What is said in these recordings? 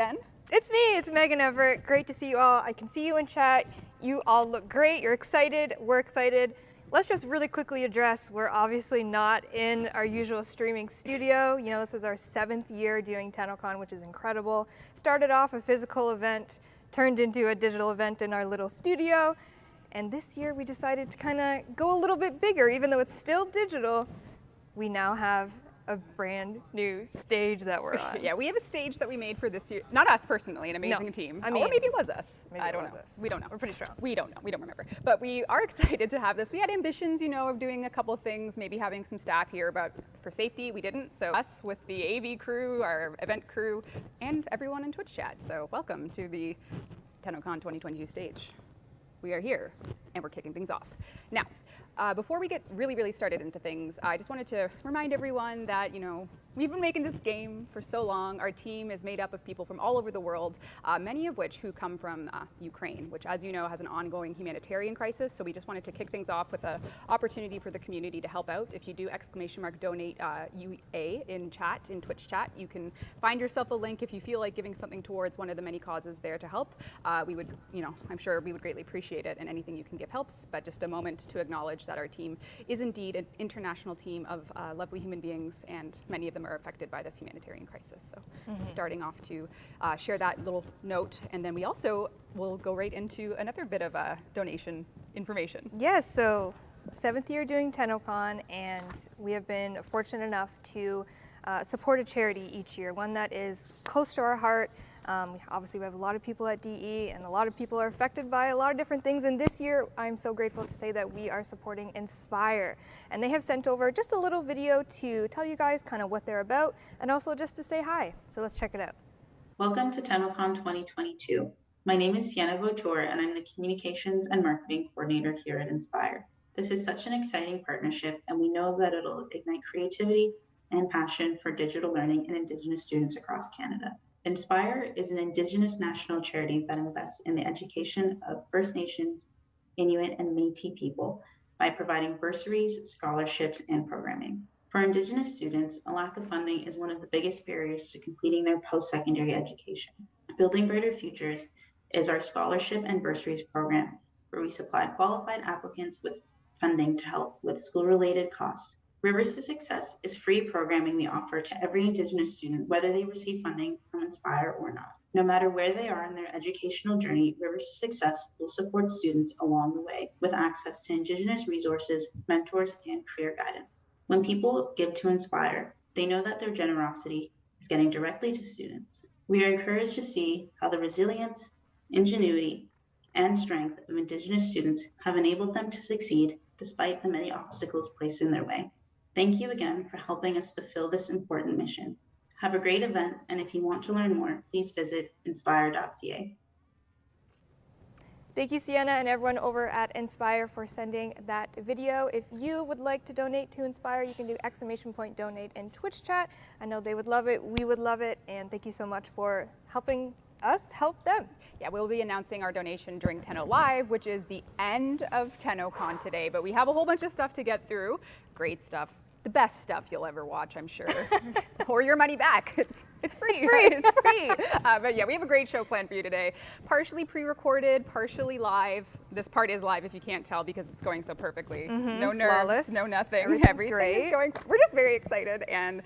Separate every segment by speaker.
Speaker 1: Ben.
Speaker 2: It's me, it's Megan Everett. Great to see you all. I can see you in chat. You all look great. You're excited. We're excited. Let's just really quickly address, we're obviously not in our usual streaming studio. You know, this is our 7th year doing Tennocon, which is incredible. Started off a physical event, turned into a digital event in our little studio. And this year we decided to kind of go a little bit bigger, even though it's still digital. We now have a brand new stage that we're on.
Speaker 1: Yeah, we have a stage that we made for this year. Not us personally, an amazing team.
Speaker 2: I mean,
Speaker 1: or maybe it was us.
Speaker 2: Maybe
Speaker 1: I don't know.
Speaker 2: us.
Speaker 1: We don't know.
Speaker 2: We're pretty strong.
Speaker 1: We don't know. We don't remember. But we are excited to have this. We had ambitions, you know, of doing a couple of things, maybe having some staff here, but for safety, we didn't. So us with the AV crew, our event crew, and everyone in Twitch chat. So welcome to the Tennocon 2022 stage. We are here, and we're kicking things off. Now, before we get really started into things, I just wanted to remind everyone that, you know, we've been making this game for so long. Our team is made up of people from all over the world, many of which who come from Ukraine, which, as you know, has an ongoing humanitarian crisis. So we just wanted to kick things off with an opportunity for the community to help out. If you do !donate UA in chat, in Twitch chat, you can find yourself a link if you feel like giving something towards one of the many causes there to help. We would, you know, I'm sure we would greatly appreciate it, and anything you can give helps. But just a moment to acknowledge that our team is indeed an international team of lovely human beings, and many of them are affected by this humanitarian crisis. So starting off to share that little note, and then we also will go right into another bit of donation information.
Speaker 2: Yes, so 7th year doing Tennocon, and we have been fortunate enough to support a charity each year, one that is close to our heart. Obviously we have a lot of people at DE, and a lot of people are affected by a lot of different things, and this year I'm so grateful to say that we are supporting Inspire, and they have sent over just a little video to tell you guys kind of what they're about, and also just to say hi. So let's check it out.
Speaker 3: Welcome to Tennocon 2022. My name is Sienna Vautour, and I'm the Communications and Marketing Coordinator here at Inspire. This is such an exciting partnership, and we know that it'll ignite creativity and passion for digital learning in Indigenous students across Canada. Inspire is an Indigenous national charity that invests in the education of First Nations, Inuit, and Métis people by providing bursaries, scholarships, and programming. For Indigenous students, a lack of funding is one of the biggest barriers to completing their post-secondary education. Building Brighter Futures is our scholarship and bursaries program, where we supply qualified applicants with funding to help with school-related costs. Rivers to Success is free programming we offer to every Indigenous student, whether they receive funding from Inspire or not. No matter where they are in their educational journey, Rivers to Success will support students along the way with access to Indigenous resources, mentors, and career guidance. When people give to Inspire, they know that their generosity is getting directly to students. We are encouraged to see how the resilience, ingenuity, and strength of Indigenous students have enabled them to succeed despite the many obstacles placed in their way. Thank you again for helping us fulfill this important mission. Have a great event, and if you want to learn more, please visit inspire.ca.
Speaker 2: Thank you, Sienna, and everyone over at Inspire for sending that video. If you would like to donate to Inspire, you can do !donate in Twitch chat. I know they would love it, we would love it, and thank you so much for helping us help them.
Speaker 1: Yeah, we'll be announcing our donation during Tenno Live, which is the end of Tennocon today, but we have a whole bunch of stuff to get through. Great stuff. The best stuff you'll ever watch, I'm sure. Or your money back. It's free. It's free. It's free. But yeah, we have a great show planned for you today. Partially pre-recorded, partially live. This part is live if you can't tell because it's going so perfectly. No nerves,
Speaker 2: flawless.
Speaker 1: no nothing.
Speaker 2: Everything's great.
Speaker 1: Is going. We're just very excited, and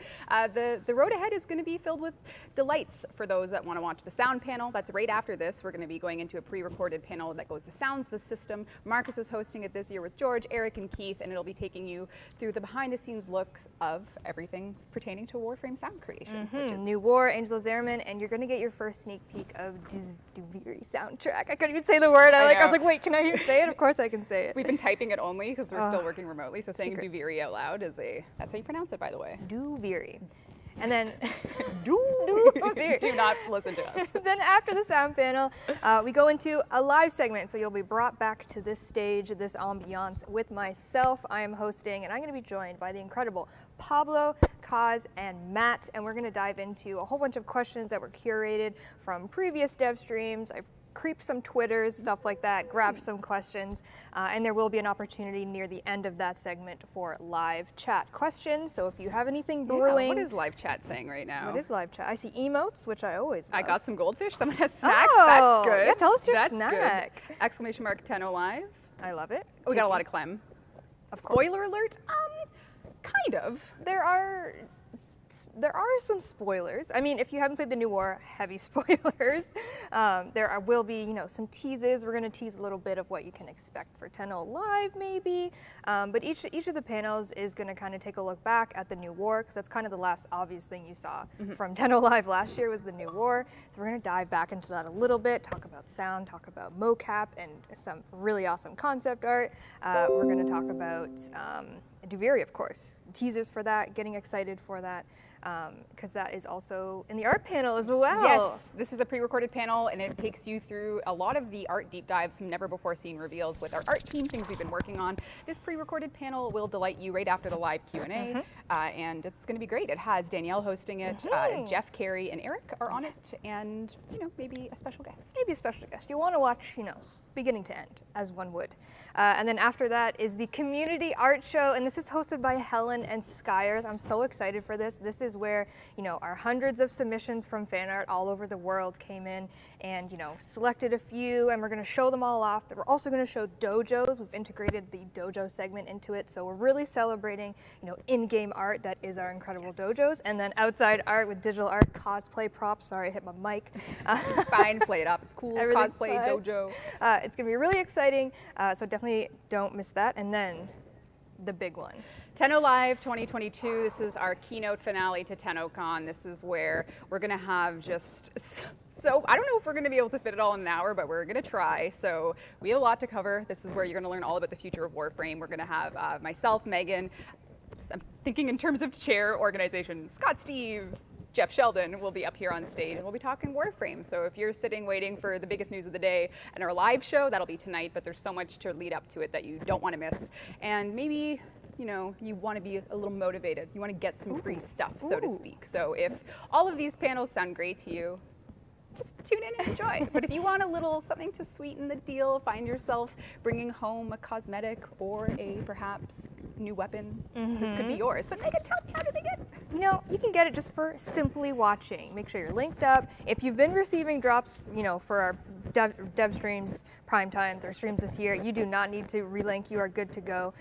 Speaker 1: the road ahead is going to be filled with delights for those that want to watch the sound panel. That's right after this. We're going to be going into a pre-recorded panel that goes the sounds, the system. Marcus is hosting it this year with George, Eric, and Keith, and it'll be taking you through the behind-the-scenes look of everything pertaining to Warframe sound creation. Which is
Speaker 2: New War, Angel Zerman, and you're going to get your first sneak peek of Duviri soundtrack. I couldn't even say the word. I was like, wait, can I say it? Of course I can say it.
Speaker 1: We've been typing it only because we're still working remotely, so saying
Speaker 2: secrets.
Speaker 1: Duviri out loud is that's how you pronounce it, by the way.
Speaker 2: Duviri. And then
Speaker 1: Do not listen to us.
Speaker 2: Then after the sound panel, we go into a live segment. So you'll be brought back to this stage, this ambiance with myself. I am hosting, and I'm going to be joined by the incredible Pablo, Kaz, and Matt. And we're going to dive into a whole bunch of questions that were curated from previous dev streams. I've creep some Twitters, stuff like that, grab some questions, and there will be an opportunity near the end of that segment for live chat questions. So if you have anything brewing.
Speaker 1: What is live chat saying right now?
Speaker 2: What is live chat? I see emotes, which I always love.
Speaker 1: I got some goldfish. Someone has snacks.
Speaker 2: Oh,
Speaker 1: That's good.
Speaker 2: yeah, tell us your
Speaker 1: That's
Speaker 2: snack.
Speaker 1: Good. Exclamation mark Tenno live.
Speaker 2: I love it.
Speaker 1: We got a lot of Clem.
Speaker 2: Of course.
Speaker 1: Spoiler alert? Kind of.
Speaker 2: There are some spoilers. I mean, if you haven't played the new war, heavy spoilers. Will be, some teases. We're going to tease a little bit of what you can expect for Tenno Live, maybe. But each of the panels is going to kind of take a look back at the new war, because that's kind of the last obvious thing you saw from Tenno Live last year was the new war. So we're going to dive back into that a little bit, talk about sound, talk about mocap, and some really awesome concept art. We're going to talk about Duviri, of course. Teasers for that, getting excited for that, because that is also in the art panel as well.
Speaker 1: Yes, this is a pre-recorded panel, and it takes you through a lot of the art deep dives, some never-before-seen reveals with our art team, things we've been working on. This pre-recorded panel will delight you right after the live Q&A, and it's going to be great. It has Danielle hosting it, Jeff, Carrie, and Eric are on it, and maybe a special guest.
Speaker 2: Maybe a special guest. You want to watch, beginning to end, as one would. And then after that is the community art show, and this is hosted by Helen and Skyers. I'm so excited for this. This is where, our hundreds of submissions from fan art all over the world came in and, selected a few, and we're going to show them all off. We're also going to show dojos. We've integrated the dojo segment into it, so we're really celebrating, in-game art that is our incredible dojos, and then outside art with digital art, cosplay props. Sorry, I hit my mic.
Speaker 1: It's fine, play it up. It's cool. Cosplay,
Speaker 2: fine.
Speaker 1: dojo.
Speaker 2: It's going to be really exciting, so definitely don't miss that. And then the big one.
Speaker 1: Tenno Live 2022, this is our keynote finale to Tennocon. This is where we're going to have just I don't know if we're going to be able to fit it all in an hour, but we're going to try. So we have a lot to cover. This is where you're going to learn all about the future of Warframe. We're going to have myself, Megan, I'm thinking in terms of chair organization, Scott Steve, Jeff Sheldon will be up here on stage, and we'll be talking Warframe. So if you're sitting waiting for the biggest news of the day and our live show, that'll be tonight, but there's so much to lead up to it that you don't want to miss. And maybe, you want to be a little motivated. You want to get some free stuff, so to speak. So if all of these panels sound great to you, just tune in and enjoy. But if you want a little something to sweeten the deal, find yourself bringing home a cosmetic or a perhaps new weapon, this could be yours. But Megan, tell me, how do they get it?
Speaker 2: You can get it just for simply watching. Make sure you're linked up. If you've been receiving drops, for our dev streams, prime times, or streams this year, you do not need to relink. You are good to go.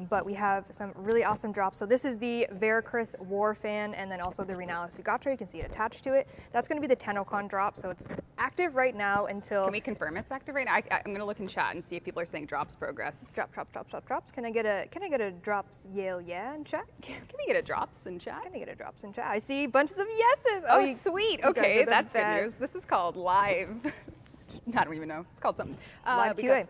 Speaker 2: But we have some really awesome drops. So this is the Veracruz War Fan, and then also the Rinala Sugatra. You can see it attached to it. That's going to be the Tennocon drop. So it's active right now until.
Speaker 1: Can we confirm it's active right now? I'm going to look in chat and see if people are saying drops progress.
Speaker 2: Drops. Can I get a drops Yale yeah in chat?
Speaker 1: Can we get a drops in chat?
Speaker 2: Can I get a drops in chat? I see bunches of yeses.
Speaker 1: Oh, sweet. Okay, that's good
Speaker 2: best.
Speaker 1: news. This is called live. I don't even know. It's called something.
Speaker 2: Live QA.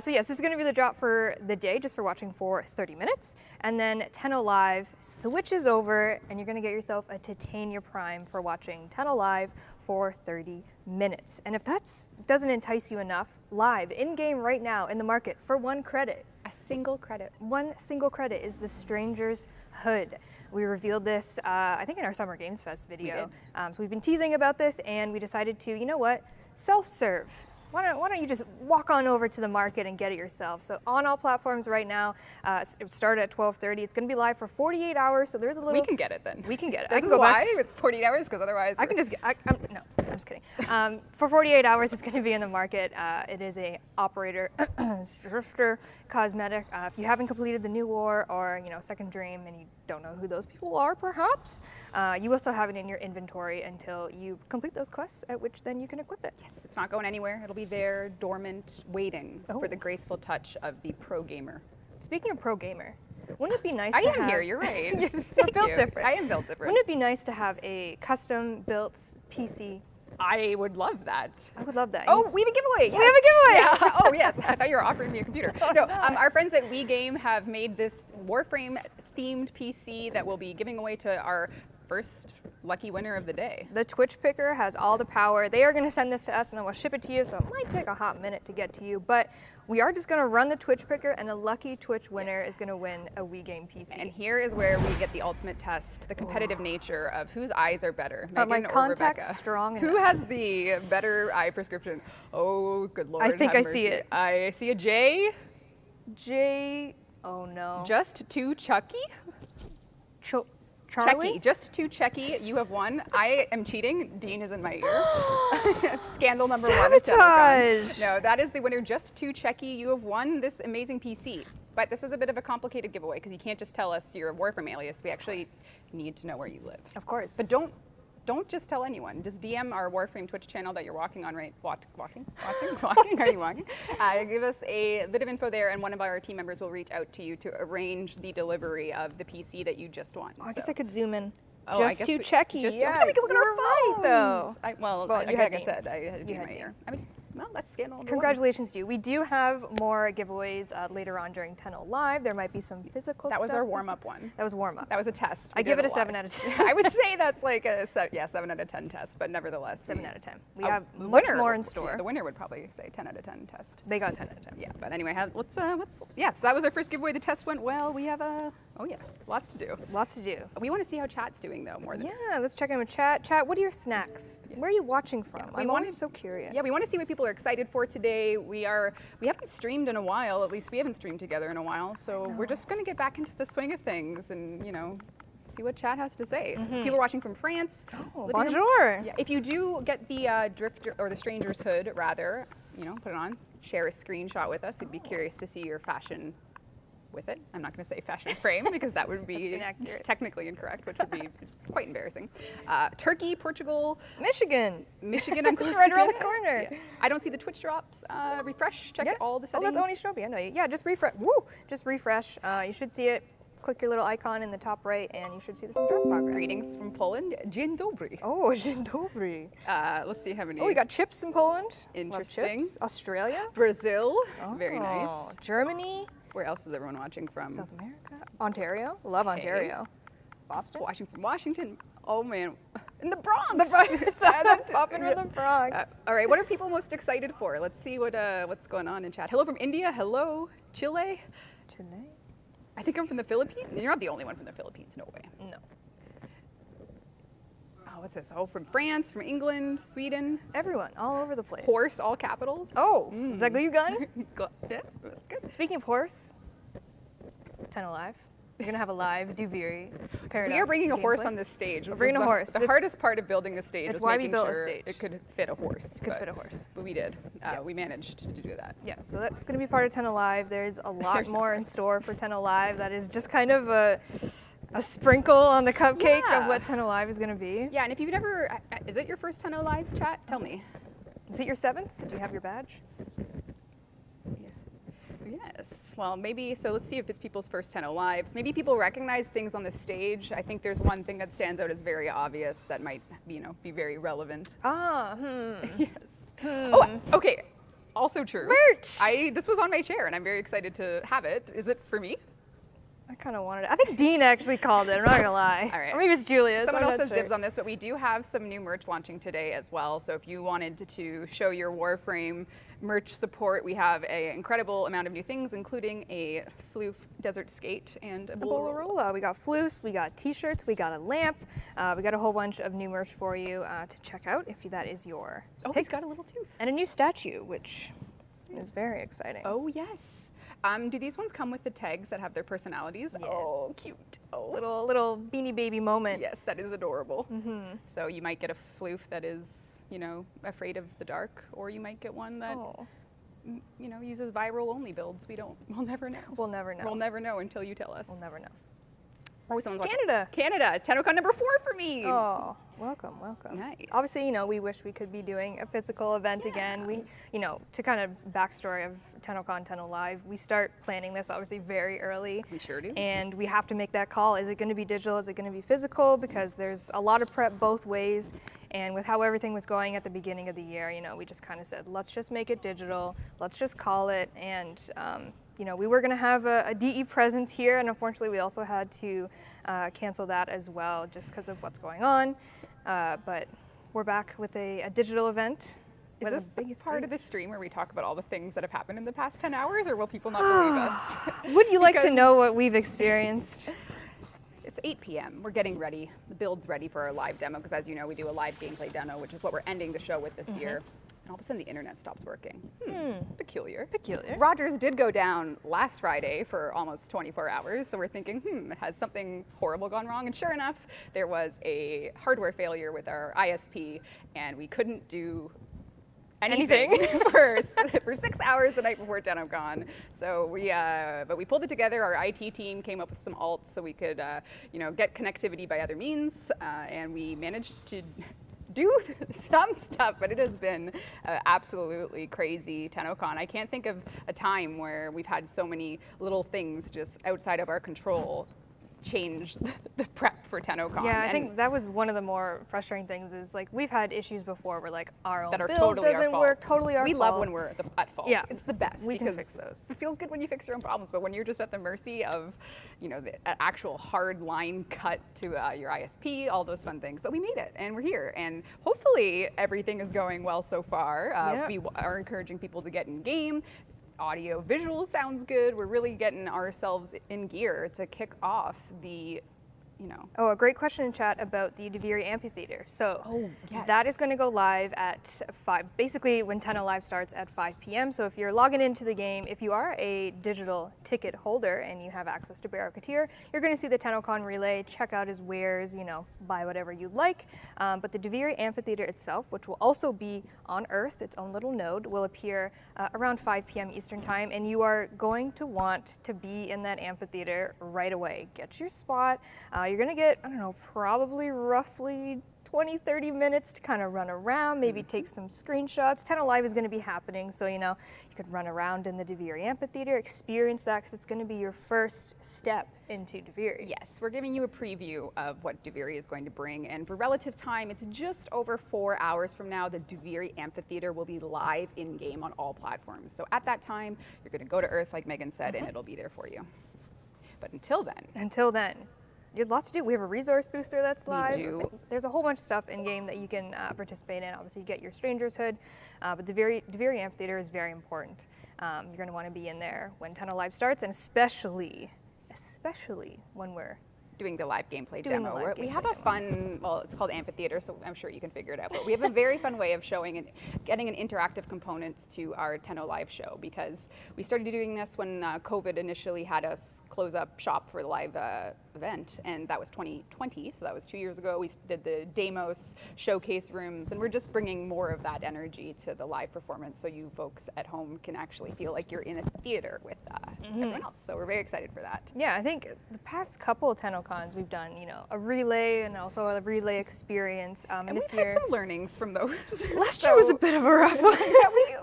Speaker 2: So yes, this is going to be the drop for the day, just for watching for 30 minutes. And then Tenno Live switches over, and you're going to get yourself a Titania Prime for watching Tenno Live for 30 minutes. And if that doesn't entice you enough, live, in-game right now, in the market, for 1 credit.
Speaker 1: A single credit.
Speaker 2: 1 single credit is the Stranger's Hood. We revealed this, I think, in our Summer Games Fest video. So we've been teasing about this, and we decided to, self-serve. Why don't you just walk on over to the market and get it yourself? So on all platforms right now, it started at 12:30. It's going to be live for 48 hours, so there's a little.
Speaker 1: We can get it then.
Speaker 2: We can get it.
Speaker 1: I can go back. It's 48 hours because otherwise.
Speaker 2: I can just. No, I'm just kidding. For 48 hours, it's going to be in the market. It is a operator Drifter cosmetic. If you haven't completed the new war or Second Dream and you don't know who those people are, perhaps you also have it in your inventory until you complete those quests, at which then you can equip it.
Speaker 1: Yes, it's not going anywhere. It'll be there, dormant, waiting for the graceful touch of the pro gamer.
Speaker 2: Speaking of pro gamer, wouldn't it be nice
Speaker 1: I
Speaker 2: to
Speaker 1: am
Speaker 2: have...
Speaker 1: here, you're right.
Speaker 2: We're built different.
Speaker 1: I am built different.
Speaker 2: Wouldn't it be nice to have a custom-built PC?
Speaker 1: I would love that.
Speaker 2: I would love that.
Speaker 1: Oh, we have a giveaway.
Speaker 2: Yes. We have a giveaway.
Speaker 1: Yeah. Oh, yes. I thought you were offering me a computer. No, our friends at We Game have made this Warframe-themed PC that we'll be giving away to our first lucky winner of the day.
Speaker 2: The Twitch picker has all the power. They are going to send this to us and then we'll ship it to you, so it might take a hot minute to get to you, but we are just going to run the Twitch picker and a lucky Twitch winner is going to win a Wii Game PC.
Speaker 1: And here is where we get the ultimate test, the competitive nature of whose eyes are better, Megan
Speaker 2: my
Speaker 1: or
Speaker 2: contact's
Speaker 1: Rebecca.
Speaker 2: strong
Speaker 1: Who
Speaker 2: enough.
Speaker 1: has the better eye prescription? Oh, good Lord.
Speaker 2: I think
Speaker 1: have
Speaker 2: I see
Speaker 1: mercy.
Speaker 2: it.
Speaker 1: I see a J.
Speaker 2: J. Oh no.
Speaker 1: Just two Chucky?
Speaker 2: Charlie?
Speaker 1: Checky, just two Checky. You have won. I am cheating. Dean is in my ear. Scandal number one. at Tennocon.
Speaker 2: Sabotage!
Speaker 1: No, that is the winner. Just two Checky. You have won this amazing PC. But this is a bit of a complicated giveaway because you can't just tell us your Warframe alias. We actually need to know where you live.
Speaker 2: Of course.
Speaker 1: But don't just tell anyone. Just DM our Warframe Twitch channel that you're walking on right. Walking? Are you walking? Give us a bit of info there, and one of our team members will reach out to you to arrange the delivery of the PC that you just won.
Speaker 2: Oh, I guess
Speaker 1: So-
Speaker 2: I could zoom in.
Speaker 1: Oh, I
Speaker 2: Just
Speaker 1: guess
Speaker 2: too
Speaker 1: we-
Speaker 2: checky.
Speaker 1: just-
Speaker 2: Yeah,
Speaker 1: we can look at our
Speaker 2: you're right, though.
Speaker 1: Well,
Speaker 2: Well, you had
Speaker 1: like I
Speaker 2: Dean.
Speaker 1: said, I had Dean in
Speaker 2: had
Speaker 1: my
Speaker 2: Dean.
Speaker 1: ear. I mean, well, that's scandal number one.
Speaker 2: Congratulations to you. We do have more giveaways later on during Tenno Live. There might be some physical
Speaker 1: That was
Speaker 2: stuff.
Speaker 1: our warm-up one.
Speaker 2: That was warm-up.
Speaker 1: That was a test.
Speaker 2: I
Speaker 1: We
Speaker 2: give
Speaker 1: did
Speaker 2: it a
Speaker 1: lot.
Speaker 2: 7 out of 10.
Speaker 1: I would say that's like a 7 out of 10 test, but nevertheless.
Speaker 2: 7 out of 10. We
Speaker 1: Oh,
Speaker 2: have
Speaker 1: the
Speaker 2: much
Speaker 1: winner
Speaker 2: more in
Speaker 1: would-
Speaker 2: store.
Speaker 1: yeah, the winner would probably say 10 out of 10 test.
Speaker 2: They got 10 out of 10.
Speaker 1: Yeah, but anyway, let's so that was our first giveaway. The test went well. We have lots to do.
Speaker 2: Lots to do.
Speaker 1: We want to see how chat's doing though more than
Speaker 2: Yeah, let's check in with chat. Chat, what are your snacks? Where are you watching from?
Speaker 1: we
Speaker 2: I'm
Speaker 1: wanted-
Speaker 2: always so curious.
Speaker 1: Yeah, we want to see what people are excited for today. We haven't streamed in a while. At least we haven't streamed together in a while. So we're just going to get back into the swing of things and see what chat has to say. People are watching from France.
Speaker 2: Oh,
Speaker 1: Living in-
Speaker 2: bonjour.
Speaker 1: Yeah, if you do get the Drifter or the Stranger's Hood, rather, put it on, share a screenshot with us. We'd be curious to see your fashion with it. I'm not going to say fashion frame because that would be
Speaker 2: inaccurate.
Speaker 1: technically incorrect, which would be quite embarrassing. Turkey, Portugal,
Speaker 2: Michigan.
Speaker 1: Michigan, I'm close
Speaker 2: Right
Speaker 1: to
Speaker 2: around the
Speaker 1: it.
Speaker 2: corner.
Speaker 1: Yeah. I don't see the Twitch drops. Refresh, check all the
Speaker 2: Oh,
Speaker 1: settings.
Speaker 2: that's Oni Shinobi. I know you. Yeah, just refresh. Woo! Just refresh. You should see it. Click your little icon in the top right, and you should see some drop progress.
Speaker 1: Greetings from Poland. Dzień dobry.
Speaker 2: Oh, dzień dobry.
Speaker 1: Let's see how many.
Speaker 2: Oh, we got chips in Poland. Love
Speaker 1: Interesting.
Speaker 2: chips. Australia.
Speaker 1: Brazil. Very nice.
Speaker 2: Oh, Germany.
Speaker 1: Where else is everyone watching from?
Speaker 2: South America. Ontario. Love Ontario. Boston.
Speaker 1: Watching from Washington. Oh man, in the Bronx.
Speaker 2: The Bronx. I'm popping from the Bronx.
Speaker 1: All right, what are people most excited for? Let's see what's going on in chat. Hello from India. Hello, Chile.
Speaker 2: Chile.
Speaker 1: I think I'm from the Philippines. You're not the only one from the Philippines. No way.
Speaker 2: No.
Speaker 1: Oh, what's this? Oh, from France, from England, Sweden.
Speaker 2: Everyone, all over the place.
Speaker 1: Horse, all capitals.
Speaker 2: Oh, is that glue gun?
Speaker 1: Yeah, that's good.
Speaker 2: Speaking of horse, Tenno Live. We're gonna have a live Duviri Paradox.
Speaker 1: We are bringing a horse
Speaker 2: gameplay.
Speaker 1: on this stage.
Speaker 2: We're bringing a horse.
Speaker 1: The
Speaker 2: This-
Speaker 1: hardest part of building the stage
Speaker 2: It's
Speaker 1: is
Speaker 2: why we
Speaker 1: making
Speaker 2: built a
Speaker 1: sure
Speaker 2: stage.
Speaker 1: it could fit a horse.
Speaker 2: Could fit a horse.
Speaker 1: But we did. We managed to do that.
Speaker 2: Yeah, so that's going to be part of Tenno Live. There's a lot
Speaker 1: There's
Speaker 2: more in store for Tenno Live. That is just kind of a sprinkle on the cupcake
Speaker 1: Yeah.
Speaker 2: of what Tenno Live is going to be.
Speaker 1: Yeah, and if you've never, is it your first Tenno Live chat? Tell me.
Speaker 2: Is it your 7th? Do you have your badge?
Speaker 1: Yes. Well, maybe, so let's see if it's people's first Tenno Lives. Maybe people recognize things on the stage. I think there's one thing that stands out as very obvious that might, be very relevant. Yes. Oh, okay. Also true.
Speaker 2: Merch!
Speaker 1: This was on my chair and I'm very excited to have it. Is it for me?
Speaker 2: I kind of wanted it. I think Dean actually called it. I'm not going to lie.
Speaker 1: All right.
Speaker 2: Or maybe it's Julia.
Speaker 1: Someone
Speaker 2: I'm
Speaker 1: else
Speaker 2: not
Speaker 1: has
Speaker 2: sure.
Speaker 1: dibs on this, but we do have some new merch launching today as well. So if you wanted to show your Warframe merch support, we have an incredible amount of new things, including a floof desert skate and a
Speaker 2: Bolarola. We got floofs, we got t-shirts, we got a lamp, we got a whole bunch of new merch for you to check out if that is your
Speaker 1: Oh,
Speaker 2: pick.
Speaker 1: he's got a little tooth.
Speaker 2: And a new statue, which is very exciting.
Speaker 1: Oh, yes. Do these ones come with the tags that have their personalities?
Speaker 2: Yes.
Speaker 1: Oh, cute. Oh,
Speaker 2: Little Beanie Baby moment.
Speaker 1: yes, that is adorable. So you might get a floof that is, afraid of the dark, or you might get one that,
Speaker 2: Oh,
Speaker 1: uses viral only builds. We'll never know.
Speaker 2: we'll never know.
Speaker 1: We'll never know until you tell us.
Speaker 2: We'll never know.
Speaker 1: Oh, someone's watching.
Speaker 2: Canada.
Speaker 1: Canada. Tennocon number 4 for me.
Speaker 2: Oh, welcome, welcome.
Speaker 1: Nice.
Speaker 2: Obviously, we wish we could be doing a physical event again. We, to kind of backstory of Tennocon, Tenno Live, we start planning this obviously very early.
Speaker 1: We sure do.
Speaker 2: And we have to make that call. Is it going to be digital? Is it going to be physical? Because there's a lot of prep both ways. And with how everything was going at the beginning of the year, we just kind of said, let's just make it digital. Let's just call it. And You know, we were going to have a DE presence here, and unfortunately we also had to cancel that as well just because of what's going on. But we're back with a digital event.
Speaker 1: Is this the part of the stream where we talk about all the things that have happened in the past 10 hours, or will people not believe us?
Speaker 2: Would you like to know what we've experienced?
Speaker 1: It's 8 p.m. We're getting ready. The build's ready for our live demo, because as you know, we do a live gameplay demo, which is what we're ending the show with this year. And all of a sudden the internet stops working. Peculiar.
Speaker 2: Peculiar.
Speaker 1: Rogers did go down last Friday for almost 24 hours, so we're thinking, has something horrible gone wrong? And sure enough, there was a hardware failure with our ISP, and we couldn't do anything for 6 hours the night before Tennocon. So but we pulled it together. Our IT team came up with some alts so we could, get connectivity by other means, and we managed to do some stuff, but it has been absolutely crazy Tennocon. I can't think of a time where we've had so many little things just outside of our control change the prep for Tennocon.
Speaker 2: Yeah, I think that was one of the more frustrating things is like we've had issues before where like our own
Speaker 1: that are
Speaker 2: build
Speaker 1: totally
Speaker 2: doesn't work, totally our fault.
Speaker 1: We love when we're at fault.
Speaker 2: Yeah,
Speaker 1: it's the best.
Speaker 2: We
Speaker 1: because
Speaker 2: can fix those.
Speaker 1: It feels good when you fix your own problems, but when you're just at the mercy of, the actual hard line cut to your ISP, all those fun things. But we made it, and we're here, and hopefully everything is going well so far. We are encouraging people to get in game. Audio, visual sounds good. We're really getting ourselves in gear to kick off the
Speaker 2: Oh, a great question in chat about the DeViri Amphitheater. So that is going to go live at 5, basically when Tenno Live starts at 5 p.m. So if you're logging into the game, if you are a digital ticket holder and you have access to Barracuteer, you're going to see the Tennocon relay, check out his wares, buy whatever you'd like. But the DeViri Amphitheater itself, which will also be on Earth, its own little node, will appear around 5 p.m. Eastern Time, and you are going to want to be in that amphitheater right away. Get your spot. You're going to get, I don't know, probably roughly 20-30 minutes to kind of run around, maybe take some screenshots. Tenno Live is going to be happening, so you could run around in the DeViri Amphitheater, experience that, because it's going to be your first step into DeViri.
Speaker 1: Yes, we're giving you a preview of what DeViri is going to bring, and for relative time, it's just over 4 hours from now. The DeViri Amphitheater will be live in-game on all platforms. So at that time, you're going to go to Earth, like Megan said, and it'll be there for you. But until then, you have lots to do. We have a resource booster that's live.
Speaker 2: We do. There's a whole bunch of stuff in game that you can participate in. Obviously, you get your Stranger's Hood, but the DeViri Amphitheater is very important. You're going to want to be in there when Tenno Live starts, and especially when we're
Speaker 1: doing the live gameplay demo. We have a fun, it's called Amphitheater, so I'm sure you can figure it out, but we have a very fun way of showing and getting an interactive component to our Tenno Live show, because we started doing this when COVID initially had us close up shop for the live event, and that was 2020, so that was 2 years ago. We did the Deimos showcase rooms, and we're just bringing more of that energy to the live performance, so you folks at home can actually feel like you're in a theater with everyone else. So we're very excited for that.
Speaker 2: Yeah, I think the past couple of Tennocons we've done, a relay and also a relay experience.
Speaker 1: And
Speaker 2: this
Speaker 1: we've
Speaker 2: year,
Speaker 1: had some learnings from those.
Speaker 2: Last year was a bit of a rough one.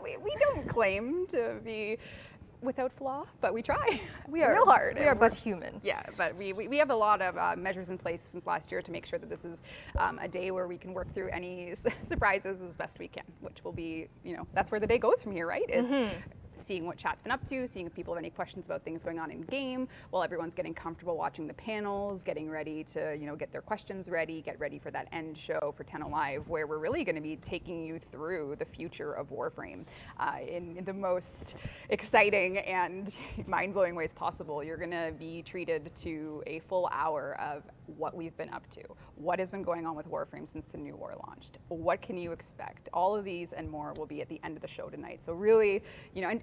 Speaker 1: we don't claim to be without flaw, but we try.
Speaker 2: We are
Speaker 1: real hard.
Speaker 2: We are but human.
Speaker 1: Yeah, but we have a lot of measures in place since last year to make sure that this is a day where we can work through any surprises as best we can, which will be, that's where the day goes from here, right? It's seeing what chat's been up to, seeing if people have any questions about things going on in game, while everyone's getting comfortable watching the panels, getting ready to, get their questions ready, get ready for that end show for Tenno Live, where we're really going to be taking you through the future of Warframe in the most exciting and mind-blowing ways possible. You're going to be treated to a full hour of what we've been up to, what has been going on with Warframe since the new war launched, what can you expect. All of these and more will be at the end of the show tonight. So really,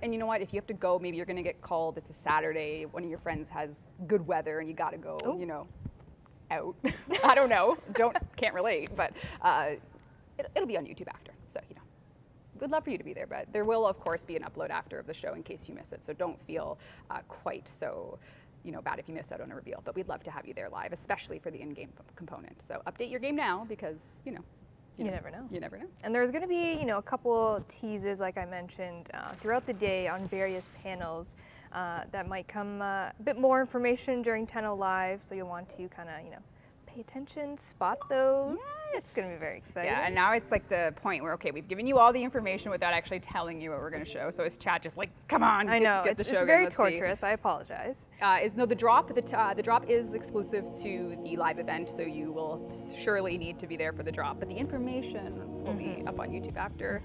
Speaker 1: and you know what, if you have to go, maybe you're going to get called, it's a Saturday, one of your friends has good weather and you got to go, out. I don't know, can't relate, but it'll be on YouTube after. So, we'd love for you to be there, but there will of course be an upload after of the show in case you miss it. So don't feel quite so bad if you miss out on a reveal, but we'd love to have you there live, especially for the in-game component. So update your game now, because you never know. You never know.
Speaker 2: And there's going to be, a couple teases, like I mentioned, throughout the day on various panels that might come a bit more information during Tenno Live. So you'll want to kind of, pay attention, spot those.
Speaker 1: Yes.
Speaker 2: It's going to be very exciting.
Speaker 1: Yeah, and now it's like the point where, okay, we've given you all the information without actually telling you what we're going to show. So it's chat just like, come on,
Speaker 2: I know,
Speaker 1: get the
Speaker 2: it's
Speaker 1: show going,
Speaker 2: very
Speaker 1: let's see.
Speaker 2: torturous. I apologize.
Speaker 1: The drop is exclusive to the live event, so you will surely need to be there for the drop. But the information will be up on YouTube after.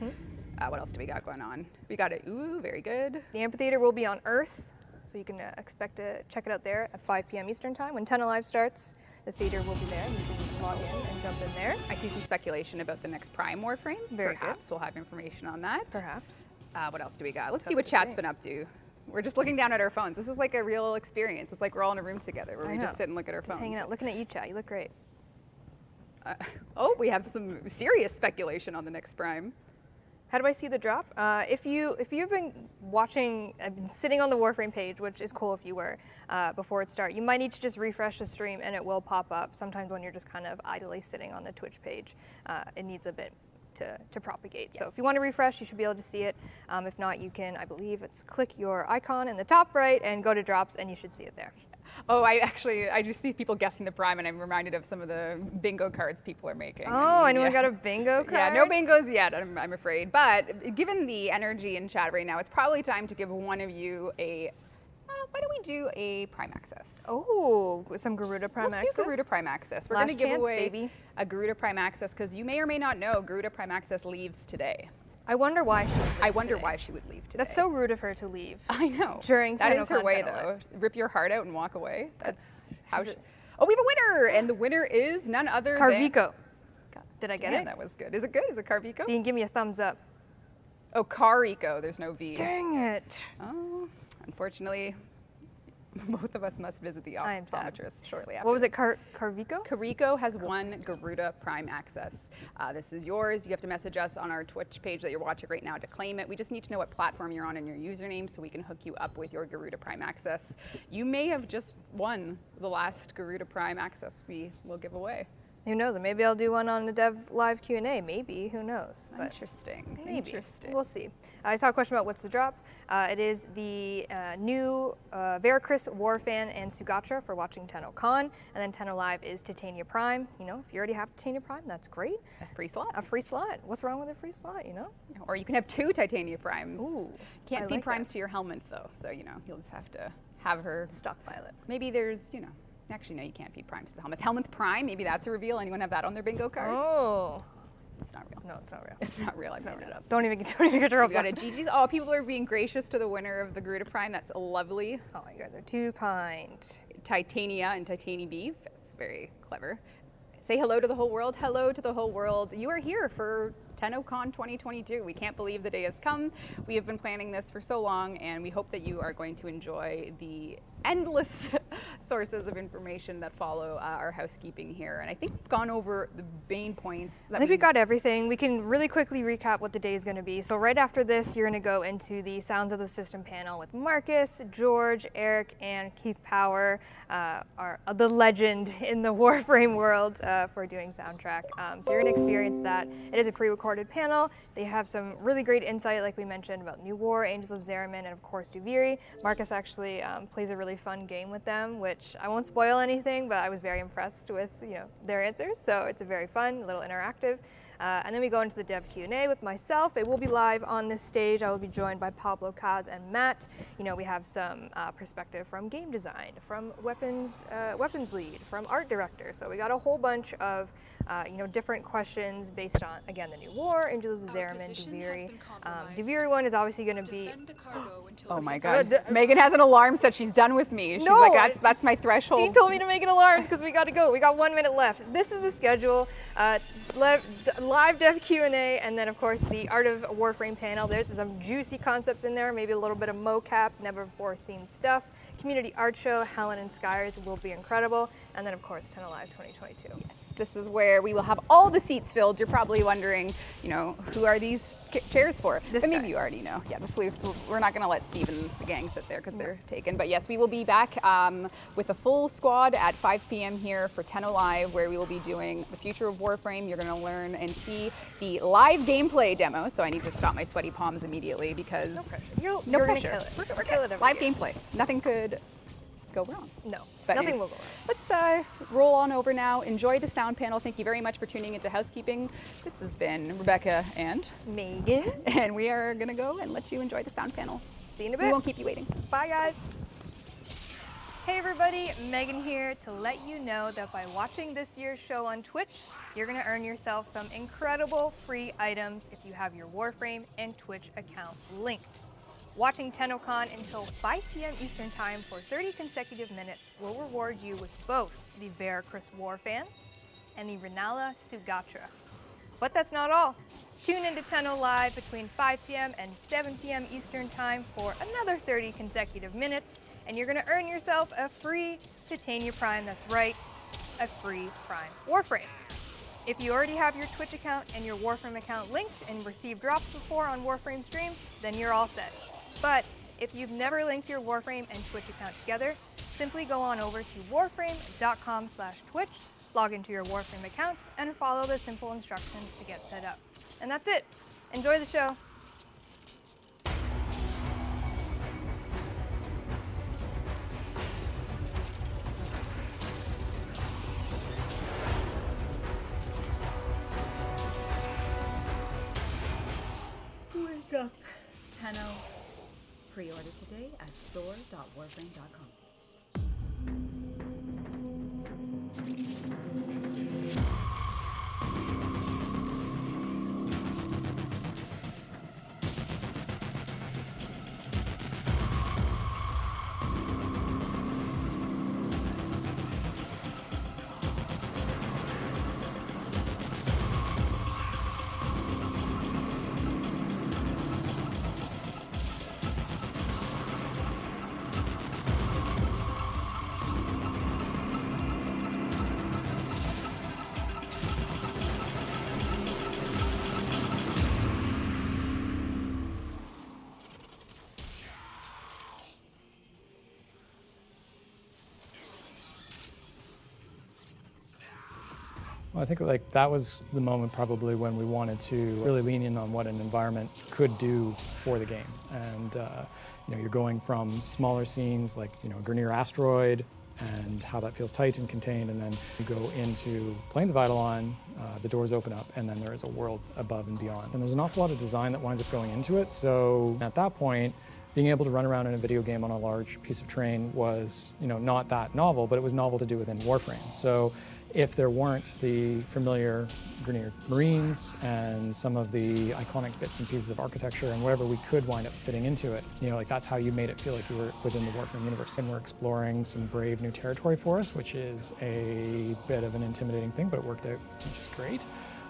Speaker 1: What else do we got going on? We got it. Ooh, very good.
Speaker 2: The amphitheater will be on Earth, so you can expect to check it out there at 5 p.m. Eastern Time. When Tenno Live starts, the theater will be there. You can log in and jump in there.
Speaker 1: I see some speculation about the next Prime Warframe.
Speaker 2: Very good.
Speaker 1: Perhaps we'll have information on that.
Speaker 2: Perhaps.
Speaker 1: What else do we got? Let's
Speaker 2: Tough
Speaker 1: see what
Speaker 2: to
Speaker 1: chat's
Speaker 2: say.
Speaker 1: been up to. We're just looking down at our phones. This is like a real experience. It's like we're all in a room together where
Speaker 2: I
Speaker 1: we
Speaker 2: know.
Speaker 1: just sit and look at our
Speaker 2: Just
Speaker 1: phones.
Speaker 2: hanging out, looking at you, chat. You look great.
Speaker 1: Oh, we have some serious speculation on the next Prime.
Speaker 2: How do I see the drop? If you've been watching, I've been sitting on the Warframe page, which is cool if you were, before it starts, you might need to just refresh the stream and it will pop up. Sometimes when you're just kind of idly sitting on the Twitch page, it needs a bit to propagate. So
Speaker 1: Yes.
Speaker 2: if you want to refresh, you should be able to see it. If not, you can, I believe it's click your icon in the top right and go to drops and you should see it there.
Speaker 1: Oh, I just see people guessing the Prime, and I'm reminded of some of the bingo cards people are making.
Speaker 2: Oh,
Speaker 1: And,
Speaker 2: anyone
Speaker 1: yeah.
Speaker 2: got a bingo card?
Speaker 1: Yeah, no bingos yet, I'm afraid. But given the energy in chat right now, it's probably time to give one of you a. Why don't we do a Prime Access?
Speaker 2: Oh, some Garuda Prime
Speaker 1: Let's
Speaker 2: Access.
Speaker 1: do Garuda Prime Access. We're
Speaker 2: Last
Speaker 1: going to give
Speaker 2: chance,
Speaker 1: away
Speaker 2: baby.
Speaker 1: a Garuda Prime Access because you may or may not know Garuda Prime Access leaves today.
Speaker 2: I wonder why she would leave
Speaker 1: I wonder
Speaker 2: today.
Speaker 1: why she would leave today.
Speaker 2: That's so rude of her to leave.
Speaker 1: I know.
Speaker 2: During
Speaker 1: that is her
Speaker 2: Tennocon
Speaker 1: way,
Speaker 2: Tenno
Speaker 1: though. Rip your heart out and walk away. That's how.
Speaker 2: She's
Speaker 1: She, oh, we have a winner, and the winner is none other than
Speaker 2: Carvico. Did I get
Speaker 1: Damn,
Speaker 2: it?
Speaker 1: that was good. Is it good? Is it Carvico?
Speaker 2: Dean, give me a thumbs up.
Speaker 1: Oh, Carico. There's no V.
Speaker 2: Dang it.
Speaker 1: Oh, unfortunately, both of us must visit the
Speaker 2: I am sad.
Speaker 1: optometrist shortly after.
Speaker 2: What was it, Carvico?
Speaker 1: Carico has won Garuda Prime Access. This is yours. You have to message us on our Twitch page that you're watching right now to claim it. We just need to know what platform you're on and your username so we can hook you up with your Garuda Prime Access. You may have just won the last Garuda Prime Access we will give away.
Speaker 2: Who knows? Maybe I'll do one on the Dev Live Q&A. Maybe. Who knows? But
Speaker 1: Interesting.
Speaker 2: maybe.
Speaker 1: Interesting.
Speaker 2: We'll see. I saw a question about what's the drop. It is the new Veracruz Warfan and Sugatra for watching Tennocon. And then Tenno Live is Titania Prime. You know, if you already have Titania Prime, that's great.
Speaker 1: A free slot.
Speaker 2: A free slot. What's wrong with a free slot, you know?
Speaker 1: Or you can have 2 Titania Primes.
Speaker 2: Ooh,
Speaker 1: Can't
Speaker 2: I
Speaker 1: feed
Speaker 2: like
Speaker 1: Primes
Speaker 2: that.
Speaker 1: to your helmet though, so you know you'll just have to have her.
Speaker 2: Stockpile it.
Speaker 1: Maybe there's, you know, actually no, you can't feed Primes to the helmet. Helmet Prime, maybe that's a reveal. Anyone have that on their bingo card?
Speaker 2: Oh.
Speaker 1: It's not real.
Speaker 2: No, it's not real.
Speaker 1: It's not real. I made it up.
Speaker 2: Don't even get your
Speaker 1: We
Speaker 2: hopes
Speaker 1: got
Speaker 2: up.
Speaker 1: a GG's. Oh, people are being gracious to the winner of the Garuda Prime. That's lovely.
Speaker 2: Oh, you guys are too kind.
Speaker 1: Titania and Titania Beef. That's very clever. Say hello to the whole world. Hello to the whole world. You are here for Tennocon 2022. We can't believe the day has come. We have been planning this for so long, and we hope that you are going to enjoy the endless sources of information that follow our housekeeping here. And I think we've gone over the main points. That
Speaker 2: I think we got everything. We can really quickly recap what the day is going to be. So right after this, you're going to go into the Sounds of the System panel with Marcus, George, Eric, and Keith Power, the legend in the Warframe world for doing soundtrack. So you're going to experience that. It is a pre-recorded panel. They have some really great insight, like we mentioned, about New War, Angels of Zariman, and of course Duviri. Marcus actually plays a really fun game with them, which I won't spoil anything, but I was very impressed with their answers. So it's a very fun, little interactive. And then we go into the Dev Q&A with myself. It will be live on this stage. I will be joined by Pablo, Kaz, and Matt. We have some perspective from game design, from weapons lead, from art director. So we got a whole bunch of different questions based on, again, the New War, Angels of Zariman, Duviri. Duviri one is obviously going to be.
Speaker 1: Oh my God. Megan has an alarm set. She's done with me. She's
Speaker 2: No!
Speaker 1: like, that's my threshold.
Speaker 2: Dean told me to make an alarm because we got to go. We got 1 minute left. This is the schedule. Live Dev Q&A, and then of course the Art of Warframe panel. There's some juicy concepts in there, maybe a little bit of mocap, never before seen stuff. Community art show, Helen and Skyers will be incredible, and then of course Tenno Live 2022.
Speaker 1: This is where we will have all the seats filled. You're probably wondering, who are these chairs for?
Speaker 2: This
Speaker 1: but maybe
Speaker 2: guy.
Speaker 1: you already know. Yeah, the floofs. We're not going to let Steve and the gang sit there because they're taken. But yes, we will be back with a full squad at 5 p.m. here for Tenno Live, where we will be doing the future of Warframe. You're going to learn and see the live gameplay demo. So I need to stop my sweaty palms immediately because
Speaker 2: You're
Speaker 1: no
Speaker 2: gonna
Speaker 1: pressure.
Speaker 2: kill it.
Speaker 1: We're
Speaker 2: Kill it over
Speaker 1: live
Speaker 2: here.
Speaker 1: gameplay. Nothing could go wrong.
Speaker 2: No,
Speaker 1: But
Speaker 2: nothing
Speaker 1: anyway,
Speaker 2: will go wrong.
Speaker 1: let's roll on over now. Enjoy the sound panel. Thank you very much for tuning into housekeeping. This has been Rebecca
Speaker 2: Megan,
Speaker 1: and we are gonna go and let you enjoy the sound panel.
Speaker 2: see you in a
Speaker 1: We
Speaker 2: bit.
Speaker 1: won't keep you waiting.
Speaker 2: Bye, guys. Hey everybody, Megan here to let you know that by watching this year's show on Twitch, you're gonna earn yourself some incredible free items if you have your Warframe and Twitch account linked. Watching Tennocon until 5 p.m. Eastern Time for 30 consecutive minutes will reward you with both the Veracruz Warfan and the Renala Sugatra. But that's not all. Tune into Tenno Live between 5 p.m. and 7 p.m. Eastern Time for another 30 consecutive minutes, and you're gonna earn yourself a free Titania Prime. That's right, a free Prime Warframe. If you already have your Twitch account and your Warframe account linked and received drops before on Warframe streams, then you're all set. But if you've never linked your Warframe and Twitch account together, simply go on over to warframe.com/Twitch, log into your Warframe account, and follow the simple instructions to get set up. And that's it. Enjoy the show.
Speaker 4: Wake up, Tenno. Pre-order today at store.warframe.com.
Speaker 5: Well, I think like that was the moment probably when we wanted to really lean in on what an environment could do for the game. And you know, you're going from smaller scenes like, you know, Grineer Asteroid and how that feels tight and contained, and then you go into Plains of Eidolon, the doors open up, and then there is a world above and beyond. And there's an awful lot of design that winds up going into it. So at that point, being able to run around in a video game on a large piece of terrain was, you know, not that novel, but it was novel to do within Warframe. So if there weren't the familiar Grineer Marines and some of the iconic bits and pieces of architecture and whatever we could wind up fitting into it, you know, like that's how you made it feel like you were within the Warframe universe. And we're exploring some brave new territory for us, which is a bit of an intimidating thing, but it worked out, which is great.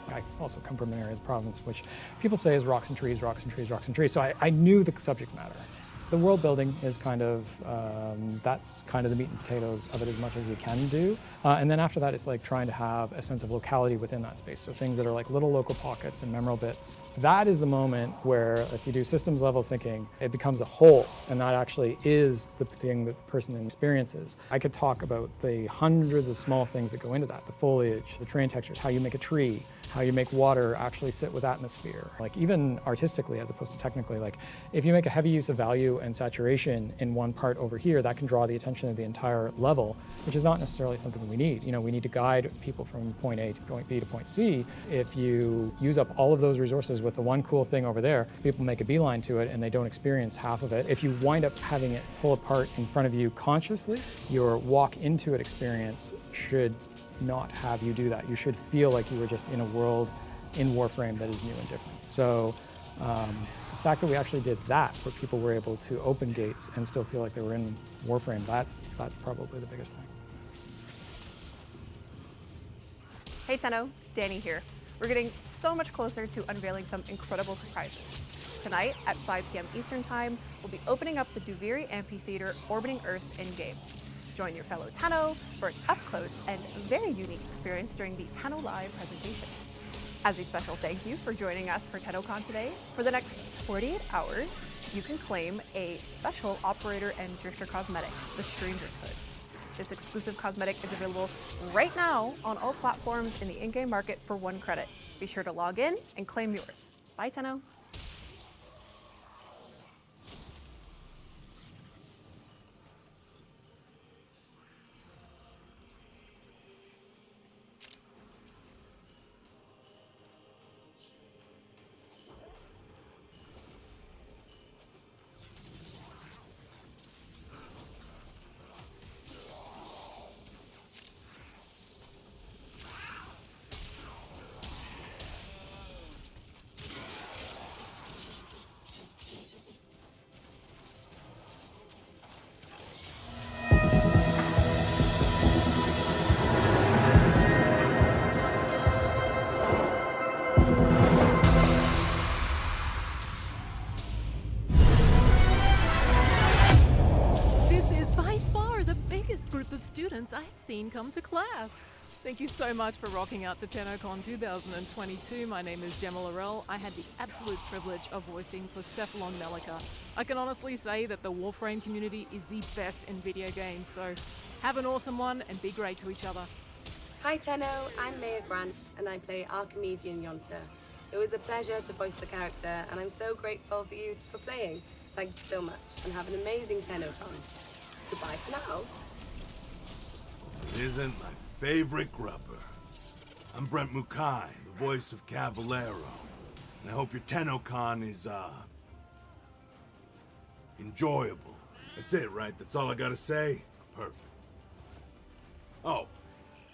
Speaker 5: I also come from an area of the province which people say is rocks and trees, rocks and trees, rocks and trees. So I knew the subject matter. The world building is kind of, that's kind of the meat and potatoes of it as much as we can do. And then after that, it's like trying to have a sense of locality within that space. So things that are like little local pockets and memorable bits. That is the moment where if you do systems level thinking, it becomes a whole. And that actually is the thing that the person experiences. I could talk about the hundreds of small things that go into that. The foliage, the terrain textures, how you make a tree, how you make water actually sit with atmosphere. Like even artistically as opposed to technically, like if you make a heavy use of value and saturation in one part over here, that can draw the attention of the entire level, which is not necessarily something we need. You know, we need to guide people from point A to point B to point C. If you use up all of those resources with the one cool thing over there, people make a beeline to it and they don't experience half of it. If you wind up having it pull apart in front of you consciously, your walk into it experience should not have you do that. You should feel like you were just in a world in Warframe that is new and different. So the fact that we actually did that, where people were able to open gates and still feel like they were in Warframe, that's probably the biggest thing.
Speaker 6: Hey Tenno, Danny here. We're getting so much closer to unveiling some incredible surprises. Tonight at 5 p.m. Eastern Time, we'll be opening up the Duviri Amphitheater orbiting Earth in-game. Join your fellow Tenno for an up-close and very unique experience during the Tenno Live presentation. As a special thank you for joining us for Tennocon today, for the next 48 hours, you can claim a special operator and drifter cosmetic, the Stranger's Hood. This exclusive cosmetic is available right now on all platforms in the in-game market for 1 credit. Be sure to log in and claim yours. Bye, Tenno.
Speaker 7: students I have seen come to class. Thank you so much for rocking out to Tennocon 2022. My name is Gemma Laurel. I had the absolute privilege of voicing for Cephalon Melika. I can honestly say that the Warframe community is the best in video games, so have an awesome one and be great to each other.
Speaker 8: Hi Tenno, I'm Maya Grant and I play Archimedian Yonta. It was a pleasure to voice the character and I'm so grateful for you for playing. Thank you so much and have an amazing Tennocon. Goodbye for now.
Speaker 9: It isn't my favorite grubber. I'm Brent Mukai, the voice of Cavallero. And I hope your Tennocon is, enjoyable. That's it, right? That's all I gotta say? Perfect. Oh,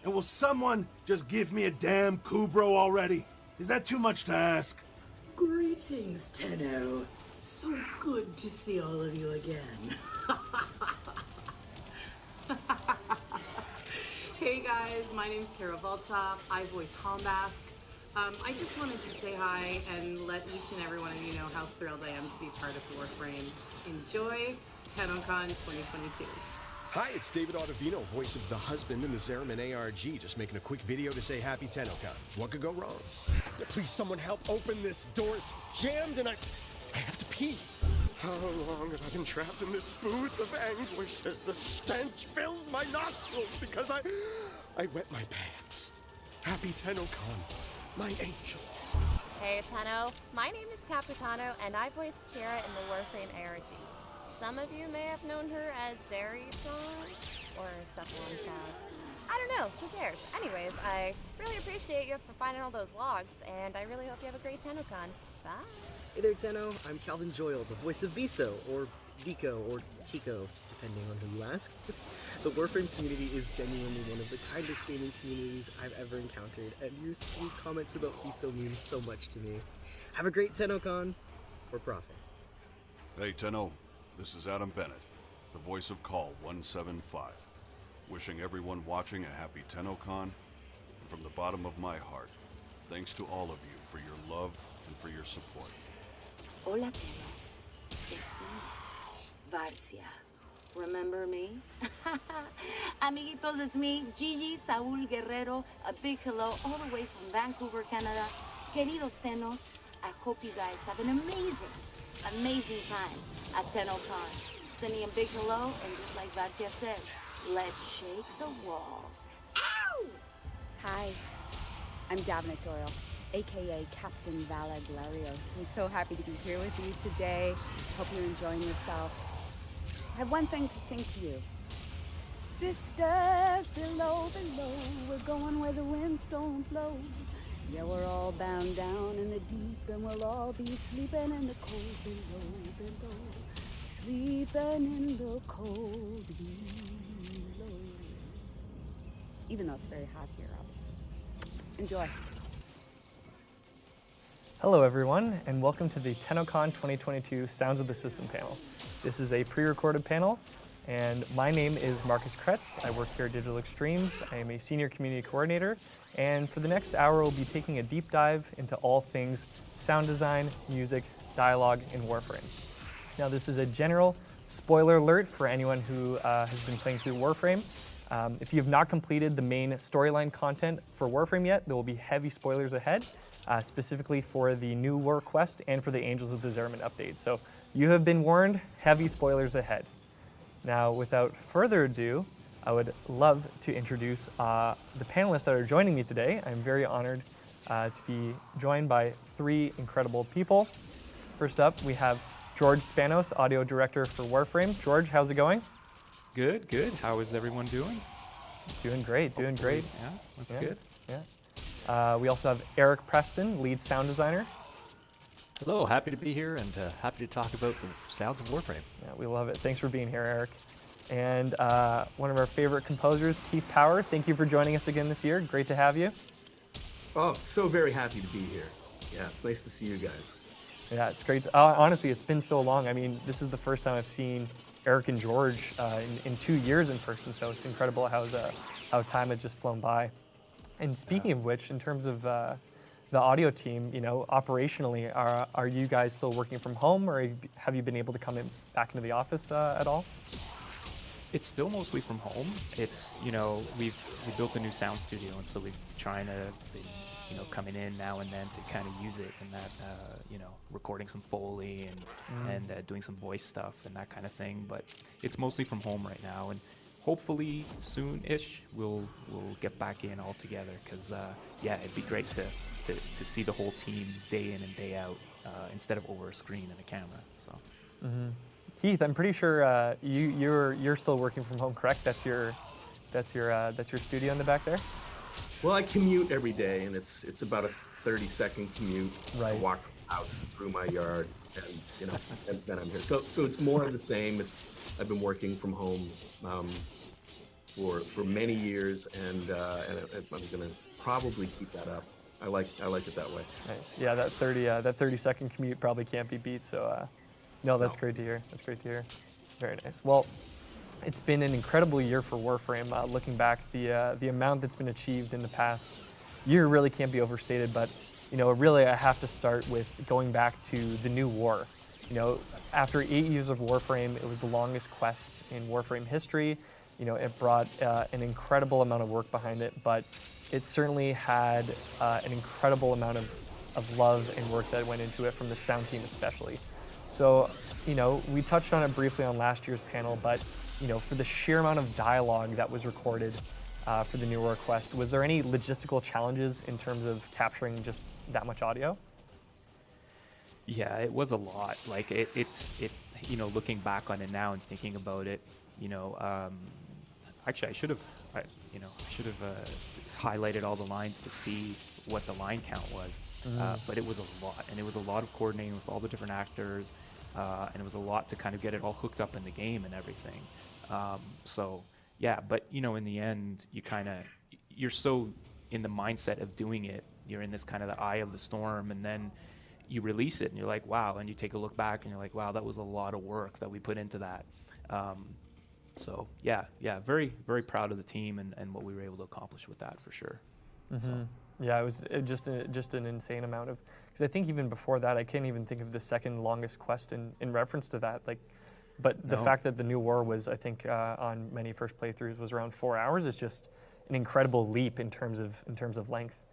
Speaker 9: and will someone just give me a damn Kubro already? Is that too much to ask?
Speaker 10: Greetings, Tenno. So good to see all of you again. Hey guys, my name's Kara Volchop. I voice Halmask. I just wanted to say hi and let each and every one of you know how thrilled I am to be part of Warframe. Enjoy Tennocon 2022.
Speaker 11: Hi, it's David Ottavino, voice of the husband in the Zeraman ARG, just making a quick video to say happy Tennocon. What could go wrong? Please, someone help open this door. It's jammed and I have to pee. How long have I been trapped in this booth of anguish as the stench fills my nostrils because I wet my pants. Happy Tennocon, my angels.
Speaker 12: Hey Tenno, my name is Capitano and I voice Kira in the Warframe ARG. Some of you may have known her as Zeri-chan or Cephalon Cloud. I don't know, who cares? Anyways, I really appreciate you for finding all those logs and I really hope you have a great Tennocon. Bye.
Speaker 13: Hey there, Tenno. I'm Calvin Joyle, the voice of Viso, or Vico, or Tico, depending on who you ask. The Warframe community is genuinely one of the kindest gaming communities I've ever encountered, and your sweet comments about Viso mean so much to me. Have a great Tennocon, or profit.
Speaker 14: Hey, Tenno. This is Adam Bennett, the voice of Call 175. Wishing everyone watching a happy Tennocon, and from the bottom of my heart, thanks to all of you for your love and for your support.
Speaker 15: Hola, Tenno. It's me, Varsia. Remember me? Amiguitos, it's me, Gigi Saúl Guerrero. A big hello all the way from Vancouver, Canada. Queridos Tennos, I hope you guys have an amazing time at Tennocon. Sending a big hello, and just like Varsia says, let's shake the walls. Ow!
Speaker 16: Hi, I'm Davina Doyle, aka Captain Vala Glarios. I'm so happy to be here with you today. Hope you're enjoying yourself. I have one thing to sing to you. Sisters below, we're going where the windstorm blows. Yeah, we're all bound down in the deep, and we'll all be sleeping in the cold below. Sleeping in the cold below. Even though it's very hot here, obviously. Enjoy.
Speaker 17: Hello everyone, and welcome to the Tennocon 2022 Sounds of the System panel. This is a pre-recorded panel, and my name is Marcus Kretz. I work here at Digital Extremes. I am a senior community coordinator, and for the next hour we'll be taking a deep dive into all things sound design, music, dialogue in Warframe. Now this is a general spoiler alert for anyone who has been playing through Warframe. If you have not completed the main storyline content for Warframe yet, there will be heavy spoilers ahead. Specifically for the new war quest and for the Angels of the Zeraman update. So you have been warned, heavy spoilers ahead. Now, without further ado, I would love to introduce the panelists that are joining me today. I'm very honored to be joined by three incredible people. First up, we have George Spanos, audio director for Warframe. George, how's it going?
Speaker 18: Good, good. How is everyone doing?
Speaker 17: Doing great, doing great.
Speaker 18: Yeah, that's good.
Speaker 17: Yeah. We also have Eric Preston, lead sound designer.
Speaker 19: Hello, happy to be here and happy to talk about the sounds of Warframe.
Speaker 17: Yeah, we love it. Thanks for being here, Eric. And one of our favorite composers, Keith Power. Thank you for joining us again this year. Great to have you.
Speaker 20: Oh, so very happy to be here. Yeah, it's nice to see you guys.
Speaker 17: Yeah, it's great. Honestly, it's been so long. I mean, this is the first time I've seen Eric and George in 2 years in person, so it's incredible how time had just flown by. And speaking of which, in terms of the audio team, you know, operationally, are you guys still working from home, or have you been able to come back into the office at all?
Speaker 19: It's still mostly from home. It's, you know, we built a new sound studio, and so we're trying to, you know, coming in now and then to kind of use it in that, you know, recording some Foley and doing some voice stuff and that kind of thing. But it's mostly from home right now, and hopefully soon-ish we'll get back in all together, because yeah, it'd be great to see the whole team day in and day out instead of over a screen and a camera. So.
Speaker 17: Keith, I'm pretty sure you're still working from home, correct? That's your studio in the back there.
Speaker 20: Well, I commute every day, and it's about a 30-second commute.
Speaker 17: Right.
Speaker 20: I walk from the house through my yard, and you know, and then I'm here. So it's more of the same. I've been working from home for many years, and I'm gonna probably keep that up. I like it that way.
Speaker 17: Nice. Yeah, that 30-second commute probably can't be beat. So, no, that's great to hear. That's great to hear. Very nice. Well, it's been an incredible year for Warframe. Looking back, the amount that's been achieved in the past year really can't be overstated. But you know, really, I have to start with going back to the new war. You know, after 8 years of Warframe, it was the longest quest in Warframe history. You know, it brought an incredible amount of work behind it, but it certainly had an incredible amount of love and work that went into it from the sound team especially. So, you know, we touched on it briefly on last year's panel, but, you know, for the sheer amount of dialogue that was recorded for the New War quest, was there any logistical challenges in terms of capturing just that much audio?
Speaker 19: Yeah, it was a lot. Like it you know, looking back on it now and thinking about it, you know, actually I should have highlighted all the lines to see what the line count was. But it was a lot, and it was a lot of coordinating with all the different actors, and it was a lot to kind of get it all hooked up in the game and everything. So yeah, but you know, in the end, you're so in the mindset of doing it. You're in this kind of the eye of the storm, and then you release it, and you're like, wow, and you take a look back, and you're like, wow, that was a lot of work that we put into that. So yeah, very, very proud of the team and what we were able to accomplish with that for sure. So.
Speaker 17: Yeah, it was just an insane amount of, because I think even before that, I can't even think of the second longest quest in reference to that. Like, but the fact that the New War was, I think, on many first playthroughs was around 4 hours is just an incredible leap in terms of length.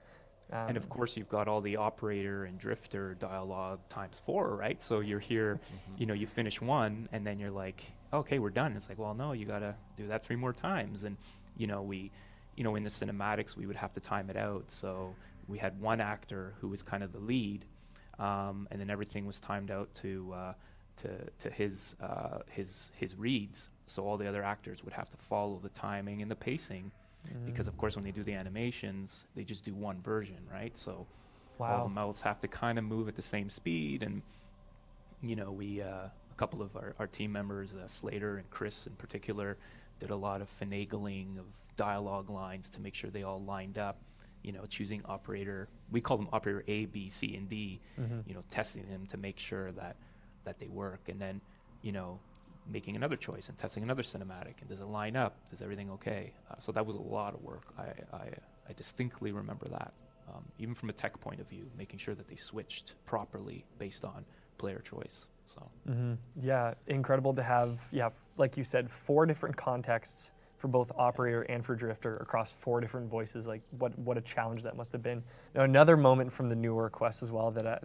Speaker 19: And of course, you've got all the operator and drifter dialogue ×4, right? So you're here, you know, you finish one, and then you're like, okay, we're done. It's like, well, no, you gotta do that 3 more times, and you know, in the cinematics, we would have to time it out. So we had one actor who was kind of the lead, and then everything was timed out to his reads. So all the other actors would have to follow the timing and the pacing, because of course when they do the animations, they just do one version, right? So all the mouths have to kind of move at the same speed, and you know, a couple of our team members, Slater and Chris in particular, did a lot of finagling of dialogue lines to make sure they all lined up, you know, choosing operator, we call them operator A, B, C, and D, you know, testing them to make sure that they work, and then, you know, making another choice and testing another cinematic, and does it line up, is everything okay? So that was a lot of work. I distinctly remember that, even from a tech point of view, making sure that they switched properly based on player choice. So
Speaker 17: yeah, incredible to have, like you said, 4 different contexts for both operator and for drifter across 4 different voices. Like what a challenge that must have been. Now, another moment from the newer quest as well that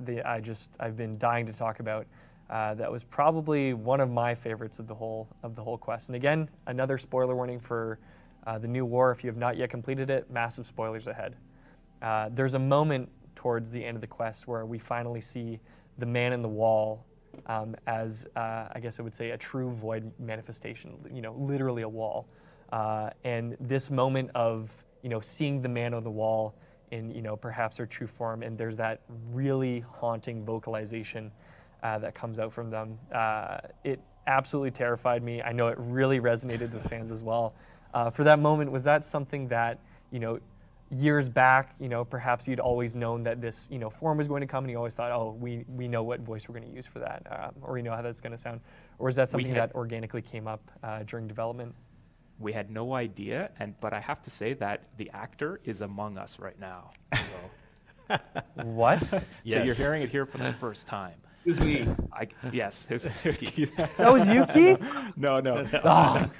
Speaker 17: I've been dying to talk about. That was probably one of my favorites of the whole quest. And again, another spoiler warning for the new war. If you have not yet completed it, massive spoilers ahead. There's a moment towards the end of the quest where we finally see the man in the wall as I guess I would say a true void manifestation. You know, literally a wall. And this moment of, you know, seeing the man on the wall in, you know, perhaps their true form, and there's that really haunting vocalization that comes out from them. It absolutely terrified me. I know it really resonated with fans as well. For that moment, was that something that, you know, years back, you know, perhaps you'd always known that this, you know, form was going to come, and you always thought, oh, we know what voice we're going to use for that, or we know how that's going to sound? Or is that something that organically came up during development?
Speaker 19: We had no idea, but I have to say that the actor is among us right now. So.
Speaker 17: What?
Speaker 19: Yes. So you're hearing it here for the first time.
Speaker 20: It was me.
Speaker 19: Yes. It was
Speaker 17: that was you, Keith?
Speaker 19: No.
Speaker 17: Oh.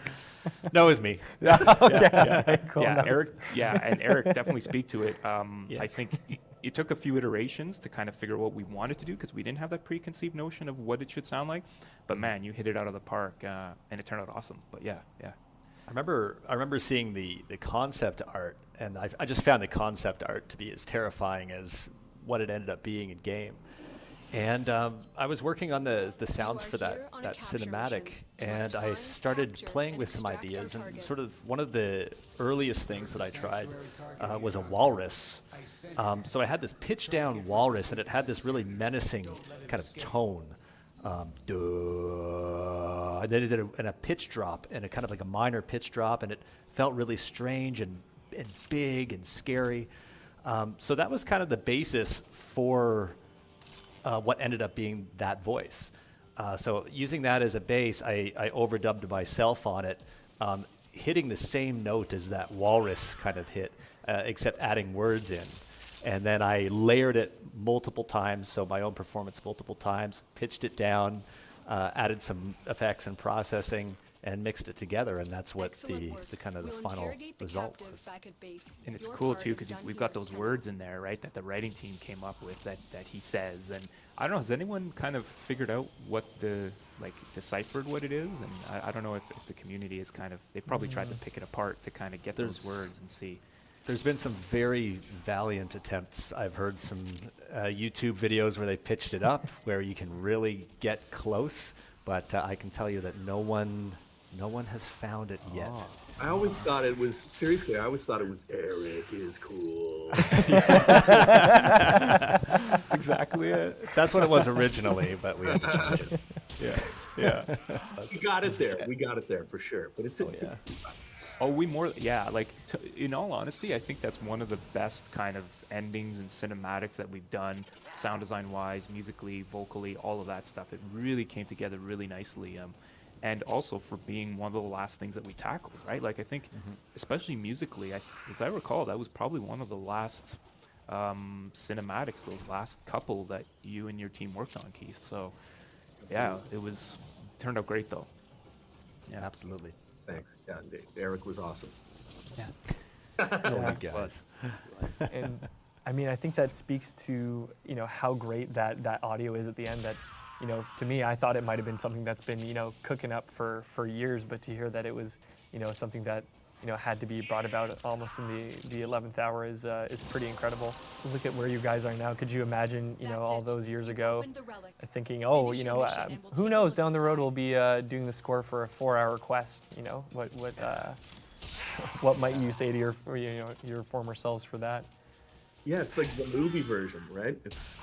Speaker 19: No, it was me.
Speaker 17: Okay, cool,
Speaker 19: Yeah,
Speaker 17: nice.
Speaker 19: Eric. Yeah, and Eric definitely speak to it. I think it took a few iterations to kind of figure out what we wanted to do because we didn't have that preconceived notion of what it should sound like. But man, you hit it out of the park, and it turned out awesome. But yeah.
Speaker 21: I remember seeing the concept art, and I just found the concept art to be as terrifying as what it ended up being in game. And I was working on the sounds for that cinematic, and I started playing with some ideas. And sort of one of the earliest things that I tried was a walrus. So I had this pitch down walrus, and it had this really menacing kind of tone. And then it did a pitch drop, and a kind of like a minor pitch drop, and it felt really strange and big and scary. So that was kind of the basis for what ended up being that voice. So using that as a base, I overdubbed myself on it, hitting the same note as that walrus kind of hit, except adding words in. And then I layered it multiple times, so my own performance multiple times, pitched it down, added some effects and processing, and mixed it together, and that's what the kind of the final result was.
Speaker 19: And it's cool too because we've got those words in there, right, that the writing team came up with that he says. And I don't know, has anyone kind of figured out what deciphered what it is? And I don't know if the community is they've probably tried to pick it apart to kind of get those words and see.
Speaker 21: There's been some very valiant attempts. I've heard some YouTube videos where they've pitched it up, where you can really get close, but I can tell you that no one has found it yet.
Speaker 20: I always thought it was, seriously, Eric is cool.
Speaker 21: That's exactly it. That's what it was originally, but we had to change it.
Speaker 19: Yeah.
Speaker 20: We got it there for sure. But it's
Speaker 19: in all honesty, I think that's one of the best kind of endings and cinematics that we've done, sound design wise, musically, vocally, all of that stuff. It really came together really nicely. And also for being one of the last things that we tackled, right? Like I think, especially musically, as I recall, that was probably one of the last cinematics, those last couple that you and your team worked on, Keith. So, yeah, turned out great though.
Speaker 21: Yeah, absolutely.
Speaker 20: Thanks. Yeah, Eric was awesome.
Speaker 21: Yeah.
Speaker 17: Oh my guys. And I mean, I think that speaks to how great that audio is at the end. That to me, I thought it might have been something that's been cooking up for years, but to hear that it was something that had to be brought about almost in the 11th hour is pretty incredible. Look at where you guys are now. Could you imagine all those years ago thinking, who knows, down the road we'll be doing the score for a 4-hour quest. What might you say to your former selves for that?
Speaker 20: Yeah, it's like the movie version, right? It's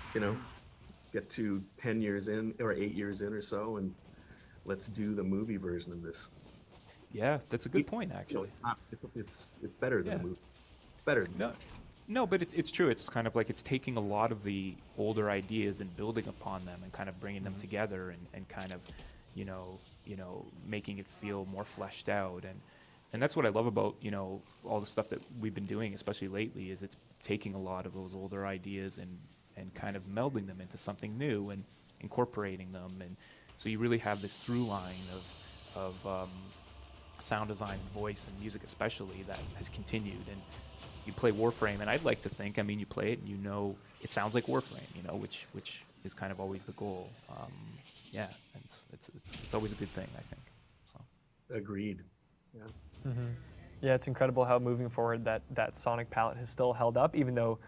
Speaker 20: get to 10 years in or 8 years in or so, and let's do the movie version of this.
Speaker 19: Yeah, that's a good point, actually.
Speaker 20: It's better than the movie. It's better than
Speaker 19: No, but it's true. It's kind of like it's taking a lot of the older ideas and building upon them and kind of bringing them together and kind of, making it feel more fleshed out. And that's what I love about, all the stuff that we've been doing, especially lately, is it's taking a lot of those older ideas and kind of melding them into something new and incorporating them. And so you really have this through line of sound design, voice, and music especially that has continued. And you play Warframe, and I'd like to think, you play it and it sounds like Warframe, which is kind of always the goal. And it's always a good thing, I think. So.
Speaker 20: Agreed. Yeah.
Speaker 17: Mm-hmm. Yeah, it's incredible how moving forward that sonic palette has still held up, even though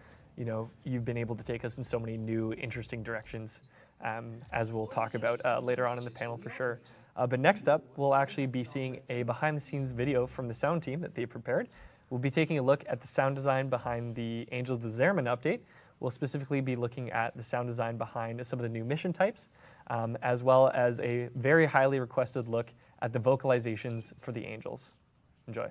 Speaker 17: you've been able to take us in so many new, interesting directions, as we'll talk about later on in the panel for sure. But next up, we'll actually be seeing a behind-the-scenes video from the sound team that they prepared. We'll be taking a look at the sound design behind the Angels of the Zariman update. We'll specifically be looking at the sound design behind some of the new mission types, as well as a very highly requested look at the vocalizations for the Angels. Enjoy.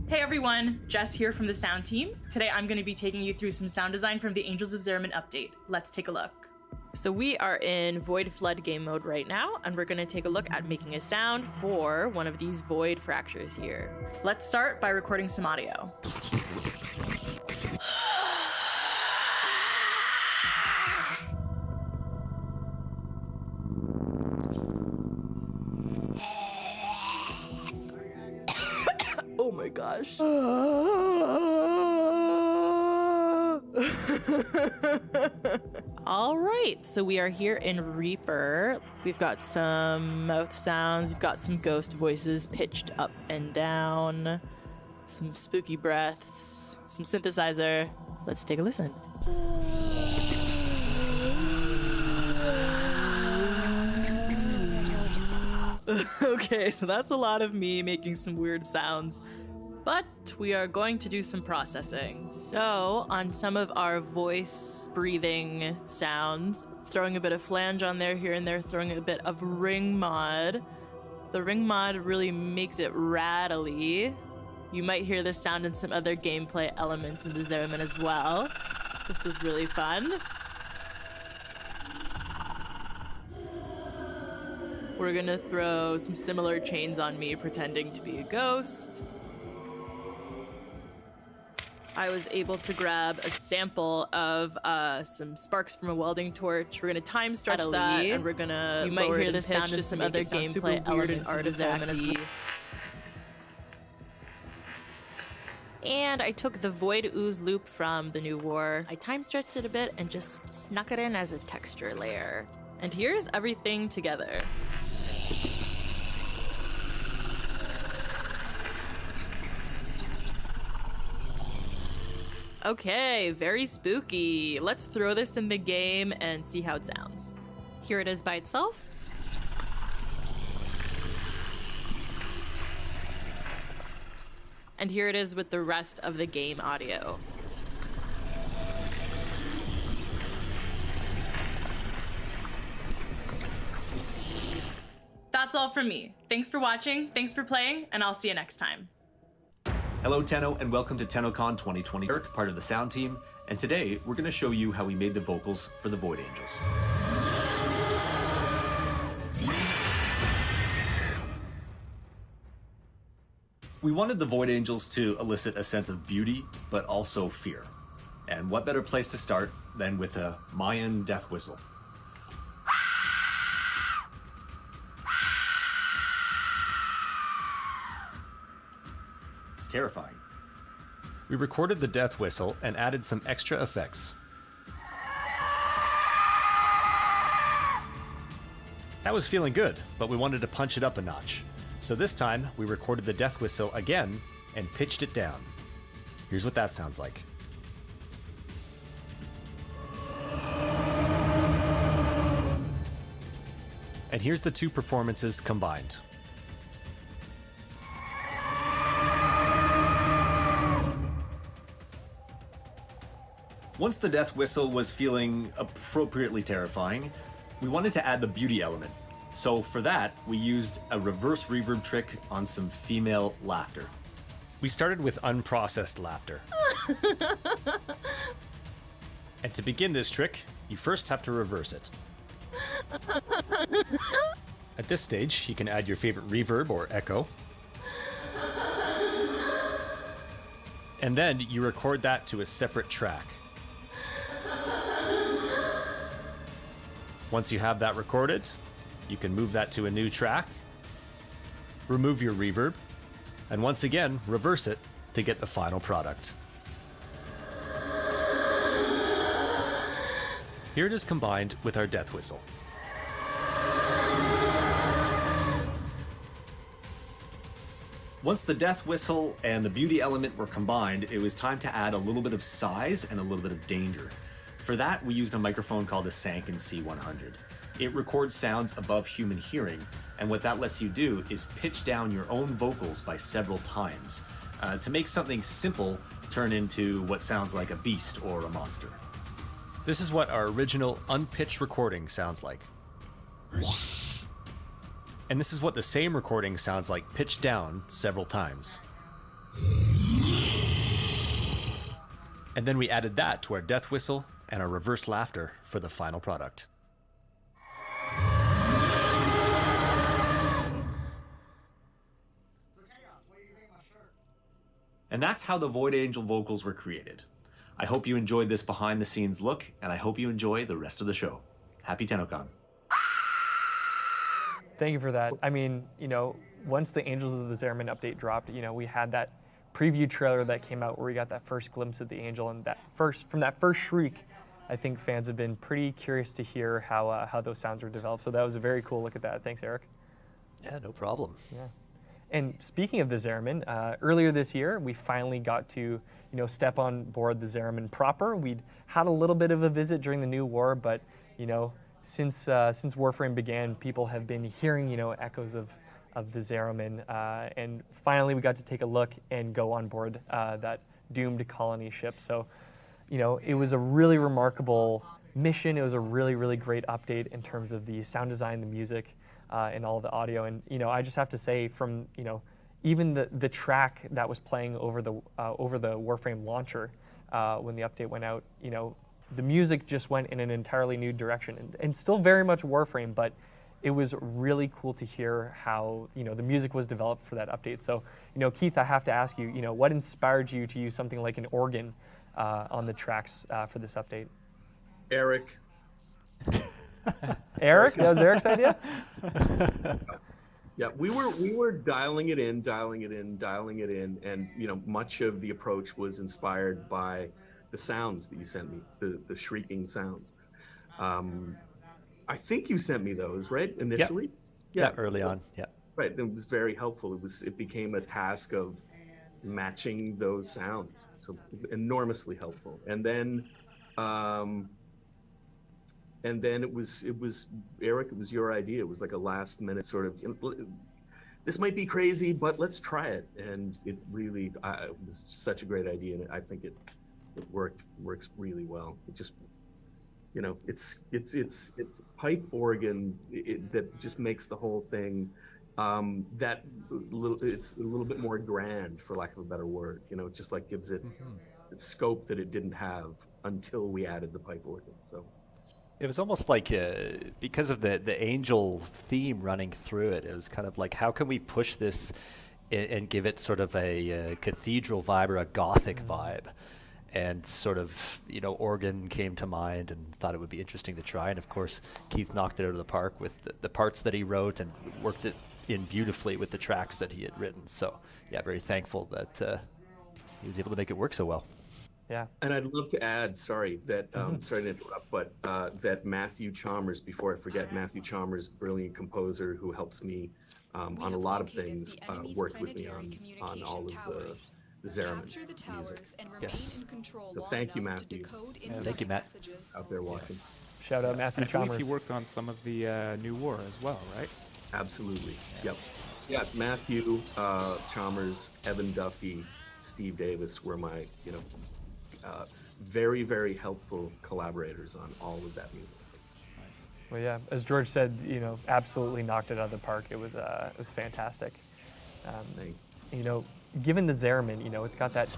Speaker 22: Hey everyone, Jess here from the sound team. Today I'm going to be taking you through some sound design from the Angels of Zariman update. Let's take a look. So we are in Void Flood game mode right now, and we're going to take a look at making a sound for one of these void fractures here. Let's start by recording some audio. gosh. All right, so we are here in Reaper. We've got some mouth sounds, we've got some ghost voices pitched up and down, some spooky breaths, some synthesizer. Let's take a listen. Okay, so that's a lot of me making some weird sounds, but we are going to do some processing. So on some of our voice breathing sounds, throwing a bit of flange on there, here and there, throwing a bit of ring mod. The ring mod really makes it rattly. You might hear this sound in some other gameplay elements in the Zerman as well. This was really fun. We're gonna throw some similar chains on me, pretending to be a ghost. I was able to grab a sample of some sparks from a welding torch. We're gonna time stretch that, and we're gonna. You might hear this sound in some other gameplay elements and artifacty. And I took the Void Ooze loop from the new War. I time stretched it a bit and just snuck it in as a texture layer. And here's everything together. Okay, very spooky. Let's throw this in the game and see how it sounds. Here it is by itself. And here it is with the rest of the game audio. That's all from me. Thanks for watching, thanks for playing, and I'll see you next time.
Speaker 1: Hello Tenno, and welcome to Tennocon 2020, part of the sound team, and today we're going to show you how we made the vocals for the Void Angels. We wanted the Void Angels to elicit a sense of beauty, but also fear. And what better place to start than with a Mayan death whistle. It's terrifying.
Speaker 21: We recorded the death whistle and added some extra effects. That was feeling good, but we wanted to punch it up a notch. So this time, we recorded the death whistle again and pitched it down. Here's what that sounds like. And here's the two performances combined.
Speaker 1: Once the death whistle was feeling appropriately terrifying, we wanted to add the beauty element. So for that, we used a reverse reverb trick on some female laughter.
Speaker 21: We started with unprocessed laughter. And to begin this trick, you first have to reverse it. At this stage, you can add your favorite reverb or echo. And then you record that to a separate track. Once you have that recorded, you can move that to a new track, remove your reverb, and once again, reverse it to get the final product. Here it is combined with our death whistle.
Speaker 1: Once the death whistle and the beauty element were combined, it was time to add a little bit of size and a little bit of danger. For that, we used a microphone called the Sanken C100. It records sounds above human hearing, and what that lets you do is pitch down your own vocals by several times to make something simple turn into what sounds like a beast or a monster.
Speaker 21: This is what our original unpitched recording sounds like. And this is what the same recording sounds like pitched down several times. And then we added that to our death whistle and our reverse laughter for the final product.
Speaker 1: And that's how the Void Angel vocals were created. I hope you enjoyed this behind the scenes look, and I hope you enjoy the rest of the show. Happy Tennocon.
Speaker 17: Thank you for that. I mean, once the Angels of the Zerman update dropped, we had that preview trailer that came out where we got that first glimpse of the angel, and from that first shriek, I think fans have been pretty curious to hear how those sounds were developed. So that was a very cool look at that. Thanks, Eric.
Speaker 21: Yeah, no problem.
Speaker 17: Yeah. And speaking of the Zariman, earlier this year, we finally got to, step on board the Zariman proper. We'd had a little bit of a visit during the New War, but, since Warframe began, people have been hearing, echoes of the Zariman. And finally, we got to take a look and go on board that doomed colony ship. So, it was a really remarkable mission. It was a really, really great update in terms of the sound design, the music, and all the audio. And, I just have to say from, even the track that was playing over the Warframe launcher when the update went out, the music just went in an entirely new direction and still very much Warframe, but it was really cool to hear how, the music was developed for that update. So, Keith, I have to ask you, what inspired you to use something like an organ on the tracks for this update?
Speaker 20: Eric.
Speaker 17: Eric? That was Eric's idea?
Speaker 20: Yeah, we were dialing it in, and much of the approach was inspired by the sounds that you sent me, the shrieking sounds. I think you sent me those, right? Initially?
Speaker 21: Yeah, early on. Yeah.
Speaker 20: Right. It was very helpful. It became a task of matching those sounds. So enormously helpful. And then it was Eric, it was your idea. It was like a last minute sort of, this might be crazy, but let's try it. And it really it was such a great idea, and I think it works really well. It just, it's pipe organ that just makes the whole thing it's a little bit more grand, for lack of a better word. It just like gives it scope that it didn't have until we added the pipe organ. So
Speaker 21: it was almost like because of the angel theme running through it, it was kind of like, how can we push this and give it sort of a cathedral vibe or a gothic vibe? And sort of, organ came to mind and thought it would be interesting to try. And of course, Keith knocked it out of the park with the parts that he wrote and worked it in beautifully with the tracks that he had written. So yeah, very thankful that he was able to make it work so well.
Speaker 17: Yeah.
Speaker 20: And I'd love to add, sorry to interrupt, but that Matthew Chalmers, before I forget, Matthew Chalmers, brilliant composer who helps me on a lot of things, worked with me on all of the Zariman music.
Speaker 21: Yes.
Speaker 20: So thank you, Matthew.
Speaker 21: Thank you, Matt.
Speaker 20: Out there watching.
Speaker 17: Shout out Matthew Chalmers.
Speaker 19: I believe he worked on some of the New War as well, right?
Speaker 20: Absolutely. Yep. Yeah, Matthew Chalmers, Evan Duffy, Steve Davis were my, very, very helpful collaborators on all of that music.
Speaker 17: Well, yeah, as George said, absolutely knocked it out of the park. It was fantastic. Given the Zariman, it's got that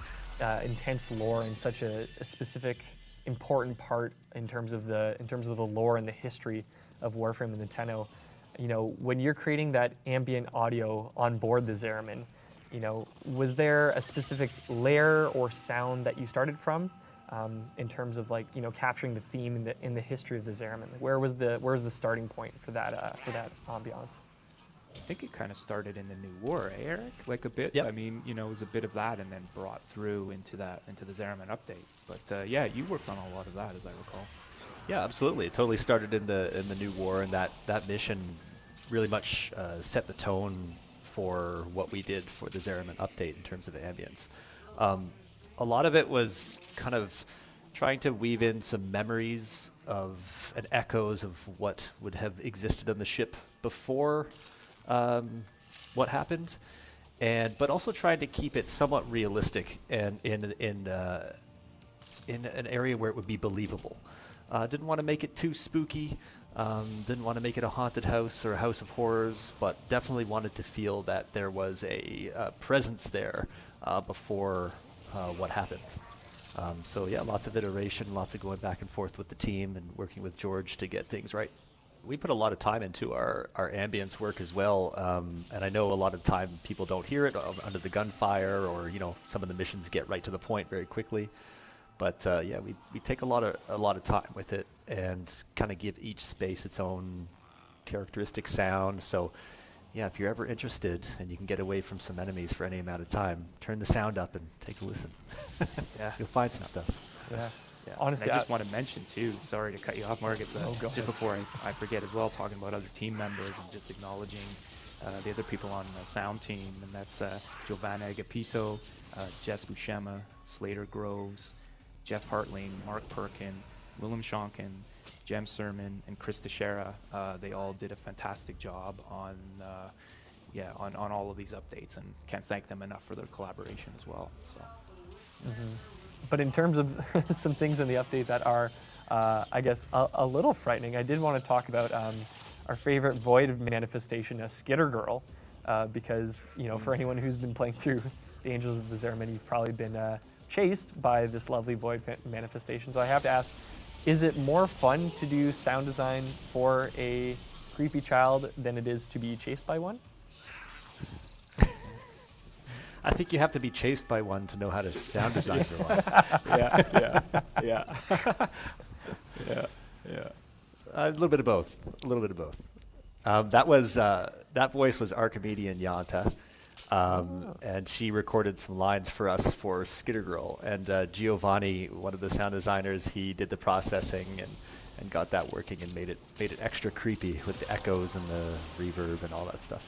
Speaker 17: intense lore and such a specific, important part in terms of the lore and the history of Warframe and the Tenno. When you're creating that ambient audio on board the Zariman, was there a specific layer or sound that you started from in terms of capturing the theme in the history of the Zariman? Where's the starting point for that ambiance?
Speaker 19: I think it kind of started in the New War, Eric? Like a bit.
Speaker 21: Yep.
Speaker 19: I mean, it was a bit of that, and then brought through into the Zariman update. But yeah, you worked on a lot of that, as I recall.
Speaker 21: Yeah, absolutely. It totally started in the New War, and that mission really much set the tone for what we did for the Zariman update in terms of ambience. A lot of it was kind of trying to weave in some memories of and echoes of what would have existed on the ship before what happened, but also trying to keep it somewhat realistic and in an area where it would be believable. Didn't want to make it too spooky. Didn't want to make it a haunted house or a house of horrors, but definitely wanted to feel that there was a presence there before what happened. So yeah, lots of iteration, lots of going back and forth with the team and working with George to get things right. We put a lot of time into our ambience work as well, and I know a lot of time people don't hear it under the gunfire, or some of the missions get right to the point very quickly. But yeah, we take a lot of time with it and kind of give each space its own characteristic sound. So yeah, if you're ever interested and you can get away from some enemies for any amount of time, turn the sound up and take a listen.
Speaker 17: Yeah.
Speaker 21: You'll find some stuff.
Speaker 17: Yeah.
Speaker 19: Yeah.
Speaker 17: Honestly,
Speaker 19: I just want to mention too, sorry to cut you off, Marcus,
Speaker 17: go
Speaker 19: just
Speaker 17: ahead.
Speaker 19: before I forget as well, talking about other team members and just acknowledging the other people on the sound team, and that's Giovanna Agapito, Jess Buscema, Slater Groves, Jeff Hartling, Mark Perkin, Willem Shonkin, Jem Sermon, and Chris Teixeira. They all did a fantastic job on all of these updates, and can't thank them enough for their collaboration as well. So.
Speaker 17: Mm-hmm. But in terms of some things in the update that are, I guess, a little frightening, I did want to talk about our favorite Void manifestation, a Skitter Girl, because, you know, for anyone who's been playing through the Angels of the Zeramin, you've probably been chased by this lovely Void manifestation. So I have to ask, is it more fun to do sound design for a creepy child than it is to be chased by one?
Speaker 21: I think you have to be chased by one to know how to sound design for one.
Speaker 19: Yeah.
Speaker 21: A little bit of both. That voice was Archimedean Yanta, and she recorded some lines for us for Skitter Girl. And Giovanni, one of the sound designers, he did the processing and got that working and made it extra creepy with the echoes and the reverb and all that stuff.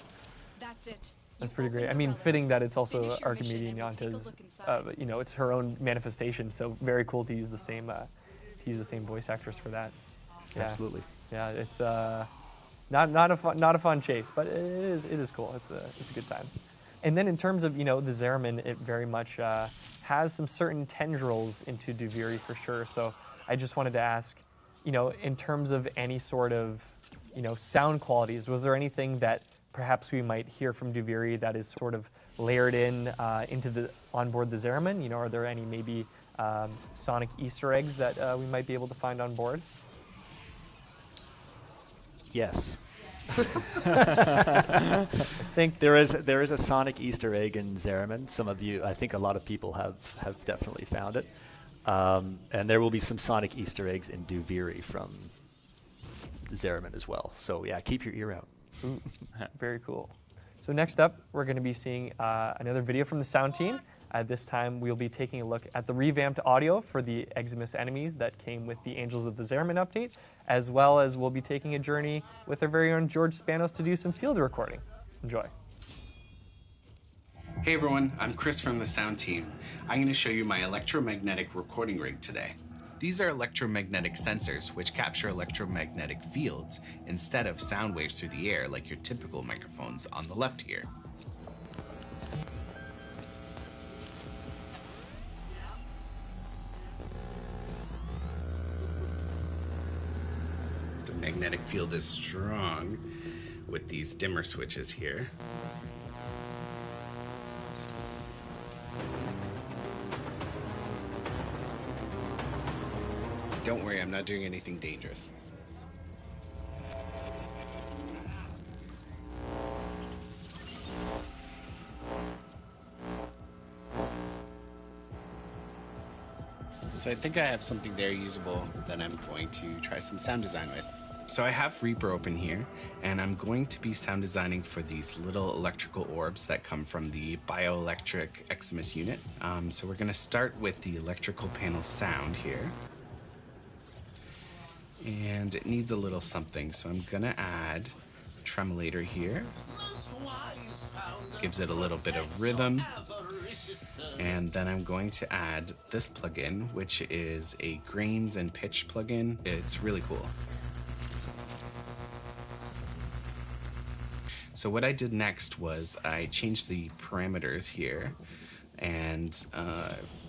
Speaker 16: That's it.
Speaker 17: That's pretty great. I mean, fitting that it's also Archimedean Yanta's, you know, it's her own manifestation. So very cool to use the same voice actress for that. Yeah.
Speaker 21: Absolutely.
Speaker 17: Yeah, it's not a fun chase, but it is cool. It's a good time. And then in terms of, you know, the Zeramin, it very much has some certain tendrils into Duviri for sure. So I just wanted to ask, you know, in terms of any sort of, you know, sound qualities, was there anything that perhaps we might hear from Duviri that is sort of layered in into the onboard the Zeramin? You know, are there any maybe sonic Easter eggs that we might be able to find on board?
Speaker 21: Yes. I think there is a sonic Easter egg in Zeramin. I think a lot of people have definitely found it. And there will be some sonic Easter eggs in Duviri from Zeramin as well. So yeah, keep your ear out.
Speaker 17: Ooh, very cool. So next up, we're going to be seeing another video from the sound team. This time, we'll be taking a look at the revamped audio for the Eximus enemies that came with the Angels of the Zeramin update, as well as we'll be taking a journey with our very own George Spanos to do some field recording. Enjoy.
Speaker 2: Hey everyone, I'm Chris from the sound team. I'm going to show you my electromagnetic recording rig today. These are electromagnetic sensors which capture electromagnetic fields instead of sound waves through the air like your typical microphones on the left here. The magnetic field is strong with these dimmer switches here. Don't worry, I'm not doing anything dangerous. So I think I have something there usable that I'm going to try some sound design with. So I have Reaper open here, and I'm going to be sound designing for these little electrical orbs that come from the bioelectric Eximus unit. So we're going to start with the electrical panel sound here. And it needs a little something, so I'm gonna add a tremolator here. Gives it a little bit of rhythm. And then I'm going to add this plugin, which is a grains and pitch plugin. It's really cool. So what I did next was I changed the parameters here and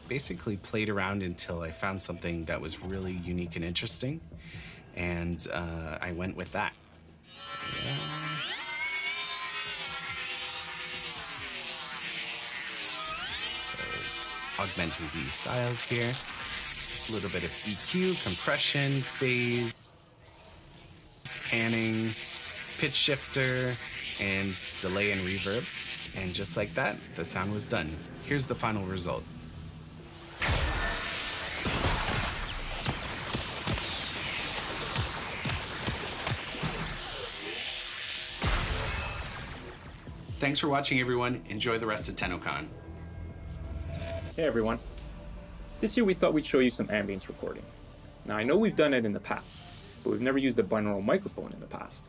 Speaker 2: basically played around until I found something that was really unique and interesting. And I went with that. Yeah. So augmenting these dials here. A little bit of EQ, compression, phase, panning, pitch shifter, and delay and reverb. And just like that, the sound was done. Here's the final result. thanks for watching, everyone. Enjoy the rest of Tennocon.
Speaker 3: Hey everyone. This year we thought we'd show you some ambience recording. Now I know we've done it in the past, but we've never used a binaural microphone in the past.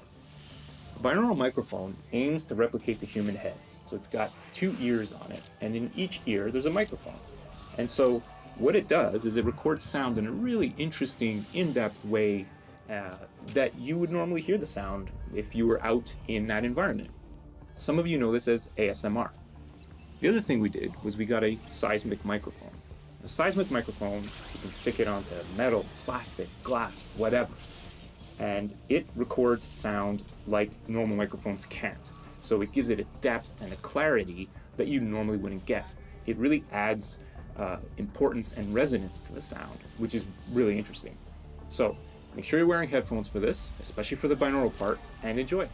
Speaker 3: A binaural microphone aims to replicate the human head. So it's got 2 ears on it, and in each ear there's a microphone. And so what it does is it records sound in a really interesting, in-depth way that you would normally hear the sound if you were out in that environment. Some of you know this as ASMR. The other thing we did was we got a seismic microphone. A seismic microphone, you can stick it onto metal, plastic, glass, whatever. And it records sound like normal microphones can't. So it gives it a depth and a clarity that you normally wouldn't get. It really adds importance and resonance to the sound, which is really interesting. So make sure you're wearing headphones for this, especially for the binaural part, and enjoy.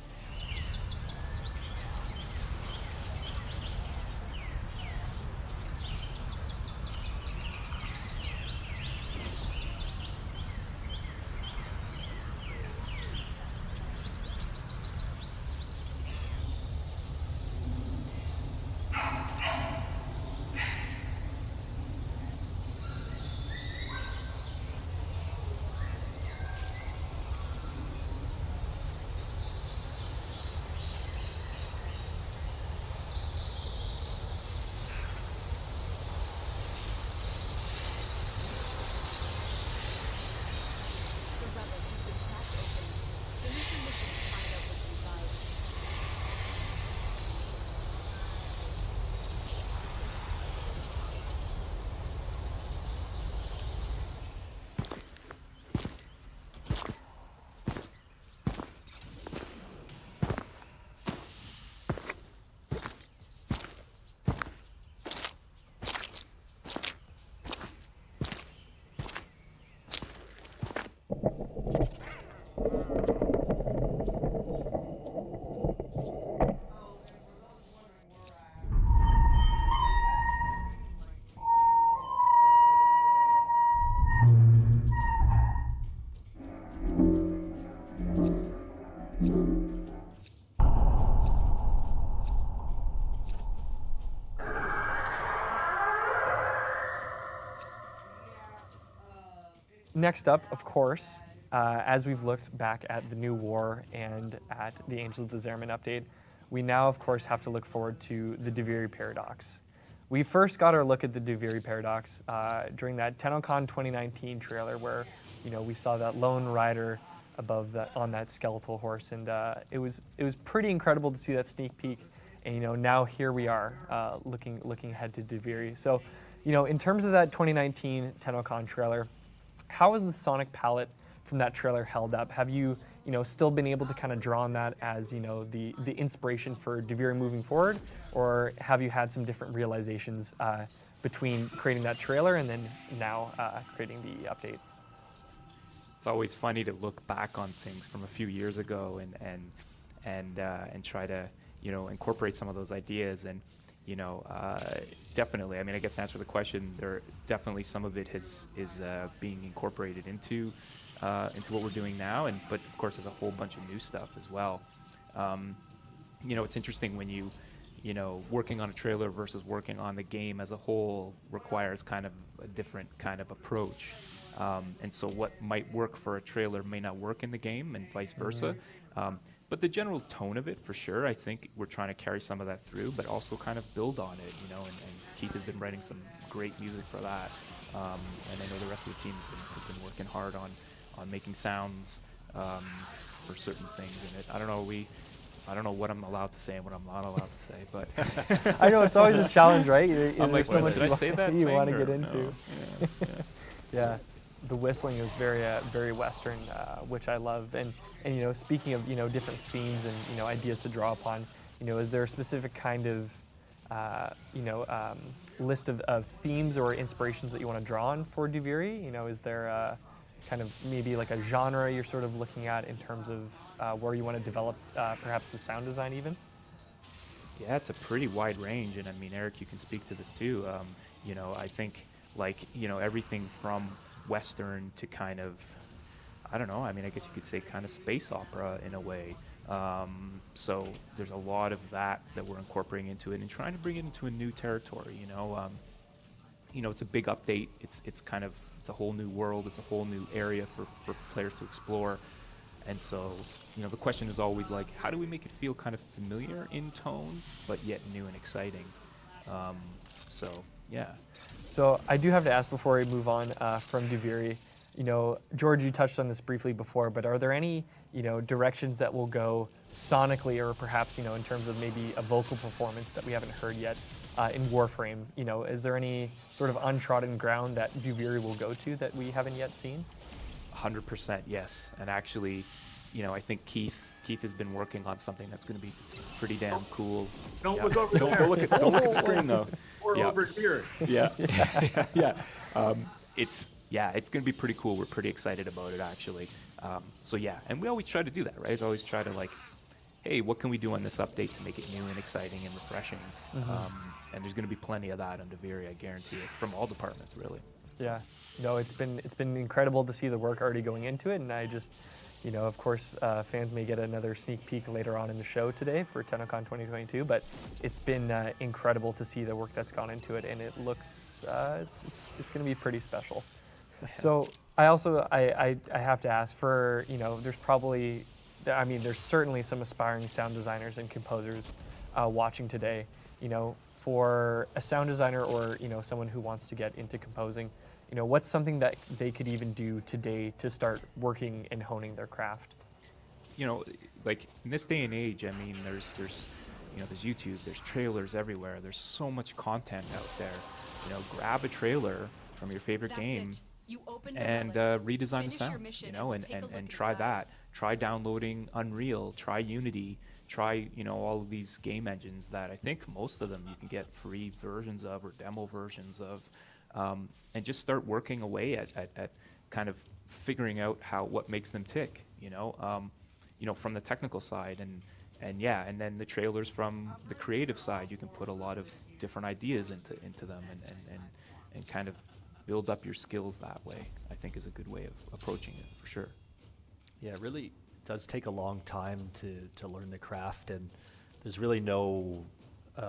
Speaker 17: Next up, of course, as we've looked back at the new war and at the Angels of the Zariman update, we now, of course, have to look forward to the Duviri Paradox. We first got our look at the Duviri Paradox during that Tennocon 2019 trailer where, we saw that lone rider above that on that skeletal horse, and it was pretty incredible to see that sneak peek. And now here we are looking ahead to Duviri. So, in terms of that 2019 Tennocon trailer, how has the sonic palette from that trailer held up? Have you, still been able to kind of draw on that as, the inspiration for Duviri moving forward? Or have you had some different realizations between creating that trailer and then now creating the update?
Speaker 19: It's always funny to look back on things from a few years ago and try to, incorporate some of those ideas. And definitely, I guess to answer the question, definitely some of it is being incorporated into what we're doing now, but of course there's a whole bunch of new stuff as well. It's interesting when you working on a trailer versus working on the game as a whole requires kind of a different kind of approach. And so what might work for a trailer may not work in the game and vice versa. But the general tone of it, for sure, I think we're trying to carry some of that through, but also kind of build on it, and Keith has been writing some great music for that. And I know the rest of the team has been working hard on making sounds for certain things in it. I don't know what I'm allowed to say and what I'm not allowed to say, but
Speaker 17: I know it's always a challenge, right? Is
Speaker 19: I'm like,
Speaker 17: there so much
Speaker 19: did I say that
Speaker 17: you
Speaker 19: thing,
Speaker 17: want to
Speaker 19: or
Speaker 17: get into?
Speaker 19: no?
Speaker 17: Yeah. The whistling is very Western, which I love. And speaking of different themes and ideas to draw upon, is there a specific kind of list of themes or inspirations that you want to draw on for Duviri? Is there kind of maybe like a genre you're sort of looking at in terms of where you want to develop perhaps the sound design even?
Speaker 19: Yeah, it's a pretty wide range, and Eric, you can speak to this too. I think everything from Western to kind of, I don't know, I guess you could say kind of space opera in a way, So there's a lot of that we're incorporating into it and trying to bring it into a new territory. It's a big update. It's a whole new world. It's a whole new area for players to explore. And so, the question is always like, how do we make it feel kind of familiar in tone, but yet new and exciting? Yeah.
Speaker 17: So I do have to ask before we move on from Duviri, George, you touched on this briefly before, but are there any, directions that will go sonically or perhaps, in terms of maybe a vocal performance that we haven't heard yet in Warframe? Is there any sort of untrodden ground that Duviri will go to that we haven't yet seen?
Speaker 19: 100% yes. And actually, I think Keith has been working on something that's going to be pretty damn cool.
Speaker 20: Don't look over there.
Speaker 19: Don't look at the screen though.
Speaker 20: Or over here.
Speaker 19: Yeah. It's going to be pretty cool. We're pretty excited about it actually. And we always try to do that, right? It's always try to like, hey, what can we do on this update to make it new and exciting and refreshing? And there's going to be plenty of that on Duviri, I guarantee it, from all departments really.
Speaker 17: Yeah, no, it's been incredible to see the work already going into it, and I just, of course, fans may get another sneak peek later on in the show today for Tennocon 2022, but it's been incredible to see the work that's gone into it, and it looks, it's going to be pretty special. Yeah. So I also, I have to ask for, there's certainly some aspiring sound designers and composers watching today, for a sound designer or, someone who wants to get into composing, what's something that they could even do today to start working and honing their craft?
Speaker 19: Like in this day and age, there's YouTube, there's trailers everywhere. There's so much content out there. Grab a trailer from your favorite game and redesign the sound, and try that. Try downloading Unreal, try Unity, try, all of these game engines that I think most of them you can get free versions of or demo versions of. And just start working away at kind of figuring out what makes them tick, from the technical side and then the trailers from the creative side. You can put a lot of different ideas into them and kind of build up your skills that way. I think is a good way of approaching it for sure.
Speaker 21: Yeah, it really does take a long time to learn the craft, and there's really no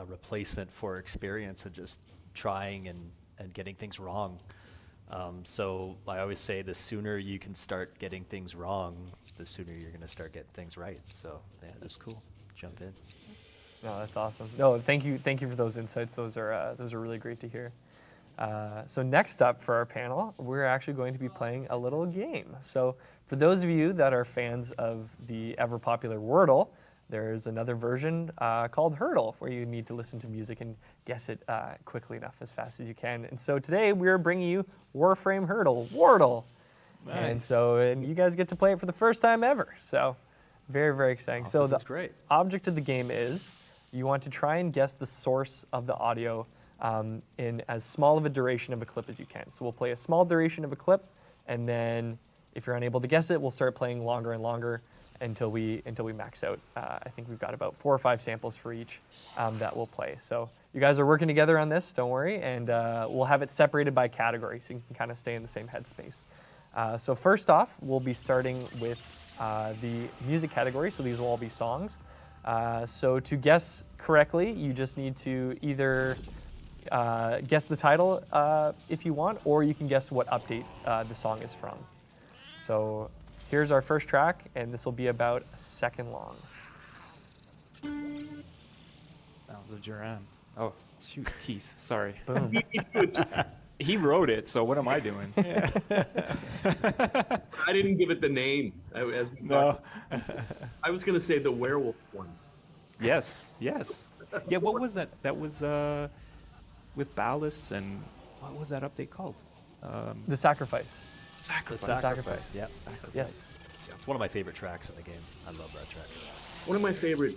Speaker 21: replacement for experience and just trying and getting things wrong. So I always say the sooner you can start getting things wrong, the sooner you're going to start getting things right. So yeah, that's cool. Jump in.
Speaker 17: No, that's awesome. No, thank you for those insights. Those are really great to hear. So next up for our panel, we're actually going to be playing a little game. So for those of you that are fans of the ever popular Wordle, there's another version called Hurdle, where you need to listen to music and guess it quickly enough, as fast as you can. And so today we're bringing you Warframe Hurdle, Wordle. Nice. And you guys get to play it for the first time ever. So very, very exciting.
Speaker 21: Oh,
Speaker 17: so the
Speaker 21: great.
Speaker 17: object of the game is you want to try and guess the source of the audio in as small of a duration of a clip as you can. So we'll play a small duration of a clip, and then if you're unable to guess it, we'll start playing longer and longer until we max out. I think we've got about 4 or 5 samples for each that we'll play. So you guys are working together on this, don't worry, and we'll have it separated by category so you can kind of stay in the same headspace. So first off, we'll be starting with the music category, so these will all be songs. So to guess correctly, you just need to either guess the title if you want, or you can guess what update the song is from. So here's our first track, and this will be about a second long.
Speaker 19: Sounds of Duran. Oh, shoot, Keith. Sorry.
Speaker 17: Boom.
Speaker 19: He wrote it, so what am I doing? Yeah.
Speaker 20: I didn't give it the name.
Speaker 19: No.
Speaker 20: I was going to say the werewolf one.
Speaker 19: Yes. Yeah, what was that? That was with Ballas, and what was that update called?
Speaker 17: The Sacrifice.
Speaker 21: The Sacrifice. Yeah.
Speaker 17: Yes.
Speaker 21: Yeah, it's one of my favorite tracks in the game. I love that track.
Speaker 20: It's one of my favorite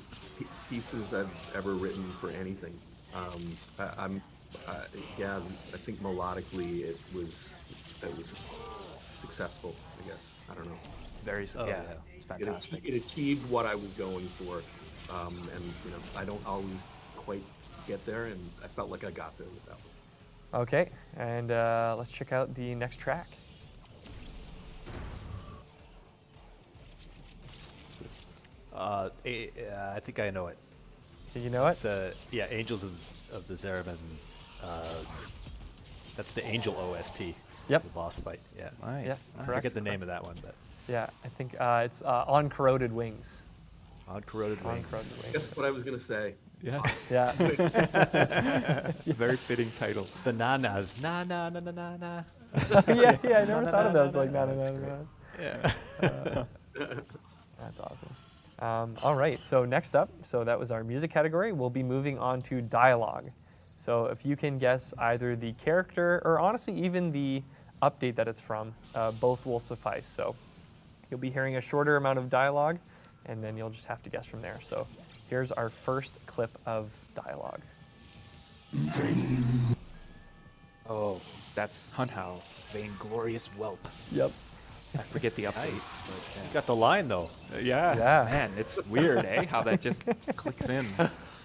Speaker 20: pieces I've ever written for anything. I think melodically it was successful, I guess. I don't know.
Speaker 19: It's fantastic.
Speaker 20: It achieved what I was going for, and I don't always quite get there, and I felt like I got there with that one.
Speaker 17: Okay, and let's check out the next track.
Speaker 21: I think I know it.
Speaker 17: Do you know
Speaker 21: it? Yeah, Angels of the Zeraman. That's the Angel OST.
Speaker 17: Yep.
Speaker 21: The boss fight. Yeah.
Speaker 17: Nice. Yeah,
Speaker 21: I
Speaker 17: correct.
Speaker 21: forget the name of that one, but
Speaker 17: Yeah, I think it's On Corroded Wings.
Speaker 21: On Corroded Wings.
Speaker 20: That's what I was gonna say.
Speaker 19: Yeah.
Speaker 17: Yeah.
Speaker 19: Very fitting titles.
Speaker 21: The nanas. Na na na na na na.
Speaker 17: yeah, I never thought of those like na na na na.
Speaker 21: Yeah.
Speaker 17: That's awesome. All right, so next up, so that was our music category. We'll be moving on to dialogue. So if you can guess either the character or honestly even the update that it's from, both will suffice. So you'll be hearing a shorter amount of dialogue, and then you'll just have to guess from there. So here's our first clip of dialogue.
Speaker 19: Oh, that's Hunhow, vainglorious whelp.
Speaker 17: Yep.
Speaker 19: I forget the update.
Speaker 21: Nice.
Speaker 19: But,
Speaker 21: You got the line though.
Speaker 19: yeah.
Speaker 17: Yeah.
Speaker 19: Man, it's weird, eh? How that just clicks in.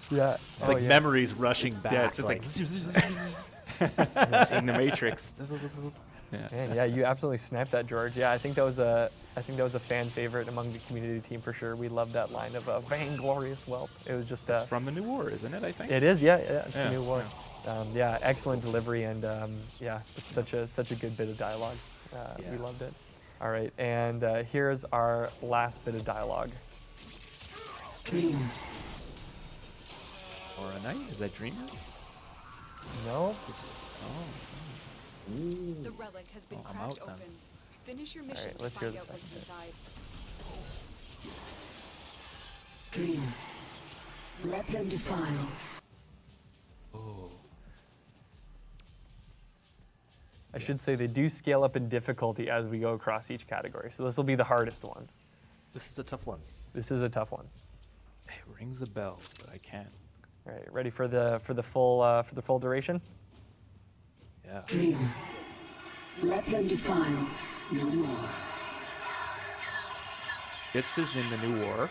Speaker 17: Yeah.
Speaker 21: It's like memories rushing back.
Speaker 19: Yeah, it's just like seeing the Matrix. Yeah.
Speaker 17: Man, yeah, you absolutely sniped that, George. Yeah, I think that was a fan favorite among the community team for sure. We loved that line of vainglorious whelp. It was just
Speaker 19: It's from the new war, isn't it? I think
Speaker 17: It is, yeah, it's
Speaker 19: Yeah,
Speaker 17: the new war. Yeah, excellent delivery, and yeah, it's such a good bit of dialogue. We loved it. All right, and here's our last bit of dialogue.
Speaker 19: Dream. Or a night? Is that Dreamer?
Speaker 17: No.
Speaker 4: The relic has been
Speaker 19: I'm
Speaker 4: cracked
Speaker 19: out then.
Speaker 4: open. Finish your mission
Speaker 17: Alright, let's
Speaker 4: to
Speaker 17: hear
Speaker 4: find
Speaker 17: the
Speaker 4: out what's
Speaker 17: second bit.
Speaker 4: inside.
Speaker 16: Dream. Let them defile.
Speaker 19: Oh.
Speaker 17: I should say they do scale up in difficulty as we go across each category. So this will be the hardest one.
Speaker 21: This is a tough one.
Speaker 17: This is a tough one.
Speaker 19: It rings a bell, but I can't.
Speaker 17: All right, ready for the full duration?
Speaker 21: Yeah.
Speaker 16: Dream. Let them defile. No more.
Speaker 19: This is in the new war,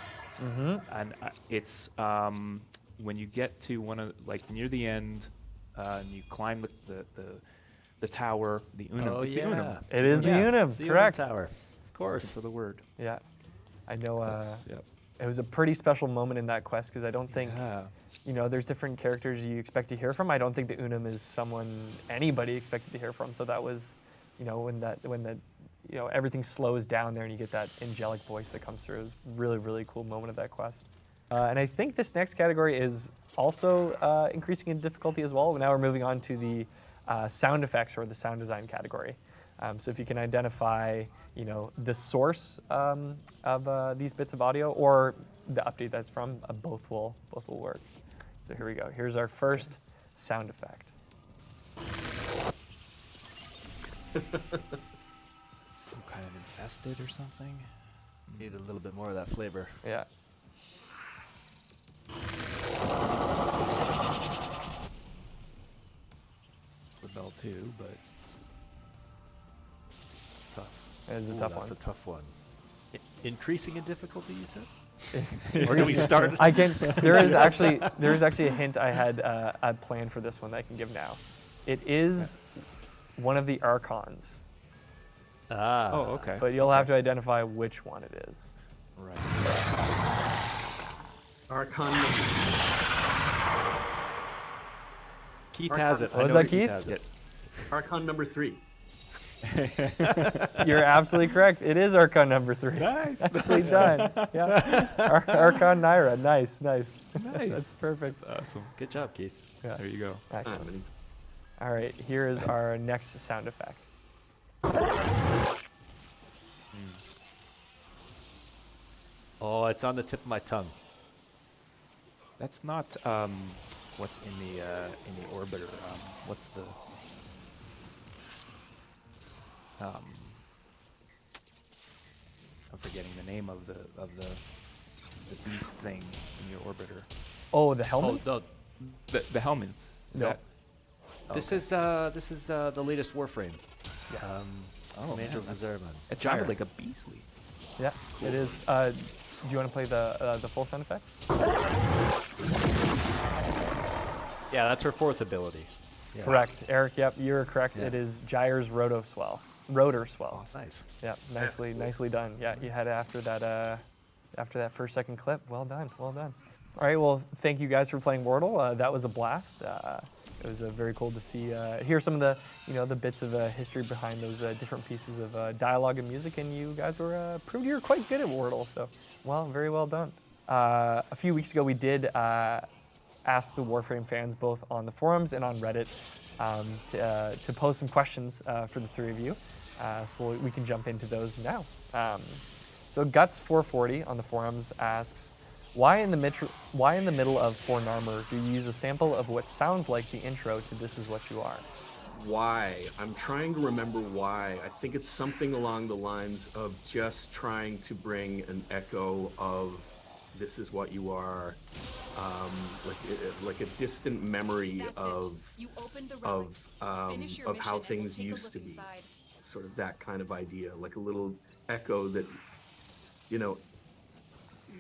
Speaker 19: and it's when you get to one of near the end, and you climb the tower, the Unum.
Speaker 21: Oh,
Speaker 19: it's
Speaker 21: yeah.
Speaker 19: the Unum.
Speaker 17: It is the Unum,
Speaker 21: It's the
Speaker 17: correct.
Speaker 21: Unum Tower. Of course.
Speaker 19: For the word.
Speaker 17: Yeah, I know.
Speaker 19: Yep.
Speaker 17: It was a pretty special moment in that quest because I don't think, there's different characters you expect to hear from. I don't think the Unum is someone anybody expected to hear from. So that was, when everything slows down there and you get that angelic voice that comes through. It was a really, really cool moment of that quest. And I think this next category is also increasing in difficulty as well. Now we're moving on to the sound effects or the sound design category. So if you can identify, the source of these bits of audio or the update that's from, both will work. So here we go. Here's our first sound effect.
Speaker 19: Some kind of infested or something.
Speaker 21: Need a little bit more of that flavor.
Speaker 17: Yeah.
Speaker 19: The bell too, but it's tough.
Speaker 17: It is a
Speaker 21: Ooh,
Speaker 17: tough
Speaker 21: that's
Speaker 17: one.
Speaker 21: a tough one. Increasing in difficulty, you said?
Speaker 17: Or
Speaker 21: do we start?
Speaker 17: There is actually a hint I had planned for this one that I can give now. It is one of the Archons.
Speaker 21: Ah.
Speaker 19: Oh, okay.
Speaker 17: But you'll have to identify which one it is.
Speaker 19: Right.
Speaker 20: Archon.
Speaker 21: Keith has it.
Speaker 17: What was
Speaker 21: I know
Speaker 17: that,
Speaker 21: Keith
Speaker 17: Keith?
Speaker 21: has it.
Speaker 20: Archon number 3.
Speaker 17: You're absolutely correct. It is Archon number 3.
Speaker 19: Nice.
Speaker 17: Nicely done. Yeah. Archon Naira. Nice. That's perfect.
Speaker 19: Awesome.
Speaker 21: Good job, Keith.
Speaker 17: Yeah.
Speaker 19: There you go.
Speaker 17: Excellent. All right, here is our next sound effect.
Speaker 21: Oh, it's on the tip of my tongue.
Speaker 19: That's not what's in the orbiter. What's the I'm forgetting the name of the beast thing in your orbiter.
Speaker 17: Oh, the helmet?
Speaker 21: Oh, no.
Speaker 19: The helmet.
Speaker 17: No.
Speaker 21: This is the latest Warframe.
Speaker 17: Yes.
Speaker 21: From Angels of Zeraman.
Speaker 19: It sounded like a beastly.
Speaker 17: Yeah, it is. Do you want to play the full sound effect?
Speaker 21: Yeah, that's her fourth ability. Yeah.
Speaker 17: Correct, Eric. Yep, you're correct.
Speaker 21: Yeah.
Speaker 17: It is Gyre's rotor swell.
Speaker 21: Oh, nice.
Speaker 17: Yep, nicely done. Yeah, you had it after that after that first second clip. Well done, well done. All right, well, thank you guys for playing Wordle. That was a blast. It was very cool to see, hear some of the, the bits of history behind those different pieces of dialogue and music, and you guys were proved you're quite good at Wordle. So, well, very well done. A few weeks ago, we did ask the Warframe fans, both on the forums and on Reddit, to pose some questions for the three of you. So we can jump into those now. So Guts440 on the forums asks, why in the middle of Foreign Armor do you use a sample of what sounds like the intro to This Is What You Are?
Speaker 20: Why? I'm trying to remember wlike I think it's something along the lines of just trying to bring an echo of This Is What You Are, like a distant memory of how things used to be. Sort of that kind of idea, like a little echo that,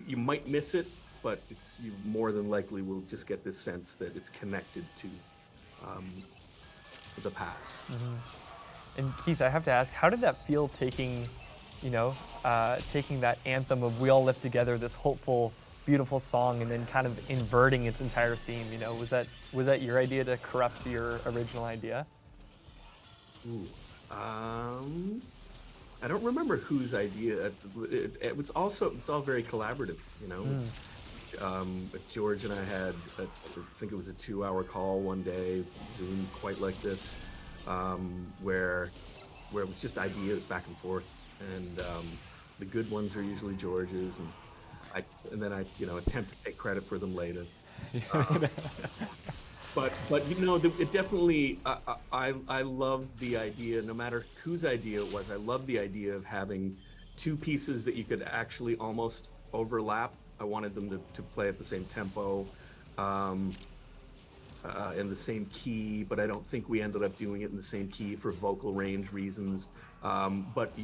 Speaker 20: you might miss it, but you more than likely will just get this sense that it's connected to the past.
Speaker 17: Mm-hmm. And Keith, I have to ask, how did that feel taking that anthem of We All Live Together, this hopeful, beautiful song, and then kind of inverting its entire theme? Was that your idea to corrupt your original idea?
Speaker 20: Ooh. I don't remember whose idea. It was all very collaborative. It's, George and I had, I think it was a 2-hour call one day, Zoom quite like this, where it was just ideas back and forth, and the good ones are usually George's, and then I attempt to take credit for them later. But it definitely, I love the idea, no matter whose idea it was, I love the idea of having two pieces that you could actually almost overlap. I wanted them to play at the same tempo, in the same key, but I don't think we ended up doing it in the same key for vocal range reasons. But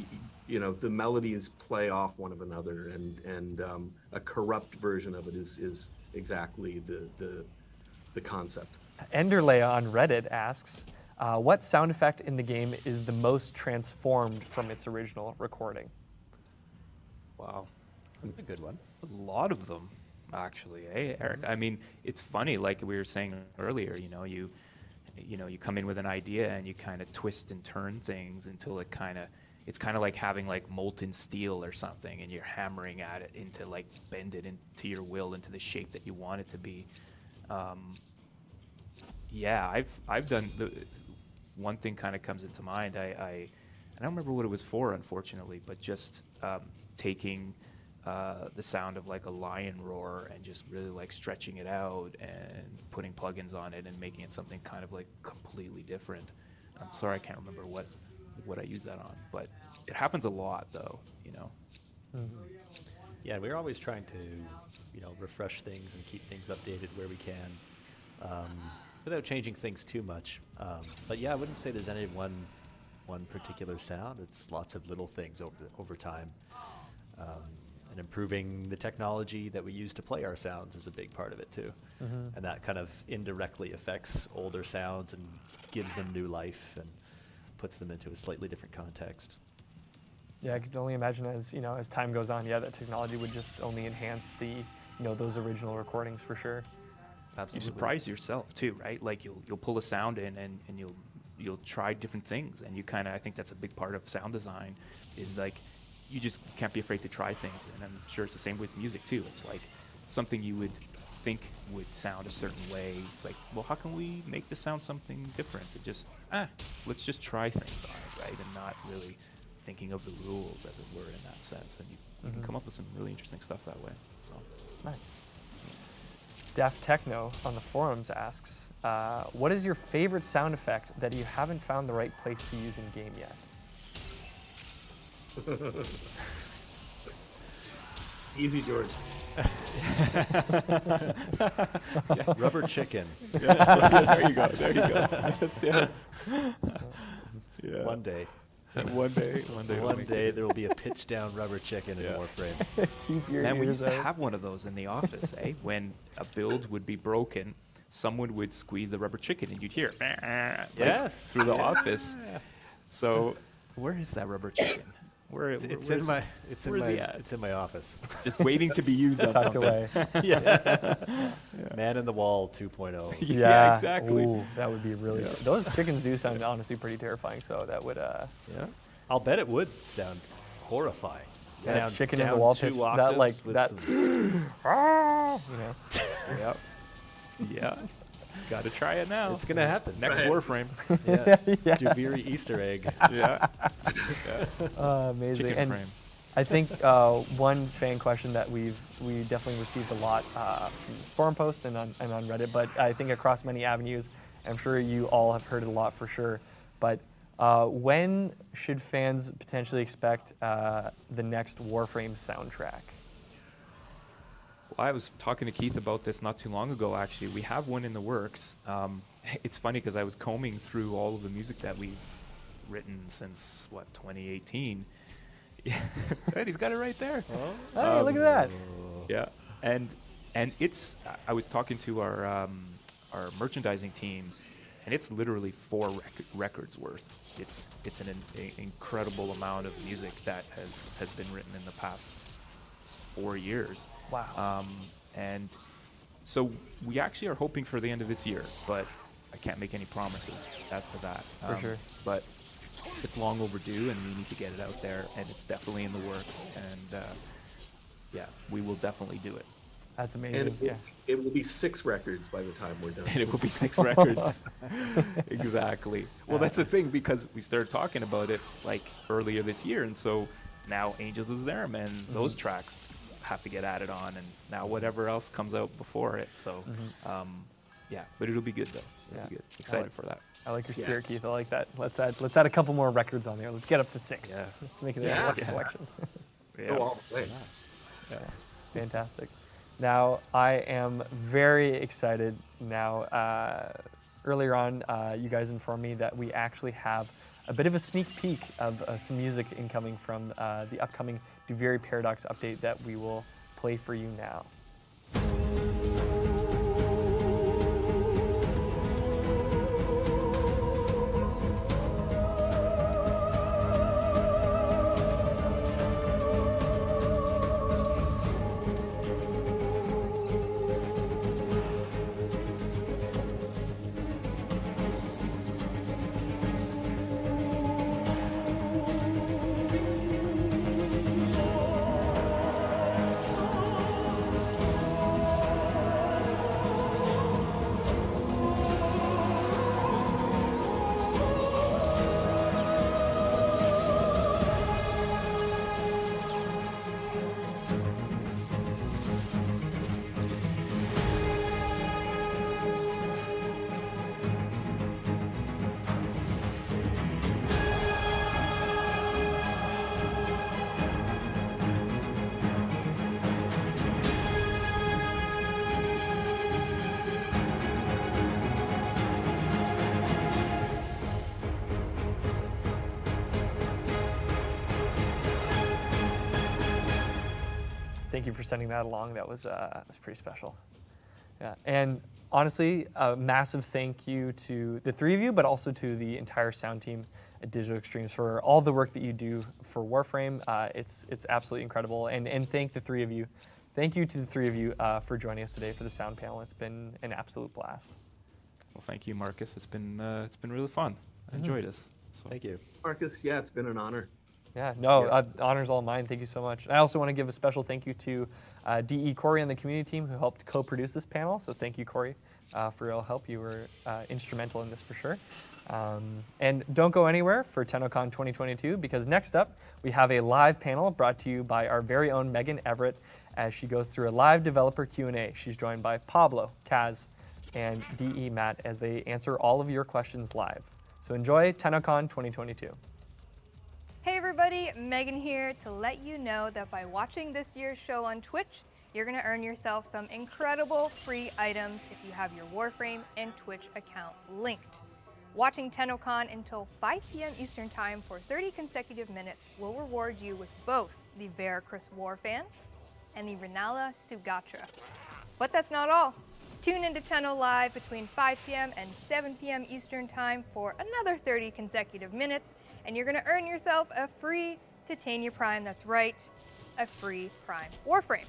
Speaker 20: the melodies play off one of another, and a corrupt version of it is exactly the concept.
Speaker 17: Enderleia on Reddit asks, what sound effect in the game is the most transformed from its original recording?
Speaker 19: Wow.
Speaker 21: A good one.
Speaker 19: A lot of them, actually, Eric? I mean, it's funny, like we were saying earlier, you come in with an idea and you kind of twist and turn things until it's kind of like having like molten steel or something, and you're hammering at it into like bend it into your will, into the shape that you want it to be. Yeah, I've done one thing kind of comes into mind. I don't remember what it was for, unfortunately, but just taking the sound of like a lion roar and just really like stretching it out and putting plugins on it and making it something kind of like completely different. I'm sorry, I can't remember what I use that on, but it happens a lot, though.
Speaker 21: Mm-hmm. Yeah, we're always trying to, refresh things and keep things updated where we can, without changing things too much. But yeah, I wouldn't say there's any one particular sound. It's lots of little things over time. And improving the technology that we use to play our sounds is a big part of it too. Mm-hmm. And that kind of indirectly affects older sounds and gives them new life and puts them into a slightly different context.
Speaker 17: Yeah, I could only imagine as time goes on, that technology would just only enhance the, those original recordings for sure.
Speaker 19: Absolutely. You surprise yourself too, right? Like you'll pull a sound in and you'll try different things, and I think that's a big part of sound design, is like you just can't be afraid to try things. And I'm sure it's the same with music too. It's like something you would think would sound a certain way. It's like, well, how can we make this sound something different? It just, let's just try things on it, right? And not really thinking of the rules, as it were, in that sense. And you can come up with some really interesting stuff that way. So
Speaker 17: nice. Def Techno on the forums asks, what is your favorite sound effect that you haven't found the right place to use in game yet?
Speaker 20: Easy, George.
Speaker 21: Rubber chicken.
Speaker 19: There you go. Yes.
Speaker 21: Yeah. One day
Speaker 19: One day
Speaker 21: there will be a pitch down rubber chicken in Warframe.
Speaker 19: And we used to have one of those in the office, when a build would be broken, someone would squeeze the rubber chicken and you'd hear through the office. So where is that rubber chicken? Where's
Speaker 21: It's
Speaker 19: he at?
Speaker 21: It's in my office.
Speaker 19: Just waiting to be used on
Speaker 17: Tucked
Speaker 19: something.
Speaker 17: away.
Speaker 21: Yeah. Man in the Wall 2.0.
Speaker 19: Yeah, exactly.
Speaker 17: Ooh, that would be really. Those chickens do sound honestly pretty terrifying. So that would.
Speaker 21: Yeah. I'll bet it would sound horrifying.
Speaker 17: Yeah, chicken in the wall pitch. That like that. You know.
Speaker 19: Yep. Yeah. Got to try it now.
Speaker 21: It's gonna happen.
Speaker 19: Next Warframe.
Speaker 21: Yeah.
Speaker 17: Yeah.
Speaker 21: Duviri Easter egg.
Speaker 19: Yeah.
Speaker 17: Amazing.
Speaker 19: Chicken
Speaker 17: And
Speaker 19: frame.
Speaker 17: I think one fan question that we definitely received a lot from this forum post and on Reddit, but I think across many avenues, I'm sure you all have heard it a lot for sure. But when should fans potentially expect the next Warframe soundtrack?
Speaker 19: Well, I was talking to Keith about this not too long ago, actually. We have one in the works. It's funny because I was combing through all of the music that we've written since, 2018. Yeah, and he's got it right there.
Speaker 17: Oh, hey, look at that.
Speaker 19: Yeah, and it's, I was talking to our merchandising team, and it's literally 4 records worth. It's an incredible amount of music that has been written in the past 4 years.
Speaker 17: Wow.
Speaker 19: And so we actually are hoping for the end of this year, but I can't make any promises as to that.
Speaker 17: For sure.
Speaker 19: But it's long overdue, and we need to get it out there, and it's definitely in the works. And yeah, we will definitely do it.
Speaker 17: That's amazing.
Speaker 20: And it will be 6 records by the time we're done.
Speaker 19: And it will be 6 records. Exactly. Well, that's the thing, because we started talking about it like earlier this year, and so now Angels of Zerum and those tracks have to get added on, and now whatever else comes out before it. So, yeah, but it'll be good though. It'll be good. Excited for that.
Speaker 17: I like your spirit, Keith. I like that. Let's add a couple more records on there. Let's get up to 6.
Speaker 19: Yeah.
Speaker 17: Let's make it a deluxe collection.
Speaker 20: Go all the way.
Speaker 17: Yeah. Fantastic. Now, I am very excited now. Earlier on, you guys informed me that we actually have a bit of a sneak peek of some music incoming from the upcoming Duviri Paradox update that we will play for you now. Thank you for sending that along. That was pretty special. Yeah, and honestly, a massive thank you to the 3 of you, but also to the entire sound team at Digital Extremes for all the work that you do for Warframe. It's absolutely incredible. And thank the 3 of you. Thank you to the 3 of you for joining us today for the sound panel. It's been an absolute blast.
Speaker 19: Well, thank you, Marcus. It's been really fun. I enjoyed this. So.
Speaker 21: Thank you,
Speaker 20: Marcus. Yeah, it's been an honor.
Speaker 17: Yeah, no, honor's all mine. Thank you so much. I also want to give a special thank you to DE Corey and the community team who helped co-produce this panel. So thank you, Corey, for your help. You were instrumental in this for sure. And don't go anywhere for Tennocon 2022, because next up we have a live panel brought to you by our very own Megan Everett as she goes through a live developer Q&A. She's joined by Pablo, Kaz, and DE Matt as they answer all of your questions live. So enjoy Tennocon 2022.
Speaker 5: Hey everybody, Megan here to let you know that by watching this year's show on Twitch, you're going to earn yourself some incredible free items if you have your Warframe and Twitch account linked. Watching Tennocon until 5 p.m. Eastern Time for 30 consecutive minutes will reward you with both the Veracruz Warfan and the Renala Sugatra. But that's not all. Tune into Tenno Live between 5 p.m. and 7 p.m. Eastern Time for another 30 consecutive minutes, and you're going to earn yourself a free Titania Prime, that's right, a free Prime Warframe.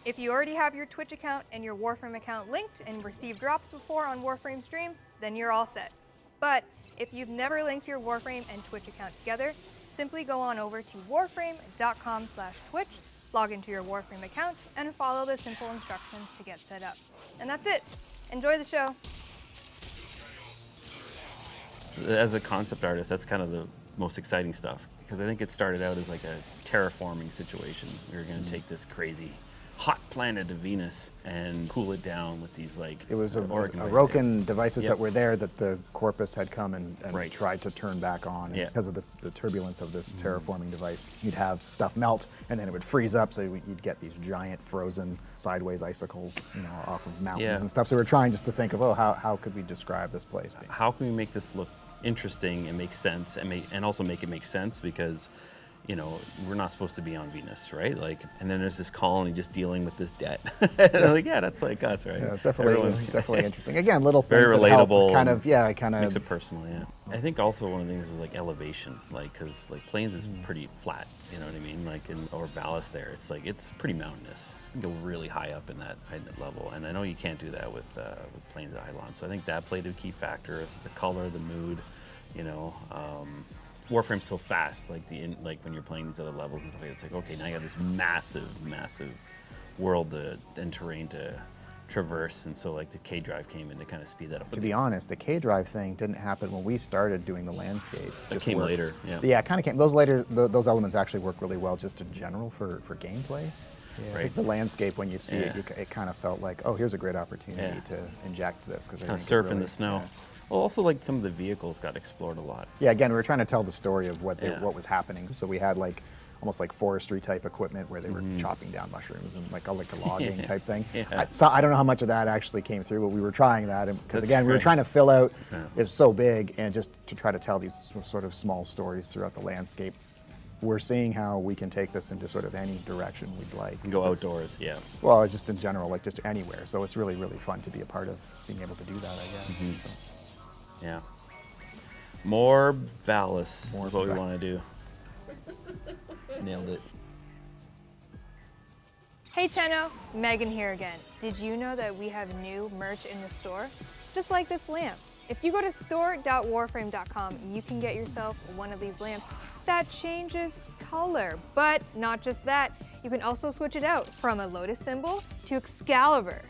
Speaker 5: If you already have your Twitch account and your Warframe account linked and received drops before on Warframe streams, then you're all set. But if you've never linked your Warframe and Twitch account together, simply go on over to warframe.com/Twitch, log into your Warframe account, and follow the simple instructions to get set up. And that's it. Enjoy the show.
Speaker 6: As a concept artist, that's kind of the most exciting stuff, because I think it started out as like a terraforming situation. We were going to take this crazy hot planet of Venus and cool it down with these like
Speaker 7: It was a
Speaker 6: organ right
Speaker 7: broken
Speaker 6: there.
Speaker 7: devices
Speaker 6: Yep.
Speaker 7: that were there that the Corpus had come and
Speaker 6: Right.
Speaker 7: tried to turn back on.
Speaker 6: Yeah.
Speaker 7: Because of the turbulence of this terraforming device, you'd have stuff melt and then it would freeze up, so you'd get these giant frozen sideways icicles, off of mountains
Speaker 6: Yeah.
Speaker 7: and stuff. So we're trying just to think of, how could we describe this place?
Speaker 6: How can we make this look interesting and make sense, and also make it make sense, because we're not supposed to be on Venus, right? Like, and then there's this colony just dealing with this debt. And I'm like, yeah, that's like us, right?
Speaker 7: Yeah, it's definitely interesting. Again, little things
Speaker 6: very
Speaker 7: that help
Speaker 6: relatable.
Speaker 7: kind of
Speaker 6: makes it personal. Yeah, I think also one of the things is like elevation, like because like Plains is pretty flat, you know what I mean? Like or Vallis there, it's pretty mountainous. You can go really high up in that level, and I know you can't do that with Plains Eidolon. So I think that played a key factor. The color, the mood, Warframe's so fast, like when you're playing these other levels and stuff, it's like, okay, now you have this massive world and terrain to traverse, and so like the K drive came in to kind of speed that up.
Speaker 7: To be honest, the K drive thing didn't happen when we started doing the landscape.
Speaker 6: It came later, yeah.
Speaker 7: Yeah, it kind of came. Those elements actually work really well just in general for gameplay. Yeah.
Speaker 6: Right.
Speaker 7: The landscape, when you see
Speaker 6: Yeah.
Speaker 7: it kind of felt like, oh, here's a great opportunity to inject this, because
Speaker 6: kind of surf in the snow. Well, also like some of the vehicles got explored a lot.
Speaker 7: Yeah, again, we were trying to tell the story of what was happening. So we had almost like forestry type equipment where they were chopping down mushrooms and like a logging type thing.
Speaker 6: Yeah.
Speaker 7: I don't know how much of that actually came through, but we were trying that, because
Speaker 6: That's
Speaker 7: again, we were
Speaker 6: right.
Speaker 7: trying to fill out.
Speaker 6: Yeah.
Speaker 7: It's so big, and just to try to tell these sort of small stories throughout the landscape. We're seeing how we can take this into sort of any direction we'd like.
Speaker 6: Go outdoors, yeah.
Speaker 7: Well, just in general, like just anywhere. So it's really, really fun to be a part of being able to do that, I guess. So.
Speaker 6: Yeah. More Vallis is what we want to do. Nailed it.
Speaker 5: Hey Tenno, Megan here again. Did you know that we have new merch in the store? Just like this lamp. If you go to store.warframe.com, you can get yourself one of these lamps that changes color. But not just that, you can also switch it out from a lotus symbol to Excalibur.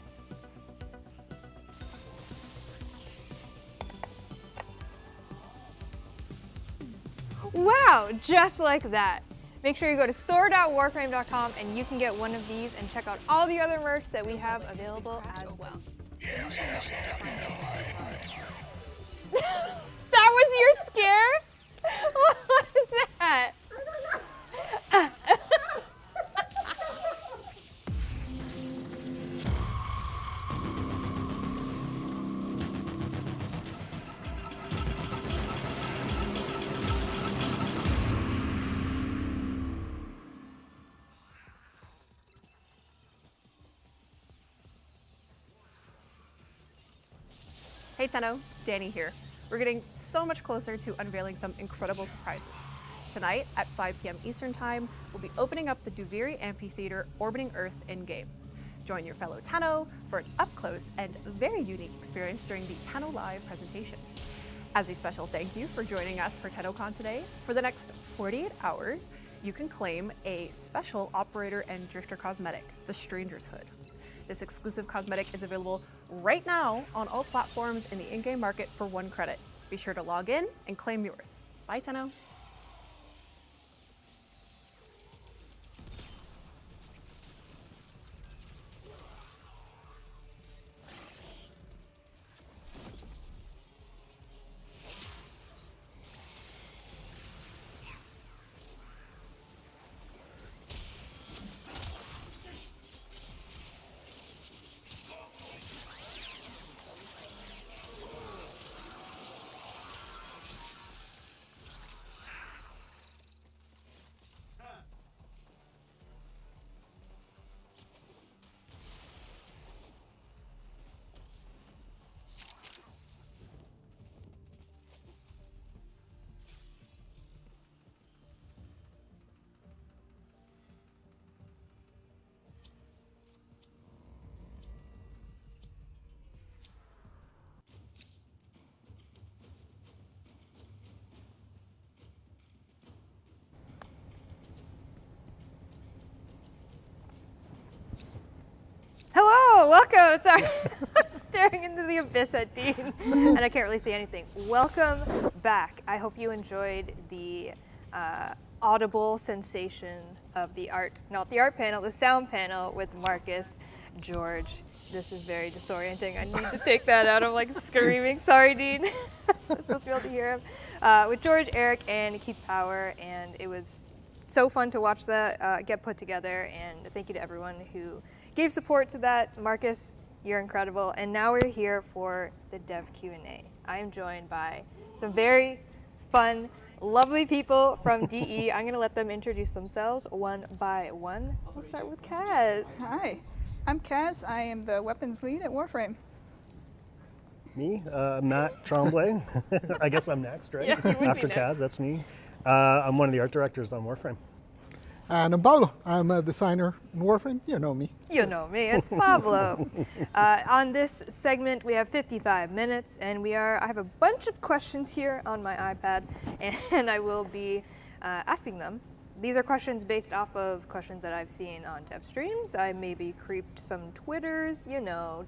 Speaker 5: Wow, just like that. Make sure you go to store.warframe.com and you can get one of these, and check out all the other merch that we have available as well. That was your scare? What was that?
Speaker 23: Hey Tenno, Danny here. We're getting so much closer to unveiling some incredible surprises. Tonight at 5 p.m. Eastern Time, we'll be opening up the Duviri Amphitheater orbiting Earth in-game. Join your fellow Tenno for an up-close and very unique experience during the Tenno Live presentation. As a special thank you for joining us for Tennocon today, for the next 48 hours, you can claim a special operator and drifter cosmetic, the Stranger's Hood. This exclusive cosmetic is available right now on all platforms in the in-game market for 1 credit. Be sure to log in and claim yours. Bye, Tenno.
Speaker 5: welcome. Sorry. I'm staring into the abyss at Dean, and I can't really see anything. Welcome back. I hope you enjoyed the audible sensation of the art, not the art panel, the sound panel with Marcus, George. This is very disorienting. I need to take that out. I'm like screaming. Sorry, Dean. I'm supposed to be able to hear him. With George, Eric, and Keith Power, and it was so fun to watch that get put together. And thank you to everyone who gave support to that. Marcus, you're incredible. And now we're here for the Dev Q&A. I am joined by some very fun, lovely people from DE. I'm going to let them introduce themselves one by one. We'll start with Kaz.
Speaker 8: Hi. I'm Kaz. I am the weapons lead at Warframe.
Speaker 9: Me, Matt Tremblay. I guess I'm next, right?
Speaker 8: Yeah, you would
Speaker 9: After
Speaker 8: be
Speaker 9: Kaz,
Speaker 8: next.
Speaker 9: that's me. I'm one of the art directors on Warframe.
Speaker 10: And I'm Pablo. I'm a designer in Warframe. You know me.
Speaker 5: You know me, it's Pablo. On this segment, we have 55 minutes, and I have a bunch of questions here on my iPad, and I will be asking them. These are questions based off of questions that I've seen on dev streams. I maybe creeped some Twitters,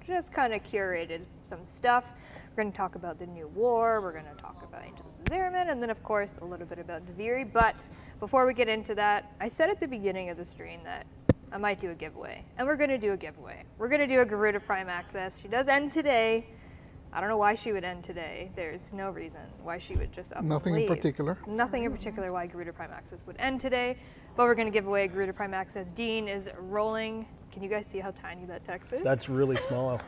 Speaker 5: just kind of curated some stuff. We're going to talk about the new war. We're going to talk about Angels of the Zariman, and then, of course, a little bit about Duviri. But before we get into that, I said at the beginning of the stream that I might do a giveaway, and we're going to do a giveaway. We're going to do a Garuda Prime Access. She does end today. I don't know why she would end today. There's no reason why she would just up
Speaker 10: Nothing
Speaker 5: and
Speaker 10: in
Speaker 5: leave.
Speaker 10: particular.
Speaker 5: Nothing in particular why Garuda Prime Access would end today, but we're going to give away Garuda Prime Access. Dean is rolling. Can you guys see how tiny that text is?
Speaker 9: That's really small.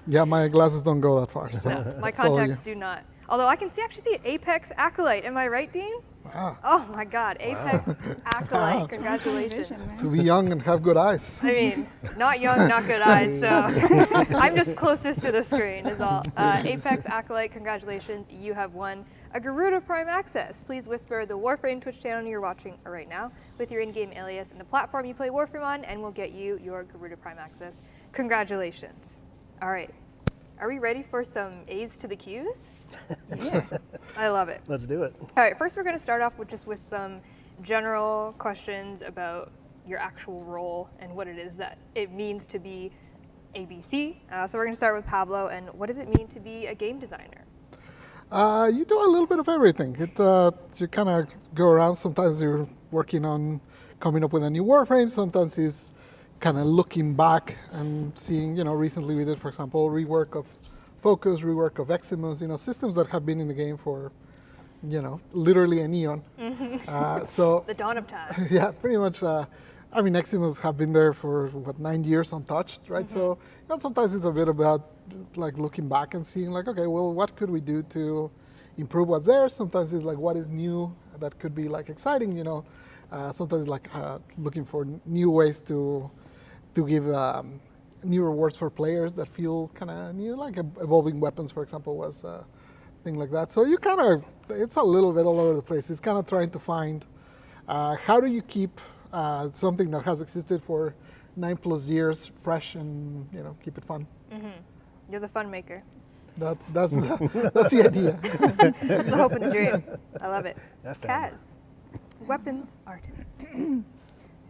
Speaker 10: Yeah, my glasses don't go that far. So.
Speaker 5: No, my
Speaker 10: So,
Speaker 5: contacts do not. Although I can actually see Apex Acolyte. Am I right, Dean?
Speaker 10: Wow.
Speaker 5: Oh my God, Apex Acolyte. Congratulations.
Speaker 10: To be young and have good eyes.
Speaker 5: I mean, not young, not good eyes, so I'm just closest to the screen is all. Apex Acolyte, congratulations, you have won a Garuda Prime Access. Please whisper the Warframe Twitch channel you're watching right now with your in-game alias and the platform you play Warframe on, and we'll get you your Garuda Prime Access. Congratulations. All right, are we ready for some A's to the Q's? Yeah. I love it.
Speaker 9: Let's do it.
Speaker 5: All right, first we're going to start off with some general questions about your actual role and what it is that it means to be ABC. So we're going to start with Pablo, and what does it mean to be a game designer?
Speaker 10: You do a little bit of everything. You kind of go around. Sometimes you're working on coming up with a new Warframe. Sometimes it's kind of looking back and seeing, recently we did, for example, rework of Focus, rework of Eximus, systems that have been in the game for, literally an eon. So
Speaker 5: the dawn of time.
Speaker 10: Yeah, pretty much. Eximus have been there for 9 years untouched, right? So sometimes it's a bit about like looking back and seeing like, okay, well, what could we do to improve what's there? Sometimes it's like, what is new that could be like exciting, Sometimes like looking for new ways to give new rewards for players that feel kind of new, like evolving weapons, for example, was a thing like that. So it's a little bit all over the place. It's kind of trying to find how do you keep something that has existed for 9+ years fresh and keep it fun.
Speaker 5: Mm-hmm. You're the fun maker.
Speaker 10: That's the idea.
Speaker 5: That's the hope and the dream. I love it. Kaz, weapons artist.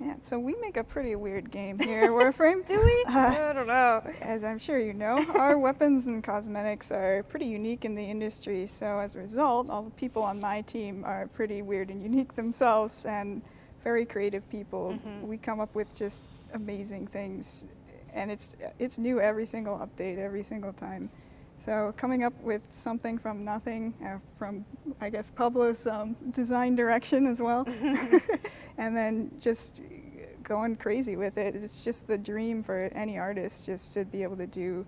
Speaker 8: Yeah, so we make a pretty weird game here at Warframe.
Speaker 5: Do we? I don't know.
Speaker 8: As I'm sure you know, our weapons and cosmetics are pretty unique in the industry. So as a result, all the people on my team are pretty weird and unique themselves and very creative people.
Speaker 5: Mm-hmm.
Speaker 8: We come up with just amazing things, and it's new every single update, every single time. So coming up with something from nothing, from I guess Pablo's design direction as well, and then just going crazy with it. It's just the dream for any artist, just to be able to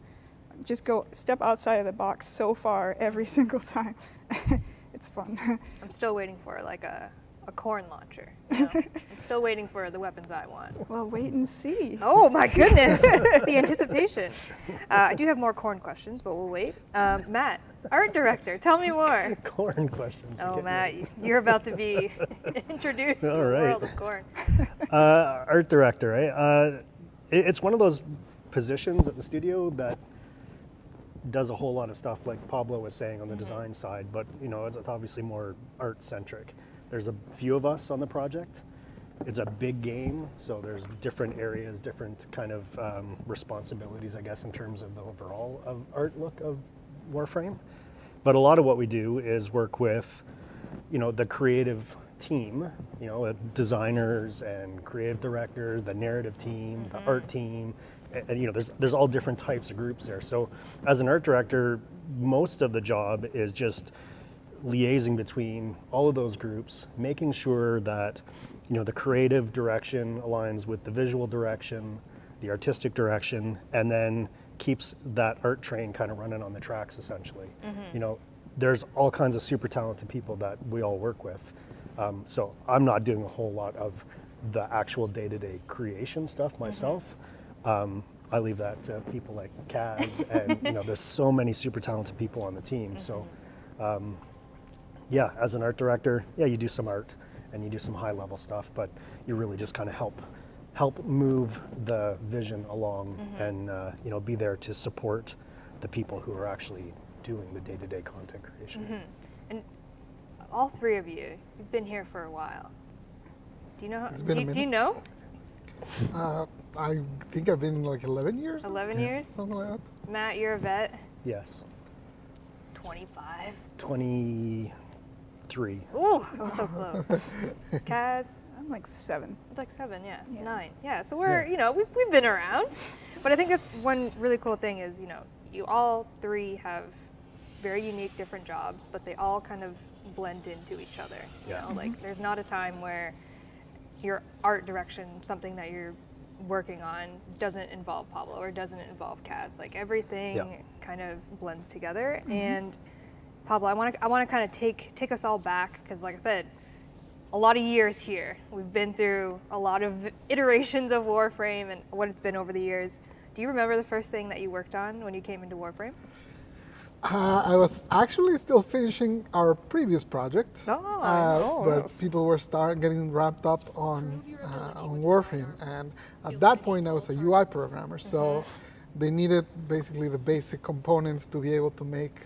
Speaker 8: go step outside of the box so far every single time. It's fun.
Speaker 5: I'm still waiting for like a corn launcher. I'm still waiting for the weapons I want.
Speaker 8: Well, wait and see.
Speaker 5: Oh my goodness, the anticipation. I do have more corn questions, but we'll wait. Matt, art director, tell me more.
Speaker 9: Corn questions.
Speaker 5: Oh, Matt, you're about to be introduced to the world of corn.
Speaker 9: Art director, right? It's one of those positions at the studio that does a whole lot of stuff, like Pablo was saying on the design side, but it's obviously more art-centric. There's a few of us on the project, it's a big game, so there's different areas, different kind of responsibilities, I guess, in terms of the overall art look of Warframe. But a lot of what we do is work with, the creative team, designers and creative directors, the narrative team, the art team, and there's all different types of groups there. So as an art director, most of the job is just liaising between all of those groups, making sure that the creative direction aligns with the visual direction, the artistic direction, and then keeps that art train kind of running on the tracks essentially. There's all kinds of super talented people that we all work with. So I'm not doing a whole lot of the actual day-to-day creation stuff myself. I leave that to people like Kaz, and there's so many super talented people on the team. So yeah, as an art director, yeah, you do some art and you do some high-level stuff, but you really just kind of help move the vision along and be there to support the people who are actually doing the day-to-day content creation.
Speaker 5: And all three of you, you've been here for a while. Do you know? Do you know?
Speaker 10: I think I've been like 11 years.
Speaker 5: 11 years?
Speaker 10: Something like that.
Speaker 5: Matt, you're a vet.
Speaker 9: Yes.
Speaker 5: 25.
Speaker 9: 23.
Speaker 5: Ooh, I was so close. Kaz?
Speaker 8: I'm like 7.
Speaker 5: Like 7, yeah. 9. Yeah, so we're, we've been around. But I think that's one really cool thing is, you all three have very unique different jobs, but they all kind of blend into each other. Like there's not a time where your art direction, something that you're working on, doesn't involve Pablo or doesn't involve Kaz. Like everything kind of blends together. And Pablo, I want to kind of take us all back, because like I said, a lot of years here. We've been through a lot of iterations of Warframe and what it's been over the years. Do you remember the first thing that you worked on when you came into Warframe?
Speaker 10: I was actually still finishing our previous project, but people were getting ramped up on Warframe, and at that point I was a UI programmer, so they needed basically the basic components to be able to make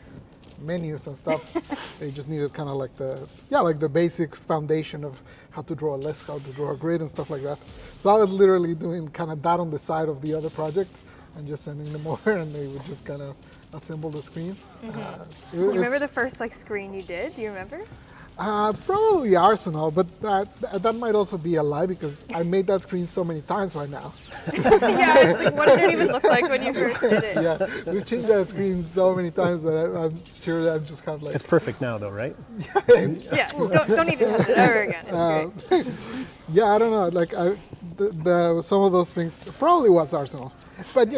Speaker 10: menus and stuff. They just needed kind of like the basic foundation of how to draw a list, how to draw a grid and stuff like that. So I was literally doing kind of that on the side of the other project and just sending them over, and they would just kind of assemble the screens.
Speaker 5: Do you remember the first screen you did? Do you remember?
Speaker 10: Probably Arsenal, but that might also be a lie, because I made that screen so many times by now.
Speaker 5: Yeah, it's like, what did it even look like when you first did it?
Speaker 10: Yeah, we've changed that screen so many times that I'm sure that I'm just kind of like...
Speaker 9: It's perfect now though, right?
Speaker 5: Yeah, don't need to touch it ever again. It's great.
Speaker 10: Yeah, I don't know. Like some of those things probably was Arsenal, but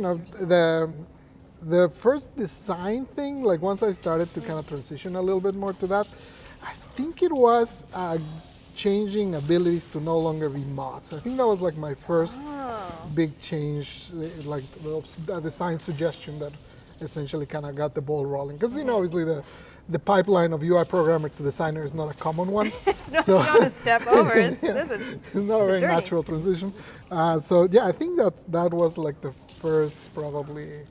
Speaker 10: the first design thing, like once I started to kind of transition a little bit more to that, I think it was changing abilities to no longer be mods. I think that was like my first big change, like the design suggestion that essentially kind of got the ball rolling. Because obviously the pipeline of UI programmer to designer is not a common one.
Speaker 5: It's not a step over. It's
Speaker 10: not a very natural transition. So yeah, I think that was like the first probably.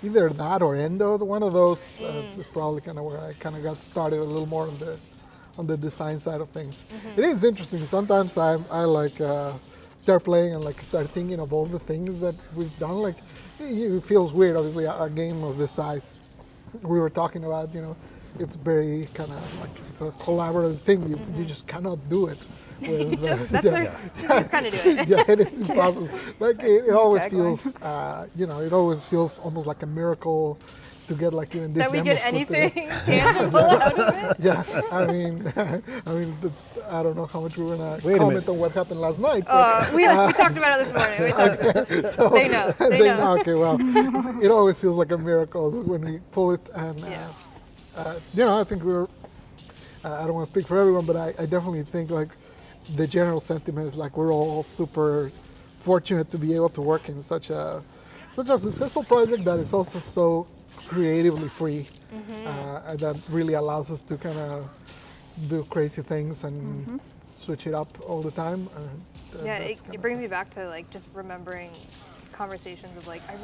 Speaker 10: Either that or Endo, one of those is probably kind of where I kind of got started a little more on the design side of things. It is interesting. Sometimes I like start playing and like start thinking of all the things that we've done. Like it feels weird, obviously, a game of this size. We were talking about, it's very kind of like it's a collaborative thing. You just cannot do it. With,
Speaker 5: just kind of do it.
Speaker 10: Yeah, it is impossible. Like it always feels, it always feels almost like a miracle to get like even this.
Speaker 5: That we get anything tangible out of it.
Speaker 10: Yeah, I mean, I don't know how much we're gonna comment on what happened last night.
Speaker 5: We talked about it this morning.
Speaker 10: So
Speaker 5: they know.
Speaker 10: They know. Okay, well, it always feels like a miracle when we pull it, and I think we're. I don't want to speak for everyone, but I definitely think like. The general sentiment is like we're all super fortunate to be able to work in such a successful project that is also so creatively free, and that really allows us to kind of do crazy things and switch it up all the time.
Speaker 5: It brings me back to like just remembering conversations of like I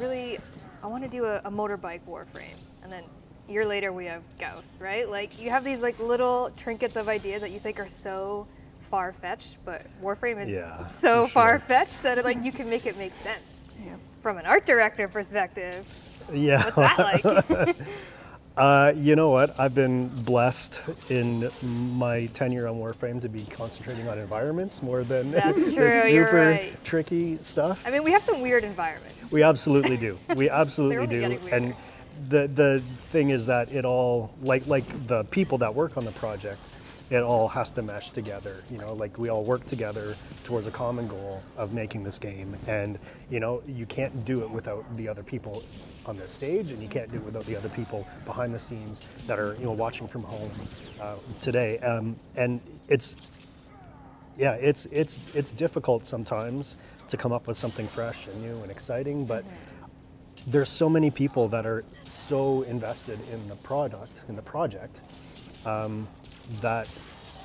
Speaker 5: want to do a motorbike Warframe, and then a year later we have Gauss, right? Like you have these like little trinkets of ideas that you think are so far-fetched, but Warframe is
Speaker 9: Yeah,
Speaker 5: so
Speaker 9: for sure.
Speaker 5: far-fetched that like you can make it make sense. From an art director perspective,
Speaker 9: Yeah.
Speaker 5: what's that like?
Speaker 9: You know what? I've been blessed in my tenure on Warframe to be concentrating on environments more than
Speaker 5: That's
Speaker 9: the
Speaker 5: true, you're
Speaker 9: super
Speaker 5: right.
Speaker 9: tricky stuff.
Speaker 5: I mean, we have some weird environments.
Speaker 9: We absolutely do. We absolutely
Speaker 5: only
Speaker 9: do.
Speaker 5: getting weirder.
Speaker 9: And the thing is that it all, like the people that work on the project, it all has to mesh together. You know, like we all work together towards a common goal of making this game. And, you know, you can't do it without the other people on the stage, and you can't do it without the other people behind the scenes that are, you know, watching from home today. And it's difficult sometimes to come up with something fresh and new and exciting, but there's so many people that are so invested in the project, that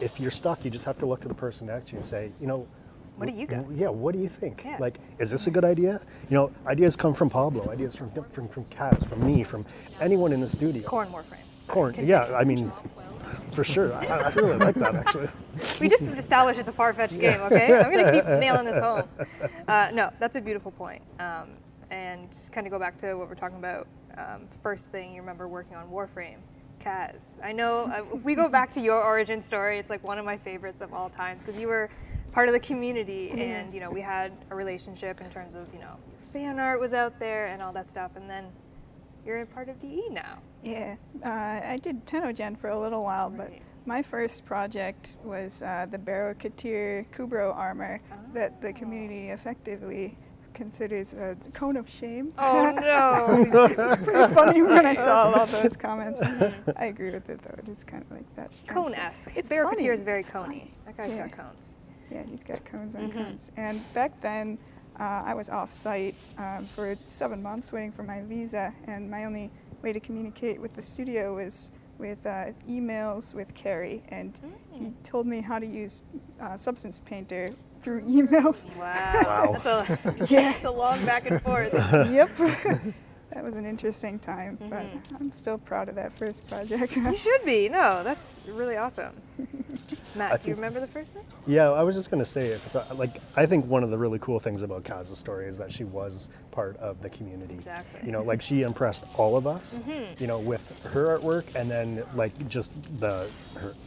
Speaker 9: if you're stuck, you just have to look at the person next to you and say, you know,
Speaker 5: what do you got?
Speaker 9: Yeah, what do you think?
Speaker 5: Yeah.
Speaker 9: Like, is this a good idea? You know, ideas come from Pablo, ideas from Kaz, from me, from anyone in the studio.
Speaker 5: Corn Warframe.
Speaker 9: Corn, yeah, I mean, for sure. I really like that, actually.
Speaker 5: We just established it's a far-fetched game, okay? I'm going to keep nailing this home. No, that's a beautiful point. And kind of go back to what we're talking about. First thing you remember working on Warframe, Kaz. I know if we go back to your origin story, it's like one of my favorites of all times because you were part of the community and, you know, we had a relationship in terms of, you know, fan art was out there and all that stuff. And then you're a part of DE now.
Speaker 8: Yeah, I did Tennocon for a little while, but my first project was the Barrow Katir Kubro armor that the community effectively considers a cone of shame.
Speaker 5: Oh no!
Speaker 8: It's pretty funny when I saw all those comments. I agree with it though. It's kind of like that.
Speaker 5: Cone-esque.
Speaker 8: It's
Speaker 5: Barrow
Speaker 8: funny.
Speaker 5: Katir is very
Speaker 8: It's
Speaker 5: coney.
Speaker 8: funny.
Speaker 5: That guy's
Speaker 8: Yeah.
Speaker 5: got cones.
Speaker 8: Yeah, he's got cones on cones. And back then, I was off-site for 7 months waiting for my visa, and my only way to communicate with the studio was with emails with Carrie, and he told me how to use Substance Painter through emails.
Speaker 5: Wow. That's a long back and forth.
Speaker 8: Yep. That was an interesting time, but I'm still proud of that first project.
Speaker 5: You should be. No, that's really awesome. Matt, do you remember the first thing?
Speaker 9: Yeah, I was just going to say, if it's like, I think one of the really cool things about Kaz's story is that she was part of the community.
Speaker 5: Exactly.
Speaker 9: You know, like she impressed all of us, you know, with her artwork and then like just her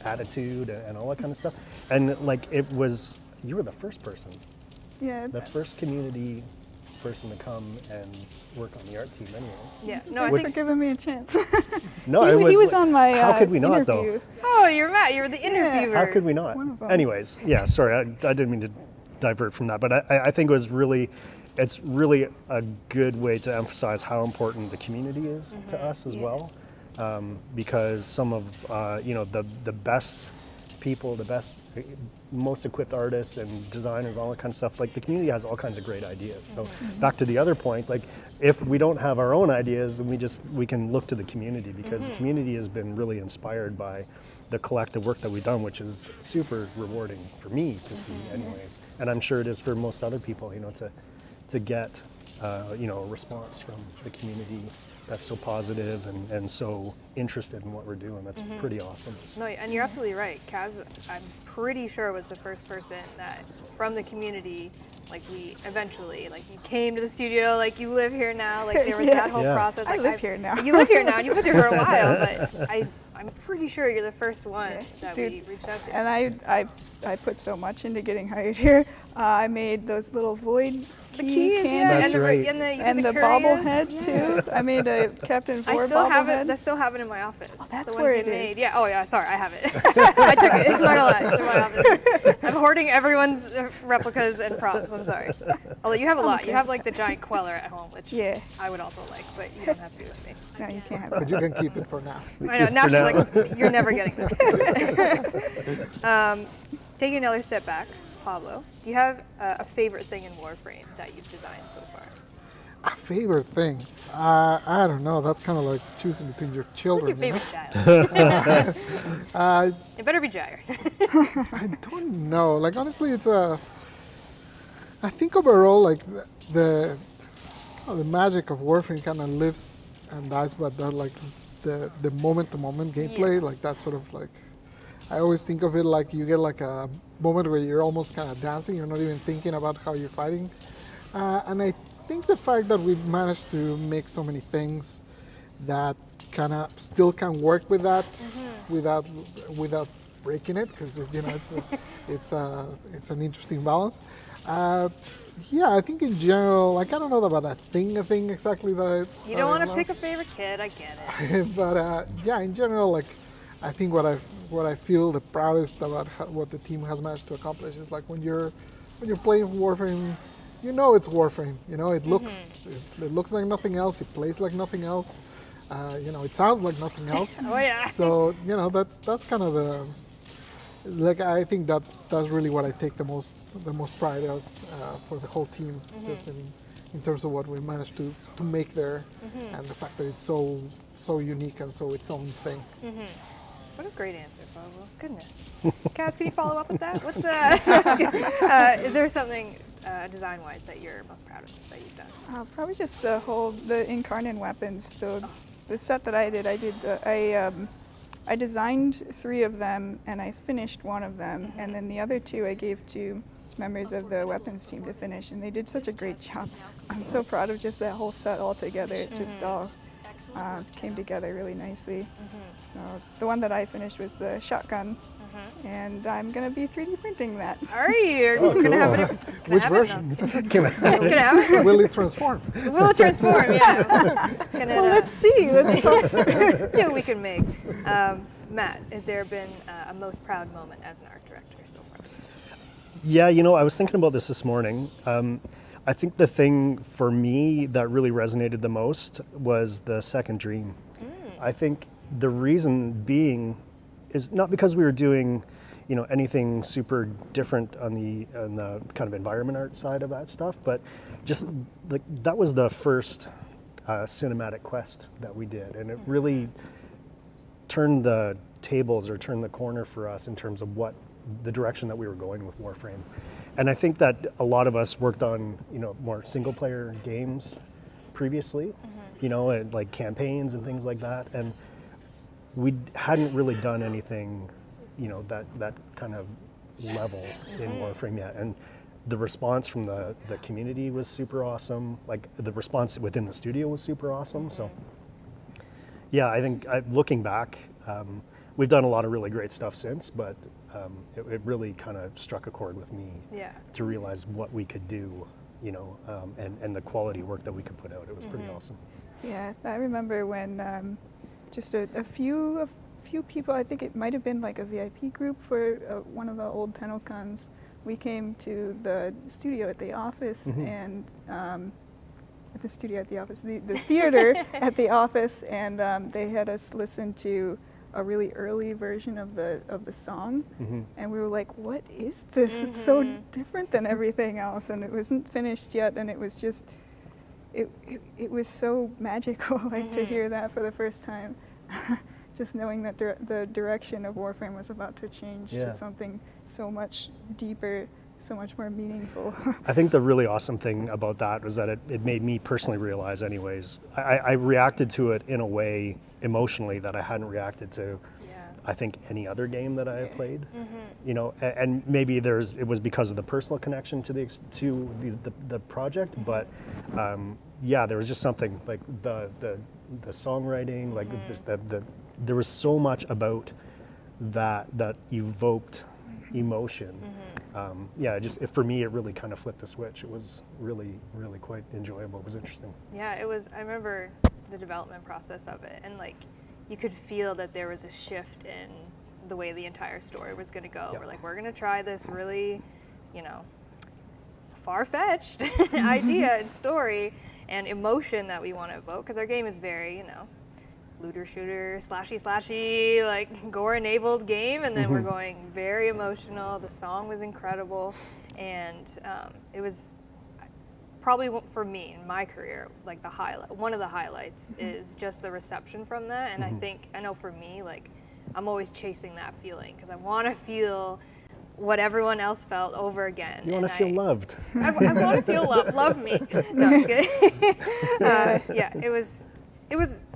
Speaker 9: attitude and all that kind of stuff. And like you were the first person, the first community person to come and work on the art team anyway.
Speaker 5: Yeah, no,
Speaker 8: Thanks for giving me a chance.
Speaker 9: No,
Speaker 8: he was on my
Speaker 9: how could we not
Speaker 8: interview.
Speaker 9: though?
Speaker 5: Oh, you're Matt. You were the interviewer.
Speaker 9: How could we not?
Speaker 8: One of them.
Speaker 9: Anyways, yeah, sorry, I didn't mean to divert from that, but I think it's really a good way to emphasize how important the community is to us as well, because some of you know, the best people, the best, most equipped artists and designers, all that kind of stuff, like the community has all kinds of great ideas. So back to the other point, like if we don't have our own ideas, we can look to the community, because the community has been really inspired by the collective work that we've done, which is super rewarding for me to see anyways. And I'm sure it is for most other people, you know, to get you know, a response from the community that's so positive and so interested in what we're doing. That's pretty awesome.
Speaker 5: No, and you're absolutely right. Kaz, I'm pretty sure, was the first person that from the community, like we eventually, like you came to the studio, like you live here now, like there was that whole process. Like,
Speaker 8: I live here now.
Speaker 5: You live here now, and you've lived here for a while, but I'm pretty sure you're the first one that we reached out to.
Speaker 8: And I put so much into getting hired here. I made those little void key cannons and the bobblehead too. I made a Captain Vor bobblehead.
Speaker 5: I still have it in my office.
Speaker 8: Oh, that's
Speaker 5: the
Speaker 8: where
Speaker 5: ones
Speaker 8: it
Speaker 5: you
Speaker 8: is.
Speaker 5: made. Yeah. Oh yeah. Sorry, I have it. I took it. I'm not gonna lie. It's in my office. I'm hoarding everyone's replicas and props. I'm sorry. Although you have a lot.
Speaker 8: Okay.
Speaker 5: You have like the giant queller at home, which I would also like, but you don't have to with me.
Speaker 8: No, you can't have it.
Speaker 10: But you can keep it for now.
Speaker 5: I know. Now she's like, you're never getting this. Taking another step back, Pablo, do you have a favorite thing in Warframe that you've designed so far?
Speaker 10: A favorite thing? I don't know. That's kind of like choosing between your children.
Speaker 5: What's your favorite child? It better be Jair.
Speaker 10: I don't know. Like honestly, it's I think overall, like the magic of Warframe kind of lives and dies, but like the moment-to-moment gameplay, like that sort of like. I always think of it like you get like a moment where you're almost kind of dancing. You're not even thinking about how you're fighting. And I think the fact that we've managed to make so many things that kind of still can work with that without breaking it, because it's an interesting balance. Yeah, I think in general, like I don't know about a thing exactly that
Speaker 5: You don't want to pick a favorite kid, I get it.
Speaker 10: but yeah, in general, like I think what I feel the proudest about what the team has managed to accomplish is like when you're playing Warframe, you know it's Warframe. You know it looks it looks like nothing else. It plays like nothing else. You know it sounds like nothing else.
Speaker 5: Oh yeah.
Speaker 10: So you know that's kind of the like I think that's really what I take the most pride of for the whole team, just in terms of what we managed to make there, and the fact that it's so unique and so its own thing.
Speaker 5: What a great answer, Pablo. Goodness. Kaz, can you follow up with that? What's is there something design-wise that you're most proud of that you've done?
Speaker 8: Probably just the incarnate weapons. The set that I did, I designed 3 of them and I finished 1 of them, and then the other 2 I gave to members of the weapons team to finish, and they did such a great job. I'm so proud of just that whole set all together. It just all came together really nicely. So the one that I finished was the shotgun, and I'm going to be 3D printing that.
Speaker 5: Are you? Going to have it?
Speaker 10: Which version? Will it transform?
Speaker 5: Will it transform? Yeah.
Speaker 8: Well, let's see. Let's
Speaker 5: see what we can make. Matt, has there been a most proud moment as an art director so far?
Speaker 9: Yeah, you know, I was thinking about this morning. I think the thing for me that really resonated the most was the second dream. I think the reason being is not because we were doing, you know, anything super different on the kind of environment art side of that stuff, but just like that was the first cinematic quest that we did, and it really turned the tables or turned the corner for us in terms of what the direction that we were going with Warframe. And I think that a lot of us worked on, you know, more single player games previously, you know, and like campaigns and things like that, and we hadn't really done anything, you know, that kind of level in Warframe yet. And the response from the community was super awesome. Like the response within the studio was super awesome. So yeah, I think looking back, we've done a lot of really great stuff since, but it really kind of struck a chord with me to realize what we could do, you know, and the quality work that we could put out. It was pretty awesome.
Speaker 8: Yeah, I remember when just a few people, I think it might have been like a VIP group for one of the old Tennocons. We came to the studio at the office and the theater at the office, and they had us listen to a really early version of the song, and we were like, what is this? It's so different than everything else, and it wasn't finished yet, and it was just it was so magical, like to hear that for the first time. Just knowing that the direction of Warframe was about to change to something so much deeper, so much more meaningful.
Speaker 9: I think the really awesome thing about that was that it made me personally realize anyways, I reacted to it in a way emotionally that I hadn't reacted to, I think, any other game that I have played. You know, and maybe it was because of the personal connection to the project, but yeah, there was just something like the songwriting, like there was so much about that evoked emotion. For me, it really kind of flipped a switch. It was really, really quite enjoyable. It was interesting.
Speaker 5: Yeah, it was. I remember the development process of it, and like you could feel that there was a shift in the way the entire story was going to go. We're going to try this really, you know, far-fetched idea and story and emotion that we want to evoke, because our game is very, you know, looter shooter, slashy, like gore-enabled game, and then we're going very emotional. The song was incredible, and it was probably for me in my career, like one of the highlights is just the reception from that. And I know for me, like I'm always chasing that feeling because I want to feel what everyone else felt over again.
Speaker 9: You want to feel loved.
Speaker 5: I want to feel loved. Love me. No, I'm just kidding. Yeah, it was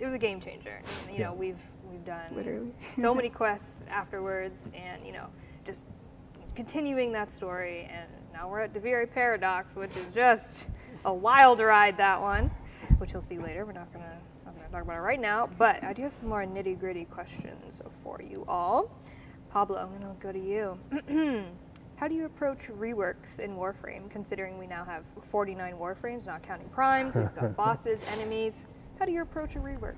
Speaker 5: a game changer. You know, we've we've done
Speaker 8: Literally.
Speaker 5: so many quests afterwards, and you know, just continuing that story. And now we're at Deviri Paradox, which is just a wild ride. That one, which you'll see later. We're not gonna talk about it right now, but I do have some more nitty-gritty questions for you all. Pablo, I'm gonna go to you. How do you approach reworks in Warframe, considering we now have 49 Warframes, not counting primes, we've got bosses, enemies? How do you approach a rework?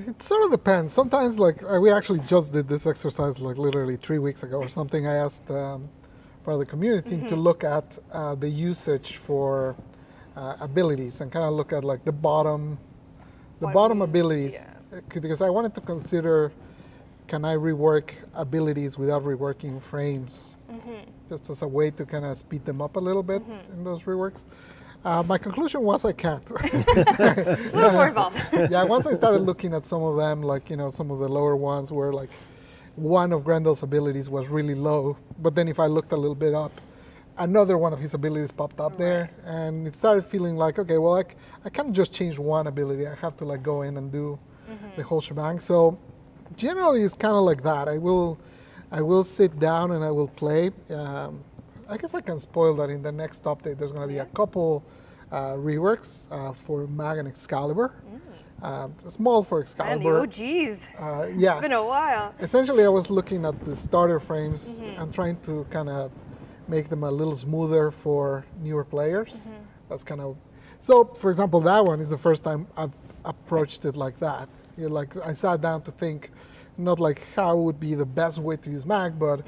Speaker 10: It sort of depends. Sometimes, like, we actually just did this exercise, like, literally 3 weeks ago or something. I asked part of the community to look at the usage for abilities and kind of look at, like, the bottom abilities. Because I wanted to consider, can I rework abilities without reworking frames? Just as a way to kind of speed them up a little bit in those reworks. My conclusion was I can't.
Speaker 5: A little more involved.
Speaker 10: Yeah, once I started looking at some of them, like, you know, some of the lower ones where, like, one of Grendel's abilities was really low, but then if I looked a little bit up, another one of his abilities popped up there, and it started feeling like, okay, well, I can't just change one ability. I have to, like, go in and do the whole shebang. So generally, it's kind of like that. I will sit down and I will play. I guess I can spoil that in the next update. There's going to be a couple reworks for Mag and Excalibur. Small for Excalibur.
Speaker 5: And the OGs.
Speaker 10: Yeah.
Speaker 5: It's been a while.
Speaker 10: Essentially, I was looking at the starter frames and trying to kind of make them a little smoother for newer players. That's kind of... So, for example, that one is the first time I've approached it like that. Like, I sat down to think, not like how would be the best way to use Mag, but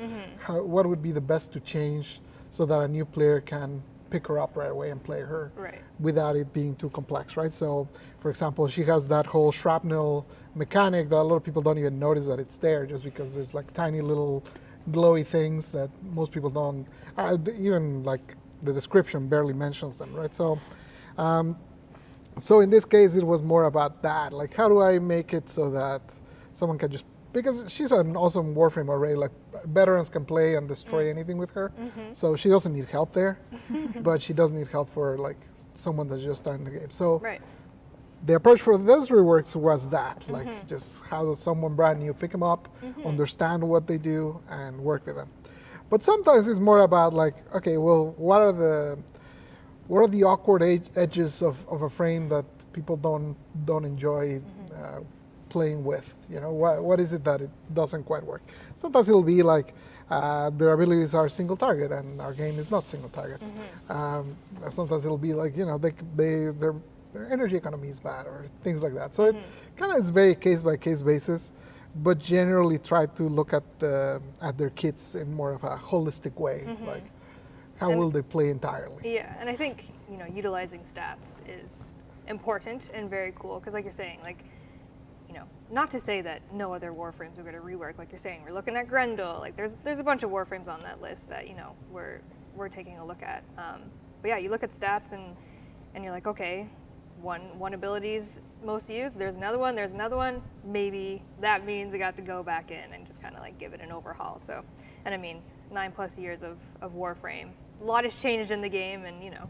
Speaker 10: what would be the best to change so that a new player can pick her up right away and play her without it being too complex, right? So, for example, she has that whole shrapnel mechanic that a lot of people don't even notice that it's there, just because there's like tiny little glowy things that most people don't, even like the description barely mentions them, right? So, so in this case, it was more about that. Like, how do I make it so that someone can just, because she's an awesome Warframe already, like veterans can play and destroy anything with her. So she doesn't need help there, but she does need help for like someone that's just starting the game. So the approach for this reworks was that, like just how does someone brand new pick them up, understand what they do, and work with them. But sometimes it's more about like, okay, well, what are the awkward edges of a frame that people don't enjoy playing with? You know, what is it that it doesn't quite work? Sometimes it'll be like their abilities are single target and our game is not single target. Sometimes it'll be like, you know, their energy economy is bad or things like that. So it kind of is very case by case basis, but generally try to look at their kits in more of a holistic way, like how will they play entirely?
Speaker 5: Yeah, and I think, you know, utilizing stats is important and very cool because, like you're saying, like, you know, not to say that no other Warframes are going to rework. Like you're saying, we're looking at Grendel. Like there's a bunch of Warframes on that list that, you know, we're taking a look at. But yeah, you look at stats and you're like, okay, one ability's most used. There's another one. Maybe that means I got to go back in and just kind of like give it an overhaul. So, and I mean, 9+ years of Warframe. A lot has changed in the game, and you know,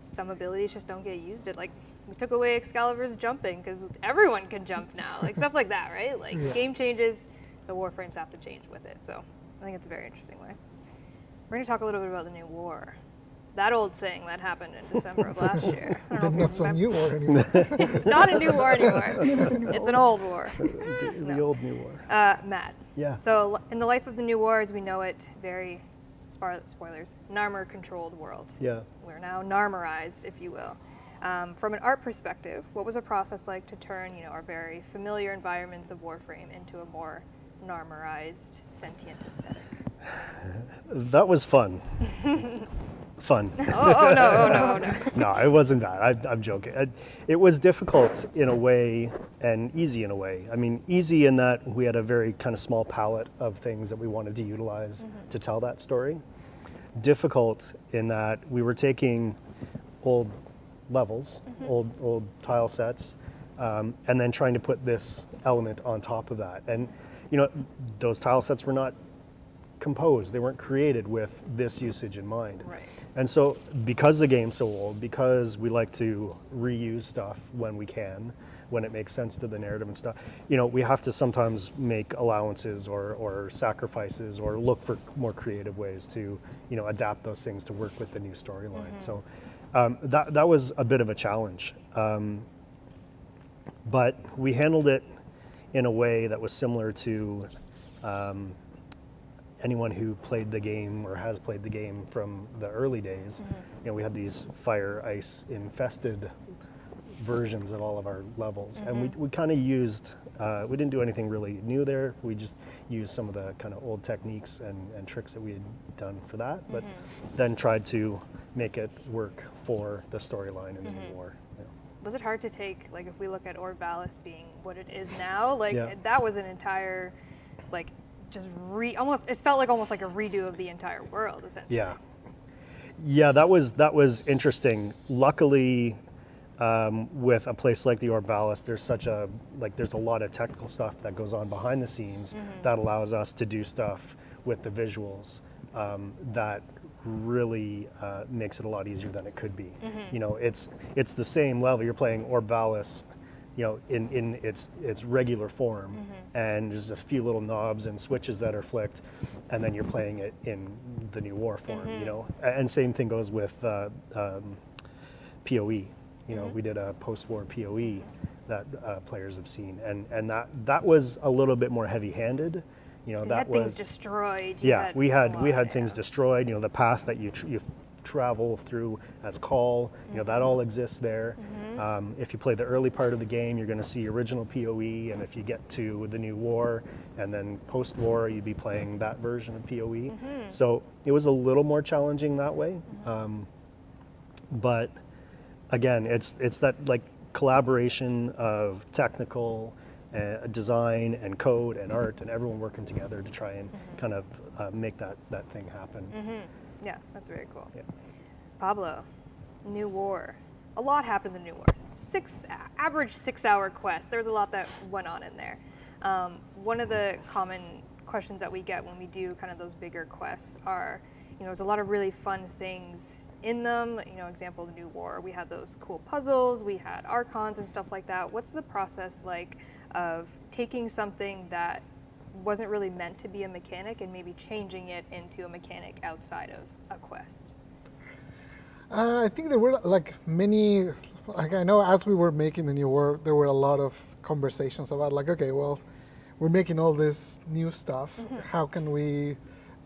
Speaker 5: some abilities just don't get used. Like we took away Excalibur's jumping because everyone can jump now, like stuff like that, right? Like game changes, so Warframes have to change with it. So I think it's a very interesting way. We're going to talk a little bit about the new war. That old thing that happened in December of last year.
Speaker 10: The not so new war anymore.
Speaker 5: It's not a new war anymore. It's an old war.
Speaker 9: The old new war.
Speaker 5: Matt.
Speaker 9: Yeah.
Speaker 5: So in the life of the new war as we know it, very, spoilers, Narmer-controlled world.
Speaker 9: Yeah.
Speaker 5: We're now Narmerized, if you will. From an art perspective, what was the process like to turn, you know, our very familiar environments of Warframe into a more Narmerized, sentient aesthetic?
Speaker 9: That was fun. Fun.
Speaker 5: Oh, no.
Speaker 9: No, it wasn't that. I'm joking. It was difficult in a way and easy in a way. I mean, easy in that we had a very kind of small palette of things that we wanted to utilize to tell that story. Difficult in that we were taking old levels, old tile sets, and then trying to put this element on top of that. And, you know, those tile sets were not composed, they weren't created with this usage in mind.
Speaker 23: Right.
Speaker 9: And so because the game's so old, because we like to reuse stuff when we can, when it makes sense to the narrative and stuff, we have to sometimes make allowances or sacrifices or look for more creative ways to, adapt those things to work with the new storyline. So that was a bit of a challenge. But we handled it in a way that was similar to anyone who played the game or has played the game from the early days. We had these fire, ice infested versions of all of our levels, and we kind of used, we didn't do anything really new there. We just used some of the kind of old techniques and tricks that we had done for that, but then tried to make it work for the storyline in the new war.
Speaker 5: Was it hard to take, like, if we look at Orvalis being what it is now, like,
Speaker 9: Yeah.
Speaker 5: that was an entire, like, just almost, it felt like almost like a redo of the entire world, essentially.
Speaker 9: Yeah, that was interesting. Luckily, with a place like the Orvalis, there's a lot of technical stuff that goes on behind the scenes that allows us to do stuff with the visuals that really makes it a lot easier than it could be. It's the same level. You're playing Orvalis, in its regular form, and there's a few little knobs and switches that are flicked, and then you're playing it in the new war form. And same thing goes with PoE. We did a post-war PoE that players have seen, and that was a little bit more heavy-handed.
Speaker 5: That things destroyed.
Speaker 9: We had things destroyed. The path that you travel through as call, that all exists there. If you play the early part of the game, you're going to see original PoE, and if you get to the new war and then post-war, you'd be playing that version of PoE. So it was a little more challenging that way, but again, it's that like collaboration of technical design and code and art and everyone working together to try and kind of make that thing happen.
Speaker 5: Yeah, that's very cool.
Speaker 9: Yeah.
Speaker 5: Pablo, New War. A lot happened in the New War. Average 6-hour quest. There was a lot that went on in there. One of the common questions that we get when we do kind of those bigger quests are, there's a lot of really fun things in them. Example, the New War. We had those cool puzzles. We had archons and stuff like that. What's the process like of taking something that wasn't really meant to be a mechanic and maybe changing it into a mechanic outside of a quest?
Speaker 10: I think there were I know as we were making the New War, there were a lot of conversations about okay, well, we're making all this new stuff. How can we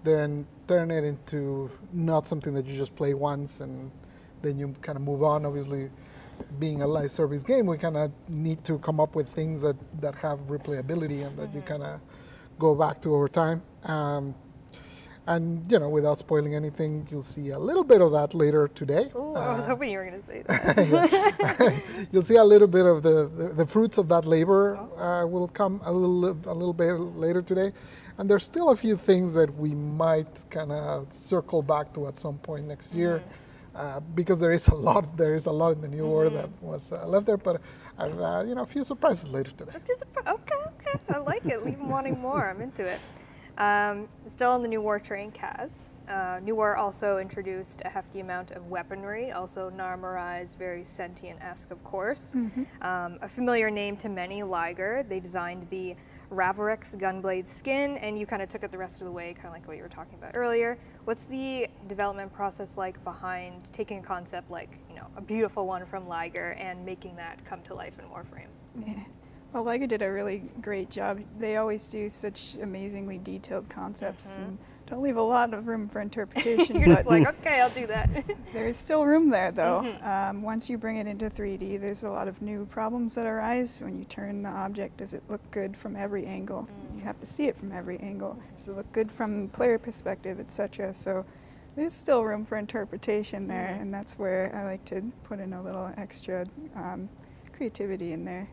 Speaker 10: then turn it into not something that you just play once and then you kind of move on? Obviously, being a live service game, we kind of need to come up with things that have replayability and that you kind of go back to over time. And without spoiling anything, you'll see a little bit of that later today.
Speaker 5: Ooh, I was hoping you were going to say that.
Speaker 10: You'll see a little bit of the fruits of that labor will come a little bit later today. And there's still a few things that we might kind of circle back to at some point next year, because there is a lot in the New War that was left there. But I've a few surprises later today.
Speaker 5: Okay, I like it. Leave them wanting more. I'm into it. Still on the New War train, Kaz. New War also introduced a hefty amount of weaponry, also Narmerized, very sentient-esque, of course. A familiar name to many, Liger. They designed the Ravarex gunblade skin, and you kind of took it the rest of the way, kind of like what you were talking about earlier. What's the development process like behind taking a concept like, a beautiful one from Liger and making that come to life in Warframe?
Speaker 8: Yeah. Well, Liger did a really great job. They always do such amazingly detailed concepts and don't leave a lot of room for interpretation.
Speaker 5: You're just like, okay, I'll do that.
Speaker 8: There is still room there, though. Once you bring it into 3D, there's a lot of new problems that arise. When you turn the object, does it look good from every angle? You have to see it from every angle. Does it look good from player perspective, etc.? So there's still room for interpretation there, and that's where I like to put in a little extra creativity in there.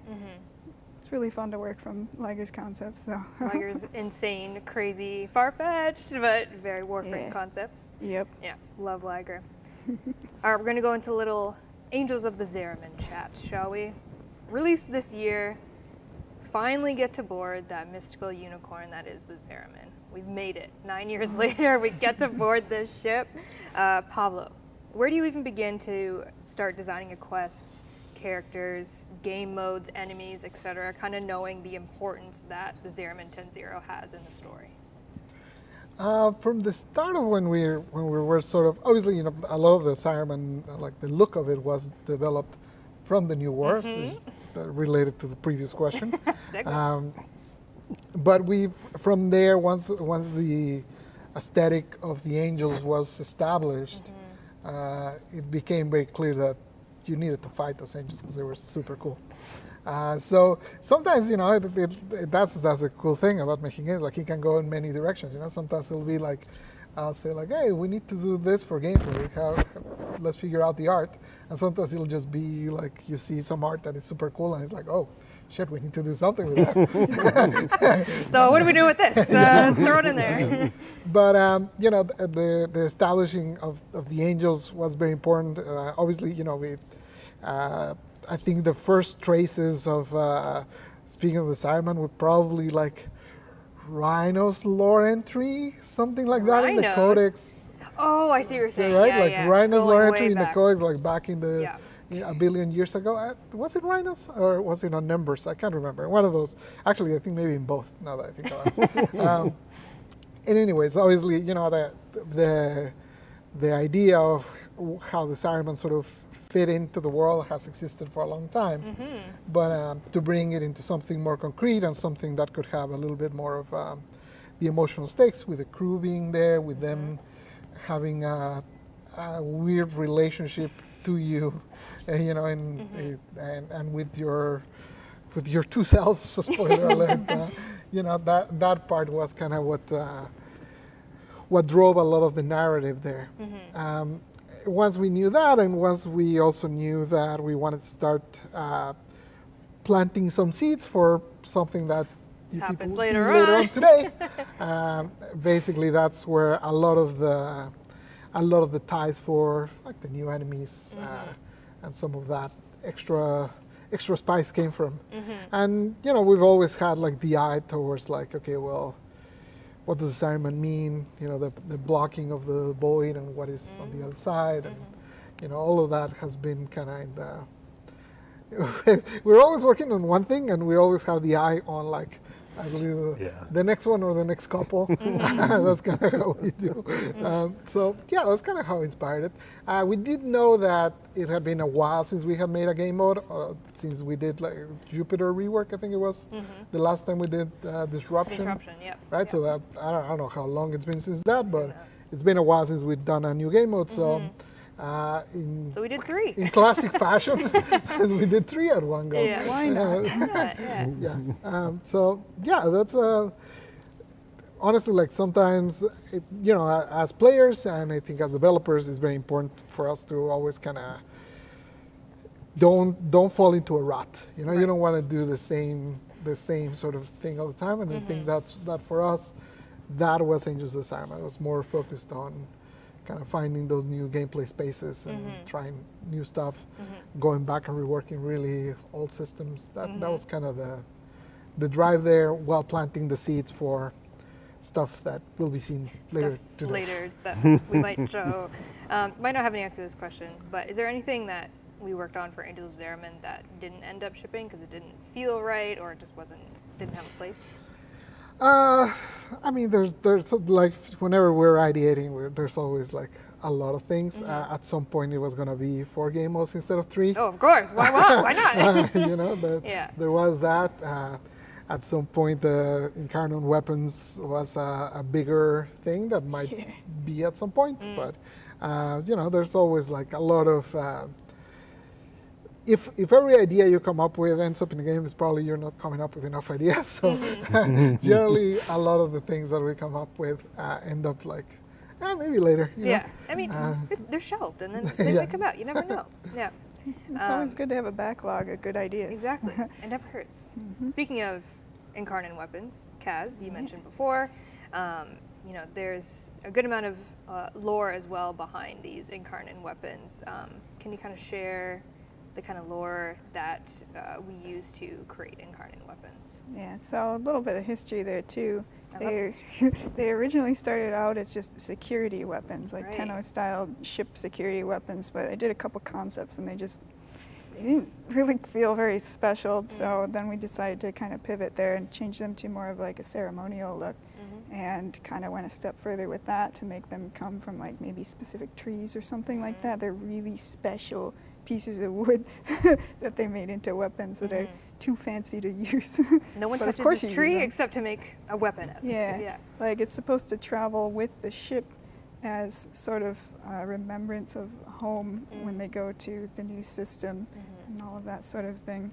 Speaker 8: It's really fun to work from Liger's concepts, though.
Speaker 5: Liger's insane, crazy, far-fetched, but very Warframe concepts.
Speaker 8: Yep.
Speaker 5: Yeah, love Liger. All right, we're going to go into little Angels of the Zariman chat, shall we? Released this year, finally get to board that mystical unicorn that is the Zariman. we've made it. 9 years later, we get to board this ship. Pablo, where do you even begin to start designing a quest, characters, game modes, enemies, etc., kind of knowing the importance that the Zariman 10-0 has in the story?
Speaker 10: From the start of when we were sort of, obviously, you know, a lot of the Zariman, like the look of it was developed from the new war, just related to the previous question. But from there, once the aesthetic of the Angels was established, it became very clear that you needed to fight those Angels because they were super cool. So sometimes, you know, that's a cool thing about making games. Like, he can go in many directions. You know, sometimes it'll be like, I'll say like, hey, we need to do this for gameplay. Let's figure out the art. And sometimes it'll just be like, you see some art that is super cool, and it's like, oh, shit, we need to do something with that.
Speaker 5: So what do we do with this? Let's throw it in there.
Speaker 10: But you know, the establishing of the Angels was very important. Obviously, you know, I think the first traces of speaking of the Zariman were probably like Rhino's lore entry, something like that in the Codex.
Speaker 5: Oh, I see what you're saying.
Speaker 10: Right,
Speaker 5: Yeah,
Speaker 10: like
Speaker 5: yeah.
Speaker 10: Rhino's
Speaker 5: Going
Speaker 10: lore
Speaker 5: way
Speaker 10: entry in the
Speaker 5: back.
Speaker 10: Codex, like back in the a billion years ago. Was it Rhinos or was it on Numbers? I can't remember. One of those. Actually, I think maybe in both. Now that I think about it. And anyways, obviously, you know, the idea of how the Zariman sort of fit into the world has existed for a long time. But to bring it into something more concrete and something that could have a little bit more of the emotional stakes, with the crew being there, with them having a weird relationship to you, you know, and with your two selves. Spoiler alert! You know, that part was kind of what drove a lot of the narrative there. Once we knew that, and once we also knew that we wanted to start planting some seeds for something that you people will see later on today, basically that's where a lot of the ties for like the new enemies and some of that extra spice came from. And you know, we've always had like the eye towards like, okay, well, what does the Zariman mean? You know, the blocking of the void and what is on the other side, and you know, all of that has been kind of in the. We're always working on one thing, and we always have the eye on like, I believe the next one or the next couple. That's kind of how we do. So yeah, that's kind of how I inspired it. We did know that it had been a while since we had made a game mode, since we did like Jupiter rework. I think it was the last time we did Disruption.
Speaker 5: Disruption, yep.
Speaker 10: Right.
Speaker 5: Yep.
Speaker 10: So that I don't know how long it's been since that, but it's been a while since we've done a new game mode. So.
Speaker 5: So we did 3.
Speaker 10: In classic fashion, we did 3 at one go.
Speaker 5: Yeah. Why not?
Speaker 10: So yeah, that's honestly, like, sometimes, you know, as players and I think as developers, it's very important for us to always kind of don't fall into a rut. You know, you don't want to do the same sort of thing all the time. And I think that for us, that was Angels of the Zariman. I was more focused on kind of finding those new gameplay spaces and trying new stuff, going back and reworking really old systems. That was kind of the drive there, while planting the seeds for stuff that will be seen later today.
Speaker 5: Later that we might show. Might not have any answer to this question, but is there anything that we worked on for Angels of Zariman that didn't end up shipping because it didn't feel right, or it just didn't have a place?
Speaker 10: I mean, there's like, whenever we're ideating, there's always like a lot of things. At some point, it was going to be 4 game modes instead of 3.
Speaker 5: Oh, of course. Why not?
Speaker 10: You know, there was that. At some point, the Incarnate Weapons was a bigger thing that might be at some point. But, you know, there's always like a lot of... If every idea you come up with ends up in the game, it's probably you're not coming up with enough ideas. So generally, a lot of the things that we come up with end up like, maybe later. You know?
Speaker 5: I mean, they're shelved and then they come out. You never know. Yeah.
Speaker 8: It's always good to have a backlog of good ideas.
Speaker 5: Exactly. It never hurts. Speaking of Incarnate Weapons, Kaz, you mentioned before, you know, there's a good amount of lore as well behind these Incarnate Weapons. Can you kind of share the kind of lore that we use to create incarnate weapons.
Speaker 8: Yeah, so a little bit of history there too.
Speaker 5: I love
Speaker 8: They originally started out as just security weapons, like
Speaker 5: Right.
Speaker 8: Tenno-style ship security weapons, but I did a couple concepts and they didn't really feel very special. So then we decided to kind of pivot there and change them to more of like a ceremonial look, and kind of went a step further with that to make them come from like maybe specific trees or something like that. They're really special pieces of wood that they made into weapons that are too fancy to use.
Speaker 5: No one
Speaker 8: But of
Speaker 5: touches
Speaker 8: course
Speaker 5: this
Speaker 8: you
Speaker 5: tree
Speaker 8: use them.
Speaker 5: except to make a weapon out of it.
Speaker 8: Yeah. Like it's supposed to travel with the ship as sort of a remembrance of home when they go to the new system and all of that sort of thing.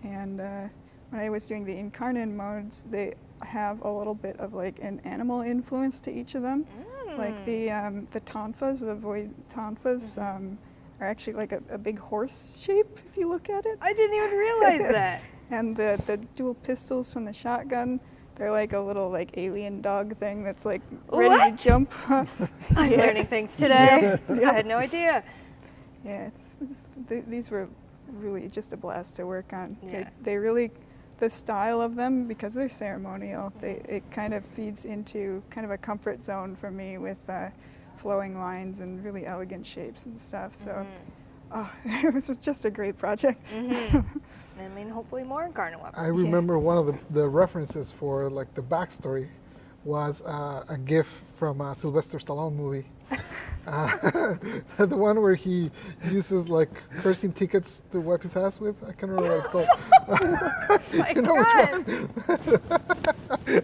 Speaker 8: And when I was doing the incarnate modes, they have a little bit of like an animal influence to each of them. Like the tonfas, the void tonfas, are actually like a big horse shape if you look at it.
Speaker 5: I didn't even realize that.
Speaker 8: And the dual pistols from the shotgun, they're like a little like alien dog thing that's like ready
Speaker 5: What?
Speaker 8: to jump.
Speaker 5: I'm learning things today. I had no idea.
Speaker 8: Yeah, these were really just a blast to work on.
Speaker 5: Yeah.
Speaker 8: They really, the style of them, because they're ceremonial, it kind of feeds into kind of a comfort zone for me with flowing lines and really elegant shapes and stuff. So it was just a great project.
Speaker 5: I mean, hopefully more incarnate weapons.
Speaker 10: I remember one of the references for like the backstory was a GIF from a Sylvester Stallone movie. The one where he uses like cursing tickets to wipe his ass with. I can't remember what it's called. You know which one?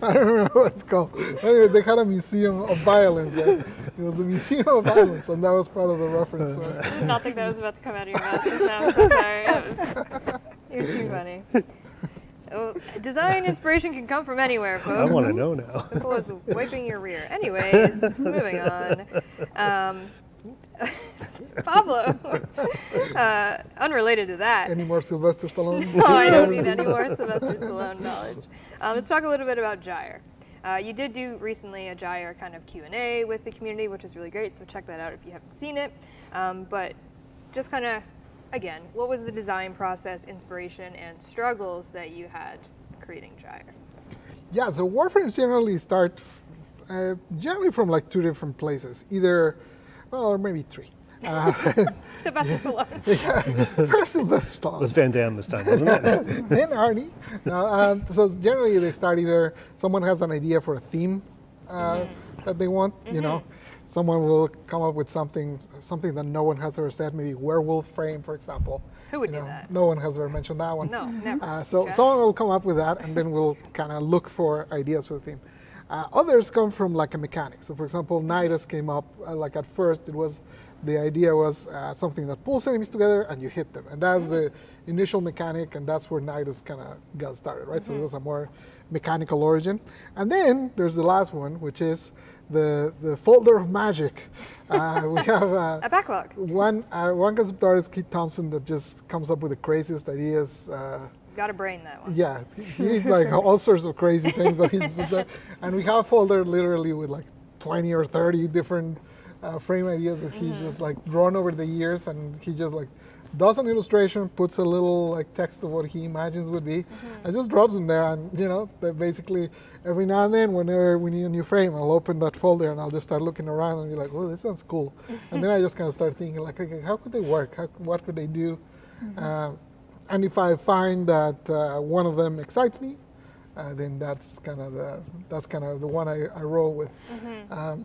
Speaker 10: I don't remember what it's called. Anyway, they had a museum of violence. It was a museum of violence, and that was part of the reference.
Speaker 5: I did not think that was about to come out of your mouth just now. I'm so sorry. You're too funny. Oh, design inspiration can come from anywhere, folks.
Speaker 9: I want to know now.
Speaker 5: Simple as wiping your rear. Anyways, moving on. Pablo, unrelated to that.
Speaker 10: Any more Sylvester Stallone?
Speaker 5: No, I don't need any more Sylvester Stallone knowledge. Let's talk a little bit about Gyre. You did do recently a Gyre kind of Q&A with the community, which was really great, so check that out if you haven't seen it. But just kind of, again, what was the design process, inspiration, and struggles that you had creating Gyre?
Speaker 10: Yeah, so Warframes generally start generally from like two different places, either, well, or maybe three.
Speaker 5: Sylvester Stallone.
Speaker 10: Yeah, first Sylvester Stallone.
Speaker 9: It was Van Damme this time, wasn't it?
Speaker 10: Then Arnie. No, so generally they start either someone has an idea for a theme that they want, you know. Someone will come up with something that no one has ever said, maybe werewolf frame, for example.
Speaker 5: Who would do that?
Speaker 10: No one has ever mentioned that one.
Speaker 5: No, never.
Speaker 10: So
Speaker 5: Okay.
Speaker 10: someone will come up with that, and then we'll kind of look for ideas for the theme. Others come from like a mechanic. So for example, Nidus came up, like at first the idea was something that pulls enemies together and you hit them. And that's the initial mechanic, and that's where Nidus kind of got started, right? So it was a more mechanical origin. And then there's the last one, which is the folder of magic. We have
Speaker 5: a backlog.
Speaker 10: One concept artist, Keith Thompson, that just comes up with the craziest ideas.
Speaker 5: He's got a brain, that one.
Speaker 10: Yeah, he like all sorts of crazy things that he's put there. And we have a folder literally with like 20 or 30 different frame ideas that he's just like drawn over the years, and he just like does an illustration, puts a little like text of what he imagines would be, and just drops them there. And you know, that basically every now and then, whenever we need a new frame, I'll open that folder and I'll just start looking around and be like, oh, this sounds cool. And then I just kind of start thinking like, okay, how could they work? What could they do? And if I find that one of them excites me, then that's kind of the one I roll with.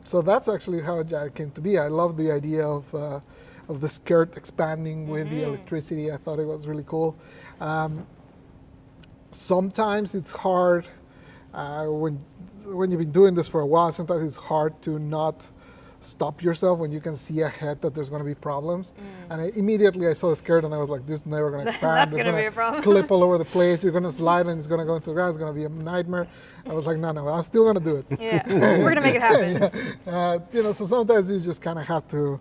Speaker 10: So that's actually how Gyre came to be. I love the idea of the skirt expanding with the electricity. I thought it was really cool. Sometimes it's hard when you've been doing this for a while. Sometimes it's hard to not stop yourself when you can see ahead that there's going to be problems. And immediately I saw the skirt and I was like, this is never going to expand.
Speaker 5: That's going to be a problem.
Speaker 10: Clip all over the place. You're going to slide and it's going to go into the ground. It's going to be a nightmare. I was like, no, I'm still going to do it.
Speaker 5: Yeah, we're going to make it happen.
Speaker 10: You know, so sometimes you just kind of have to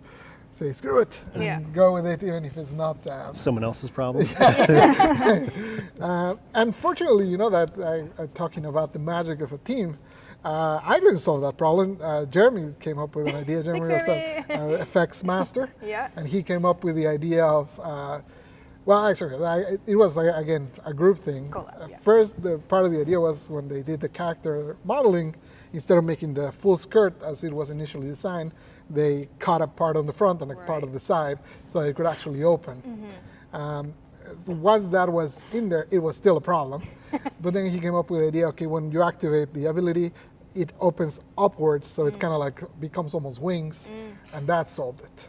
Speaker 10: say, screw it, and go with it, even if it's not
Speaker 9: someone else's problem.
Speaker 10: Unfortunately, you know that talking about the magic of a team, I didn't solve that problem. Jeremy came up with an idea. Jeremy was an effects master, and he came up with the idea of Well, actually, it was like, again, a group thing. First, the part of the idea was when they did the character modeling, instead of making the full skirt as it was initially designed, they cut a part on the front and a part of the side so it could actually open. Once that was in there, it was still a problem. But then he came up with the idea, okay, when you activate the ability, it opens upwards, so it's kind of like becomes almost wings, and that solved it.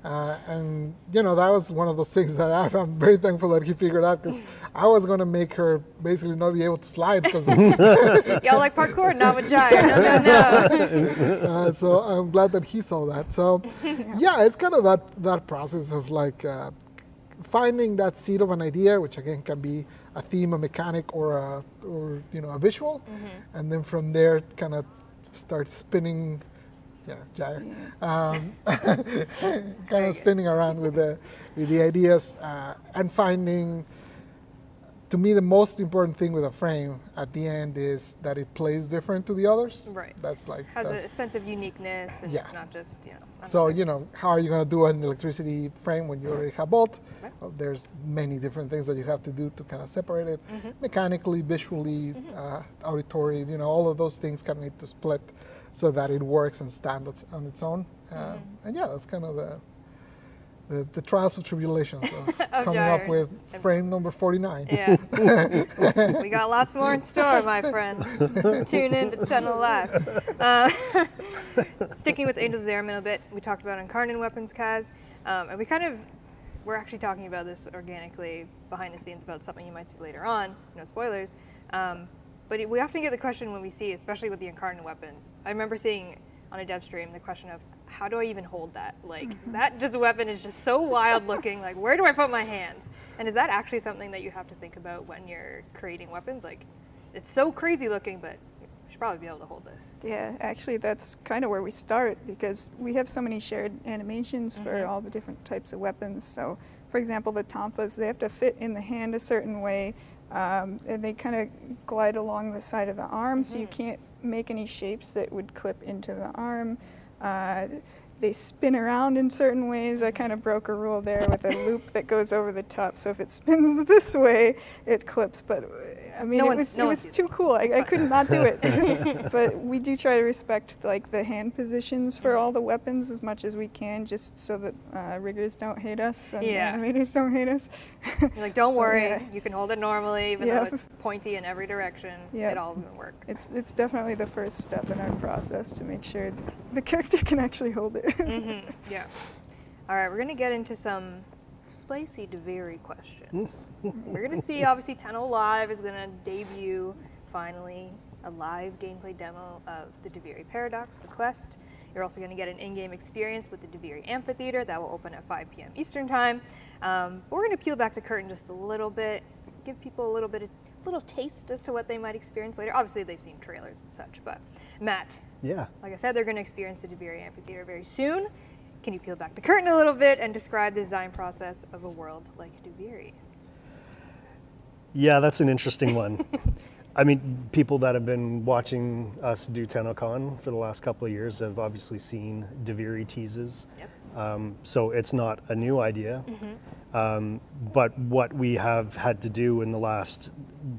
Speaker 10: And you know, that was one of those things that I'm very thankful that he figured out, because I was going to make her basically not be able to slide. Because
Speaker 5: y'all like parkour, not with giant. No.
Speaker 10: So I'm glad that he saw that. So yeah, it's kind of that process of like finding that seed of an idea, which again can be a theme, a mechanic, or you know, a visual, and then from there kind of start spinning, kind of spinning around with the ideas, and finding. To me, the most important thing with a frame at the end is that it plays different to the others.
Speaker 5: Right.
Speaker 10: That's like
Speaker 5: has a sense of uniqueness, and it's not just
Speaker 10: So you know, how are you going to do an electricity frame when you already have bolt?
Speaker 5: Right.
Speaker 10: There's many different things that you have to do to kind of separate it, mechanically, visually, auditory. You know, all of those things kind of need to split so that it works and stands on its own. And yeah, that's kind of the trials and tribulations of coming up with frame number 49.
Speaker 5: Yeah. We got lots more in store, my friends. Tune in to Tunnel Live. Sticking with Angels of Zariman a bit, we talked about Incarnate weapons, Kaz, and we're actually talking about this organically behind the scenes about something you might see later on, no spoilers. But we often get the question when we see, especially with the Incarnate weapons. I remember seeing on a dev stream the question of, how do I even hold that? Like, that just weapon is just so wild looking. Like, where do I put my hands? And is that actually something that you have to think about when you're creating weapons? Like, it's so crazy looking, but you should probably be able to hold this.
Speaker 8: Yeah, actually, that's kind of where we start, because we have so many shared animations for all the different types of weapons. So, for example, the tonfas, they have to fit in the hand a certain way, and they kind of glide along the side of the arm, so you can't make any shapes that would clip into the arm. They spin around in certain ways. I kind of broke a rule there with a loop that goes over the top. So if it spins this way, it clips. But I mean, it was too cool. I could not do it. But we do try to respect like the hand positions for all the weapons as much as we can, just so that riggers don't hate us and animators don't hate us.
Speaker 5: You're like, don't worry, you can hold it normally, even though it's pointy in every direction. It all will work.
Speaker 8: It's definitely the first step in our process to make sure the character can actually hold it.
Speaker 5: Yeah. All right, we're going to get into some spicy DeVary questions. We're going to see, obviously, Tenno Live is going to debut, finally, a live gameplay demo of the DeVary Paradox, the quest. You're also going to get an in-game experience with the DeVary Amphitheater that will open at 5 p.m. Eastern Time. But we're going to peel back the curtain just a little bit, give people a little taste as to what they might experience later. Obviously, they've seen trailers and such, but Matt, like I said, they're going to experience the DeVary Amphitheater very soon. Can you peel back the curtain a little bit and describe the design process of a world like DeVary?
Speaker 9: Yeah, that's an interesting one. I mean, people that have been watching us do Tennocon for the last couple of years have obviously seen DeVary teases. So it's not a new idea. But what we have had to do in the last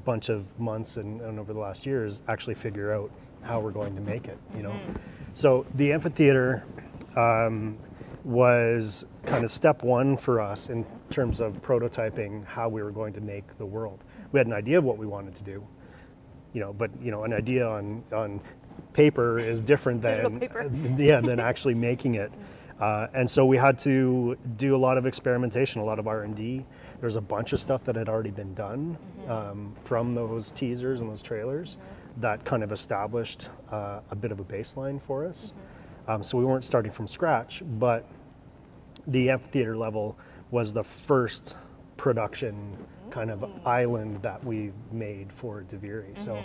Speaker 9: bunch of months and over the last year is actually figure out how we're going to make it, you know? So the amphitheater was kind of step one for us in terms of prototyping how we were going to make the world. We had an idea of what we wanted to do, you know, but you know, an idea on paper is different than actually making it. And so we had to do a lot of experimentation, a lot of R&D. There's a bunch of stuff that had already been done from those teasers and those trailers that kind of established a bit of a baseline for us. So we weren't starting from scratch, but the amphitheater level was the first production kind of island that we made for DeVary. So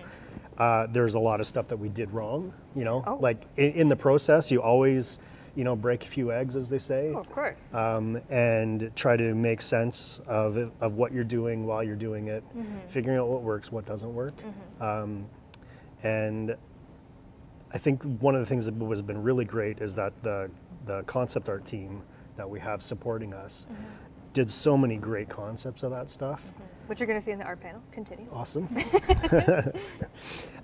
Speaker 9: there's a lot of stuff that we did wrong, you know, like in the process, you always, you know, break a few eggs, as they say.
Speaker 5: Oh, of course.
Speaker 9: And try to make sense of what you're doing while you're doing it, figuring out what works, what doesn't work. And I think one of the things that has been really great is that the concept art team that we have supporting us did so many great concepts of that stuff.
Speaker 5: Which you're going to see in the art panel. Continue.
Speaker 9: Awesome.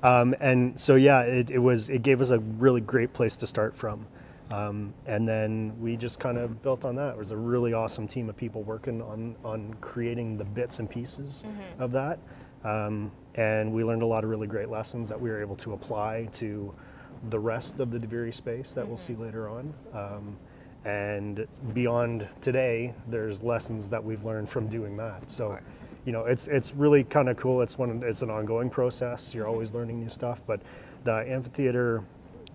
Speaker 9: And so yeah, it gave us a really great place to start from. And then we just kind of built on that. It was a really awesome team of people working on creating the bits and pieces of that. And we learned a lot of really great lessons that we were able to apply to the rest of the Deviri space that we'll see later on. And beyond today, there's lessons that we've learned from doing that. So, you know, it's really kind of cool. It's an ongoing process. You're always learning new stuff. But the amphitheater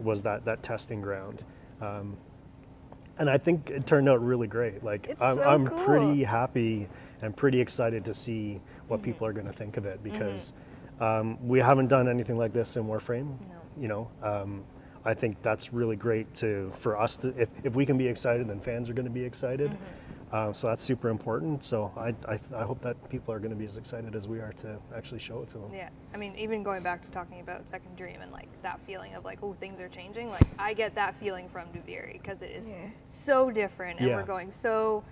Speaker 9: was that testing ground. And I think it turned out really great. Like I'm
Speaker 5: cool.
Speaker 9: pretty happy and pretty excited to see what people are going to think of it, because we haven't done anything like this in Warframe. You know, I think that's really great for us to, if we can be excited, then fans are going to be excited. So that's super important. So I hope that people are going to be as excited as we are to actually show it to them.
Speaker 5: Yeah, I mean, even going back to talking about Second Dream and like that feeling of like, oh, things are changing. Like I get that feeling from Deviri because it is so different, and we're going so.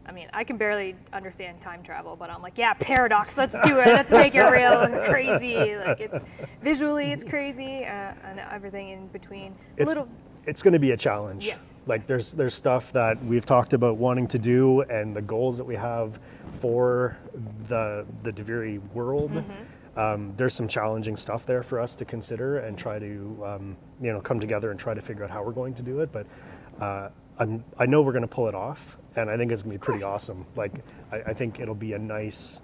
Speaker 5: I mean, I can barely understand time travel, but I'm like, yeah, paradox. Let's do it. Let's make it real and crazy. Like it's visually, it's crazy, and everything in between.
Speaker 9: It's going to be a challenge.
Speaker 5: Yes.
Speaker 9: Like there's stuff that we've talked about wanting to do, and the goals that we have for the Deviri world. There's some challenging stuff there for us to consider and try to come together and try to figure out how we're going to do it. But I know we're going to pull it off, and I think it's going to be pretty awesome. Like I think it'll be a nice,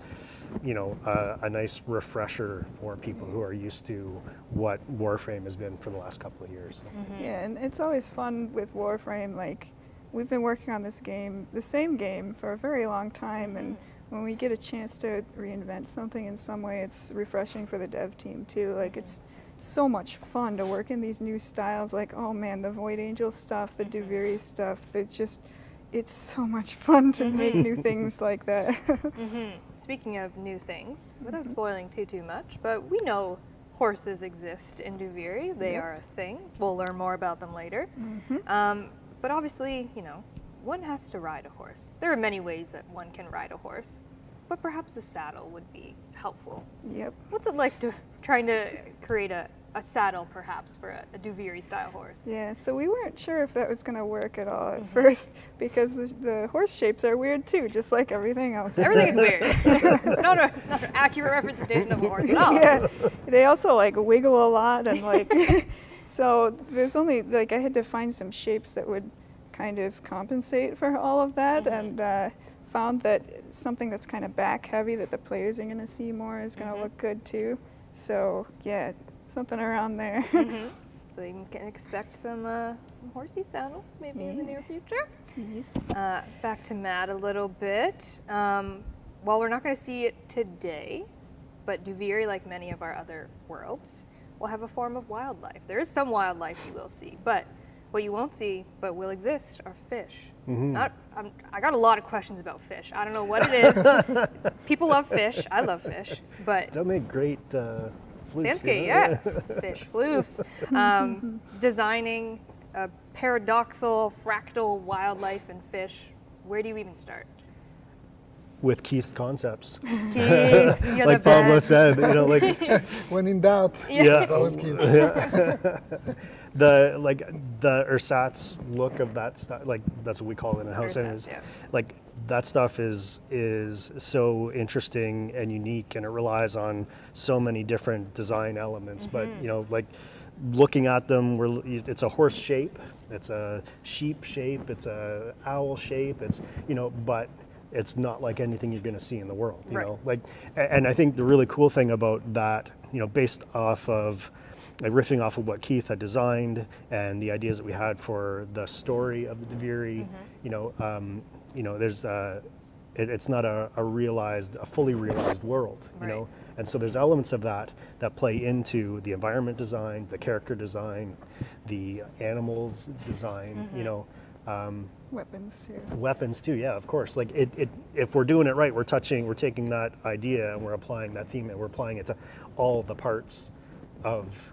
Speaker 9: a nice refresher for people who are used to what Warframe has been for the last couple of years. So.
Speaker 8: Yeah, and it's always fun with Warframe. Like we've been working on this game, the same game, for a very long time, and when we get a chance to reinvent something in some way, it's refreshing for the dev team too. Like it's so much fun to work in these new styles. Like, oh man, the Void Angel stuff, the Deviri stuff. It's so much fun to make new things like that.
Speaker 5: Speaking of new things, without spoiling too much, but we know horses exist in Deviri. They are a thing. We'll learn more about them later. But obviously, one has to ride a horse. There are many ways that one can ride a horse, but perhaps a saddle would be helpful.
Speaker 8: Yep.
Speaker 5: What's it like trying to create a saddle, perhaps, for a Deviri style horse?
Speaker 8: Yeah, so we weren't sure if that was going to work at all at first, because the horse shapes are weird too, just like everything else.
Speaker 5: Everything is weird. It's not an accurate representation of a horse at all.
Speaker 8: Yeah, they also like wiggle a lot, and like, so there's only, like, I had to find some shapes that would kind of compensate for all of that, and found that something that's kind of back heavy that the players are going to see more is going to look good too. So yeah, something around there.
Speaker 5: So you can expect some horsey saddles maybe in the near future.
Speaker 8: Yes.
Speaker 5: Back to Matt a little bit. Well, we're not going to see it today, but Deviri, like many of our other worlds, will have a form of wildlife. There is some wildlife you will see, but what you won't see but will exist are fish. I got a lot of questions about fish. I don't know what it is. People love fish. I love fish, but
Speaker 9: they'll make great floofs.
Speaker 5: Sandscape, yeah. Fish floofs. Designing a paradoxal, fractal wildlife and fish. Where do you even start?
Speaker 9: With Keith's concepts.
Speaker 5: Keith, you're
Speaker 9: like Pablo said, like
Speaker 10: when in doubt, it's always Keith.
Speaker 9: The ersatz look of that stuff, like that's what we call it in house.
Speaker 5: Ersatz,
Speaker 9: Like that stuff is so interesting and unique, and it relies on so many different design elements. But like looking at them, it's a horse shape, it's a sheep shape, it's a owl shape. It's but it's not like anything you're going to see in the world. You know, like, and I think the really cool thing about that, based off of, like, riffing off of what Keith had designed and the ideas that we had for the story of the Deviri, there's it's not a fully realized world, and so there's elements of that play into the environment design, the character design, the animals design, Weapons too, yeah, of course. Like if we're doing it right, we're taking that idea and we're applying that theme and we're applying it to all the parts of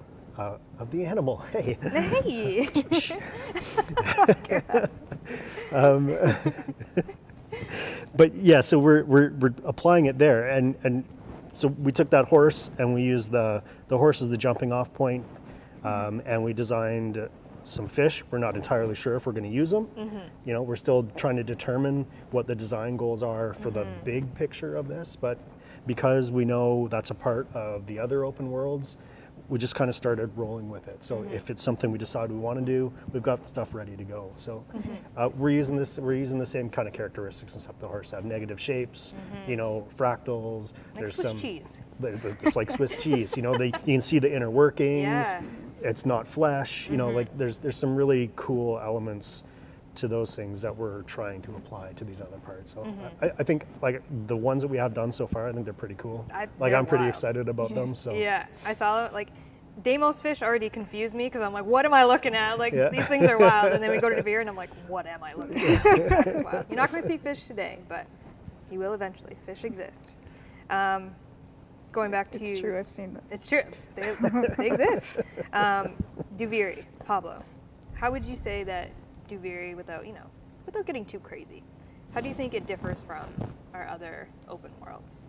Speaker 9: the animal. Hey. But yeah, so we're applying it there, and so we took that horse and we used the horse as the jumping off point, and we designed some fish. We're not entirely sure if we're going to use them. You know, we're still trying to determine what the design goals are for the big picture of this, but because we know that's a part of the other open worlds, we just kind of started rolling with it. So if it's something we decide we want to do, we've got stuff ready to go. So we're using the same kind of characteristics, except the horse have negative shapes, you know, fractals.
Speaker 5: Like
Speaker 9: there's
Speaker 5: Swiss
Speaker 9: some
Speaker 5: cheese.
Speaker 9: It's like Swiss cheese. You know, you can see the inner workings.
Speaker 5: Yeah.
Speaker 9: It's not flesh. You know, like there's some really cool elements to those things that we're trying to apply to these other parts. So I think like the ones that we have done so far, I think they're pretty cool. I'm pretty excited about them. So
Speaker 5: yeah, I saw like Deimos fish already confused me because I'm like, what am I looking at? Like these things are wild, and then we go to Devere and I'm like, what am I looking at? It's wild. You're not going to see fish today, but you will eventually. Fish exist. Going back to
Speaker 8: It's true, I've seen them.
Speaker 5: It's true. They exist. Duviri, Pablo, how would you say that Duviri, without getting too crazy, how do you think it differs from our other open worlds?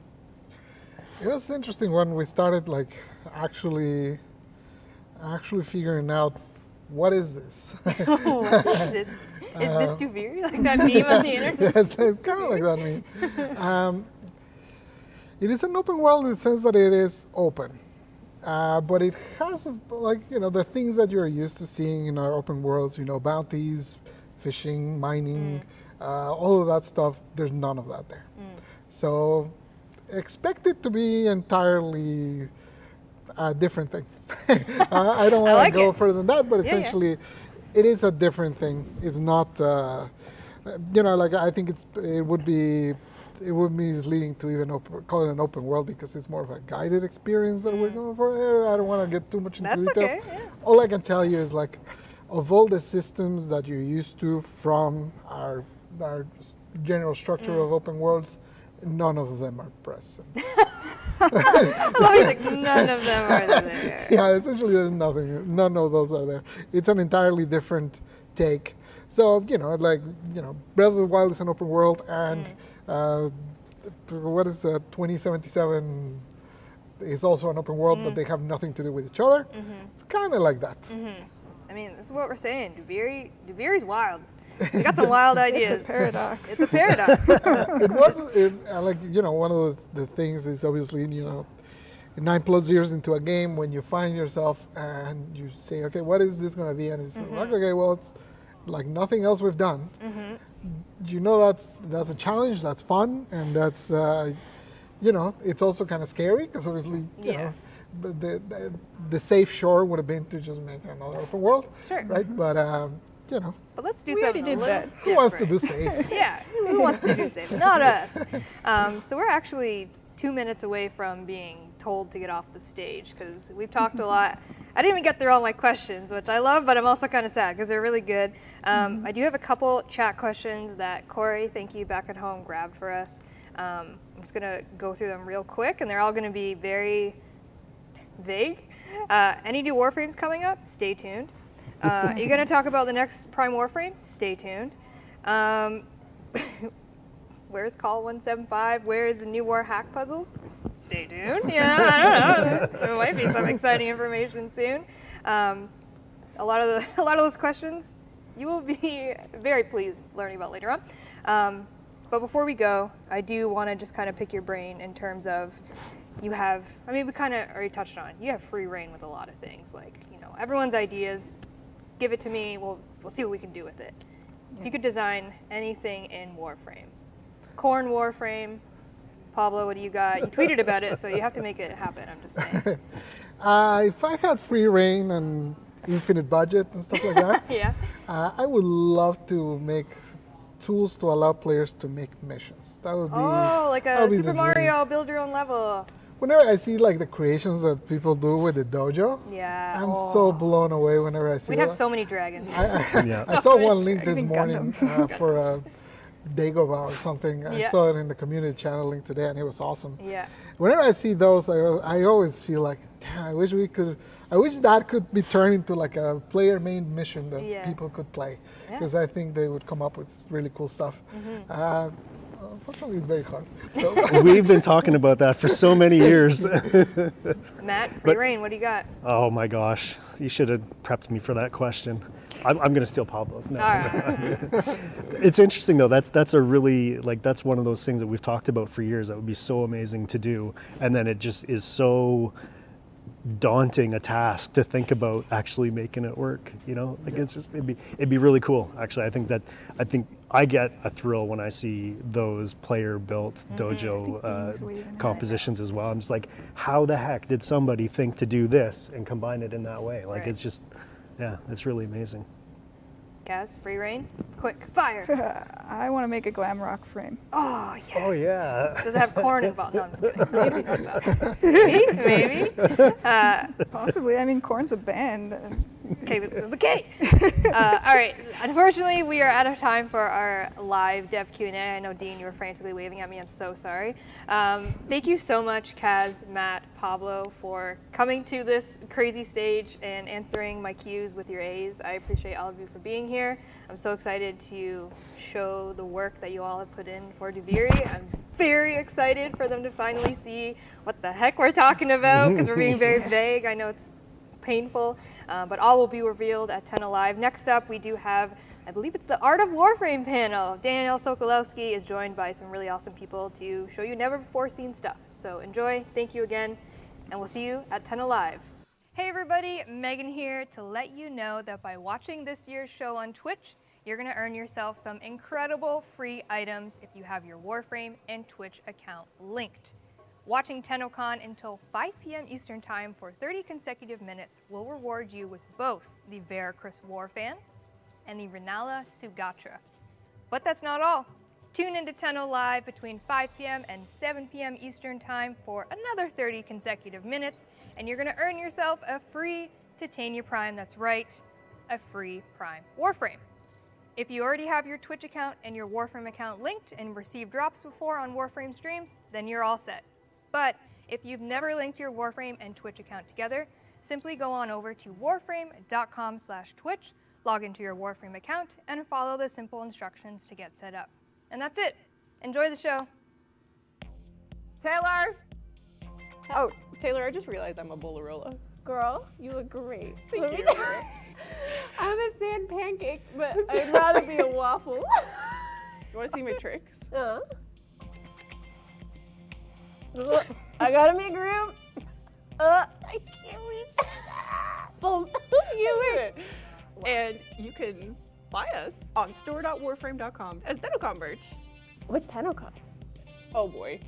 Speaker 10: It was interesting when we started like actually figuring out what is this.
Speaker 5: What is this? Is this Duviri? Like that meme on the internet?
Speaker 10: Yes, it's kind of like that meme. It is an open world in the sense that it is open, but it has like the things that you're used to seeing in our open worlds. You know, bounties, fishing, mining, all of that stuff. There's none of that there. So expect it to be entirely a different thing. I don't want to go further than that, but essentially, it is a different thing. It's not, like I think it would be misleading to even call it an open world because it's more of a guided experience that we're going for. I don't want to get too much into details.
Speaker 5: Okay, yeah.
Speaker 10: All I can tell you is like, of all the systems that you're used to from our general structure of open worlds, none of them are present.
Speaker 5: Like none of them are there.
Speaker 10: Yeah, essentially there's nothing. None of those are there. It's an entirely different take. So Breath of the Wild is an open world, and what is 2077 is also an open world, but they have nothing to do with each other. It's kind of like that.
Speaker 5: I mean, this is what we're saying. Duviri's wild. You got some wild ideas.
Speaker 8: It's a paradox.
Speaker 5: It's a paradox.
Speaker 10: It was one of the things is obviously 9+ years into a game when you find yourself and you say, okay, what is this going to be? And it's like, okay, well, it's like nothing else we've done. That's a challenge. That's fun, and that's it's also kind of scary because obviously but the safe shore would have been to just make another open world, right? But
Speaker 5: But let's do
Speaker 8: we already
Speaker 5: something
Speaker 8: did
Speaker 5: a little
Speaker 8: that.
Speaker 10: Who wants to do safe?
Speaker 5: Yeah, who wants to do safe? Not us. So we're actually 2 minutes away from being told to get off the stage because we've talked a lot. I didn't even get through all my questions, which I love, but I'm also kind of sad because they're really good. I do have a couple chat questions that Corey, thank you, back at home, grabbed for us. I'm just going to go through them real quick, and they're all going to be very vague. Any new Warframes coming up? Stay tuned. You're going to talk about the next Prime Warframe? Stay tuned. Where's Call 175? Where is the new War hack puzzles? Stay tuned. Yeah, I don't know. There might be some exciting information soon. A lot of those questions you will be very pleased learning about later on. But before we go, I do want to just kind of pick your brain in terms of we kind of already touched on, you have free reign with a lot of things. Like, everyone's ideas, give it to me, we'll see what we can do with it. Yeah. You could design anything in Warframe. Corn Warframe. Pablo, what do you got? You tweeted about it, so you have to make it happen, I'm just saying.
Speaker 10: If I had free reign and infinite budget and stuff like that, I would love to make tools to allow players to make missions. That would be
Speaker 5: like a Super Mario build your own level.
Speaker 10: Whenever I see like the creations that people do with the dojo, I'm so blown away whenever I see
Speaker 5: We'd have so many dragons.
Speaker 10: I saw one link this morning for Dagobah or something. I saw it in the community channel link today, and it was awesome.
Speaker 5: Yeah.
Speaker 10: Whenever I see those, I always feel like, damn, I wish that could be turned into like a player-made mission that people could play, because I think they would come up with really cool stuff. Unfortunately, it's very hard. So
Speaker 9: We've been talking about that for so many years.
Speaker 5: Matt, free reign, what do you got?
Speaker 9: Oh my gosh, you should have prepped me for that question. I'm going to steal Pablo's. No.
Speaker 5: All right.
Speaker 9: It's interesting though. That's a really, like, that's one of those things that we've talked about for years. That would be so amazing to do, and then it just is so daunting a task to think about actually making it work. You know, like it's just it'd be really cool. Actually, I think I get a thrill when I see those player built dojo compositions as well. I'm just like, how the heck did somebody think to do this and combine it in that way? Like
Speaker 5: Right.
Speaker 9: it's just, yeah, it's really amazing.
Speaker 5: Gaz, free reign, quick, fire.
Speaker 8: I want to make a glam rock frame.
Speaker 5: Oh, yes.
Speaker 9: Oh yeah.
Speaker 5: Does it have corn involved? No, I'm just kidding. Maybe that's not. Maybe.
Speaker 8: Possibly. I mean, corn's a band.
Speaker 5: Okay, with the K. All right. Unfortunately, we are out of time for our live dev Q&A. I know, Dean, you were frantically waving at me. I'm so sorry. Thank you so much, Kaz, Matt, Pablo, for coming to this crazy stage and answering my cues with your A's. I appreciate all of you for being here. I'm so excited to show the work that you all have put in for Duviri. I'm very excited for them to finally see what the heck we're talking about, because we're being very vague. I know it's painful, but all will be revealed at 10 Alive. Next up, we do have, I believe it's the Art of Warframe panel. Daniel Sokolowski is joined by some really awesome people to show you never before seen stuff. So enjoy, thank you again, and we'll see you at 10 Alive. Hey everybody, Megan here to let you know that by watching this year's show on Twitch, you're gonna earn yourself some incredible free items if you have your Warframe and Twitch account linked. Watching Tennocon until 5 p.m. Eastern Time for 30 consecutive minutes will reward you with both the Veracruz Warfan and the Renala Sugatra. But that's not all. Tune into Tenno Live between 5 p.m. and 7 p.m. Eastern Time for another 30 consecutive minutes, and you're gonna earn yourself a free Titania Prime. That's right, a free Prime Warframe. If you already have your Twitch account and your Warframe account linked and received drops before on Warframe streams, then you're all set. But if you've never linked your Warframe and Twitch account together, simply go on over to warframe.com/Twitch, log into your Warframe account, and follow the simple instructions to get set up. And that's it. Enjoy the show.
Speaker 23: Taylor! Oh, Taylor, I just realized I'm a Bolarola.
Speaker 11: Girl, you look great.
Speaker 23: Thank you.
Speaker 11: I'm a sand pancake, but I'd rather be a waffle.
Speaker 23: You want to see my tricks?
Speaker 11: I gotta make room. I can't reach. Boom.
Speaker 23: You did it. And you can buy us on store.warframe.com as Tennocon merch.
Speaker 11: What's Tennocon?
Speaker 23: Oh boy.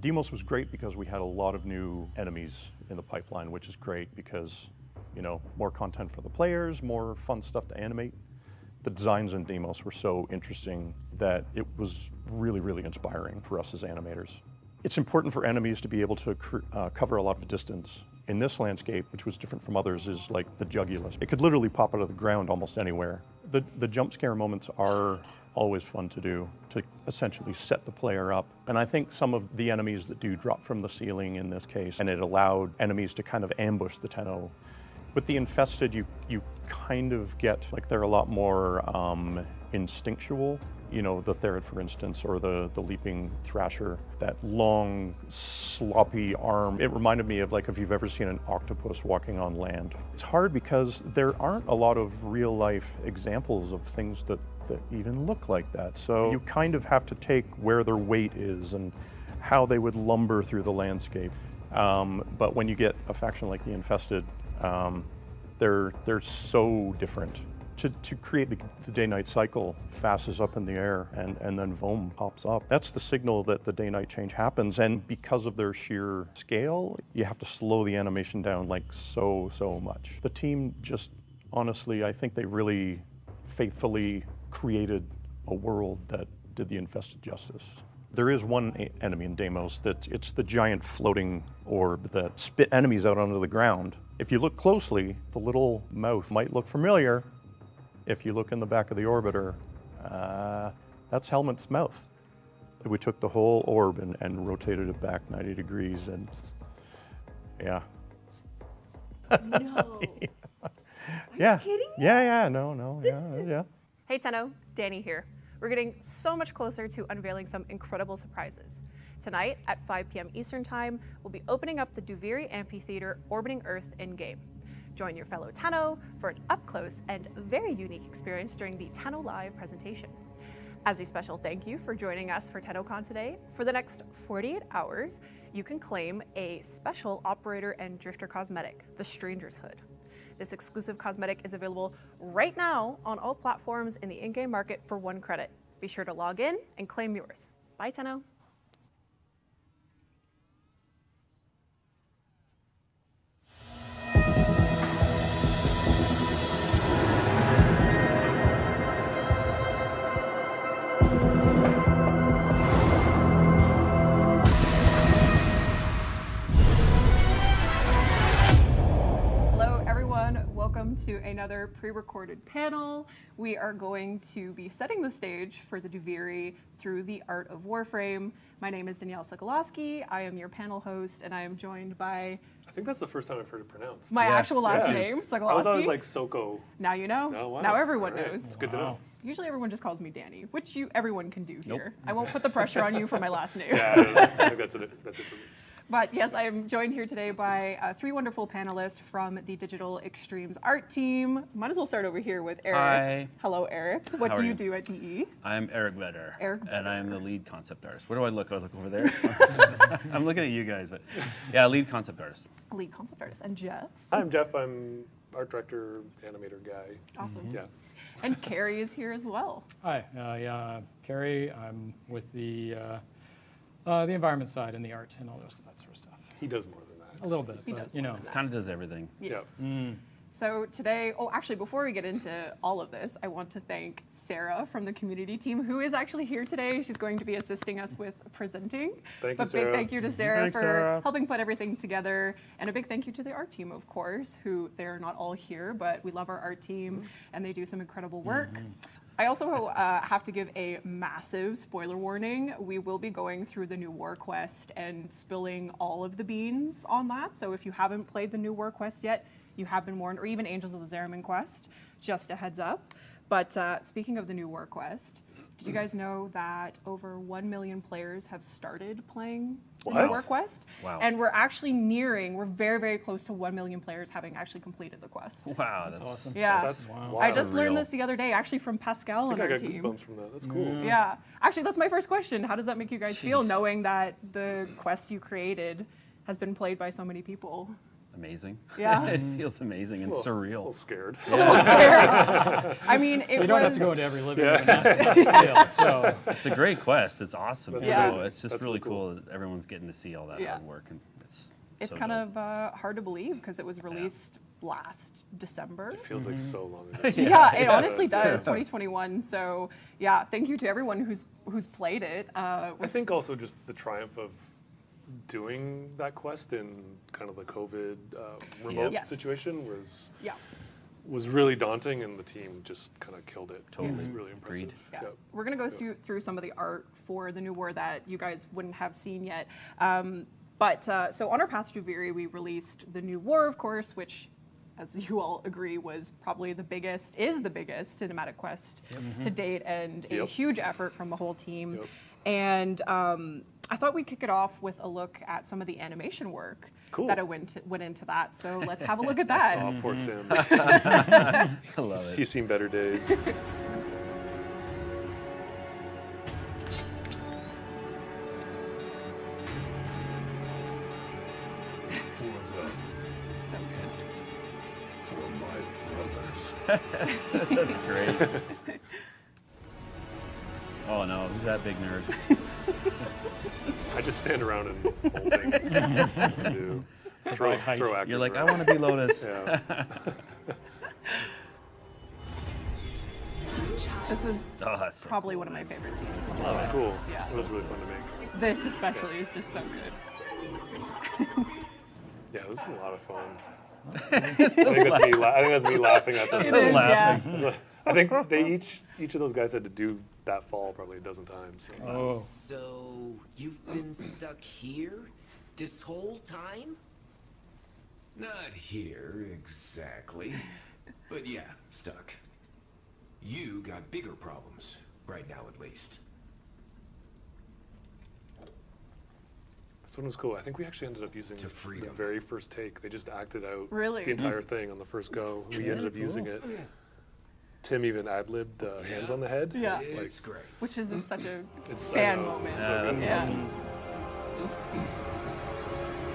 Speaker 12: Demos was great because we had a lot of new enemies in the pipeline, which is great because, you know, more content for the players, more fun stuff to animate. The designs in Demos were so interesting that it was really, really inspiring for us as animators. It's important for enemies to be able to cover a lot of distance. In this landscape, which was different from others, is like the Jugulus. It could literally pop out of the ground almost anywhere. The jump scare moments are always fun to do, to essentially set the player up. And I think some of the enemies that do drop from the ceiling in this case, and it allowed enemies to kind of ambush the Tenno. With the Infested, you kind of get, like, they're a lot more instinctual. You know, the Therid, for instance, or the Leaping Thrasher, that long, sloppy arm. It reminded me of, like, if you've ever seen an octopus walking on land. It's hard because there aren't a lot of real-life examples of things that even look like that. So you kind of have to take where their weight is and how they would lumber through the landscape. But when you get a faction like the Infested, They're so different. To create the day-night cycle, fast is up in the air and then Vom pops up. That's the signal that the day-night change happens, and because of their sheer scale, you have to slow the animation down like so much. The team just, honestly, I think they really faithfully created a world that did the Infested justice. There is one enemy in Deimos that it's the giant floating orb that spit enemies out onto the ground. If you look closely, the little mouth might look familiar. If you look in the back of the orbiter, that's Helmut's mouth. We took the whole orb and rotated it back 90 degrees, and yeah.
Speaker 23: No.
Speaker 12: Yeah.
Speaker 23: Are you kidding me?
Speaker 12: Yeah, no, yeah.
Speaker 23: Hey Tenno, Danny here. We're getting so much closer to unveiling some incredible surprises. Tonight at 5 p.m. Eastern Time, we'll be opening up the Duviri Amphitheater orbiting Earth in-game. Join your fellow Tenno for an up-close and very unique experience during the Tenno Live presentation. As a special thank you for joining us for Tennocon today, for the next 48 hours, you can claim a special operator and drifter cosmetic, the Stranger's Hood. This exclusive cosmetic is available right now on all platforms in the in-game market for 1 credit. Be sure to log in and claim yours. Bye, Tenno. Welcome to another pre-recorded panel. We are going to be setting the stage for the Duviri through the art of Warframe. My name is Danielle Sokolowski. I am your panel host, and I am joined by...
Speaker 13: I think that's the first time I've heard it pronounced.
Speaker 23: My actual last name, Sokolowski.
Speaker 13: I was always like Soko.
Speaker 23: Now you know.
Speaker 13: Oh, wow.
Speaker 23: Now everyone
Speaker 13: All right.
Speaker 23: knows.
Speaker 13: It's good to know.
Speaker 23: Usually everyone just calls me Danny, which everyone can do here. I won't put the pressure on you for my last name.
Speaker 13: Yeah, I think that's it for me.
Speaker 23: But yes, I am joined here today by 3 wonderful panelists from the Digital Extremes art team. Might as well start over here with Eric.
Speaker 6: Hi.
Speaker 23: Hello, Eric. What do you do at DE?
Speaker 6: I'm Eric Vedder.
Speaker 23: Eric
Speaker 6: and I'm the lead concept artist. Where do I look? I look over there. I'm looking at you guys, but yeah, lead concept artist.
Speaker 23: Lead concept artist. And Jeff?
Speaker 13: I'm Jeff. I'm art director, animator guy.
Speaker 23: Awesome.
Speaker 13: Yeah.
Speaker 23: And Carrie is here as well.
Speaker 14: Hi, Carrie. I'm with the environment side and the art and all that sort of stuff.
Speaker 13: He does more than that.
Speaker 14: A little bit,
Speaker 23: He
Speaker 14: but
Speaker 23: does
Speaker 14: you
Speaker 23: more
Speaker 14: know,
Speaker 23: than that.
Speaker 6: Kind of does everything.
Speaker 23: Yes.
Speaker 13: Yep.
Speaker 23: So today, actually, before we get into all of this, I want to thank Sarah from the community team, who is actually here today. She's going to be assisting us with presenting.
Speaker 13: Thank you,
Speaker 23: But
Speaker 13: Sarah.
Speaker 23: big thank you to Sarah
Speaker 13: Thanks,
Speaker 23: for
Speaker 13: Sarah.
Speaker 23: helping put everything together. And a big thank you to the art team, of course, who they're not all here, but we love our art team, and they do some incredible work. I also have to give a massive spoiler warning. We will be going through the new War Quest and spilling all of the beans on that. So if you haven't played the new War Quest yet, you have been warned, or even Angels of the Zariman Quest, just a heads up. But speaking of the new War Quest, did you guys know that over 1 million players have started playing the new War Quest?
Speaker 6: Wow.
Speaker 23: And we're very, very close to 1 million players having actually completed the quest.
Speaker 6: Wow, that's awesome.
Speaker 23: Yeah.
Speaker 13: That's wow.
Speaker 23: I just learned this the other day, actually from Pascal
Speaker 13: I
Speaker 23: on
Speaker 13: think I
Speaker 23: our
Speaker 13: got
Speaker 23: team.
Speaker 13: goosebumps from that. That's cool.
Speaker 23: Yeah. Actually, that's my first question. How does that make you guys feel, knowing that the quest you created has been played by so many people?
Speaker 6: Amazing.
Speaker 23: Yeah.
Speaker 6: It feels amazing and surreal.
Speaker 13: A little scared.
Speaker 23: A little scared. I mean, it
Speaker 14: you don't have to go into every living room and ask
Speaker 23: Yeah.
Speaker 14: so
Speaker 6: It's a great quest. It's awesome.
Speaker 23: Yeah.
Speaker 6: So it's just
Speaker 13: That's
Speaker 6: really
Speaker 13: really
Speaker 6: cool that everyone's getting to see all that hard work, and it's so
Speaker 23: kind
Speaker 6: dope.
Speaker 23: of hard to believe because it was released last December.
Speaker 13: It feels like so long ago.
Speaker 23: Yeah, it honestly does. 2021. So yeah, thank you to everyone who's played it.
Speaker 13: I think also just the triumph of doing that quest in kind of the COVID remote situation was really daunting, and the team just kind of killed it.
Speaker 6: Totally.
Speaker 13: It was really impressive.
Speaker 23: Yeah. We're going to go through some of the art for the new war that you guys wouldn't have seen yet. So on our path to Duviri, we released the new war, of course, which, as you all agree, was probably the biggest cinematic quest to date, and a huge effort from the whole team. And I thought we'd kick it off with a look at some of the animation work that went into that. So let's have a look at that.
Speaker 13: Oh, poor Tim.
Speaker 6: I love it.
Speaker 13: He's seen better days.
Speaker 23: So good.
Speaker 15: For my
Speaker 6: That's great. Oh no, who's that big nerd?
Speaker 13: I just stand around and hold things. Do. Throw actors
Speaker 6: You're like,
Speaker 13: around.
Speaker 6: I want to be Lotus.
Speaker 13: Yeah.
Speaker 23: This was
Speaker 6: that's so
Speaker 23: probably one of my favorite scenes. in the
Speaker 13: Oh,
Speaker 23: whole
Speaker 13: cool.
Speaker 23: quest. Yeah.
Speaker 13: It was really fun to make.
Speaker 23: This especially is just so good.
Speaker 13: Yeah, this is a lot of fun. I think that's me laughing at them.
Speaker 23: It is, yeah.
Speaker 13: I think each of those guys had to do that fall probably a dozen times. So.
Speaker 6: Oh.
Speaker 15: So you've been stuck here this whole time? Not here exactly, but yeah, stuck. You got bigger problems right now, at least.
Speaker 13: This one was cool. I think we actually ended up using the very first take. They just acted out
Speaker 23: Really?
Speaker 13: the entire thing on the first go. We ended up using it. Tim even ad-libbed hands on the head.
Speaker 23: Yeah.
Speaker 15: It's great.
Speaker 23: Which is such a
Speaker 13: It's
Speaker 23: fan moment.
Speaker 13: So good.
Speaker 23: Yeah.
Speaker 6: Awesome.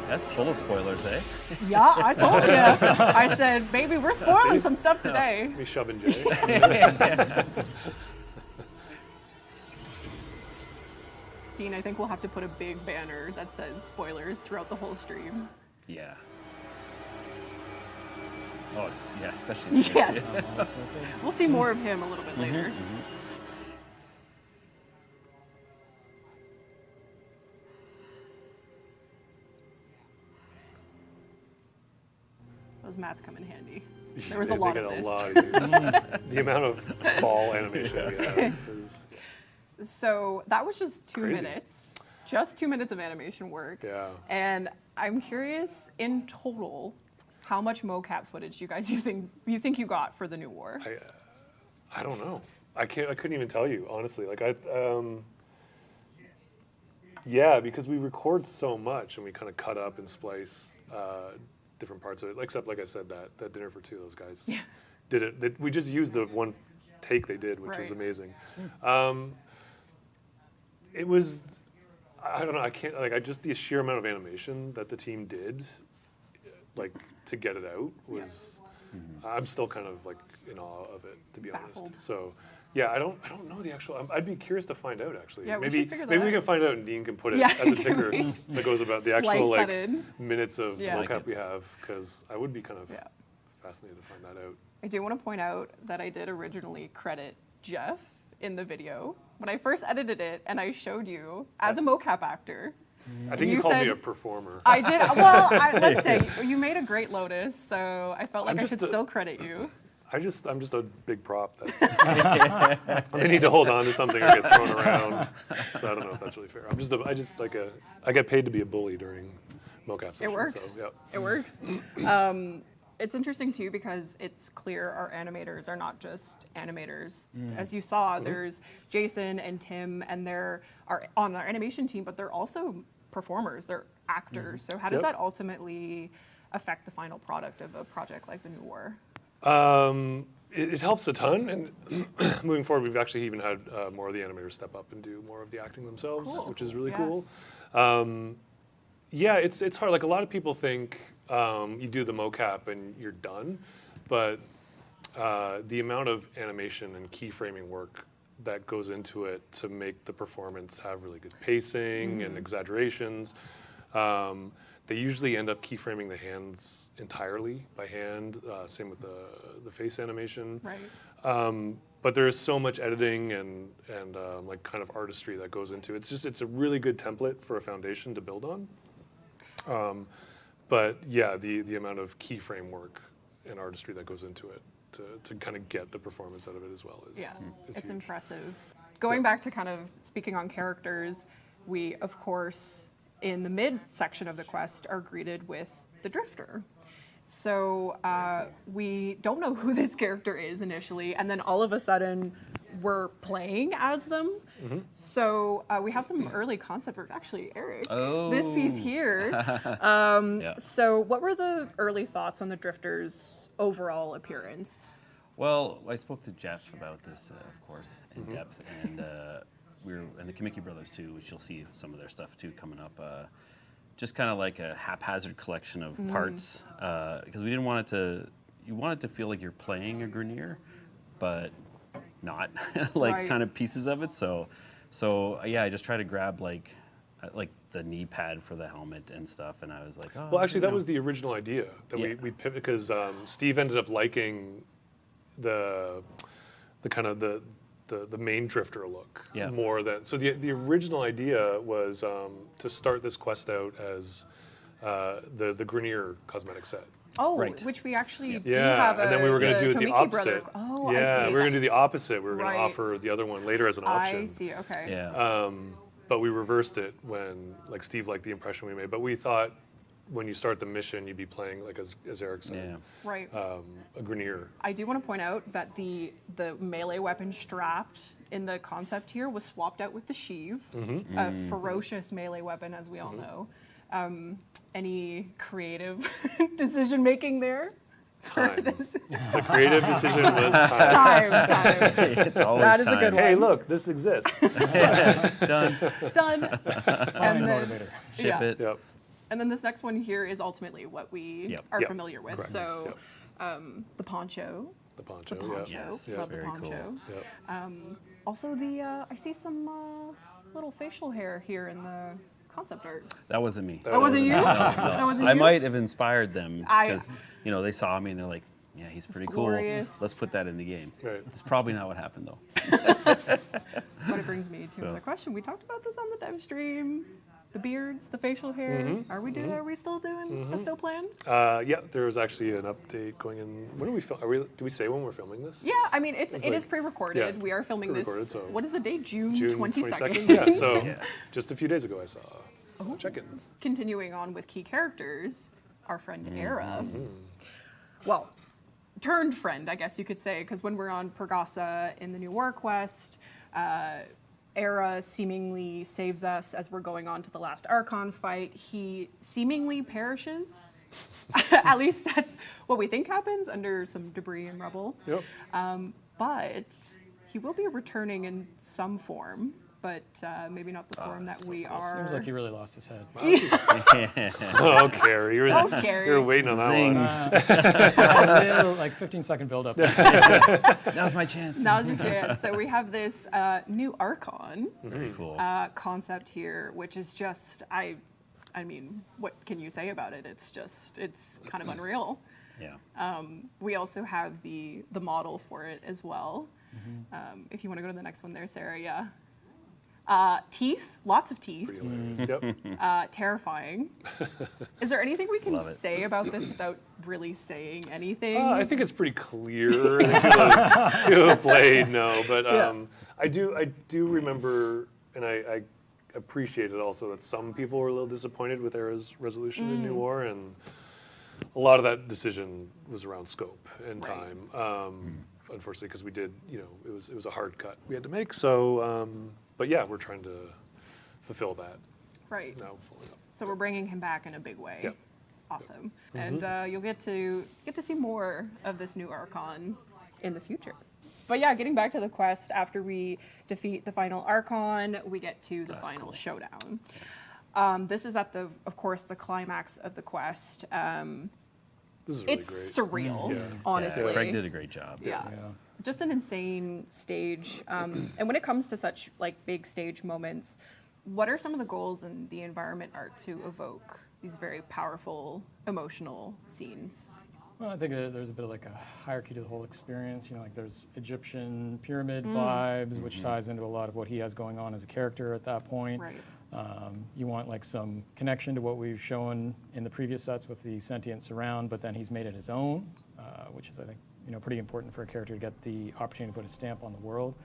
Speaker 6: That's full of spoilers, eh?
Speaker 23: Yeah, I told you. I said, baby, we're spoiling some stuff today.
Speaker 13: Me shoving Jay.
Speaker 23: Dean, I think we'll have to put a big banner that says spoilers throughout the whole stream.
Speaker 6: Yeah. Oh, yeah, especially.
Speaker 23: Yes. We'll see more of him a little bit later. Those mats come in handy. There was a lot of this.
Speaker 13: The amount of fall animation we have is
Speaker 23: So that was just 2
Speaker 13: Crazy.
Speaker 23: minutes. Just 2 minutes of animation work.
Speaker 13: Yeah.
Speaker 23: And I'm curious, in total, how much mocap footage you think you got for the new war?
Speaker 13: I don't know. I couldn't even tell you, honestly. Like yeah, because we record so much and we kind of cut up and splice different parts of it. Except, like I said, that dinner for two, those guys did it. We just used the one take they did, which was amazing. It was, I don't know. I can't just the sheer amount of animation that the team did, like to get it out was. I'm still kind of like in awe of it, to be honest. So, yeah, I don't know the actual. I'd be curious to find out actually.
Speaker 23: Yeah,
Speaker 13: maybe
Speaker 23: we should figure that
Speaker 13: we
Speaker 23: out.
Speaker 13: can find out and Dean can put it as a ticker that goes about the actual
Speaker 23: Splice that in.
Speaker 13: minutes of
Speaker 23: Yeah.
Speaker 13: mocap we have, because I would be kind of fascinated to find that out.
Speaker 23: I do want to point out that I did originally credit Jeff in the video when I first edited it, and I showed you as a mocap actor.
Speaker 13: I think you called me a performer.
Speaker 23: I did. Well, let's say you made a great Lotus, so I felt like I should still credit you.
Speaker 13: I'm just a big prop that they need to hold on to something or get thrown around. So I don't know if that's really fair. I get paid to be a bully during mocap sessions.
Speaker 23: It works.
Speaker 13: So, yep.
Speaker 23: It works. It's interesting too because it's clear our animators are not just animators. As you saw, there's Jason and Tim, and they're on our animation team, but they're also performers. They're actors. So how does that ultimately affect the final product of a project like the New War?
Speaker 13: It helps a ton, and moving forward, we've actually even had more of the animators step up and do more of the acting themselves, which is really cool. Yeah, it's hard. Like a lot of people think you do the mocap and you're done, but the amount of animation and keyframing work that goes into it to make the performance have really good pacing and exaggerations. They usually end up keyframing the hands entirely by hand. Same with the face animation.
Speaker 23: Right.
Speaker 13: But there's so much editing and like kind of artistry that goes into it. It's a really good template for a foundation to build on. But yeah, the amount of keyframe work and artistry that goes into it to kind of get the performance out of it as well is
Speaker 23: it's
Speaker 13: huge.
Speaker 23: impressive. Going back to kind of speaking on characters, we of course in the mid section of the quest are greeted with the Drifter. So we don't know who this character is initially, and then all of a sudden we're playing as them. So we have some early concept work. Actually, Eric, this piece here. So what were the early thoughts on the Drifter's overall appearance?
Speaker 6: Well, I spoke to Jeff about this, of course, in depth, and and the Kamiki brothers too, which you'll see some of their stuff too coming up. Just kind of like a haphazard collection of parts, because we didn't want it to, you want it to feel like you're playing a Grineer, but not like kind of pieces of it. So yeah, I just try to grab like the knee pad for the helmet and stuff, and I was like, oh.
Speaker 13: Well, actually, that was the original idea that we pivoted because Steve ended up liking the kind of the main drifter look more than. So the original idea was to start this quest out as the Grineer cosmetic set.
Speaker 23: Oh, which we actually do have.
Speaker 13: And then we were going to do it the opposite.
Speaker 23: Oh,
Speaker 13: yeah,
Speaker 23: I see.
Speaker 13: we were going to do the opposite. We were going to offer the other one later as an option.
Speaker 23: I see. Okay.
Speaker 6: Yeah.
Speaker 13: But we reversed it when Steve liked the impression we made. But we thought when you start the mission, you'd be playing as Eric said,
Speaker 23: right,
Speaker 13: a Grineer.
Speaker 23: I do want to point out that the melee weapon strapped in the concept here was swapped out with the sheave, a ferocious melee weapon, as we all know. Any creative decision making there?
Speaker 13: Time. The creative decision was time.
Speaker 23: Time.
Speaker 6: It's always
Speaker 23: that is
Speaker 6: time.
Speaker 23: a good one.
Speaker 13: Hey, look, this exists.
Speaker 6: Done.
Speaker 23: And then,
Speaker 6: Ship it.
Speaker 13: Yep.
Speaker 23: And then this next one here is ultimately what we are familiar with.
Speaker 13: Correct.
Speaker 23: So the poncho.
Speaker 13: The poncho.
Speaker 6: Yes.
Speaker 23: Love the
Speaker 6: Very
Speaker 23: poncho.
Speaker 6: cool.
Speaker 13: Yep.
Speaker 23: Also I see some little facial hair here in the concept art.
Speaker 6: That wasn't me.
Speaker 23: That wasn't you?
Speaker 6: No,
Speaker 23: That wasn't
Speaker 6: I
Speaker 23: you?
Speaker 6: might have inspired them because they saw me and they're like, yeah, he's pretty cool.
Speaker 23: glorious.
Speaker 6: Let's put that in the game.
Speaker 13: Right.
Speaker 6: It's probably not what happened though.
Speaker 23: But it brings me to another question. We talked about this on the dev stream. The beards, the facial hair. Are we still doing? Is that still planned?
Speaker 13: Yeah, there was actually an update going in. When do we film? Do we say when we're filming this?
Speaker 23: Yeah, I mean it is pre-recorded.
Speaker 13: Yeah,
Speaker 23: we are filming this.
Speaker 13: so
Speaker 23: What is the date? June 22nd.
Speaker 13: Yeah, so just a few days ago I saw a check-in.
Speaker 23: Continuing on with key characters, our friend Era. Well, turned friend, I guess you could say, because when we're on Pergasa in the new War Quest, Era seemingly saves us as we're going on to the last Archon fight. He seemingly perishes. At least that's what we think happens under some debris and rubble.
Speaker 13: Yep.
Speaker 23: But he will be returning in some form, but maybe not the form that we are.
Speaker 14: Seems like he really lost his head.
Speaker 13: Oh, Carrie, you're waiting on that one.
Speaker 14: Like 15-second build-up.
Speaker 6: Now's my chance.
Speaker 23: Now's your chance. So we have this new Archon
Speaker 6: Very cool.
Speaker 23: concept here, which is just, I mean, what can you say about it? It's kind of unreal.
Speaker 6: Yeah.
Speaker 23: We also have the model for it as well. If you want to go to the next one there, Sarah, yeah. Teeth, lots of teeth.
Speaker 13: Yep.
Speaker 23: Terrifying. Is there anything we can say about this without really saying anything?
Speaker 13: I think it's pretty clear. If you have played, no, but I do remember, and I appreciate it also that some people were a little disappointed with Era's resolution in New War, and a lot of that decision was around scope and time. Unfortunately, because we did, it was a hard cut we had to make. So. But yeah, we're trying to fulfill that.
Speaker 23: Right.
Speaker 13: Now, fully up.
Speaker 23: So we're bringing him back in a big way.
Speaker 13: Yep.
Speaker 23: Awesome. And you'll get to see more of this new Archon in the future. But yeah, getting back to the quest, after we defeat the final Archon, we get to the final showdown. This is of course, the climax of the quest.
Speaker 13: This is really
Speaker 23: it's
Speaker 13: great.
Speaker 23: Surreal, honestly.
Speaker 6: Yeah, Craig did a great job.
Speaker 23: Yeah. Just an insane stage. And when it comes to such big stage moments, what are some of the goals in the environment art to evoke these very powerful, emotional scenes?
Speaker 14: Well, I think there's a bit of a hierarchy to the whole experience. There's Egyptian pyramid vibes, which ties into a lot of what he has going on as a character at that point.
Speaker 23: Right.
Speaker 14: You want some connection to what we've shown in the previous sets with the sentient surround, but then he's made it his own, which is, I think, pretty important for a character to get the opportunity to put a stamp on the world.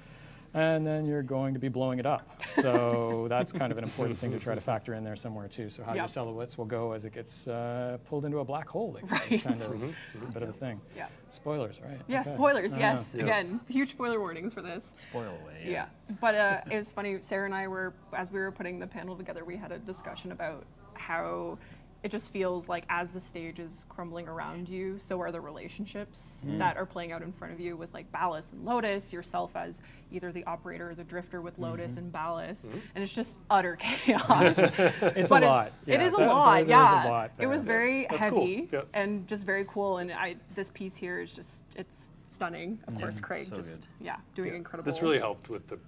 Speaker 14: And then you're going to be blowing it up. So that's kind of an important thing to try to factor in there somewhere too. So how your silhouettes will go as it gets pulled into a black hole. It's kind of a bit of a thing.
Speaker 23: Yeah.
Speaker 14: Spoilers, right?
Speaker 23: Yeah,
Speaker 14: Okay.
Speaker 23: spoilers, yes. Again, huge spoiler warnings for this.
Speaker 6: Spoil away.
Speaker 23: Yeah. But it was funny, Sarah and I as we were putting the panel together, we had a discussion about how it just feels like as the stage is crumbling around you, so are the relationships that are playing out in front of you with like Ballast and Lotus, yourself as either the operator or the drifter with Lotus and Ballast, and it's just utter chaos.
Speaker 14: It's a lot.
Speaker 23: It is a
Speaker 14: There
Speaker 23: lot,
Speaker 14: is a
Speaker 23: yeah.
Speaker 14: lot
Speaker 23: It was
Speaker 14: there.
Speaker 23: very
Speaker 13: That's
Speaker 23: heavy
Speaker 13: cool. Yep.
Speaker 23: and just very cool, and this piece here is just, it's stunning. Of course, Craig
Speaker 6: so
Speaker 23: just,
Speaker 6: good.
Speaker 23: doing incredible.
Speaker 13: This really helped with the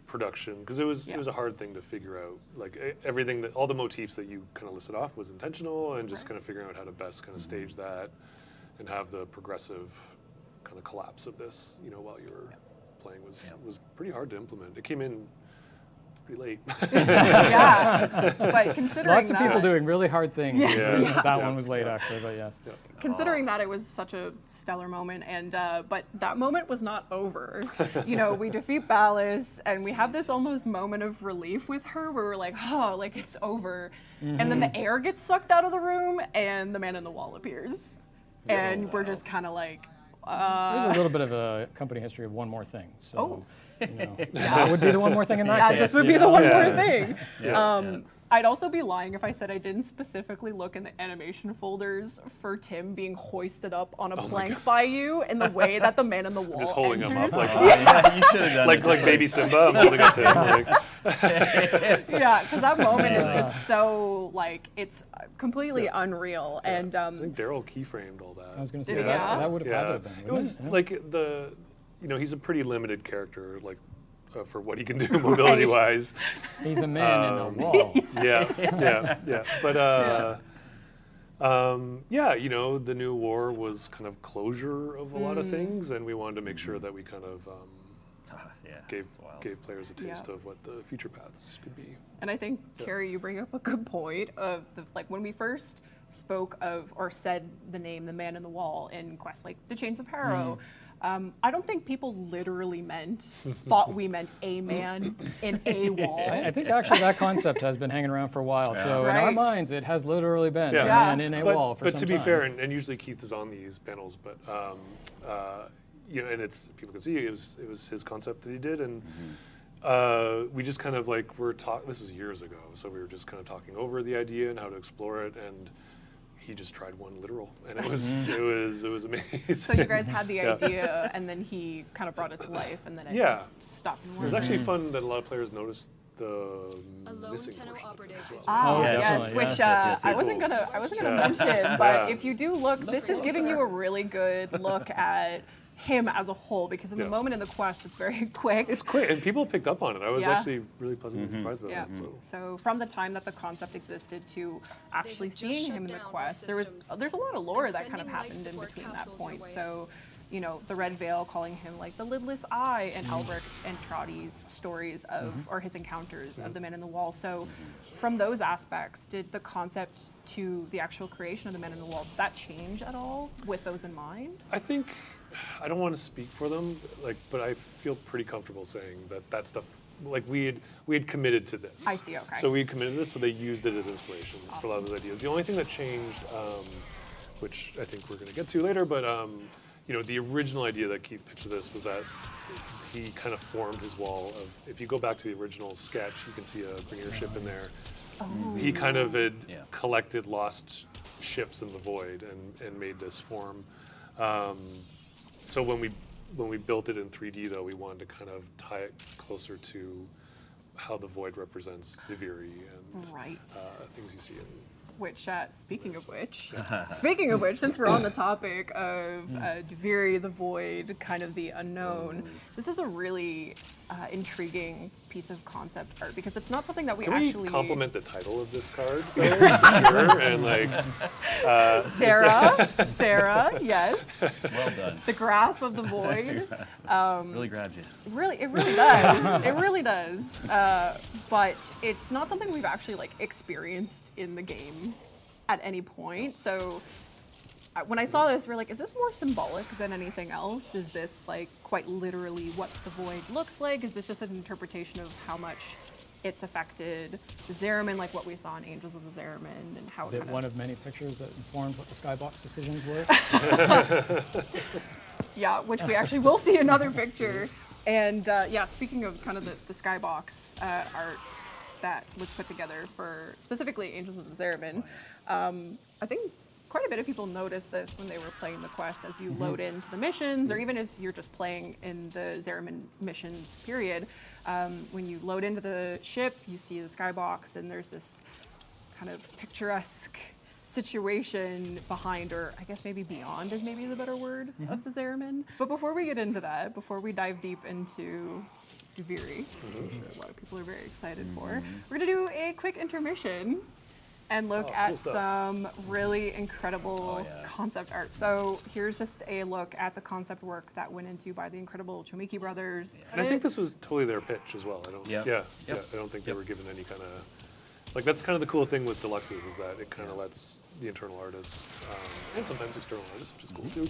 Speaker 13: production because it was a hard thing to figure out. Like everything that all the motifs that you kind of listed off was intentional, and just kind of figuring out how to best kind of stage that and have the progressive kind of collapse of this, while you were playing was pretty hard to implement. It came in pretty late.
Speaker 23: But considering
Speaker 14: Lots of people doing really hard things.
Speaker 23: Yes.
Speaker 14: That one was late actually, but yes.
Speaker 23: Considering that it was such a stellar moment, and but that moment was not over. We defeat Ballast, and we have this almost moment of relief with her, where we're like, oh, like it's over, and then the air gets sucked out of the room, and the man in the wall appears, and we're just kind of like.
Speaker 14: There's a little bit of a company history of one more thing. So,
Speaker 23: Oh.
Speaker 14: that would be the one more thing in that case.
Speaker 23: This would be the one more thing.
Speaker 6: Yeah.
Speaker 23: I'd also be lying if I said I didn't specifically look in the animation folders for Tim being hoisted up on a plank by you in the way that the man in the wall
Speaker 13: Just holding
Speaker 23: enters.
Speaker 13: him up like
Speaker 6: Yeah, you should have done
Speaker 13: like
Speaker 6: it.
Speaker 13: baby Simba. I'm holding up to him. Like.
Speaker 23: Yeah, because that moment is just so like it's completely unreal. And
Speaker 13: I think Daryl keyframed all that.
Speaker 14: I was going to
Speaker 23: Did
Speaker 14: say
Speaker 23: he?
Speaker 14: that would have had to have been.
Speaker 13: It was like he's a pretty limited character, like for what he can do mobility wise.
Speaker 14: He's a man in a wall.
Speaker 13: Yeah. But the new war was kind of closure of a lot of things, and we wanted to make sure that we kind of gave players a taste of what the future paths could be.
Speaker 23: And I think, Carrie, you bring up a good point of when we first spoke of or said the name, the man in the wall in quests like the Chains of Harrow. I don't think people literally thought we meant a man in a wall.
Speaker 14: I think actually that concept has been hanging around for a while. So in our minds, it has literally been a man in a wall for some time.
Speaker 13: But to be fair, and usually Keith is on these panels, but and it's people can see it was his concept that he did, and we just kind of like this was years ago, so we were just kind of talking over the idea and how to explore it, and he just tried one literal, and it was amazing.
Speaker 23: So you guys had the idea, and then he kind of brought it to life, and then it just stopped.
Speaker 13: It was actually fun that a lot of players noticed the missing portion as well.
Speaker 23: Yes, which I wasn't gonna mention, but if you do look, this is giving you a really good look at him as a whole, because in the moment in the quest, it's very quick.
Speaker 13: It's quick, and people picked up on it. I was actually really pleasantly surprised by that.
Speaker 23: So from the time that the concept existed to actually seeing him in the quest, there's a lot of lore that kind of happened in between that point. So, the Red Veil calling him like the lidless eye, and Albrecht and Trotty's stories of or his encounters of the man in the wall. So from those aspects, did the concept to the actual creation of the man in the wall, did that change at all with those in mind?
Speaker 13: I think I don't want to speak for them, but I feel pretty comfortable saying that stuff, we had committed to this.
Speaker 23: I see, okay.
Speaker 13: So we had committed to this, so they used it as inspiration for a lot of those ideas. The only thing that changed, which I think we're going to get to later, but the original idea that Keith pitched to this was that he kind of formed his wall of, if you go back to the original sketch, you can see a Grineer ship in there. Oh. He kind of had collected lost ships in the void and made this form. So when we built it in 3D, though, we wanted to kind of tie it closer to how the void represents Diviri and things you see in.
Speaker 23: Which, speaking of which, since we're on the topic of Diviri, the void, kind of the unknown, this is a really intriguing piece of concept art, because it's not something that we actually...
Speaker 13: Can we compliment the title of this card? Sure, and
Speaker 23: Sarah, yes.
Speaker 6: Well done.
Speaker 23: The grasp of the void.
Speaker 6: Really grabs you.
Speaker 23: It really does. It really does. But it's not something we've actually experienced in the game at any point. So when I saw this, we're like, is this more symbolic than anything else? Is this quite literally what the void looks like? Is this just an interpretation of how much it's affected the Zeraman, like what we saw in Angels of the Zeraman, and how
Speaker 14: Is it one of many pictures that informed what the Skybox decisions were?
Speaker 23: Yeah, which we actually will see another picture. And speaking of kind of the Skybox art, that was put together for specifically Angels of the Zeramin. I think quite a bit of people noticed this when they were playing the quest as you load into the missions, or even if you're just playing in the Zeramin missions period. When you load into the ship, you see the skybox, and there's this kind of picturesque situation behind, or I guess maybe beyond is maybe the better word, of the Zeramin. But before we get into that, before we dive deep into Duviri, which I'm sure a lot of people are very excited for, we're going to do a quick intermission and look at some really incredible concept art. So here's just a look at the concept work that went into by the incredible Chomiki brothers.
Speaker 13: And I think this was totally their pitch as well. I don't. I don't think they were given any kind of. Like, that's kind of the cool thing with deluxes, is that it kind of lets the internal artists, and sometimes external artists, which is cool too,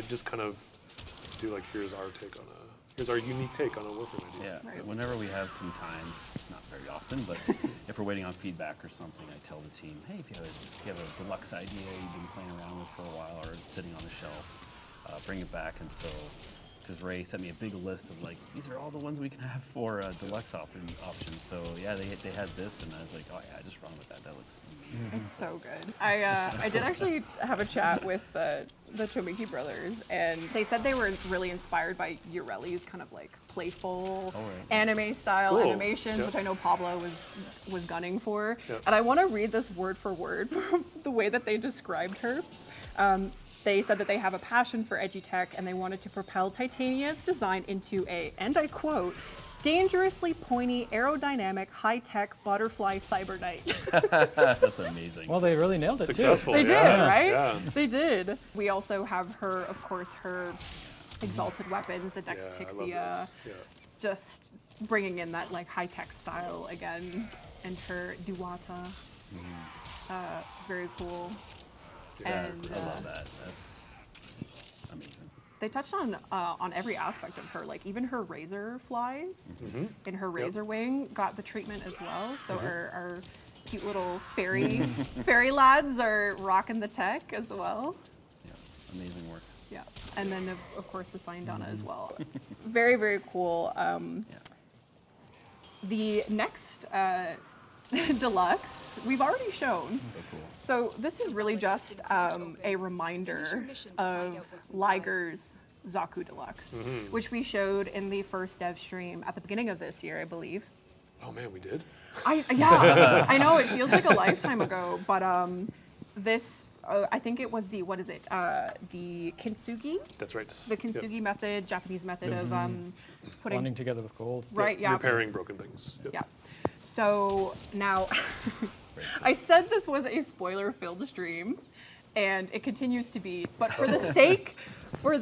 Speaker 13: just kind of do like, here's our unique take on a Warframe idea.
Speaker 6: Yeah, whenever we have some time, not very often, but if we're waiting on feedback or something, I tell the team, hey, if you have a deluxe idea you've been playing around with for a while, or it's sitting on the shelf, bring it back. And so, because Ray sent me a big list of like, these are all the ones we can have for deluxe options. So yeah, they had this, and I was like, oh yeah, just run with that. That looks amazing.
Speaker 23: It's so good. I did actually have a chat with the Chomiki brothers, and they said they were really inspired by Ureli's kind of like playful anime style animations, which I know Pablo was gunning for. And I want to read this word for word from the way that they described her. They said that they have a passion for edgy tech, and they wanted to propel Titania's design into a, and I quote, dangerously pointy, aerodynamic, high-tech butterfly cyber knight.
Speaker 6: That's amazing.
Speaker 14: Well, they really nailed it.
Speaker 13: Successful.
Speaker 23: They did, right? Yeah. They did. We also have her, of course, her exalted weapons, the Dex Pixia, just bringing in that like high-tech style again, and her Duwata. Very cool.
Speaker 6: Yeah,
Speaker 23: and
Speaker 6: I love that. That's amazing.
Speaker 23: They touched on every aspect of her, like even her razor flies and her razor wing got the treatment as well. So our cute little fairy lads are rocking the tech as well.
Speaker 6: Yeah, amazing work.
Speaker 23: Yeah, and then of course the Syndana as well. Very, very cool. The next deluxe we've already shown.
Speaker 6: So cool.
Speaker 23: So this is really just a reminder of Liger's Zaku Deluxe, which we showed in the first dev stream at the beginning of this year, I believe.
Speaker 13: Oh man, we did?
Speaker 23: Yeah, I know, it feels like a lifetime ago, but this, I think it was the Kintsugi?
Speaker 13: That's right.
Speaker 23: The Kintsugi method, Japanese method of putting...
Speaker 14: Bonding together with gold.
Speaker 23: Right, yeah.
Speaker 13: Repairing broken things.
Speaker 23: Yeah. So now, I said this was a spoiler-filled stream, and it continues to be. But for the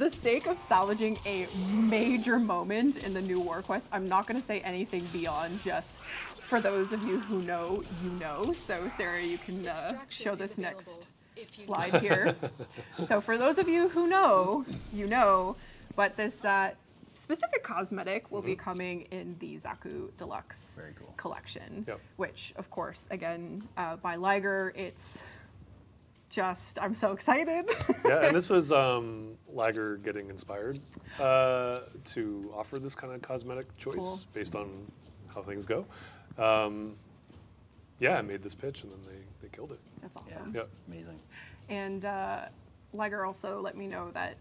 Speaker 23: sake of salvaging a major moment in the new War Quest, I'm not going to say anything beyond just for those of you who know, you know. So Sarah, you can show this next slide here. So for those of you who know, you know. But this specific cosmetic will be coming in the Zaku Deluxe collection, which, of course, again, by Liger, it's just, I'm so excited.
Speaker 13: Yeah, and this was Liger getting inspired to offer this kind of cosmetic choice based on how things go. Yeah, I made this pitch, and then they killed it.
Speaker 23: That's awesome.
Speaker 13: Yeah,
Speaker 6: amazing.
Speaker 23: And Liger also let me know that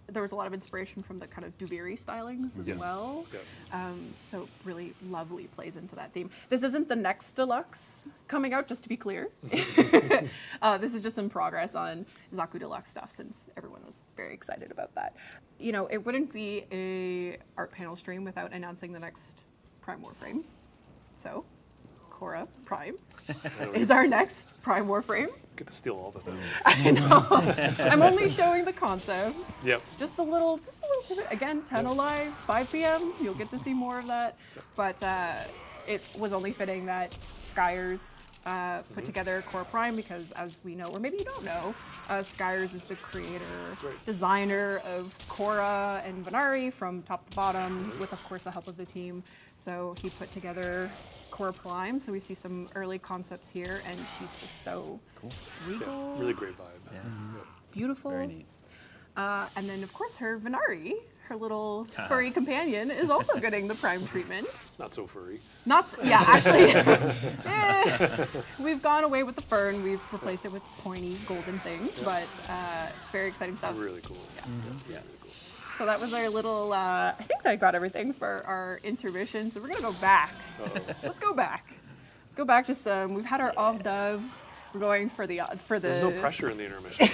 Speaker 23: there was a lot of inspiration from the kind of Duviri stylings as well. Yeah. So really lovely plays into that theme. This isn't the next deluxe coming out, just to be clear. This is just in progress on Zaku Deluxe stuff, since everyone was very excited about that. You know, it wouldn't be a art panel stream without announcing the next Prime Warframe. So, Korra Prime is our next Prime Warframe.
Speaker 13: Get to steal all the things.
Speaker 23: I know. I'm only showing the concepts.
Speaker 13: Yep.
Speaker 23: Just a little tidbit. Again, 10 alive, 5 p.m. You'll get to see more of that. But it was only fitting that Skyers put together Korra Prime, because as we know, or maybe you don't know, Skyers is the creator, designer of Korra and Venari from top to bottom, with of course the help of the team. So he put together Korra Prime, so we see some early concepts here, and she's just so regal.
Speaker 13: Yeah, really great vibe.
Speaker 6: Yeah.
Speaker 23: Beautiful.
Speaker 6: Very neat.
Speaker 23: And then, of course, her Venari, her little furry companion, is also getting the prime treatment.
Speaker 13: Not so furry.
Speaker 23: Yeah, actually, we've gone away with the fur and we've replaced it with pointy golden things, but very exciting stuff.
Speaker 13: Really cool.
Speaker 23: Yeah. So that was our little, I think that got everything for our intermission. So we're gonna go back. Let's go back. Let's go back to some, we've had our hors d'oeuvre. We're going for the.
Speaker 13: There's no pressure in the intermission.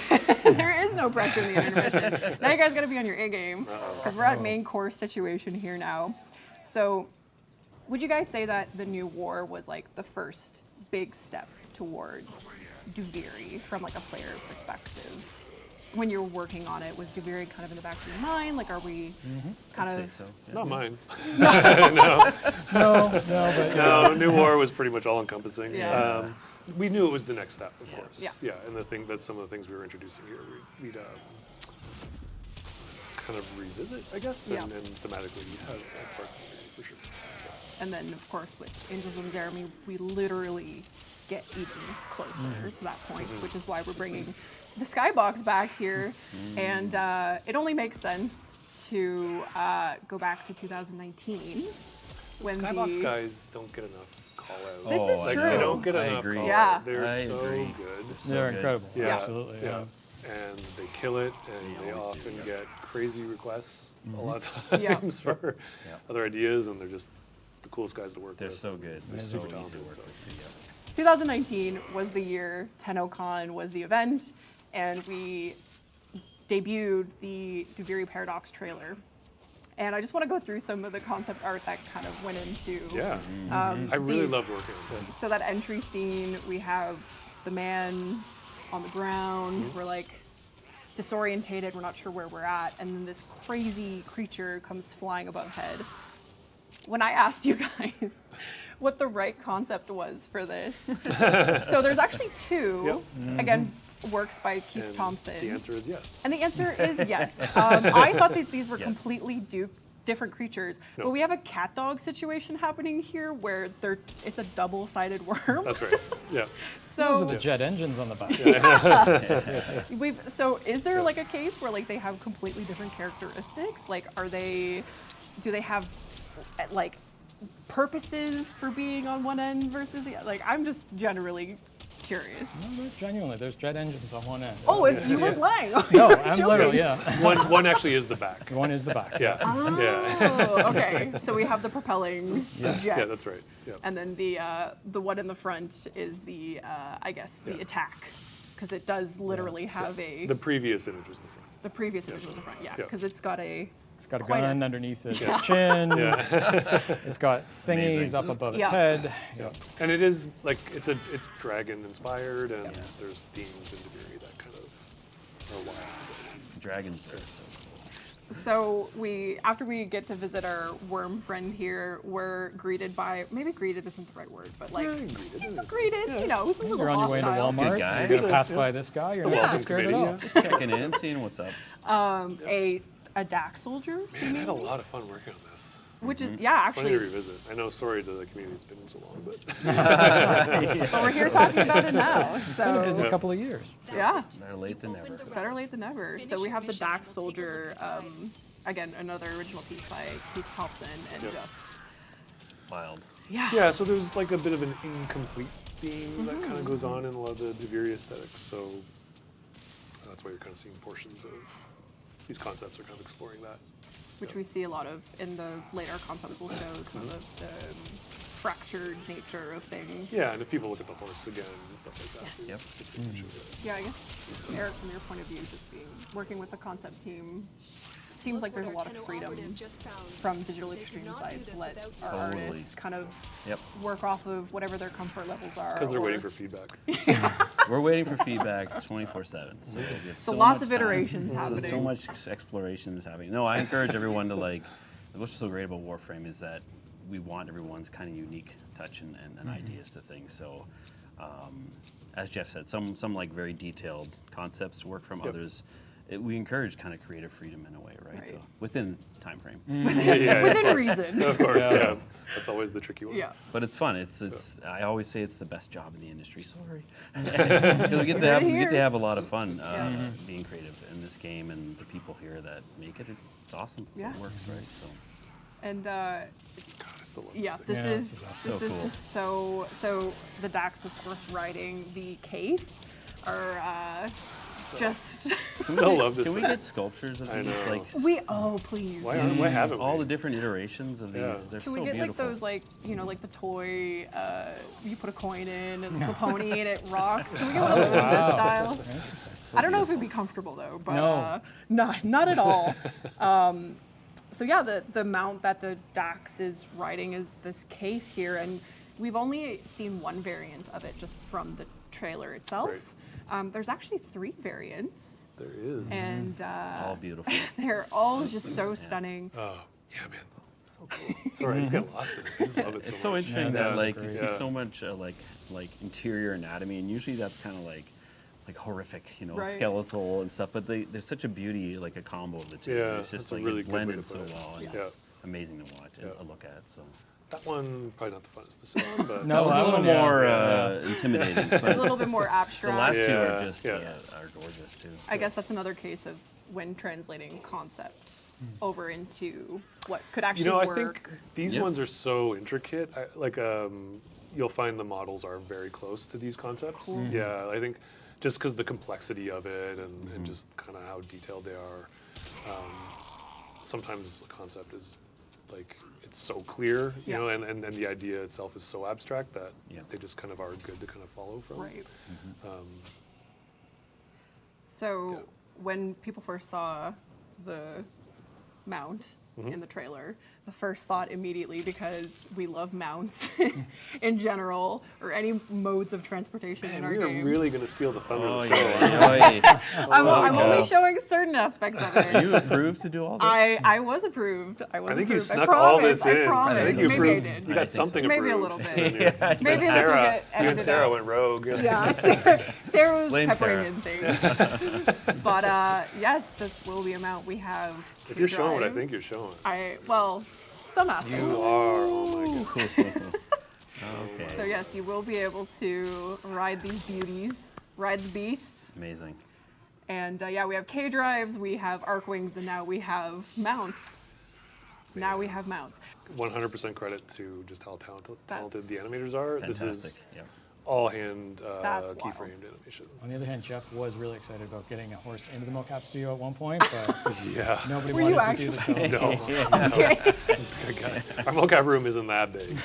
Speaker 23: There is no pressure in the intermission. Now you guys gotta be on your A game, because we're at main course situation here now. So would you guys say that the new war was like the first big step towards Duviri from like a player perspective? When you're working on it, was Duviri kind of in the back of your mind? Like, are we kind
Speaker 6: I'd
Speaker 23: of?
Speaker 6: say so. Yeah.
Speaker 13: Not mine.
Speaker 23: No.
Speaker 13: New War was pretty much all encompassing.
Speaker 23: Yeah.
Speaker 13: We knew it was the next step, of course.
Speaker 23: Yeah.
Speaker 13: And that's some of the things we were introducing here. We'd kind of revisit, I guess, and thematically have parts of it for sure.
Speaker 23: And then, of course, with Angels of Zerami, we literally get even closer to that point, which is why we're bringing the Skybox back here. And it only makes sense to go back to 2019 when
Speaker 13: Skybox guys don't get enough call out.
Speaker 23: This is true.
Speaker 13: They don't get enough call out. They're so good.
Speaker 14: They're incredible.
Speaker 13: Yeah.
Speaker 14: Absolutely. Yeah.
Speaker 13: And they kill it, and they often get crazy requests a lot of times for other ideas, and they're just the coolest guys to work with.
Speaker 6: They're so good.
Speaker 13: They're super talented.
Speaker 23: 2019 was the year, Tennocon was the event, and we debuted the Duviri Paradox trailer. And I just want to go through some of the concept art that kind of went into.
Speaker 13: I really love working with it.
Speaker 23: So that entry scene, we have the man on the ground. We're like disorientated. We're not sure where we're at. And then this crazy creature comes flying above head. When I asked you guys what the right concept was for this, so there's actually two. Again, works by Keith
Speaker 13: And
Speaker 23: Thompson.
Speaker 13: the answer is yes.
Speaker 23: And the answer is yes. I thought that these were completely different creatures, but we have a cat dog situation happening here where it's a double-sided worm.
Speaker 13: That's right. Yeah.
Speaker 23: So
Speaker 14: those are the jet engines on the back.
Speaker 23: So is there like a case where like they have completely different characteristics? Like, do they have like purposes for being on one end versus the other? Like, I'm just generally curious.
Speaker 14: No, genuinely, there's jet engines on one end.
Speaker 23: Oh, you weren't lying.
Speaker 14: No, I'm literally,
Speaker 13: One actually is the back.
Speaker 14: One is the back.
Speaker 13: Yeah.
Speaker 23: Oh, okay. So we have the propelling jets.
Speaker 13: Yeah, that's right. Yeah.
Speaker 23: And then the one in the front is the I guess the attack, because it does literally have a.
Speaker 13: The previous image was the front.
Speaker 23: The previous image was the front. Yeah, because it's got a.
Speaker 14: It's got a gun underneath its chin. It's got thingies up above its head.
Speaker 13: And it is like it's dragon inspired, and there's themes in Duviri that kind of are wild.
Speaker 6: Dragons are so cool.
Speaker 23: So after we get to visit our worm friend here, we're greeted by, maybe greeted isn't the right word, but like greeted. You know, it's a little
Speaker 14: You're on your way into
Speaker 23: hostile.
Speaker 14: Walmart.
Speaker 6: guy.
Speaker 14: You're gonna pass by this guy. You're not scared at all.
Speaker 6: Just checking in, seeing what's up.
Speaker 23: A DAC soldier.
Speaker 13: Man, I had a lot of fun working on this.
Speaker 23: Which is
Speaker 13: It's
Speaker 23: actually.
Speaker 13: funny to revisit. I know, sorry to the community, it's been so long, but
Speaker 23: But we're here talking about it now. So
Speaker 14: It's a couple of years.
Speaker 23: Yeah.
Speaker 6: Better late than never.
Speaker 23: Better late than never. So we have the DAC soldier. Again, another original piece by Keith Thompson, and just
Speaker 6: wild.
Speaker 23: Yeah.
Speaker 13: So there's like a bit of an incomplete theme that kind of goes on in a lot of the Duviri aesthetics. So that's why you're kind of seeing portions of these concepts are kind of exploring that.
Speaker 23: Which we see a lot of in the later concepts we'll show, kind of the fractured nature of things.
Speaker 13: Yeah, and if people look at the horse again and stuff like that.
Speaker 23: Yes. Yeah, I guess, Eric, from your point of view, just working with the concept team, it seems like there's a lot of freedom from Digital Extreme side to let our artists kind of work off of whatever their comfort levels are.
Speaker 13: Because they're waiting for feedback.
Speaker 6: We're waiting for feedback 24/7. So,
Speaker 23: So lots of iterations happening.
Speaker 6: So much exploration is happening. No, I encourage everyone to what's so great about Warframe is that we want everyone's kind of unique touch and ideas to things. So, as Jeff said, some like very detailed concepts to work from. Others, we encourage kind of creative freedom in a way, right? So within time frame.
Speaker 23: Within reason.
Speaker 13: Of course, yeah. That's always the tricky one.
Speaker 23: Yeah.
Speaker 6: But it's fun. It's I always say it's the best job in the industry. Sorry. we get to have a lot of fun being creative in this game, and the people here that make it. It's awesome.
Speaker 23: Yeah.
Speaker 6: So it works, right? So.
Speaker 23: And this is
Speaker 6: cool.
Speaker 23: just so the Dax, of course, riding the Kaith are just.
Speaker 13: Still love this.
Speaker 6: Can we get sculptures of these? Like
Speaker 23: please.
Speaker 13: Why haven't we?
Speaker 6: All the different iterations of these. They're
Speaker 23: Can
Speaker 6: so
Speaker 23: we get
Speaker 6: beautiful.
Speaker 23: like those like the toy you put a coin in and the pony and it rocks? Can we get one of those in this style? I don't know if it'd be comfortable though, but not at all. So yeah, the mount that the Dax is riding is this Kaith here, and we've only seen one variant of it just from the trailer itself.
Speaker 13: Right.
Speaker 23: There's actually 3 variants.
Speaker 13: There is.
Speaker 23: And
Speaker 6: all beautiful.
Speaker 23: They're all just so stunning.
Speaker 13: Oh, yeah, man. So cool. Sorry, I just get lost in it. I just love it so much.
Speaker 6: It's so interesting that you see so much like interior anatomy, and usually that's kind of like horrific, skeletal and stuff. But there's such a beauty, like a combo of the two.
Speaker 13: Yeah,
Speaker 6: it's just
Speaker 13: that's a
Speaker 6: like
Speaker 13: really
Speaker 6: it
Speaker 13: good way
Speaker 6: blended
Speaker 13: to
Speaker 6: so
Speaker 13: put it.
Speaker 6: well, and it's amazing to watch and look at. So.
Speaker 13: That one probably not the funnest to sit on, but
Speaker 6: no,
Speaker 13: that
Speaker 6: it's a little more intimidating.
Speaker 23: It's a little bit more abstract.
Speaker 6: The last two are just are gorgeous too.
Speaker 23: I guess that's another case of when translating concept over into what could actually work.
Speaker 13: I think these ones are so intricate. You'll find the models are very close to these concepts.
Speaker 23: Cool.
Speaker 13: Yeah, I think just because the complexity of it and just kind of how detailed they are. Sometimes the concept is like it's so clear, you know, and the idea itself is so abstract that they just kind of are good to kind of follow from.
Speaker 23: Right. So when people first saw the mount in the trailer, the first thought immediately, because we love mounts in general, or any modes of transportation in our game.
Speaker 13: We're really going to steal the thunder.
Speaker 23: I'm only showing certain aspects of it.
Speaker 6: Are you approved to do all this?
Speaker 23: I was approved. I
Speaker 13: think you
Speaker 23: approved.
Speaker 13: snuck all this in.
Speaker 23: I promise.
Speaker 13: I think you
Speaker 23: Maybe
Speaker 13: approved.
Speaker 23: I did.
Speaker 13: You got something
Speaker 23: Maybe
Speaker 13: approved.
Speaker 23: a little bit. Maybe this will
Speaker 13: Sarah,
Speaker 23: get edited
Speaker 13: you and Sarah
Speaker 23: out.
Speaker 13: went rogue.
Speaker 23: Yeah, Sarah was
Speaker 6: Blame
Speaker 23: peppering
Speaker 6: Sarah.
Speaker 23: in things. But yes, this will be a mount we have.
Speaker 13: If you're showing what I think you're showing.
Speaker 23: Some aspects.
Speaker 13: You are. Oh my god.
Speaker 6: Okay.
Speaker 23: So yes, you will be able to ride these beauties, ride the beasts.
Speaker 6: Amazing.
Speaker 23: And we have K drives, we have arc wings, and now we have mounts. Now we have mounts.
Speaker 13: 100% credit to just how talented the animators are.
Speaker 6: Fantastic.
Speaker 13: This is
Speaker 6: yeah.
Speaker 13: all hand
Speaker 23: That's
Speaker 13: keyframed animation.
Speaker 14: On the other hand, Jeff was really excited about getting a horse into the mocap studio at one point, but nobody
Speaker 23: Were you
Speaker 14: wanted to do the show.
Speaker 13: No.
Speaker 23: Okay.
Speaker 13: Our mocap room isn't that big.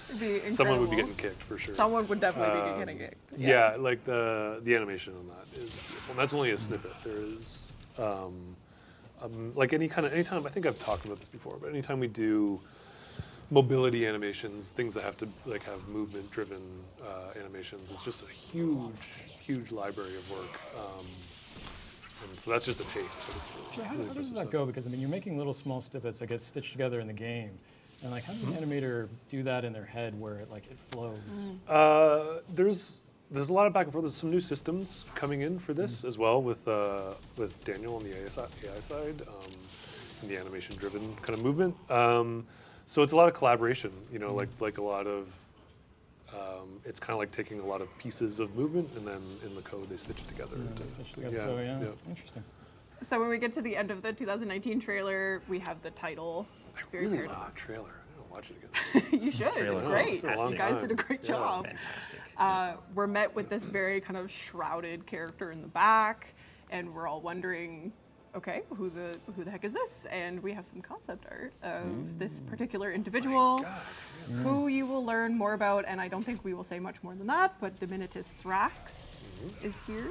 Speaker 23: It'd be
Speaker 13: Someone would be
Speaker 23: incredible.
Speaker 13: getting kicked for sure.
Speaker 23: Someone would definitely be getting kicked.
Speaker 13: Yeah, like the animation on that is, well, that's only a snippet. There is, like anytime, I think I've talked about this before, but anytime we do mobility animations, things that have to have movement-driven animations, it's just a huge library of work. And so that's just a taste. But it's really,
Speaker 14: How
Speaker 13: really
Speaker 14: does
Speaker 13: impressive
Speaker 14: that
Speaker 13: stuff.
Speaker 14: go? Because you're making little small snippets that get stitched together in the game, and how does an animator do that in their head where it flows?
Speaker 13: There's a lot of back and forth. There's some new systems coming in for this as well with Daniel on the AI side and the animation-driven kind of movement. So it's a lot of collaboration, like a lot of, it's kind of like taking a lot of pieces of movement and then in the code they stitch it together.
Speaker 14: Interesting.
Speaker 23: So when we get to the end of the 2019 trailer, we have the title.
Speaker 13: I really love that trailer. I don't watch it again.
Speaker 23: You should. It's great. You guys did a great
Speaker 13: Yeah.
Speaker 23: job.
Speaker 6: Fantastic.
Speaker 23: We're met with this very kind of shrouded character in the back, and we're all wondering, okay, who the heck is this? And we have some concept art of this particular individual, who you will learn more about. And I don't think we will say much more than that. But Dominitus Thrax is here.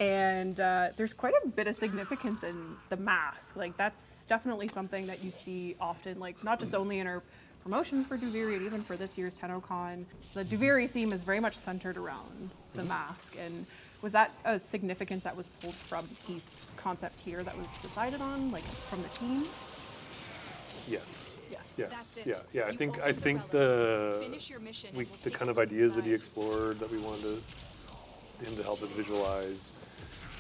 Speaker 23: And there's quite a bit of significance in the mask. That's definitely something that you see often, not just only in our promotions for Duviri, and even for this year's Tennocon. The Duviri theme is very much centered around the mask. And was that a significance that was pulled from Keith's concept here that was decided on, from the team?
Speaker 13: Yes.
Speaker 23: Yes.
Speaker 13: Yes.
Speaker 4: That's it.
Speaker 13: Yeah. I
Speaker 4: You
Speaker 13: think
Speaker 4: opened
Speaker 13: the
Speaker 4: Finish your mission and we'll
Speaker 13: the
Speaker 4: take
Speaker 13: kind
Speaker 4: a
Speaker 13: of
Speaker 4: look
Speaker 13: ideas that he
Speaker 4: inside.
Speaker 13: explored that we wanted him to help us visualize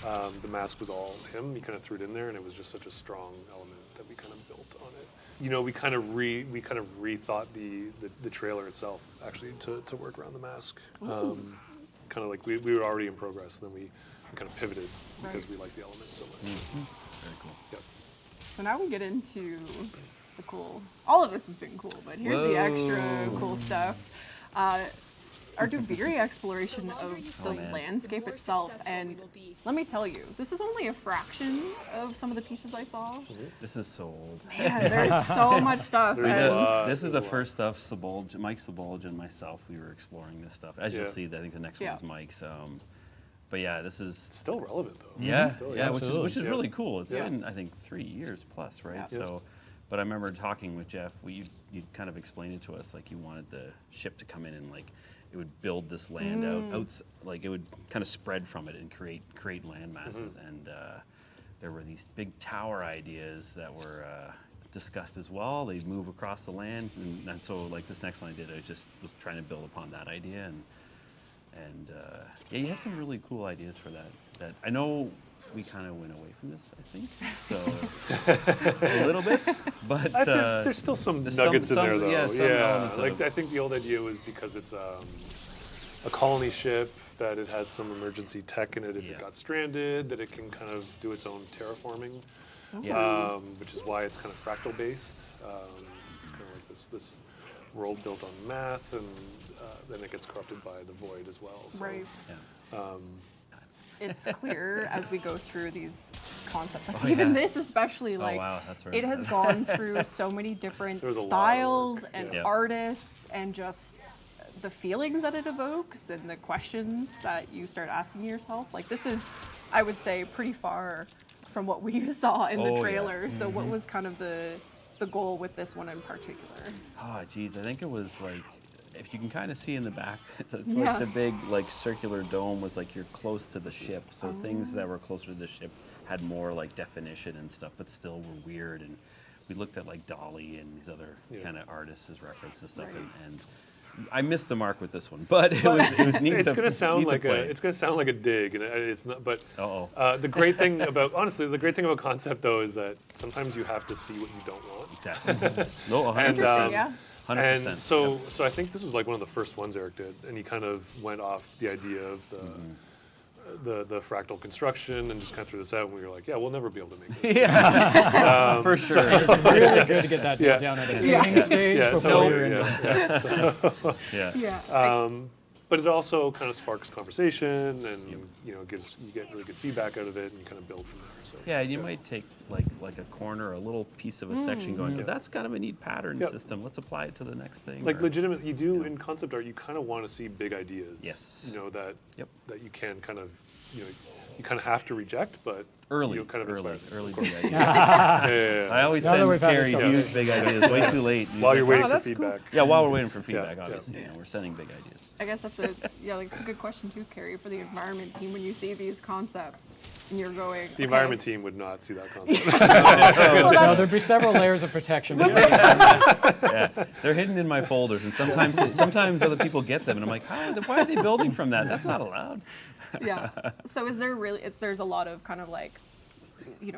Speaker 13: The mask was all him. He kind of threw it in there, and it was just such a strong element that we kind of built on it. You know, we kind of rethought the trailer itself actually to work around the mask. Kind of like we were already in progress, and then we kind of pivoted because we liked the element so much.
Speaker 6: Very cool.
Speaker 13: Yep.
Speaker 1: So now we get into the cool. All of this has been cool, but here's the extra cool stuff. Our Duviri exploration of the landscape itself, and let me tell you, this is only a fraction of some of the pieces I saw.
Speaker 6: This is so old.
Speaker 1: Man, there's so much stuff.
Speaker 6: This is the first stuff Mike Sabolge and myself, we were exploring this stuff. As you'll see, I think the next one's Mike's. But yeah, this is
Speaker 13: still relevant though.
Speaker 6: Yeah,
Speaker 13: Still,
Speaker 6: which is really cool. It's been, I think, 3 years plus, right?
Speaker 1: Yeah.
Speaker 6: So, but I remember talking with Jeff. You kind of explained it to us, like you wanted the ship to come in and like it would build this land out, like it would kind of spread from it and create land masses. And there were these big tower ideas that were discussed as well. They'd move across the land, and so like this next one I did, I was trying to build upon that idea, and yeah, you had some really cool ideas for that. That I know we kind of went away from this, I think, so a little bit, but
Speaker 13: there's still some nuggets in there, though. Yeah, like I think the old idea was because it's a colony ship, that it has some emergency tech in it if it got stranded, that it can kind of do its own terraforming, which is why it's kind of fractal based. It's kind of like this world built on math, and then it gets corrupted by the void as well. So,
Speaker 1: right. It's clear as we go through these concepts, like this especially, like
Speaker 6: that's right.
Speaker 1: it has gone through so many different styles and artists, and just the feelings that it evokes and the questions that you start asking yourself. Like this is, I would say, pretty far from what we saw in the trailer. So what was kind of the goal with this one in particular?
Speaker 6: Oh, geez, I think it was like, if you can kind of see in the back, it's like the big like circular dome was like you're close to the ship. So things that were closer to the ship had more like definition and stuff, but still were weird. And we looked at like Dolly and these other kind of artists as reference and stuff. And I missed the mark with this one, but it was neat.
Speaker 13: It's going to sound like a dig, and it's not. But the great thing about concept though is that sometimes you have to see what you don't want.
Speaker 6: Exactly. No, 100%. 100%.
Speaker 13: And so I think this was like one of the first ones Eric did, and he kind of went off the idea of the fractal construction and just kind of threw this out, and we were like, yeah, we'll never be able to make this.
Speaker 6: For sure.
Speaker 14: It's really good to get that down at a beginning stage before you're in.
Speaker 13: But it also kind of sparks conversation, and you get really good feedback out of it, and you kind of build from there. So,
Speaker 6: yeah, you might take like a corner, a little piece of a section, going, that's kind of a neat pattern system. Let's apply it to the next thing.
Speaker 13: Like legitimate, you do in concept art, you kind of want to see big ideas.
Speaker 6: Yes.
Speaker 13: You know that you can kind of you kind of have to reject, but
Speaker 6: early
Speaker 13: big ideas.
Speaker 6: I always send Carrie huge big ideas way too late.
Speaker 13: While you're waiting for feedback.
Speaker 6: Yeah, while we're waiting for feedback, obviously, we're sending big ideas.
Speaker 1: I guess that's it's a good question too, Carrie, for the environment team. When you see these concepts and you're going,
Speaker 13: the environment team would not see that concept.
Speaker 14: No, there'd be several layers of protection.
Speaker 6: They're hidden in my folders, and sometimes other people get them, and I'm like, why are they building from that? That's not allowed.
Speaker 1: So is there really? There's a lot of kind of like,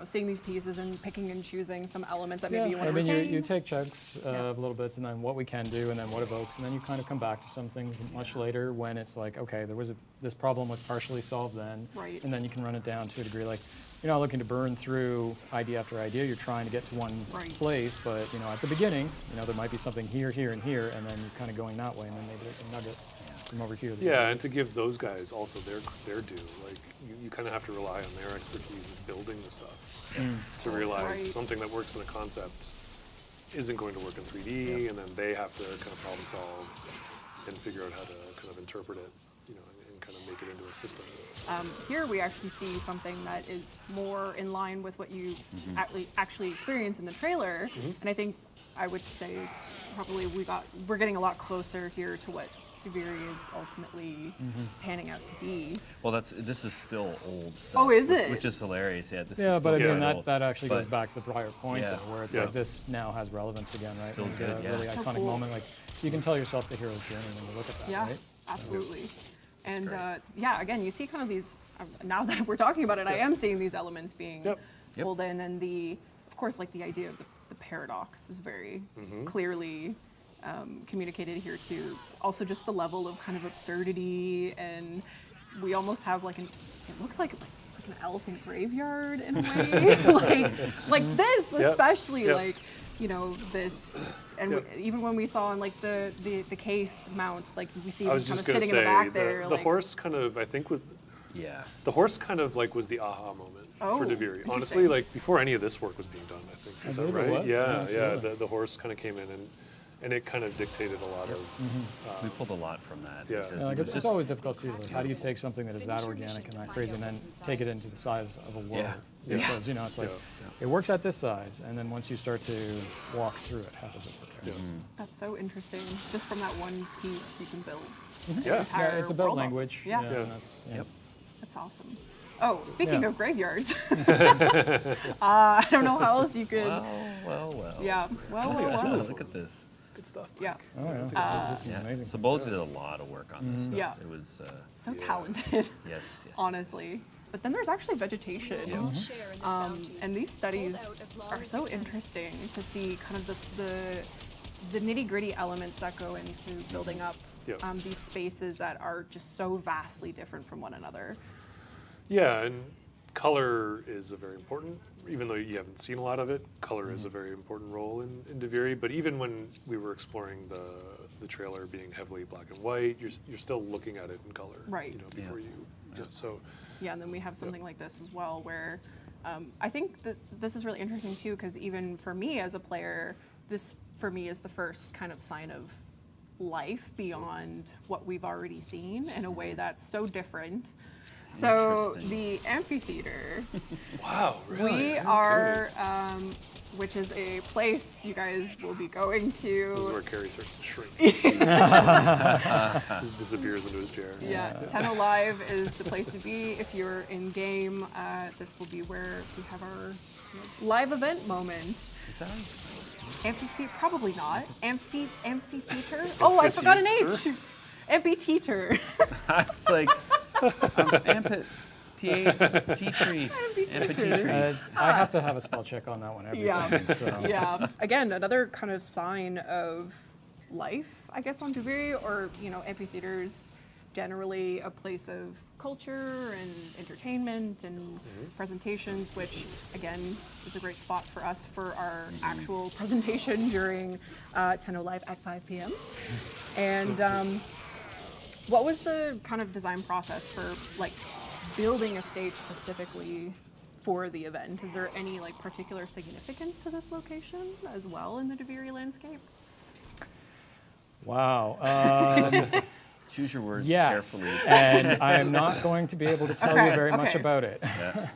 Speaker 1: seeing these pieces and picking and choosing some elements that maybe you want to retain.
Speaker 14: You take chunks of little bits, and then what we can do, and then what evokes, and then you kind of come back to some things much later when it's like, okay, this problem was partially solved then, and then you can run it down to a degree. Like, you're not looking to burn through idea after idea. You're trying to get to one place, but at the beginning, there might be something here, here, and here, and then you're kind of going that way, and then maybe there's a nugget from over here.
Speaker 13: And to give those guys also their due. Like you kind of have to rely on their expertise in building the stuff to realize something that works in a concept isn't going to work in 3D, and then they have to kind of problem solve and figure out how to kind of interpret it, and kind of make it into a system.
Speaker 1: Here we actually see something that is more in line with what you actually experience in the trailer, and I think I would say is probably we're getting a lot closer here to what Duviri is ultimately panning out to be.
Speaker 6: Well, this is still old stuff.
Speaker 1: Oh, is it?
Speaker 6: Which is hilarious. Yeah,
Speaker 14: but I mean that actually goes back to the prior point, though, where it's like this now has relevance again, right?
Speaker 6: Still good,
Speaker 14: a really iconic moment. Like you can tell yourself the hero's journey when you look at that, right?
Speaker 1: Absolutely. And again, you see kind of these now that we're talking about it, I am seeing these elements being pulled in, and of course, like the idea of the paradox is very clearly communicated here too. Also, just the level of kind of absurdity, and we almost have like it looks like it's like an elephant graveyard in a way, like this especially, like this, and even when we saw on like the Caith mount, like we see him kind of sitting in the back there.
Speaker 13: The horse kind of, I think, the horse kind of like was the aha moment for Deviri. Honestly, like before any of this work was being done, I think. Is that right? Yeah. The horse kind of came in and it kind of dictated a lot of.
Speaker 6: We pulled a lot from that.
Speaker 14: Yeah, it's always difficult too. Like, how do you take something that is that organic and that crazy, and then take it into the size of a world? Because it's like it works at this size, and then once you start to walk through it, how does it work?
Speaker 1: That's so interesting. Just from that one piece, you can build.
Speaker 14: It's a build language.
Speaker 1: That's awesome. Oh, speaking of graveyards, I don't know how else you could.
Speaker 6: Well.
Speaker 1: Yeah. Well.
Speaker 6: Look at this.
Speaker 13: Good stuff.
Speaker 1: Yeah.
Speaker 14: Amazing.
Speaker 6: So Bolge did a lot of work on this stuff.
Speaker 1: Yeah.
Speaker 6: It was
Speaker 1: so talented.
Speaker 6: Yes.
Speaker 1: Honestly. But then there's actually vegetation, and these studies are so interesting to see kind of the nitty-gritty elements that go into building up these spaces that are just so vastly different from one another.
Speaker 13: Yeah, and color is a very important, even though you haven't seen a lot of it, color is a very important role in Deviri. But even when we were exploring the trailer being heavily black and white, you're still looking at it in color,
Speaker 1: right?
Speaker 13: Before you. So.
Speaker 1: Yeah, and then we have something like this as well, where I think that this is really interesting too, because even for me as a player, this for me is the first kind of sign of life beyond what we've already seen in a way that's so different. So the amphitheater.
Speaker 13: Wow, really?
Speaker 1: We are, which is a place you guys will be going to.
Speaker 13: This is where Carrie starts to shrink. Disappears into his chair.
Speaker 1: Yeah, Tenno Live is the place to be if you're in game. This will be where we have our live event moment.
Speaker 6: Is that
Speaker 1: amphitheater? Probably not. Amphitheater? Oh, I forgot an H. Amphitheater.
Speaker 6: It's like. Amphitheater.
Speaker 14: I have to have a spell check on that one every time. So.
Speaker 1: Yeah. Again, another kind of sign of life, I guess, on Deviri, or amphitheaters generally a place of culture and entertainment and presentations, which again is a great spot for us for our actual presentation during Tenno Live at 5 p.m. And what was the kind of design process for like building a stage specifically for the event? Is there any like particular significance to this location as well in the Deviri landscape?
Speaker 14: Wow.
Speaker 6: Choose your words
Speaker 14: carefully. And I am not going to be able to tell you very much about it.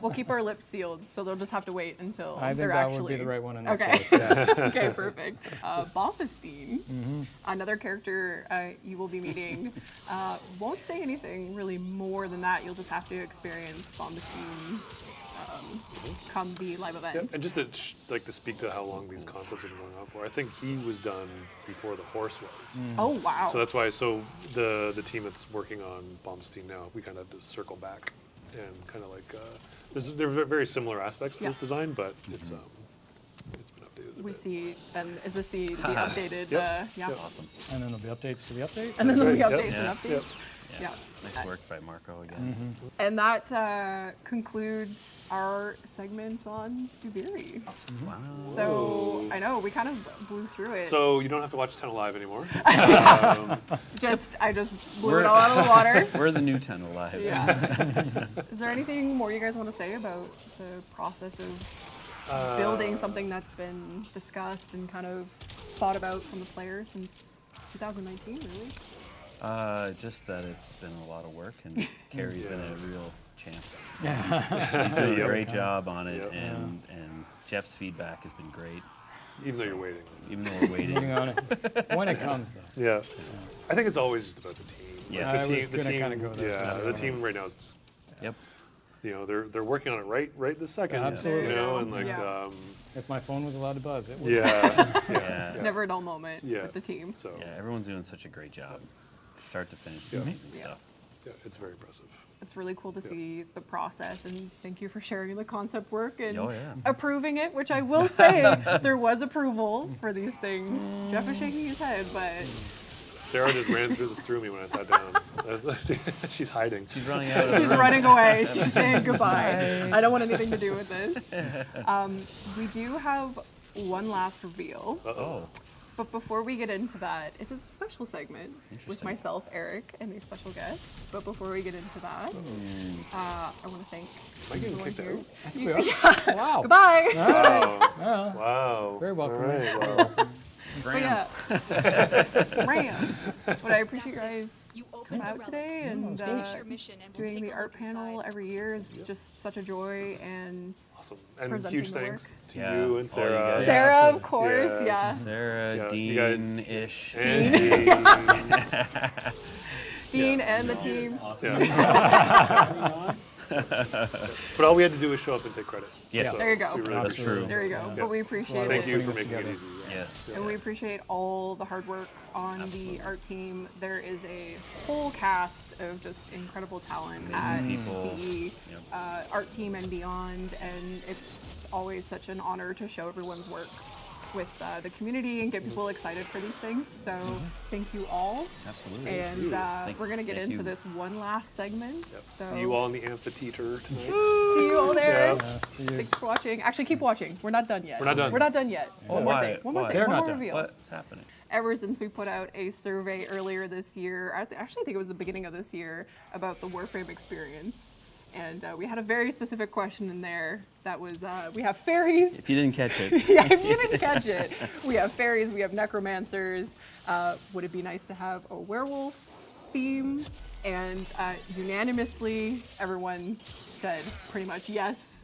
Speaker 1: We'll keep our lips sealed, so they'll just have to wait until
Speaker 14: I think
Speaker 1: they're
Speaker 14: that
Speaker 1: actually.
Speaker 14: would be the right one in this case.
Speaker 1: Okay, perfect. Bombastine, another character you will be meeting. Won't say anything really more than that. You'll just have to experience Bombastine come the live event.
Speaker 13: Yeah, and just to speak to how long these concepts have been going on for, I think he was done before the horse was.
Speaker 1: Oh wow!
Speaker 13: So that's why. So the team that's working on Bombstein now, we kind of have to circle back and kind of like there are very similar aspects to this design, but it's been updated.
Speaker 1: We see. Then is this the updated? Yeah.
Speaker 14: Awesome. And then there'll be updates to the update.
Speaker 1: And then there'll be updates and updates. Yeah.
Speaker 6: Nice work by Marco again.
Speaker 1: And that concludes our segment on Deviri.
Speaker 6: Wow.
Speaker 1: So I know we kind of blew through it.
Speaker 13: So you don't have to watch Tenno Live anymore.
Speaker 1: I just blew it all out of the water.
Speaker 6: We're the new Tenno Live.
Speaker 1: Yeah. Is there anything more you guys want to say about the process of building something that's been discussed and kind of thought about from the players since 2019, really?
Speaker 6: Just that it's been a lot of work, and Carrie's been a real champ.
Speaker 14: Yeah.
Speaker 6: He's doing a great job on it, and Jeff's feedback has been great.
Speaker 13: Even though you're waiting.
Speaker 6: Even though we're waiting.
Speaker 14: Waiting on it. When it comes, though.
Speaker 13: Yeah. I think it's always just about the team.
Speaker 14: Yeah.
Speaker 13: The team right now is they're working on it right this second.
Speaker 14: Absolutely.
Speaker 13: And like
Speaker 14: if my phone was allowed to buzz, it would.
Speaker 13: Yeah.
Speaker 1: Never a dull moment with the team.
Speaker 13: So
Speaker 6: everyone's doing such a great job, start to finish, amazing stuff.
Speaker 13: Yeah, it's very impressive.
Speaker 1: It's really cool to see the process, and thank you for sharing the concept work and
Speaker 6: Oh, yeah.
Speaker 1: approving it, which I will say there was approval for these things. Jeff is shaking his head, but
Speaker 13: Sarah just ran through me when I sat down. She's hiding.
Speaker 6: She's running out of the
Speaker 1: she's
Speaker 6: room.
Speaker 1: running away. She's saying goodbye. I don't want anything to do with this. We do have one last reveal.
Speaker 6: Oh.
Speaker 1: But before we get into that, it is a special segment with myself, Eric, and a special guest. But before we get into that, I want to thank
Speaker 13: Am I getting
Speaker 1: everyone
Speaker 13: kicked
Speaker 1: here.
Speaker 13: out?
Speaker 14: We are? Wow.
Speaker 1: Goodbye.
Speaker 13: Wow.
Speaker 14: Wow.
Speaker 13: Wow.
Speaker 14: Very welcome.
Speaker 13: All right, well.
Speaker 1: But yeah, scram. But I appreciate you guys coming out today and doing the art panel every year is just such a joy and
Speaker 13: awesome. And
Speaker 1: presenting
Speaker 13: huge
Speaker 1: the
Speaker 13: thanks
Speaker 1: work.
Speaker 13: to you and Sarah.
Speaker 6: Oh, you guys.
Speaker 1: Sarah, of course, yeah.
Speaker 6: Sarah,
Speaker 13: you guys-
Speaker 6: Dean-ish.
Speaker 13: And
Speaker 1: Dean and the team.
Speaker 13: Yeah. But all we had to do was show up and take credit.
Speaker 6: Yes.
Speaker 13: So
Speaker 1: There you go.
Speaker 13: we really
Speaker 6: That's
Speaker 13: appreciate
Speaker 6: true.
Speaker 13: it.
Speaker 1: There you go.
Speaker 13: Yeah.
Speaker 1: But we appreciate
Speaker 13: Thank
Speaker 1: it.
Speaker 13: you for making it easy.
Speaker 6: Yes.
Speaker 1: And we appreciate all the hard work on the art team. There is a whole cast of just incredible talent at
Speaker 6: people.
Speaker 1: the art team and beyond, and it's always such an honor to show everyone's work with the community and get people excited for these things. So thank you all.
Speaker 6: Absolutely.
Speaker 1: And we're going to get into this one last segment.
Speaker 13: Yep.
Speaker 1: So
Speaker 13: See you all in the amphitheater tonight.
Speaker 1: See you all there.
Speaker 13: Yeah.
Speaker 1: Thanks for watching. Actually, keep watching. We're not done yet.
Speaker 13: We're not done.
Speaker 1: We're not done yet.
Speaker 6: Oh,
Speaker 1: One more
Speaker 6: why?
Speaker 1: thing. One
Speaker 6: Why?
Speaker 1: more thing.
Speaker 6: They're
Speaker 1: One
Speaker 6: not
Speaker 1: more
Speaker 6: done.
Speaker 1: reveal.
Speaker 6: What's happening?
Speaker 1: Ever since we put out a survey earlier this year, actually I think it was the beginning of this year, about the Warframe experience. And we had a very specific question in there that was, we have fairies.
Speaker 6: If you didn't catch it.
Speaker 1: Yeah, if you didn't catch it. We have fairies, we have necromancers. Would it be nice to have a werewolf theme? And unanimously, everyone said pretty much yes.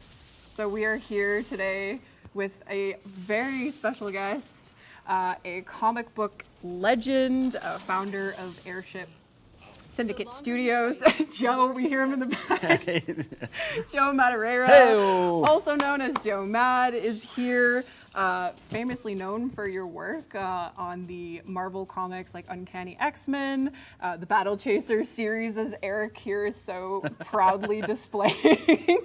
Speaker 1: So we are here today with a very special guest, a comic book legend, founder of Airship Syndicate Studios, Joe, we hear him in the back. Joe Madureira,
Speaker 6: Hey-o.
Speaker 1: also known as Joe Mad, is here, famously known for your work on the Marvel comics like Uncanny X-Men, the Battle Chasers series, as Eric here is so proudly displaying,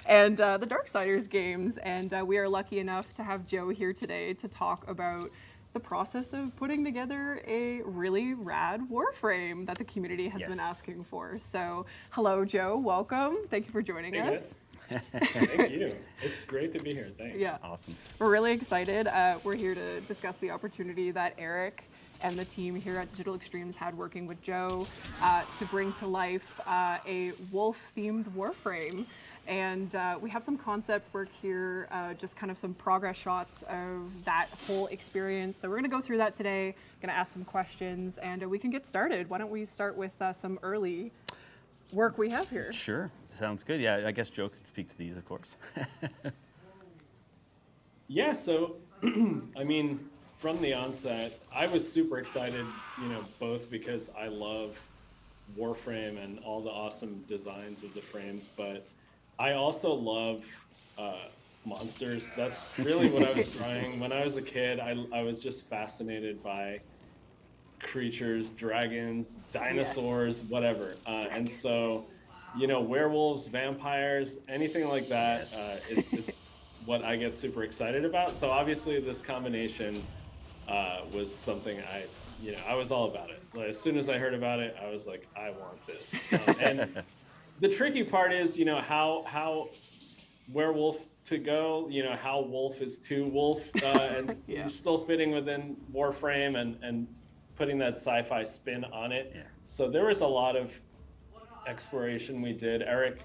Speaker 1: and the Darksiders games. And we are lucky enough to have Joe here today to talk about the process of putting together a really rad Warframe that the community has been asking for. So, hello, Joe. Welcome. Thank you for joining us.
Speaker 2: Thank you. It's great to be here. Thanks.
Speaker 1: Yeah.
Speaker 6: Awesome.
Speaker 1: We're really excited. We're here to discuss the opportunity that Eric and the team here at Digital Extremes had working with Joe to bring to life a wolf-themed Warframe. And we have some concept work here, just kind of some progress shots of that whole experience. So we're going to go through that today, going to ask some questions, and we can get started. Why don't we start with some early work we have here?
Speaker 6: Sure. Sounds good. Yeah, I guess Joe could speak to these, of course.
Speaker 2: Yeah, so, I mean, from the onset, I was super excited, both because I love Warframe and all the awesome designs of the frames, but I also love monsters. That's really what I was trying. When I was a kid, I was just fascinated by creatures, dragons, dinosaurs, whatever. And so, werewolves, vampires, anything like that, it's what I get super excited about. So obviously this combination was something I was all about it. Like, as soon as I heard about it, I was like, I want this. And the tricky part is, how werewolf to go, how wolf is to wolf, and still fitting within Warframe and putting that sci-fi spin on it.
Speaker 6: Yeah.
Speaker 2: So there was a lot of exploration we did. Eric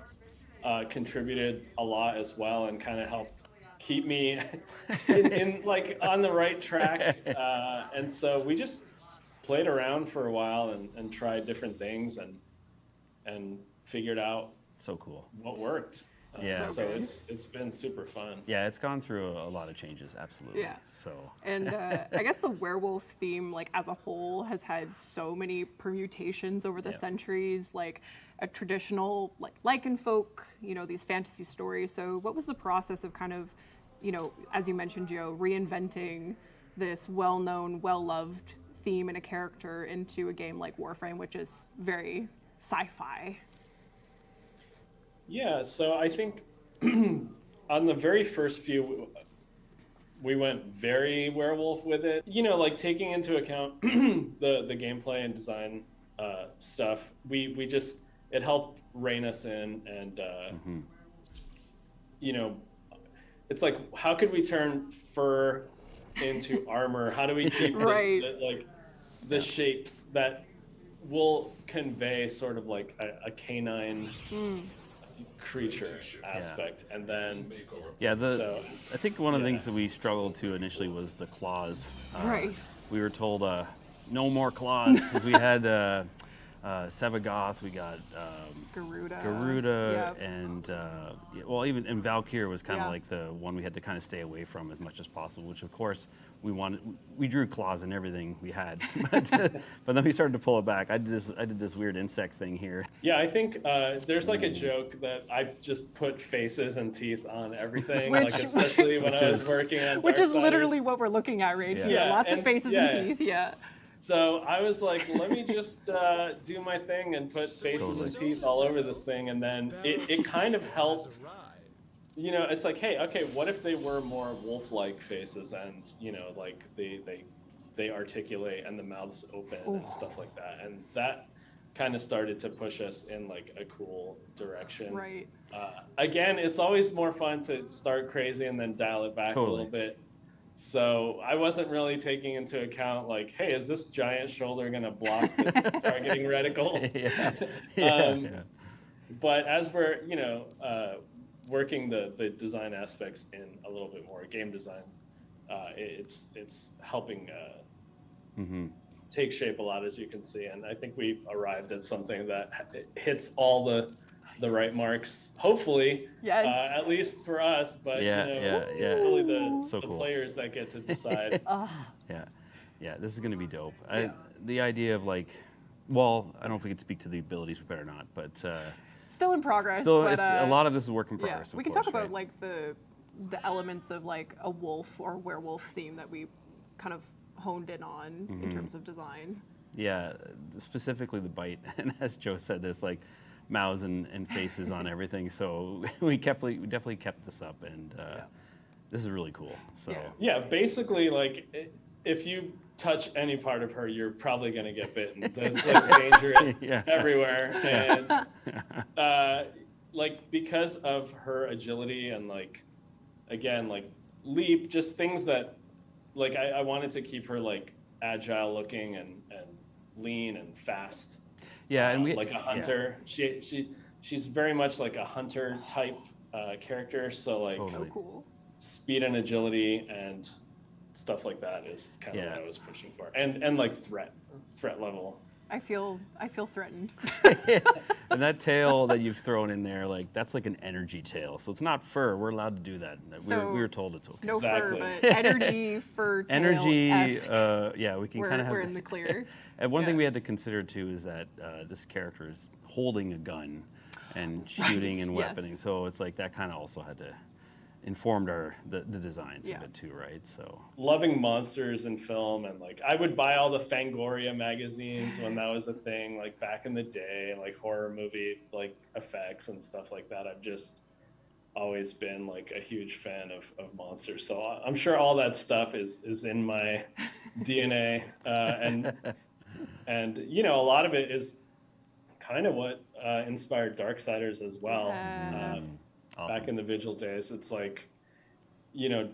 Speaker 2: contributed a lot as well and kind of helped keep me in like on the right track. And so we just played around for a while and tried different things and figured out
Speaker 6: so cool
Speaker 2: what worked.
Speaker 6: Yeah.
Speaker 2: So it's been super fun.
Speaker 6: Yeah, it's gone through a lot of changes, absolutely.
Speaker 1: Yeah.
Speaker 6: So.
Speaker 1: And I guess the werewolf theme, like as a whole, has had so many permutations over the centuries, like a traditional like lycanfolk, these fantasy stories. So what was the process of kind of, as you mentioned, Joe, reinventing this well-known, well-loved theme and a character into a game like Warframe, which is very sci-fi.
Speaker 2: Yeah, so I think on the very first few, we went very werewolf with it. You know, like taking into account the gameplay and design stuff, we just, it helped rein us in, and you know, it's like, how could we turn fur into armor? How do we keep the shapes that will convey sort of like a canine creature aspect? And then
Speaker 6: I think one of the things that we struggled to initially was the claws. We were told no more claws because we had Sevagoth, we got Garuda, and well, even Valkyr was kind of like the one we had to kind of stay away from as much as possible, which of course we drew claws in everything we had, but then we started to pull it back. I did this weird insect thing here.
Speaker 2: Yeah, I think there's like a joke that I just put faces and teeth on everything, like especially when I was working on
Speaker 1: which is literally what we're looking at right here. Lots of faces and teeth.
Speaker 2: So I was like, let me just do my thing and put faces and teeth all over this thing, and then it kind of helped. You know, it's like, hey, okay, what if they were more wolf-like faces, and you know, like they articulate and the mouths open and stuff like that, and that kind of started to push us in like a cool direction.
Speaker 1: Right.
Speaker 2: Again, it's always more fun to start crazy and then dial it back a little bit. So I wasn't really taking into account like, hey, is this giant shoulder going to block the targeting reticle? But as we're, you know, working the design aspects in a little bit more game design, it's helping take shape a lot, as you can see. And I think we've arrived at something that hits all the right marks, hopefully, at least for us, but you know, it's really the players that get to decide.
Speaker 6: This is going to be dope. The idea of like, well, I don't know if we could speak to the abilities, we better not, but
Speaker 1: still in progress.
Speaker 6: But, a lot of this is work in progress.
Speaker 1: We can talk about like the elements of like a wolf or werewolf theme that we kind of honed in on in terms of design.
Speaker 6: Yeah, specifically the bite, and as Joe said, there's like mouths and faces on everything, so we definitely kept this up, and this is really cool. So
Speaker 2: basically, like if you touch any part of her, you're probably gonna get bitten. That's like dangerous everywhere, and like because of her agility and like again like leap, just things that like I wanted to keep her like agile looking and lean and fast.
Speaker 6: Yeah, and
Speaker 2: like a hunter. She's very much like a hunter type character. So like
Speaker 1: so cool.
Speaker 2: Speed and agility and stuff like that is kind of what I was pushing for. And like threat level.
Speaker 1: I feel threatened.
Speaker 6: And that tail that you've thrown in there, like that's like an energy tail. So it's not fur. We're allowed to do that. We were told it's okay.
Speaker 1: No fur, but energy fur tail.
Speaker 6: Energy. We can kind of have.
Speaker 1: We're in the clear.
Speaker 6: And one thing we had to consider too is that this character is holding a gun and shooting and weaponing. So it's like that kind of also had to informed the designs of it too, right? So
Speaker 2: loving monsters in film, and like I would buy all the Fangoria magazines when that was a thing, like back in the day, like horror movie like effects and stuff like that. I've just always been like a huge fan of monsters, so I'm sure all that stuff is in my DNA, and you know, a lot of it is kind of what inspired Darksiders as well. Awesome. Back in the Vigil days, it's like, you know,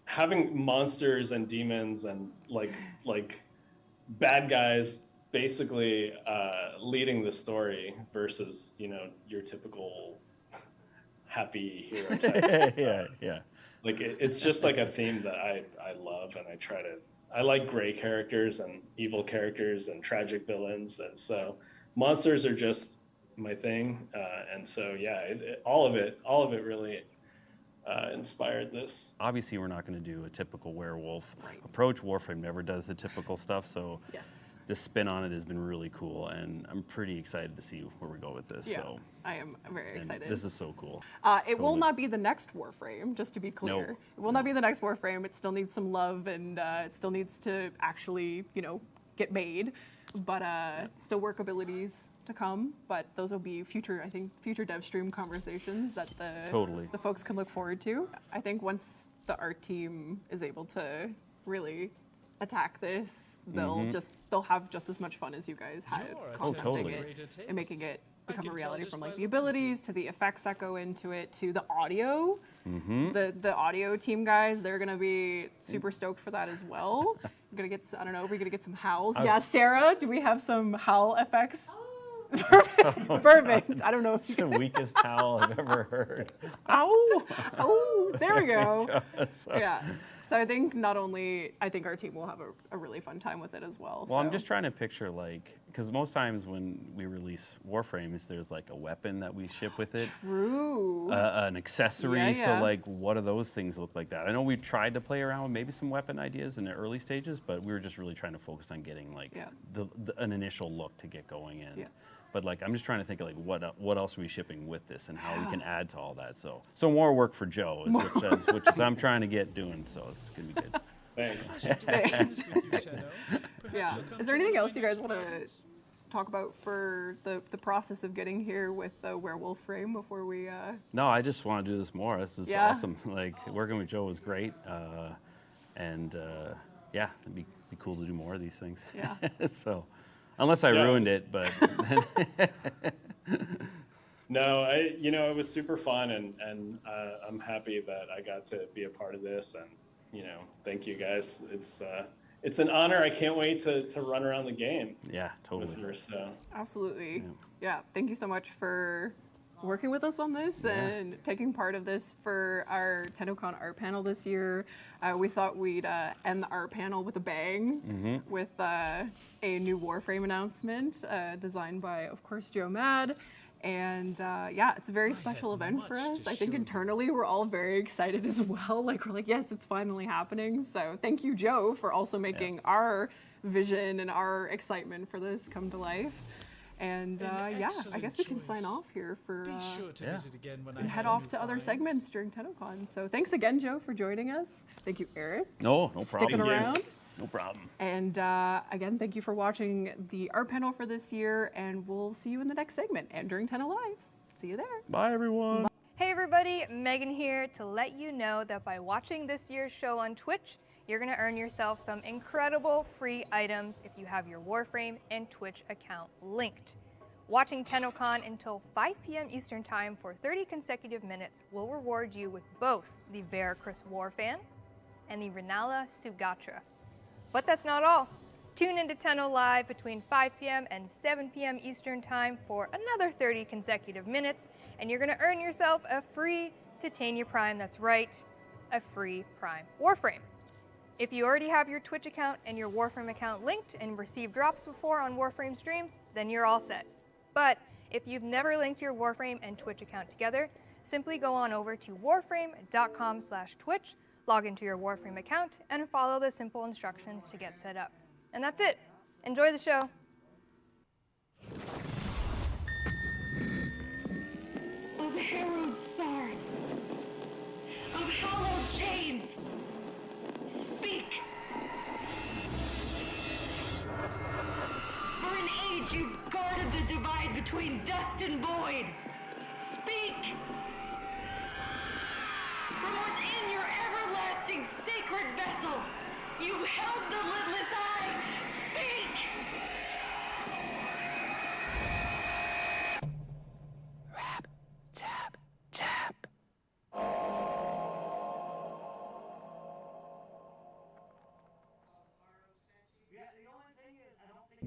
Speaker 2: having monsters and demons and like bad guys basically leading the story versus, you know, your typical happy hero type. Like it's just like a theme that I love, and I like gray characters and evil characters and tragic villains, and so monsters are just my thing, and so all of it really inspired this.
Speaker 6: Obviously, we're not going to do a typical werewolf approach. Warframe never does the typical stuff, so this spin on it has been really cool, and I'm pretty excited to see where we go with this.
Speaker 1: Yeah,
Speaker 6: so
Speaker 1: I am very excited.
Speaker 6: This is so cool.
Speaker 1: It will not be the next Warframe, just to be clear. It will not be the next Warframe. It still needs some love, and it still needs to actually, you know, get made, but still work abilities to come. But those will be future dev stream conversations that the folks can look forward to. I think once the art team is able to really attack this, they'll have just as much fun as you guys had concepting it and making it become a reality, from like the abilities to the effects that go into it to the audio. The audio team guys, they're gonna be super stoked for that as well. We're gonna get, I don't know, we're gonna get some howls. Yeah, Sarah, do we have some howl effects? Perfect. I don't know if you
Speaker 6: the weakest howl I've ever heard.
Speaker 1: Ow! Oh, there we go.
Speaker 6: So.
Speaker 1: Yeah. So I think I think our team will have a really fun time with it as well.
Speaker 6: Well, I'm just trying to picture, like, because most times when we release Warframes, there's like a weapon that we ship with it.
Speaker 1: True.
Speaker 6: An accessory.
Speaker 1: Yeah, yeah.
Speaker 6: So like, what do those things look like that? I know we tried to play around with maybe some weapon ideas in the early stages, but we were just really trying to focus on getting like an initial look to get going in. Yeah. But like, I'm just trying to think of like what else are we shipping with this and how we can add to all that. So more work for Joe, which is I'm trying to get doing. So it's gonna be good.
Speaker 2: Thanks.
Speaker 1: Yeah. Is there anything else you guys want to talk about for the process of getting here with the werewolf frame before we?
Speaker 6: No, I just want to do this more. This is awesome. Like working with Joe was great, and it'd be cool to do more of these things. Yeah. So. Unless I ruined it, but
Speaker 2: no, it was super fun, and I'm happy that I got to be a part of this, and thank you guys. It's an honor. I can't wait to run around the game.
Speaker 6: Yeah, totally.
Speaker 2: With her, so.
Speaker 1: Absolutely. Yeah. Thank you so much for working with us on this and taking part of this for our Tennocon art panel this year. We thought we'd end the art panel with a bang with a new Warframe announcement designed by, of course, Joe Mad. And it's a very special event for us. I think internally we're all very excited as well. Like, we're like, yes, it's finally happening. So thank you, Joe, for also making our vision and our excitement for this come to life. And I guess we can sign off here for and head off to other segments during Tennocon. So thanks again, Joe, for joining us. Thank you, Eric.
Speaker 6: No problem.
Speaker 1: Sticking around.
Speaker 6: No problem.
Speaker 1: And again, thank you for watching the art panel for this year, and we'll see you in the next segment and during Tenno Live. See you there.
Speaker 6: Bye, everyone.
Speaker 1: Bye.
Speaker 5: Hey everybody, Megan here to let you know that by watching this year's show on Twitch, you're going to earn yourself some incredible free items if you have your Warframe and Twitch account linked. Watching Tennocon until 5 p.m. Eastern Time for 30 consecutive minutes will reward you with both the Veracruz Warfan and the Renala Sugatra. But that's not all. Tune into Tenno Live between 5 p.m. and 7 p.m. Eastern Time for another 30 consecutive minutes, and you're going to earn yourself a free Titania Prime. That's right, a free Prime Warframe. If you already have your Twitch account and your Warframe account linked and received drops before on Warframe streams, then you're all set. But if you've never linked your Warframe and Twitch account together, simply go on over to warframe.com/Twitch, log into your Warframe account, and follow the simple instructions to get set up. And that's it. Enjoy the show.
Speaker 3: Of harrowed stars, of hallowed chains, speak. For an age you've guarded the divide between dust and void. Speak. From within your everlasting sacred vessel, you held the lidless eye. Speak.
Speaker 15: Rap, tap, tap.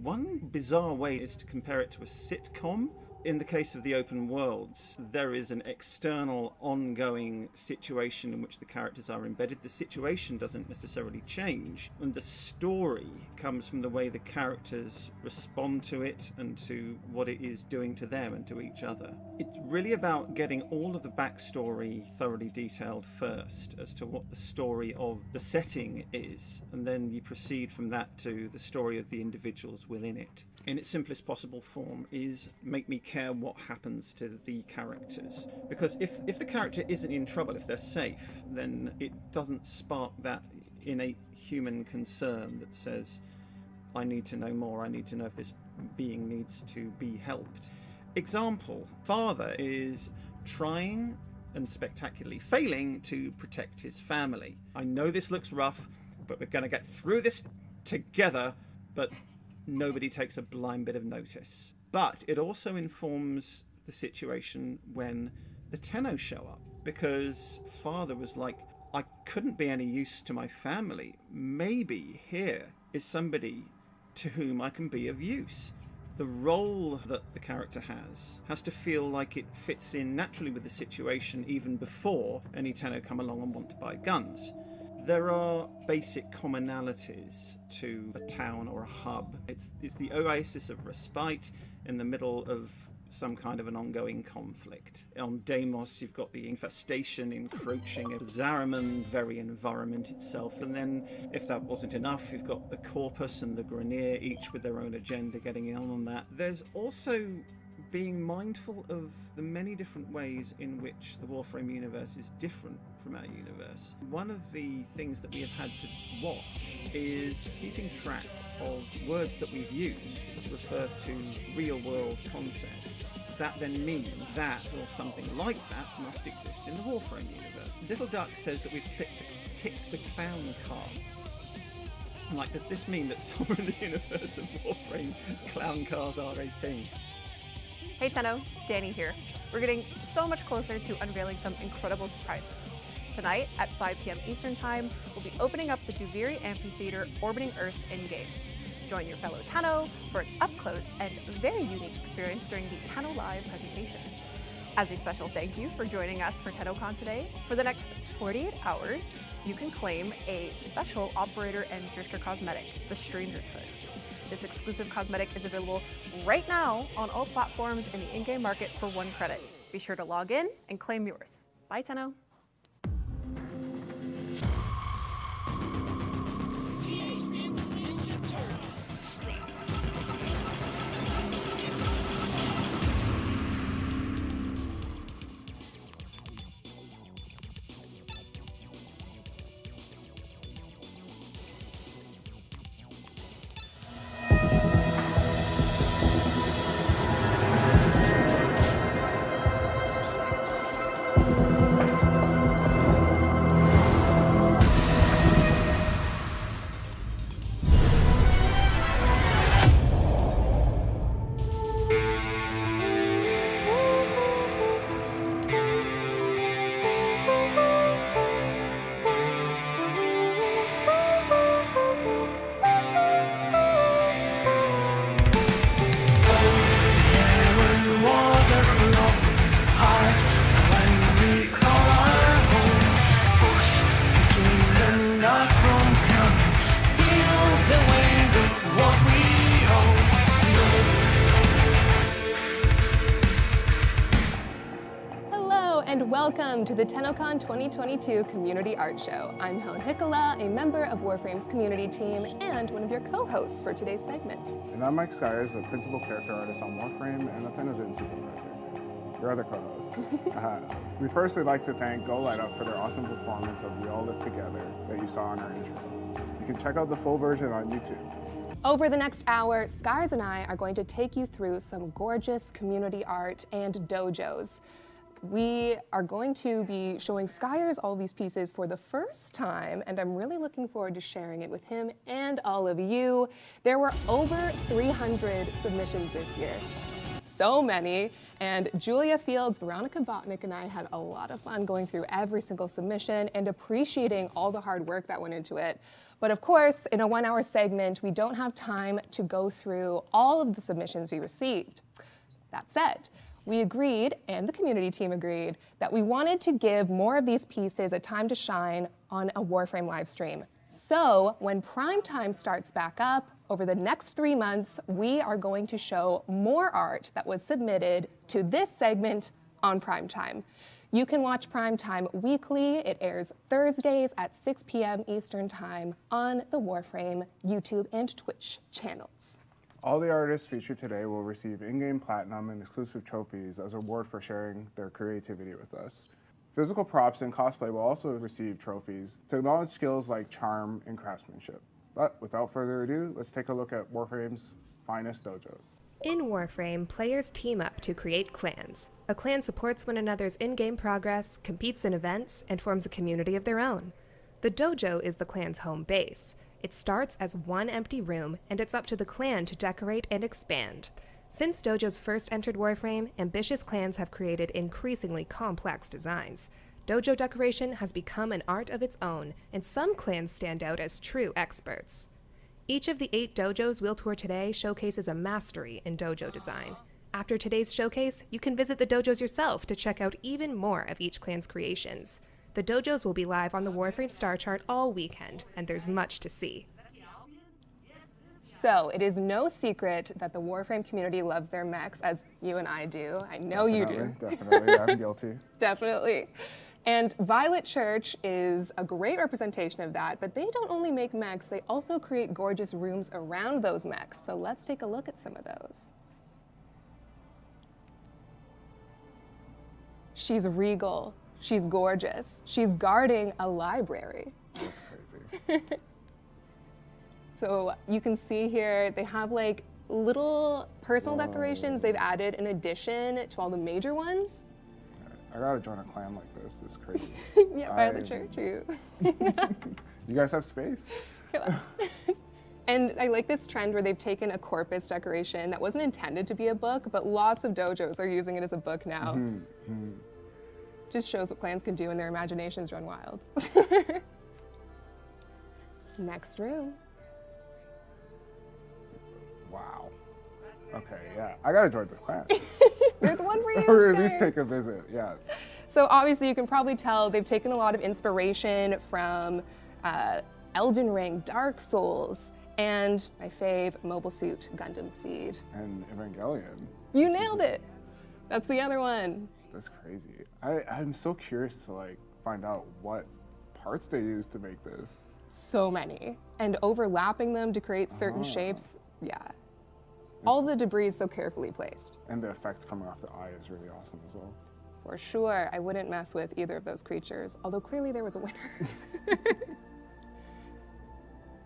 Speaker 18: One bizarre way is to compare it to a sitcom. In the case of the open worlds, there is an external, ongoing situation in which the characters are embedded. The situation doesn't necessarily change, and the story comes from the way the characters respond to it and to what it is doing to them and to each other. It's really about getting all of the backstory thoroughly detailed first as to what the story of the setting is, and then you proceed from that to the story of the individuals within it. In its simplest possible form is make me care what happens to the characters. Because if the character isn't in trouble, if they're safe, then it doesn't spark that innate human concern that says, I need to know more. I need to know if this being needs to be helped. Example, father is trying and spectacularly failing to protect his family. I know this looks rough, but we're going to get through this together, but nobody takes a blind bit of notice. But it also informs the situation when the Tenno show up, because father was like, I couldn't be any use to my family. Maybe here is somebody to whom I can be of use. The role that the character has to feel like it fits in naturally with the situation even before any Tenno come along and want to buy guns. There are basic commonalities to a town or a hub. It's the oasis of respite in the middle of some kind of an ongoing conflict. On Deimos, you've got the infestation encroaching, Zariman, very environment itself, and then, if that wasn't enough, you've got the Corpus and the Grenier, each with their own agenda getting in on that. There's also being mindful of the many different ways in which the Warframe universe is different from our universe. One of the things that we have had to watch is keeping track of words that we've used to refer to real-world concepts. That then means that, or something like that, must exist in the Warframe universe. Little Duck says that we've kicked the clown car. I'm like, does this mean that somewhere in the universe of Warframe, clown cars are a thing?
Speaker 23: Hey Tenno, Danny here. We're getting so much closer to unveiling some incredible surprises. Tonight at 5 p.m. Eastern Time, we'll be opening up the Duviri Amphitheater orbiting Earth in-game. Join your fellow Tenno for an up-close and very unique experience during the Tenno Live presentation. As a special thank you for joining us for Tennocon today, for the next 48 hours, you can claim a special operator and drifter cosmetic, the Stranger's Hood. This exclusive cosmetic is available right now on all platforms in the in-game market for 1 credit. Be sure to log in and claim yours. Bye, Tenno.
Speaker 16: Welcome to the Tennocon 2022 Community Art Show. I'm Helen Hickola, a member of Warframe's community team and one of your co-hosts for today's segment.
Speaker 19: And I'm Mike Skyers, the principal character artist on Warframe and a Tennogen supervisor, your other co-host. We first would like to thank Go Light Up for their awesome performance of We All Live Together that you saw in our intro. You can check out the full version on YouTube.
Speaker 16: Over the next hour, Skyers and I are going to take you through some gorgeous community art and dojos. We are going to be showing Skyers all these pieces for the first time, and I'm really looking forward to sharing it with him and all of you. There were over 300 submissions this year. So many, and Julia Fields, Veronica Botnick, and I had a lot of fun going through every single submission and appreciating all the hard work that went into it. But of course, in a 1-hour segment, we don't have time to go through all of the submissions we received. That said, we agreed, and the community team agreed, that we wanted to give more of these pieces a time to shine on a Warframe live stream. So when prime time starts back up, over the next 3 months, we are going to show more art that was submitted to this segment on prime time. You can watch prime time weekly. It airs Thursdays at 6 p.m. Eastern Time on the Warframe YouTube and Twitch channels.
Speaker 19: All the artists featured today will receive in-game platinum and exclusive trophies as a reward for sharing their creativity with us. Physical props and cosplay will also receive trophies to acknowledge skills like charm and craftsmanship. But without further ado, let's take a look at Warframe's finest dojos.
Speaker 20: In Warframe, players team up to create clans. A clan supports one another's in-game progress, competes in events, and forms a community of their own. The dojo is the clan's home base. It starts as one empty room, and it's up to the clan to decorate and expand. Since dojos first entered Warframe, ambitious clans have created increasingly complex designs. Dojo decoration has become an art of its own, and some clans stand out as true experts. Each of the 8 dojos we'll tour today showcases a mastery in dojo design. After today's showcase, you can visit the dojos yourself to check out even more of each clan's creations. The dojos will be live on the Warframe star chart all weekend, and there's much to see.
Speaker 16: So, it is no secret that the Warframe community loves their mechs, as you and I do. I know you do.
Speaker 19: Definitely, I'm guilty.
Speaker 16: Definitely. And Violet Church is a great representation of that, but they don't only make mechs, they also create gorgeous rooms around those mechs. So let's take a look at some of those. She's regal, she's gorgeous, she's guarding a library.
Speaker 19: That's crazy.
Speaker 16: So you can see here, they have like little personal decorations they've added in addition to all the major ones.
Speaker 19: I gotta join a clan like this. This is crazy.
Speaker 16: Yeah, Violet Church, you.
Speaker 19: You guys have space?
Speaker 16: And I like this trend where they've taken a corpus decoration that wasn't intended to be a book, but lots of dojos are using it as a book now. Just shows what clans can do when their imaginations run wild. Next room.
Speaker 19: Wow. Okay, yeah. I gotta join this class.
Speaker 16: There's one for you.
Speaker 19: Or at least take a visit, yeah.
Speaker 16: So obviously you can probably tell they've taken a lot of inspiration from Elden Ring, Dark Souls, and my fave, Mobile Suit Gundam Seed.
Speaker 19: And Evangelion.
Speaker 16: You nailed it. That's the other one.
Speaker 19: That's crazy. I'm so curious to like find out what parts they use to make this.
Speaker 16: So many. And overlapping them to create certain shapes. Yeah. All the debris is so carefully placed.
Speaker 19: And the effect coming off the eye is really awesome as well.
Speaker 16: For sure. I wouldn't mess with either of those creatures, although clearly there was a winner.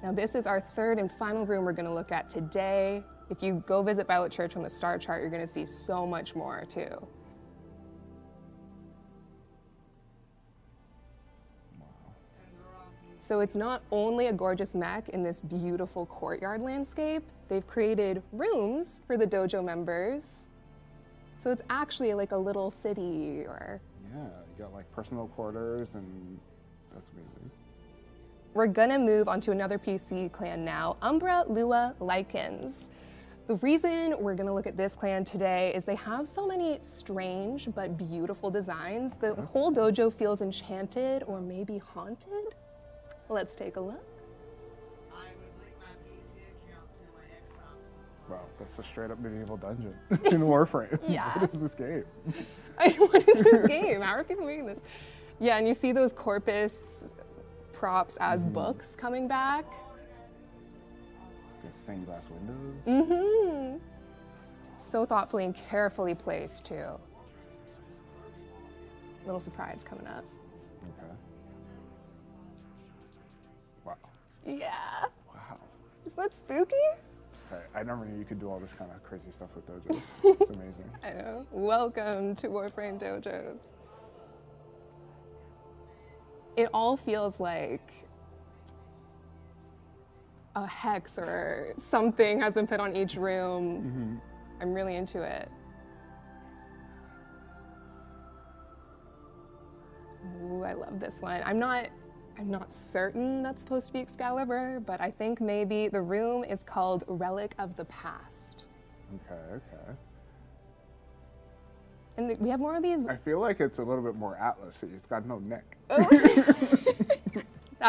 Speaker 16: Now this is our third and final room we're going to look at today. If you go visit Violet Church on the star chart, you're going to see so much more too. So it's not only a gorgeous mech in this beautiful courtyard landscape, they've created rooms for the dojo members. So it's actually like a little city or...
Speaker 19: Yeah, you got like personal quarters and that's amazing.
Speaker 16: We're gonna move on to another PC clan now, Umbra Lua Lycans. The reason we're gonna look at this clan today is they have so many strange but beautiful designs. The whole dojo feels enchanted or maybe haunted. Let's take a look.
Speaker 19: Wow, that's a straight up medieval dungeon in Warframe.
Speaker 16: Yeah.
Speaker 19: What is this game?
Speaker 16: What is this game? How are people making this? Yeah, and you see those corpus props as books coming back.
Speaker 19: Got stained glass windows.
Speaker 16: Mm-hmm. So thoughtfully and carefully placed too. Little surprise coming up.
Speaker 19: Okay. Wow.
Speaker 16: Yeah.
Speaker 19: Wow.
Speaker 16: Is that spooky?
Speaker 19: Okay, I never knew you could do all this kind of crazy stuff with dojos. It's amazing.
Speaker 16: I know. Welcome to Warframe Dojos. It all feels like a hex or something has been put on each room. I'm really into it. Ooh, I love this one. I'm not certain that's supposed to be Excalibur, but I think maybe the room is called Relic of the Past.
Speaker 19: Okay.
Speaker 16: And we have more of these.
Speaker 19: I feel like it's a little bit more Atlas-y. It's got no neck.
Speaker 16: That's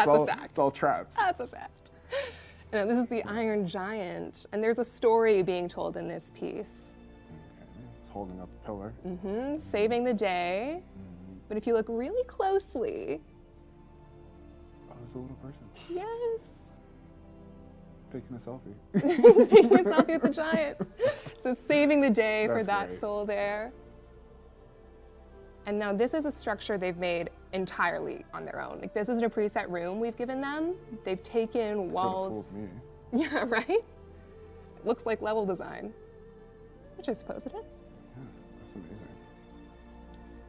Speaker 16: a fact.
Speaker 19: It's all traps.
Speaker 16: That's a fact. And this is the Iron Giant, and there's a story being told in this piece.
Speaker 19: Okay. It's holding up a pillar.
Speaker 16: Saving the day. But if you look really closely...
Speaker 19: Oh, there's a little person.
Speaker 16: Yes.
Speaker 19: Taking a selfie.
Speaker 16: Taking a selfie with the giant. So saving the day for that
Speaker 19: great.
Speaker 16: soul there. And now this is a structure they've made entirely on their own. Like, this isn't a preset room we've given them. They've taken walls.
Speaker 19: Could've fooled me.
Speaker 16: Yeah, right? It looks like level design, which I suppose it is.
Speaker 19: Yeah, that's amazing.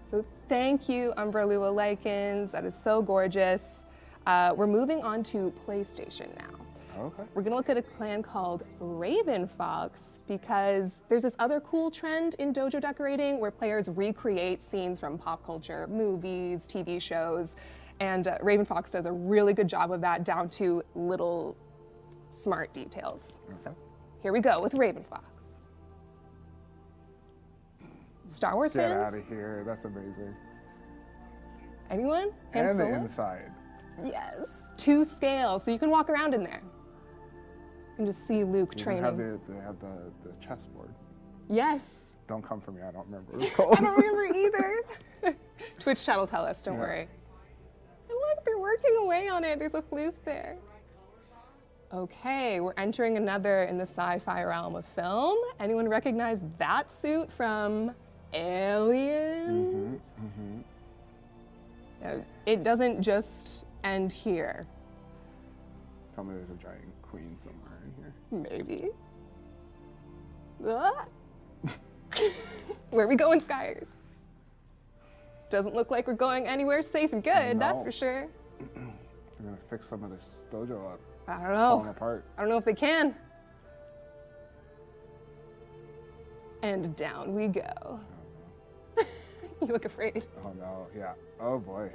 Speaker 16: So thank you, Umbrella Lycans. That is so gorgeous. We're moving on to PlayStation now.
Speaker 19: Okay.
Speaker 16: We're gonna look at a clan called Raven Fox because there's this other cool trend in dojo decorating where players recreate scenes from pop culture, movies, TV shows, and Raven Fox does a really good job of that down to little smart details.
Speaker 19: Okay.
Speaker 16: So here we go with Raven Fox. Star Wars
Speaker 19: Get
Speaker 16: fans?
Speaker 19: out of here. That's amazing.
Speaker 16: Anyone? Han
Speaker 19: And the
Speaker 16: Solo?
Speaker 19: inside.
Speaker 16: Yes. To scale, so you can walk around in there. You can just see Luke
Speaker 19: They
Speaker 16: training.
Speaker 19: have the chessboard.
Speaker 16: Yes.
Speaker 19: Don't come for me. I don't remember what it's called.
Speaker 16: I don't remember either. Twitch chat will tell us, don't worry. And look, they're working away on it. There's a floof there. Okay, we're entering another in the sci-fi realm of film. Anyone recognize that suit from Aliens? It doesn't just end here.
Speaker 19: Tell me there's a giant queen somewhere in here.
Speaker 16: Maybe. Ah. Where are we going, Skyers? Doesn't look like we're going anywhere safe and good, that's for sure.
Speaker 19: They're gonna fix some of this dojo up.
Speaker 16: I don't know.
Speaker 19: Falling apart.
Speaker 16: I don't know if they can. And down we go. You look afraid.
Speaker 19: Oh no, yeah. Oh boy.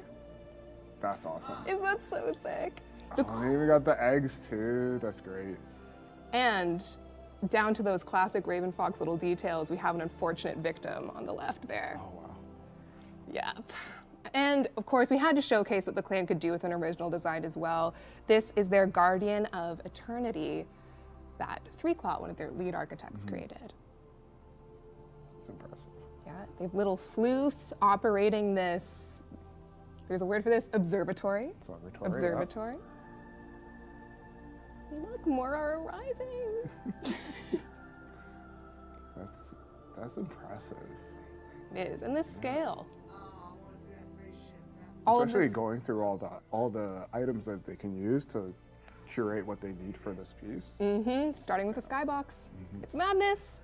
Speaker 19: That's awesome.
Speaker 16: Is that so sick?
Speaker 19: Oh, they even got the eggs too. That's great.
Speaker 16: And down to those classic Raven Fox little details, we have an unfortunate victim on the left there.
Speaker 19: Oh wow.
Speaker 16: Yep. And of course, we had to showcase what the clan could do with an original design as well. This is their Guardian of Eternity that 3Claw, one of their lead architects, created.
Speaker 19: It's impressive.
Speaker 16: Yeah, they have little floofs operating this, there's a word for this, observatory. Observatory. Look, more are arriving.
Speaker 19: That's impressive.
Speaker 16: It is, and this scale.
Speaker 19: Especially going through all the items that they can use to curate what they need for this piece.
Speaker 16: Starting with the skybox. It's madness.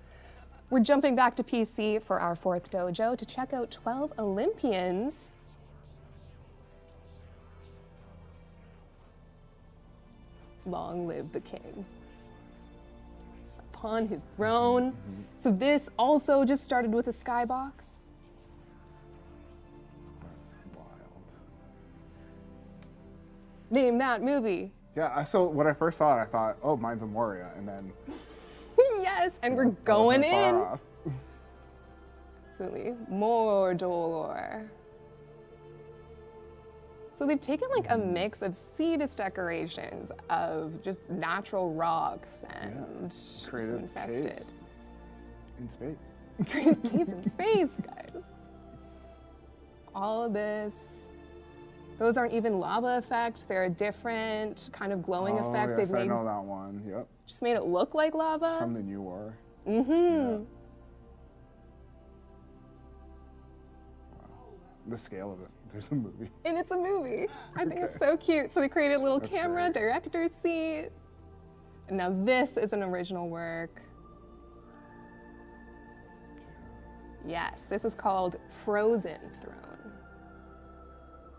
Speaker 16: We're jumping back to PC for our 4th dojo to check out 12 Olympians. Long live the king. Upon his throne. So this also just started with a skybox.
Speaker 19: That's wild.
Speaker 16: Name that movie.
Speaker 19: Yeah, so when I first saw it, I thought, oh, mine's a Moria, and then
Speaker 16: Yes, and we're going in. Absolutely. Mordor. So they've taken like a mix of Cetus decorations, of just natural rocks and
Speaker 19: creative
Speaker 16: infested.
Speaker 19: caves in space.
Speaker 16: Creative caves in space, guys. All of this. Those aren't even lava effects. They're a different kind of glowing effect.
Speaker 19: Yes, I know that one. Yep.
Speaker 16: Just made it look like lava.
Speaker 19: From the New War.
Speaker 16: Mm-hmm.
Speaker 19: The scale of it. There's a movie.
Speaker 16: And it's a movie. I think it's so cute. So they created a little
Speaker 19: That's
Speaker 16: camera, director's seat. And now this is an original work. Yes, this is called Frozen Throne.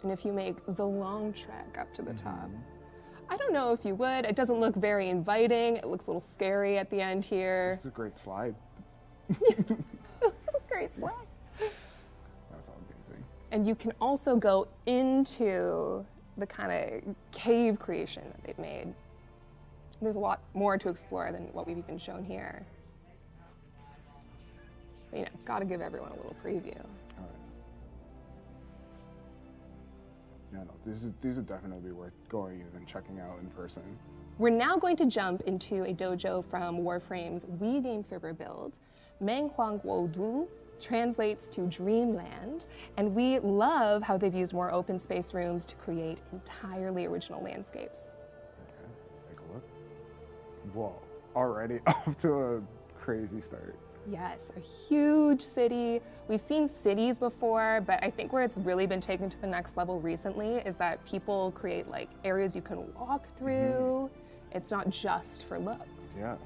Speaker 16: And if you make the long trek up to the top, I don't know if you would. It doesn't look very inviting. It looks a little scary at the end here.
Speaker 19: It's a great slide.
Speaker 16: It's a great slide.
Speaker 19: That's amazing.
Speaker 16: And you can also go into the kind of cave creation that they've made. There's a lot more to explore than what we've even shown here. But, you know, gotta give everyone a little preview.
Speaker 19: All right. Yeah, no, these would definitely be worth going and checking out in person.
Speaker 16: We're now going to jump into a dojo from Warframe's Wii game server build. Meng Huang Wo Du translates to Dreamland, and we love how they've used more open space rooms to create entirely original landscapes.
Speaker 19: Okay, let's take a look. Whoa, already off to a crazy start.
Speaker 16: Yes, a huge city. We've seen cities before, but I think where it's really been taken to the next level recently is that people create like areas you can walk through. It's not just for looks.
Speaker 19: Yeah.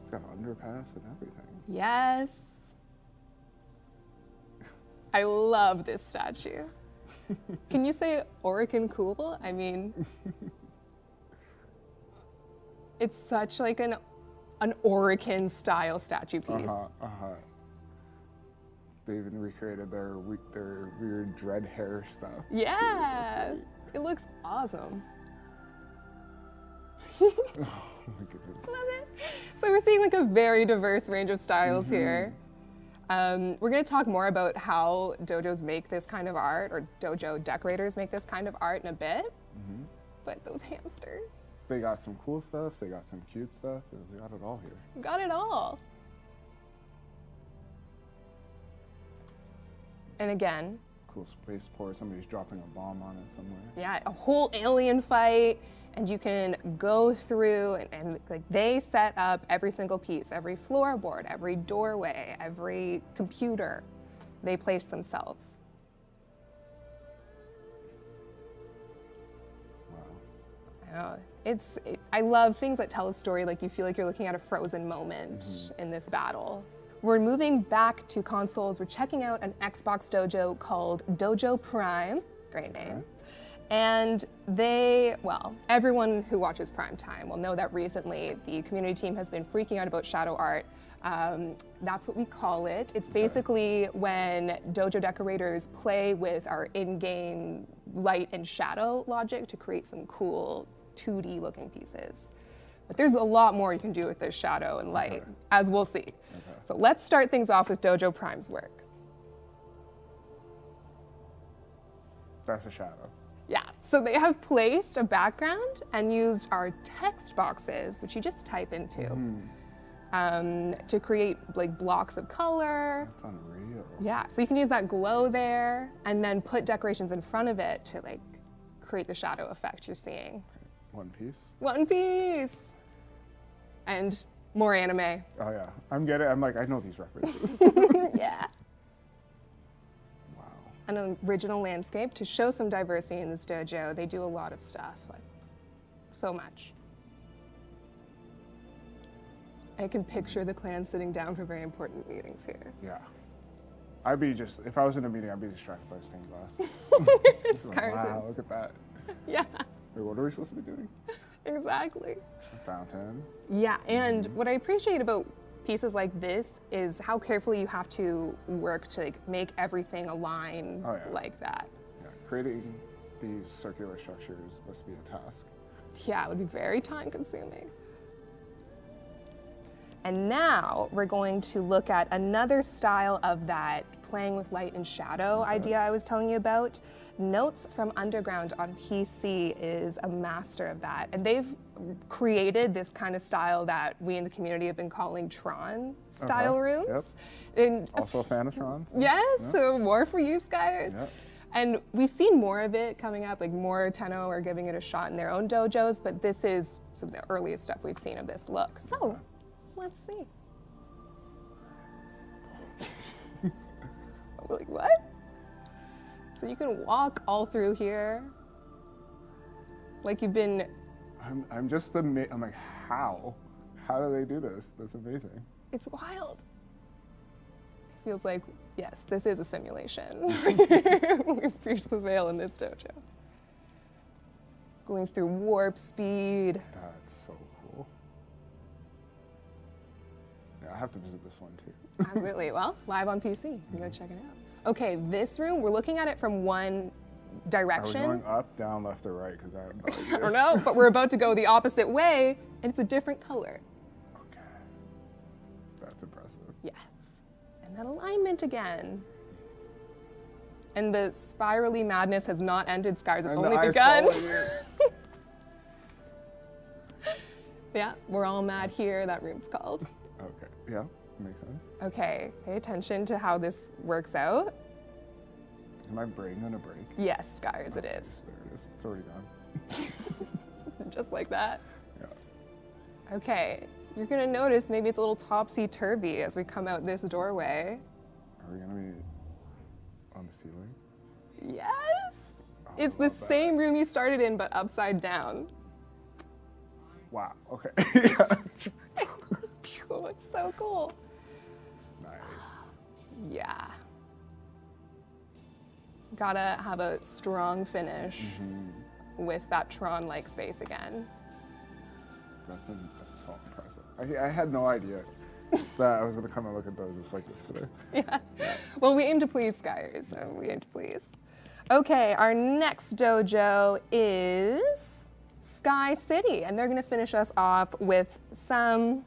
Speaker 19: It's got an underpass and everything.
Speaker 16: Yes. I love this statue. Can you say Orican cool? I mean, it's such like an Orican style statue piece.
Speaker 19: They even recreated their weird dread hair stuff.
Speaker 16: Yeah, it looks awesome.
Speaker 19: Oh my goodness.
Speaker 16: Love it. So we're seeing like a very diverse range of styles here. We're going to talk more about how dojos make this kind of art, or dojo decorators make this kind of art in a bit. But those hamsters.
Speaker 19: They got some cool stuff, they got some cute stuff, they got it all here.
Speaker 16: Got it all. And again,
Speaker 19: cool spaceport, somebody's dropping a bomb on it somewhere.
Speaker 16: Yeah, a whole alien fight, and you can go through and like they set up every single piece, every floorboard, every doorway, every computer. They place themselves. I know. I love things that tell a story, like you feel like you're looking at a frozen moment in this battle. We're moving back to consoles. We're checking out an Xbox dojo called Dojo Prime. Great name. And everyone who watches Prime Time will know that recently the community team has been freaking out about shadow art. That's what we call it. It's basically when dojo decorators play with our in-game light and shadow logic to create some cool 2D looking pieces. But there's a lot more you can do with this shadow and light, as we'll see. So let's start things off with Dojo Prime's work.
Speaker 19: That's a shadow.
Speaker 16: Yeah, so they have placed a background and used our text boxes, which you just type into, to create like blocks of color.
Speaker 19: That's unreal.
Speaker 16: Yeah, so you can use that glow there and then put decorations in front of it to like create the shadow effect you're seeing.
Speaker 19: One Piece.
Speaker 16: One Piece! And more anime.
Speaker 19: Oh yeah, I'm like, I know these references.
Speaker 16: Yeah.
Speaker 19: Wow.
Speaker 16: An original landscape to show some diversity in this dojo. They do a lot of stuff, like so much. I can picture the clan sitting down for very important meetings here.
Speaker 19: Yeah. If I was in a meeting, I'd be distracted by stained glass. Wow, look at that.
Speaker 16: Yeah.
Speaker 19: Wait, what are we supposed to be doing?
Speaker 16: Exactly.
Speaker 19: A fountain.
Speaker 16: Yeah, and what I appreciate about pieces like this is how carefully you have to work to like make everything align like that.
Speaker 19: Yeah, creating these circular structures must be a task.
Speaker 16: Yeah, it would be very time consuming. And now we're going to look at another style of that playing with light and shadow idea I was telling you about. Notes from Underground on PC is a master of that. And they've created this kind of style that we in the community have been calling Tron style rooms.
Speaker 19: Yep.
Speaker 16: And
Speaker 19: also a fan of Tron.
Speaker 16: Yes, so more for you, Skyers.
Speaker 19: Yep.
Speaker 16: And we've seen more of it coming up, like more Tenno are giving it a shot in their own dojos, but this is some of the earliest stuff we've seen of this look. So, let's see. Like, what? So you can walk all through here. Like you've been...
Speaker 19: I'm just amazed. I'm like, how? How do they do this? That's amazing.
Speaker 16: It's wild. It feels like, yes, this is a simulation. We've pierced the veil in this dojo. Going through warp speed.
Speaker 19: That's so cool. Yeah, I have to visit this one too.
Speaker 16: Absolutely. Well, live on PC. You can go check it out. Okay, this room, we're looking at it from one direction.
Speaker 19: Are we going up, down, left, or right? Because
Speaker 16: I don't know, but we're about to go the opposite way, and it's a different color.
Speaker 19: Okay. That's impressive.
Speaker 16: Yes. And that alignment again. And the spirally madness has not ended, Scars. It's only begun. Yeah, we're all mad here, that room's called.
Speaker 19: Okay, yeah, makes sense.
Speaker 16: Okay, pay attention to how this works out.
Speaker 19: Is my brain gonna break?
Speaker 16: Yes, Scars, it is.
Speaker 19: There it is. It's already gone.
Speaker 16: Just like that.
Speaker 19: Yeah.
Speaker 16: Okay, You're gonna notice maybe it's a little topsy-turvy as we come out this doorway.
Speaker 19: Are we gonna be on the ceiling?
Speaker 16: Yes! It's the same room you started in, but upside down.
Speaker 19: Wow, okay.
Speaker 16: Oh, it's so cool.
Speaker 19: Nice.
Speaker 16: Yeah. Gotta have a strong finish with that Tron-like space again.
Speaker 19: That's so impressive. I had no idea that I was gonna come and look at those just like this today.
Speaker 16: Yeah. Well, we aim to please, Skyers, so we aim to please. Okay, our next dojo is Sky City, and they're gonna finish us off with some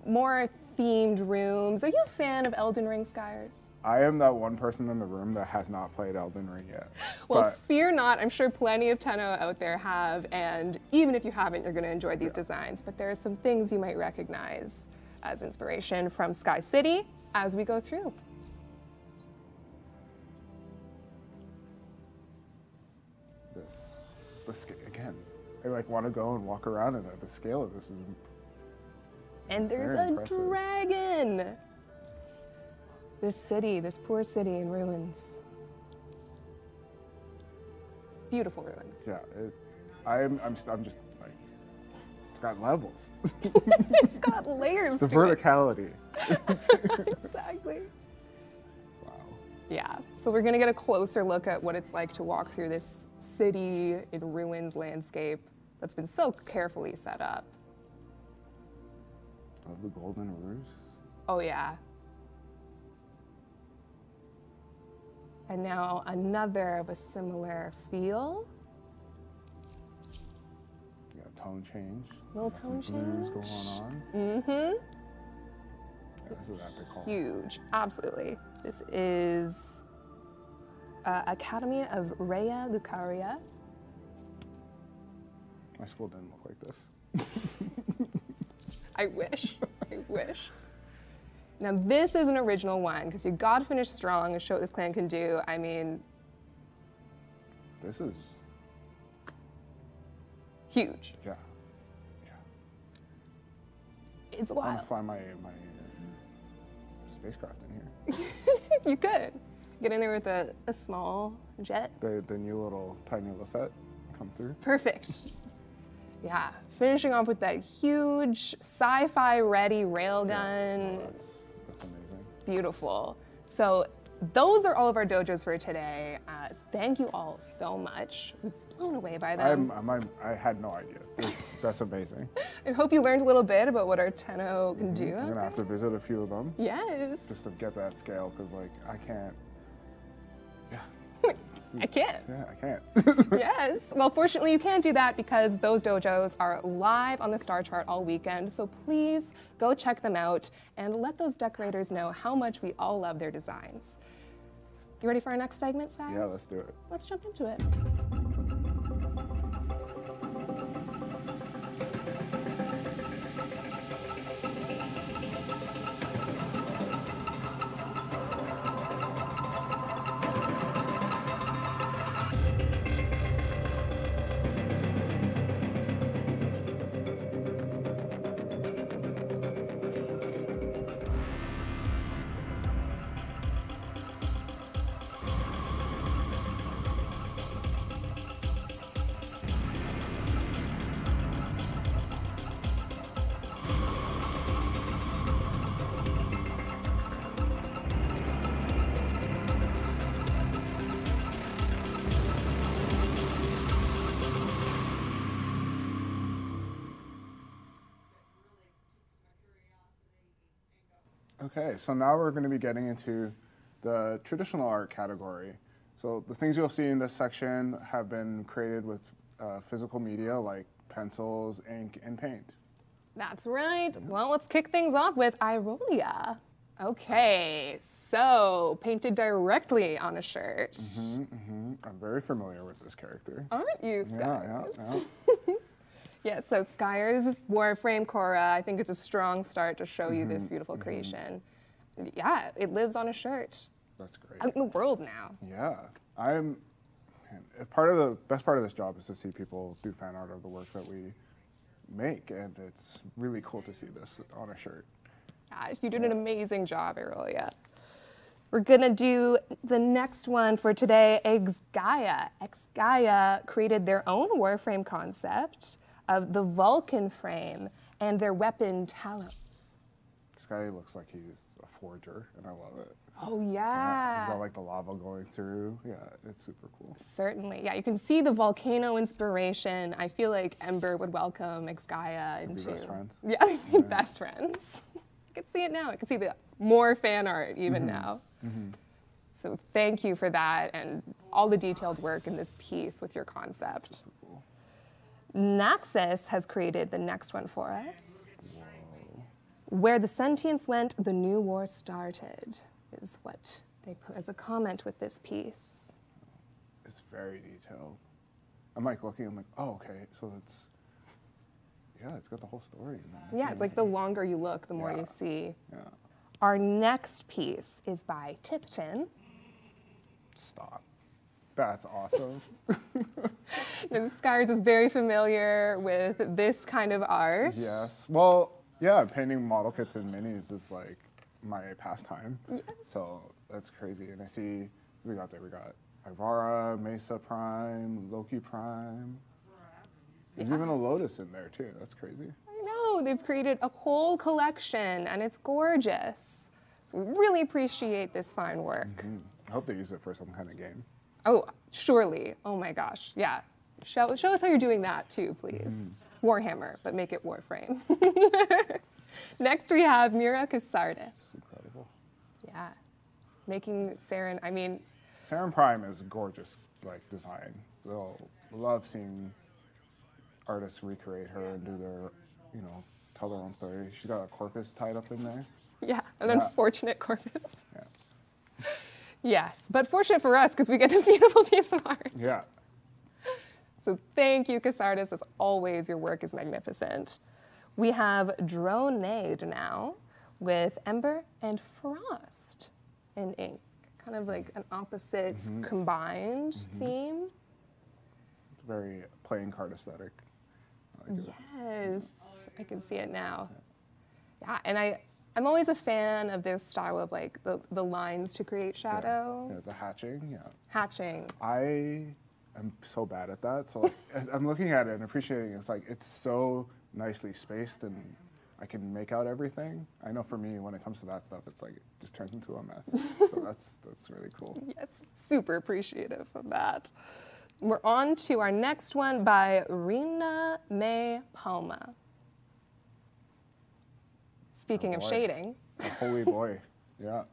Speaker 16: more themed rooms. Are you a fan of Elden Ring, Skyers?
Speaker 19: I am that one person in the room that has not played Elden Ring yet.
Speaker 16: Well, fear not. I'm sure plenty of Tenno out there have, and even if you haven't, you're going to enjoy these designs. But there are some things you might recognize as inspiration from Sky City as we go through.
Speaker 19: Again, I want to go and walk around in it. The scale of this is
Speaker 16: and there's
Speaker 19: very
Speaker 16: a
Speaker 19: impressive.
Speaker 16: dragon. This city, this poor city in ruins. Beautiful ruins.
Speaker 19: Yeah, I'm just like, it's got levels.
Speaker 16: It's got layers
Speaker 19: The
Speaker 16: to
Speaker 19: verticality.
Speaker 16: Exactly. Wow. Yeah, so we're gonna get a closer look at what it's like to walk through this city in ruins landscape that's been so carefully set up.
Speaker 19: Of the golden roofs.
Speaker 16: Oh yeah. And now another of a similar feel.
Speaker 19: You got tone change.
Speaker 16: Little tone
Speaker 19: some blues
Speaker 16: change.
Speaker 19: going on.
Speaker 16: Mm-hmm.
Speaker 19: Yeah, this is epic hall.
Speaker 16: Huge, absolutely. This is Academy of Rhea Lucaria.
Speaker 19: My school didn't look like this.
Speaker 16: I wish. I wish. Now this is an original one because you got to finish strong and show what this clan can do. I mean,
Speaker 19: this is
Speaker 16: huge.
Speaker 19: Yeah.
Speaker 16: It's
Speaker 19: I
Speaker 16: wild.
Speaker 19: want to fly my spacecraft in here.
Speaker 16: You could get in there with a small jet.
Speaker 19: The new little tiny Lisette come through.
Speaker 16: Perfect. Yeah, finishing off with that huge sci-fi ready railgun.
Speaker 19: Yeah, that's amazing.
Speaker 16: Beautiful. So those are all of our dojos for today. Thank you all so much. We're blown away by them.
Speaker 19: I had no idea. That's amazing.
Speaker 16: I hope you learned a little bit about what our Tenno can do.
Speaker 19: I'm gonna have to visit a few of them.
Speaker 16: Yes.
Speaker 19: Just to get that scale, because I can't.
Speaker 16: I can't.
Speaker 19: Yeah, I can't.
Speaker 16: Yes. Well, fortunately, you can't do that because those dojos are live on the Star Chart all weekend. So please go check them out and let those decorators know how much we all love their designs. You ready for our next segment, Cyrus?
Speaker 19: Yeah, let's do it.
Speaker 16: Let's jump into it.
Speaker 19: Okay, so now we're going to be getting into the traditional art category. So the things you'll see in this section have been created with physical media like pencils, ink, and paint.
Speaker 16: That's right. Well, let's kick things off with Irolia. Okay, so painted directly on a shirt.
Speaker 19: I'm very familiar with this character.
Speaker 16: Aren't you, Skyers?
Speaker 19: Yeah.
Speaker 16: Yeah, so Skyers' Warframe Korra, I think it's a strong start to show you this beautiful creation. Yeah, it lives on a shirt.
Speaker 19: That's great.
Speaker 16: Out in the world now.
Speaker 19: Yeah, the best part of this job is to see people do fan art of the work that we make, and it's really cool to see this on a shirt.
Speaker 16: Yeah, you did an amazing job, Aurelia. We're gonna do the next one for today, Exgaia. Exgaia created their own Warframe concept of the Vulcan frame and their weapon Talos.
Speaker 19: This guy looks like he's a forger, and I love it.
Speaker 16: Oh,
Speaker 19: He's
Speaker 16: yeah.
Speaker 19: got like the lava going through. Yeah, it's super cool.
Speaker 16: Certainly. Yeah, you can see the volcano inspiration. I feel like Ember would welcome Exgaia into...
Speaker 19: Be best friends.
Speaker 16: Yeah, we'd be best friends. I can see it now. I can see the more fan art even now. So thank you for that and all the detailed work in this piece with your concept.
Speaker 19: Cool.
Speaker 16: Naxxus has created the next one for us. Whoa. Where the sentience went, the new war started, is what they put as a comment with this piece.
Speaker 19: It's very detailed. I'm like looking, I'm like, oh, okay, so it's, yeah, it's got the whole story in there.
Speaker 16: Yeah, it's like the longer you look, the more you see.
Speaker 19: Yeah.
Speaker 16: Our next piece is by Tipton.
Speaker 19: Stop. That's awesome.
Speaker 16: Scars is very familiar with this kind of art.
Speaker 19: Yes. Well, yeah, painting model kits and minis is like my pastime. Yes. So that's crazy. And I see, we got Ivara, Mesa Prime, Loki Prime. There's even a Lotus in there too. That's crazy.
Speaker 16: I know. They've created a whole collection and it's gorgeous. So we really appreciate this fine work.
Speaker 19: I hope they use it for some kind of game.
Speaker 16: Oh, surely. Oh my gosh. Yeah. Show us how you're doing that too, please. Warhammer, but make it Warframe. Next we have Mira Casardis.
Speaker 19: It's incredible.
Speaker 16: Yeah. Making Saren, I mean...
Speaker 19: Saren Prime is gorgeous, like, design. So love seeing artists recreate her and do their, you know, tell their own story. She's got a corpus tied up in there.
Speaker 16: Yeah, an unfortunate corpus.
Speaker 19: Yeah.
Speaker 16: Yes, but fortunate for us because we get this beautiful piece of art.
Speaker 19: Yeah.
Speaker 16: So thank you, Casardis. As always, your work is magnificent. We have Dronade now with Ember and Frost in ink. Kind of like an opposites combined theme.
Speaker 19: It's very playing card aesthetic.
Speaker 16: Yes, I can see it now. Yeah, and I'm always a fan of this style of like the lines to create shadow.
Speaker 19: Yeah, the hatching, yeah.
Speaker 16: Hatching.
Speaker 19: I am so bad at that. So like, I'm looking at it and appreciating it. It's like, it's so nicely spaced and I can make out everything. I know for me, when it comes to that stuff, it's like, it just turns into a mess. So that's really cool.
Speaker 16: Yes, super appreciative of that. We're on to our next one by Rina May Palma. Speaking of shading.
Speaker 19: A holy boy, yeah.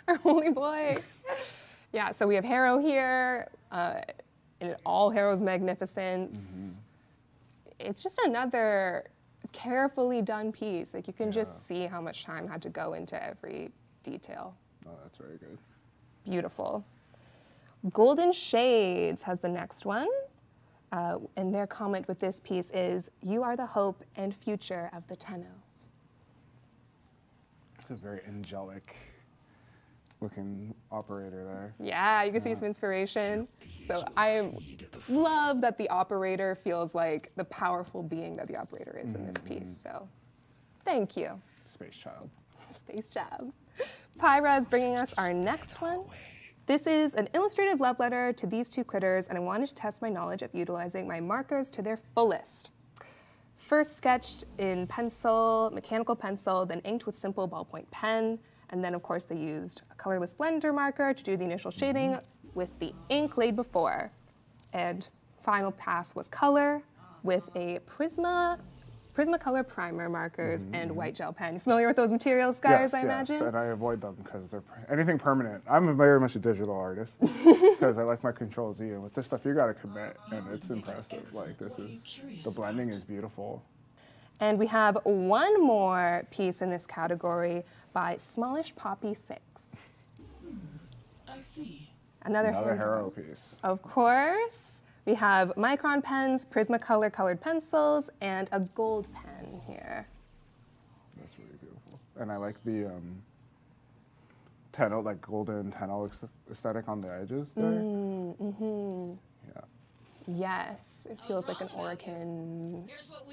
Speaker 16: Our holy boy. Yeah, so we have Harrow here, in all Harrow's magnificence. It's just another carefully done piece. Like you can just see how much time had to go into every detail.
Speaker 19: Oh, that's very good.
Speaker 16: Beautiful. Golden Shades has the next one. And their comment with this piece is, "You are the hope and future of the Tenno."
Speaker 19: It's a very angelic looking operator there.
Speaker 16: Yeah, you can see some inspiration. So I love that the operator feels like the powerful being that the operator is in this piece. So thank you.
Speaker 19: Space Child.
Speaker 16: Space Child. Pyra is bringing us our next one. This is an illustrative love letter to these two critters, and I wanted to test my knowledge of utilizing my markers to their fullest. First sketched in pencil, mechanical pencil, then inked with simple ballpoint pen, and then of course they used a colorless blender marker to do the initial shading with the ink laid before. And final pass was color with a Prismacolor primer markers and white gel pen. You familiar with those materials, guys, I imagine?
Speaker 19: Yes, and I avoid them because they're anything permanent. I'm very much a digital artist because I like my Control Z, and with this stuff you gotta commit, and it's impressive. Like the blending is beautiful.
Speaker 16: And we have one more piece in this category by Smallish Poppy 6.
Speaker 17: I see.
Speaker 16: Another
Speaker 19: Harrow piece.
Speaker 16: Of course. We have micron pens, Prismacolor colored pencils, and a gold pen here.
Speaker 19: That's really beautiful. And I like the Tenno, like golden Tenno aesthetic on the edges there.
Speaker 16: Yeah. Yes, it feels like an Oricon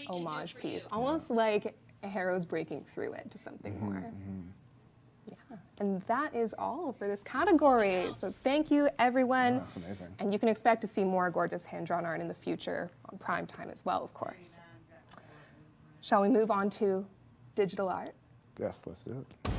Speaker 16: homage piece, almost like Harrow's breaking through it to something more. Yeah, and that is all for this category. So thank you, everyone.
Speaker 19: That's amazing.
Speaker 16: And you can expect to see more gorgeous hand-drawn art in the future on prime time as well, of course. Shall we move on to digital art?
Speaker 19: Yes, let's do it.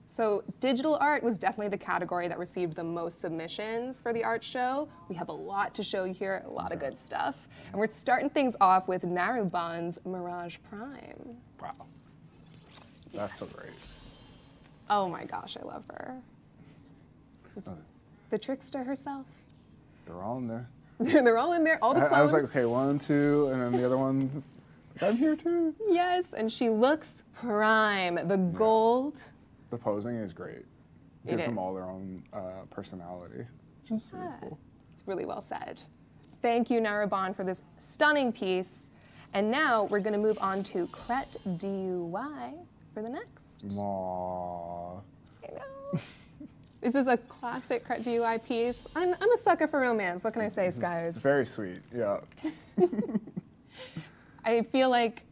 Speaker 16: So digital art was definitely the category that received the most submissions for the art show. We have a lot to show you here, a lot of good stuff. And we're starting things off with Naruban's Mirage Prime.
Speaker 19: Wow. That's so great.
Speaker 16: Oh my gosh, I love her. The trickster herself.
Speaker 19: They're all in there.
Speaker 16: They're all in there, all the clones.
Speaker 19: I was like, okay, 1, 2, and then the other one's, I'm here too.
Speaker 16: Yes, and she looks prime. The gold.
Speaker 19: The posing is great.
Speaker 16: It
Speaker 19: Gives them
Speaker 16: is.
Speaker 19: all their own personality, which is really cool.
Speaker 16: It's really well said. Thank you, Naruban, for this stunning piece. And now we're going to move on to Cret DUY for the next.
Speaker 19: Aww.
Speaker 16: I know. This is a classic Cret DUI piece. I'm a sucker for romance. What can I say, Skies?
Speaker 19: It's very sweet, yeah.
Speaker 16: I feel like,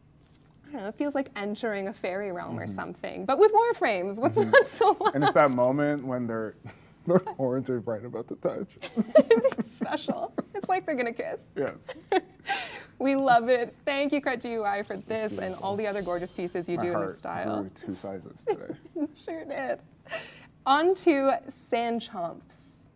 Speaker 16: I don't know, it feels like entering a fairy realm or something, but with Warframes. What's not to love?
Speaker 19: And it's that moment when their horns are right about to touch.
Speaker 16: It's special. It's like they're going to kiss.
Speaker 19: Yes.
Speaker 16: We love it. Thank you, Cret GUI, for this and all the other gorgeous pieces you do in this style.
Speaker 19: Grew 2 sizes today.
Speaker 16: Sure did. On to Sand Chomps.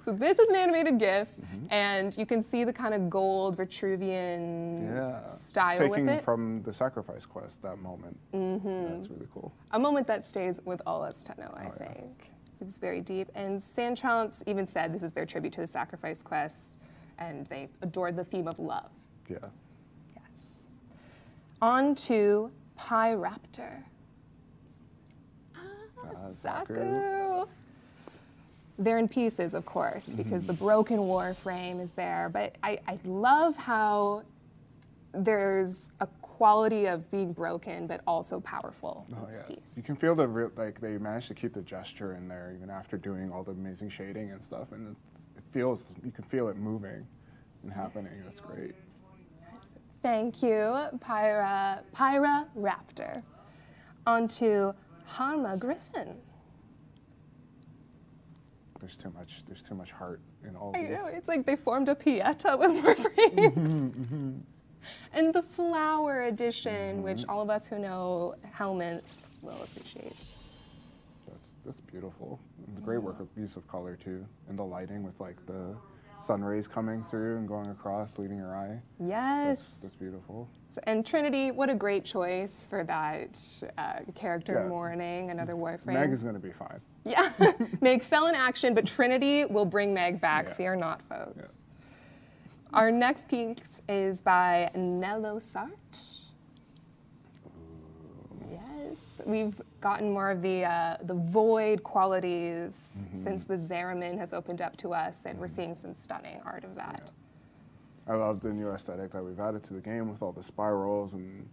Speaker 16: So this is an animated GIF, and you can see the kind of gold Vitruvian style with it.
Speaker 19: Taking from the Sacrifice quest, that moment. That's really cool.
Speaker 16: A moment that stays with all us Tenno, I think. It's very deep. And Sand Chomps even said this is their tribute to the Sacrifice quest, and they adored the theme of love.
Speaker 19: Yeah.
Speaker 16: Yes. On to Pyraptor. Zaku. They're in pieces, of course, because the broken Warframe is there. But I love how there's a quality of being broken, but also powerful in this piece.
Speaker 19: You can feel the like they managed to keep the gesture in there even after doing all the amazing shading and stuff, and it feels you can feel it moving and happening. That's great.
Speaker 16: Thank you, Pyra Raptor. On to Harma Griffin.
Speaker 19: There's too much heart in all
Speaker 16: I
Speaker 19: these.
Speaker 16: know, it's like they formed a Pieta with more frames. And the flower edition, which all of us who know Helmet will appreciate.
Speaker 19: That's beautiful. And the great work of use of color too, and the lighting with like the sun rays coming through and going across, leading your eye.
Speaker 16: Yes.
Speaker 19: That's beautiful.
Speaker 16: And Trinity, what a great choice for that character mourning, another Warframe.
Speaker 19: Meg is going to be fine.
Speaker 16: Yeah, Meg fell in action, but Trinity will bring Meg back. Fear not, folks. Our next piece is by Nello Sart. Yes, we've gotten more of the void qualities since the Zariman has opened up to us, and we're seeing some stunning art of that.
Speaker 19: I love the new aesthetic that we've added to the game with all the spirals, and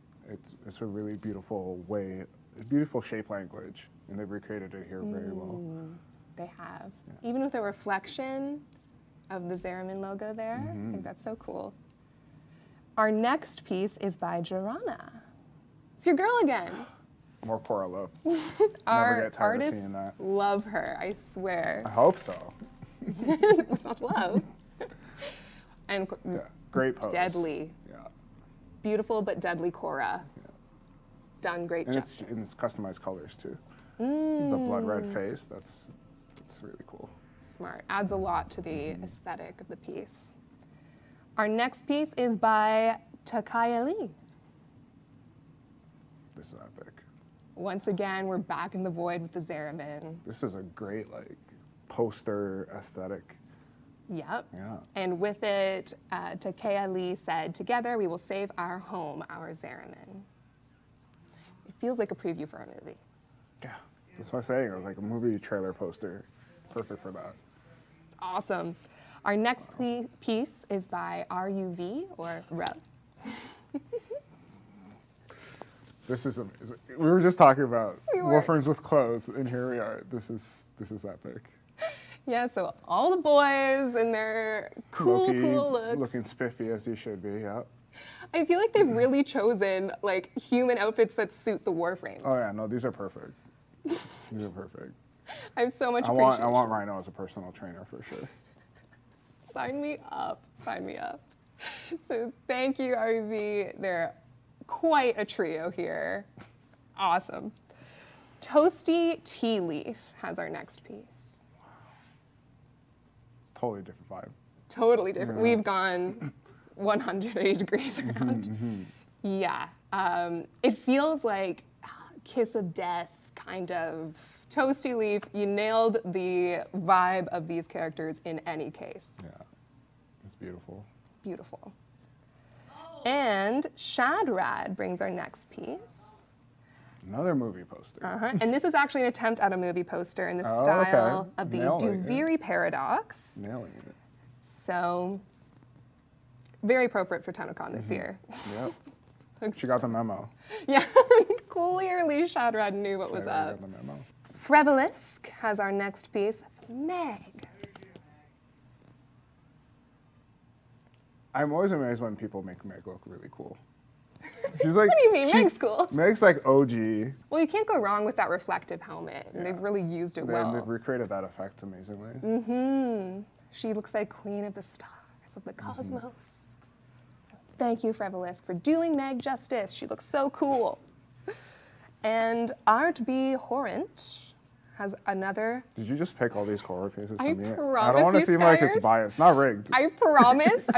Speaker 19: it's a really beautiful way, a beautiful shape language, and they've recreated it here very well.
Speaker 16: They have. Yeah. Even with the reflection of the Zariman logo there, I think that's so cool. Our next piece is by Jorana. It's your girl again.
Speaker 19: More Cora love.
Speaker 16: Our artists love her, I swear.
Speaker 19: I hope so.
Speaker 16: It's not love. And
Speaker 19: great pose.
Speaker 16: Deadly. Yeah. Beautiful but deadly Cora. Yeah. Done great justice.
Speaker 19: And it's customized colors too. The blood red face, that's really cool.
Speaker 16: Smart. Adds a lot to the aesthetic of the piece. Our next piece is by Takaya Lee.
Speaker 19: This is epic.
Speaker 16: Once again, we're back in the void with the Zariman.
Speaker 19: This is a great poster aesthetic.
Speaker 16: Yep.
Speaker 19: Yeah.
Speaker 16: And with it, Takaya Lee said, "Together we will save our home, our Zariman." It feels like a preview for a movie.
Speaker 19: Yeah, that's what I'm saying. It was like a movie trailer poster. Perfect for that.
Speaker 16: It's awesome. Our next piece is by RUV, or Rev.
Speaker 19: This is amazing. We were just talking about Warframes with clothes, and here we are. This is epic.
Speaker 16: Yeah, so all the boys in their cool looks.
Speaker 19: Looking spiffy as you should be, yeah.
Speaker 16: I feel like they've really chosen human outfits that suit the Warframes.
Speaker 19: Oh yeah, no, these are perfect. These are perfect.
Speaker 16: I have so much appreciation.
Speaker 19: I want Rhino as a personal trainer for sure.
Speaker 16: Sign me up. Sign me up. So thank you, RV. They're quite a trio here. Awesome. Toasty Tea Leaf has our next piece.
Speaker 19: Totally different vibe.
Speaker 16: Totally different. Yeah. We've gone 180 degrees around. Yeah. It feels like Kiss of Death, kind of. Toasty Leaf, you nailed the vibe of these characters in any case.
Speaker 19: Yeah. It's beautiful.
Speaker 16: Beautiful. And Shadrad brings our next piece.
Speaker 19: Another movie poster.
Speaker 16: And this is actually an attempt at a movie poster in the style of the Duviri Paradox.
Speaker 19: Nailing it.
Speaker 16: So, very appropriate for Tennocon this year.
Speaker 19: Yep. She got the memo.
Speaker 16: Yeah, clearly Shadrad knew what was up.
Speaker 19: Got the memo.
Speaker 16: Frevelisk has our next piece, Meg.
Speaker 19: I'm always amazed when people make Meg look really cool. She's like,
Speaker 16: what do you mean? Meg's cool.
Speaker 19: Meg's like OG.
Speaker 16: Well, you can't go wrong with that reflective helmet. Yeah. They've really used it well.
Speaker 19: They've recreated that effect amazingly.
Speaker 16: She looks like Queen of the Stars, of the Cosmos. So thank you, Frevelisk, for doing Meg justice. She looks so cool. And Art B. Horrent has another.
Speaker 19: Did you just pick all these Cora pieces from me?
Speaker 16: Promise
Speaker 19: I don't want to seem like it's biased. Not rigged.
Speaker 16: I promise.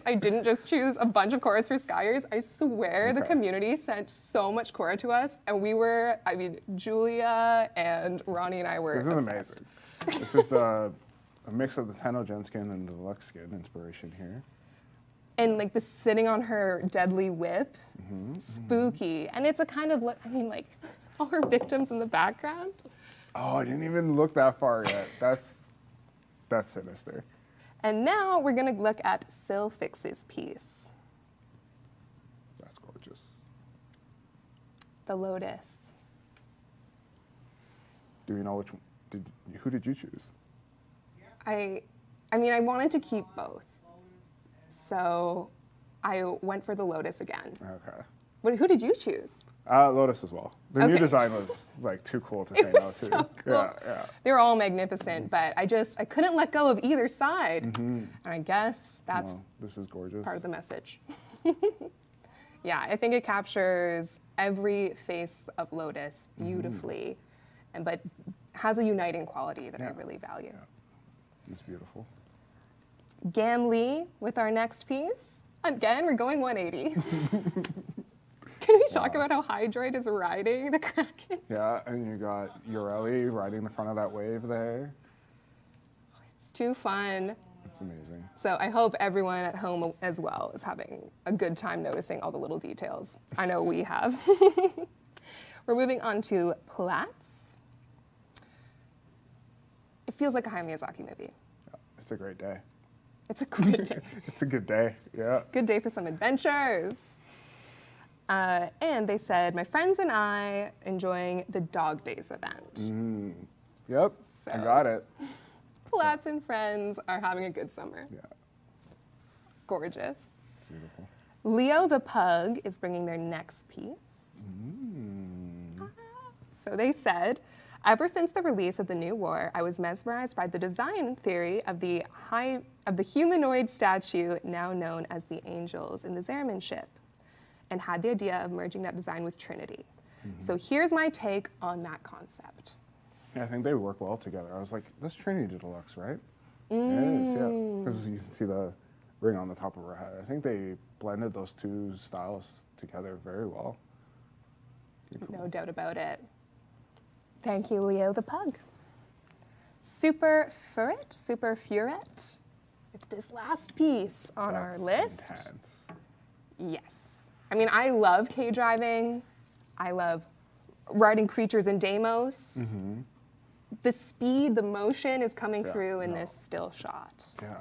Speaker 16: I didn't just choose a bunch of Coras for Skyers. I swear the community sent so much Cora to us, and we were, Julia and Ronnie and I were obsessed.
Speaker 19: This is amazing. This is a mix of the Tennocon skin and the Lux skin inspiration here.
Speaker 16: And the sitting on her deadly whip, spooky. And it's a kind of, all her victims in the background.
Speaker 19: Oh, I didn't even look that far yet. That's sinister.
Speaker 16: And now we're going to look at Sylphix's piece.
Speaker 19: That's gorgeous.
Speaker 16: The Lotus.
Speaker 19: Do you know who did you choose?
Speaker 16: I wanted to keep both. So I went for the Lotus again.
Speaker 19: Okay.
Speaker 16: But who did you choose?
Speaker 19: Lotus as well. The new design was too cool to say no to.
Speaker 16: So cool.
Speaker 19: Yeah.
Speaker 16: They were all magnificent, but I couldn't let go of either side. And I guess that's
Speaker 19: this is gorgeous.
Speaker 16: Part of the message. Yeah, I think it captures every face of Lotus beautifully, but has a uniting quality that I really value.
Speaker 19: Yeah. It's beautiful.
Speaker 16: Gam Lee with our next piece. Again, we're going 180. Can we talk about how Hydroid is riding the Kraken?
Speaker 19: Yeah, and you got Ureli riding the front of that wave there.
Speaker 16: It's too fun.
Speaker 19: It's amazing.
Speaker 16: So I hope everyone at home as well is having a good time noticing all the little details. I know we have. We're moving on to Platts. It feels like a Hayao Miyazaki movie.
Speaker 19: Yeah, it's a great day.
Speaker 16: It's a great day.
Speaker 19: It's a good day, yeah.
Speaker 16: Good day for some adventures. And they said, my friends and I enjoying the Dog Days event.
Speaker 19: Yep,
Speaker 16: So-
Speaker 19: I got it.
Speaker 16: Platts and friends are having a good summer.
Speaker 19: Yeah.
Speaker 16: Gorgeous.
Speaker 19: Beautiful.
Speaker 16: Leo the Pug is bringing their next piece. So they said, ever since the release of the new war, I was mesmerized by the design theory of the humanoid statue now known as the Angels in the Zerman ship, and had the idea of merging that design with Trinity. So here's my take on that concept.
Speaker 19: Yeah, I think they work well together. I was like, that's Trinity Deluxe, right? It is, yeah. Because you can see the ring on the top of her head. I think they blended those two styles together very well.
Speaker 16: No doubt about it. Thank you, Leo the Pug. Super Furet, with this last piece on our list.
Speaker 19: Intense.
Speaker 16: Yes. I mean, I love K-driving. I love riding creatures in Deimos. The speed, the motion is coming through in this still shot.
Speaker 19: Yeah.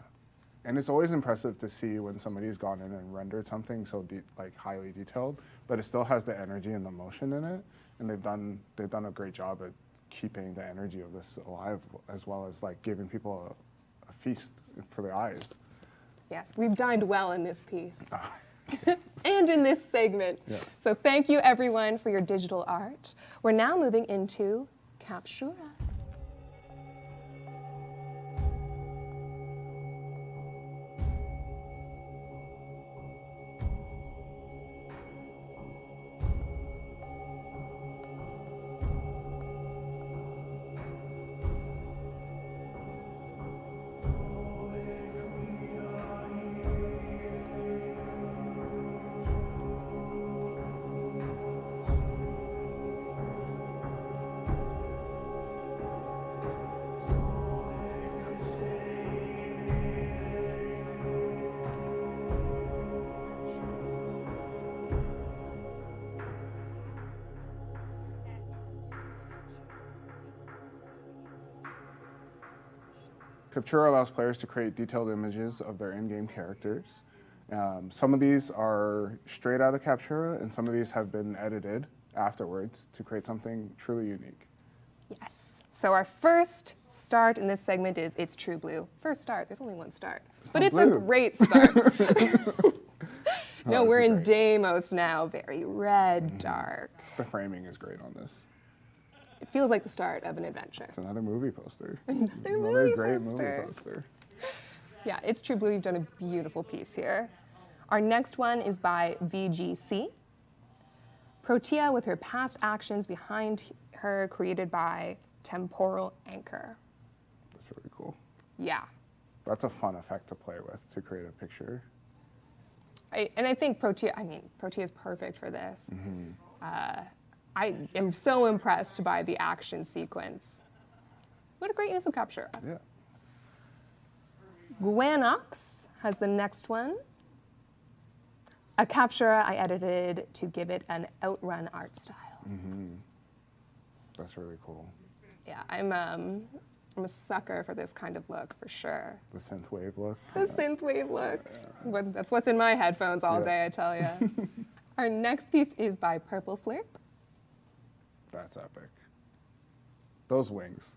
Speaker 19: And it's always impressive to see when somebody's gone in and rendered something so highly detailed, but it still has the energy and the motion in it. And they've done a great job at keeping the energy of this alive, as well as like giving people a feast for their eyes.
Speaker 16: Yes, we've dined well in this piece. And in this segment.
Speaker 19: Yes.
Speaker 16: So thank you everyone for your digital art. We're now moving into Captura.
Speaker 19: Captura allows players to create detailed images of their in-game characters. Some of these are straight out of Captura, and some of these have been edited afterwards to create something truly unique.
Speaker 16: Yes. So our first start in this segment is It's True Blue. First start, there's only one start. But it's a great start. No, we're in Deimos now, very red, dark.
Speaker 19: The framing is great on this.
Speaker 16: It feels like the start of an adventure.
Speaker 19: It's another movie poster.
Speaker 16: Another
Speaker 19: great
Speaker 16: movie
Speaker 19: movie poster.
Speaker 16: Yeah, It's True Blue. You've done a beautiful piece here. Our next one is by VGC. Protea with her past actions behind her, created by Temporal Anchor.
Speaker 19: That's really cool.
Speaker 16: Yeah.
Speaker 19: That's a fun effect to play with, to create a picture.
Speaker 16: I think Protea is perfect for this. I am so impressed by the action sequence. What a great use of Captura.
Speaker 19: Yeah.
Speaker 16: Gwanox has the next one. A Captura I edited to give it an Outrun art style.
Speaker 19: That's really cool.
Speaker 16: Yeah, I'm a sucker for this kind of look, for sure.
Speaker 19: The synthwave look.
Speaker 16: The synthwave look. That's what's in my headphones all day, I tell you. Our next piece is by Purple Flip.
Speaker 19: That's epic. Those wings.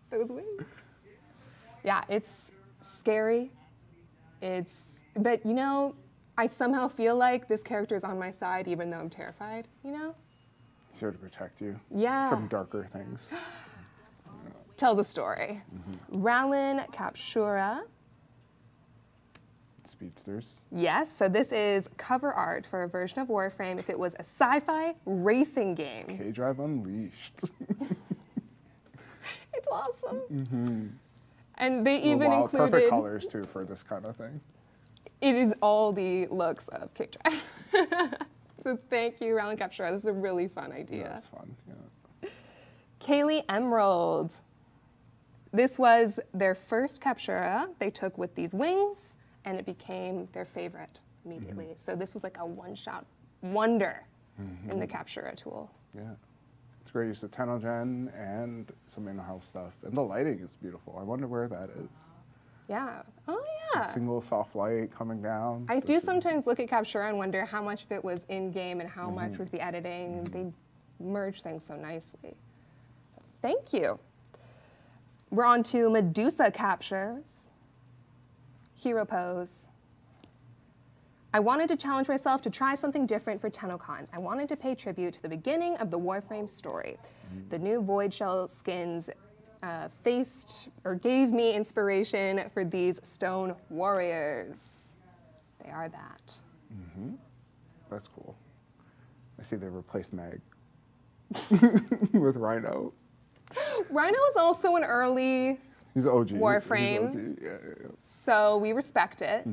Speaker 16: Those wings. Yeah, it's scary. But you know, I somehow feel like this character is on my side even though I'm terrified, you know?
Speaker 19: It's here to protect you.
Speaker 16: Yeah.
Speaker 19: From darker things.
Speaker 16: Tells a story. Rowlin Captura.
Speaker 19: Speedsters.
Speaker 16: Yes, so this is cover art for a version of Warframe if it was a sci-fi racing game.
Speaker 19: K-Drive Unleashed.
Speaker 16: It's awesome. And they
Speaker 19: The
Speaker 16: even
Speaker 19: wild,
Speaker 16: included
Speaker 19: perfect colors too for this kind of thing.
Speaker 16: It is all the looks of Cake Drive. So thank you, Round Capture. This is a really fun idea.
Speaker 19: Yeah, it's fun. Yeah.
Speaker 16: Kaylee Emerald. This was their first Captura they took with these wings, and it became their favorite immediately. So this was like a one-shot wonder in the Captura tool.
Speaker 19: Yeah. It's great use of Tennocon and some in-house stuff. And the lighting is beautiful. I wonder where that is.
Speaker 16: Yeah. Oh, yeah.
Speaker 19: A single soft light coming down.
Speaker 16: I do sometimes look at Captura and wonder how much of it was in-game and how much was the editing. They merge things so nicely. Thank you. We're on to Medusa captures. Hero pose. I wanted to challenge myself to try something different for Tennocon. I wanted to pay tribute to the beginning of the Warframe story. The new Void Shell skins gave me inspiration for these stone warriors. They are that.
Speaker 19: That's cool. I see they replaced Meg with Rhino.
Speaker 16: Rhino is also an early
Speaker 19: He's OG.
Speaker 16: Warframe.
Speaker 19: He's OG. Yeah.
Speaker 16: So we respect it.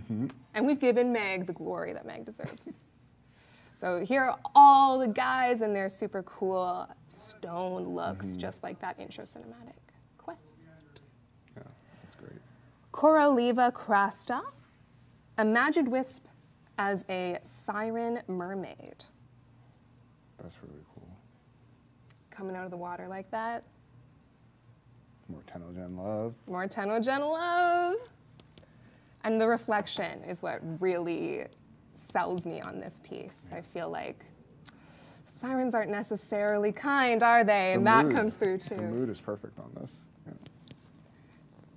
Speaker 16: And we've given Meg the glory that Meg deserves. So here are all the guys in their super cool stone looks, just like that intro cinematic quest.
Speaker 19: Yeah, that's great.
Speaker 16: Koroliva Krasta, a magic wisp as a siren mermaid.
Speaker 19: That's really cool.
Speaker 16: Coming out of the water like that.
Speaker 19: More Tennocon love.
Speaker 16: More Tennocon love. And the reflection is what really sells me on this piece. I feel like sirens aren't necessarily kind, are they? And that comes through too.
Speaker 19: The mood is perfect on this. Yeah.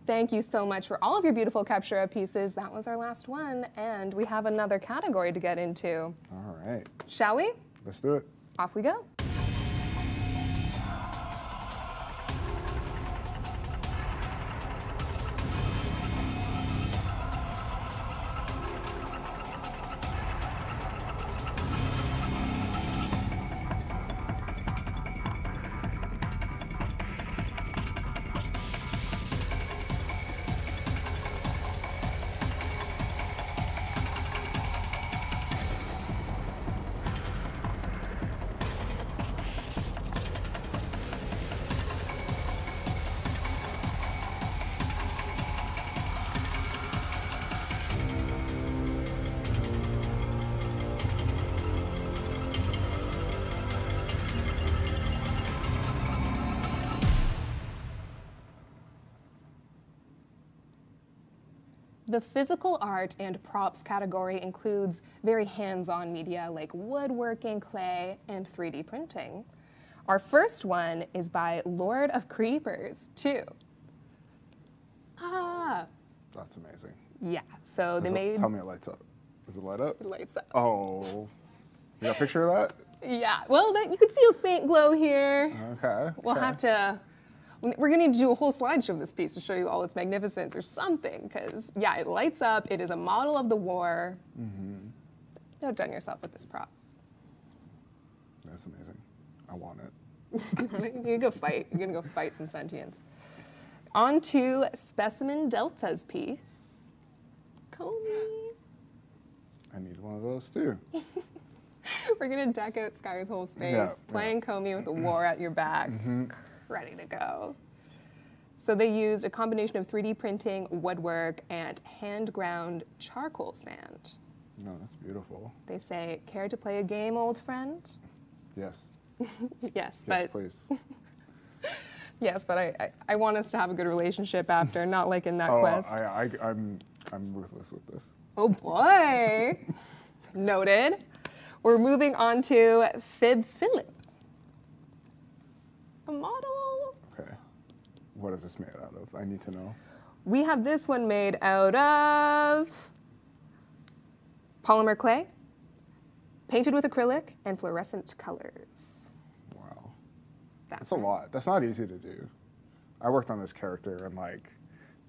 Speaker 16: Thank you so much for all of your beautiful Captura pieces. That was our last one, and we have another category to get into.
Speaker 19: All right.
Speaker 16: Shall we?
Speaker 19: Let's do it.
Speaker 16: Off we go. The physical art and props category includes very hands-on media like woodworking, clay, and 3D printing. Our first one is by Lord of Creepers 2. Ah.
Speaker 19: That's amazing.
Speaker 16: Yeah, so they made...
Speaker 19: Tell me it lights up. Does it light up?
Speaker 16: It lights up.
Speaker 19: Oh. You got a picture of that?
Speaker 16: Yeah, well, you can see a faint glow here.
Speaker 19: Okay.
Speaker 16: We'll have to... We're going to need to do a whole slideshow of this piece to show you all its magnificence or something, because, yeah, it lights up. It is a model of the war. You've outdone yourself with this prop.
Speaker 19: That's amazing. I want
Speaker 16: You're
Speaker 19: it.
Speaker 16: going to go fight. You're going to go fight some sentience. On to Specimen Delta's piece. Comey.
Speaker 19: I need one of those, too.
Speaker 16: We're going to deck out Sky's whole space, playing Comey with a war at your back. Ready to go. So they used a combination of 3D printing, woodwork, and hand-ground charcoal sand.
Speaker 19: No, that's beautiful.
Speaker 16: They say, care to play a game, old friend?
Speaker 19: Yes.
Speaker 16: Yes,
Speaker 19: but... please.
Speaker 16: Yes, but I want us to have a good relationship after, not like in that quest.
Speaker 19: I'm ruthless with this.
Speaker 16: Oh boy. Noted. We're moving on to Fib Philip. A model.
Speaker 19: Okay. What is this made out of? I need to know.
Speaker 16: We have this one made out of polymer clay, painted with acrylic and fluorescent colors.
Speaker 19: Wow.
Speaker 16: That's
Speaker 19: a lot. That's not easy to do. I worked on this character and like,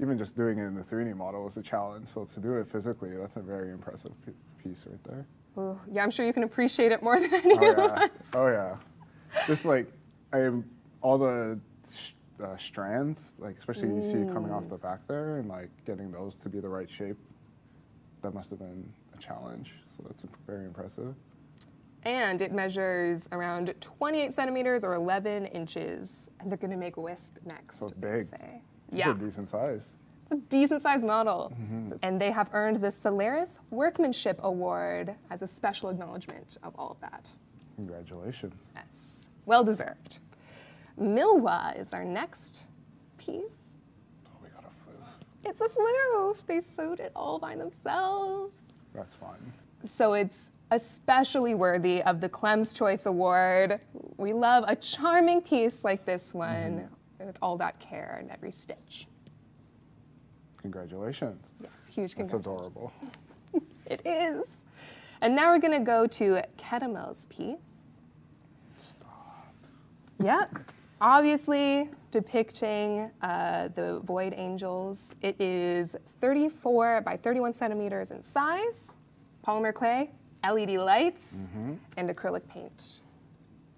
Speaker 19: even just doing it in the 3D model was a challenge. So to do it physically, that's a very impressive piece right there.
Speaker 16: Ooh, yeah, I'm sure you can appreciate it more than any of us.
Speaker 19: Oh yeah. Just like, all the strands, like especially you see it coming off the back there, and like getting those to be the right shape. That must have been a challenge. So that's very impressive.
Speaker 16: And it measures around 28 centimeters or 11 inches. And they're going to make Wisp next.
Speaker 19: So it's big.
Speaker 16: Say.
Speaker 19: It's
Speaker 16: Yeah.
Speaker 19: a decent size.
Speaker 16: A decent sized model.
Speaker 19: Mm-hmm.
Speaker 16: And they have earned the Solaris Workmanship Award as a special acknowledgement of all of that.
Speaker 19: Congratulations.
Speaker 16: Yes. Well deserved. Milwa is our next piece.
Speaker 19: Oh, we got a floof.
Speaker 16: It's a floof. They sewed it all by themselves.
Speaker 19: That's fun.
Speaker 16: So it's especially worthy of the Clem's Choice Award. We love a charming piece like this one with all that care in every stitch.
Speaker 19: Congratulations.
Speaker 16: Yes, huge
Speaker 19: That's
Speaker 16: congratulations.
Speaker 19: adorable.
Speaker 16: It is. And now we're going to go to Ketamel's piece.
Speaker 19: Stop.
Speaker 16: Yep. Obviously depicting the Void Angels. It is 34 by 31 centimeters in size, polymer clay, LED lights, and acrylic paint.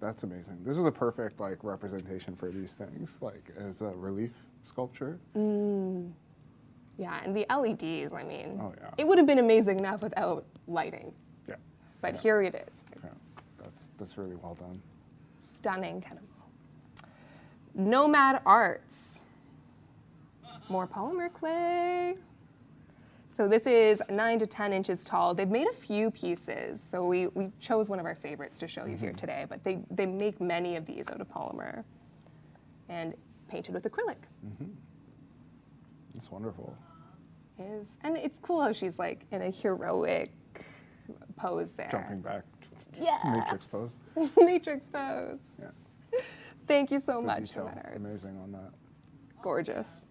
Speaker 19: That's amazing. This is a perfect like representation for these things, like as a relief sculpture.
Speaker 16: Yeah, and the LEDs, I mean,
Speaker 19: Oh, yeah.
Speaker 16: it would have been amazing enough without lighting.
Speaker 19: Yeah.
Speaker 16: But
Speaker 19: Yeah.
Speaker 16: here it is.
Speaker 19: Yeah. That's really well done.
Speaker 16: Stunning Ketamel. Nomad Arts. More polymer clay. So this is 9 to 10 inches tall. They've made a few pieces. So we chose one of our favorites to show you here today, but they make many of these out of polymer and painted with acrylic.
Speaker 19: That's wonderful.
Speaker 16: And it's cool how she's like in a heroic pose there.
Speaker 19: Jumping back.
Speaker 16: Yeah.
Speaker 19: Matrix pose.
Speaker 16: Matrix pose.
Speaker 19: Yeah.
Speaker 16: Thank you so
Speaker 19: Good
Speaker 16: much,
Speaker 19: detail.
Speaker 16: Nomad Arts.
Speaker 19: Amazing on that.
Speaker 16: Gorgeous.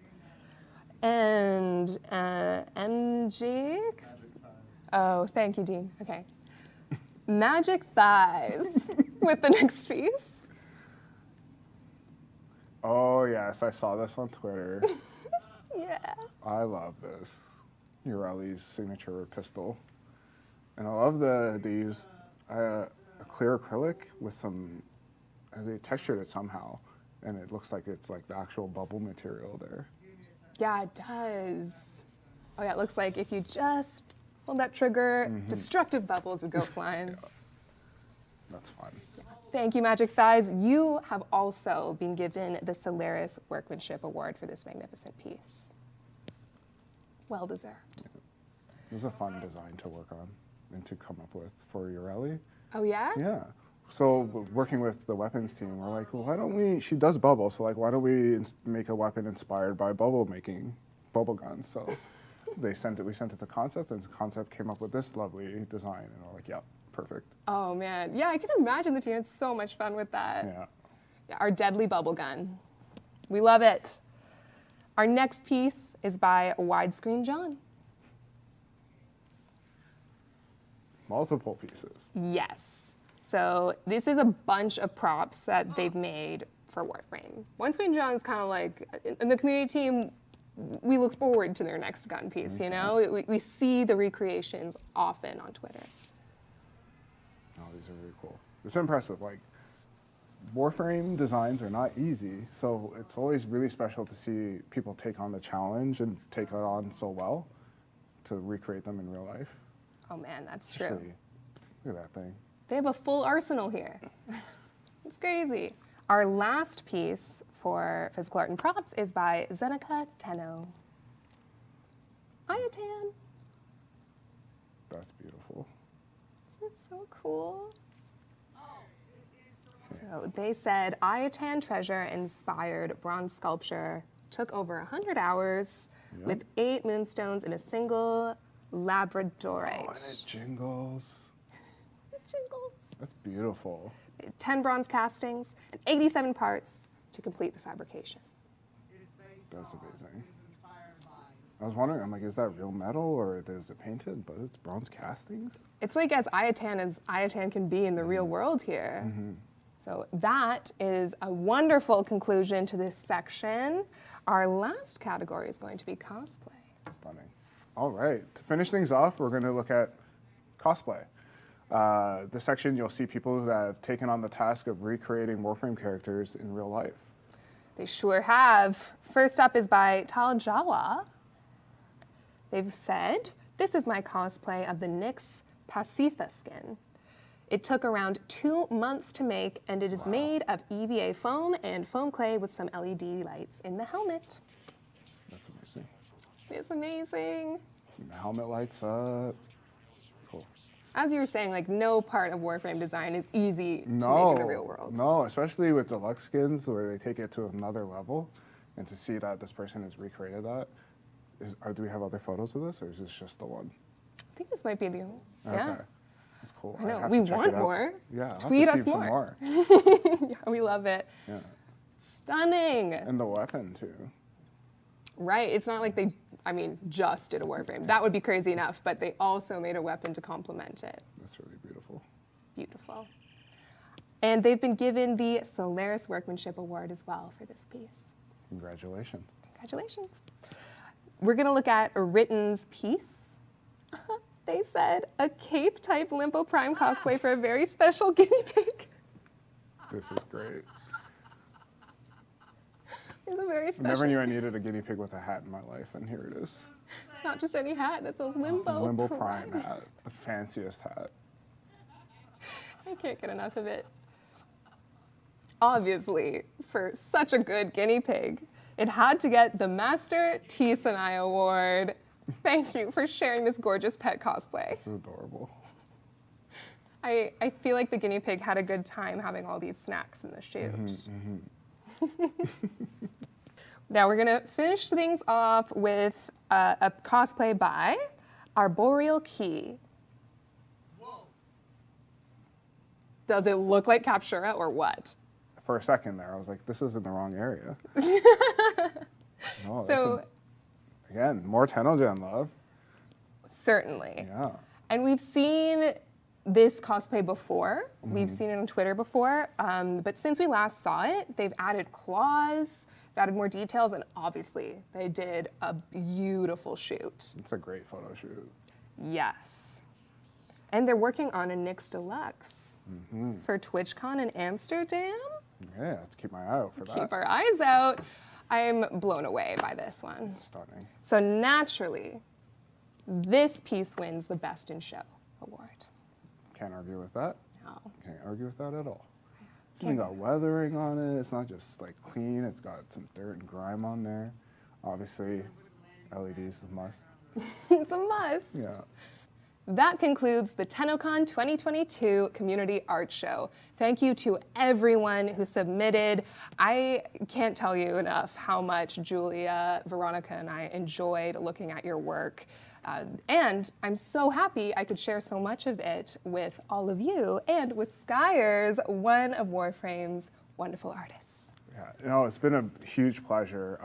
Speaker 16: And MG. Oh, thank you, Dean. Okay. Magic Thighs with the next piece.
Speaker 19: Oh yes, I saw this on Twitter.
Speaker 16: Yeah.
Speaker 19: I love this. Ureli's signature pistol. And I love they used a clear acrylic with some, they textured it somehow, and it looks like it's like the actual bubble material there.
Speaker 16: Yeah, it does. Oh yeah, it looks like if you just pulled that trigger, destructive bubbles would go flying.
Speaker 19: That's fun.
Speaker 16: Thank you, Magic Thighs. You have also been given the Solaris Workmanship Award for this magnificent piece. Well deserved.
Speaker 19: It was a fun design to work on and to come up with for Ureli.
Speaker 16: Oh yeah?
Speaker 19: Yeah. So working with the weapons team, we're like, well, why don't we, she does bubble, so like, why don't we make a weapon inspired by bubble guns? So we sent it the concept, and the concept came up with this lovely design, and we're like, yep, perfect.
Speaker 16: Oh man, yeah, I can imagine the team had so much fun with that.
Speaker 19: Yeah.
Speaker 16: Our deadly bubble gun. We love it. Our next piece is by Widescreen John.
Speaker 19: Multiple pieces.
Speaker 16: Yes. So this is a bunch of props that they've made for Warframe. Widescreen John's kind of like, in the community team, we look forward to their next gun piece, you know? We see the recreations often on Twitter.
Speaker 19: Oh, these are really cool. It's impressive. Like, Warframe designs are not easy, so it's always really special to see people take on the challenge and take it on so well to recreate them in real life.
Speaker 16: Oh man, that's true.
Speaker 19: Especially, look at that thing.
Speaker 16: They have a full arsenal here. It's crazy. Our last piece for physical art and props is by Lr2 Tenno. Ayatan.
Speaker 19: That's beautiful.
Speaker 16: Isn't it so cool? So they said Ayatan treasure-inspired bronze sculpture took over 100 hours with 8 moonstones in a single labradorite.
Speaker 19: Oh, and it jingles.
Speaker 16: It jingles.
Speaker 19: That's beautiful.
Speaker 16: 10 bronze castings and 87 parts to complete the fabrication.
Speaker 19: That's amazing. I was wondering, I'm like, is that real metal or is it painted? But it's bronze castings?
Speaker 16: It's like as Ayatan can be in the real world here. So that is a wonderful conclusion to this section. Our last category is going to be cosplay.
Speaker 19: Stunning. All right, to finish things off, we're going to look at cosplay. This section, you'll see people that have taken on the task of recreating Warframe characters in real life.
Speaker 16: They sure have. First up is by Tal Jawa. They've said, "This is my cosplay of the Nyx Pasitha skin. It took around 2 months to make, and it is made of EVA foam and foam clay with some LED lights in the helmet."
Speaker 19: That's amazing.
Speaker 16: It's amazing.
Speaker 19: The helmet lights up. Cool.
Speaker 16: As you were saying, like, no part of Warframe design is easy to make in the real world.
Speaker 19: No, especially with deluxe skins where they take it to another level, and to see that this person has recreated that. Do we have other photos of this, or is this just the one?
Speaker 16: I think this might be the only.
Speaker 19: Okay.
Speaker 16: Yeah.
Speaker 19: That's cool.
Speaker 16: I know. We want more.
Speaker 19: Yeah.
Speaker 16: Tweet
Speaker 19: I'll have
Speaker 16: us
Speaker 19: to see some
Speaker 16: more. Yeah, we love it.
Speaker 19: Yeah.
Speaker 16: Stunning.
Speaker 19: And the weapon, too.
Speaker 16: Right. It's not like they, just did a Warframe. That would be crazy enough, but they also made a weapon to complement it.
Speaker 19: That's really beautiful.
Speaker 16: Beautiful. And they've been given the Solaris Workmanship Award as well for this piece.
Speaker 19: Congratulations.
Speaker 16: Congratulations. We're going to look at Ritten's piece. They said, "A cape-type Limbo Prime cosplay for a very special guinea pig."
Speaker 19: This is great.
Speaker 16: It's a very special.
Speaker 19: I never knew I needed a guinea pig with a hat in my life, and here it is.
Speaker 16: It's not just any hat, it's a Limbo
Speaker 19: Prime hat. The fanciest hat.
Speaker 16: I can't get enough of it. Obviously, for such a good guinea pig, it had to get the Master T-Sanai Award. Thank you for sharing this gorgeous pet cosplay.
Speaker 19: This is adorable.
Speaker 16: I feel like the guinea pig had a good time having all these snacks in the chute. Now we're gonna finish things off with a cosplay by Arboreal Key. Whoa. Does it look like Captura or what?
Speaker 19: For a second there, I was like, this is in the wrong area. No,
Speaker 16: So,
Speaker 19: again, more Tennocon love.
Speaker 16: certainly.
Speaker 19: Yeah.
Speaker 16: And we've seen this cosplay before. We've seen it on Twitter before. But since we last saw it, they've added claws, they've added more details, and obviously they did a beautiful shoot.
Speaker 19: It's a great photo shoot.
Speaker 16: Yes. And they're working on a Nyx Deluxe for TwitchCon in Amsterdam.
Speaker 19: Yeah, have to keep my eye out for that.
Speaker 16: Keep our eyes out. I'm blown away by this one.
Speaker 19: Stunning.
Speaker 16: So naturally, this piece wins the Best in Show award.
Speaker 19: Can't argue with that.
Speaker 16: No.
Speaker 19: Can't argue with that at all. It's even got weathering on it. It's not just like clean. It's got some dirt and grime on there. Obviously, LEDs is a must.
Speaker 16: It's a must.
Speaker 19: Yeah.
Speaker 16: That concludes the Tennocon 2022 Community Art Show. Thank you to everyone who submitted. I can't tell you enough how much Julia, Veronica, and I enjoyed looking at your work. And I'm so happy I could share so much of it with all of you and with Skyers, one of Warframe's wonderful artists.
Speaker 19: Yeah, it's been a huge pleasure.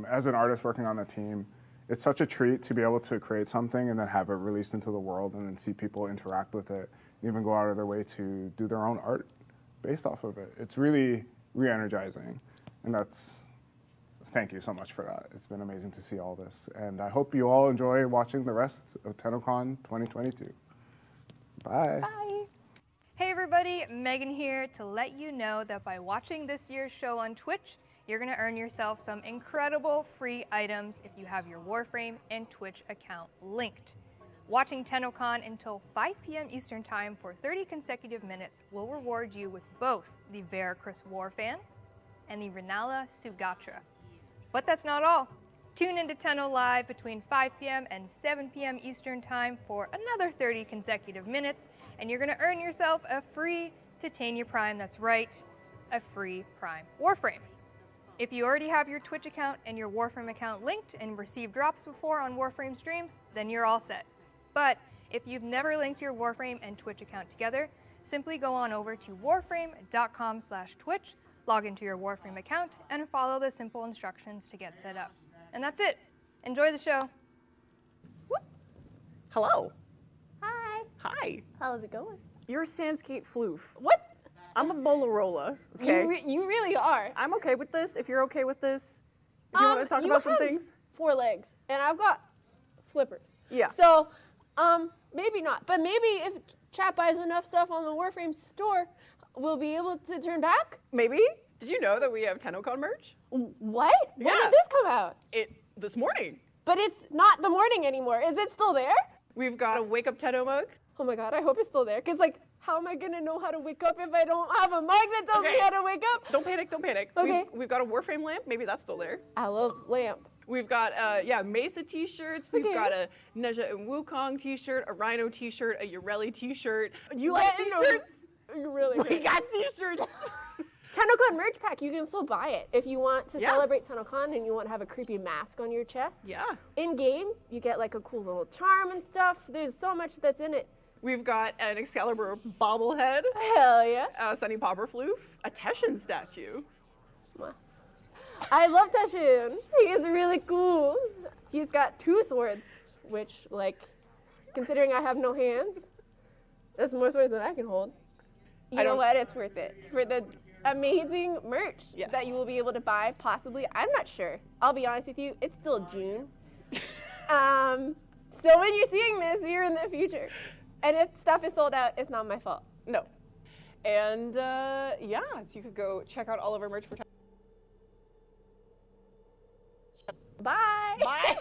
Speaker 19: As an artist working on the team, it's such a treat to be able to create something and then have it released into the world and then see people interact with it, and even go out of their way to do their own art based off of it. It's really re-energizing, and thank you so much for that. It's been amazing to see all this, and I hope you all enjoy watching the rest of Tennocon 2022. Bye.
Speaker 5: Bye. Hey everybody, Megan here to let you know that by watching this year's show on Twitch, you're going to earn yourself some incredible free items if you have your Warframe and Twitch account linked. Watching Tennocon until 5 p.m. Eastern Time for 30 consecutive minutes will reward you with both the Veracruz Warfan and the Renala Sugatra. But that's not all. Tune into Tenno Live between 5 p.m. and 7 p.m. Eastern Time for another 30 consecutive minutes, and you're going to earn yourself a free Titania Prime. That's right, a free Prime Warframe. If you already have your Twitch account and your Warframe account linked and received drops before on Warframe streams, then you're all set. But if you've never linked your Warframe and Twitch account together, simply go on over to warframe.com/Twitch, log into your Warframe account, and follow the simple instructions to get set up. And that's it. Enjoy the show.
Speaker 23: Whoop. Hello.
Speaker 11: Hi.
Speaker 23: Hi.
Speaker 11: How's it going?
Speaker 23: You're a Sanskate floof.
Speaker 11: What?
Speaker 23: I'm a Bolarola. Okay.
Speaker 11: You really are.
Speaker 23: I'm okay with this. If you're okay with this, if you want to talk about some things.
Speaker 11: 4 legs, and I've got flippers.
Speaker 23: Yeah.
Speaker 11: So, maybe not. But maybe if chat buys enough stuff on the Warframe store, we'll be able to turn back.
Speaker 23: Maybe.
Speaker 1: Did you know that we have Tennocon merch?
Speaker 11: What?
Speaker 1: Yeah.
Speaker 11: When did this come out?
Speaker 1: This morning.
Speaker 11: But it's not the morning anymore. Is it still there?
Speaker 1: We've got a Wake Up Tenno mug.
Speaker 11: Oh my god, I hope it's still there. Because, like, how am I going to know how to wake up if I don't have a mug that tells me how to wake up?
Speaker 1: Don't panic, don't panic.
Speaker 11: Okay.
Speaker 1: We've got a Warframe lamp. Maybe that's still there.
Speaker 11: I love lamp.
Speaker 1: We've got, Mesa t-shirts. We've got a Neja and Wukong t-shirt, a Rhino t-shirt, a Ureli t-shirt. You like t-shirts?
Speaker 11: Really?
Speaker 1: We got t-shirts.
Speaker 11: Tennocon merch pack, you can still buy it if you want to celebrate Tennocon and you want to have a creepy mask on your chest.
Speaker 1: Yeah.
Speaker 11: In game, you get like a cool little charm and stuff. There's so much that's in it.
Speaker 1: We've got an Excalibur bobblehead.
Speaker 11: Hell yeah.
Speaker 1: A Sunny Popperfloof. A Teshin statue.
Speaker 11: I love Teshin. He is really cool. He's got 2 swords, which, like, considering I have no hands, that's more swords than I can hold. You know what? It's worth it. For the amazing merch that you will be able to buy, possibly. I'm not sure. I'll be honest with you, it's still June. So when you're seeing this, you're in the future. And if stuff is sold out, it's not my fault.
Speaker 1: No. And so you could go check out all of our merch for
Speaker 11: Bye.
Speaker 1: Bye.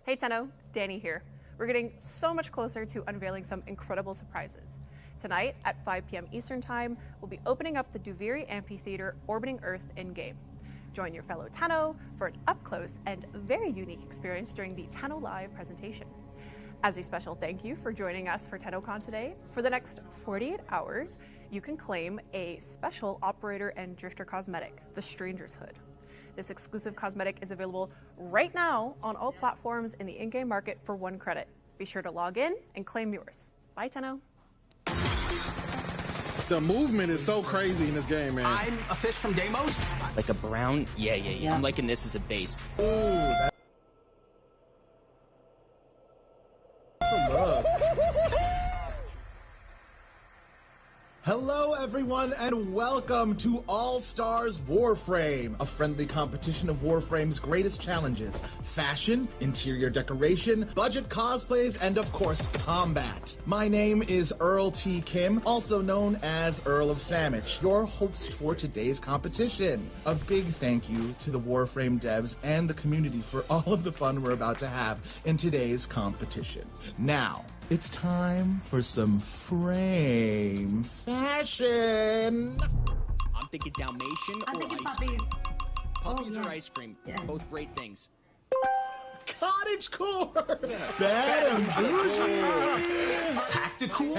Speaker 1: Hey Tenno, Danny here. We're getting so much closer to unveiling some incredible surprises. Tonight at 5 p.m. Eastern Time, we'll be opening up the Duviri Amphitheater orbiting Earth in-game. Join your fellow Tenno for an up-close and very unique experience during the Tenno Live presentation. As a special thank you for joining us for Tennocon today, for the next 48 hours, you can claim a special operator and drifter cosmetic, the Stranger's Hood. This exclusive cosmetic is available right now on all platforms in the in-game market for 1 credit. Be sure to log in and claim yours. Bye, Tenno.
Speaker 7: The movement is so crazy in this game, man.
Speaker 21: I'm a fish from Deimos. Like a brown? Yeah. I'm liking this as a base.
Speaker 7: Ooh, that's a love.
Speaker 22: Hello everyone and welcome to All Stars Warframe, a friendly competition of Warframe's greatest challenges: fashion, interior decoration, budget cosplays, and of course combat. My name is Earl T. Kim, also known as Earl of Sandwich, your host for today's competition. A big thank you to the Warframe devs and the community for all of the fun we're about to have in today's competition. Now, it's time for some frame fashion.
Speaker 21: I'm thinking Dalmatian or ice cream. Puppies or ice cream. Both great things.
Speaker 22: Cottage core! Bad and bougie! Tactical?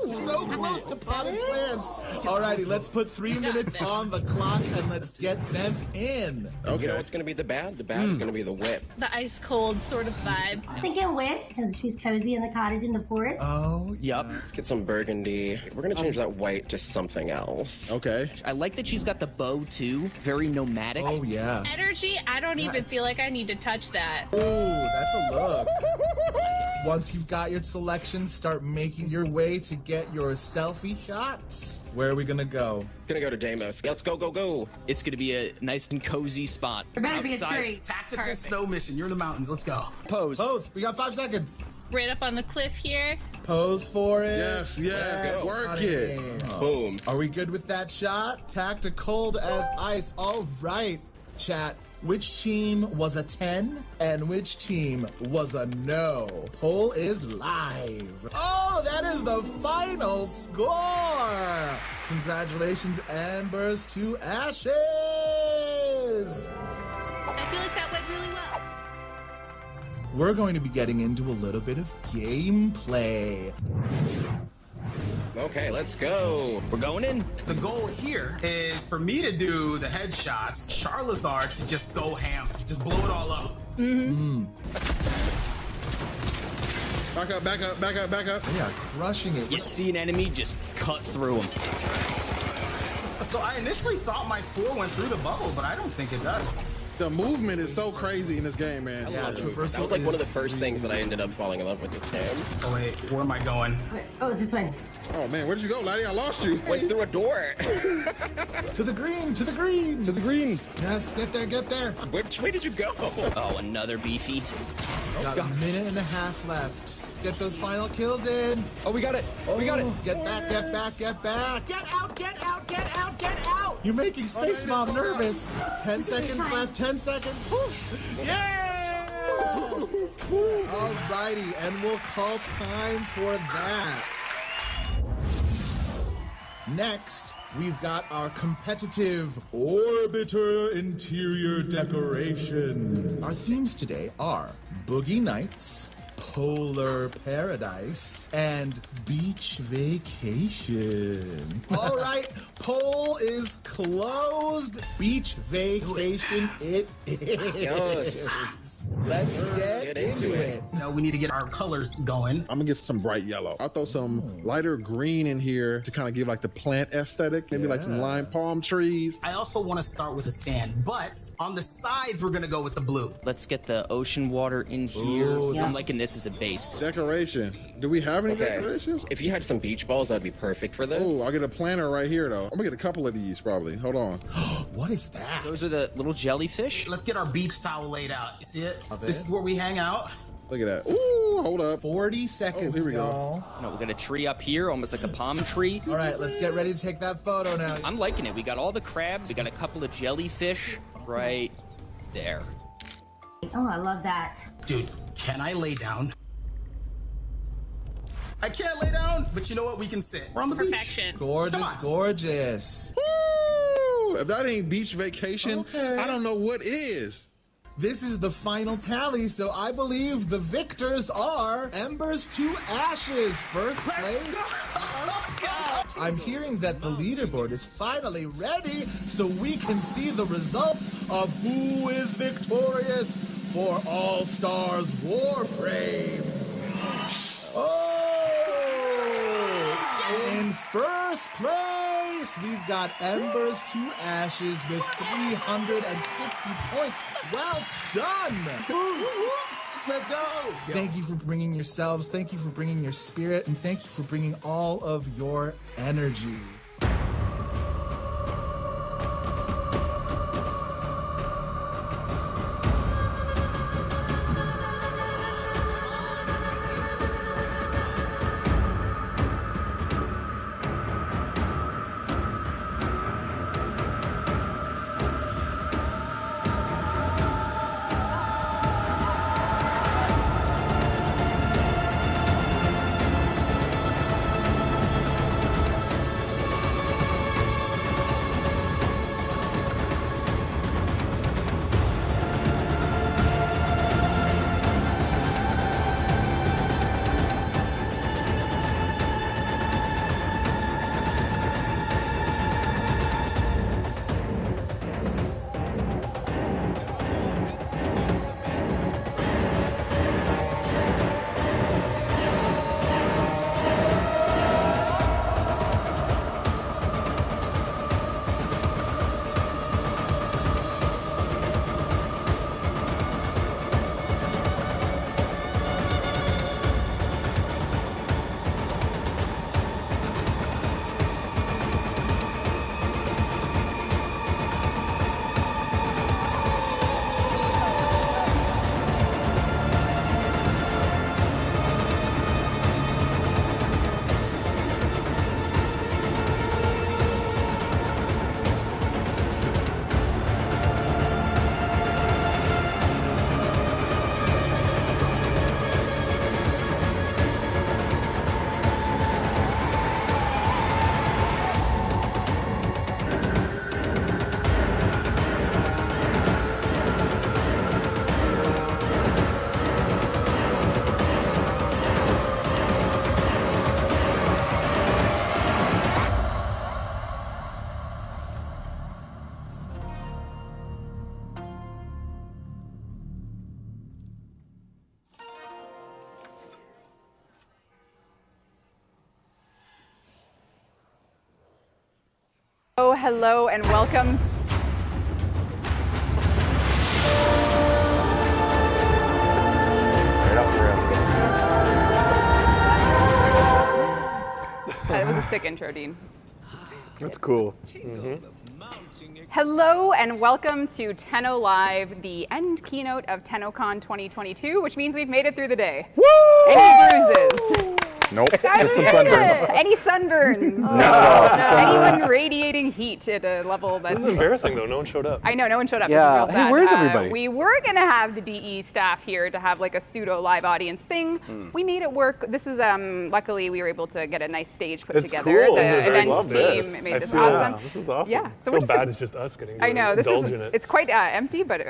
Speaker 22: So close to potted plants! Alrighty, let's put 3 minutes on the clock and let's get them in.
Speaker 24: Okay. You know what's gonna be the bad? The bad's gonna be the whip.
Speaker 25: The ice cold sort of vibe.
Speaker 26: I'm thinking whip, because she's cozy in the cottage in the forest.
Speaker 22: Oh,
Speaker 24: yup. Let's get some burgundy. We're gonna change that white to something else.
Speaker 7: Okay.
Speaker 21: I like that she's got the bow too. Very nomadic.
Speaker 22: Oh, yeah.
Speaker 25: Energy, I don't even feel like I need to touch that.
Speaker 22: Ooh, that's a look. Once you've got your selection, start making your way to get your selfie shots. Where are we gonna go?
Speaker 24: Gonna go to Deimos. Let's go, go, go.
Speaker 21: It's gonna be a nice and cozy spot.
Speaker 26: There better
Speaker 21: outside.
Speaker 26: be a tree.
Speaker 21: Tactical snow mission. You're in the mountains. Let's go.
Speaker 22: Pose. We got 5 seconds.
Speaker 25: Right up on the cliff here.
Speaker 22: Pose for it.
Speaker 7: Yes. Work it.
Speaker 24: Boom.
Speaker 22: Are we good with that shot? Tactical as ice. All right, chat. Which team was a 10 and which team was a no? Poll is live. Oh, that is the final score. Congratulations, Ambers to Ashes.
Speaker 25: I feel like that went really well.
Speaker 22: We're going to be getting into a little bit of gameplay.
Speaker 24: Okay, let's go. We're going in.
Speaker 27: The goal here is for me to do the headshots, Charlazar to just go ham, just blow it all up.
Speaker 7: Back up, back up, back up, back up.
Speaker 22: They are crushing it.
Speaker 21: You see an enemy, just cut through them.
Speaker 27: So I initially thought my 4 went through the bubble, but I don't think it does.
Speaker 7: The movement is so crazy in this game, man.
Speaker 24: Yeah, that was like one of the first things that I ended up falling in love with this game.
Speaker 27: Oh wait, where am I going?
Speaker 26: Wait, oh, it's this way.
Speaker 7: Oh man, where'd you go, laddie? I lost you.
Speaker 24: Went through a door.
Speaker 22: To the green, to the green.
Speaker 7: To the green.
Speaker 22: Yes, get there, get there.
Speaker 24: Which way did you go?
Speaker 21: Oh, another beefy.
Speaker 22: Got a minute and a half left. get those final kills in.
Speaker 21: Oh, we got it. We got it.
Speaker 22: Get back, get back, get back.
Speaker 27: Get out, get out, get out, get out!
Speaker 22: You're making Space Mom nervous. 10 seconds left, 10 seconds. Yeah! Alrighty, and we'll call time for that. Next, we've got our competitive Orbiter interior decoration. Our themes today are Boogie Nights, Polar Paradise, and Beach Vacation. All right, poll is closed. Beach Vacation it is.
Speaker 24: Yes.
Speaker 22: Let's get into it.
Speaker 27: No, we need to get our colors going.
Speaker 7: I'm gonna get some bright yellow. I'll throw some lighter green in here to kind of give like the plant aesthetic. Maybe like some lime palm trees.
Speaker 27: I also want to start with the sand, but on the sides, we're going to go with the blue.
Speaker 21: Let's get the ocean water in here.
Speaker 22: Ooh,
Speaker 21: I'm liking this as a base.
Speaker 7: Decoration. Do we have any decorations?
Speaker 24: If you had some beach balls, that'd be perfect for this.
Speaker 7: Oh, I'll get a planter right here though. I'm gonna get a couple of these probably. Hold on.
Speaker 22: What is that?
Speaker 21: Those are the little jellyfish.
Speaker 27: Let's get our beach towel laid out. You see it? This is where we hang out.
Speaker 7: Look at that. Ooh, hold up.
Speaker 22: 40 seconds,
Speaker 7: here we
Speaker 22: y'all.
Speaker 7: go.
Speaker 21: No, we got a tree up here, almost like a palm tree.
Speaker 22: All right, let's get ready to take that photo now.
Speaker 21: I'm liking it. We got all the crabs. We got a couple of jellyfish right there.
Speaker 26: Oh, I love that.
Speaker 27: Dude, can I lay down? I can't lay down, but you know what? We can sit. We're on the
Speaker 25: Perfection.
Speaker 22: Beach. Gorgeous, gorgeous.
Speaker 7: Woo! If that ain't beach vacation, I don't know what is.
Speaker 22: This is the final tally, so I believe the victors are Embers to Ashes, first place. I'm hearing that the leaderboard is finally ready, so we can see the results of who is victorious for All Stars Warframe. Oh! In first place, we've got Embers to Ashes with 360 points. Well done!
Speaker 27: Let's go!
Speaker 22: Thank you for bringing yourselves, thank you for bringing your spirit, and thank you for bringing all of your energy.
Speaker 4: Oh, hello and welcome. That was a sick intro, Dean.
Speaker 8: That's cool.
Speaker 4: Hello and welcome to Tenno Live, the end keynote of Tennocon 2022, which means we've made it through the day.
Speaker 8: Woo!
Speaker 4: Any bruises?
Speaker 8: Nope. Just some sunburns.
Speaker 4: Any sunburns?
Speaker 8: No.
Speaker 4: Anyone radiating heat at a level that's...
Speaker 2: This is embarrassing, though. No one showed up.
Speaker 4: I know, no one showed up.
Speaker 8: Yeah.
Speaker 4: This is real
Speaker 8: Hey,
Speaker 4: sad.
Speaker 8: where's everybody?
Speaker 4: We were going to have the DE staff here to have like a pseudo live audience thing. We made it work. This is, luckily, we were able to get a nice stage put together.
Speaker 2: Cool.
Speaker 4: The events team
Speaker 2: this.
Speaker 4: made this awesome.
Speaker 2: This is awesome.
Speaker 4: Yeah.
Speaker 2: So I feel bad it's just us getting to
Speaker 4: I know. This
Speaker 2: indulge
Speaker 4: is,
Speaker 2: in it.
Speaker 4: it's quite empty, but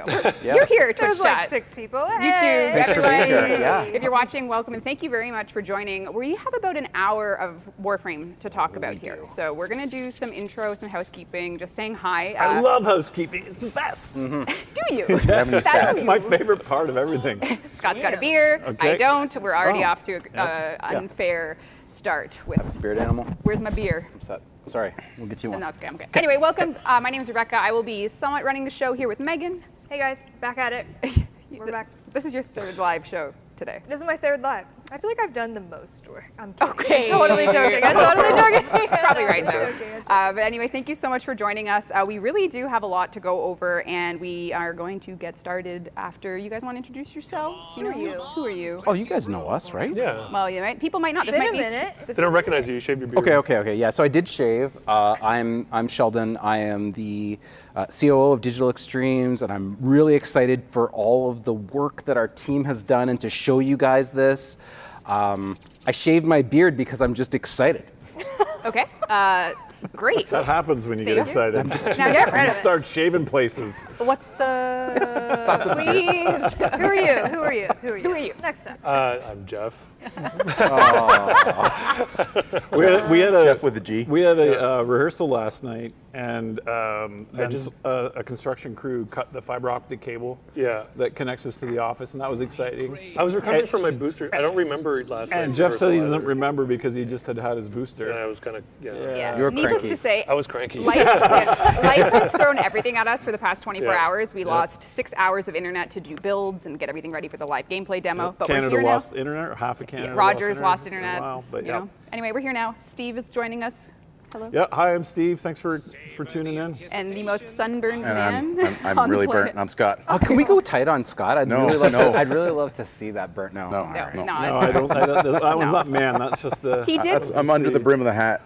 Speaker 4: you're here at Twitch
Speaker 5: There's
Speaker 4: chat.
Speaker 5: like 6 people.
Speaker 4: You too.
Speaker 5: Hey.
Speaker 8: Thanks for being here. Yeah.
Speaker 4: If you're watching, welcome and thank you very much for joining. We have about an hour of Warframe to talk about here. So we're going to do some intro, some housekeeping, just saying hi.
Speaker 2: I love housekeeping. It's the best.
Speaker 4: Do you?
Speaker 2: That's my favorite part of everything.
Speaker 4: Scott's got a beer.
Speaker 2: Okay.
Speaker 4: I don't. We're already off to an unfair start with.
Speaker 6: Spirit animal.
Speaker 4: Where's my beer?
Speaker 6: I'm set. Sorry, we'll get you one.
Speaker 4: No, it's okay. I'm okay. Anyway, welcome. My name is Rebecca. I will be somewhat running the show here with Megan.
Speaker 5: Hey guys, back at it. We're back.
Speaker 4: This is your third live show today.
Speaker 5: This is my third live. I feel like I've done the most work. I'm kidding.
Speaker 4: Okay.
Speaker 5: I'm totally joking. I'm totally joking.
Speaker 4: Probably right
Speaker 5: I'm
Speaker 4: though.
Speaker 5: joking.
Speaker 4: But anyway, thank you so much for joining us. We really do have a lot to go over, and we are going to get started after you guys want to introduce yourselves.
Speaker 5: Who are you?
Speaker 4: Who are you?
Speaker 6: Oh, you guys know us, right?
Speaker 2: Yeah.
Speaker 4: Well, you might. People might not. This
Speaker 5: Been
Speaker 4: might
Speaker 5: a
Speaker 4: be.
Speaker 5: minute.
Speaker 4: This
Speaker 2: They don't recognize you. You shave your beard.
Speaker 6: Okay. Yeah, so I did shave. I'm Sheldon. I am the COO of Digital Extremes, and I'm really excited for all of the work that our team has done and to show you guys this. I shaved my beard because I'm just excited.
Speaker 4: Okay. Great.
Speaker 2: That happens when you get
Speaker 4: Thank you.
Speaker 2: excited.
Speaker 6: I'm just
Speaker 4: Now get rid
Speaker 2: You
Speaker 4: of it.
Speaker 2: start shaving places.
Speaker 4: What the?
Speaker 6: Stop the
Speaker 4: Please.
Speaker 5: Who are you? Who are you? Who are you?
Speaker 4: Who are you?
Speaker 5: Next time.
Speaker 2: I'm Jeff.
Speaker 8: We had a
Speaker 6: Jeff with a G.
Speaker 8: We had a rehearsal last night, and then a construction crew cut the fiber optic cable that connects us to the office, and that was exciting.
Speaker 2: I was recovering from my booster. I don't remember last night.
Speaker 8: And Jeff said he doesn't remember because he just had his booster.
Speaker 2: Yeah, I was kind of,
Speaker 4: Yeah.
Speaker 6: You were
Speaker 4: Needless
Speaker 6: cranky.
Speaker 4: to say,
Speaker 2: I was cranky.
Speaker 4: life has thrown everything at us for the past 24
Speaker 2: Yeah.
Speaker 4: hours. We lost 6 hours of internet to do builds and get everything ready for the live gameplay demo. But
Speaker 8: Canada
Speaker 4: we're here
Speaker 8: lost internet, or half of Canada
Speaker 4: Rogers
Speaker 8: lost
Speaker 4: lost internet.
Speaker 8: Wow, but
Speaker 4: you know. Anyway, we're here now. Steve is joining us. Hello.
Speaker 8: Yeah, hi, I'm Steve. Thanks for tuning in.
Speaker 4: And the most sunburned
Speaker 6: And
Speaker 4: man.
Speaker 6: I'm
Speaker 4: on the
Speaker 6: really
Speaker 4: planet.
Speaker 6: burnt. I'm Scott. Oh, can we go tight on Scott? I'd really love to see that burnt. No.
Speaker 4: No,
Speaker 8: No, I don't. That was not man. That's just the.
Speaker 4: He did.
Speaker 8: that's
Speaker 6: I'm under the brim of the hat.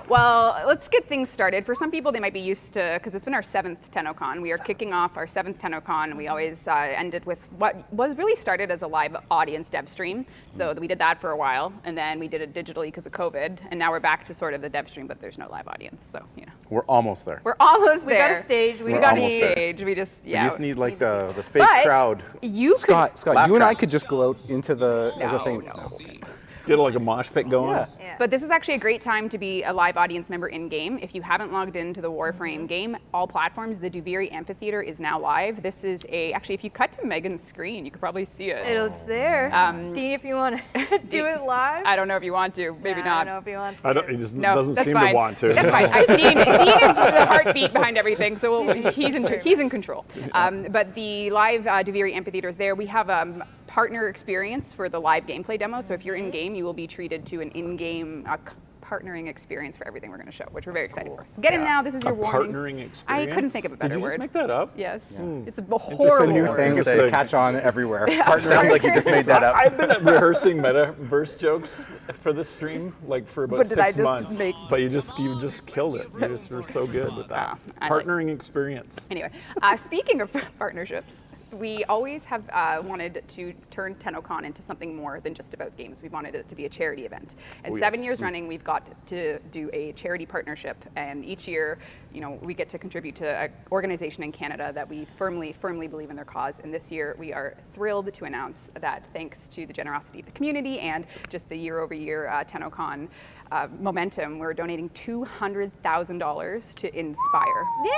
Speaker 4: Well, let's get things started. For some people, they might be used to, because it's been our 7th Tennocon. We are kicking off our 7th Tennocon. We always ended with what was really started as a live audience dev stream. So we did that for a while, and then we did it digitally because of COVID, and now we're back to sort of the dev stream, but there's no live audience. So,
Speaker 6: We're almost there.
Speaker 4: We're almost
Speaker 5: We
Speaker 4: there.
Speaker 5: got a stage. We
Speaker 6: We're
Speaker 5: got
Speaker 6: almost
Speaker 5: a
Speaker 6: there.
Speaker 4: stage. We just,
Speaker 6: We just need like the fake
Speaker 4: But
Speaker 6: crowd.
Speaker 4: You
Speaker 6: Scott,
Speaker 8: Laugh
Speaker 6: you and I
Speaker 8: track.
Speaker 6: could just go out into the thing.
Speaker 8: Get like a mosh pit going.
Speaker 4: But this is actually a great time to be a live audience member in-game. If you haven't logged into the Warframe game, all platforms, the Duviri Amphitheater is now live. This is actually, if you cut to Megan's screen, you could probably see it.
Speaker 5: It's there. Dean, if you want to do it live.
Speaker 4: I don't know if you want to, maybe
Speaker 5: I
Speaker 4: not.
Speaker 5: don't know if he wants to.
Speaker 8: He just
Speaker 4: No,
Speaker 8: doesn't
Speaker 4: that's
Speaker 8: seem
Speaker 4: fine.
Speaker 8: to want to.
Speaker 4: That's fine. Dean is the heartbeat behind everything, so he's in control. But the live Duviri Amphitheater is there. We have partner experience for the live gameplay demo. So if you're in game, you will be treated to an in-game partnering experience for everything we're going to show, which we're very excited for. So get in now. This is your warning.
Speaker 8: Partnering experience.
Speaker 4: I couldn't think of a better
Speaker 8: Did you
Speaker 4: word.
Speaker 8: just make that up?
Speaker 4: Yes. It's a
Speaker 6: It's
Speaker 4: horrible
Speaker 6: a new
Speaker 4: word.
Speaker 6: thing. It's
Speaker 8: Interesting.
Speaker 6: a catch on everywhere.
Speaker 4: Yeah.
Speaker 6: Sounds like you just made that up.
Speaker 8: I've been rehearsing metaverse jokes for this stream like for about
Speaker 4: But did I
Speaker 8: 6
Speaker 4: just
Speaker 8: months.
Speaker 4: make-
Speaker 8: But you just killed it. You just were so good with that. Partnering experience.
Speaker 4: Anyway, speaking of partnerships, we always have wanted to turn Tennocon into something more than just about games. We wanted it to be a charity event. And 7 years running, we've got to do a charity partnership. And each year, we get to contribute to an organization in Canada that we firmly believe in their cause. And this year, we are thrilled to announce that thanks to the generosity of the community and just the year-over-year Tennocon momentum, we're donating $200,000 to Inspire.
Speaker 5: Yay!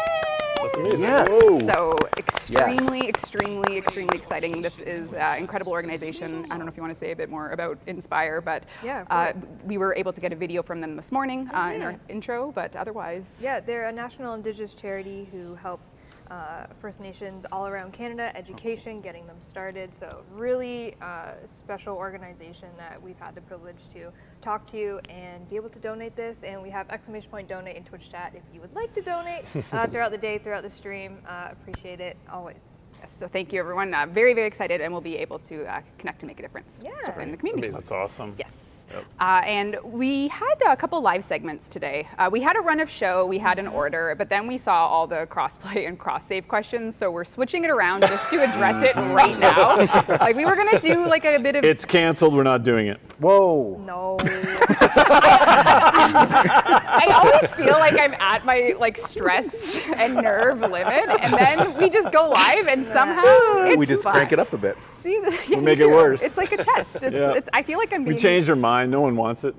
Speaker 2: That's amazing.
Speaker 6: Yes.
Speaker 2: Whoa.
Speaker 4: So extremely exciting. This is an incredible organization. I don't know if you want to say a bit more about Inspire, but
Speaker 5: Yeah, of course.
Speaker 4: we were able to get a video from them this morning in our intro, but otherwise.
Speaker 5: Yeah, they're a national Indigenous charity who help First Nations all around Canada, education, getting them started. So really special organization that we've had the privilege to talk to and be able to donate this. And we have !donate in Twitch chat if you would like to donate throughout the day, throughout the stream. Appreciate it always.
Speaker 4: Yes, so thank you, everyone. Very, very excited, and we'll be able to connect and make a difference in the community.
Speaker 8: That's awesome.
Speaker 4: Yes.
Speaker 8: Yep.
Speaker 4: And we had a couple live segments today. We had a run of show, we had an order, but then we saw all the crossplay and cross-save questions, so we're switching it around just to address it right now. Like, we were going to do like a bit of...
Speaker 8: It's canceled, we're not doing it.
Speaker 6: Whoa.
Speaker 4: No. I always feel like I'm at my like stress and nerve limit, and then we just go live, and somehow it's
Speaker 6: we just
Speaker 4: fun.
Speaker 6: crank it up a bit.
Speaker 4: See,
Speaker 8: We make it worse.
Speaker 4: It's like a test. It's, I feel like I'm being...
Speaker 8: We changed our mind. No one wants it.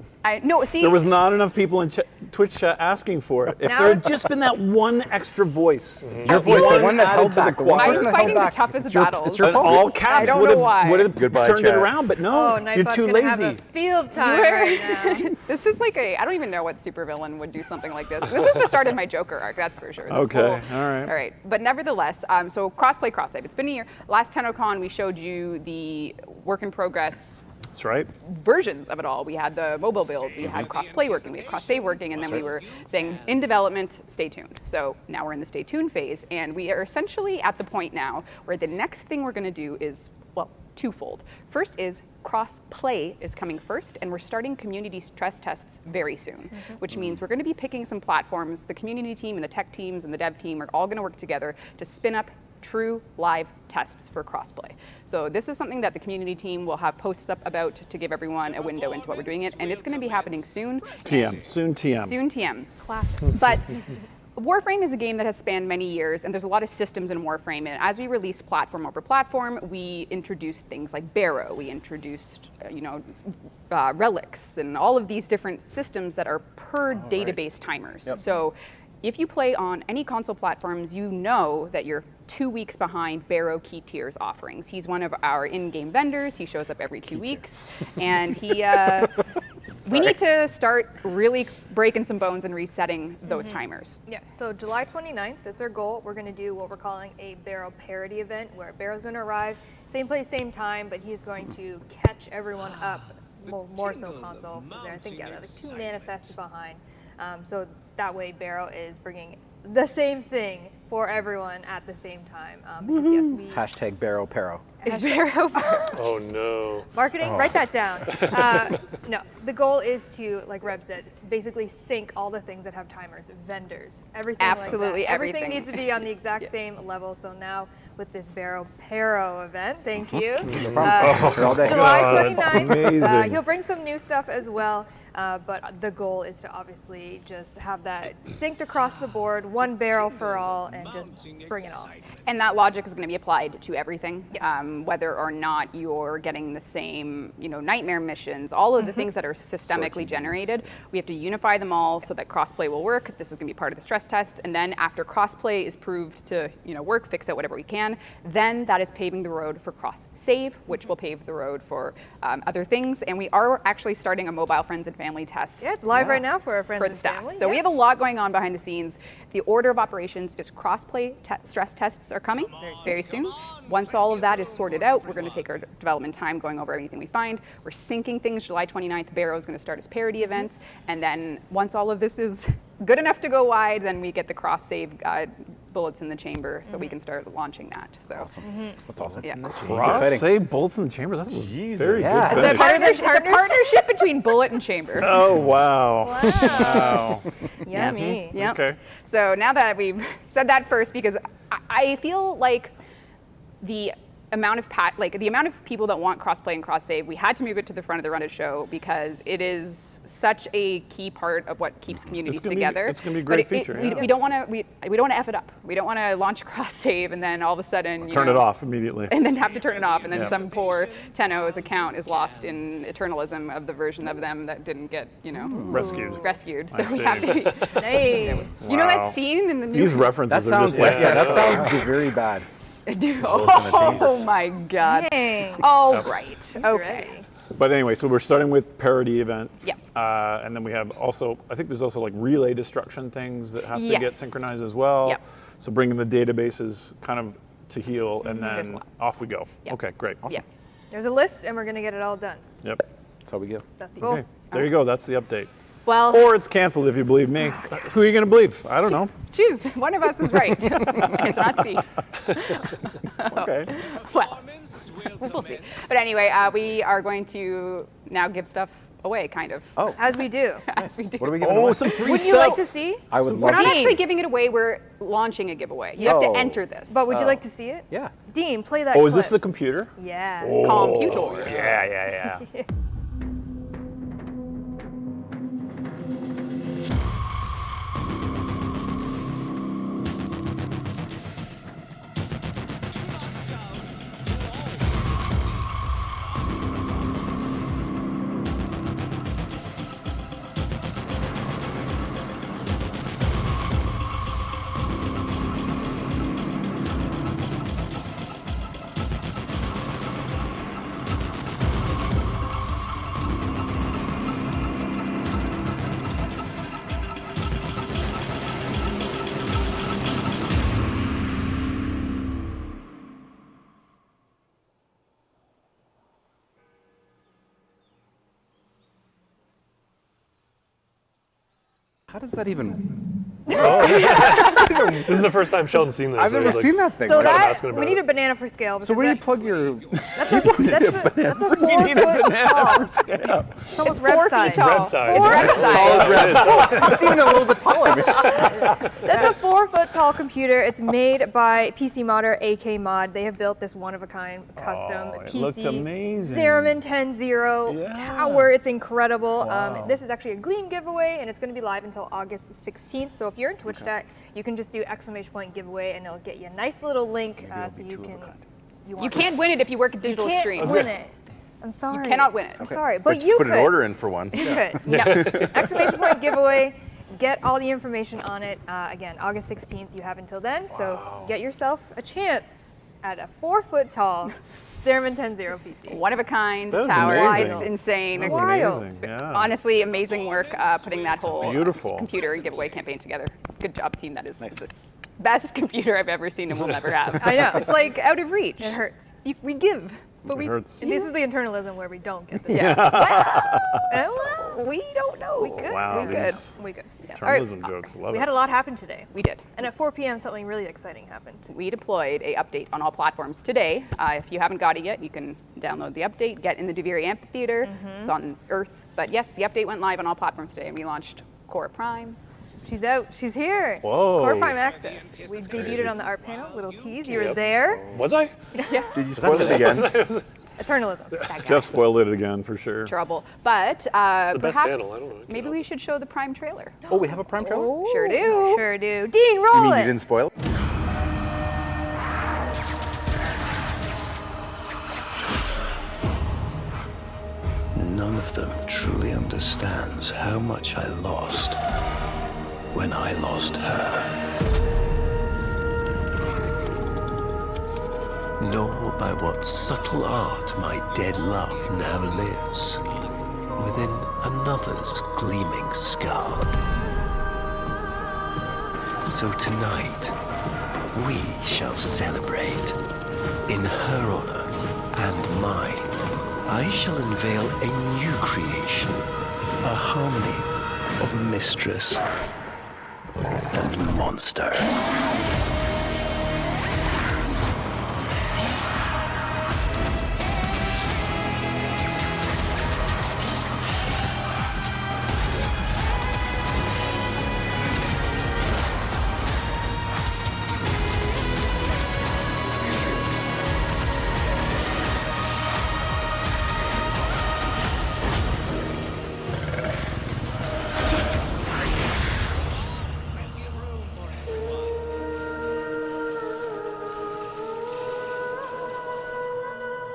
Speaker 4: See,
Speaker 8: there was not enough people in Twitch chat asking for it. If there had just been that one extra voice,
Speaker 6: your voice, the one that held back, the one
Speaker 4: I'm fighting the toughest battles.
Speaker 6: It's your fault.
Speaker 8: All caps would have turned it around, but no, you're too lazy.
Speaker 5: Have a field time right now.
Speaker 4: This is like I don't even know what supervillain would do something like this. This is the start of my Joker arc, that's for sure.
Speaker 8: Okay, all right.
Speaker 4: All right, but nevertheless, so crossplay, cross-save. It's been a year. Last Tennocon, we showed you the work in progress.
Speaker 8: That's right.
Speaker 4: Versions of it all. We had the mobile build, we had cross-play working, we had cross-save working, and then we were saying in development, stay tuned. So now we're in the stay tuned phase, and we are essentially at the point now where the next thing we're going to do is, well, twofold. First is cross-play is coming first, and we're starting community stress tests very soon, which means we're going to be picking some platforms. The community team and the tech teams and the dev team are all going to work together to spin up true live tests for crossplay. So this is something that the community team will have posts up about to give everyone a window into what we're doing it, and it's going to be happening soon.
Speaker 8: Soon TM.
Speaker 4: Soon TM. Classic. But Warframe is a game that has spanned many years, and there's a lot of systems in Warframe. And as we released platform over platform, we introduced things like Barrow. We introduced, relics, and all of these different systems that are per database timers.
Speaker 6: Yep.
Speaker 4: So if you play on any console platforms, you know that you're 2 weeks behind Barrow Key Tier's offerings. He's one of our in-game vendors. He shows up every 2 weeks, and he. We need to start really breaking some bones and resetting those timers.
Speaker 5: Yeah, so July 29th, that's our goal. We're going to do what we're calling a Barrow parody event, where Barrow's going to arrive, same place, same time, but he's going to catch everyone up, more so console, because I think like 2 manifests behind. So that way Barrow is bringing the same thing for everyone at the same time. Because yes, we...
Speaker 6: Hashtag Barrow Pero.
Speaker 5: Barrow.
Speaker 2: Oh no.
Speaker 5: Marketing, write that down. No, the goal is to, like Reb said, basically sync all the things that have timers, vendors, everything.
Speaker 4: Absolutely
Speaker 5: like that.
Speaker 4: everything.
Speaker 5: Everything needs to be on the exact same level. So now with this Barrow Pero event, thank you.
Speaker 6: No problem.
Speaker 5: July 29th,
Speaker 8: amazing.
Speaker 5: he'll bring some new stuff as well. But the goal is to obviously just have that synced across the board, one barrel for all, and just bring it all.
Speaker 4: And that logic is going to be applied to everything,
Speaker 5: Yes.
Speaker 4: whether or not you're getting the same, nightmare missions, all of the things that are systemically generated. We have to unify them all so that crossplay will work. This is going to be part of the stress test. And then after crossplay is proved to work, fix out whatever we can, then that is paving the road for cross-save, which will pave the road for other things. And we are actually starting a mobile friends and family test.
Speaker 5: Yeah, it's live right now for our friends
Speaker 4: for the
Speaker 5: and
Speaker 4: staff.
Speaker 5: family.
Speaker 4: So we have a lot going on behind the scenes. The order of operations is crossplay stress tests are coming very soon. Once all of that is sorted out, we're going to take our development time going over anything we find. We're syncing things. July 29th, Barrow is going to start his parody event. And then once all of this is good enough to go wide, then we get the cross-save bullets in the chamber so we can start launching that. So
Speaker 6: Awesome. That's awesome.
Speaker 4: Yeah.
Speaker 8: Cross-save bullets in the chamber. That's very
Speaker 6: Yeah.
Speaker 8: good.
Speaker 4: It's a partnership between bullet and chamber.
Speaker 8: Oh wow! Wow.
Speaker 5: Yummy.
Speaker 4: Yep.
Speaker 8: Okay.
Speaker 4: So now that we've said that first, because I feel like the amount of people that want crossplay and cross-save, we had to move it to the front of the Reddit show because it is such a key part of what keeps communities together.
Speaker 8: It's going to be a great feature.
Speaker 4: We don't want to. We don't want to f it up. We don't want to launch cross-save and then all of a sudden
Speaker 8: Turn it off immediately.
Speaker 4: and then have to turn it off, and then some poor Tenno's account is lost in eternalism of the version of them that didn't get rescued. So we have to.
Speaker 5: Hey.
Speaker 4: You know that scene in the new.
Speaker 8: These references
Speaker 6: That
Speaker 8: are
Speaker 6: sounds
Speaker 8: just like
Speaker 6: that sounds very bad.
Speaker 4: Oh my God!
Speaker 5: Dang.
Speaker 4: All right. Okay.
Speaker 8: But anyway, so we're starting with parody event.
Speaker 4: Yeah.
Speaker 8: And then we have also, I think there's also like relay destruction things that have to get
Speaker 4: Yes.
Speaker 8: synchronized as well.
Speaker 4: Yep.
Speaker 8: So bringing the databases kind of to heal, and then off we go.
Speaker 4: Yep.
Speaker 8: Okay, great. Awesome.
Speaker 4: Yeah.
Speaker 5: There's a list, and we're going to get it all done.
Speaker 8: Yep.
Speaker 6: That's how we go.
Speaker 5: That's the goal.
Speaker 8: Okay. There you go. That's the update.
Speaker 4: Well,
Speaker 8: or it's canceled if you believe me. Who are you going to believe? I don't know.
Speaker 4: Choose. One of us is right. And it's not Steve.
Speaker 8: Okay.
Speaker 4: Well, we'll see. But anyway, we are going to now give stuff away, kind of.
Speaker 6: Oh.
Speaker 5: As we do.
Speaker 4: As we do.
Speaker 6: What are we giving away?
Speaker 8: Some free
Speaker 5: Would
Speaker 8: stuff.
Speaker 5: you like to see?
Speaker 6: I would
Speaker 4: We're
Speaker 6: love
Speaker 4: not
Speaker 6: to.
Speaker 4: actually giving it away. We're launching a giveaway. You have to enter this.
Speaker 5: But would you like to see it?
Speaker 6: Yeah.
Speaker 5: Dean, play that
Speaker 8: Oh,
Speaker 5: clip.
Speaker 8: is this the computer?
Speaker 5: Yeah.
Speaker 4: Computer.
Speaker 8: Yeah.
Speaker 6: How does that even?
Speaker 2: This is the first time Sheldon's seen this.
Speaker 6: I've never seen that thing.
Speaker 5: So
Speaker 2: I'm asking
Speaker 5: that,
Speaker 2: about
Speaker 5: we need
Speaker 2: it.
Speaker 5: a banana for scale.
Speaker 6: So where do you plug your?
Speaker 5: That's a 4 foot tall. It's almost rep size.
Speaker 2: Red side.
Speaker 6: It's even a little bit taller.
Speaker 5: That's a 4 foot tall computer. It's made by PC modder AK Mod. They have built this one of a kind custom
Speaker 8: it
Speaker 5: PC.
Speaker 8: looked amazing.
Speaker 5: Zeraman 10.0 tower. It's incredible.
Speaker 8: Wow.
Speaker 5: This is actually a Gleam giveaway, and it's going to be live until August 16th. So if you're in Twitch Chat, you can just do ! giveaway, and it'll get you a nice little link so you can.
Speaker 4: You can't win it if you work at Digital Extremes.
Speaker 5: You can't win it. I'm sorry.
Speaker 4: You cannot win it.
Speaker 5: I'm sorry, but you
Speaker 6: put
Speaker 5: could.
Speaker 6: an order in for one.
Speaker 5: You could. No. ! giveaway. Get all the information on it. Again, August 16th. You have until then. So get yourself a chance at a 4 foot tall Zeraman 10.0 PC.
Speaker 4: One of a kind
Speaker 8: That is
Speaker 4: tower.
Speaker 8: amazing.
Speaker 4: It's insane.
Speaker 8: That was
Speaker 5: Wild.
Speaker 8: amazing. Yeah.
Speaker 4: Honestly, amazing work putting that whole
Speaker 8: Beautiful.
Speaker 4: computer and giveaway campaign together. Good job, team. That is the best computer I've ever seen and will never have.
Speaker 5: I know.
Speaker 4: It's like out of reach.
Speaker 5: It hurts.
Speaker 4: We give, but
Speaker 8: It hurts.
Speaker 5: This is the internalism where we don't get the
Speaker 4: Well, we don't know.
Speaker 5: We could.
Speaker 8: Wow,
Speaker 5: We could.
Speaker 8: these
Speaker 5: We could. Yeah.
Speaker 8: Journalism jokes. Love
Speaker 5: We
Speaker 8: it.
Speaker 5: had a lot happen today.
Speaker 4: We did.
Speaker 5: And at 4 p.m. something really exciting happened.
Speaker 4: We deployed a update on all platforms today. If you haven't got it yet, you can download the update, get in the Duviri Amphitheater. It's on Earth. But yes, the update went live on all platforms today, and we launched Core Prime.
Speaker 5: She's out. She's here.
Speaker 8: Whoa.
Speaker 5: Core Prime Access. We debuted it on the art panel. Little tease. You were there.
Speaker 2: Was I?
Speaker 5: Yeah.
Speaker 6: Did you spoil it again?
Speaker 5: Eternalism.
Speaker 8: Jeff spoiled it again for sure.
Speaker 4: Trouble. But
Speaker 2: the best
Speaker 4: perhaps
Speaker 2: panel, I don't know.
Speaker 4: maybe we should show the Prime trailer.
Speaker 6: Oh, we have a Prime trailer?
Speaker 4: Sure do.
Speaker 5: Sure do. Dean, roll
Speaker 6: You mean
Speaker 5: it.
Speaker 6: you didn't spoil it?
Speaker 3: None of them truly understands how much I lost when I lost her. Nor by what subtle art my dead love now lives within another's gleaming scar. So tonight, we shall celebrate in her honor and mine. I shall unveil a new creation, a harmony of mistress and monster.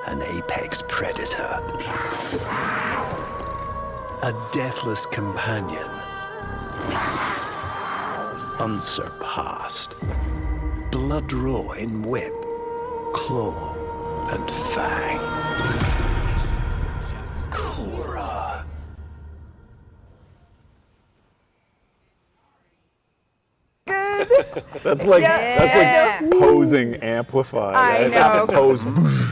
Speaker 3: An apex predator. A deathless companion. Unsurpassed. Blood raw in whip, claw, and fang. Cora.
Speaker 5: Good
Speaker 8: That's like posing amplified.
Speaker 4: I know.
Speaker 8: Pose.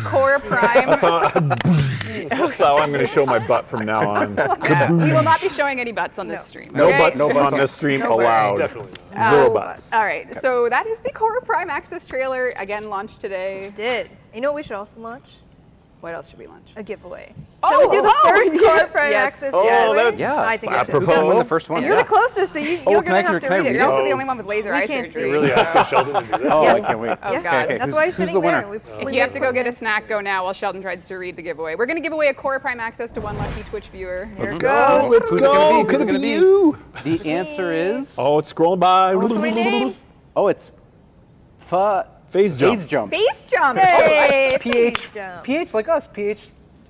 Speaker 4: Core Prime.
Speaker 8: That's how I'm going to show my butt from now on.
Speaker 4: Yeah. We will not be showing any butts on this stream.
Speaker 8: No
Speaker 4: okay?
Speaker 8: butts on this stream allowed.
Speaker 2: Definitely
Speaker 8: not. Zero butts.
Speaker 4: All right, so that is the Core Prime Access trailer. Again, launched today.
Speaker 5: Did. You know what we should also launch?
Speaker 4: What else should we launch?
Speaker 5: A giveaway. Shall we do the first Core Prime Access giveaway?
Speaker 6: Yeah,
Speaker 5: I think
Speaker 6: apropos. You gotta win the first one.
Speaker 5: And you're the closest, so you're going to have to read it.
Speaker 4: You're also the only one with laser eye surgery.
Speaker 2: You're really asking Sheldon to do this?
Speaker 6: Oh, I can't wait.
Speaker 4: Oh, God.
Speaker 6: Okay,
Speaker 5: That's why he's sitting there.
Speaker 4: If you have to go get a snack, go now while Sheldon tries to read the giveaway. We're going to give away a Core Prime Access to one lucky Twitch viewer.
Speaker 6: Let's go.
Speaker 8: Let's go. Could it be you?
Speaker 6: The answer is.
Speaker 8: Oh, it's scrolling by.
Speaker 5: What's my names?
Speaker 6: Oh, it's
Speaker 8: Phase jump.
Speaker 6: Phase jump.
Speaker 4: Face jump.
Speaker 5: Hey,
Speaker 6: PH like us.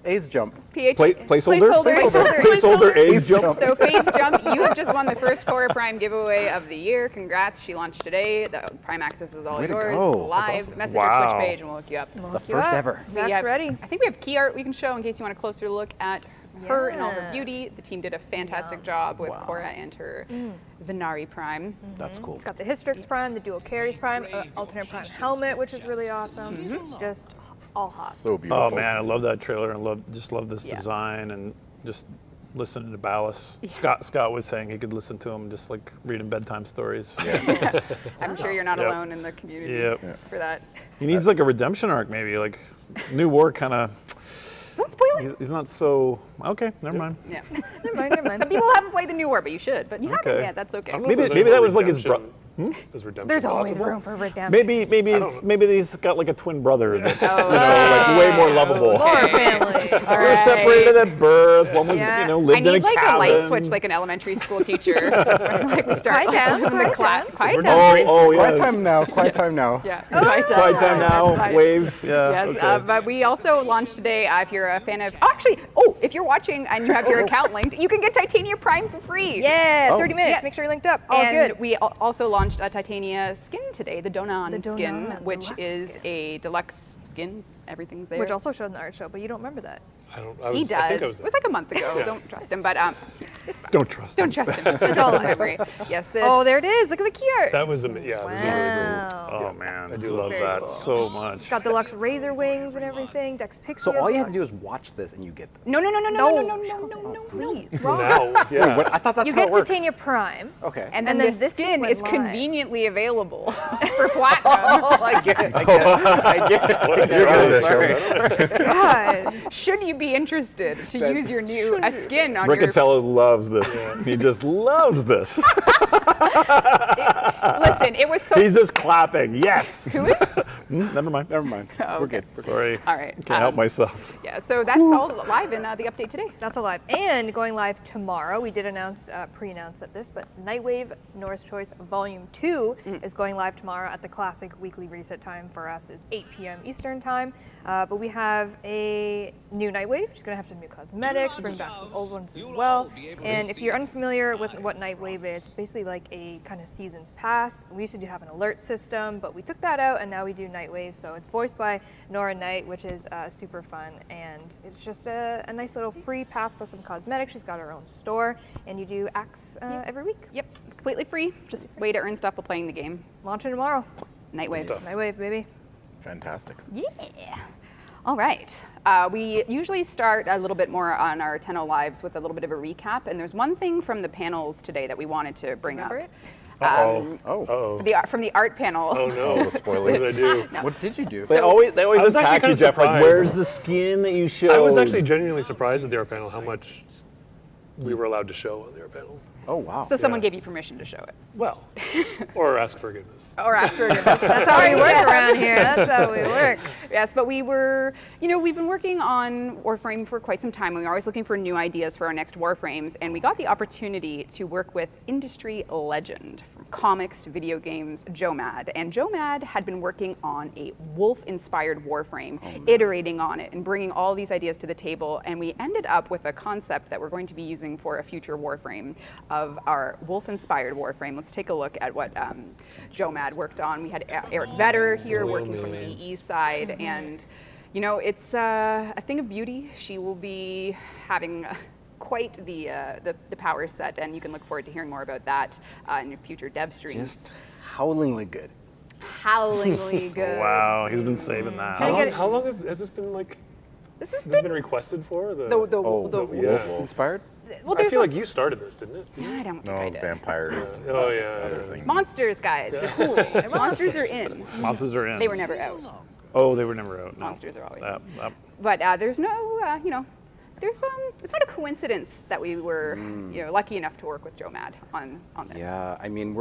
Speaker 6: A's jump.
Speaker 8: Placeholder A's jump.
Speaker 4: So Phase Jump, you have just won the first Core Prime giveaway of the year. Congrats, she launched today. The Prime Access is all
Speaker 6: Way to
Speaker 4: yours.
Speaker 6: go.
Speaker 4: Live.
Speaker 6: Awesome.
Speaker 4: Message our Twitch page and we'll hook you up.
Speaker 6: The first ever.
Speaker 5: Zach's ready.
Speaker 4: I think we have key art we can show in case you want a closer look at her and all her beauty. The team did a fantastic job with Cora and her Venari Prime.
Speaker 6: That's cool.
Speaker 5: It's got the Hystrix Prime, the Dual Carries Prime, alternate Prime helmet, which is really awesome. Just all hot.
Speaker 6: So beautiful.
Speaker 8: Oh man, I love that trailer and just love this design and just listening to Ballas. Scott was saying he could listen to him just like reading bedtime stories.
Speaker 6: Yeah.
Speaker 4: I'm sure you're not alone in the community for that.
Speaker 8: He needs like a redemption arc maybe, like New War kind of.
Speaker 4: Don't spoil it.
Speaker 8: He's not so okay. Never mind.
Speaker 4: Yeah. Never mind. Some people haven't played the New War, but you should. But you haven't yet. That's okay.
Speaker 8: Maybe that was like his brother.
Speaker 2: Is redemption
Speaker 5: There's always
Speaker 2: possible?
Speaker 5: room for redemption.
Speaker 8: Maybe he's got like a twin brother that's like way more lovable.
Speaker 5: More family.
Speaker 8: They were separated at birth. One was lived in a
Speaker 4: I need like
Speaker 8: cabin.
Speaker 4: a light switch, like an elementary school teacher. Like we start
Speaker 5: Quiet down.
Speaker 4: the class. Quiet
Speaker 8: Oh,
Speaker 4: down.
Speaker 8: yeah.
Speaker 6: Quiet time now. Quiet time now.
Speaker 4: Yeah.
Speaker 8: Quiet time now. Wave. Yeah.
Speaker 4: Yes,
Speaker 8: Okay.
Speaker 4: but we also launched today. If you're a fan of, if you're watching and you have your account linked, you can get Titania Prime for free.
Speaker 5: Yeah, 30 minutes.
Speaker 4: Yes.
Speaker 5: Make sure you're linked up. All
Speaker 4: And
Speaker 5: good.
Speaker 4: we also launched a Titania skin today, the Donan skin,
Speaker 5: Donan
Speaker 4: which
Speaker 5: deluxe
Speaker 4: is
Speaker 5: skin.
Speaker 4: a deluxe skin. Everything's there.
Speaker 5: Which also showed in the art show, but you don't remember that.
Speaker 4: He does. It was like a month ago.
Speaker 2: Yeah.
Speaker 4: Don't trust him, but it's fine.
Speaker 8: Don't trust him.
Speaker 4: Don't trust him. It's all memory. Yes.
Speaker 5: Oh, there it is. Look at the key art.
Speaker 2: That was amazing. Yeah, it was really
Speaker 5: Wow.
Speaker 2: cool.
Speaker 8: Oh man, I do love
Speaker 5: Very
Speaker 8: that
Speaker 5: cool.
Speaker 8: so much.
Speaker 5: It's got deluxe razor wings and everything. Dex Pixie.
Speaker 6: So all you have to do is watch this and you get them.
Speaker 4: No.
Speaker 5: Please.
Speaker 2: Now, yeah.
Speaker 6: Wait, I thought that's
Speaker 5: You
Speaker 6: how
Speaker 5: get
Speaker 6: it works.
Speaker 5: Titania Prime.
Speaker 6: Okay.
Speaker 4: And then
Speaker 5: this
Speaker 4: the
Speaker 5: just
Speaker 4: skin
Speaker 5: went
Speaker 4: is
Speaker 5: live.
Speaker 4: conveniently available for platinum.
Speaker 6: I get it.
Speaker 2: What a
Speaker 6: Sorry.
Speaker 5: God.
Speaker 4: Should you be interested to use your new skin on your...
Speaker 8: Riccatello loves this. He just loves this.
Speaker 4: Listen, it was so...
Speaker 8: He's just clapping. Yes.
Speaker 4: Who is?
Speaker 8: Never mind.
Speaker 4: Oh,
Speaker 6: We're
Speaker 4: okay.
Speaker 6: good.
Speaker 8: Sorry.
Speaker 4: All right.
Speaker 8: Can't help myself.
Speaker 4: Yeah, so that's all live in the update today.
Speaker 5: That's alive. And going live tomorrow, we did pre-announce at this, but Nightwave North Choice Volume 2 is going live tomorrow at the classic weekly reset time for us is 8 p.m. Eastern time. But we have a new Nightwave. She's going to have some new cosmetics, bring back some old ones as well. And if you're unfamiliar with what Nightwave is, it's basically like a kind of seasons pass. We used to have an alert system, but we took that out and now we do Nightwave. So it's voiced by Nora Knight, which is super fun. And it's just a nice little free path for some cosmetics. She's got her own store and you do acts every week.
Speaker 4: Yep, completely free. Just way to earn stuff while playing the game.
Speaker 5: Launching tomorrow.
Speaker 4: Nightwave.
Speaker 5: Nightwave, baby.
Speaker 6: Fantastic.
Speaker 4: Yeah. All right. We usually start a little bit more on our Tenno Lives with a little bit of a recap, and there's one thing from the panels today that we wanted to bring up. From the art panel.
Speaker 2: Oh no!
Speaker 6: Spoiler.
Speaker 2: What did I do?
Speaker 4: No.
Speaker 6: What did you do?
Speaker 8: They always
Speaker 2: I was
Speaker 8: attack
Speaker 2: actually
Speaker 8: you, Jeff. Like,
Speaker 2: surprised.
Speaker 8: where's the skin that you showed?
Speaker 2: I was actually genuinely surprised at the art panel how much we were allowed to show on the art panel.
Speaker 6: Oh wow.
Speaker 4: So someone gave you permission to show it.
Speaker 2: Well, or ask forgiveness.
Speaker 4: Or ask forgiveness.
Speaker 5: That's how we work around here. That's how we work.
Speaker 4: Yes, but we were, we've been working on Warframe for quite some time. We were always looking for new ideas for our next Warframes, and we got the opportunity to work with industry legend from comics to video games, Joe Mad. And Joe Mad had been working on a wolf-inspired Warframe, iterating on it and bringing all these ideas to the table. And we ended up with a concept that we're going to be using for a future Warframe of our wolf-inspired Warframe. Let's take a look at what Joe Mad worked on. We had Eric Vetter here working from the DE side, and it's a thing of beauty. She will be having quite the power set, and you can look forward to hearing more about that in future dev streams.
Speaker 6: howlingly good.
Speaker 4: Howlingly good.
Speaker 8: Wow, he's been saving that.
Speaker 2: How long has this been like?
Speaker 4: This has
Speaker 2: been requested for?
Speaker 4: The
Speaker 6: wolf inspired?
Speaker 4: Well,
Speaker 2: I feel like you started this, didn't it?
Speaker 4: I don't think
Speaker 9: No,
Speaker 4: I
Speaker 9: it's
Speaker 4: did.
Speaker 9: vampires.
Speaker 2: Oh yeah.
Speaker 9: Other things.
Speaker 4: Monsters, guys. They're cool. Monsters are in.
Speaker 8: Monsters are in.
Speaker 4: They were never out.
Speaker 8: Oh, they were never out. No.
Speaker 4: Monsters are always
Speaker 8: Yep,
Speaker 4: in.
Speaker 8: yep.
Speaker 4: But there's no, there's it's not a coincidence that we were, lucky enough to work with Joe Mad on this.
Speaker 6: Yeah, I mean,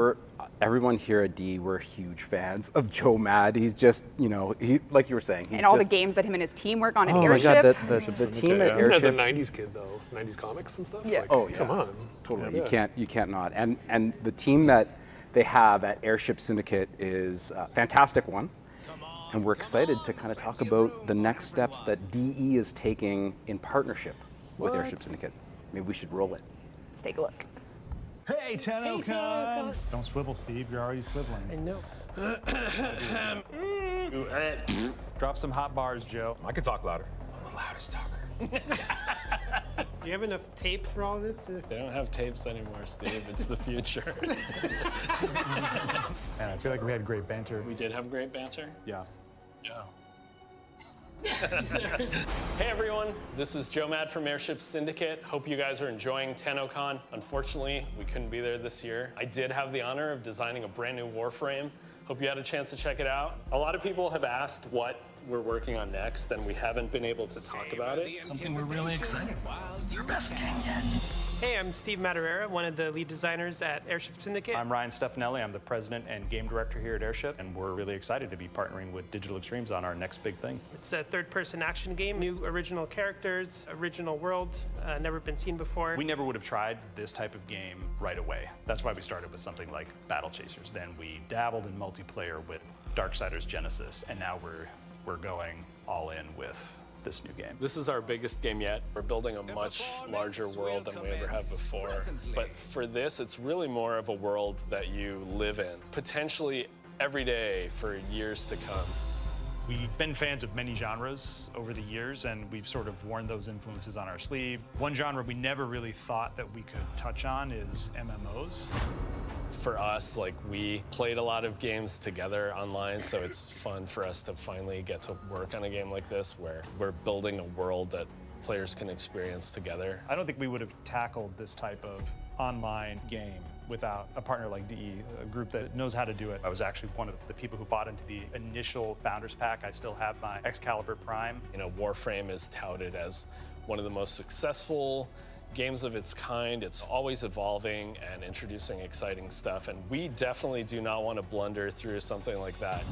Speaker 6: everyone here at D, we're huge fans of Joe Mad. He's just, he like you were saying, he's
Speaker 4: And all the
Speaker 6: just,
Speaker 4: games that him and his team work on at
Speaker 6: oh
Speaker 4: Airship.
Speaker 6: my God, the team at
Speaker 2: Even as a
Speaker 6: Airship.
Speaker 2: '90s kid though, '90s comics and stuff.
Speaker 4: Yeah.
Speaker 2: Like,
Speaker 6: Oh yeah,
Speaker 2: come on.
Speaker 6: totally.
Speaker 2: Yeah.
Speaker 6: You can't not. And the team that they have at Airship Syndicate is a fantastic one. And we're excited to kind of talk about the next steps that DE is taking in partnership with Airship Syndicate. Maybe we should roll it.
Speaker 4: Let's take a look.
Speaker 10: Hey, Tennocon! Don't swivel, Steve. You're already swiveling.
Speaker 12: I know.
Speaker 10: Drop some hot bars, Joe.
Speaker 12: I can talk louder. I'm the loudest talker.
Speaker 13: Do you have enough tape for all this?
Speaker 12: They don't have tapes anymore, Steve. It's the future.
Speaker 10: Man, I feel like we had great banter.
Speaker 12: We did have great banter?
Speaker 10: Yeah.
Speaker 12: Yeah. Hey everyone, this is Joe Mad from Airship Syndicate. Hope you guys are enjoying Tennocon. Unfortunately, we couldn't be there this year. I did have the honor of designing a brand new Warframe. Hope you had a chance to check it out. A lot of people have asked what we're working on next, and we haven't been able to talk about it.
Speaker 17: Something we're really excited about. It's our best game yet.
Speaker 13: Hey, I'm Steve Madureira, one of the lead designers at Airship Syndicate.
Speaker 10: I'm Ryan Stefanelli. I'm the president and game director here at Airship, and we're really excited to be partnering with Digital Extremes on our next big thing.
Speaker 13: It's a third-person action game, new original characters, original world, never been seen before.
Speaker 10: We never would have tried this type of game right away. That's why we started with something like Battle Chasers. Then we dabbled in multiplayer with Darksiders Genesis, and now we're going all in with this new game.
Speaker 12: This is our biggest game yet. We're building a much larger world than we ever have before. But for this, it's really more of a world that you live in, potentially every day for years to come.
Speaker 10: We've been fans of many genres over the years, and we've sort of worn those influences on our sleeve. One genre we never really thought that we could touch on is MMOs.
Speaker 12: For us, we played a lot of games together online, so it's fun for us to finally get to work on a game like this where we're building a world that players can experience together.
Speaker 10: I don't think we would have tackled this type of online game without a partner like DE, a group that knows how to do it. I was actually one of the people who bought into the initial Founders Pack. I still have my Excalibur Prime.
Speaker 12: Warframe is touted as one of the most successful games of its kind. It's always evolving and introducing exciting stuff, and we definitely do not want to blunder through something like that.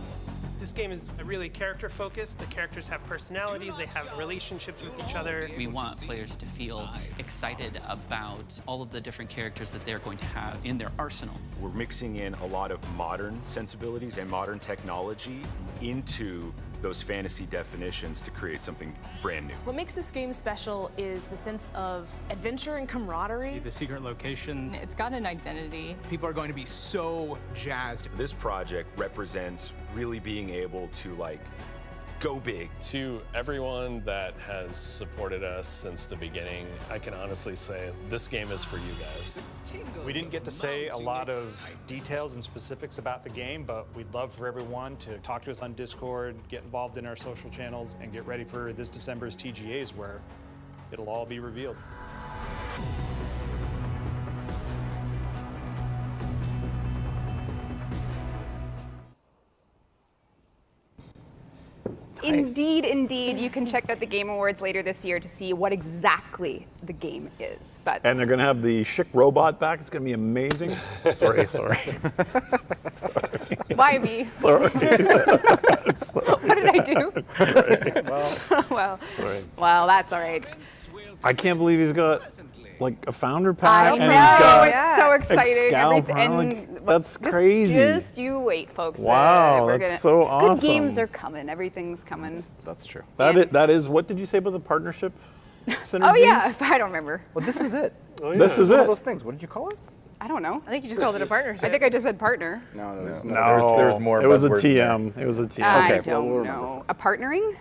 Speaker 13: This game is really character-focused. The characters have personalities, they have relationships with each other.
Speaker 14: We want players to feel excited about all of the different characters that they're going to have in their arsenal.
Speaker 15: We're mixing in a lot of modern sensibilities and modern technology into those fantasy definitions to create something brand new.
Speaker 18: What makes this game special is the sense of adventure and camaraderie.
Speaker 27: The secret locations.
Speaker 18: It's got an identity.
Speaker 27: People are going to be so jazzed.
Speaker 15: This project represents really being able to go big.
Speaker 12: To everyone that has supported us since the beginning, I can honestly say this game is for you guys.
Speaker 10: We didn't get to say a lot of details and specifics about the game, but we'd love for everyone to talk to us on Discord, get involved in our social channels, and get ready for this December's TGAs where it'll all be revealed.
Speaker 4: Indeed, indeed. You can check out the Game Awards later this year to see what exactly the game is.
Speaker 8: And they're going to have the Schick robot back. It's going to be amazing. Sorry.
Speaker 4: Why me?
Speaker 8: Sorry.
Speaker 4: What did I do?
Speaker 8: Sorry.
Speaker 4: Well, that's all right.
Speaker 8: I can't believe he's got a founder
Speaker 4: I
Speaker 8: pack
Speaker 4: know,
Speaker 8: and he's got
Speaker 4: it's so exciting.
Speaker 8: Excalibur. That's crazy.
Speaker 4: Just you wait, folks.
Speaker 8: Wow, that's so awesome.
Speaker 4: Good games are coming. Everything's coming.
Speaker 6: That's true.
Speaker 8: That is. What did you say about the partnership synergies?
Speaker 4: Oh yeah, I don't remember.
Speaker 6: Well, this is it.
Speaker 8: Oh, yeah. This is
Speaker 6: one
Speaker 8: it.
Speaker 6: of those things. What did you call it?
Speaker 4: I don't know.
Speaker 5: I think you just called it a partnership.
Speaker 4: I think I just said partner.
Speaker 6: No,
Speaker 15: there's more.
Speaker 8: It was a
Speaker 15: buzzwords
Speaker 8: TM. It was a TM.
Speaker 4: I
Speaker 8: Okay.
Speaker 4: don't know. A partnering?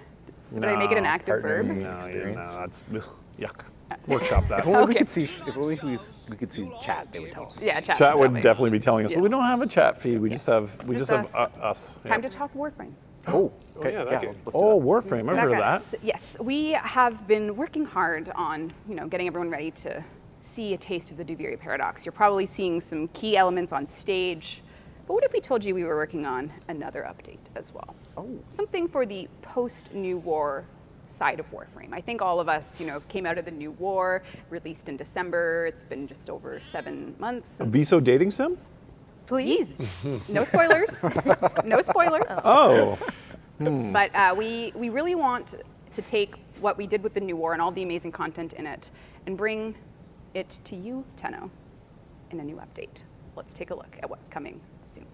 Speaker 4: Did I make it an active verb?
Speaker 8: No, that's yuck. workshop that.
Speaker 6: If only we
Speaker 4: Okay.
Speaker 6: could see. If only we could see chat, they would tell us.
Speaker 4: Yeah, chat.
Speaker 8: Chat would
Speaker 4: definitely.
Speaker 8: definitely be telling us, but
Speaker 4: Yes.
Speaker 8: we don't have a chat feed. We just have
Speaker 4: us.
Speaker 8: us.
Speaker 4: Time to talk Warframe.
Speaker 6: Oh, okay.
Speaker 2: yeah, that game.
Speaker 6: let's do
Speaker 8: Oh,
Speaker 6: that.
Speaker 8: Warframe! I've heard of that.
Speaker 4: Yes, we have been working hard on getting everyone ready to see a taste of the Duviri paradox. You're probably seeing some key elements on stage, but what if we told you we were working on another update as well?
Speaker 6: Oh.
Speaker 4: Something for the post-New War side of Warframe. I think all of us, came out of the New War, released in December. It's been just over 7 months.
Speaker 8: A Viso dating sim?
Speaker 4: Please, no spoilers. No spoilers.
Speaker 8: Oh.
Speaker 4: But we really want to take what we did with the New War and all the amazing content in it and bring it to you, Tenno, in a new update. Let's take a look at what's coming soon.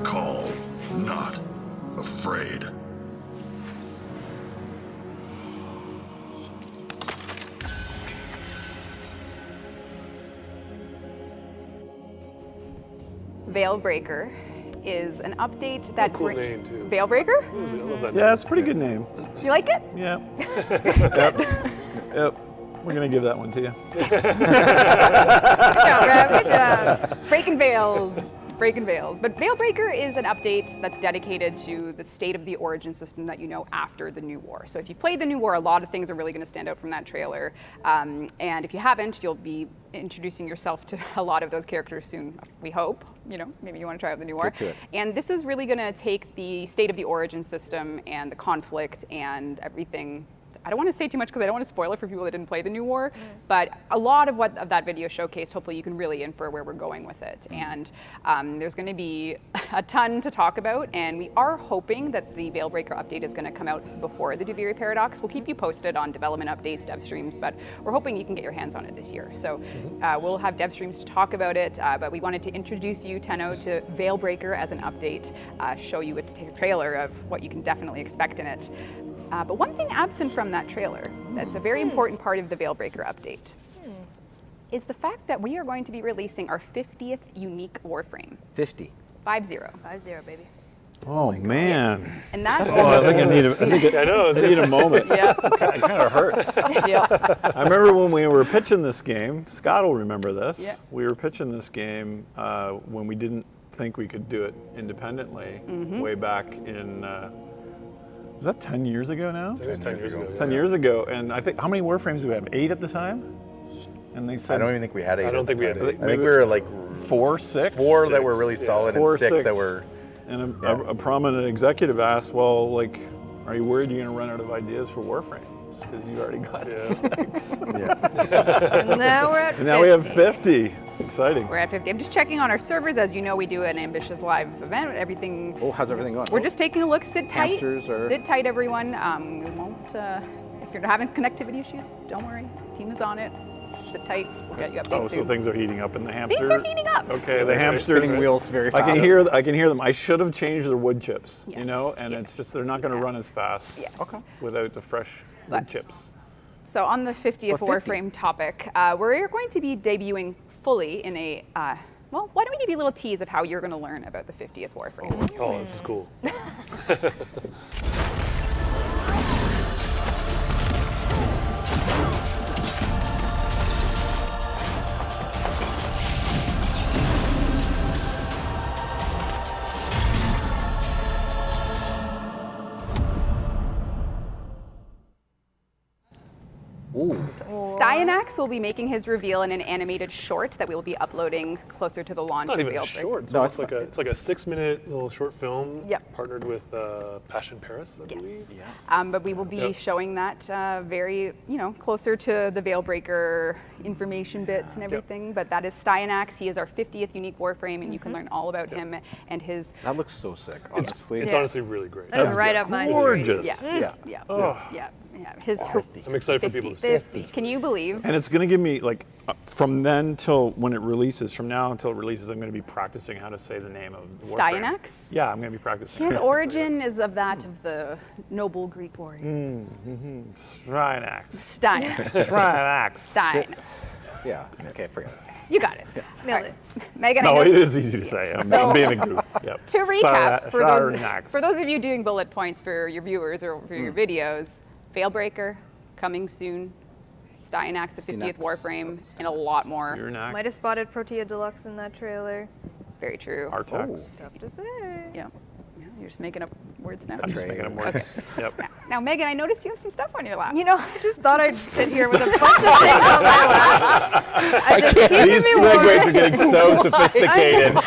Speaker 1: Call, not afraid.
Speaker 4: Veilbreaker is an update that
Speaker 2: Cool name, too.
Speaker 4: Veilbreaker?
Speaker 2: I love that
Speaker 8: Yeah, it's a pretty good name.
Speaker 4: You like it?
Speaker 8: Yeah. Yep. We're gonna give that one to you.
Speaker 4: Good job, Rev. Good job. Breaking veils. Breaking veils. But Veilbreaker is an update that's dedicated to the state of the origin system that you know after the New War. So if you played the New War, a lot of things are really going to stand out from that trailer. And if you haven't, you'll be introducing yourself to a lot of those characters soon, we hope. Maybe you want to try out the New War.
Speaker 6: Get to it.
Speaker 4: And this is really going to take the state of the origin system and the conflict and everything. I don't want to say too much because I don't want to spoil it for people that didn't play the New War, but a lot of what of that video showcased, hopefully you can really infer where we're going with it. And there's going to be a ton to talk about, and we are hoping that the Veilbreaker update is going to come out before the Duviri paradox. We'll keep you posted on development updates, dev streams, but we're hoping you can get your hands on it this year. So we'll have dev streams to talk about it, but we wanted to introduce you, Tenno, to Veilbreaker as an update, show you a trailer of what you can definitely expect in it. But one thing absent from that trailer that's a very important part of the Veilbreaker update is the fact that we are going to be releasing our 50th unique Warframe.
Speaker 6: 50.
Speaker 4: 50.
Speaker 5: 50, baby.
Speaker 8: Oh man.
Speaker 4: And that's
Speaker 8: I think I need a moment.
Speaker 4: Yeah.
Speaker 8: It kind of hurts.
Speaker 4: Yeah.
Speaker 8: I remember when we were pitching this game, Scott will remember this.
Speaker 4: Yeah.
Speaker 8: We were pitching this game when we didn't think we could do it independently way back in was that 10 years ago now?
Speaker 2: It was 10 years ago.
Speaker 8: 10 years ago, and I think, how many Warframes do we have? 8 at the time? And they said,
Speaker 9: I don't even think we had 8.
Speaker 2: I don't think we had 8.
Speaker 9: I think we were like
Speaker 8: 4, 6?
Speaker 9: 4 that were really solid
Speaker 8: 4,
Speaker 9: and 6 that were.
Speaker 8: And a prominent executive asked, well, like, are you worried you're going to run out of ideas for Warframes? Because you already got 6.
Speaker 5: And now we're at 50.
Speaker 8: And now we have 50. Exciting.
Speaker 4: We're at 50. I'm just checking on our servers. As you know, we do an ambitious live event. Everything.
Speaker 6: Oh, how's everything going?
Speaker 4: We're just taking a look. Sit tight.
Speaker 6: Hamsters are-
Speaker 4: Sit tight, everyone. We won't. If you're having connectivity issues, don't worry. Team is on it. Sit tight. We'll get you updates
Speaker 8: Oh,
Speaker 4: soon.
Speaker 8: so things are heating up in the hamster.
Speaker 4: Things are heating up.
Speaker 8: Okay, the
Speaker 6: They're
Speaker 8: hamsters.
Speaker 6: spinning wheels very
Speaker 8: I can
Speaker 6: fast.
Speaker 8: hear them. I should have changed their wood chips.
Speaker 4: Yes.
Speaker 8: And it's just they're not going to run as fast.
Speaker 4: Yes.
Speaker 8: Without the fresh wood chips.
Speaker 4: So on the 50th
Speaker 6: Well, 50.
Speaker 4: Warframe topic, we're going to be debuting fully in a. Well, why don't we give you a little tease of how you're going to learn about the 50th Warframe?
Speaker 2: Oh, this is cool.
Speaker 4: Styanax will be making his reveal in an animated short that we will be uploading closer to the launch.
Speaker 2: It's not
Speaker 4: of
Speaker 2: even a
Speaker 4: Veilbreak.
Speaker 2: short.
Speaker 6: No,
Speaker 2: It's like a 6-minute little short film.
Speaker 4: Yep.
Speaker 2: Partnered with Passion Paris, I believe.
Speaker 4: But we will be showing that very, closer to the Veilbreaker information bits and everything. But that is Styanax. He is our 50th unique Warframe, and you can learn all about him and his.
Speaker 6: That looks so sick, honestly.
Speaker 2: It's honestly really great.
Speaker 5: That is right up my
Speaker 8: gorgeous.
Speaker 5: street.
Speaker 4: Yeah.
Speaker 8: Oh.
Speaker 4: Yeah. His
Speaker 2: I'm excited for people to see
Speaker 4: 50. Can you believe?
Speaker 8: And it's going to give me, like, from then till when it releases, from now until it releases, I'm going to be practicing how to say the name of the Warframe.
Speaker 4: Styanax?
Speaker 8: Yeah, I'm going to be practicing.
Speaker 4: His origin is of that of the noble Greek warriors.
Speaker 8: Styanax.
Speaker 4: Styanax. Stein.
Speaker 6: Yeah, okay, forget it.
Speaker 4: You got it.
Speaker 5: Nailed it.
Speaker 4: Megan,
Speaker 8: No,
Speaker 4: I know,
Speaker 8: it is easy to say. I'm being a goof. Yep.
Speaker 4: to recap, for
Speaker 8: Styanax.
Speaker 4: those of you doing bullet points for your viewers or for your videos, Veilbreaker, coming soon, Styanax, the 50th Warframe, and a lot more.
Speaker 5: Might have spotted Protea Deluxe in that trailer.
Speaker 4: Very true.
Speaker 8: Artax.
Speaker 5: Tough to say.
Speaker 4: Yeah. You're just making up words now.
Speaker 8: I'm just making up words. Yep.
Speaker 4: Now, Megan, I noticed you have some stuff on your lap.
Speaker 5: I just thought I'd sit here with a bunch of things on my lap. I just keep
Speaker 8: These
Speaker 5: me
Speaker 8: segues
Speaker 5: warm.
Speaker 8: are getting so sophisticated.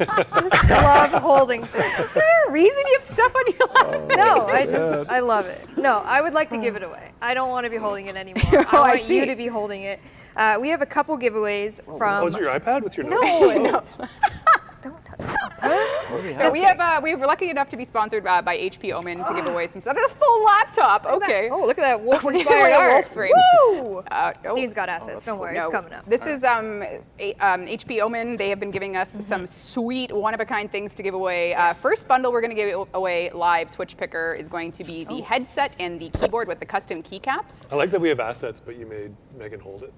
Speaker 5: I just love holding things.
Speaker 4: Is there a reason you have stuff on your lap?
Speaker 5: No, I love it. No, I would like to give it away. I don't want to be holding it anymore. I
Speaker 4: I
Speaker 5: want
Speaker 4: see.
Speaker 5: you to be holding it. We have a couple giveaways from.
Speaker 2: Oh, is it your iPad with your
Speaker 5: No. Don't touch that.
Speaker 4: We were lucky enough to be sponsored by HP Omen to give away some stuff. And a full laptop. Okay.
Speaker 5: Oh, look at that wolf
Speaker 4: We're giving
Speaker 5: inspired
Speaker 4: away a
Speaker 5: art.
Speaker 4: wolf frame.
Speaker 5: Woo! Dean's got assets. Don't worry, it's coming up.
Speaker 4: This is HP Omen. They have been giving us some sweet, one-of-a-kind things to give away. First bundle we're going to give away live Twitch Picker is going to be the headset and the keyboard with the custom keycaps.
Speaker 2: I like that we have assets, but you made Megan hold it.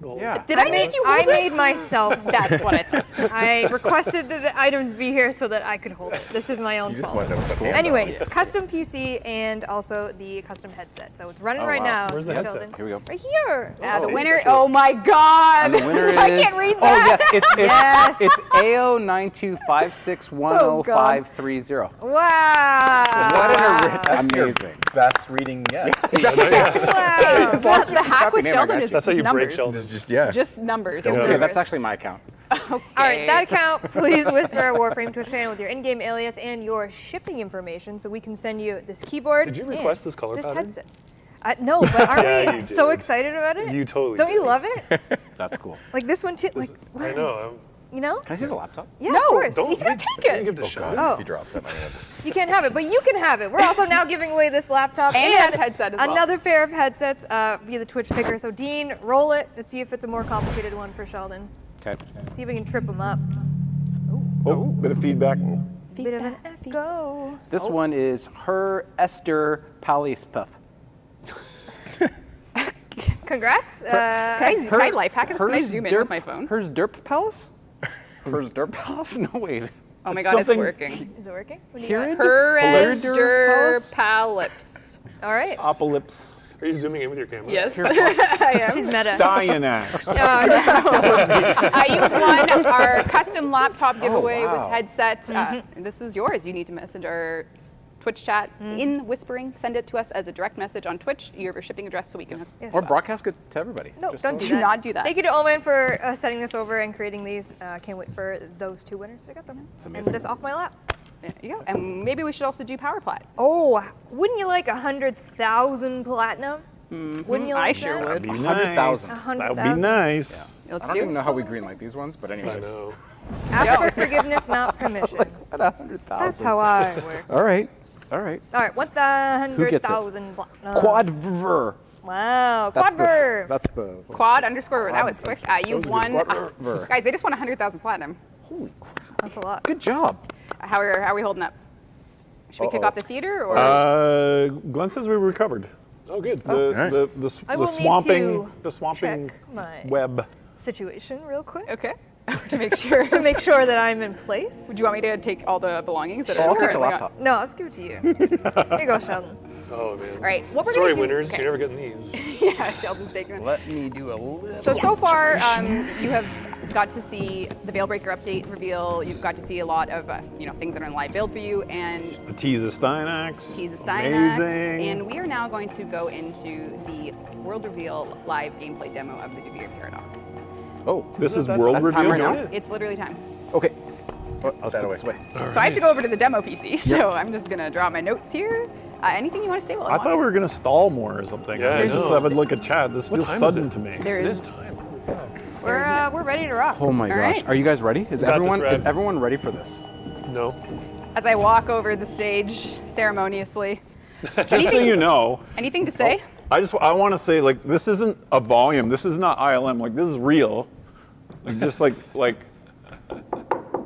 Speaker 4: Did I make you hold it?
Speaker 5: I made myself.
Speaker 4: That's what I thought.
Speaker 5: I requested that the items be here so that I could hold it. This is my own fault. Anyways, custom PC and also the custom headset. So it's running right now.
Speaker 2: Where's the
Speaker 5: Sheldon.
Speaker 2: headset?
Speaker 6: Here we go.
Speaker 5: Right here.
Speaker 4: The winner. Oh my God!
Speaker 6: And the winner is.
Speaker 4: I can't read that.
Speaker 6: Oh yes, it's AO 925610530.
Speaker 5: Wow.
Speaker 6: What an
Speaker 9: That's
Speaker 6: amazing.
Speaker 9: Best reading yet.
Speaker 6: Exactly.
Speaker 5: Wow.
Speaker 4: The hack with Sheldon is
Speaker 2: That's how
Speaker 4: just
Speaker 2: you break
Speaker 4: numbers.
Speaker 2: Sheldon.
Speaker 9: It's just
Speaker 4: Just numbers.
Speaker 6: Okay, that's actually my account.
Speaker 5: All right, that account, please whisper a Warframe Twitch channel with your in-game alias and your shipping information so we can send you this keyboard.
Speaker 2: Did you request
Speaker 5: and
Speaker 2: this color
Speaker 5: this
Speaker 2: pattern?
Speaker 5: headset. No, but aren't
Speaker 2: Yeah,
Speaker 5: we
Speaker 2: you
Speaker 5: so
Speaker 2: did.
Speaker 5: excited about it?
Speaker 2: You totally
Speaker 5: Don't you
Speaker 2: did.
Speaker 5: love it?
Speaker 6: That's cool.
Speaker 5: Like this one too. Like
Speaker 2: I know.
Speaker 5: you know?
Speaker 6: Can I see the laptop?
Speaker 5: Yeah, of course.
Speaker 2: Don't
Speaker 5: He's gonna take it.
Speaker 2: Give it a shot.
Speaker 5: Oh.
Speaker 9: if he drops it, I'm gonna just.
Speaker 5: You can't have it, but you can have it. We're also now giving away this laptop
Speaker 4: And that headset as well.
Speaker 5: another pair of headsets via the Twitch Picker. So Dean, roll it. Let's see if it's a more complicated one for Sheldon.
Speaker 6: Okay.
Speaker 5: See if we can trip him up.
Speaker 8: Oh, bit of feedback.
Speaker 5: Bit of an echo.
Speaker 6: This one is her Esther Palispup.
Speaker 5: Congrats.
Speaker 4: Can I life hack this? Can I zoom in with my phone?
Speaker 6: Hers Derp Palace? Hers Derp Palace? No, wait.
Speaker 4: Oh my God, it's
Speaker 8: Something-
Speaker 4: working.
Speaker 5: Is it working? What do you
Speaker 6: Here
Speaker 5: got?
Speaker 6: it
Speaker 4: Herester
Speaker 5: All right.
Speaker 8: Opolyps.
Speaker 2: Are you zooming in with your camera?
Speaker 4: Yes, I am.
Speaker 5: He's meta.
Speaker 8: Styanax.
Speaker 4: You won our custom laptop giveaway
Speaker 6: wow.
Speaker 4: with headset. This is yours. You need to message our Twitch chat in whispering. Send it to us as a direct message on Twitch, your shipping address, so we can.
Speaker 5: Yes.
Speaker 6: Or broadcast it to everybody.
Speaker 5: No,
Speaker 6: Just
Speaker 5: don't
Speaker 6: those.
Speaker 5: do that.
Speaker 4: not do that.
Speaker 5: Thank you to Oman for setting this over and creating these. Can't wait for those two winners to get them.
Speaker 6: It's amazing.
Speaker 5: And this off my lap.
Speaker 4: There you go. And maybe we should also do Power Plat.
Speaker 5: Oh, wouldn't you like 100,000 platinum? Wouldn't you like
Speaker 4: I sure
Speaker 5: that?
Speaker 4: would.
Speaker 8: Be
Speaker 6: 100,000.
Speaker 8: nice. That would be nice.
Speaker 4: Let's
Speaker 6: I don't
Speaker 4: do
Speaker 6: even
Speaker 4: it.
Speaker 6: know how we greenlight these ones, but
Speaker 2: I
Speaker 6: anyways.
Speaker 2: know.
Speaker 5: Ask for forgiveness, not permission.
Speaker 6: What 100,000?
Speaker 5: That's how I work.
Speaker 6: All right. All right.
Speaker 5: All right, what the
Speaker 6: Who gets it?
Speaker 5: 100,000 platinum?
Speaker 6: Quadver.
Speaker 5: Wow,
Speaker 6: That's
Speaker 5: Quadver.
Speaker 6: That's the.
Speaker 4: Quad underscore. That was quick. You've won.
Speaker 6: Quadver.
Speaker 4: Guys, they just won 100,000 platinum.
Speaker 6: Holy crap.
Speaker 5: That's a lot.
Speaker 6: Good job.
Speaker 4: How are we holding up? Should we kick off the theater or?
Speaker 8: Glenn says we recovered.
Speaker 2: Oh, good.
Speaker 8: The
Speaker 5: I will need
Speaker 8: swamping
Speaker 5: to check my
Speaker 8: web.
Speaker 5: situation real quick
Speaker 4: Okay. To make sure.
Speaker 5: to make sure that I'm in place.
Speaker 4: Would you want me to take all the belongings? That
Speaker 6: I'll
Speaker 4: are
Speaker 6: take the
Speaker 4: currently on-
Speaker 6: laptop.
Speaker 5: No, let's give it to you. Here you go, Sheldon.
Speaker 2: Oh man.
Speaker 4: All right. What we're
Speaker 2: Sorry,
Speaker 4: gonna do?
Speaker 2: winners.
Speaker 4: Okay.
Speaker 2: You're never getting these.
Speaker 4: Yeah, Sheldon's taking it.
Speaker 6: Let me do a little.
Speaker 4: So far, you have got to see the Veilbreaker update reveal. You've got to see a lot of things that are in live build for you, and
Speaker 8: A Tease of Steinax.
Speaker 4: Steinax.
Speaker 8: Amazing.
Speaker 4: And we are now going to go into the world reveal live gameplay demo of the Devere Paradox.
Speaker 6: Oh,
Speaker 8: this is world
Speaker 6: that's time
Speaker 8: reveal
Speaker 6: right now?
Speaker 4: It's literally time.
Speaker 6: Okay. I'll
Speaker 9: that
Speaker 6: put
Speaker 9: away.
Speaker 6: this way.
Speaker 4: So I have to go over to the demo PC, so I'm just gonna draw my notes here. Anything you want to say while
Speaker 8: I thought we were gonna stall more or something.
Speaker 2: Yeah,
Speaker 8: I
Speaker 2: I
Speaker 8: just
Speaker 2: know.
Speaker 8: have a look at chat. This
Speaker 2: What
Speaker 8: feels
Speaker 2: time is
Speaker 8: sudden
Speaker 2: it?
Speaker 8: to me.
Speaker 4: There
Speaker 2: It
Speaker 4: is
Speaker 2: is time.
Speaker 5: We're ready to rock.
Speaker 6: Oh my
Speaker 4: All
Speaker 6: gosh.
Speaker 4: right.
Speaker 6: Are you guys ready? Is
Speaker 2: Got
Speaker 6: everyone
Speaker 2: this, Red.
Speaker 6: ready for this?
Speaker 2: No.
Speaker 4: As I walk over the stage ceremoniously.
Speaker 8: Just so you know,
Speaker 4: Anything to say?
Speaker 8: I want to say, like, this isn't a volume. This is not ILM. Like, this is real. Like, just like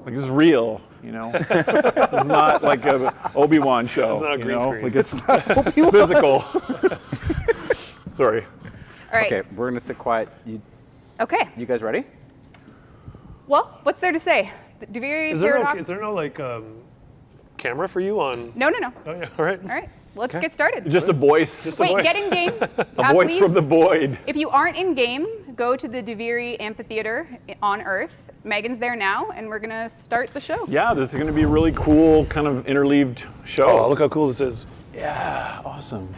Speaker 8: this is real. You know, this is not like a Obi-Wan show.
Speaker 2: It's not a
Speaker 8: you
Speaker 2: green
Speaker 8: know?
Speaker 2: screen.
Speaker 8: Like it's physical. Sorry.
Speaker 4: All right.
Speaker 6: Okay, we're gonna sit quiet.
Speaker 4: Okay.
Speaker 6: You guys ready?
Speaker 4: Well, what's there to say? The Devere Paradox.
Speaker 2: Is there no like camera for you on?
Speaker 4: No.
Speaker 2: Oh yeah. All right.
Speaker 4: All right. Let's get started.
Speaker 8: Just a voice.
Speaker 4: Wait, get in game.
Speaker 8: A voice from the void.
Speaker 4: If you aren't in game, go to the Devere Amphitheater on Earth. Megan's there now, and we're gonna start the show.
Speaker 8: Yeah, this is going to be a really cool, kind of interleaved show.
Speaker 2: Oh, look how cool this is.
Speaker 8: Yeah, awesome.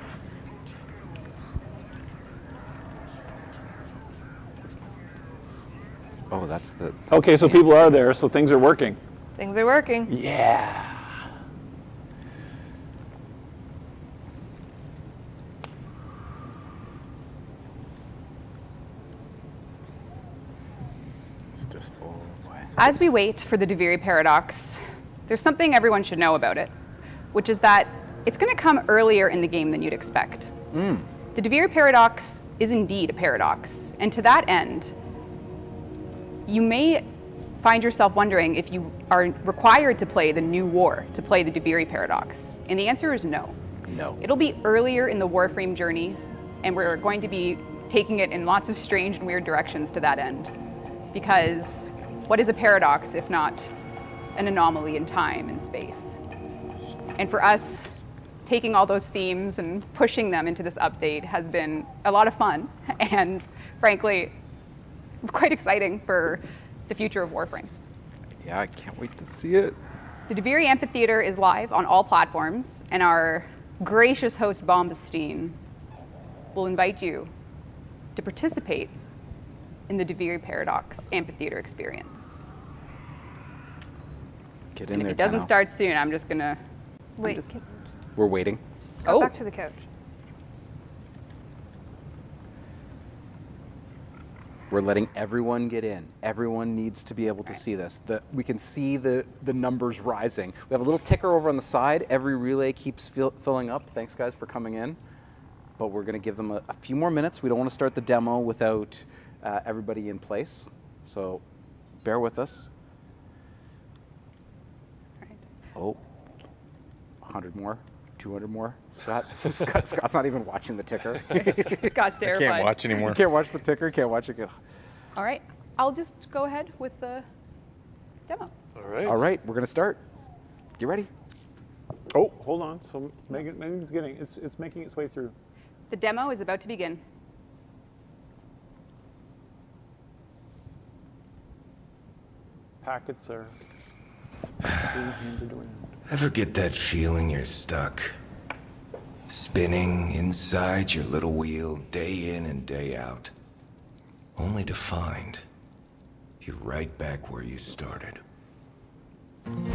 Speaker 6: Oh, that's the.
Speaker 8: Okay, so people are there, so things are working.
Speaker 5: Things are working.
Speaker 8: Yeah.
Speaker 6: It's just oh boy.
Speaker 4: As we wait for the Devere Paradox, there's something everyone should know about it, which is that it's going to come earlier in the game than you'd expect. The Devere Paradox is indeed a paradox, and to that end, you may find yourself wondering if you are required to play the new war to play the Devere Paradox, and the answer is no.
Speaker 6: No.
Speaker 4: It'll be earlier in the Warframe journey, and we're going to be taking it in lots of strange and weird directions to that end. Because what is a paradox if not an anomaly in time and space? And for us, taking all those themes and pushing them into this update has been a lot of fun and frankly, quite exciting for the future of Warframe.
Speaker 6: Yeah, I can't wait to see it.
Speaker 4: The Devere Amphitheater is live on all platforms, and our gracious host, Bombastine, will invite you to participate in the Devere Paradox Amphitheater experience.
Speaker 6: Get in
Speaker 4: And if
Speaker 6: there.
Speaker 4: it doesn't
Speaker 6: Tano.
Speaker 4: start soon, I'm just gonna
Speaker 5: Wait.
Speaker 6: We're waiting.
Speaker 5: Go back to the couch.
Speaker 6: We're letting everyone get in. Everyone needs to be able to see this. We can see the numbers rising. We have a little ticker over on the side. Every relay keeps filling up. Thanks, guys, for coming in. But we're going to give them a few more minutes. We don't want to start the demo without everybody in place. So bear with us.
Speaker 4: Right.
Speaker 6: Oh, 100 more. 200 more, Scott? Scott's not even watching the ticker.
Speaker 4: Scott's terrified.
Speaker 9: Can't watch anymore.
Speaker 6: Can't watch the ticker, can't watch it.
Speaker 4: All right, I'll just go ahead with the demo.
Speaker 2: All right.
Speaker 6: All right, we're going to start. Get ready.
Speaker 8: Oh, hold on. So Megan's getting, it's making its way through.
Speaker 4: The demo is about to begin.
Speaker 8: Packets are being handed around.
Speaker 11: Ever get that feeling you're stuck? Spinning inside your little wheel day in and day out. Only to find you're right back where you started. And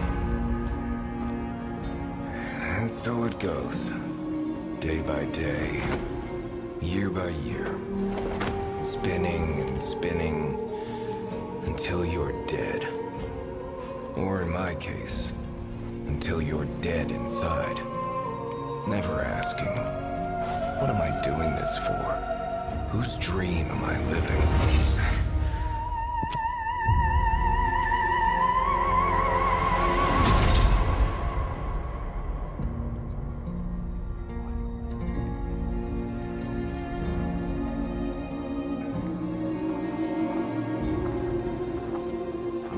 Speaker 11: so it goes. Day by day. Year by year. Spinning and spinning until you're dead. Or in my case, until you're dead inside. Never asking, what am I doing this for? Whose dream am I living?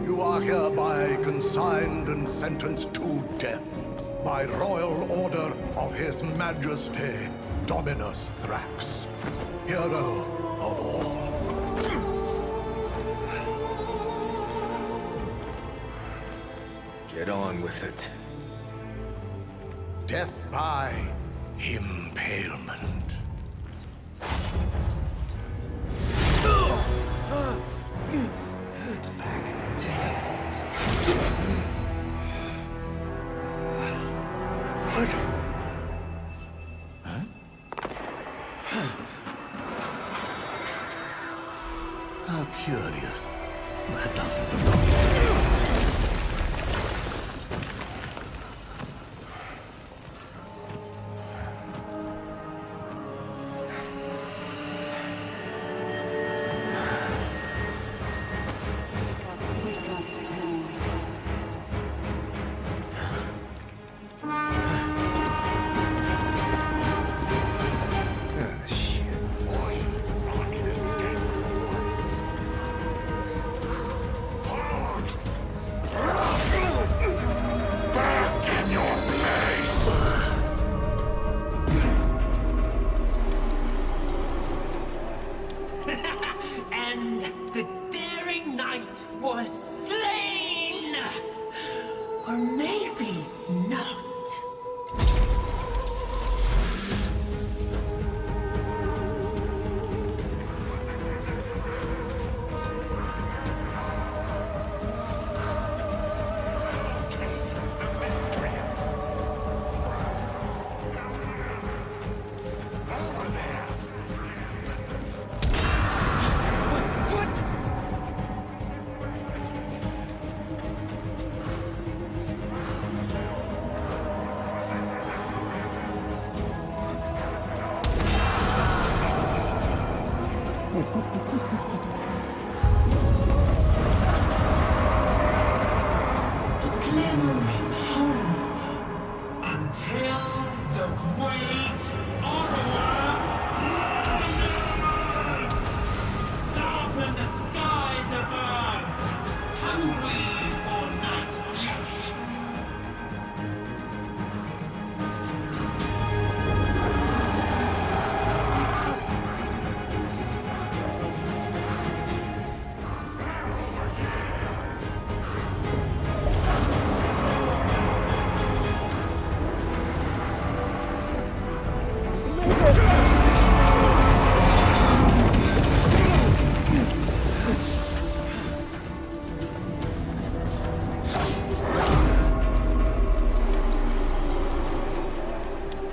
Speaker 1: You are hereby consigned and sentenced to death by royal order of His Majesty Dominus Thrax, hero of all.
Speaker 11: Get on with it.
Speaker 1: Death by impalement. What? Huh? How curious. That doesn't belong here.
Speaker 3: And the daring knight was slain! Or maybe not.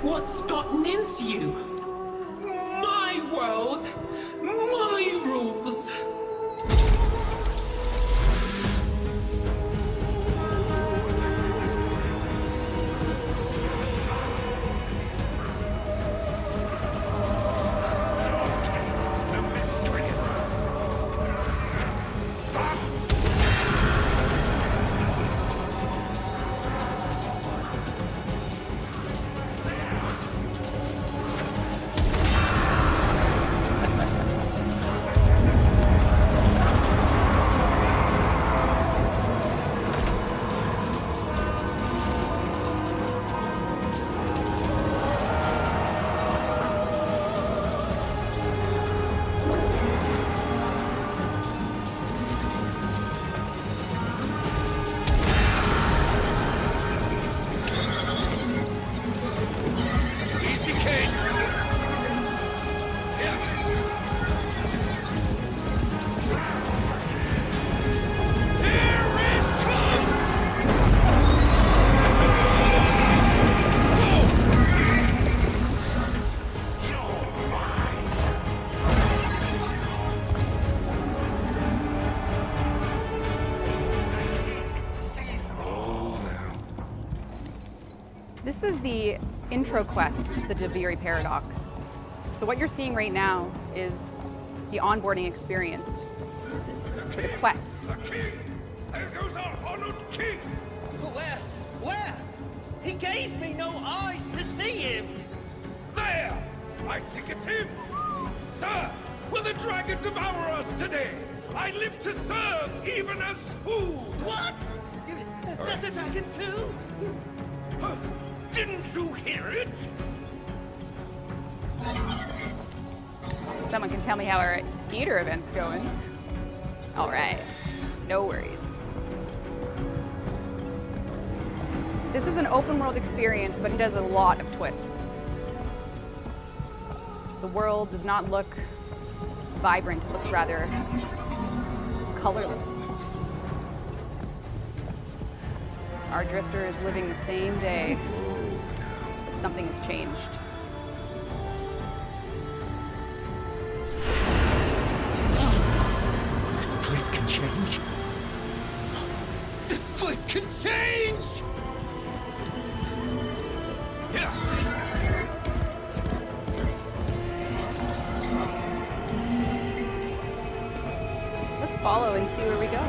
Speaker 3: What's gotten into you? My world, my rules.
Speaker 4: This is the intro quest to the Debiri Paradox. So what you're seeing right now is the onboarding experience for the quest.
Speaker 16: There goes our honored king!
Speaker 19: Where? Where? He gave me no eyes to see him!
Speaker 16: There! I think it's him! Sir, will the dragon devour us today? I live to serve, even as food!
Speaker 19: What? There's a dragon too?
Speaker 16: Didn't you hear it?
Speaker 4: Someone can tell me how our theater event's going. All right, no worries. This is an open world experience, but it has a lot of twists. The world does not look vibrant, it looks rather colorless. Our drifter is living the same day, but something has changed.
Speaker 17: This place can change. This place can change!
Speaker 4: Let's follow and see where we go.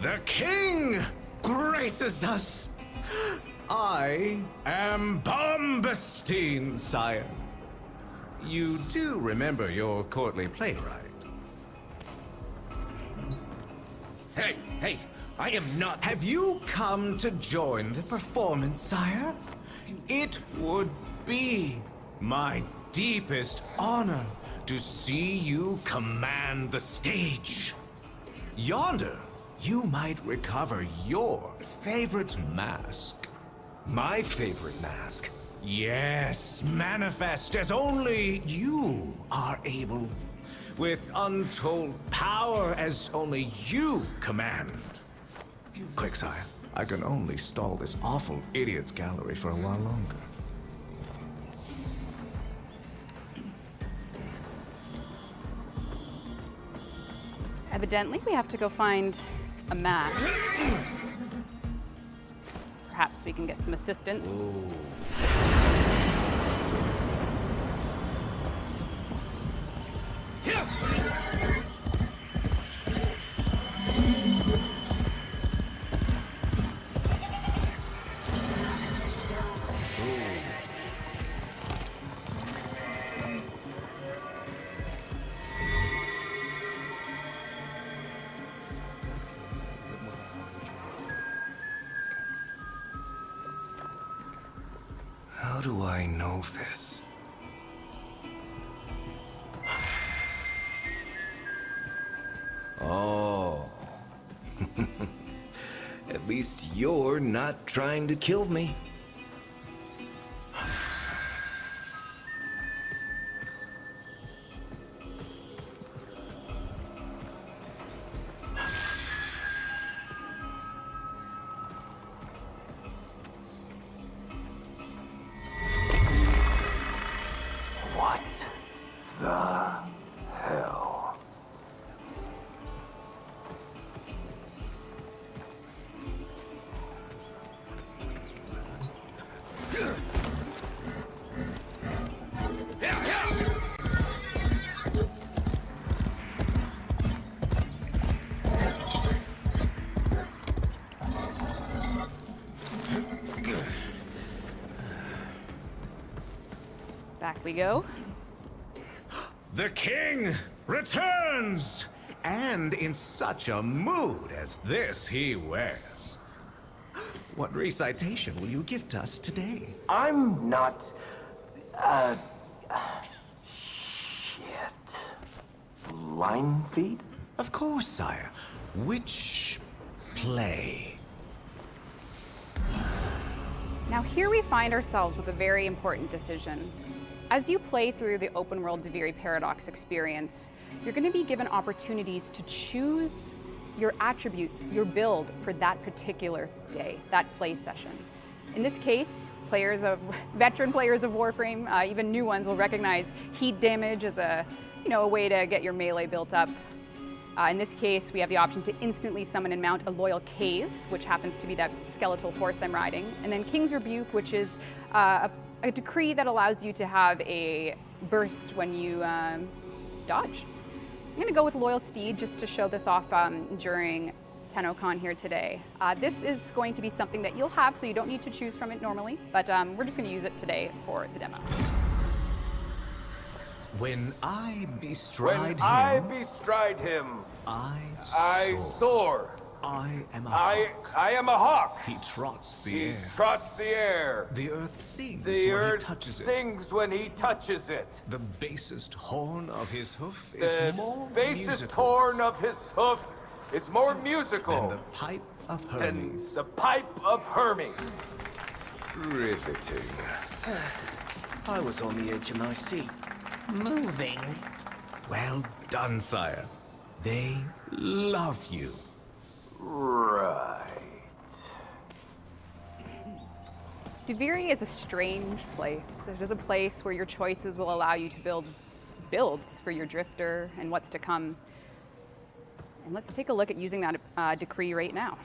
Speaker 7: The king graces us. I am Bombastine, sire. You do remember your courtly playwright? Hey, I am not. Have you come to join the performance, sire? It would be my deepest honor to see you command the stage. Yonder, you might recover your favorite mask.
Speaker 11: My favorite mask?
Speaker 7: Yes, manifest as only you are able, with untold power as only you command. Quick, sire. I can only stall this awful idiot's gallery for a while longer.
Speaker 4: Evidently, we have to go find a mask. Perhaps we can get some assistance.
Speaker 11: How do I know this? Oh. At least you're not trying to kill me.
Speaker 3: What the hell?
Speaker 4: Back we go.
Speaker 7: The king returns! And in such a mood as this he wears. What recitation will you gift us today?
Speaker 3: I'm not... shit. Line feed?
Speaker 7: Of course, sire. Which play?
Speaker 4: Now here we find ourselves with a very important decision. As you play through the open world Deviri Paradox experience, you're going to be given opportunities to choose your attributes, your build for that particular day, that play session. In this case, veteran players of Warframe, even new ones, will recognize heat damage as a way to get your melee built up. In this case, we have the option to instantly summon and mount a Loyal Cave, which happens to be that skeletal horse I'm riding, and then King's Rebuke, which is a a decree that allows you to have a burst when you dodge. I'm going to go with Loyal Steed just to show this off during Tennocon here today. This is going to be something that you'll have, so you don't need to choose from it normally, but we're just going to use it today for the demo.
Speaker 7: When I bestride him,
Speaker 16: I soar.
Speaker 7: I am a
Speaker 16: hawk. I am a hawk.
Speaker 7: He trots the air.
Speaker 16: Trots the air.
Speaker 7: The earth sings
Speaker 16: The
Speaker 7: when he
Speaker 16: earth
Speaker 7: touches it.
Speaker 16: sings when he touches it.
Speaker 7: The basest horn of his hoof
Speaker 16: The
Speaker 7: is more
Speaker 16: basest
Speaker 7: musical
Speaker 16: horn of his hoof is more musical
Speaker 7: than the pipe of Hermes.
Speaker 16: The pipe of Hermes.
Speaker 11: Riveting. I was on the edge of my seat.
Speaker 18: Moving.
Speaker 7: Well done, sire. They love you.
Speaker 16: Right.
Speaker 4: Duviri is a strange place. It is a place where your choices will allow you to build builds for your drifter and what's to come. And let's take a look at using that decree right now.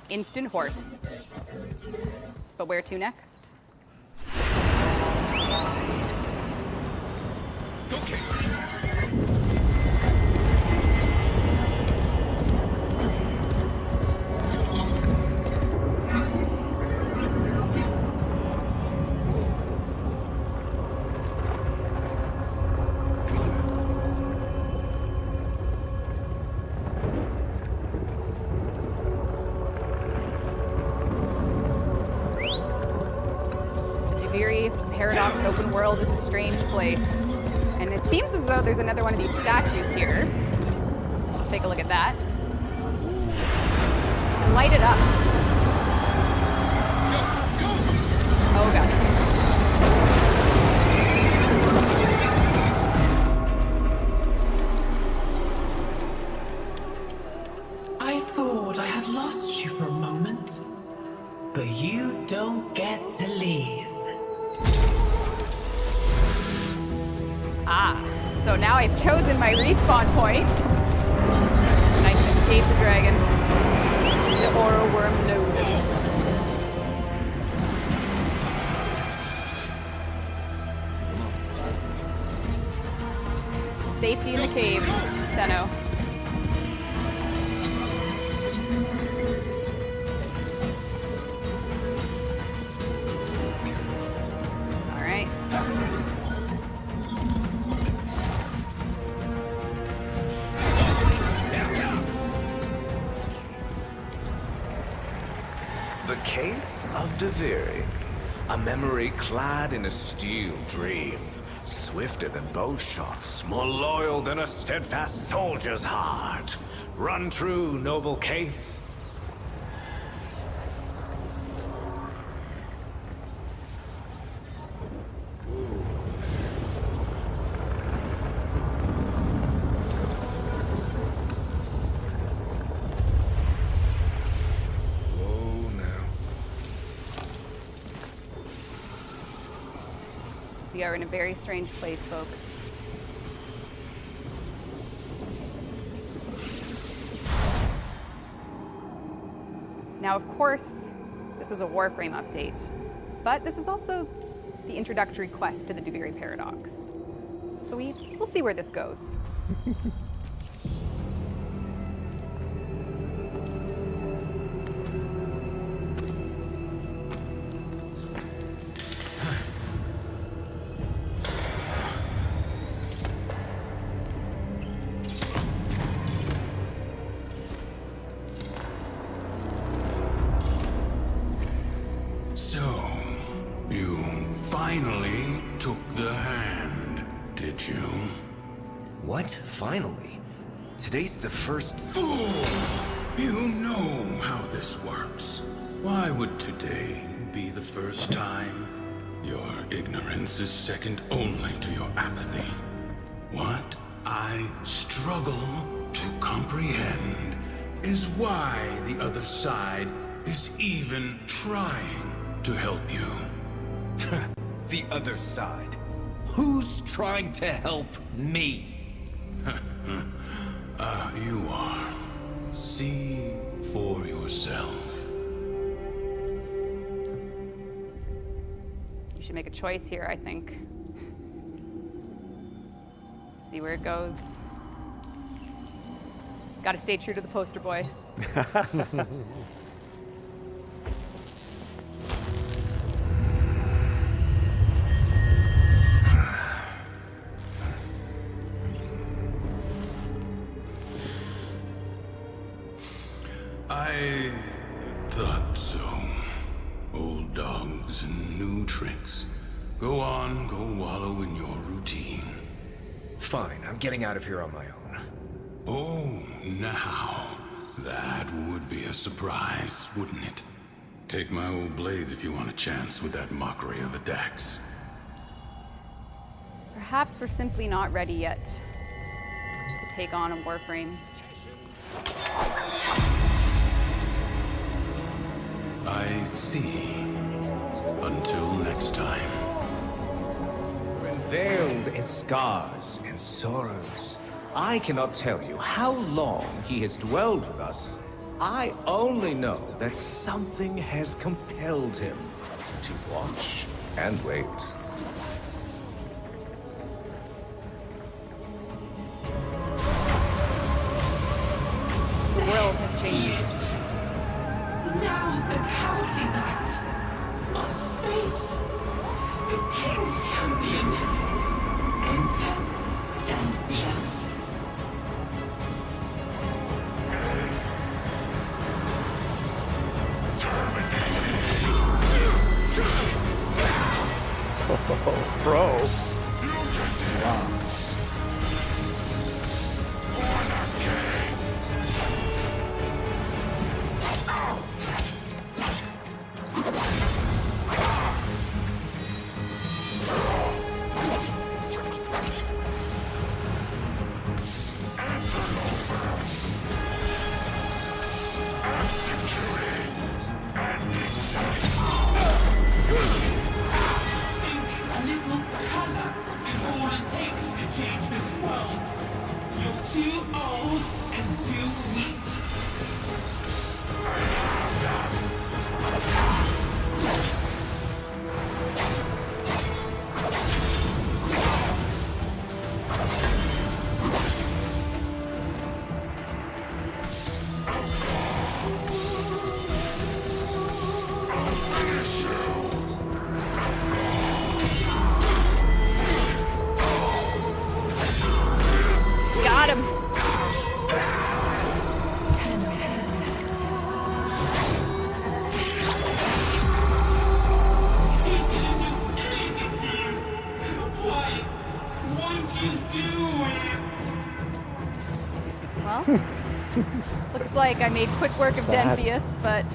Speaker 4: Instant horse. But where to next?
Speaker 16: Okay.
Speaker 4: Paradox open world is a strange place. And it seems as though there's another one of these statues here. So let's take a look at that. Light it up. Oh god.
Speaker 19: I thought I had lost you for a moment, but you don't get to leave.
Speaker 4: Ah, so now I've chosen my respawn point. And I can escape the dragon. The Aura Worm node. Safety in the caves, Tenno. Alright.
Speaker 7: The Cave of Duviri, a memory clad in a steel dream, swifter than bow shots, more loyal than a steadfast soldier's heart. Run true, noble cave.
Speaker 4: We are in a very strange place, folks. Now, of course, this is a Warframe update, but this is also the introductory quest to the Duviri Paradox. So we'll see where this goes.
Speaker 16: So, you finally took the hand, did you?
Speaker 11: What? Finally? Today's the first...
Speaker 16: Fool! You know how this works. Why would today be the first time? Your ignorance is second only to your apathy. What I struggle to comprehend is why the other side is even trying to help you.
Speaker 11: The other side? Who's trying to help me?
Speaker 16: You are. See for yourself.
Speaker 4: You should make a choice here, I think. See where it goes. Gotta stay true to the poster boy.
Speaker 16: I thought so. Old dogs and new tricks. Go on, go wallow in your routine.
Speaker 11: Fine, I'm getting out of here on my own.
Speaker 16: Oh, now. That would be a surprise, wouldn't it? Take my old blades if you want a chance with that mockery of a Dax.
Speaker 4: Perhaps we're simply not ready yet to take on a Warframe.
Speaker 16: I see. Until next time.
Speaker 7: When veiled in scars and sorrows, I cannot tell you how long he has dwelled with us. I only know that something has compelled him to watch and wait.
Speaker 4: The world has changed.
Speaker 17: Now the cowardly knight must face the king's champion. Enter Danfius.
Speaker 2: Oh, pro.
Speaker 8: Wow.
Speaker 4: Got him. Well, looks like I made quick work of
Speaker 6: Sad.
Speaker 4: Danfius, but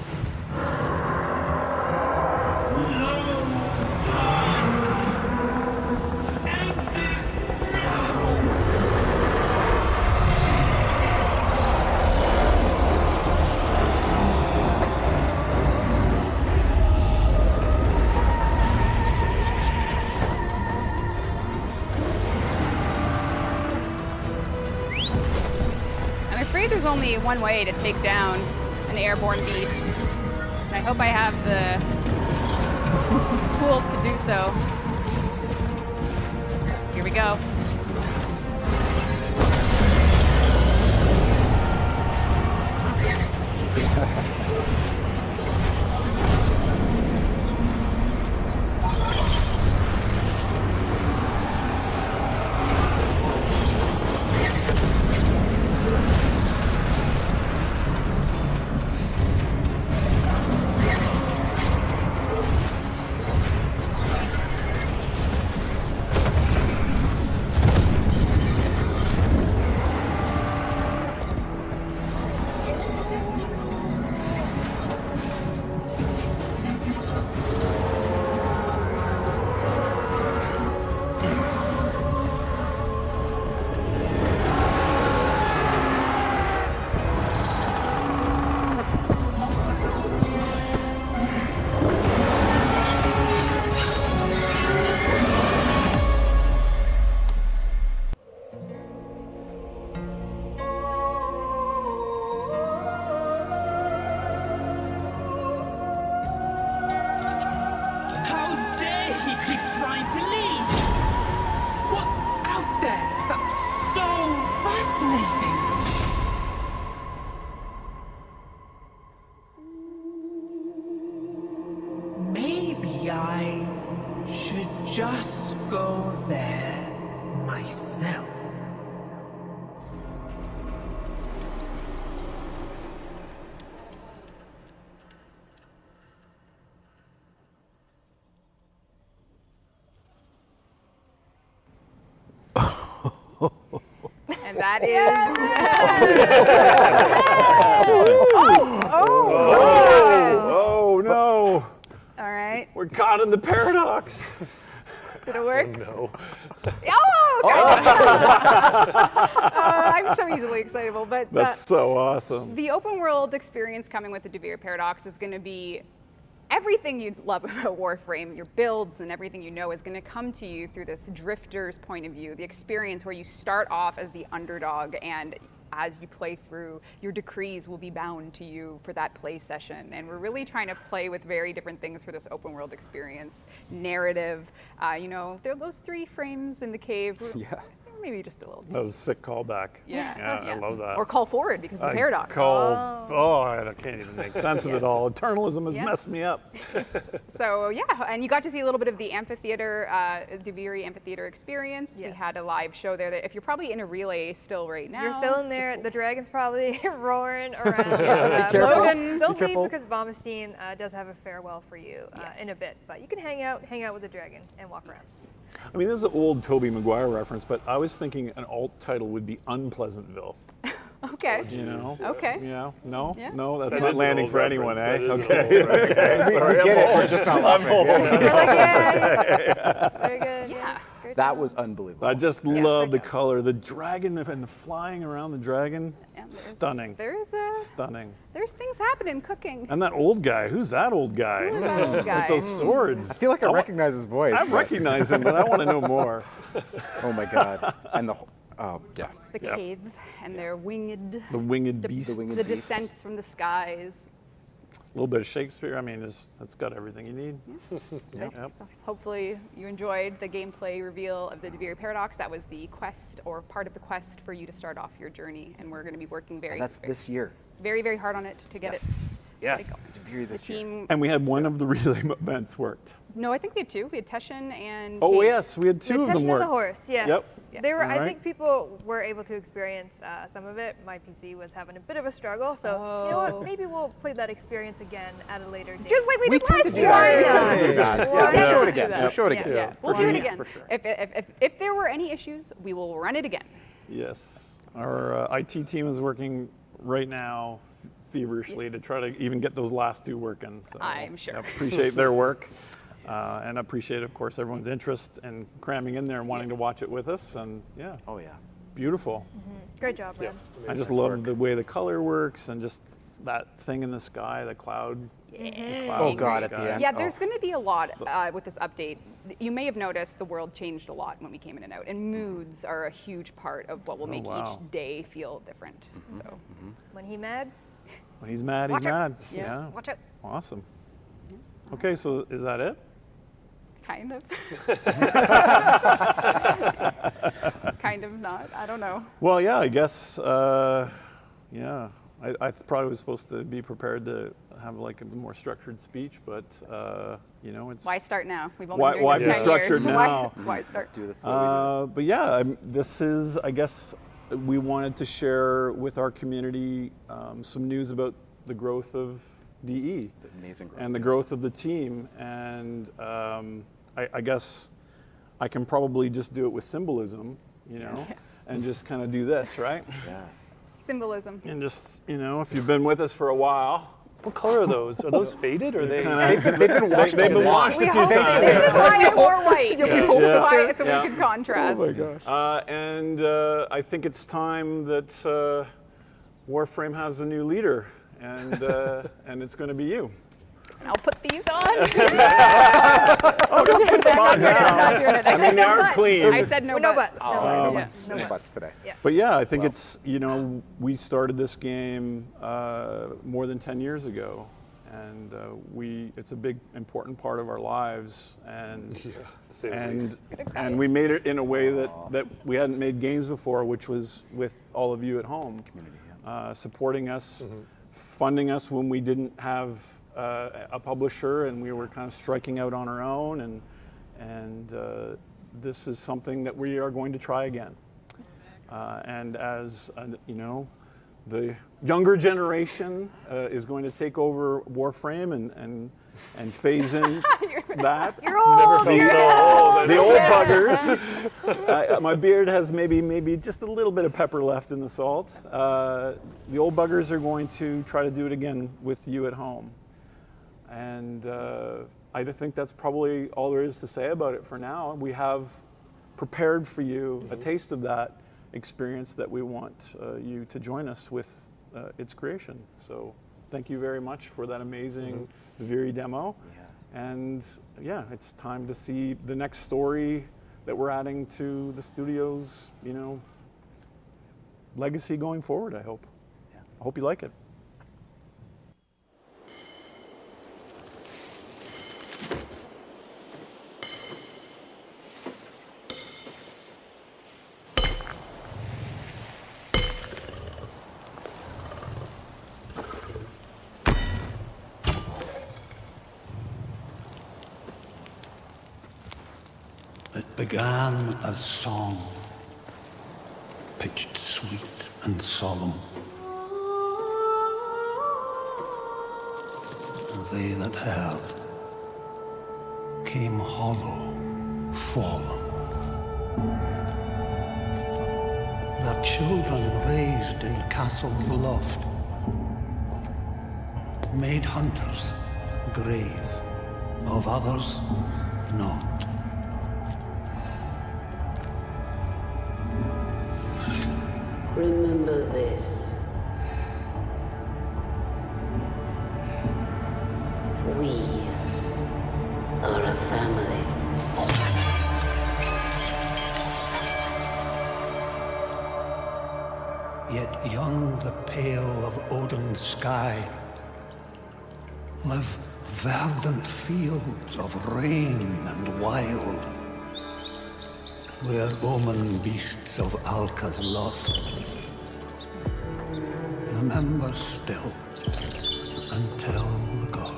Speaker 4: I'm afraid there's only one way to take down an airborne beast. And I hope I have the tools to do so. Here we go.
Speaker 19: trying to leave? What's out there that's so fascinating? Maybe I should just go there myself.
Speaker 4: And that is.
Speaker 8: Oh no!
Speaker 4: All right.
Speaker 8: We're caught in the paradox.
Speaker 4: Did it work?
Speaker 2: No.
Speaker 4: I'm so easily excitable, but
Speaker 8: That's so awesome.
Speaker 4: the open world experience coming with the Devere Paradox is going to be everything you love about Warframe. Your builds and everything you know is going to come to you through this drifter's point of view, the experience where you start off as the underdog, and as you play through, your decrees will be bound to you for that play session. And we're really trying to play with very different things for this open world experience. Narrative, you know, there are those 3 frames in the cave.
Speaker 8: Yeah.
Speaker 4: Maybe just a little.
Speaker 8: That was a sick callback.
Speaker 4: Yeah.
Speaker 8: I love that.
Speaker 4: Or call forward because of the paradox.
Speaker 8: I can't even make sense of it all. Eternalism has messed me up.
Speaker 4: So yeah, and you got to see a little bit of the amphitheater, Devere amphitheater experience.
Speaker 5: Yes.
Speaker 4: We had a live show there. That if you're probably in a relay still right now.
Speaker 5: You're still in there. The dragon's probably roaring around.
Speaker 8: Be careful.
Speaker 5: Don't
Speaker 8: Be
Speaker 5: leave
Speaker 8: careful.
Speaker 5: because Bomastine does have a farewell for you in a bit. But you can hang out with the dragon and walk around.
Speaker 8: I mean, this is an old Tobey Maguire reference, but I was thinking an alt title would be Unpleasantville.
Speaker 4: Okay.
Speaker 8: You know?
Speaker 4: Okay.
Speaker 8: Yeah. No?
Speaker 4: Yeah.
Speaker 8: No, that's
Speaker 2: That
Speaker 8: not
Speaker 2: is an
Speaker 8: landing
Speaker 2: old
Speaker 8: for anyone, eh?
Speaker 2: reference. That is an
Speaker 8: Okay.
Speaker 2: old reference.
Speaker 8: Okay. Sorry,
Speaker 6: We get
Speaker 8: I'm
Speaker 6: it, we're
Speaker 8: old.
Speaker 6: just not
Speaker 8: I'm
Speaker 6: laughing.
Speaker 8: old.
Speaker 5: You're like, yeah. Very good.
Speaker 4: Yeah.
Speaker 5: Great
Speaker 6: That
Speaker 5: job.
Speaker 6: was unbelievable.
Speaker 8: I just love the color. The dragon and the flying around the dragon. Stunning. Stunning.
Speaker 4: There's things happening cooking.
Speaker 8: And that old guy. Who's that old guy?
Speaker 4: Who is that old guy?
Speaker 8: With those swords.
Speaker 6: I feel like I recognize his voice.
Speaker 8: I recognize him, but I want to know more.
Speaker 6: Oh my god. And the yeah.
Speaker 4: The cave and their winged.
Speaker 8: The winged beast.
Speaker 4: The descents from the skies.
Speaker 8: A little bit of Shakespeare. I mean, it's got everything you need.
Speaker 4: Yep. So hopefully you enjoyed the gameplay reveal of the Devere Paradox. That was the quest, or part of the quest, for you to start off your journey, and we're going to be working
Speaker 6: And that's this year.
Speaker 4: very, very hard on it to get it.
Speaker 8: Yes.
Speaker 6: Devere this
Speaker 4: team.
Speaker 8: And we had one of the relay events worked.
Speaker 4: No, I think we had 2. We had Teshin and.
Speaker 8: Oh
Speaker 4: Kate.
Speaker 8: yes, we had 2 of them
Speaker 5: Teshin
Speaker 8: work.
Speaker 5: and the horse, yes.
Speaker 8: Yep.
Speaker 5: They were.
Speaker 8: All
Speaker 5: I
Speaker 8: right.
Speaker 5: think people were able to experience some of it. My PC was having a bit of a struggle, so you know what? Maybe we'll play that experience again at a later date.
Speaker 4: Just like we did
Speaker 6: tend
Speaker 4: last
Speaker 6: to do
Speaker 4: year.
Speaker 6: that. We tend to do that.
Speaker 4: We'll
Speaker 6: Yeah, show it
Speaker 4: do
Speaker 6: again.
Speaker 4: that.
Speaker 6: We'll show it again.
Speaker 4: Yeah.
Speaker 6: For
Speaker 4: We'll do
Speaker 6: sure.
Speaker 4: it again.
Speaker 6: For sure.
Speaker 4: If there were any issues, we will run it again.
Speaker 8: Yes. Our IT team is working right now feverishly to try to even get those last 2 working. So
Speaker 4: I'm sure.
Speaker 8: I appreciate their work. And appreciate, of course, everyone's interest and cramming in there and wanting to watch it with us. And yeah.
Speaker 6: Oh yeah.
Speaker 8: Beautiful.
Speaker 5: Great job, Brad.
Speaker 8: I just love the way the color works and just that thing in the sky, the cloud. the clouds
Speaker 6: Oh
Speaker 8: in
Speaker 6: god,
Speaker 8: the
Speaker 6: at the
Speaker 8: sky.
Speaker 6: end.
Speaker 4: Yeah, there's going to be a lot with this update. You may have noticed the world changed a lot when we came in and out, and moods are a huge part of what will make
Speaker 8: wow.
Speaker 4: each day feel different. So,
Speaker 5: When he mad,
Speaker 8: When he's mad,
Speaker 5: Watch
Speaker 8: he's
Speaker 5: out.
Speaker 8: mad.
Speaker 4: Yeah.
Speaker 5: watch out.
Speaker 8: Awesome. Okay, so is that it?
Speaker 4: kind of. Kind of not. I don't know.
Speaker 8: Well, yeah, I guess, yeah. I probably was supposed to be prepared to have like a more structured speech, but, you know, it's...
Speaker 4: Why start now? We've only been doing
Speaker 8: Why
Speaker 4: this
Speaker 8: be
Speaker 4: 10
Speaker 8: structured
Speaker 4: years.
Speaker 8: now?
Speaker 4: Why start?
Speaker 6: Let's do this.
Speaker 8: But yeah, this is, I guess, we wanted to share with our community some news about the growth of DE.
Speaker 6: The amazing growth.
Speaker 8: And the growth of the team. And I guess I can probably just do it with symbolism, you know, and just kind of do this, right?
Speaker 6: Yes.
Speaker 4: Symbolism.
Speaker 8: And just, you know, if you've been with us for a while.
Speaker 2: What color are those? Are those faded or are they?
Speaker 8: They've been washed. They've been washed a few times.
Speaker 4: This is why I wore white.
Speaker 8: Yeah.
Speaker 4: So we can contrast.
Speaker 8: Oh my gosh. And I think it's time that Warframe has a new leader, and it's going to be you.
Speaker 4: I'll put these on.
Speaker 8: Oh, don't put them on now. I mean, they are clean.
Speaker 4: I said no butts.
Speaker 5: No butts.
Speaker 6: No butts today.
Speaker 5: Yeah.
Speaker 8: But yeah, I think it's, you know, we started this game more than 10 years ago, and it's a big important part of our lives, and we made it in a way that we hadn't made games before, which was with all of you at home, supporting us, funding us when we didn't have a publisher and we were kind of striking out on our own, and this is something that we are going to try again. And as the younger generation is going to take over Warframe and phase in that.
Speaker 5: You're old.
Speaker 8: The old buggers. My beard has maybe just a little bit of pepper left in the salt. The old buggers are going to try to do it again with you at home. And I think that's probably all there is to say about it for now. We have prepared for you a taste of that experience that we want you to join us with its creation. So thank you very much for that amazing Viri demo. And yeah, it's time to see the next story that we're adding to the studio's, legacy going forward, I hope. I hope you like it.
Speaker 1: It began as song, pitched sweet and solemn. They that heard came hollow, fallen. Their children raised in castles loft, made hunters grave, of others not.
Speaker 20: Remember this. We are a family.
Speaker 1: Yet young the pale of Odin's sky live verdant fields of rain and wild, where omen beasts of Alka's lost. Remember still and tell the ghost.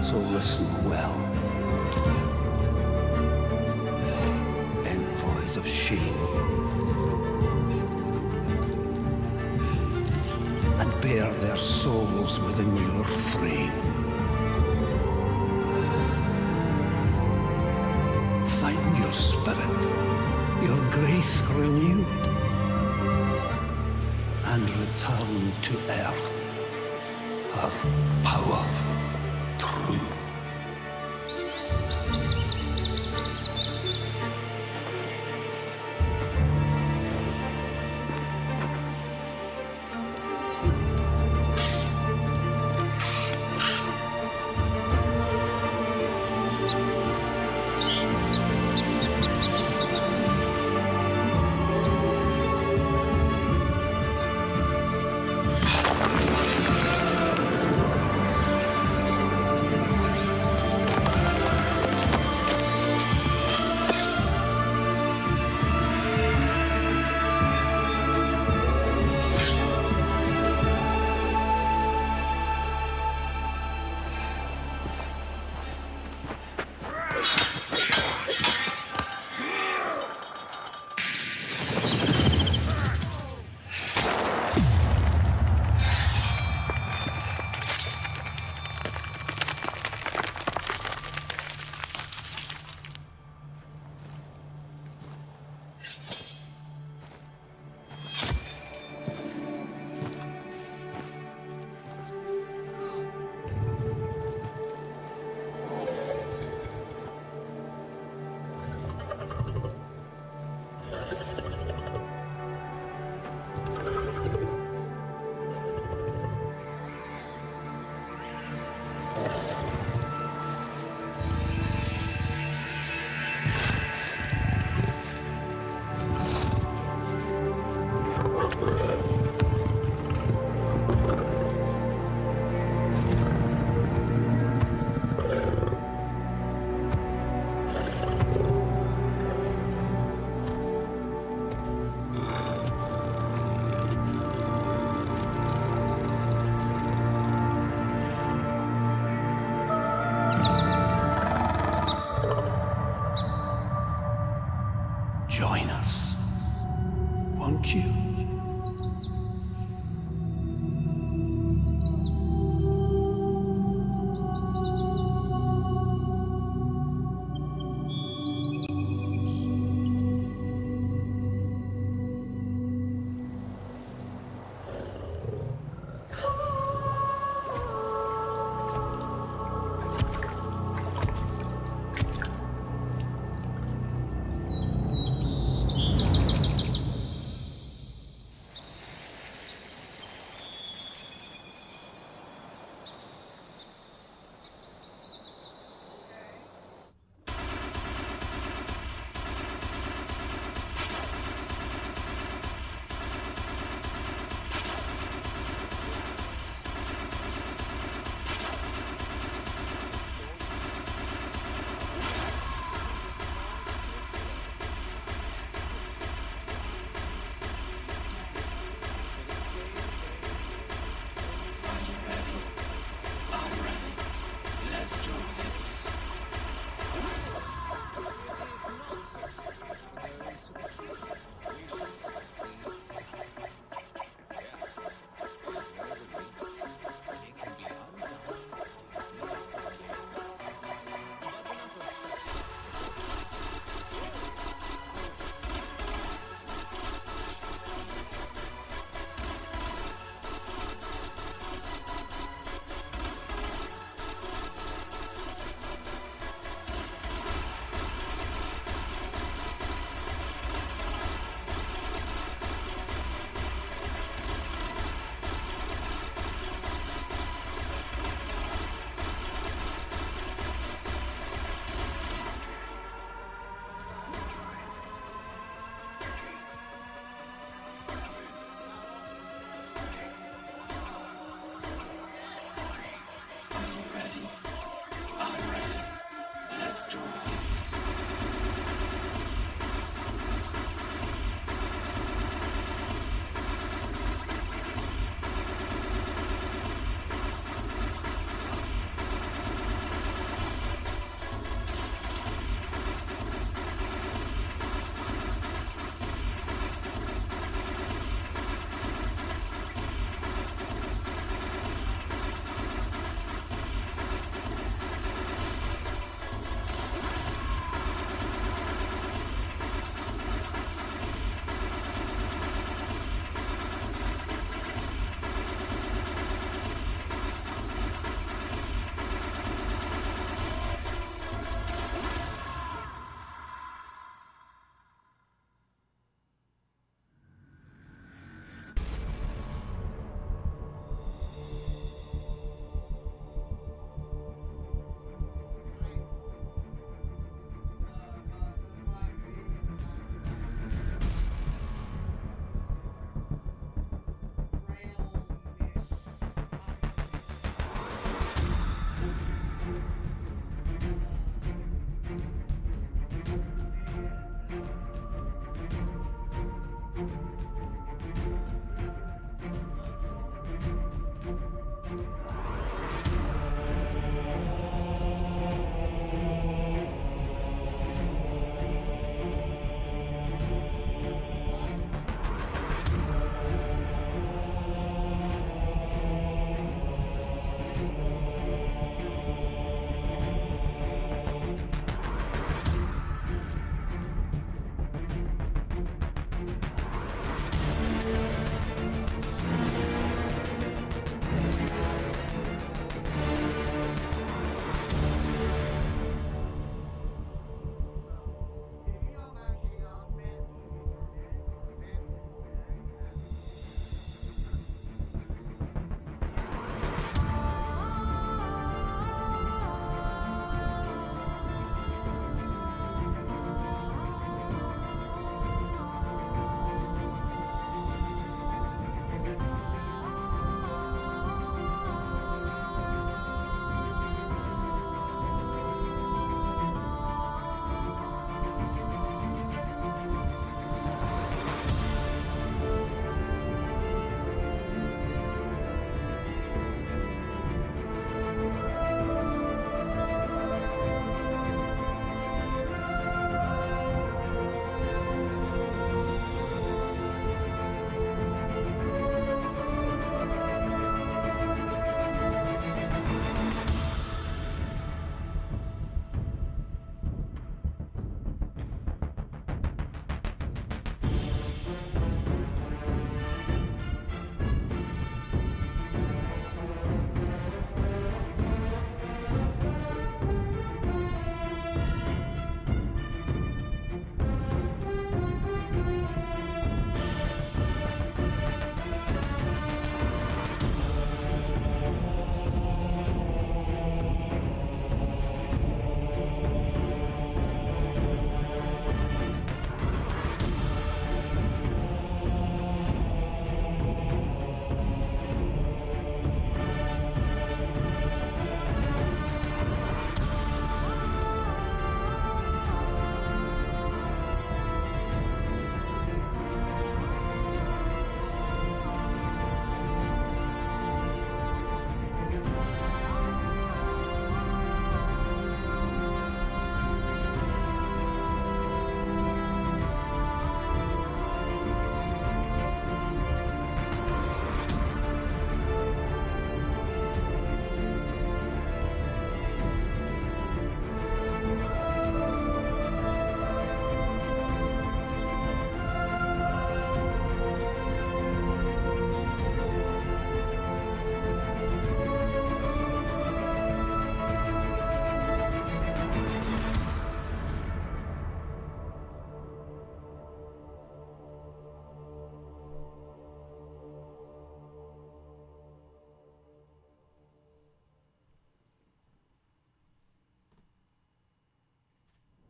Speaker 1: So listen well. Envoys of shame, and bear their souls within your frame. Find your spirit, your grace renewed, and return to earth, her power true.
Speaker 19: you.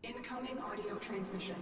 Speaker 17: Incoming audio transmission.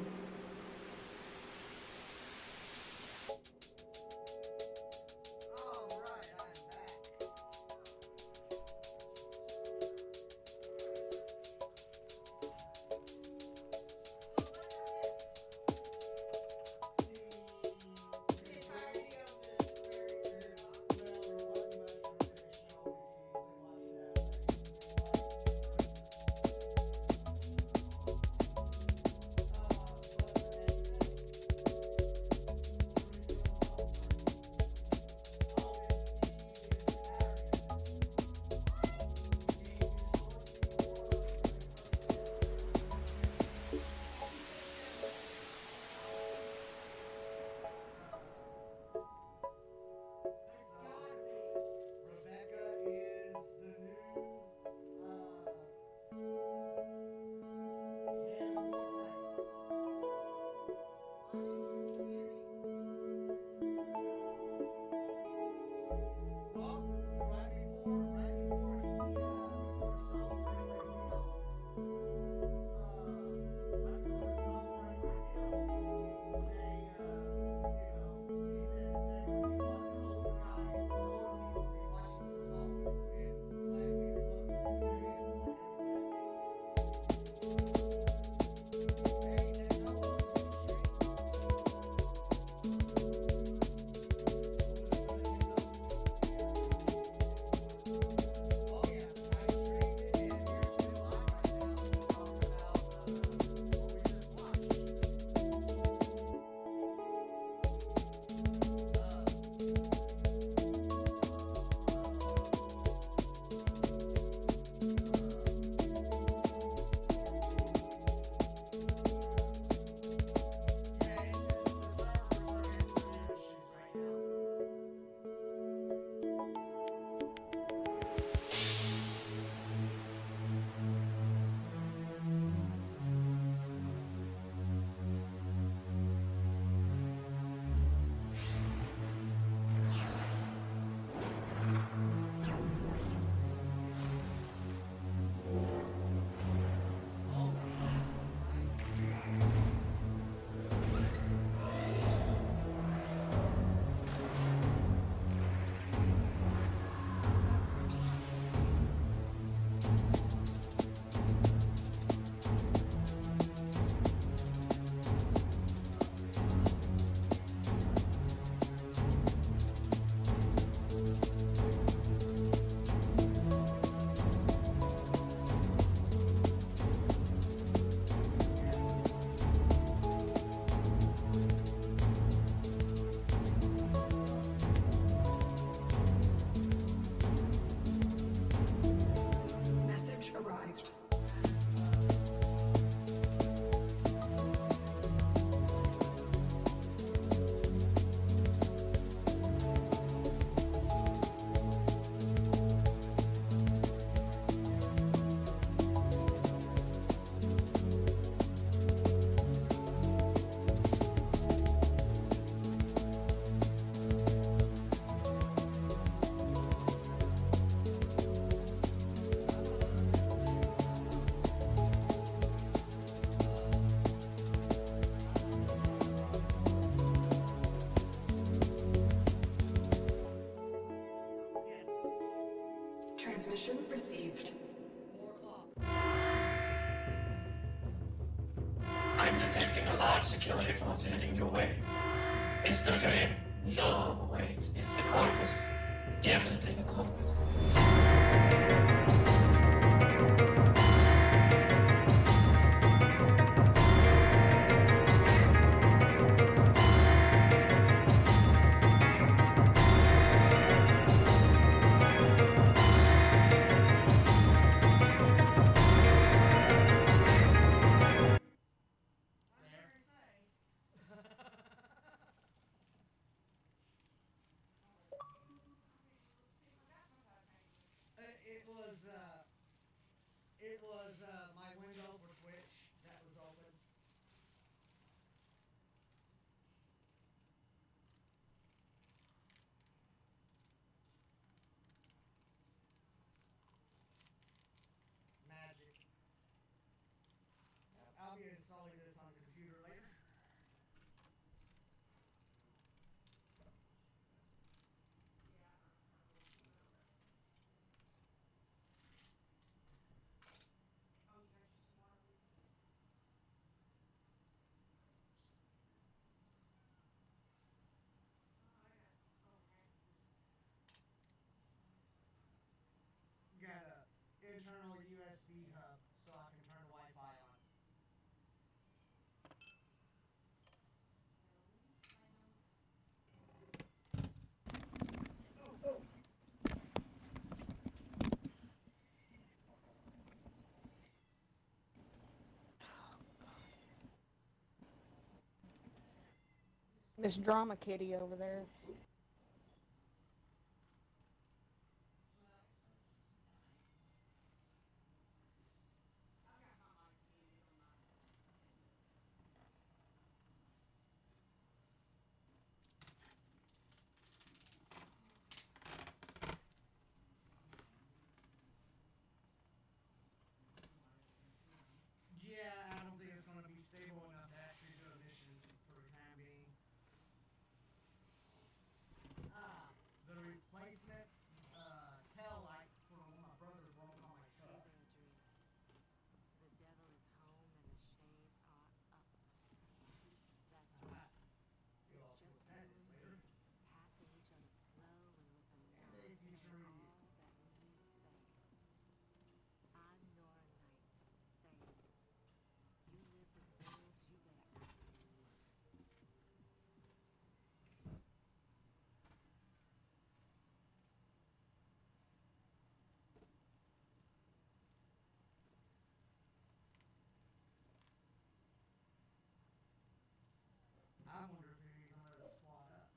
Speaker 17: Transmission received.
Speaker 13: I'm detecting a large security force heading your way. It's the Korean. No, wait, it's the corpus. Definitely the corpus.
Speaker 21: It was
Speaker 14: installing this on the computer later. Got a internal USB hub so I can turn the Wi-Fi on.
Speaker 21: Miss Drama Kitty over there.
Speaker 14: Yeah, I don't think it's going to be stable enough to actually do a mission for the time being. The replacement tail light for when my brother broke on my truck.
Speaker 22: The devil is home and the shades are up. That's right.
Speaker 14: You'll all see what that is later.
Speaker 22: Passing each other slow and with a
Speaker 14: And a future review.
Speaker 22: all that needs saying. I'm Nora Knight, saying, you live the world, you better act like you work.
Speaker 14: I wonder if they're going to let us squat up.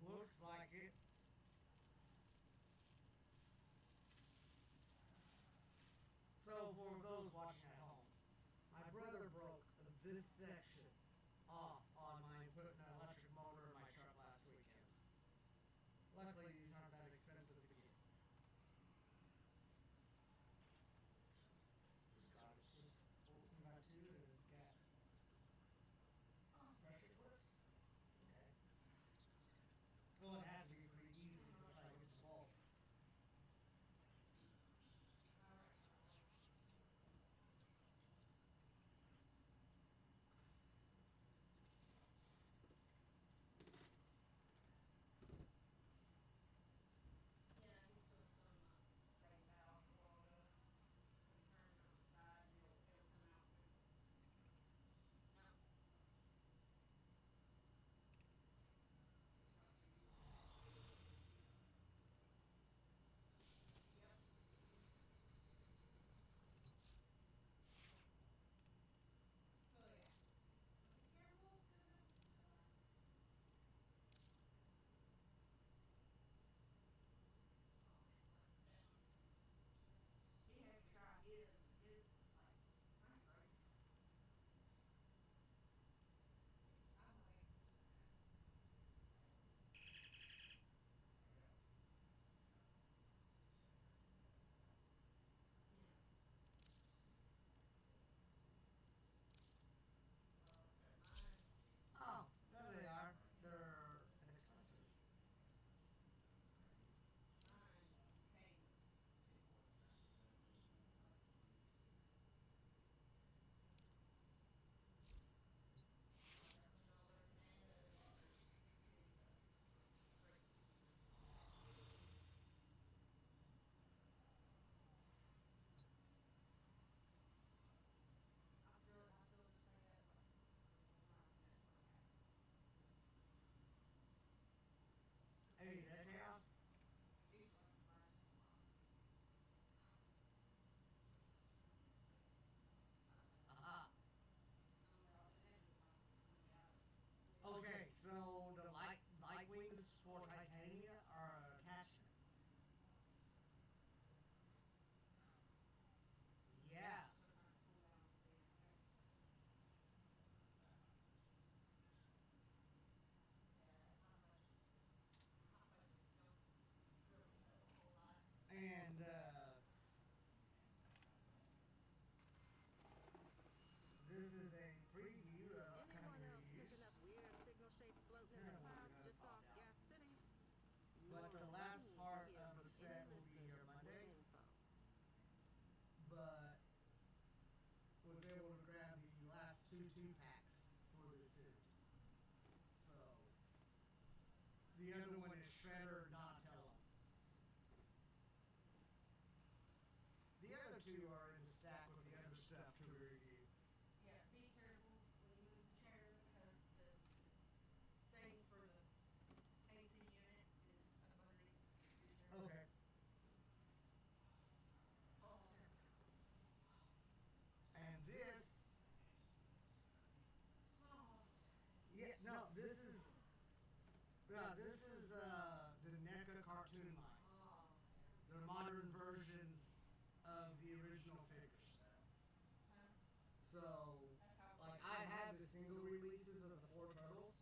Speaker 14: Looks like it. So for those watching at home, my brother broke this section off on my putting an electric motor in my truck last weekend. Luckily, these aren't that expensive to get. It's got just 14x2 and it's got pressure clips. Okay. Well, it had to be pretty easy because I used both. but was able to grab the last two 2-packs for this series. So the other one is Shredder Donatello. The other two are in the stack with the other stuff to review.
Speaker 21: Yeah, be careful when you move the chair because the thing for the AC unit is up underneath the chair.
Speaker 14: Okay.
Speaker 21: Oh,
Speaker 14: And this,
Speaker 21: oh.
Speaker 14: yeah, no, this is the NECA cartoon line.
Speaker 21: Oh.
Speaker 14: They're modern versions of the original figures. So, like, I have the single releases of the 4 Turtles,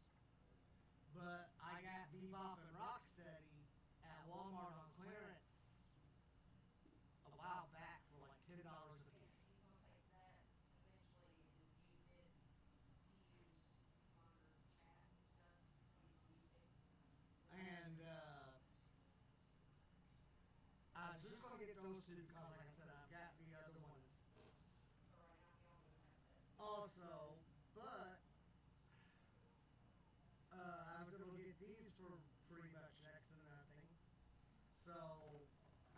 Speaker 14: but I got Bebop and Rocksteady at Walmart on clearance a while back for like $10 a piece. And I was just going to get those two because, like I said, I've got the other ones also, but I was able to get these for pretty much next to nothing. So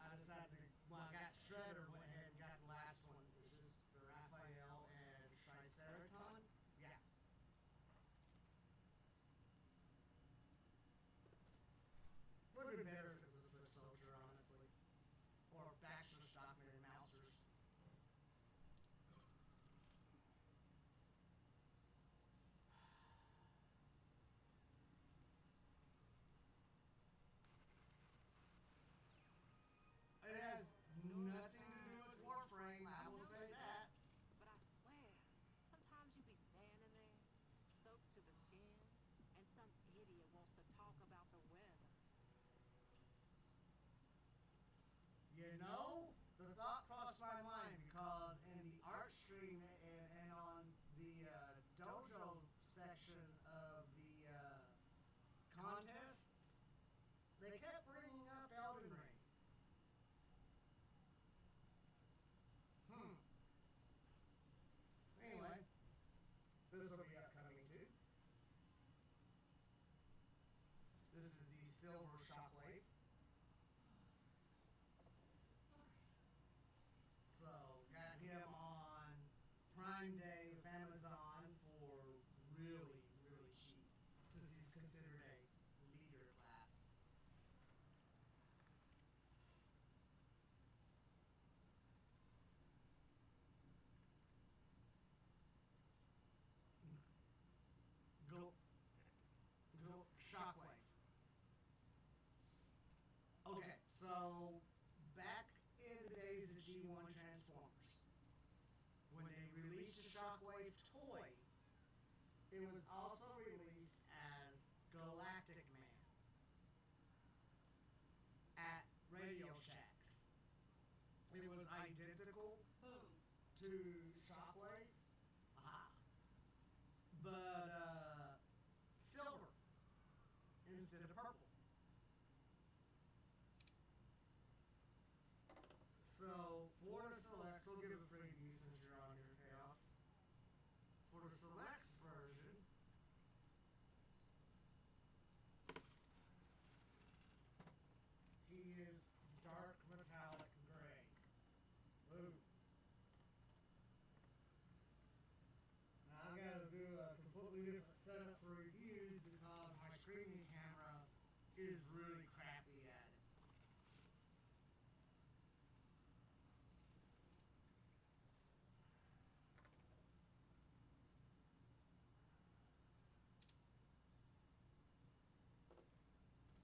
Speaker 14: I decided to, when I got Shredder, went ahead and got the last one, which is the Raphael and Triceratops. Yeah. Would have been better if it was a foot soldier, honestly. Or Baxter Stockman and Mousers. It has nothing to do with Warframe, I will say that.
Speaker 22: But I swear, sometimes you be standing there, soaked to the skin, and some idiot wants to talk about the weather.
Speaker 14: You know, the thought crossed my mind because in the art stream and on the dojo section of the contests, they kept bringing up Elden Ring. Anyway, this will be upcoming too. This is the Silver Shockwave. So, got him on Prime Day with Amazon for really, really cheap, since he's considered a leader class. Shockwave. Okay, so back in the days of G1 Transformers, when they released the Shockwave toy, it was also released as Galactic Man at Radio Shacks. It was identical to Shockwave, but silver instead of purple. So, for the Selects, we'll give a preview since you're on your chaos. For the Selects version, he is dark metallic gray. Ooh. Now I've got to do a completely different setup for reviews because my streaming camera is really crappy at it.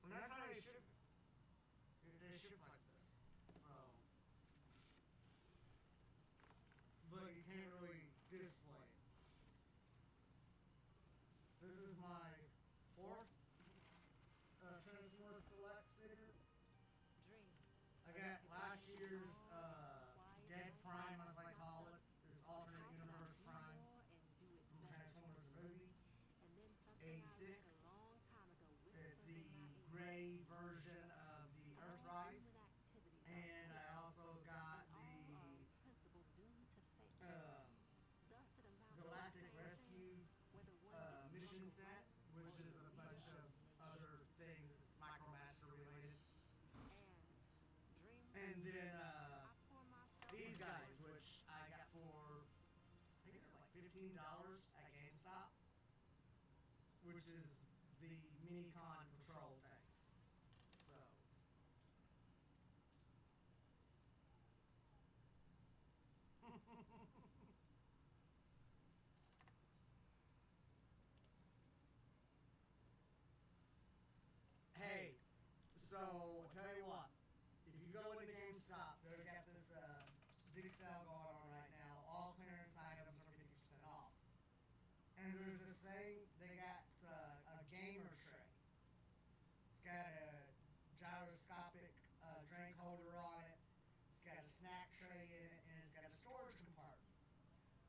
Speaker 14: And that's how they ship it. They ship like this. So. But you can't really display it. This is my 4th Transformers Select figure. I got last year's Dead Prime, as I call it, this alternate universe Prime from Transformers the movie. 86. It's the gray version of the Earthrise. And I also got the And then these guys, which I got for, I think it was like $15 at GameStop, which is the Minicon Patrol things. So. Hey, so I'll tell you what, if you go into GameStop, they've got this big sale going on right now. All clearance items are 50% off. And there's this thing, they got a gamer tray. It's got a gyroscopic drink holder on it. It's got a snack tray in it, and it's got a storage compartment.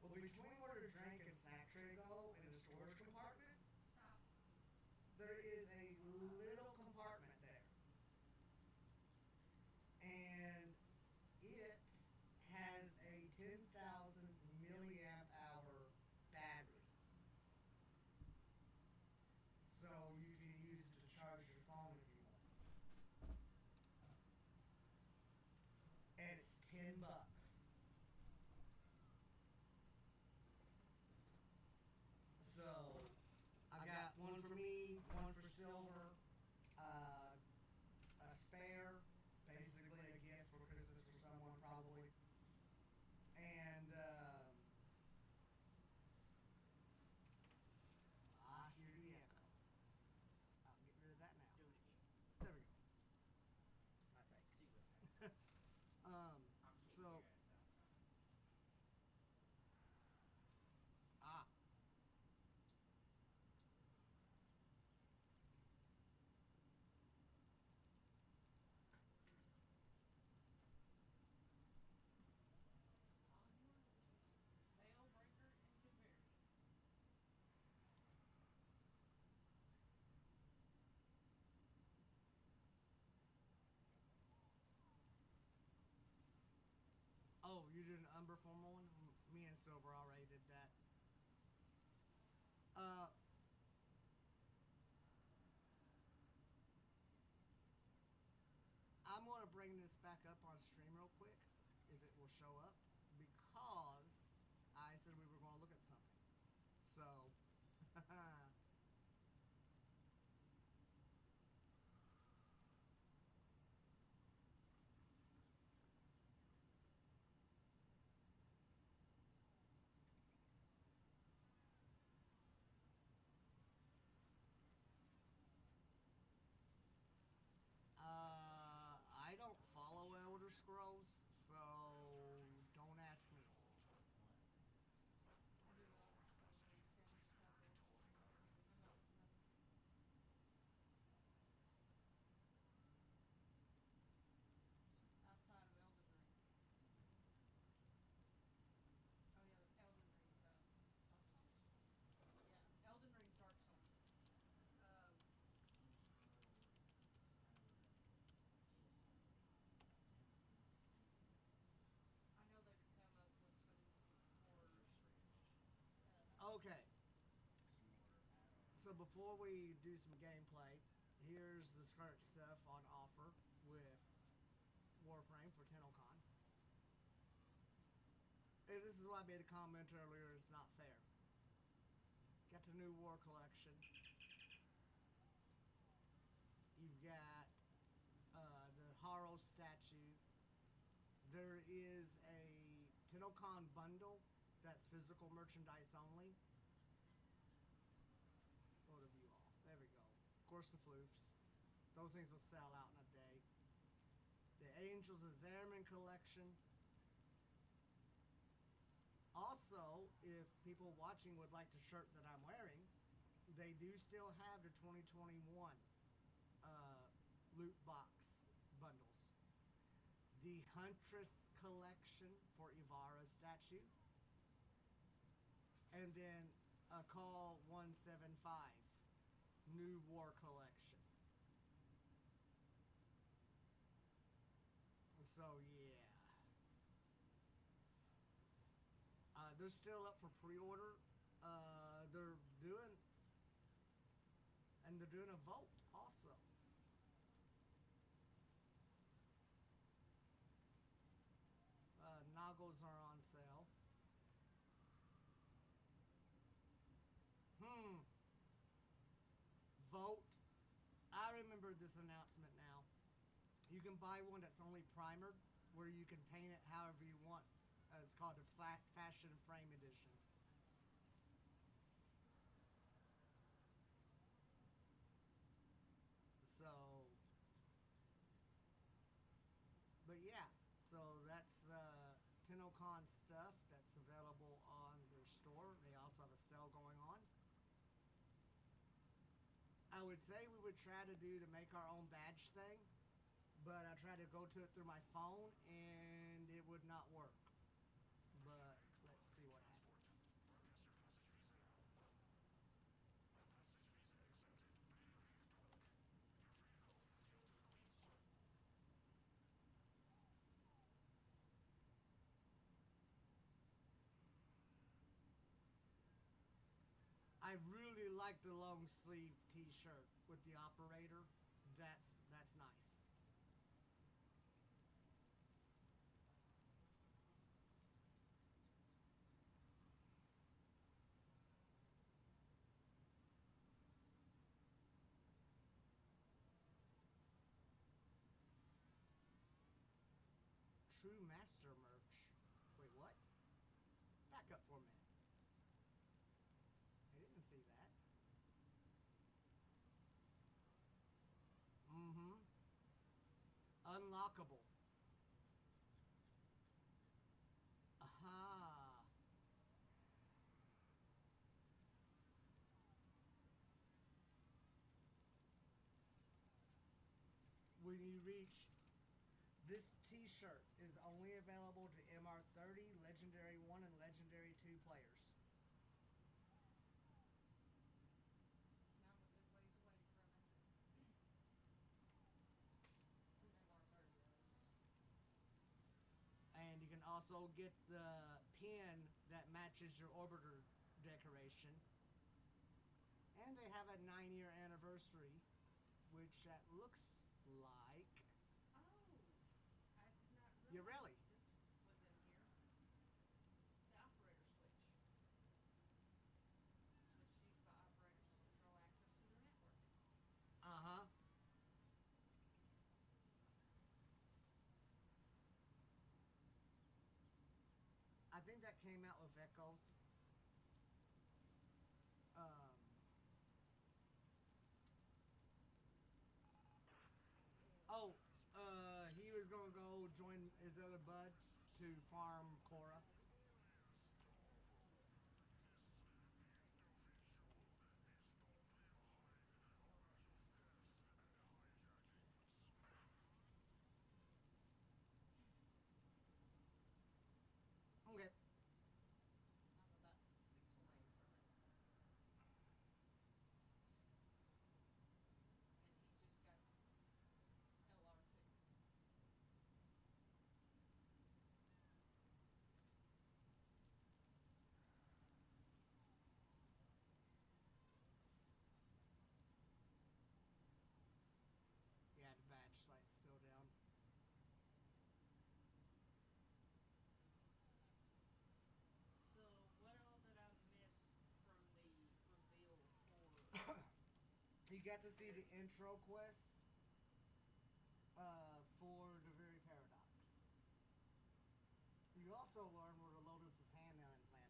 Speaker 14: Well, between where the drink and snack tray go in the storage compartment, there is a little compartment there. And it has a 10,000 milliamp hour battery. So you can use it to charge your phone if you want. And it's $10. So I got one for me, one for Silver, a spare, basically a gift for Christmas for someone probably, and I hear the echo. I'll get rid of that now. Do it again. There we go. I think. So. Ah. Oh, you did an Umber formal one? Me and Silver already did that. I'm going to bring this back up on stream real quick, if it will show up, because I said we were going to look at something. So, I don't follow Elder Scrolls, so don't ask me.
Speaker 21: Outside of Elden Ring. Oh yeah, Elden Ring's Dark Souls. Yeah, Elden Ring's Dark Souls. I know they've come up with some more.
Speaker 14: Okay. So before we do some gameplay, here's the current stuff on offer with Warframe for Tennocon. And this is why I made a comment earlier, it's not fair. Got the new War Collection. You've got the Haro statue. There is a Tennocon bundle that's physical merchandise only. What have you all? There we go. Of course, the floofs. Those things will sell out in a day. The Angels of Zerman collection. Also, if people watching would like the shirt that I'm wearing, they do still have the 2021 loot box bundles. The Huntress collection for Ivara's statue. And then a Call 175 new war collection. So yeah. They're still up for pre-order. They're doing a vote also. heard this announcement now. You can buy one that's only primered, where you can paint it however you want. It's called the Fashion Frame Edition. So, but yeah, so that's Tennocon stuff that's available on their store. They also have a sale going on. I would say we would try to make our own badge thing, but I tried to go to it through my phone and it would not work. But let's see what happens. I really like the long sleeve t-shirt with the operator. That's nice. True Master merch. Wait, what? Back up for a minute. I didn't see that. Mm-hmm. Unlockable. Aha. When you reach this t-shirt is only available to MR30, Legendary 1, and Legendary 2 players.
Speaker 21: Now I'm a good ways away from it. From MR30
Speaker 14: And you can also get the pin that matches your orbiter decoration. And they have a 9-year anniversary, which that looks like.
Speaker 21: Oh, I did not realize
Speaker 14: Yeah, really?
Speaker 21: this was in here. The operator switch. Switch used by operators to control access to their network.
Speaker 14: Uh-huh. I think that came out with Echoes. He was gonna go join his other bud to farm Cora. Okay.
Speaker 21: I'm about 6 away from it. And he just got Lr2.
Speaker 14: Yeah, the badge site's still down.
Speaker 21: So what all did I miss from the reveal for
Speaker 14: You got to see the intro quest for the very paradox. You also learn where the Lotus's hand landed.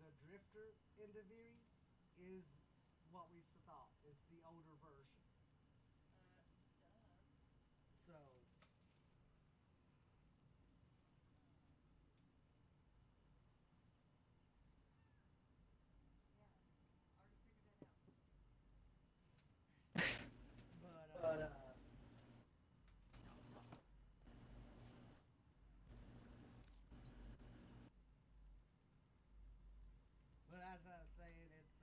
Speaker 14: The Drifter in Deviri is what we thought. It's the older version.
Speaker 21: duh.
Speaker 14: So
Speaker 21: Yeah, already figured that out.
Speaker 14: But as I was saying, it's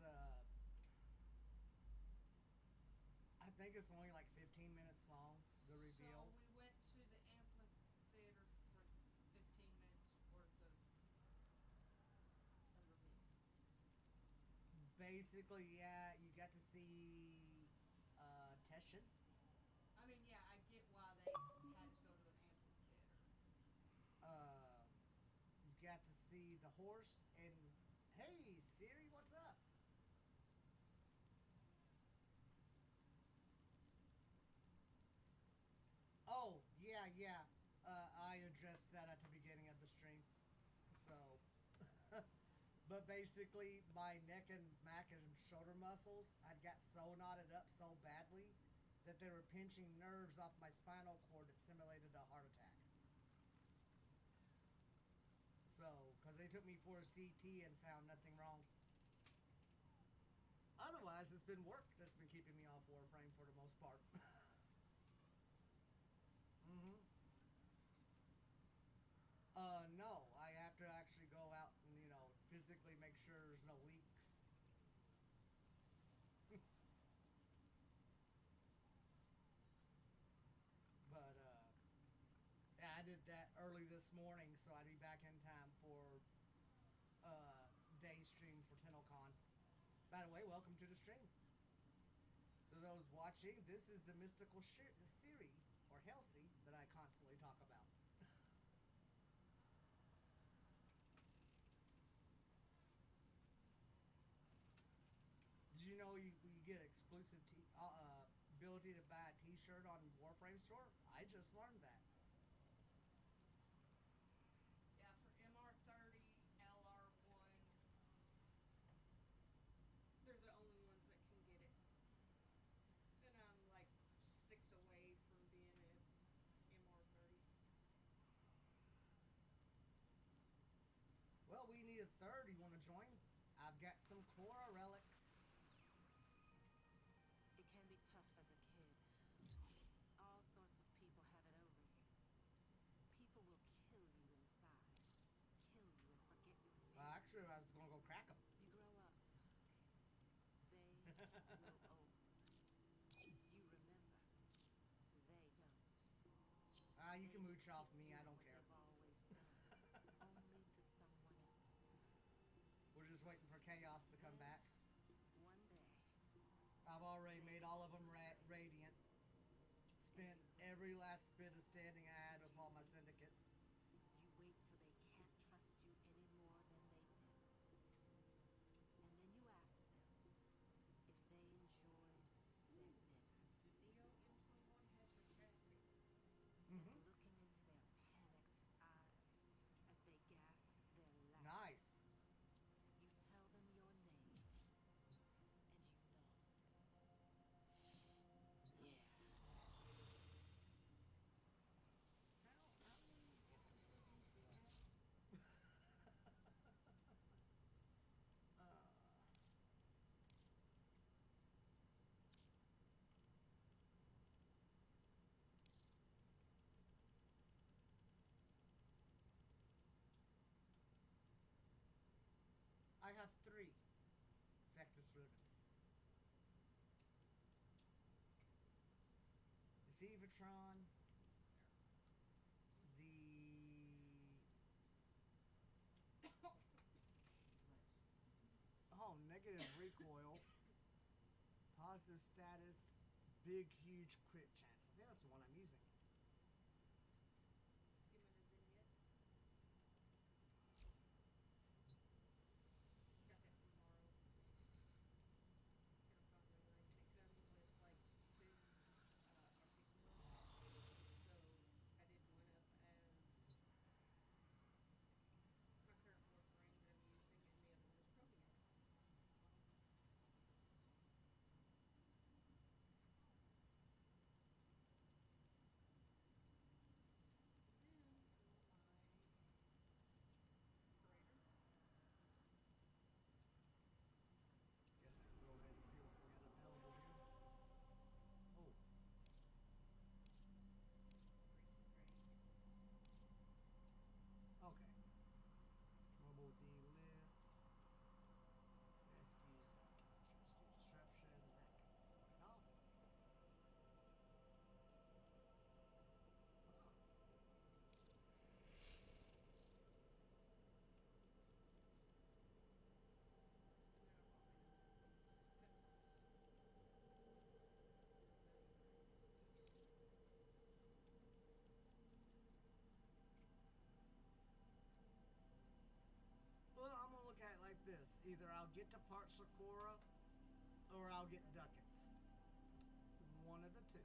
Speaker 14: I think it's only like 15 minutes long, the reveal.
Speaker 21: So we went to the amphitheater for 15 minutes worth of a reveal.
Speaker 14: Basically, yeah, you got to see Teshin.
Speaker 21: I mean, yeah, I get why they had us go to an amphitheater.
Speaker 14: You got to see the horse and hey Siri, what's up? Yeah. I addressed that at the beginning of the stream. So, but basically, my neck and back and shoulder muscles had got so knotted up so badly that they were pinching nerves off my spinal cord that simulated a heart attack. So, because they took me for a CT and found nothing wrong. Otherwise, it's been work that's been keeping me off Warframe for the most part. Mm-hmm. No. I have to actually go out and, you know, physically make sure there's no leaks. But, yeah, I did that early this morning, so I'd be back in time for, day stream for Tennocon. By the way, welcome to the stream. To those watching, this is the mystical Siri, or Halsey, that I constantly talk about. Did you know you get exclusive ability to buy a t-shirt on Warframe store? I just learned that.
Speaker 21: Yeah, for MR30, LR1, they're the only ones that can get it. And I'm like 6 away from being at MR30.
Speaker 14: Well, we need a third. You want to join? I've got some Cora relics.
Speaker 22: It can be tough as a kid. All sorts of people have it over you. People will kill you inside. Kill you and forget your name.
Speaker 14: Well, actually, I was going to go crack them.
Speaker 22: You grow up. They grow old. You remember. They don't.
Speaker 14: You can mooch off me. I don't care.
Speaker 22: They've always done. Only to someone else.
Speaker 14: We're just waiting for chaos to come back.
Speaker 22: One day.
Speaker 14: I've already made all of them radiant. Spent every last bit of standing I had with all my syndicates.
Speaker 22: You wait till they can't trust you any more than they do. And then you ask them if they enjoyed their dinner.
Speaker 21: The Neo M21 has your chassis.
Speaker 22: And looking into their panicked eyes as they gasp their last.
Speaker 14: Nice.
Speaker 22: You tell them your name. And you know. Yeah.
Speaker 14: How do we get this I have 3 Vectus ribbons. The Fevatron, the negative recoil, positive status, big huge crit chance. I think that's the one I'm using.
Speaker 21: See my new vignette? Got that from Morrow. Tennocon ring light, and it comes with like 2 Arctic mugs. So I did one up as my current Warframe that I'm using, and the other one is Chromium. Then for my operator.
Speaker 14: Guess I can go ahead and see what we got available here. Oh. Okay. Mobile D-lift. Rescue disruption. That can be right off. Huh.
Speaker 21: And then I bought me these pencils.
Speaker 14: Well, I'm gonna look at it like this. Either I'll get to parts of Cora, or I'll get ducats. One of the two.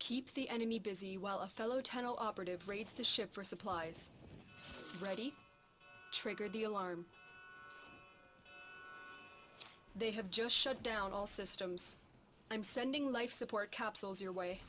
Speaker 10: Keep the enemy busy while a fellow Tenno operative raids the ship for supplies. Ready? Trigger the alarm. They have just shut down all systems. I'm sending life support capsules your way.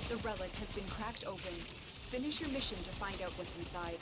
Speaker 10: The relic has been cracked open. Finish your mission to find out what's inside.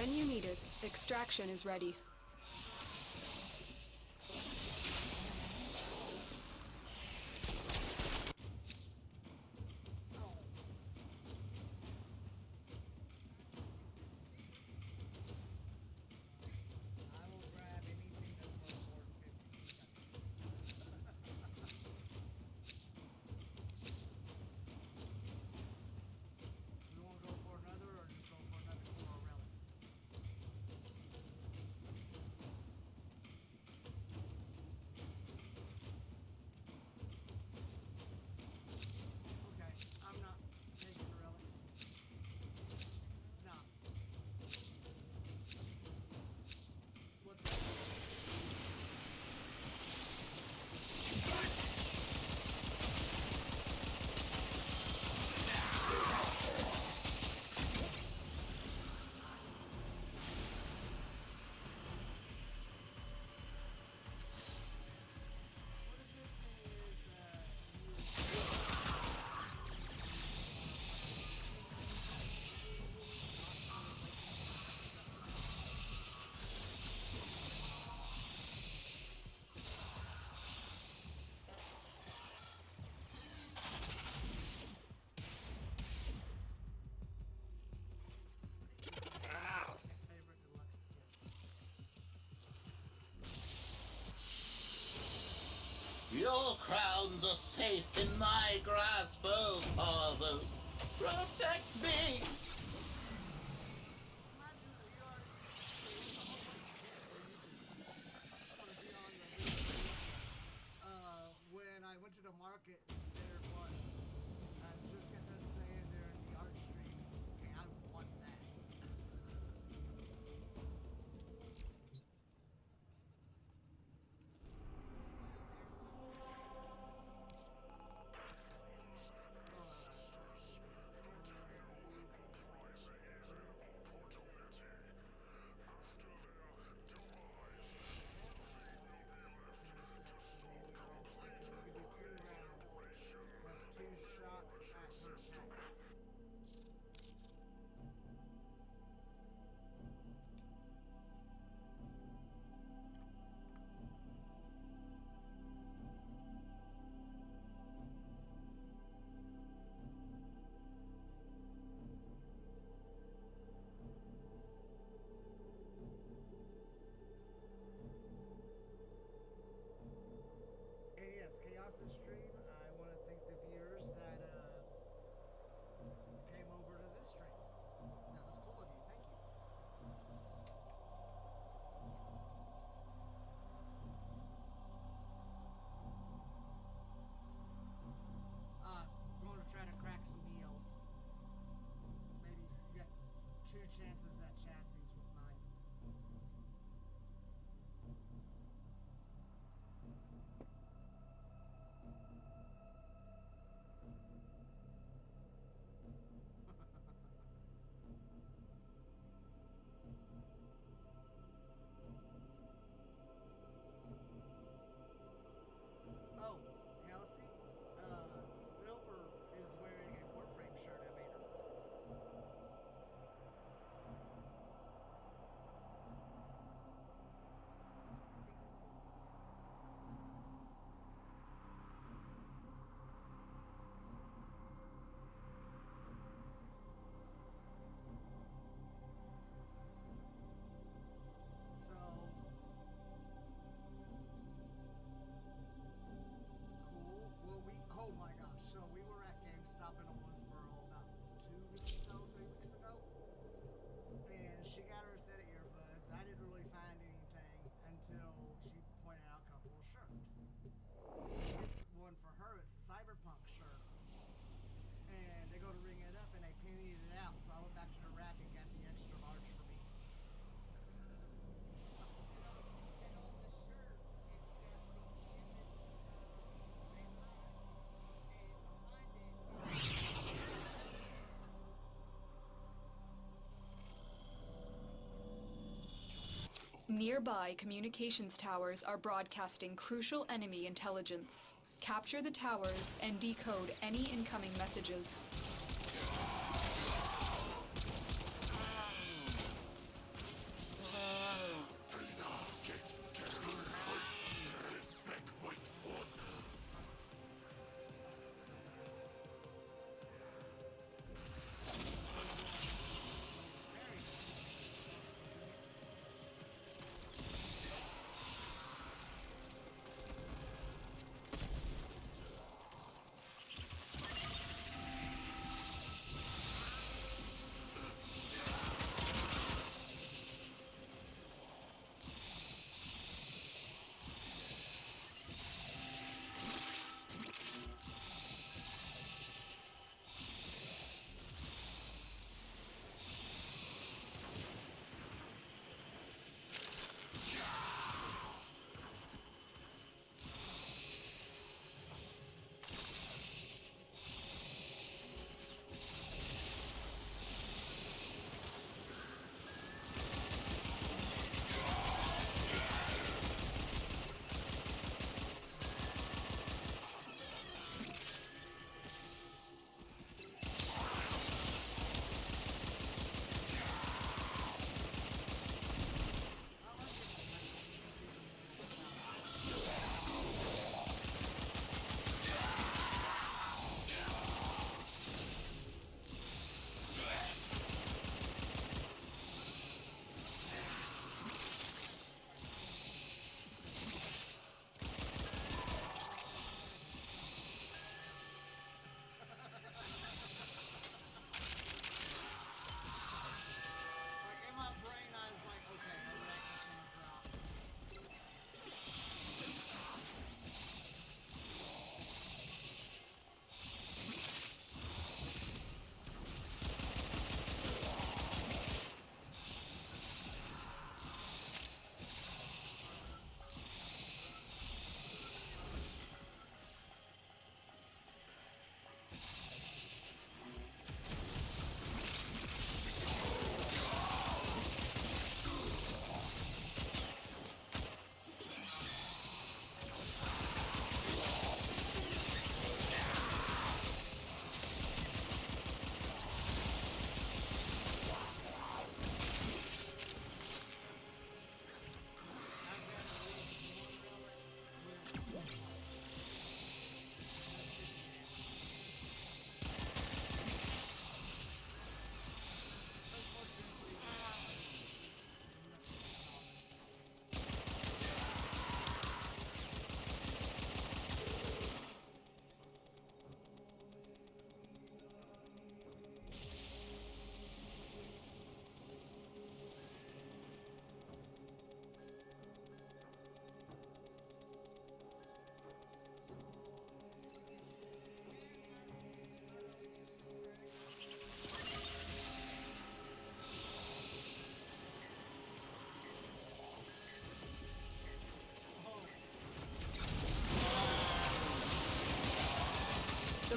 Speaker 10: When you need it, extraction is ready.
Speaker 14: I will grab anything that's worth more than 50. We want to go for another or just go for another core relic? Okay, I'm not taking a relic. No. What's that? Favorite deluxe skin.
Speaker 12: Your crowns are safe in my grasp, oh Parvos. Protect me!
Speaker 14: When I went to the market, there was, I just got done saying there in the art stream, okay, I want that. Two shots at her chest. And yes, Chaos's stream, I want to thank the viewers that came over to this stream. That was cool of you. Thank you. Going to try to crack some meals. Maybe you got 2 chances at chassis with mine. Oh, Kelsey, Silver is wearing a Warframe shirt I made her. So, cool. Well, oh my gosh. So we were at GameStop in Owensboro about 2 weeks ago, 3 weeks ago. And she got her set of earbuds. I didn't really find anything until she pointed out a couple of shirts. She gets one for her. It's a Cyberpunk shirt. And they go to ring it up and they pennied it out. So I went back to the rack and got the extra large for me.
Speaker 21: And on the shirt, it's got the image of samurai, and behind it.
Speaker 10: Nearby communications towers are broadcasting crucial enemy intelligence. Capture the towers and decode any incoming messages.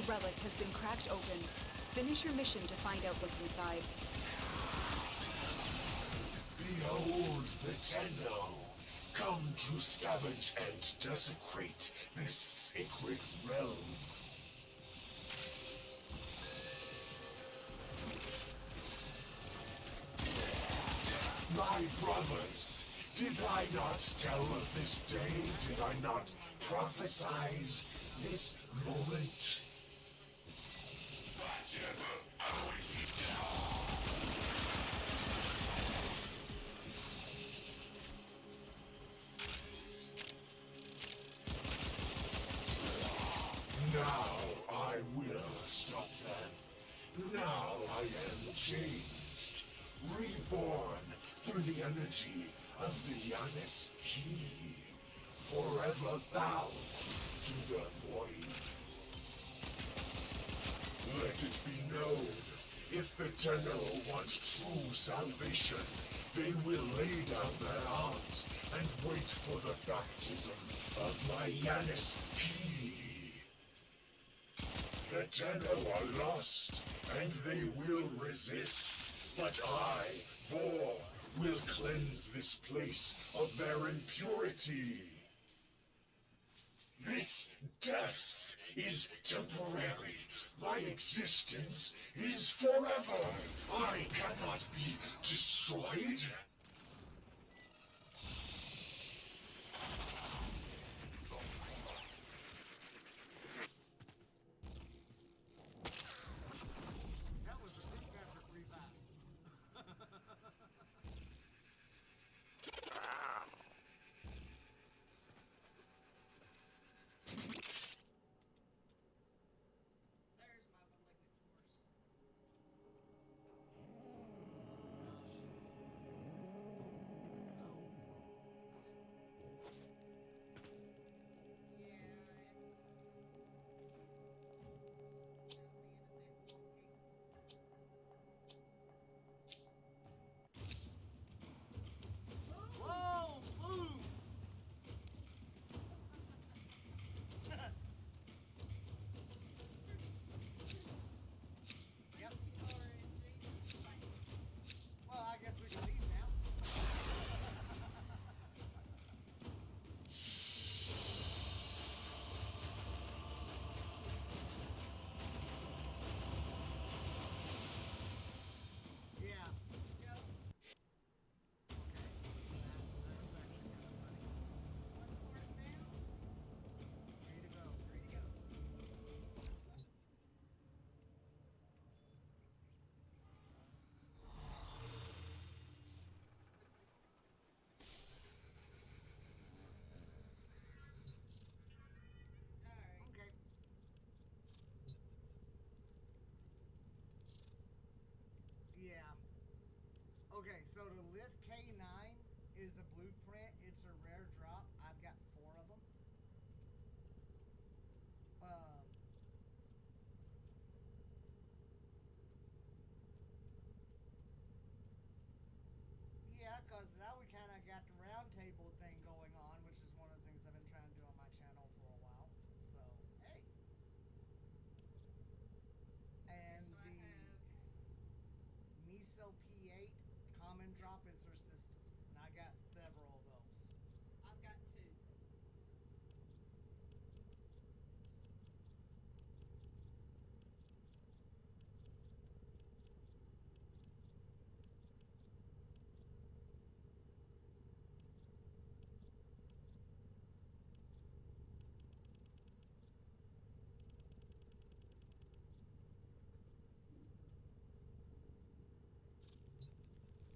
Speaker 10: relic has been cracked open. Finish your mission to find out what's inside.
Speaker 9: Behold the Tenno, come to scavenge and desecrate this sacred realm. My brothers, did I not tell of this day? Did I not prophesize this moment? Now I will stop them. Now I am changed, reborn through the energy of the Yanis Key, forever bound to the void. Let it be known, if the Tenno want true salvation, they will lay down their arms and wait for the baptism of my Yanis Key. The Tenno are lost, and they will resist, but I, Vor, will cleanse this place of their impurity. This death is temporary. My existence is forever. I cannot be destroyed.
Speaker 14: That was a quick fabric revive. There's my malignant horse. Whoa! Boom! Yep. Well, I guess we can leave now. Yeah. Yep. That's actually kind of funny. One port down. Ready to go. Ready to go. Okay. Yeah. Okay, so the Lith K9 is a blueprint. It's a rare drop. I've got 4 of them. Yeah, because now we kind of got the round table thing going on, which is one of the things I've been trying to do on my channel for a while. So, hey. And
Speaker 21: So
Speaker 14: the Miso P8 common drop is their systems. And I got several of those.
Speaker 21: I've got 2.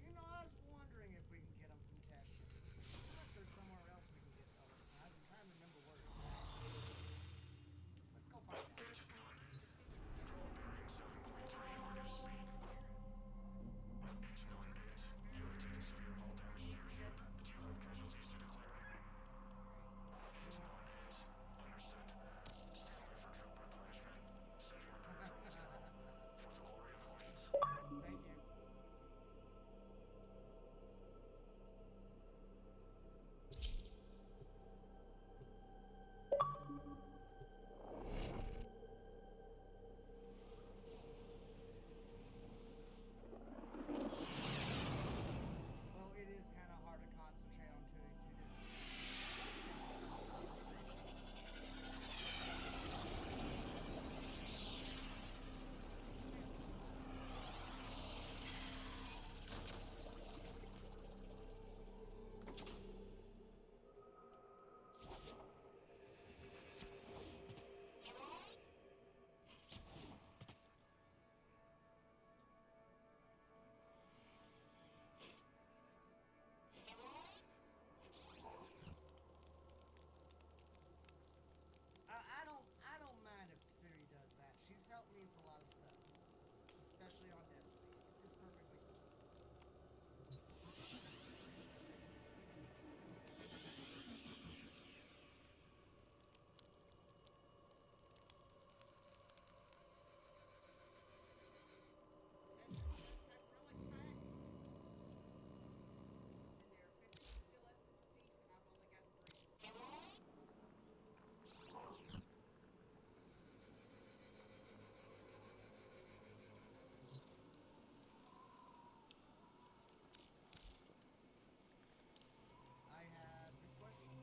Speaker 14: You know, I was wondering especially on this. It's perfectly cool. I have good questions.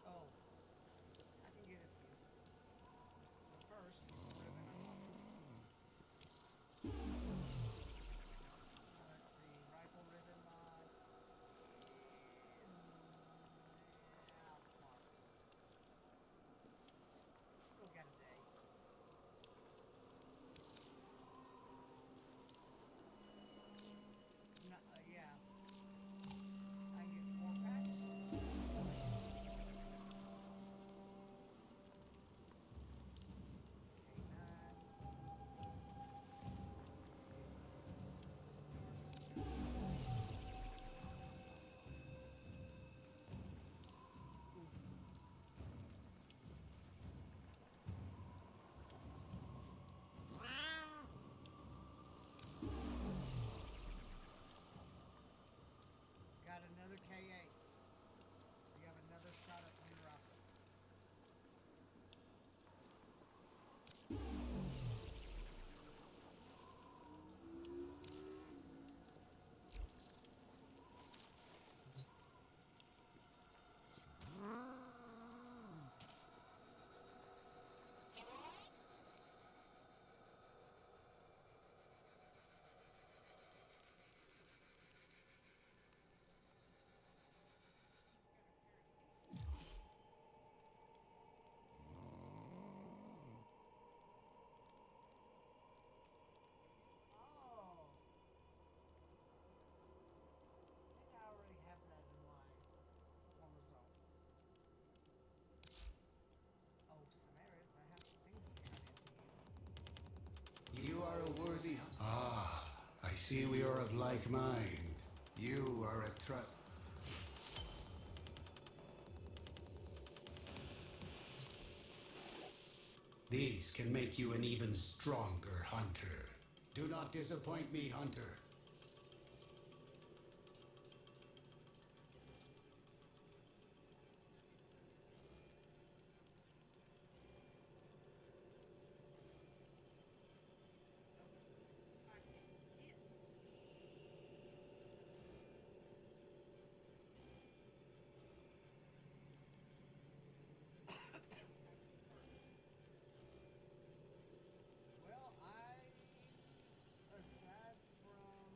Speaker 14: Oh, I can get it for you. But first, ribbon unlocker. Let's see, rifle ribbon mod. Mark. Still got a day. No, yeah. I get 4 packs. Got another K8. We have another shot at one rockets. Oh. I think I already have that in my chromosome. Oh, Samaris, I have some things to turn into you.
Speaker 1: You are a worthy... Ah, I see we are of like mind. You are a trust... These can make you an even stronger hunter. Do not disappoint me, hunter.
Speaker 14: Well, aside from...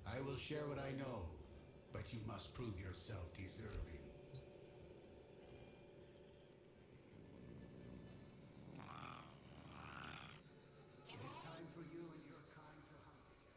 Speaker 1: I will share what I know, but you must prove yourself deserving. It is time for you and your kind to hunt again.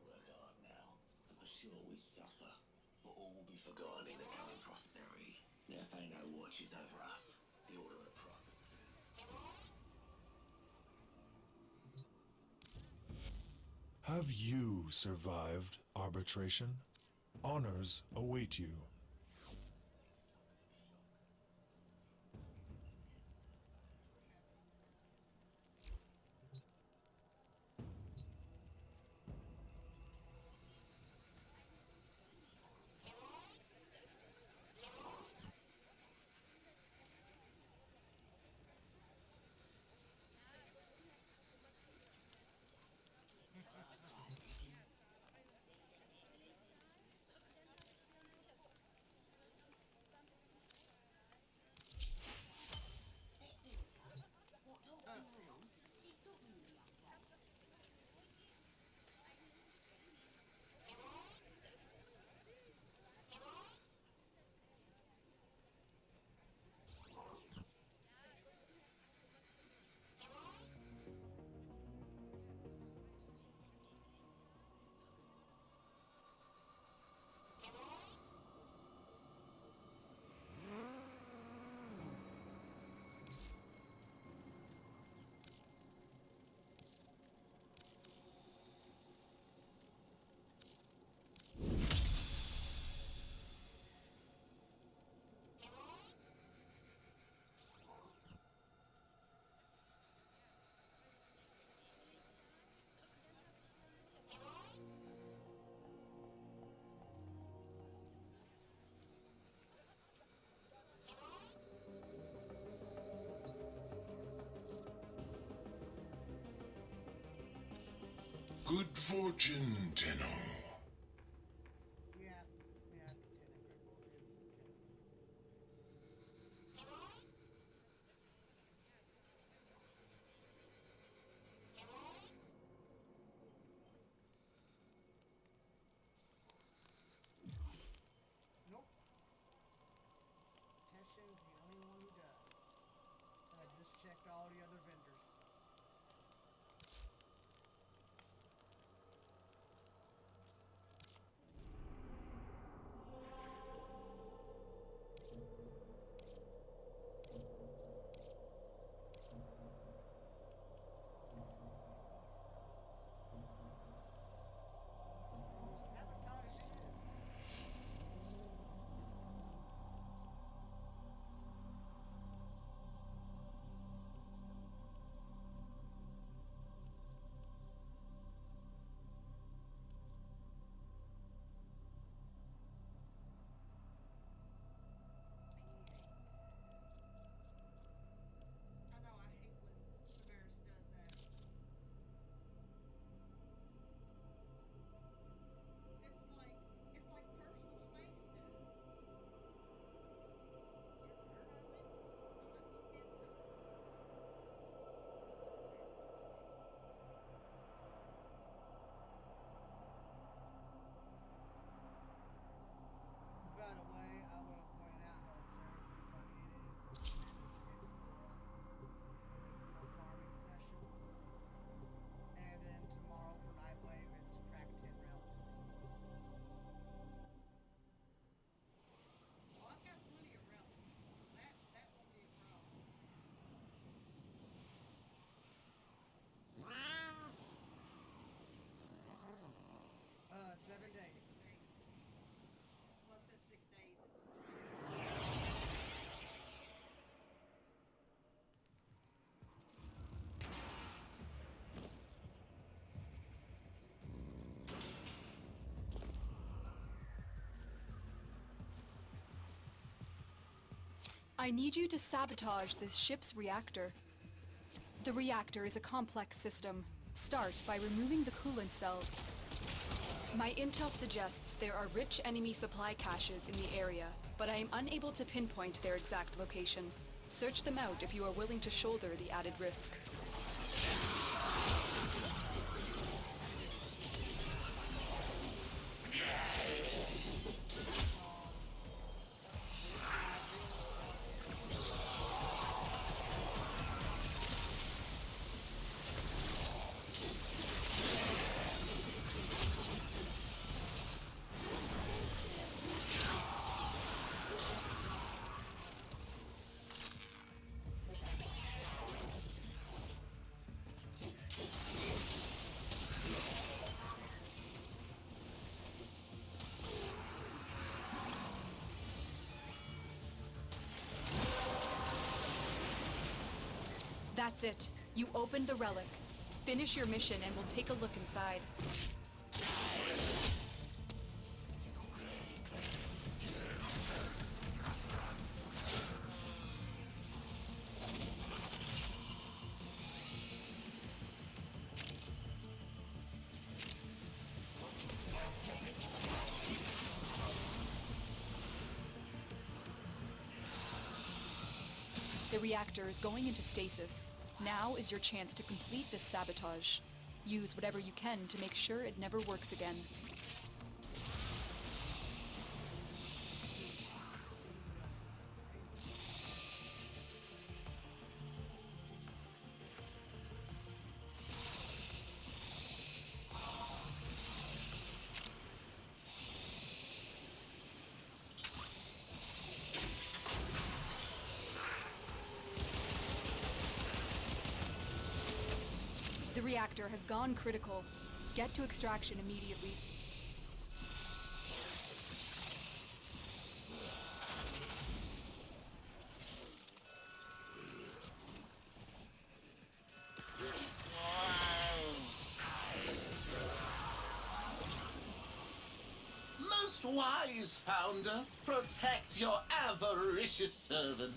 Speaker 12: Work hard now, and for sure we suffer.
Speaker 3: but all will be forgotten in the coming prosperity. Now watches over us. The Order of the Prophet.
Speaker 9: Have you survived arbitration? Honors await you. Good fortune, Tenno.
Speaker 14: Yeah, Tennocon. It's just Nope. Teshin's the only one who does. I just checked all the other vendors. I know, I hate when Severus does that. It's like personal space, dude. You ever heard of it? I might look into it. By the way, I want to point out how hysterically funny it is that we managed to get Cora in this little farming session. And then tomorrow for Nightwave, it's crack 10 relics. Oh, I've got plenty of relics, so that won't be a problem. 7 days. 6 days. Well, it says 6 days.
Speaker 10: I need you to sabotage this ship's reactor. The reactor is a complex system. Start by removing the coolant cells. My intel suggests there are rich enemy supply caches in the area, but I am unable to pinpoint their exact location. Search them out if you are willing to shoulder the added risk. That's it. You opened the relic. Finish your mission and we'll take a look inside. The reactor is going into stasis. Now is your chance to complete this sabotage. Use whatever you can to make sure it never works again. The reactor has gone critical. Get to extraction immediately.
Speaker 12: Most wise founder, protect your avaricious servant.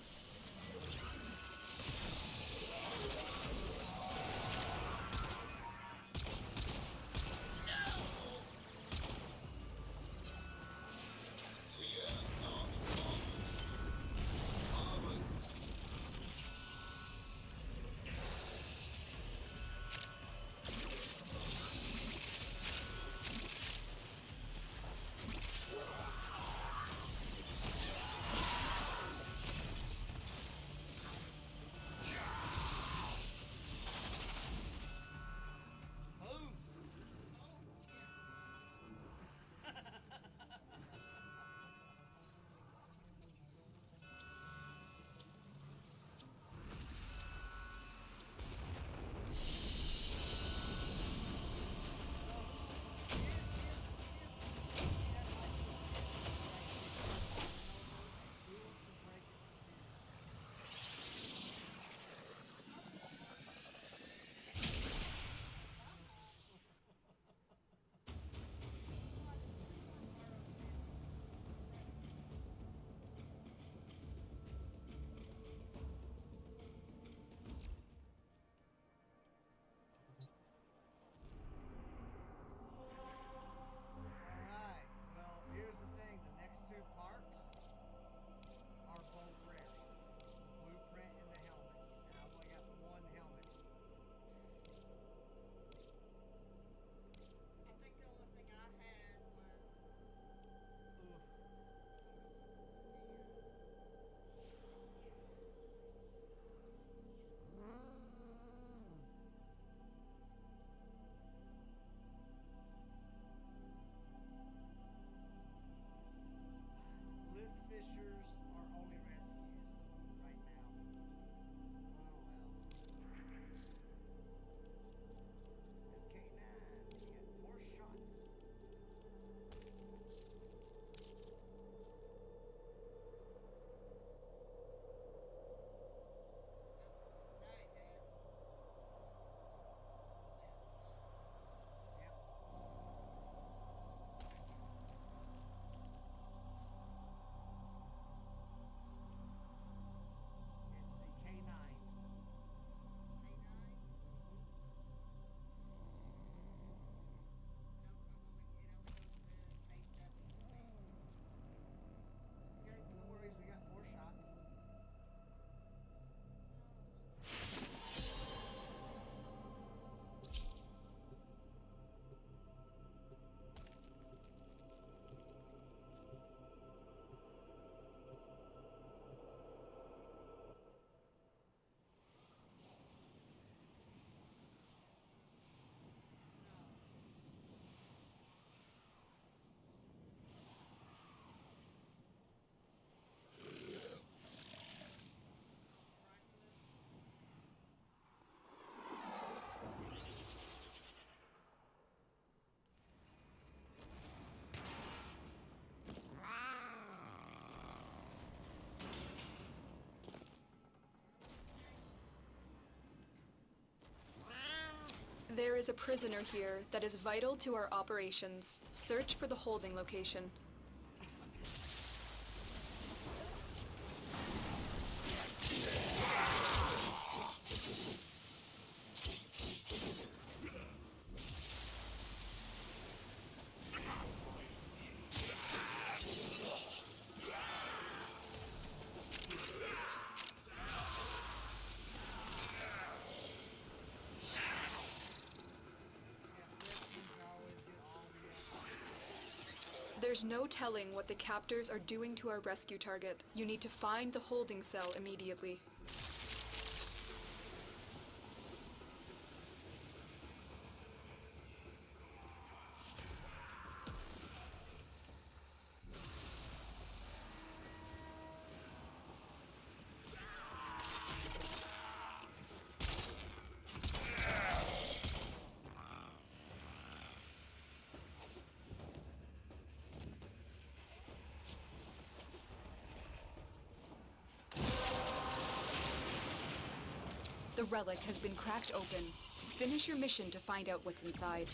Speaker 10: There is a prisoner here that is vital to our operations. Search for the holding location. There's no telling what the captors are doing to our rescue target. You need to find the holding cell immediately. The relic has been cracked open. Finish your mission to find out what's inside.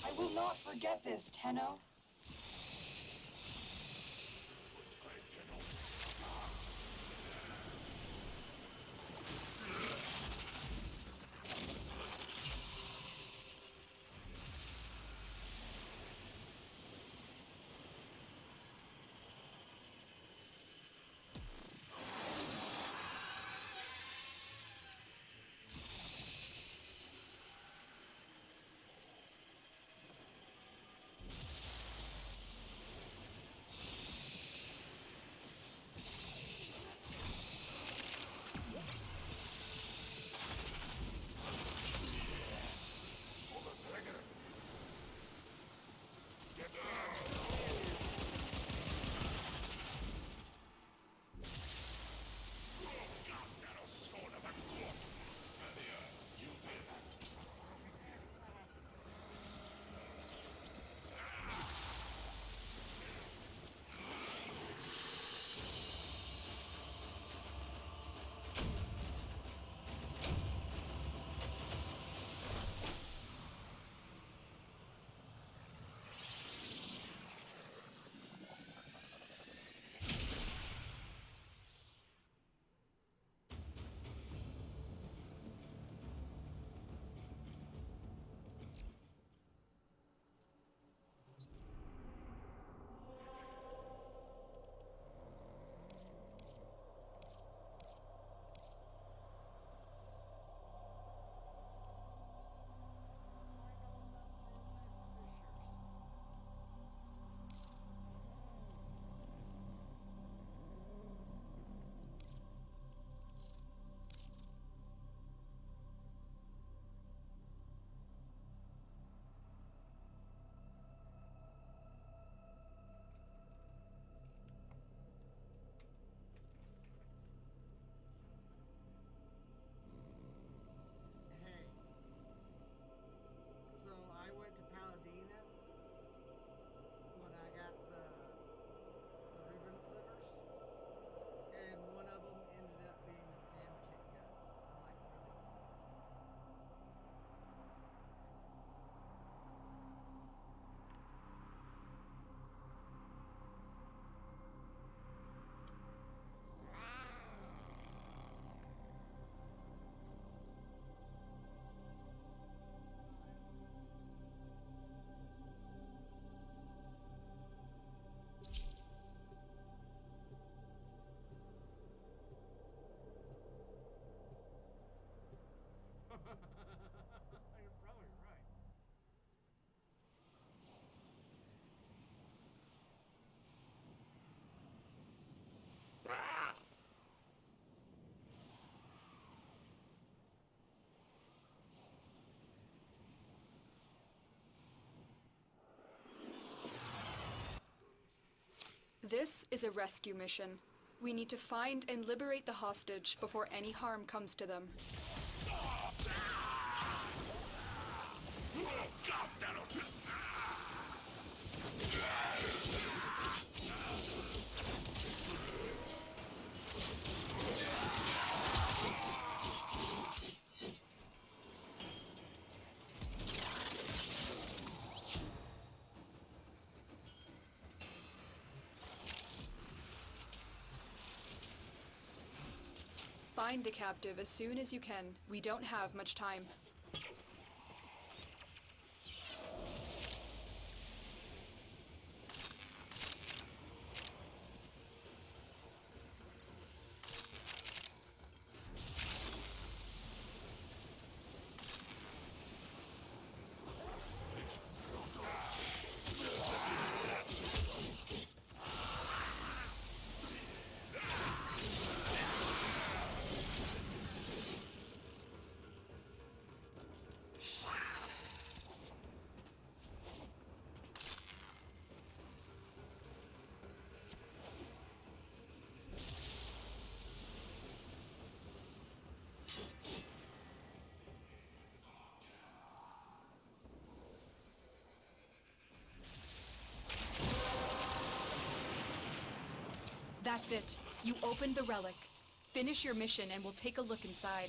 Speaker 17: I will not forget this, Tenno.
Speaker 10: This is a rescue mission. We need to find and liberate the hostage before any harm comes to them. Find the captive as soon as you can. We don't have much time. That's it. You opened the relic. Finish your mission and we'll take a look inside.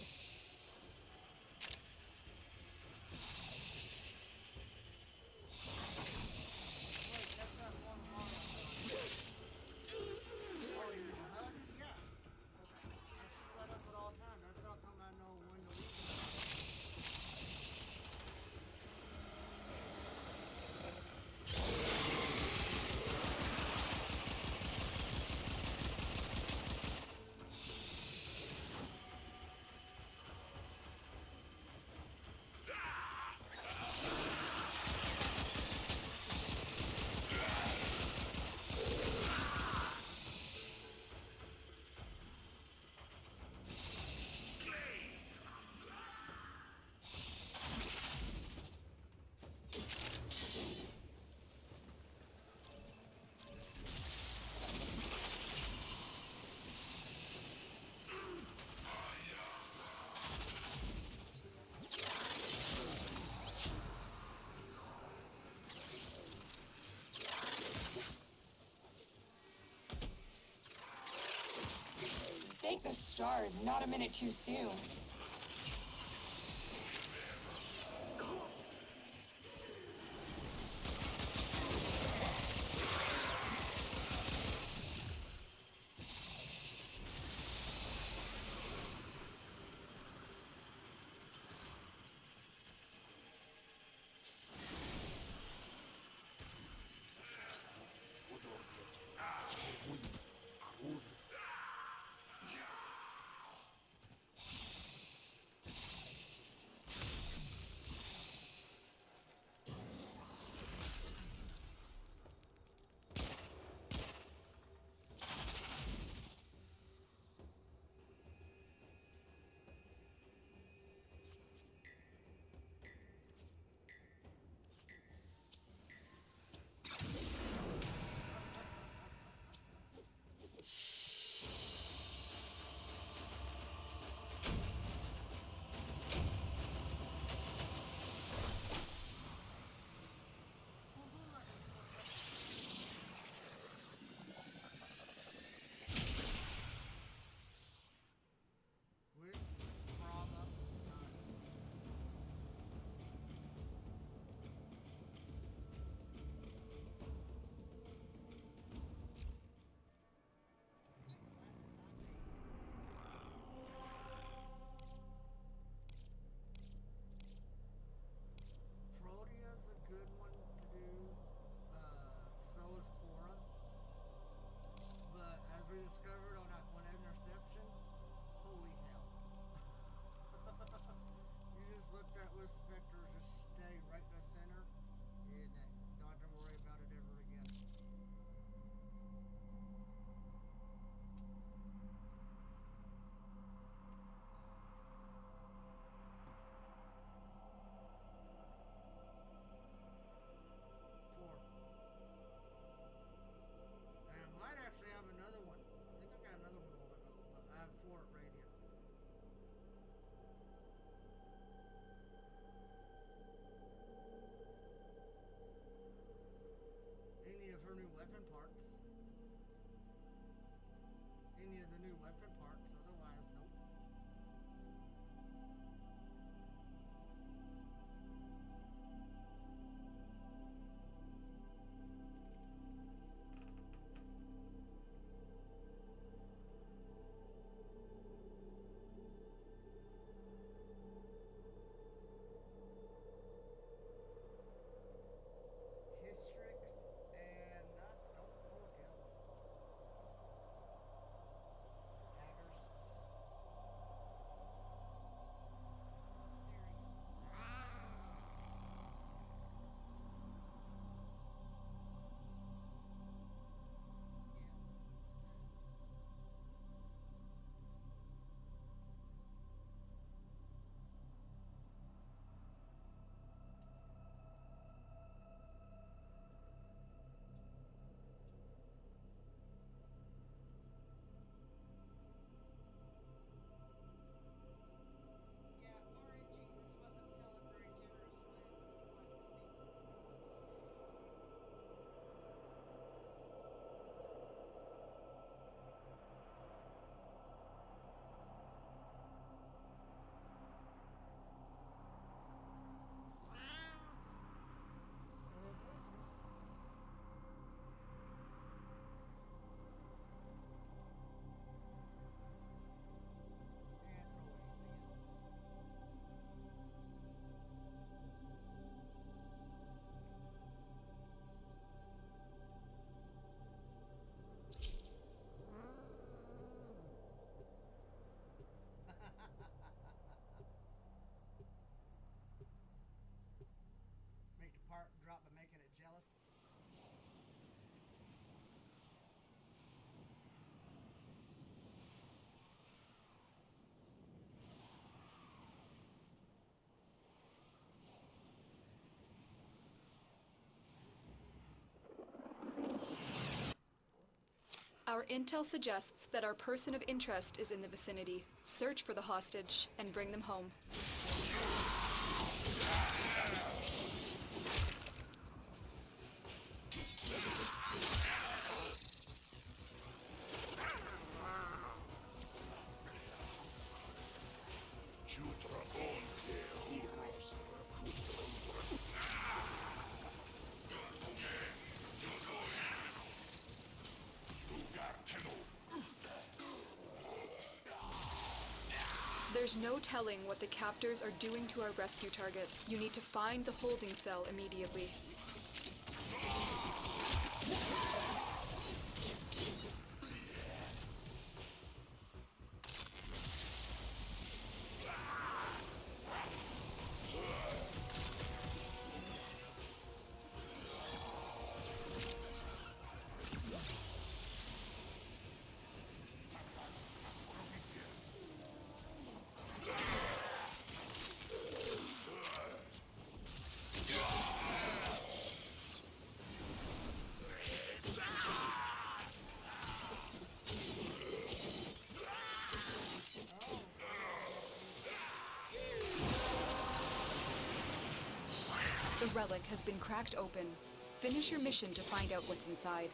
Speaker 17: Thank the stars, not a minute too soon.
Speaker 10: Our intel suggests that our person of interest is in the vicinity. Search for the hostage and bring them home. There's no telling what the captors are doing to our rescue target. You need to find the holding cell immediately. The relic has been cracked open. Finish your mission to find out what's inside.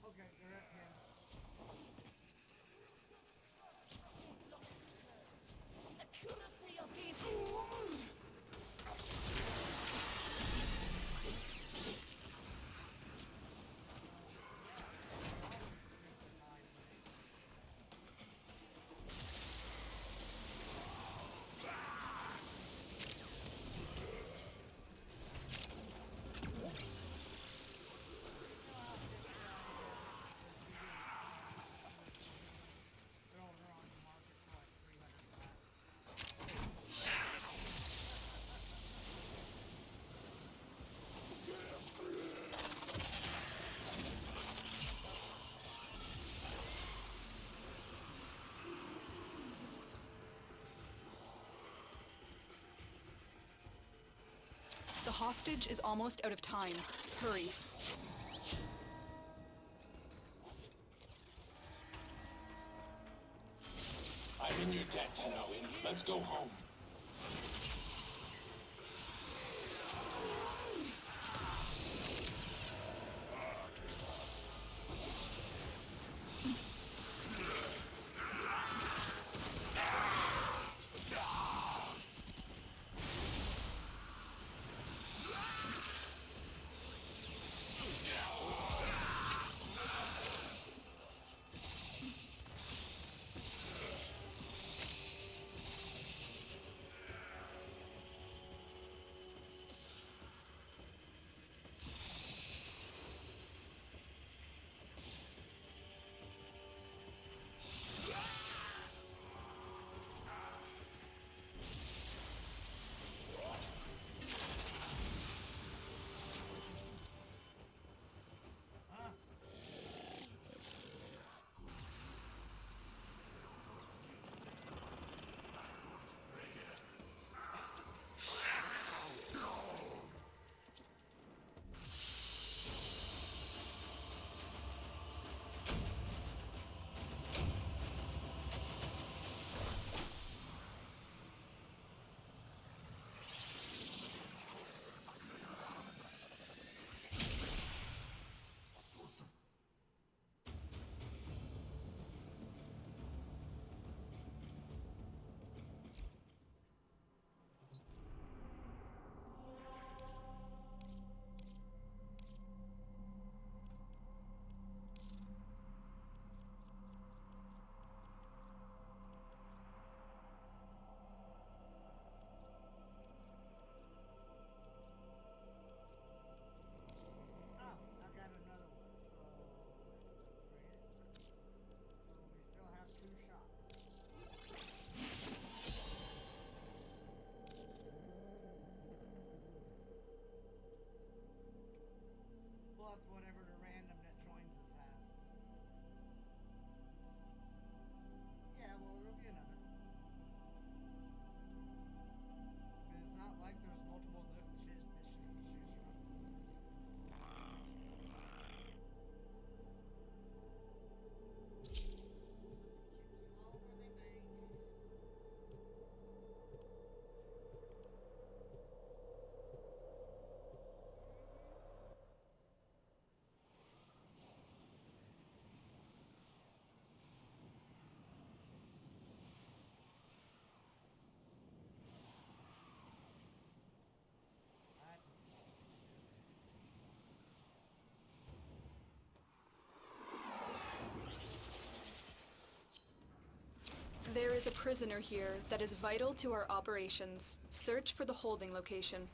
Speaker 14: Okay, you're at 10.
Speaker 12: Security of the...
Speaker 10: The hostage is almost out of time. Hurry.
Speaker 3: I'm in your debt, Tenno. Let's go home.
Speaker 10: There is a prisoner here that is vital to our operations. Search for the holding location.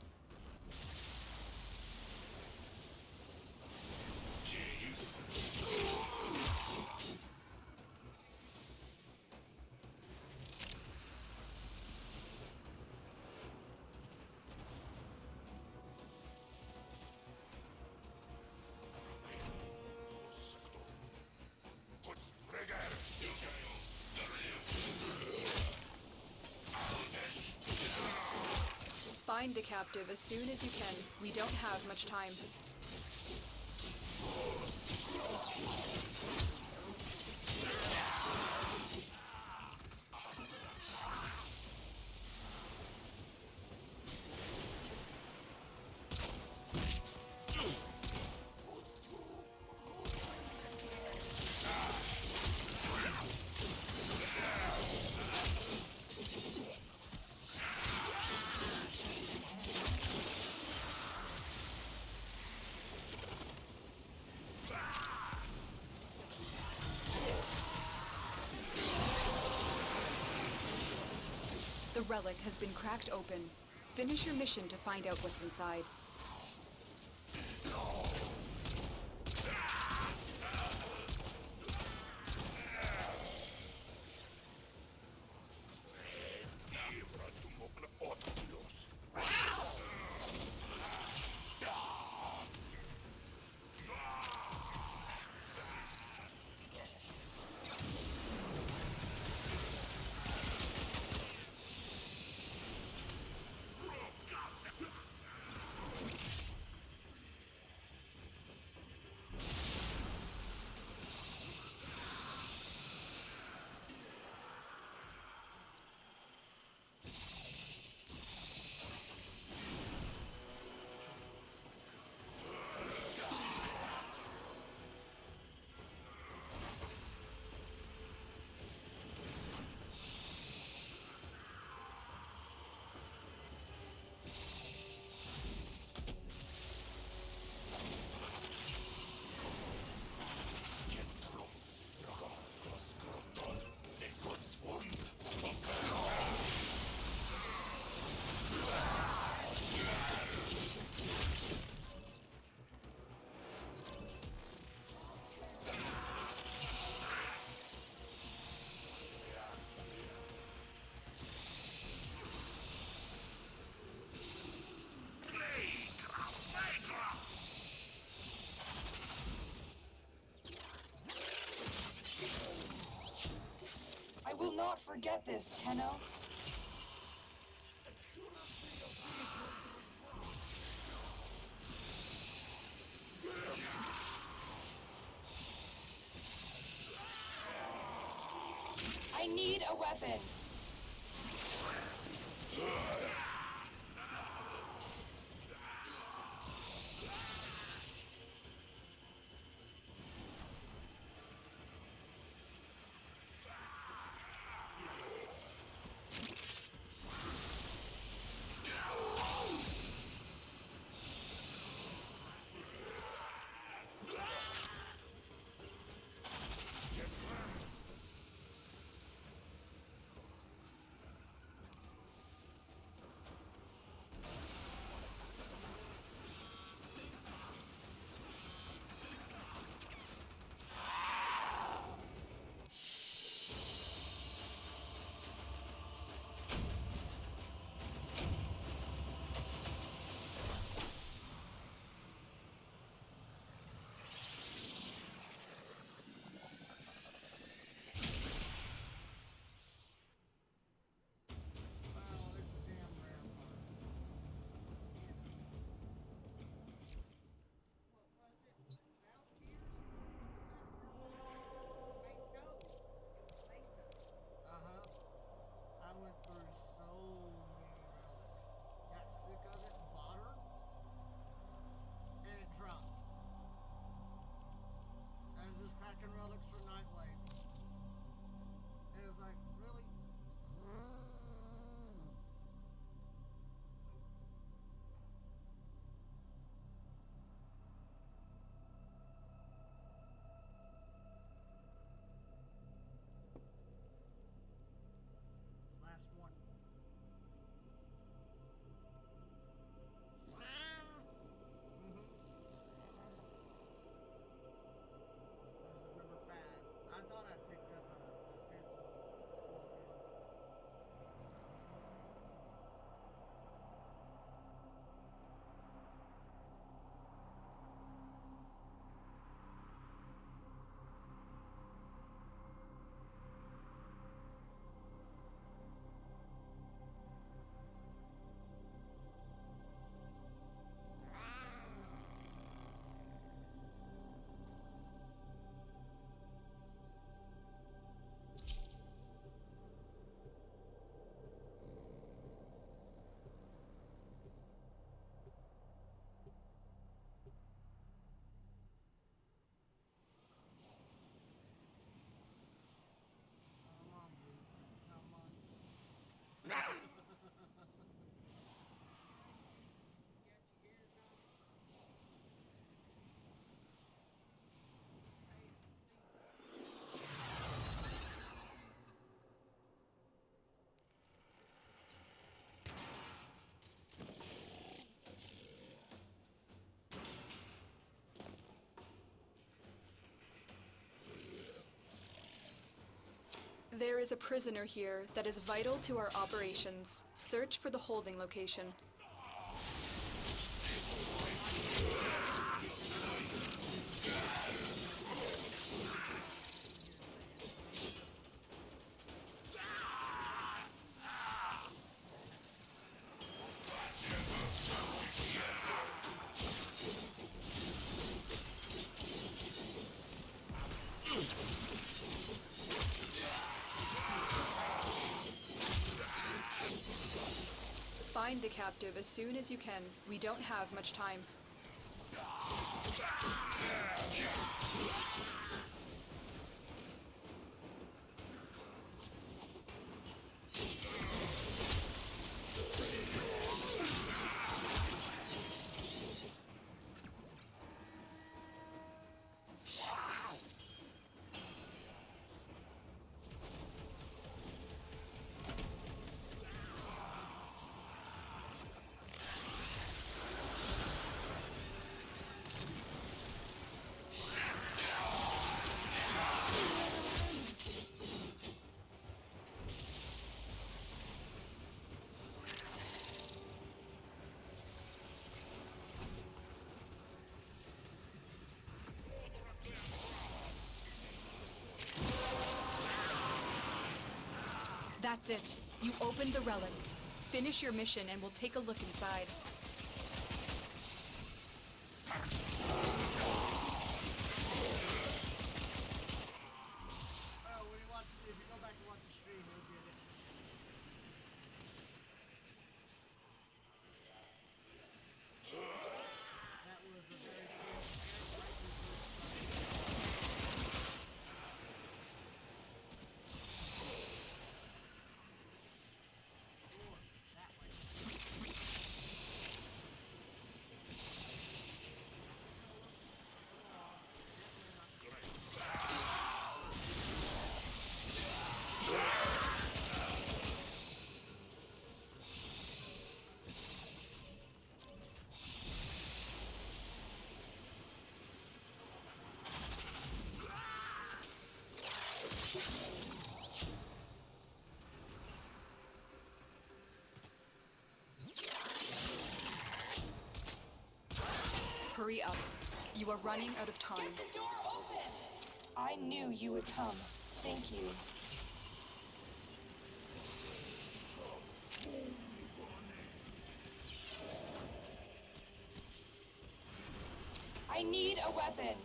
Speaker 10: Find the captive as soon as you can. We don't have much time. The relic has been cracked open. Finish your mission to find out what's inside.
Speaker 17: I will not forget this, Tenno. I need a weapon.
Speaker 10: There is a prisoner here that is vital to our operations. Search for the holding location. Find the captive as soon as you can. We don't have much time. That's it. You opened the relic. Finish your mission and we'll take a look inside.
Speaker 14: If you go back and watch the stream, you'll get it. That was a very
Speaker 10: Hurry up. You are running out of time.
Speaker 17: Get the door open! I knew you would come. Thank you. I need a weapon.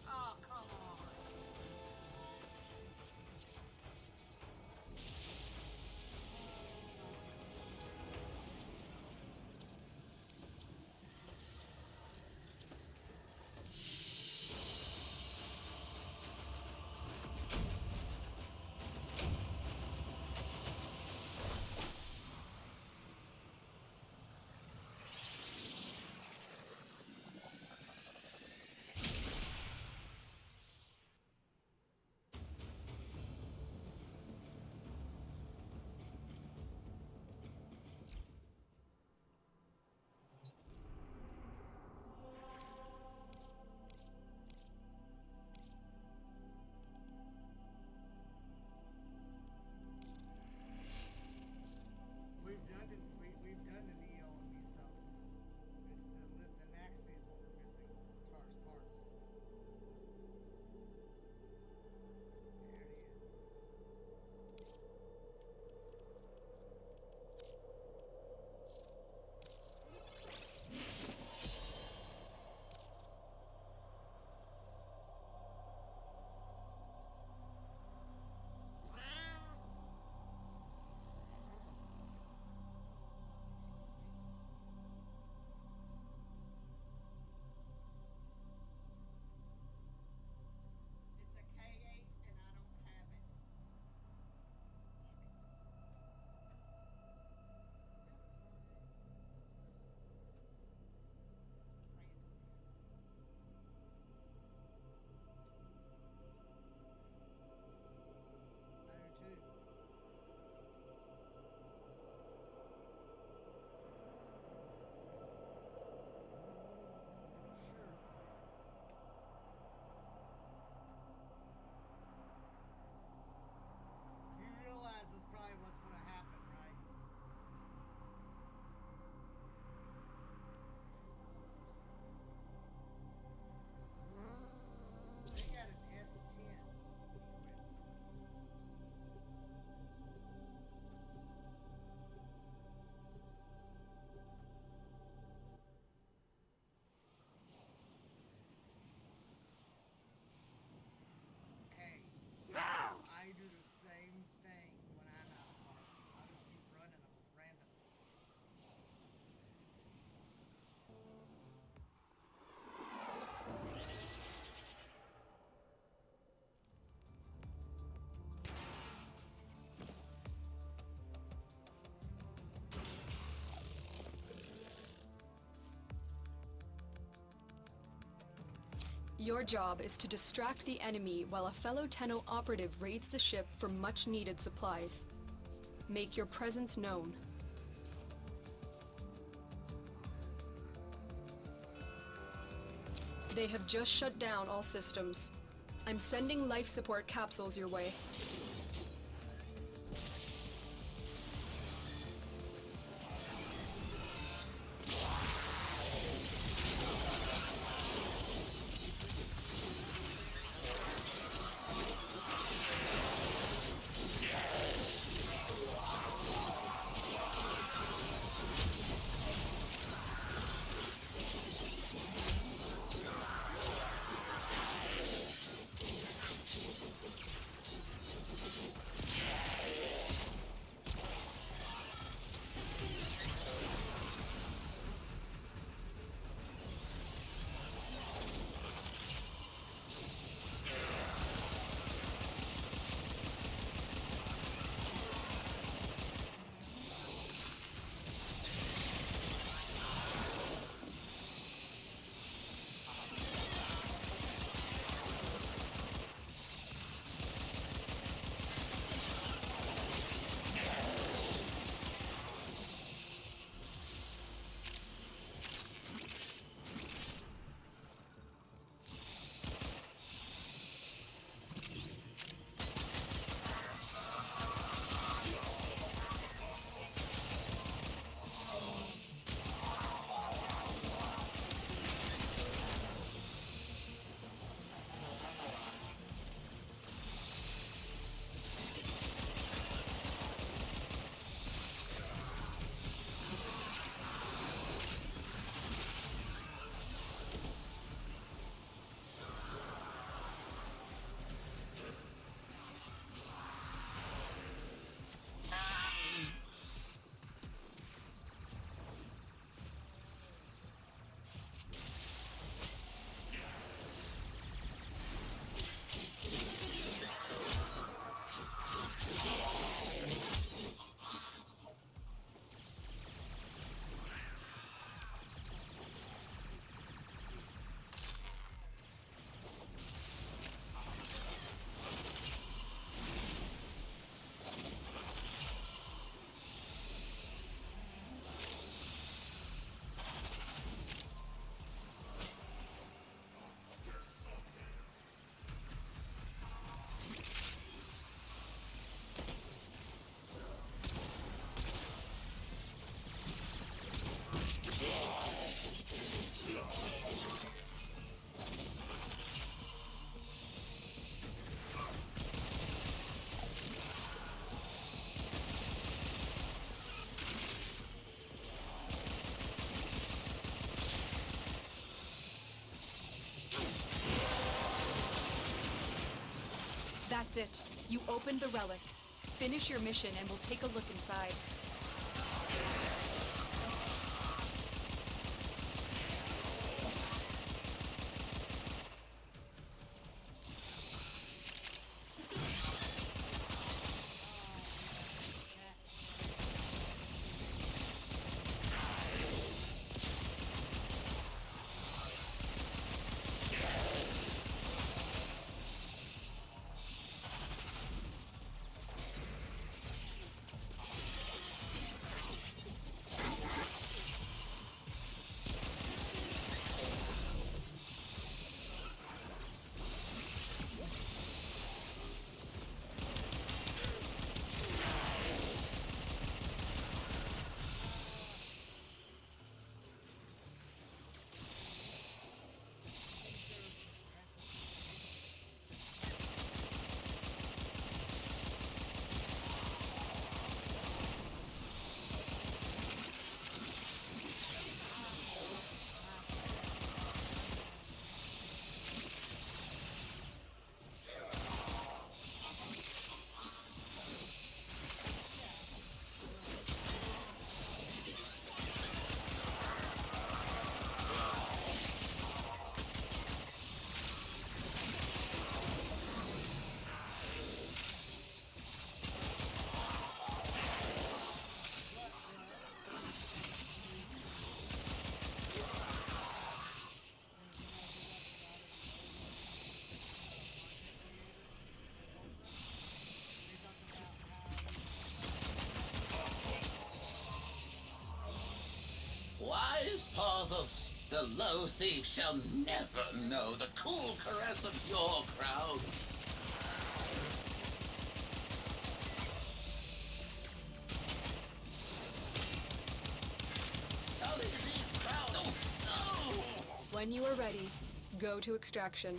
Speaker 14: Oh, come on.
Speaker 10: Your job is to distract the enemy while a fellow Tenno operative raids the ship for much-needed supplies. Make your presence known. They have just shut down all systems. I'm sending life support capsules your way. That's it. You opened the relic. Finish your mission and we'll take a look inside.
Speaker 12: Parvos, the low thief shall never know the cool caress of your crowd. Sully these crowds. Oh, no!
Speaker 10: When you are ready, go to extraction.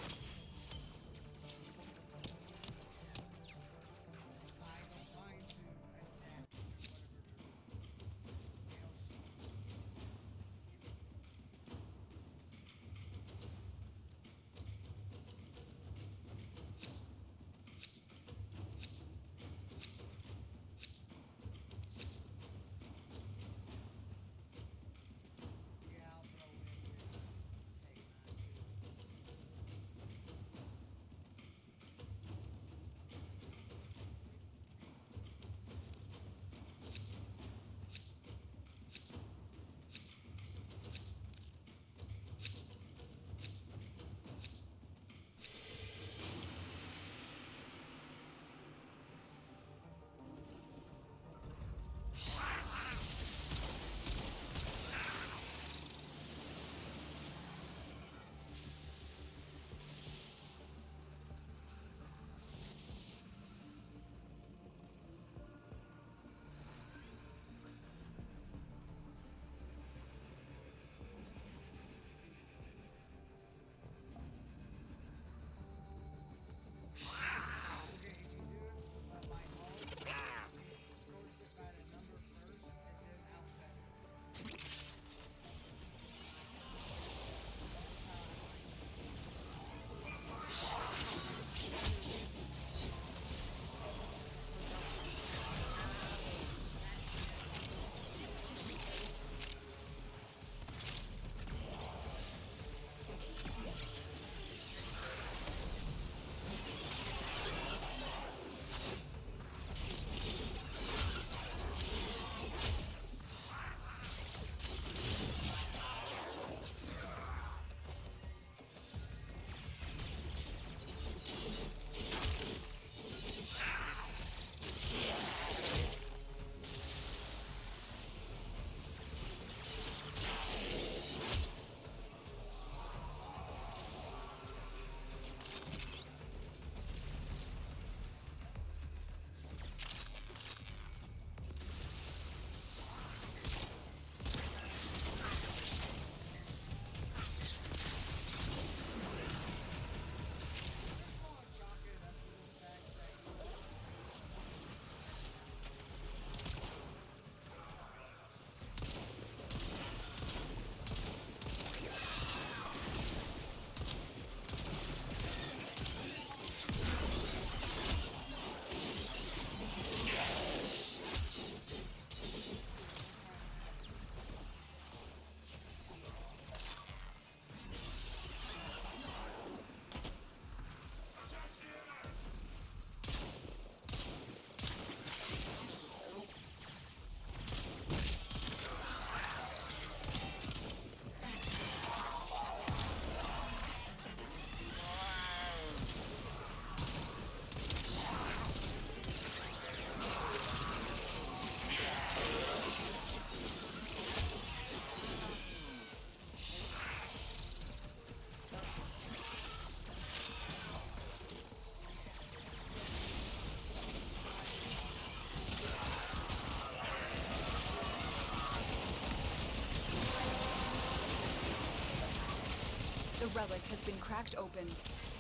Speaker 10: The relic has been cracked open.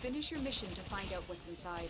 Speaker 10: Finish your mission to find out what's inside.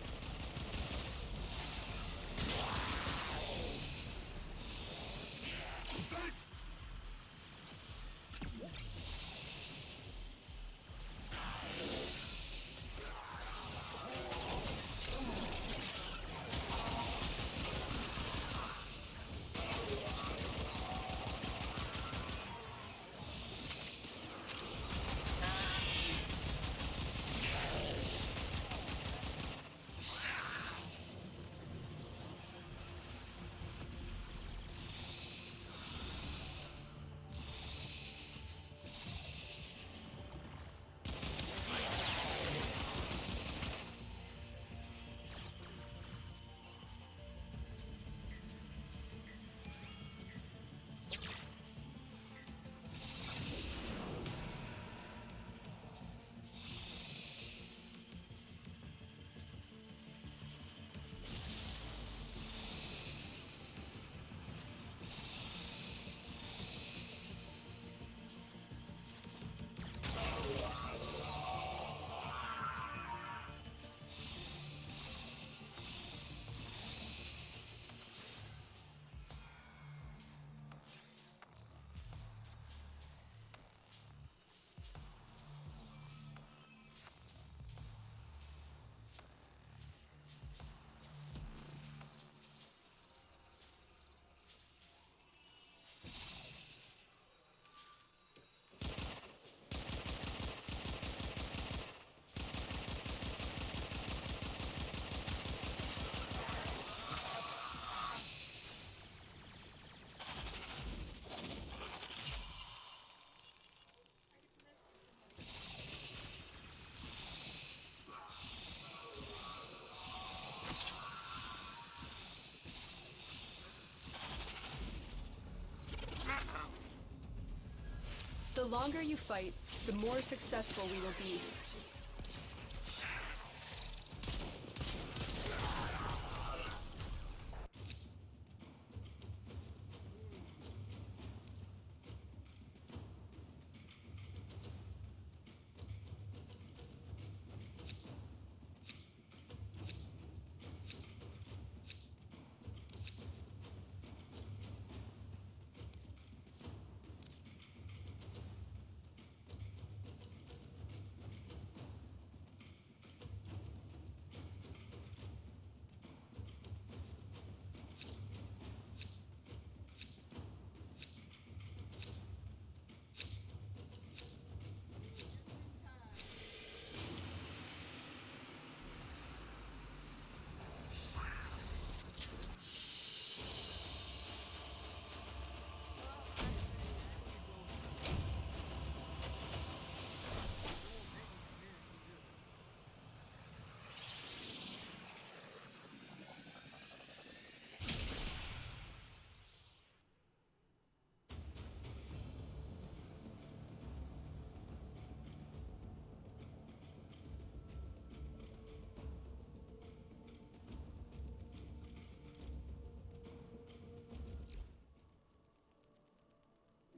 Speaker 10: longer you fight, the more successful we will be.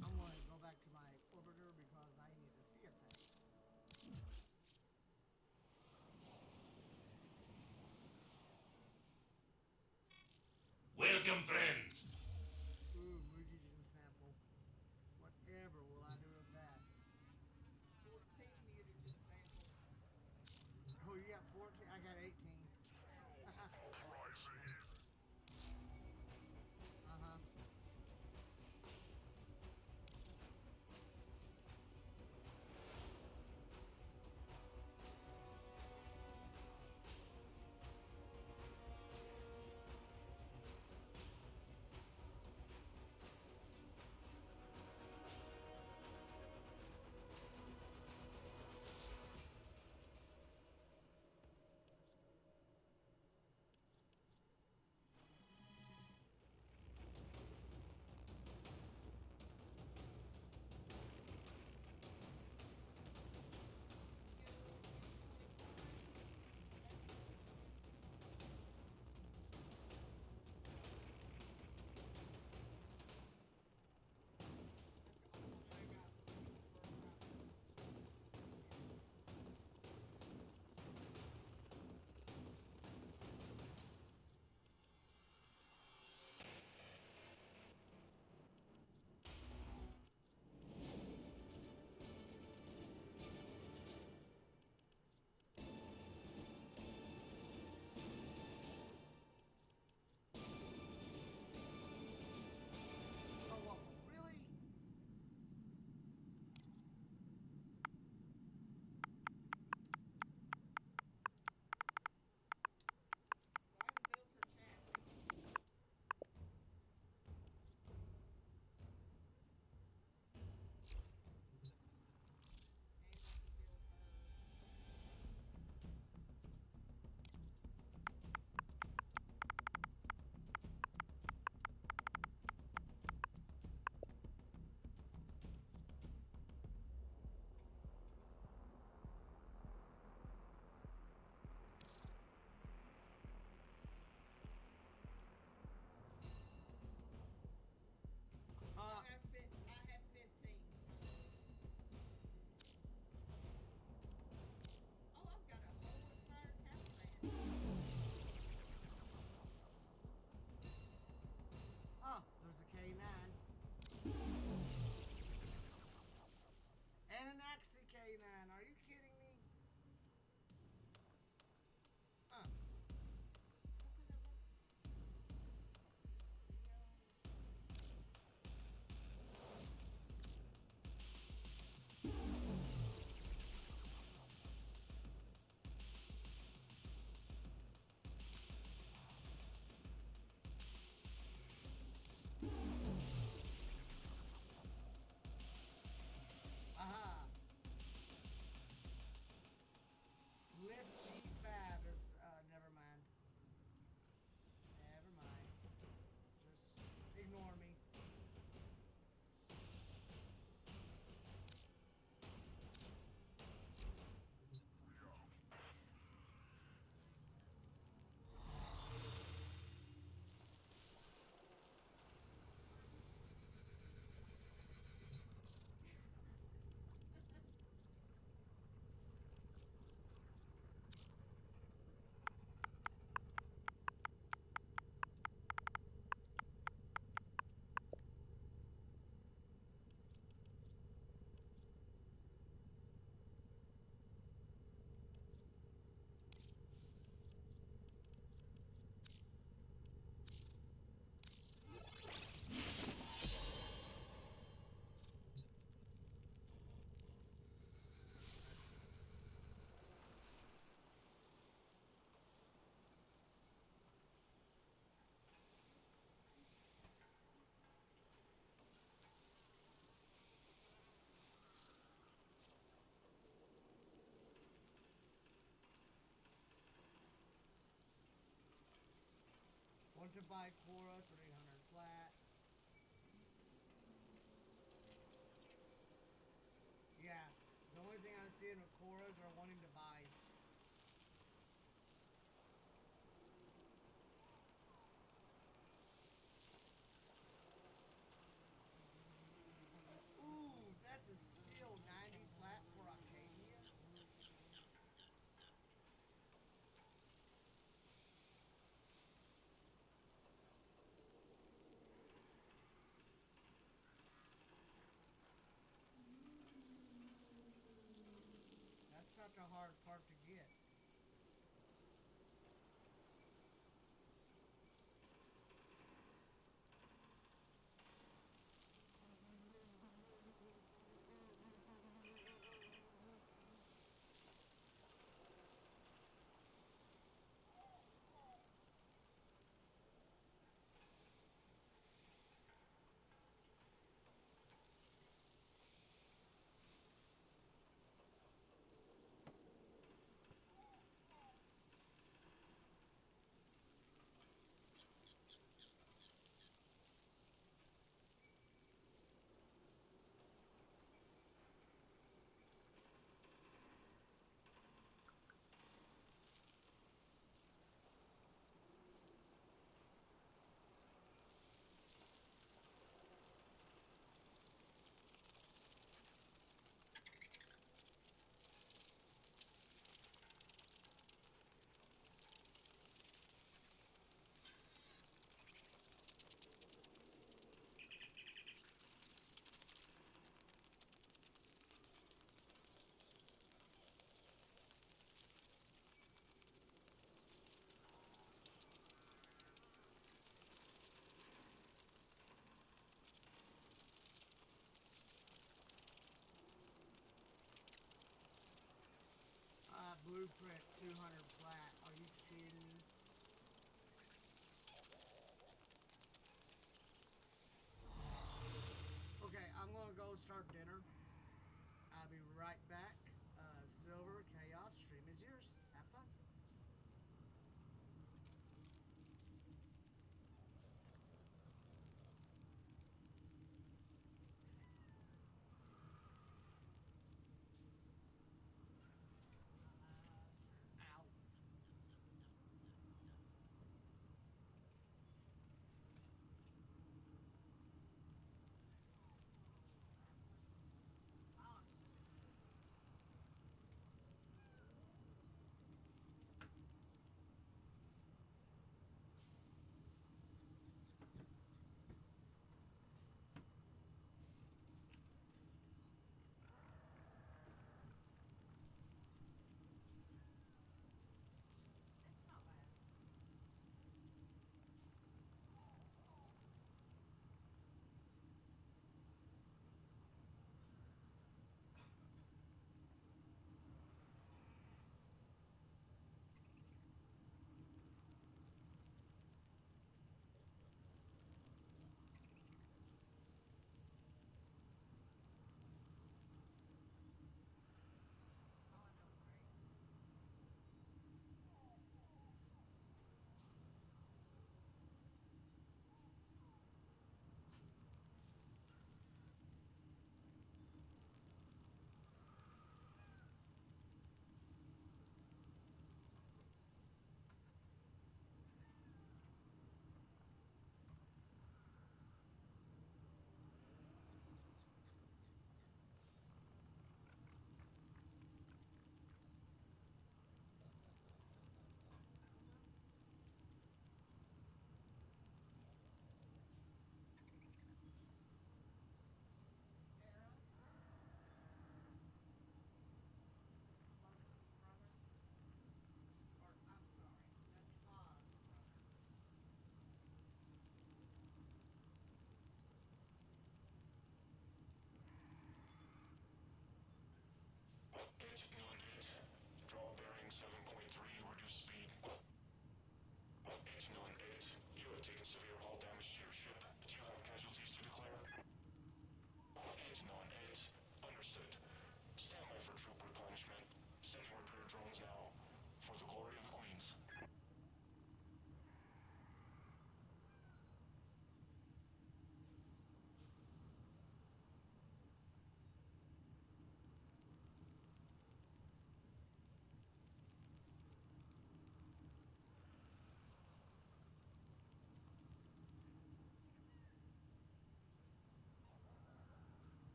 Speaker 14: I'm going to go back to my orbiter because I need to see it then.
Speaker 3: Welcome, friends.
Speaker 14: Ooh, mutagen sample. Whatever will I do with that? 14 mutagen samples. Oh, you got 14? I got 18. Uh-huh. want to buy Quora 300 flat. Yeah, the only thing I'm seeing with Quoras are wanting to buy. Ooh, that's a steel 90 flat for Octavia. That's such a hard part to get. Blueprint 200 flat. Are you kidding me? Okay, I'm gonna go start dinner. I'll be right back. Silver Chaos, stream is yours. Have fun. Ow.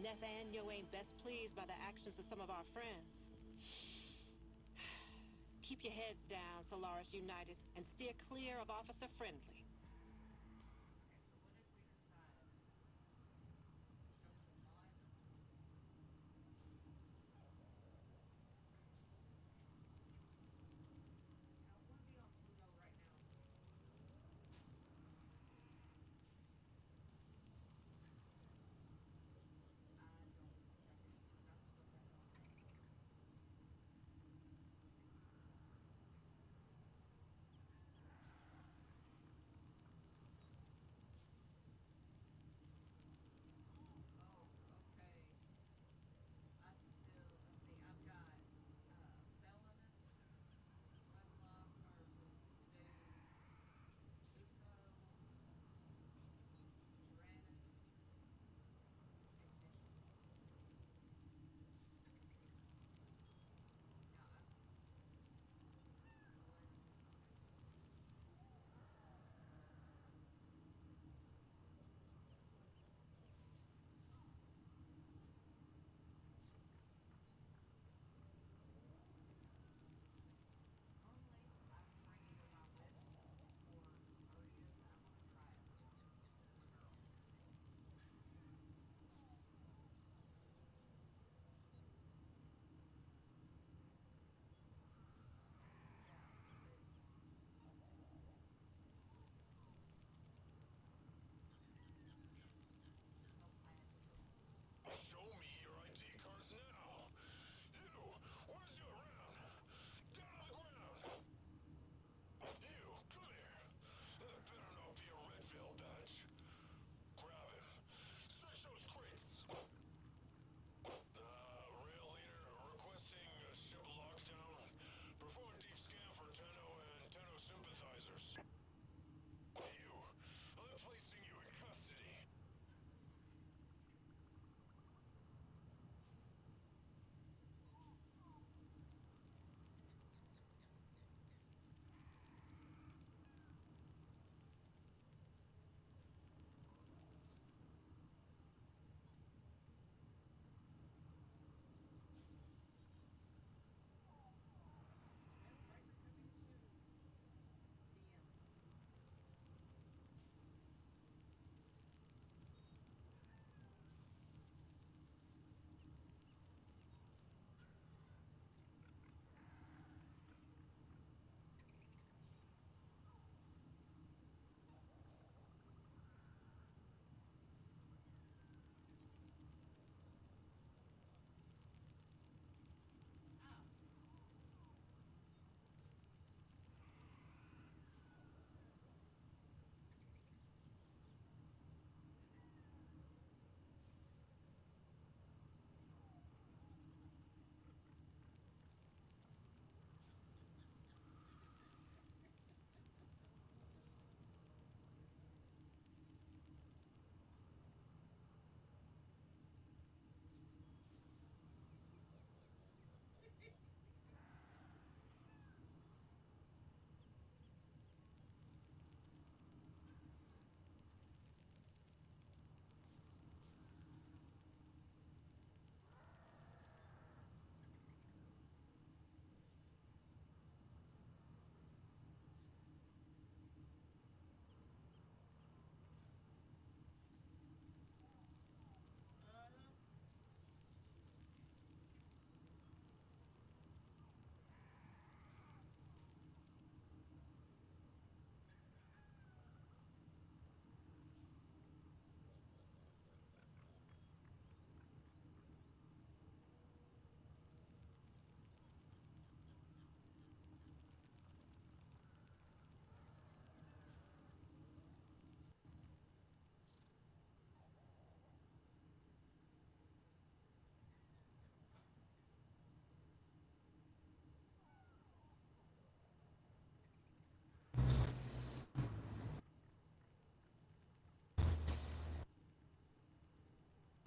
Speaker 15: Nathaniel ain't best pleased by the actions of some of our friends. Keep your heads down, Solaris United, and steer clear of Officer Friendly.
Speaker 9: Show me your ID cards now. You, where's your round? Down on the ground. You, come here. That better not be a Redfield badge. Grab him. Search those crates. Rail leader requesting a ship lockdown. Perform deep scan for Tenno and Tenno sympathizers. You, I'm placing you in custody.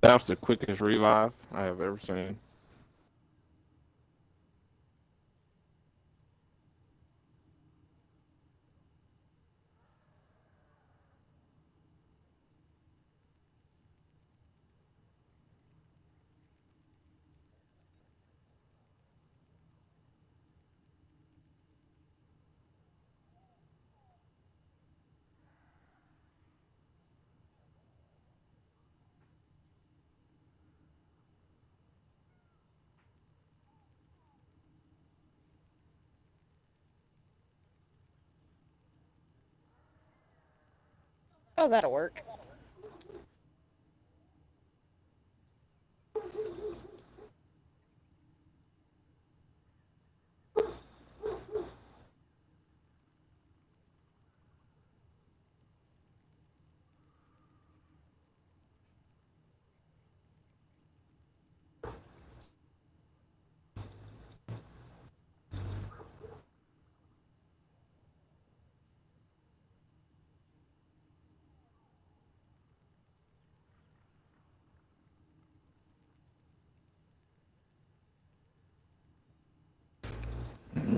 Speaker 18: That was the quickest revive I have ever seen.
Speaker 11: Oh, that'll work.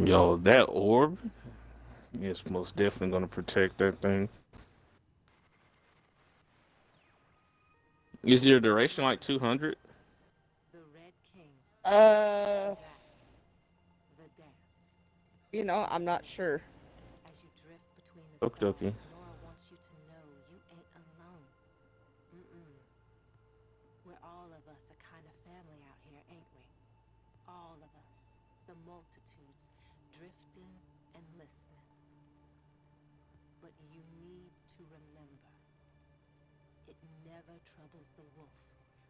Speaker 18: Yo, that orb is most definitely gonna protect that thing. Is your duration like 200?
Speaker 11: Uh, I'm not sure.
Speaker 18: Okie dokie.
Speaker 22: We're all of us a kind of family out here, ain't we? All of us, the multitudes, drifting and listening. But you need to remember, it never troubles the wolf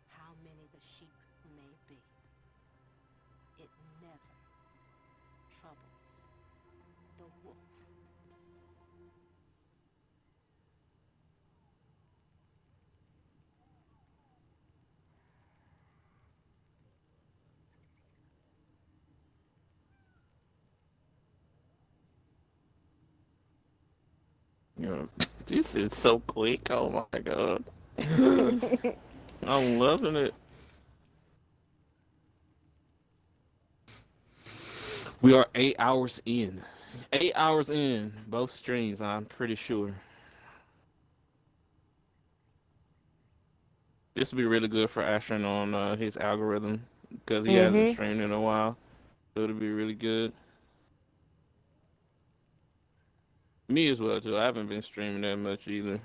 Speaker 22: how many the sheep may be. It never troubles the wolf.
Speaker 18: Yo, this is so quick. Oh my god. I'm loving it. We are 8 hours in. 8 hours in, both streams, I'm pretty sure. This will be really good for Ashton on his algorithm because he hasn't streamed in a while. So it'll be really good. Me as well too. I haven't been streaming that much either.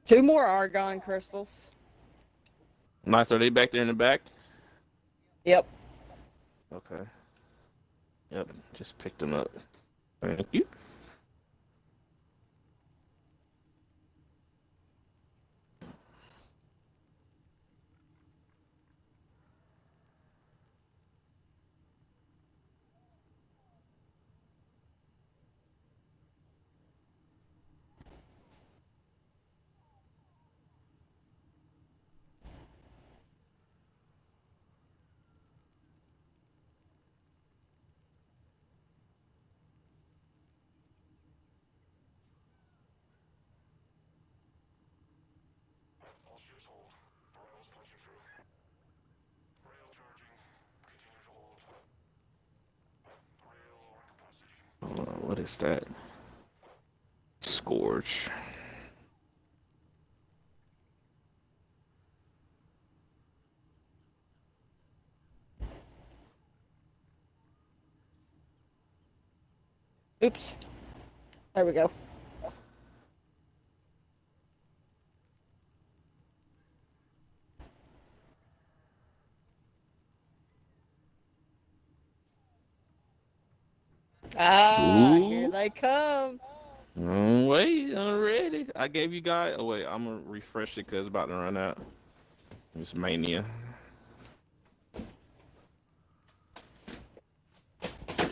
Speaker 11: 2 more argon crystals.
Speaker 18: Nice. Are they back there in the back?
Speaker 11: Yep.
Speaker 18: Okay. Yep. Just picked them up. Thank you. What is that? Scourge.
Speaker 11: Oops. There we go. Ah,
Speaker 18: Ooh.
Speaker 11: here they come.
Speaker 18: Wait, I'm ready. I gave you guys. Oh wait, I'm gonna refresh it because it's about to run out. It's mania.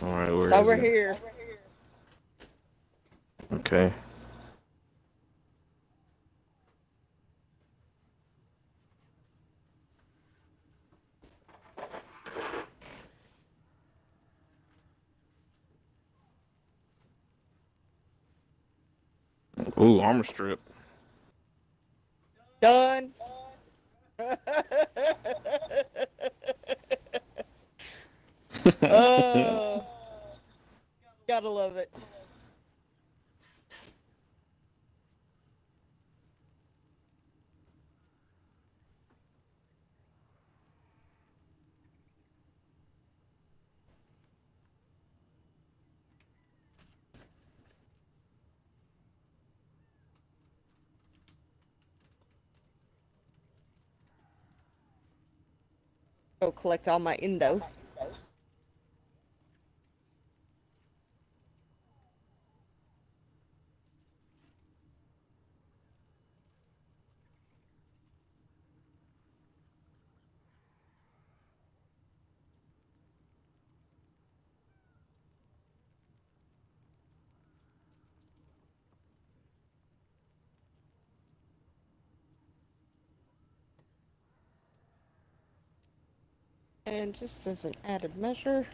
Speaker 18: All right, where
Speaker 11: It's
Speaker 18: is
Speaker 11: over
Speaker 18: it?
Speaker 11: here.
Speaker 18: Okay. Ooh, armor strip.
Speaker 11: Done. Oh, gotta love it. Go collect all my Indo. And just as an added measure,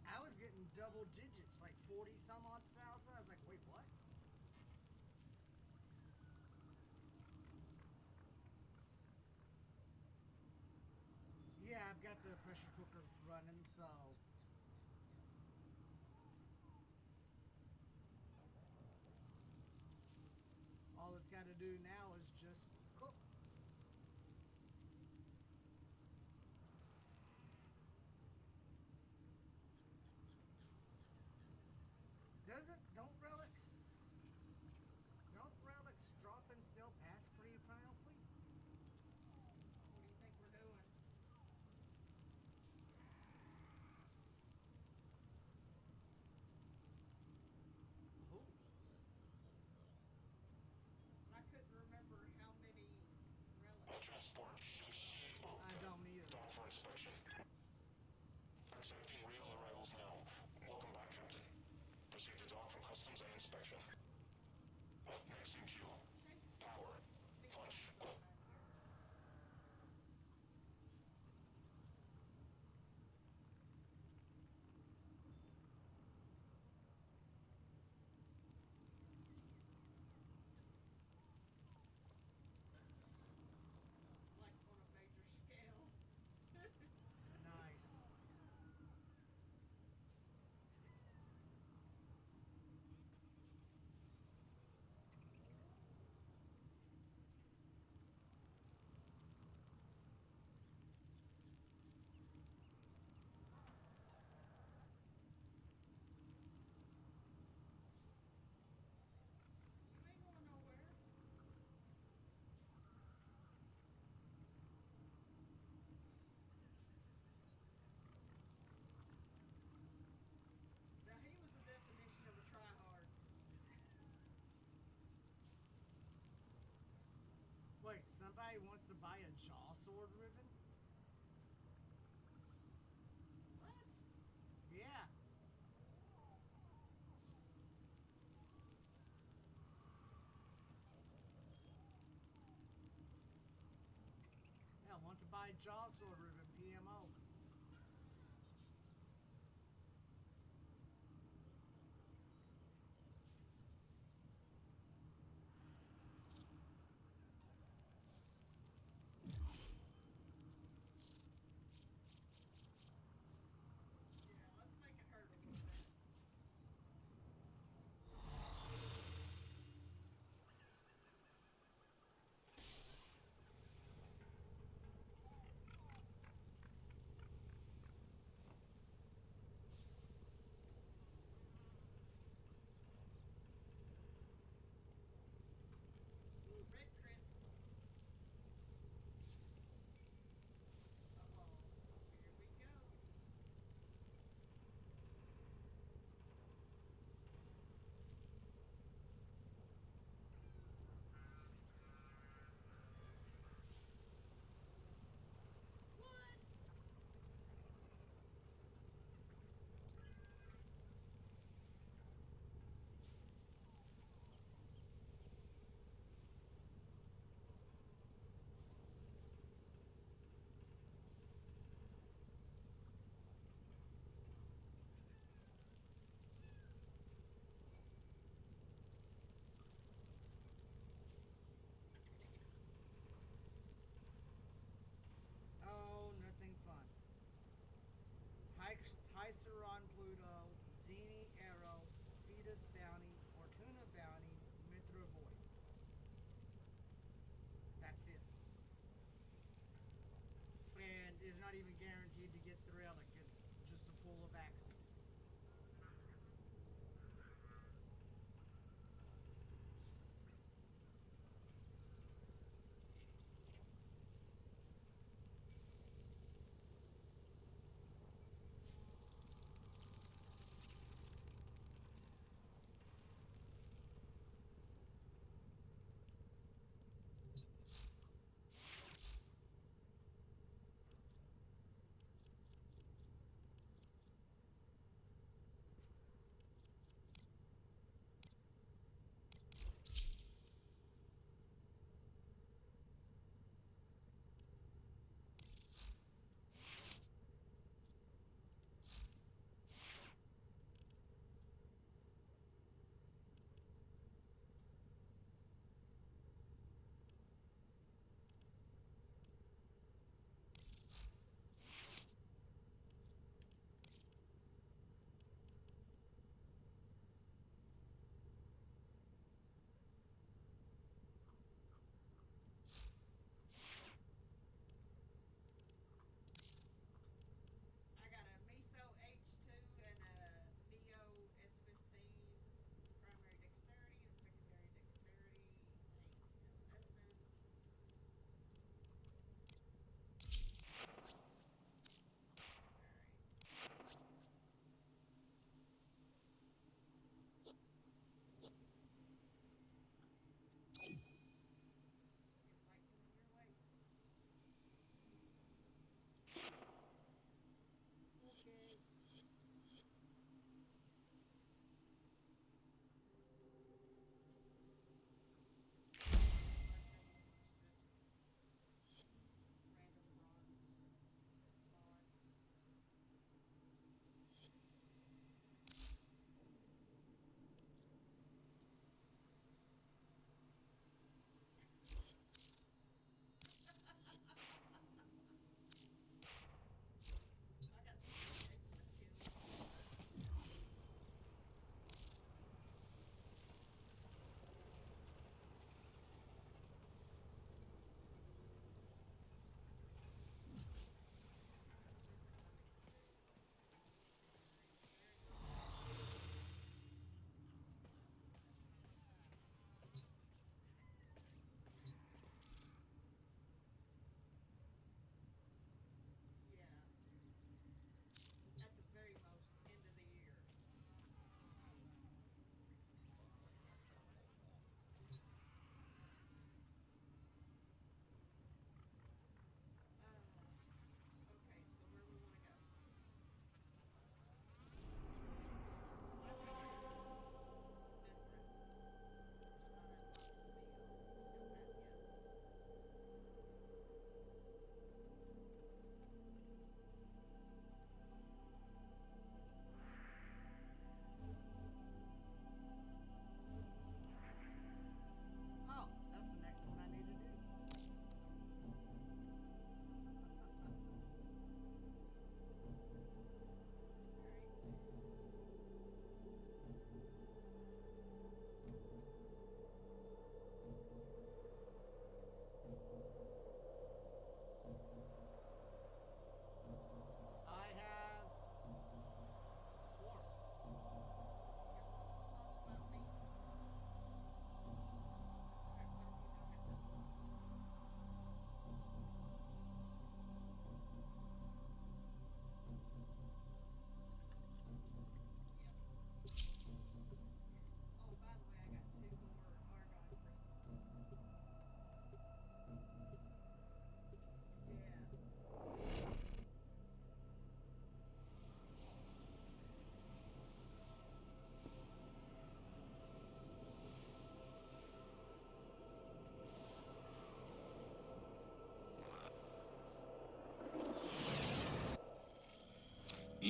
Speaker 14: I was getting double digits, like 40 some odd thousand. I was like, wait, what? Yeah, I've got the pressure cooker running, so all it's got to do now is just cook. Don't relics drop and still path pretty powerfully? What do you think we're doing? Oh. I couldn't remember how many relics.
Speaker 9: Transport
Speaker 14: I don't either.
Speaker 9: down for inspection. Accepting real arrivals now. Welcome back, Captain. Proceed to dock from customs and inspection. Next in queue. Power. Punch.
Speaker 14: Like on a major scale. Nice. You ain't going nowhere. Now he was the definition of a tryhard. Wait, somebody wants to buy a jaw sword ribbon? What? Yeah. Yeah, want to buy jaw sword ribbon PMO. Yeah, let's make it hurt a little bit.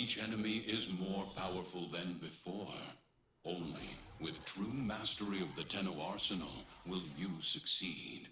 Speaker 7: Each enemy is more powerful than before. Only with true mastery of the Tenno arsenal will you succeed.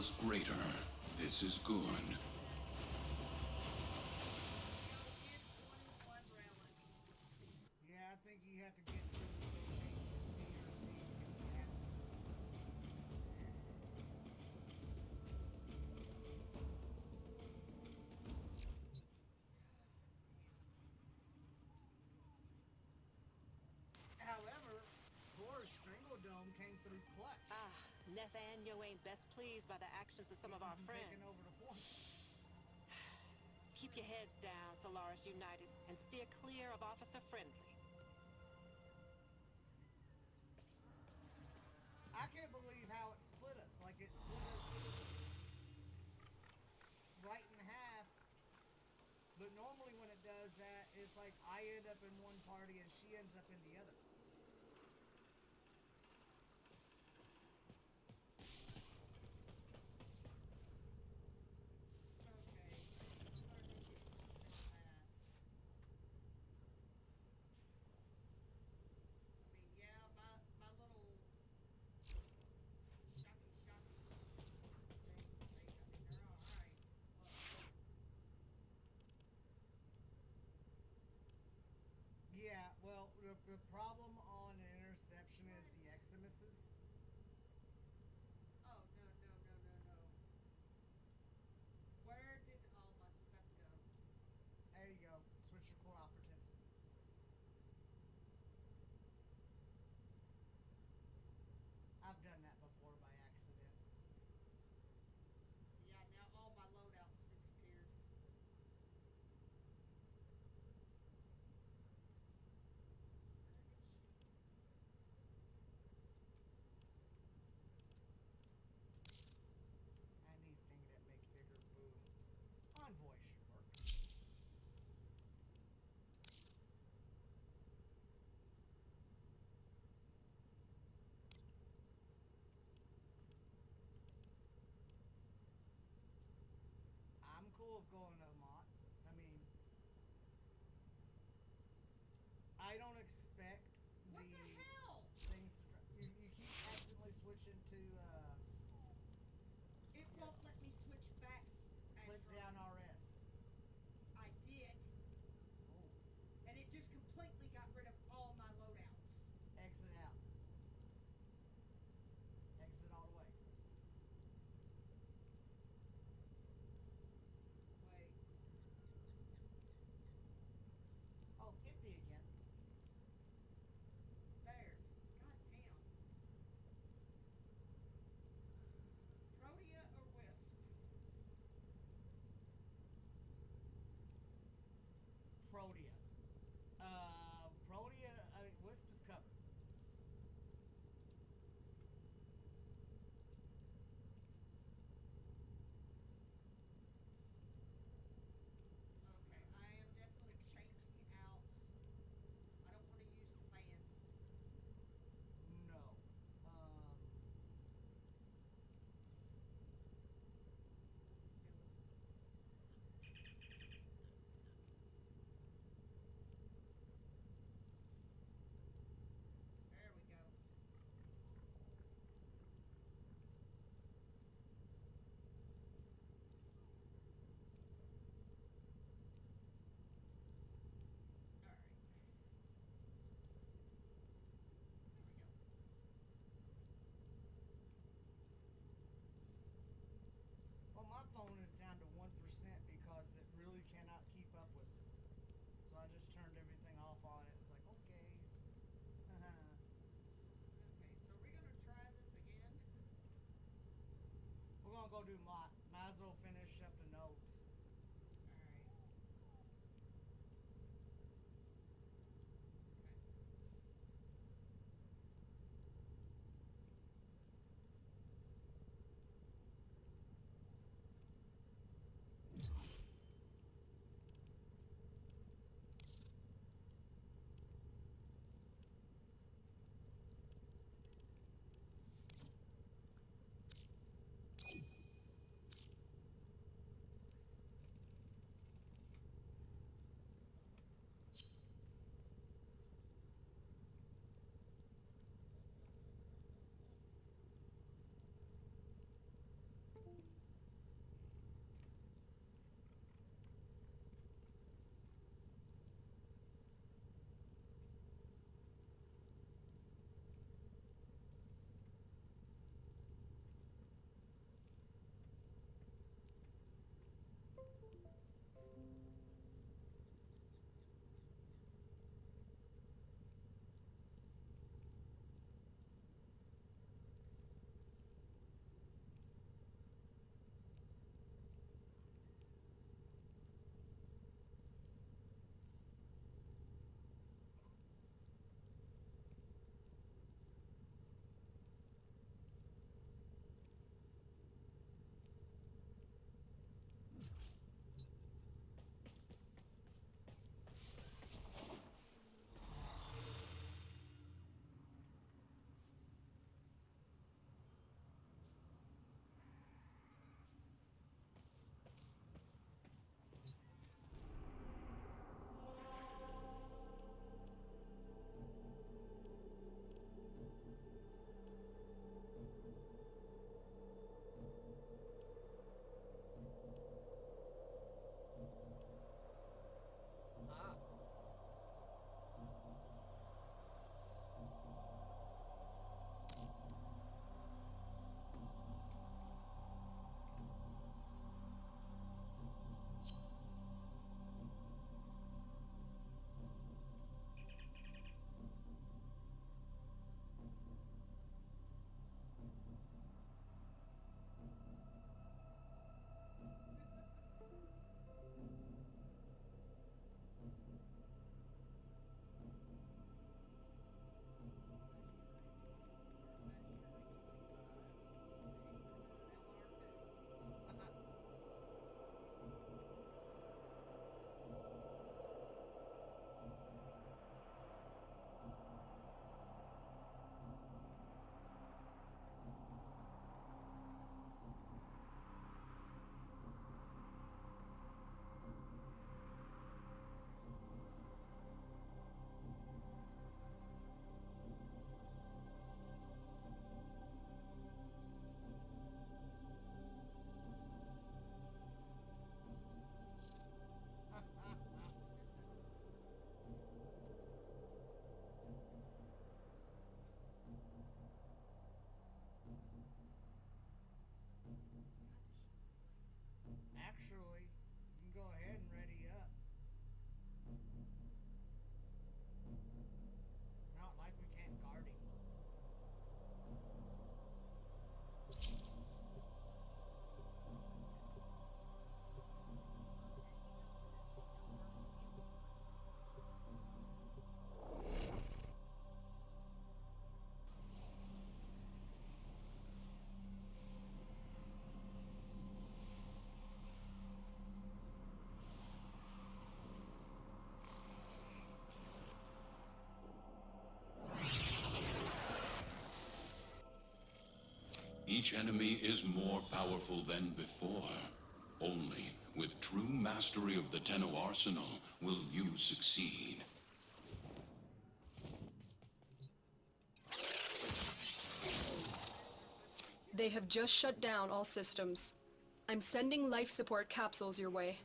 Speaker 7: us greater. This is good.
Speaker 14: Yeah, I think you have to get through the location to see if you However, Boris Strangledome came through clutch.
Speaker 15: Ah, Nathaniel ain't best pleased by the actions of some of our friends.
Speaker 14: Taking over the point.
Speaker 15: Keep your heads down, Solaris United, and steer clear of Officer Friendly.
Speaker 14: I can't believe how it split us. Like, it split us right in half. But normally when it does that, it's like I end up in one party and she ends up in the other. Yeah, well, the problem on an interception is the Eximuses.
Speaker 21: Oh, no, no, no, no, no. Where did all my stuff go?
Speaker 14: There you go. Switch your cooperative. I've done that before by accident.
Speaker 21: Yeah, now all my loadouts disappeared.
Speaker 14: Anything that makes bigger boom. Envoy should work. I'm cool with going to Mott. I mean, I don't expect
Speaker 21: What the hell?
Speaker 14: things to you keep accidentally switching to
Speaker 21: It won't let me switch back.
Speaker 14: click
Speaker 21: Astro.
Speaker 14: down RS.
Speaker 21: I did.
Speaker 14: Oh.
Speaker 21: And it just completely got rid of all my loadouts.
Speaker 14: Exit out. Exit all the way.
Speaker 21: Wait.
Speaker 14: Oh, empty again.
Speaker 21: There. God damn. Protea or Wisp?
Speaker 14: Protea. Protea, I mean, Wisp is covered.
Speaker 21: Okay, I am definitely changing out. I don't want to use the fans.
Speaker 14: No.
Speaker 21: There we go. Alright. There we go.
Speaker 14: Well, my phone is down to 1% because it really cannot keep up with it. So I just turned everything off on it. It's like, okay.
Speaker 21: Okay, so we're gonna try this again.
Speaker 14: We're gonna go do Mott. Might as well finish up the notes.
Speaker 21: Alright.
Speaker 7: Each enemy is more powerful than before. Only with true mastery of the Tenno arsenal will you succeed.
Speaker 10: They have just shut down all systems. I'm sending life support capsules your way.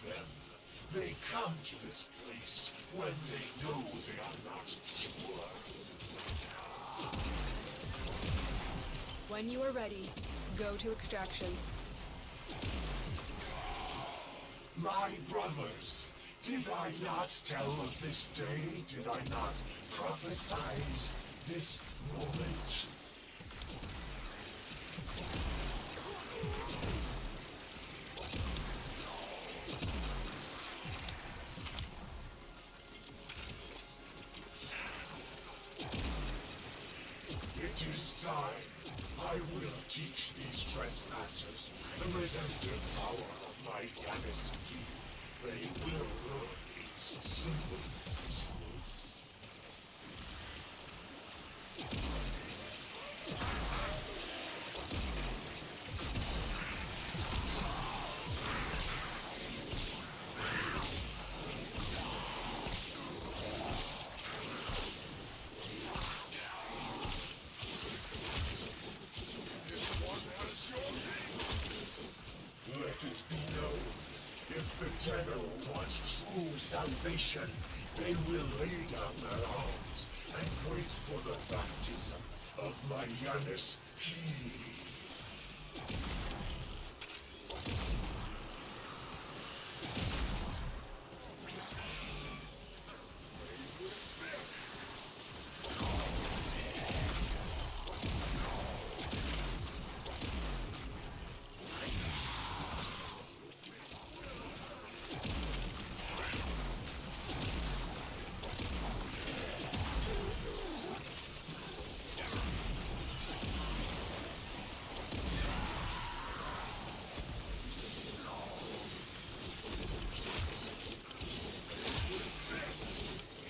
Speaker 9: them. They come to this place when they know they are not pure.
Speaker 10: When you are ready, go to extraction.
Speaker 9: My brothers, did I not tell of this day? Did I not prophesize this moment? It is time. I will teach these trespassers the redemptive power of my goddess key. They will learn its simple truth. Let it be known, if the Tenno want true salvation, they will lay down their arms and wait for the baptism of my Yanis key.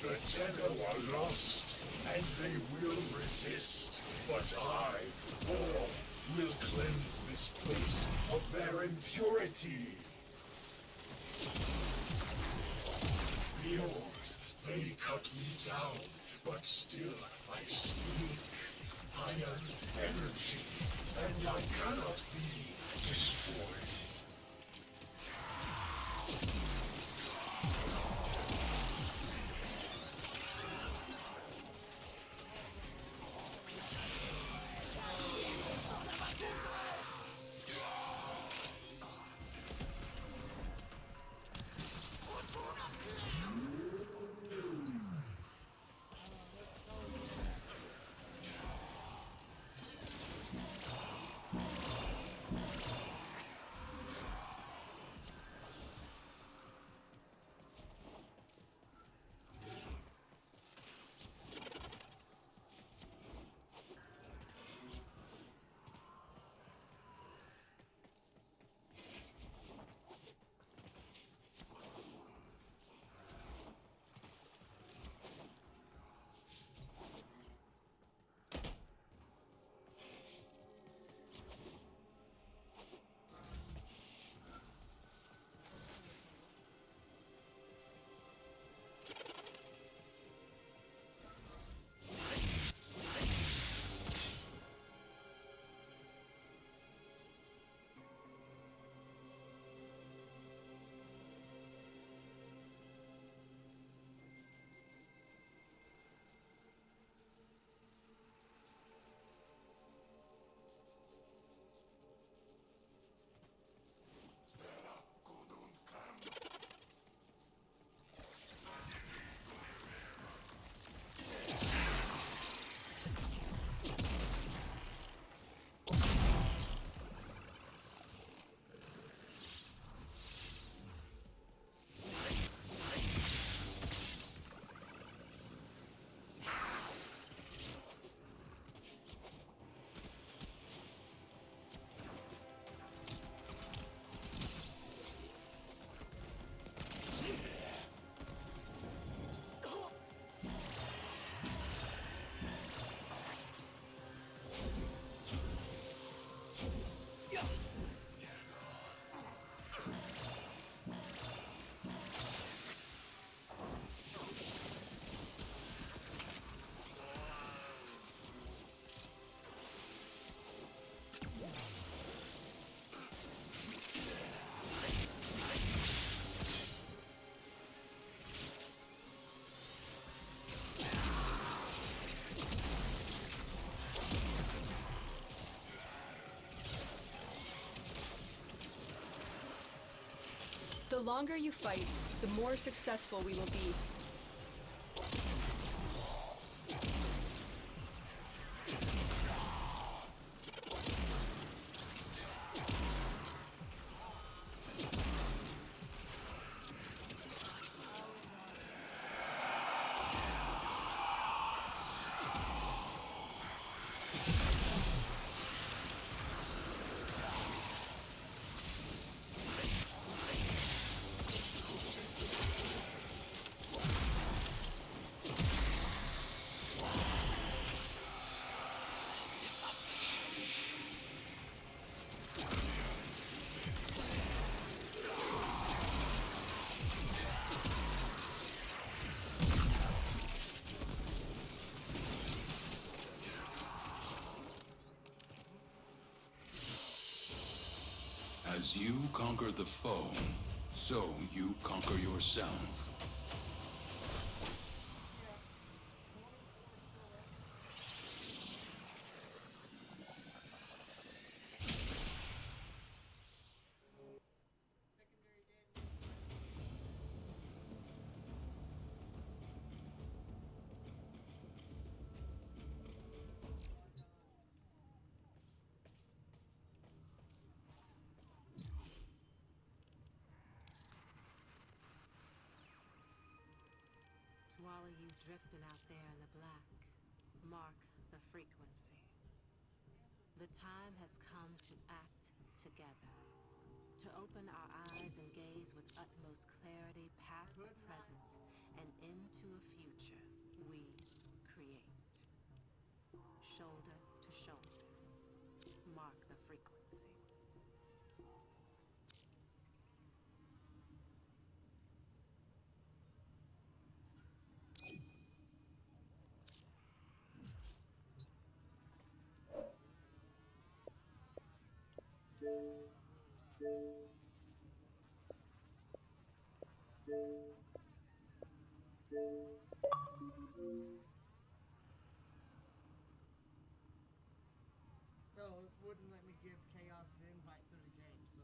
Speaker 9: The Tenno are lost, and they will resist. But I, War, will cleanse this place of their impurity. Behold, they cut me down, but still I speak. I am energy, and I cannot be destroyed.
Speaker 10: longer you fight, the more successful we will be.
Speaker 7: As you conquer the foe, so you conquer yourself.
Speaker 22: To all of you drifting out there in the black, mark the frequency. The time has come to act together, to open our eyes and gaze with utmost clarity past the present and into a future we create. Shoulder to shoulder, mark the frequency.
Speaker 14: No, it wouldn't let me give Chaos an invite through the game, so...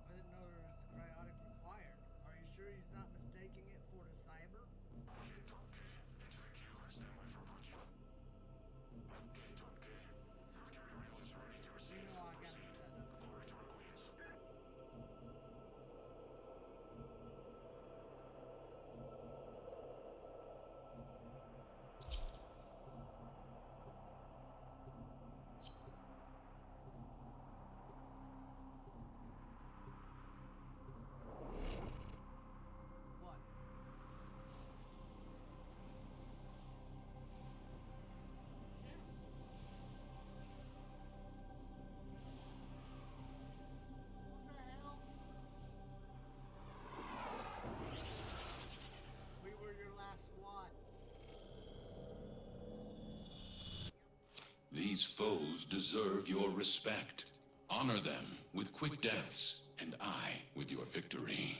Speaker 14: I didn't know there was cryotic required. Are you sure he's not mistaking it for the cyber? You know I gotta get that up. What? What the hell? We were your last squad.
Speaker 7: These foes deserve your respect. Honor them with quick deaths, and I with your victory.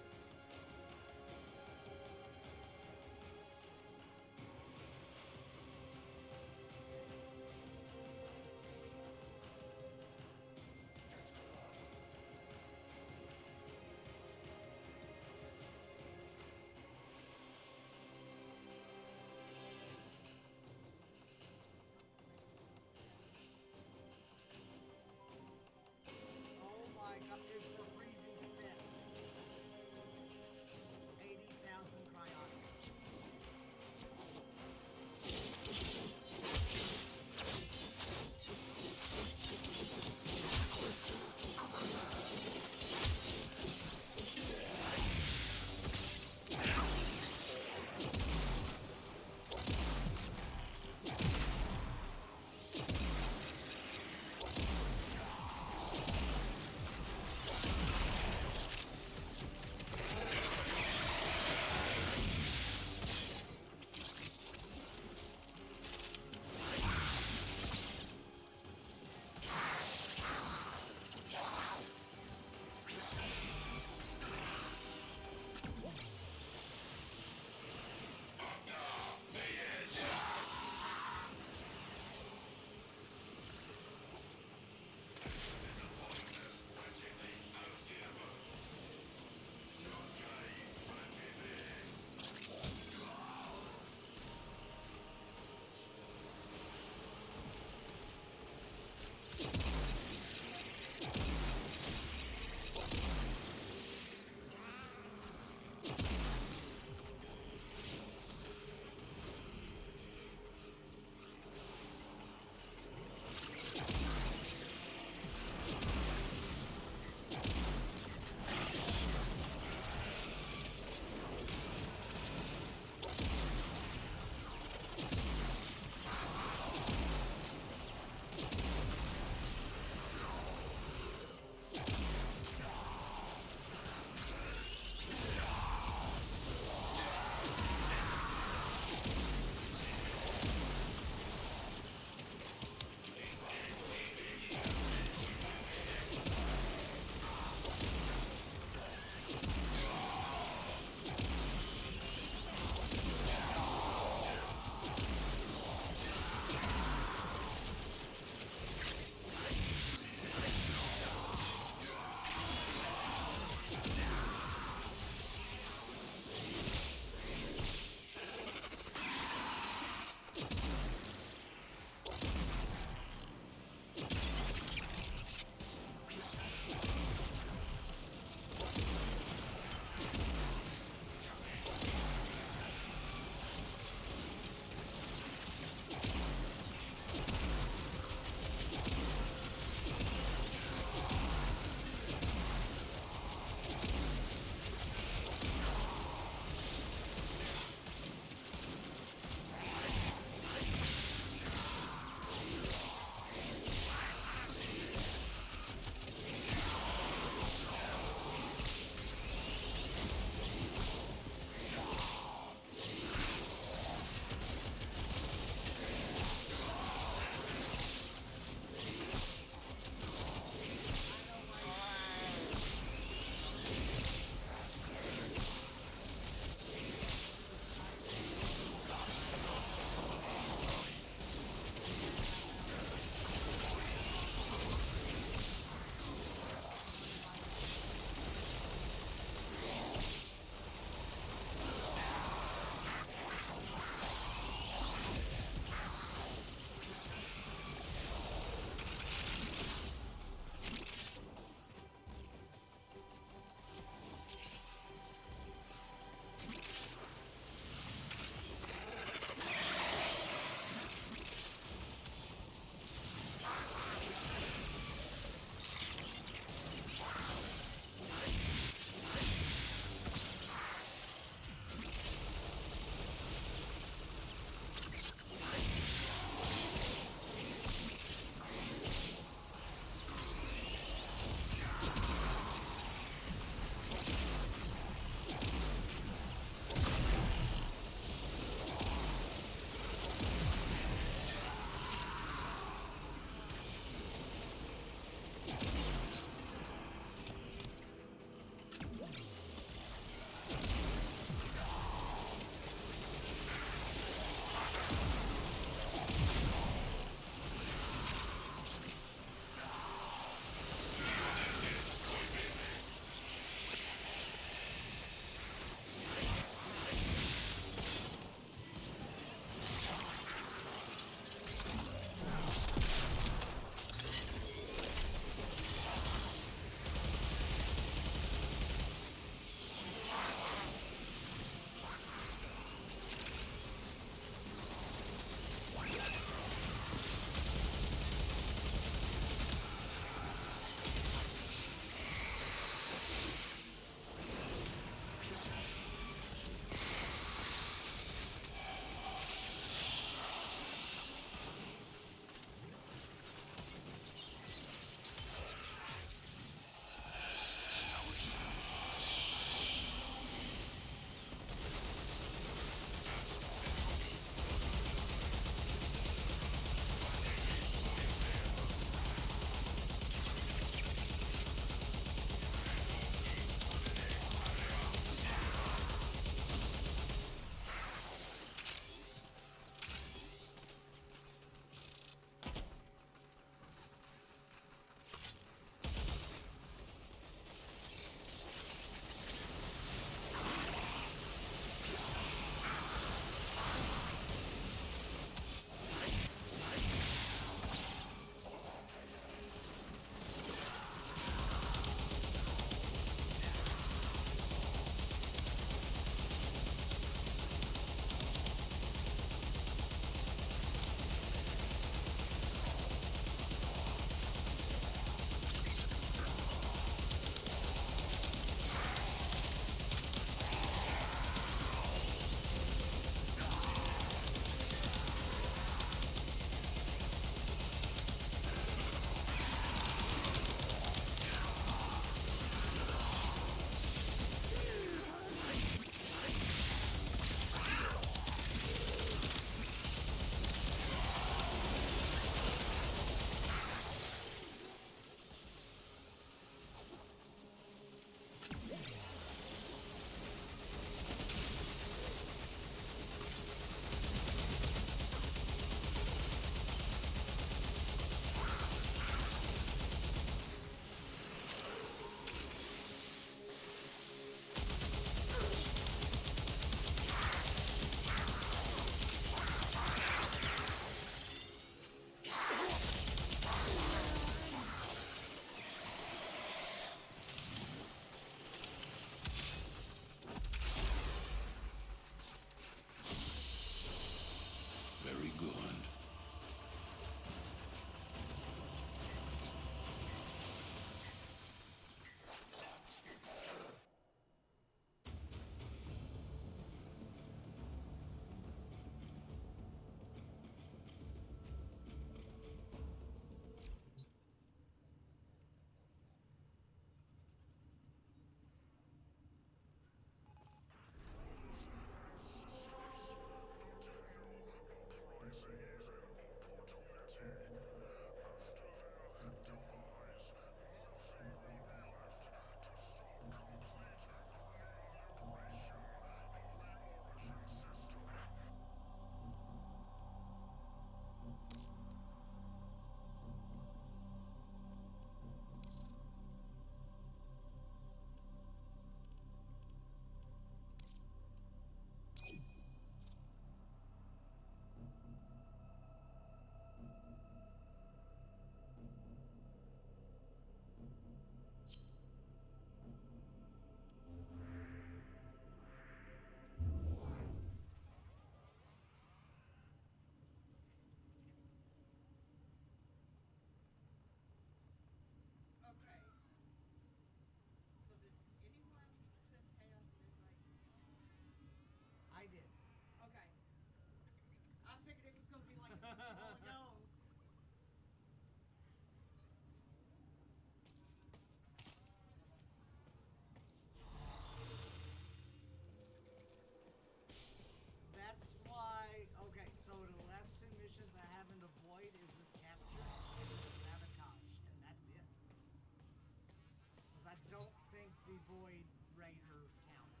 Speaker 14: Void Raider counts.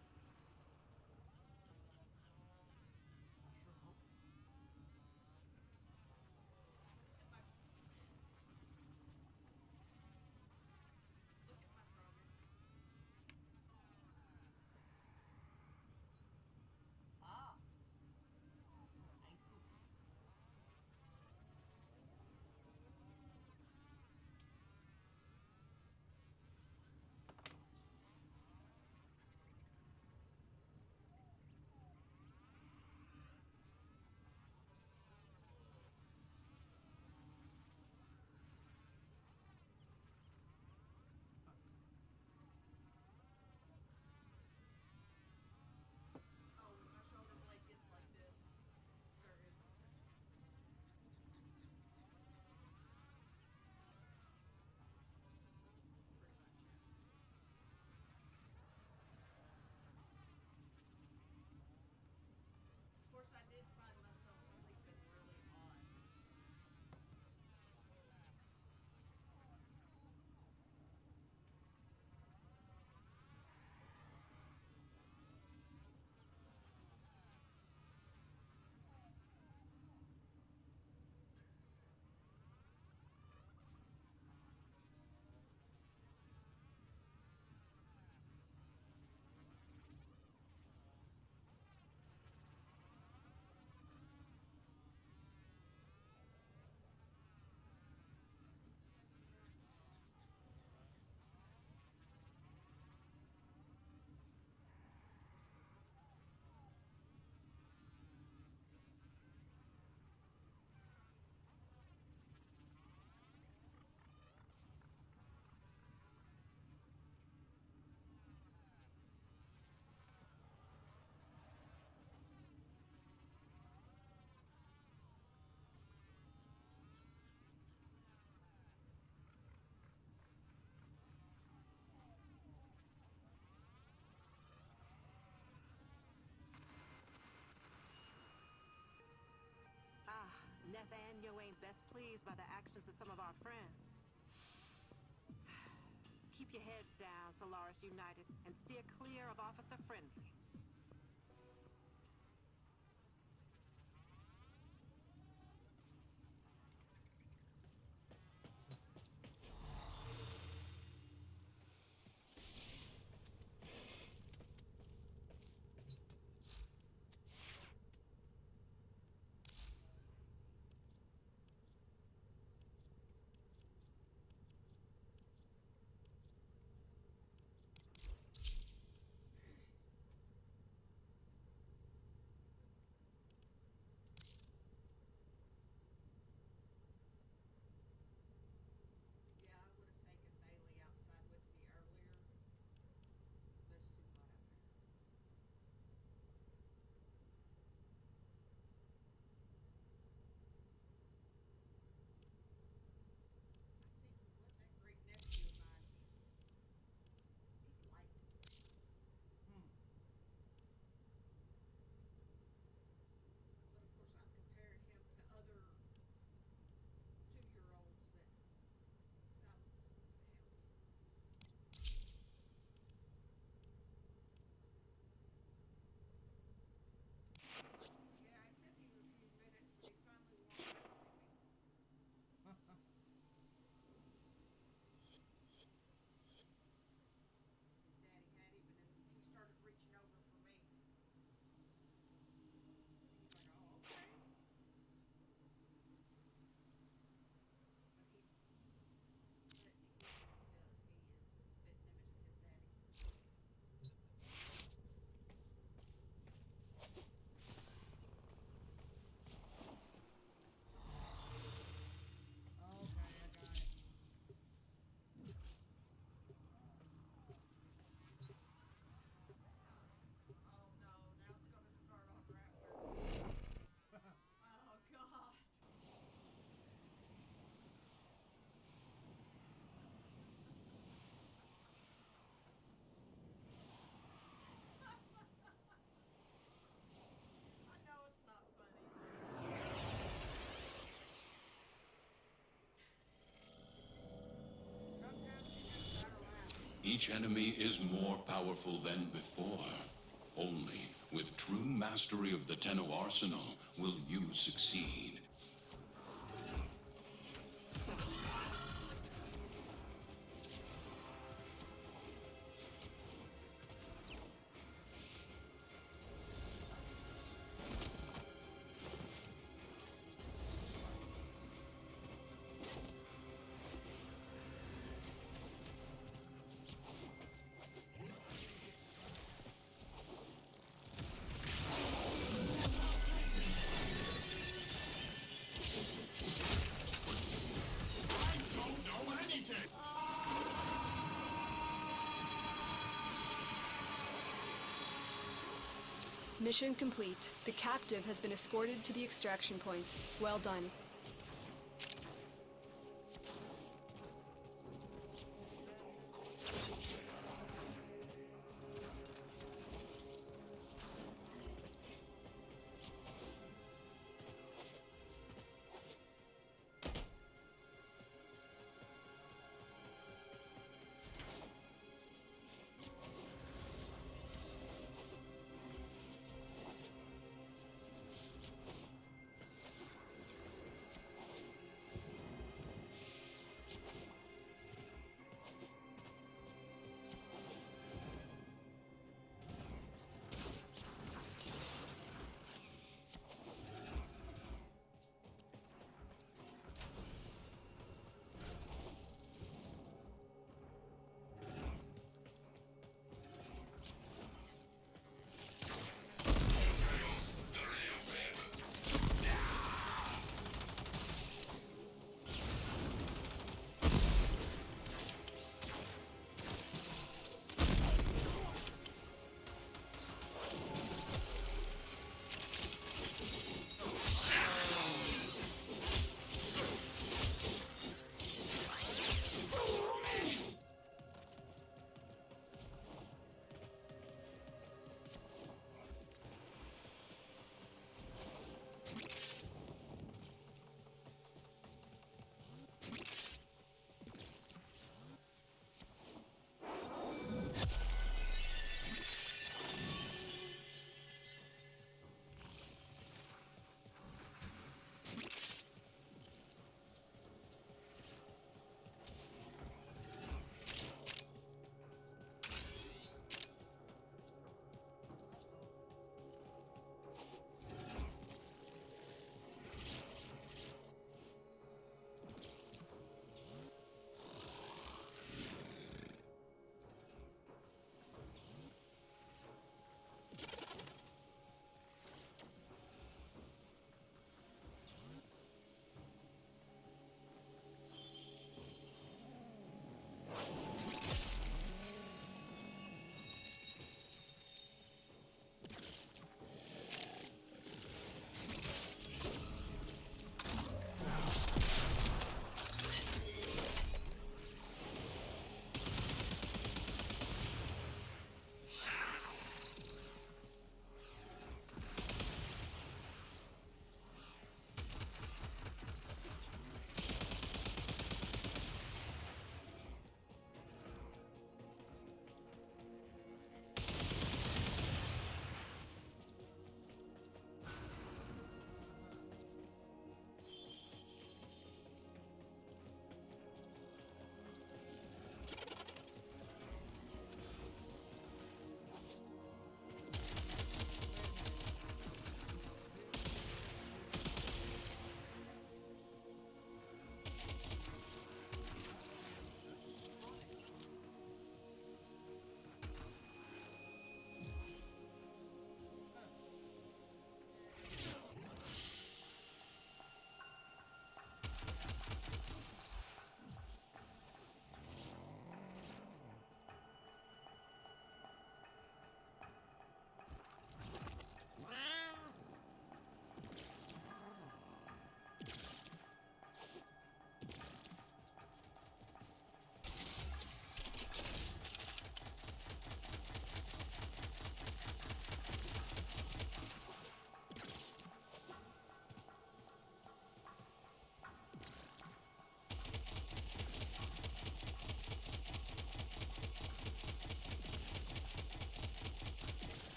Speaker 14: I sure hope.
Speaker 21: Look at my progress.
Speaker 14: Ah. I see.
Speaker 21: Oh, when my shoulder blade gets like this, there is no fixing it. Pretty much, yeah. Of course, I did find myself sleeping really odd.
Speaker 15: Ah, Nathaniel ain't best pleased by the actions of some of our friends. Keep your heads down, Solaris United, and steer clear of Officer Friendly.
Speaker 7: Each enemy is more powerful than before. Only with true mastery of the Tenno arsenal will you succeed.
Speaker 10: Mission complete. The captive has been escorted to the extraction point. Well done.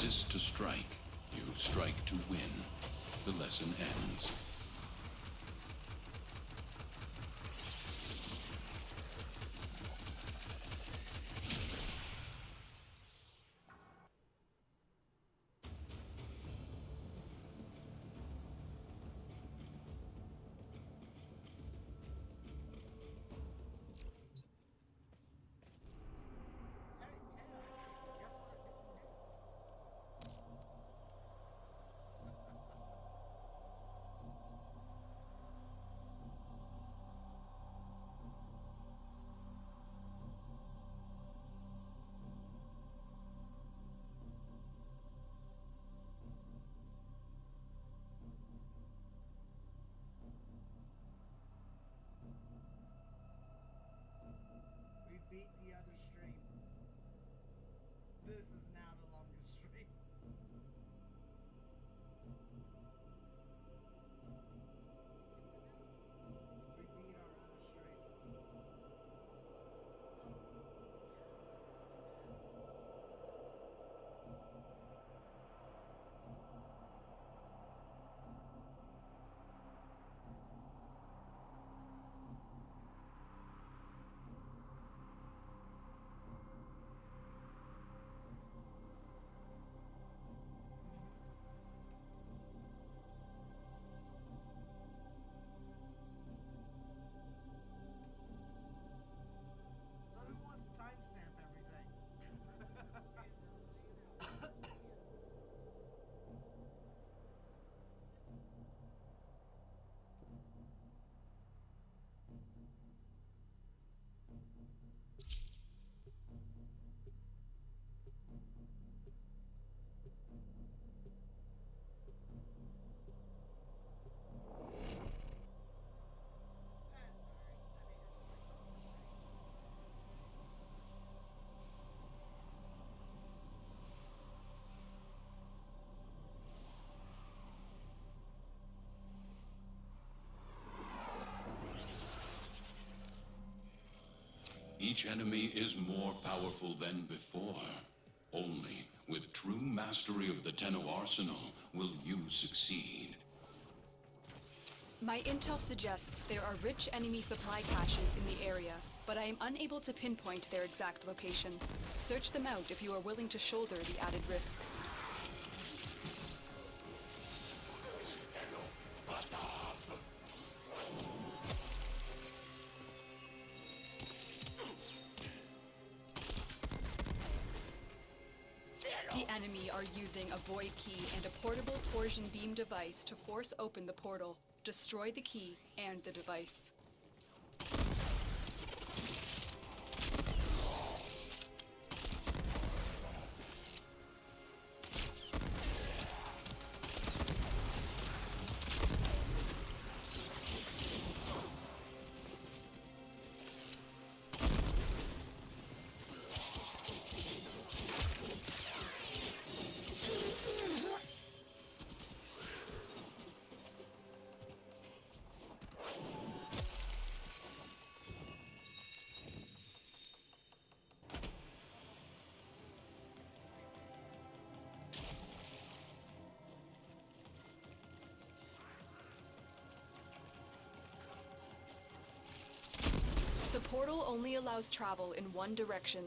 Speaker 7: resist to strike, you strike to win. The lesson ends.
Speaker 14: We beat the other stream. This is now the longest stream. We beat our other stream. So who wants to timestamp everything?
Speaker 7: Each enemy is more powerful than before. Only with true mastery of the Tenno arsenal will you succeed.
Speaker 10: My intel suggests there are rich enemy supply caches in the area, but I am unable to pinpoint their exact location. Search them out if you are willing to shoulder the added risk. The enemy are using a void key and a portable torsion beam device to force open the portal, destroy the key and the device. The portal only allows travel in one direction.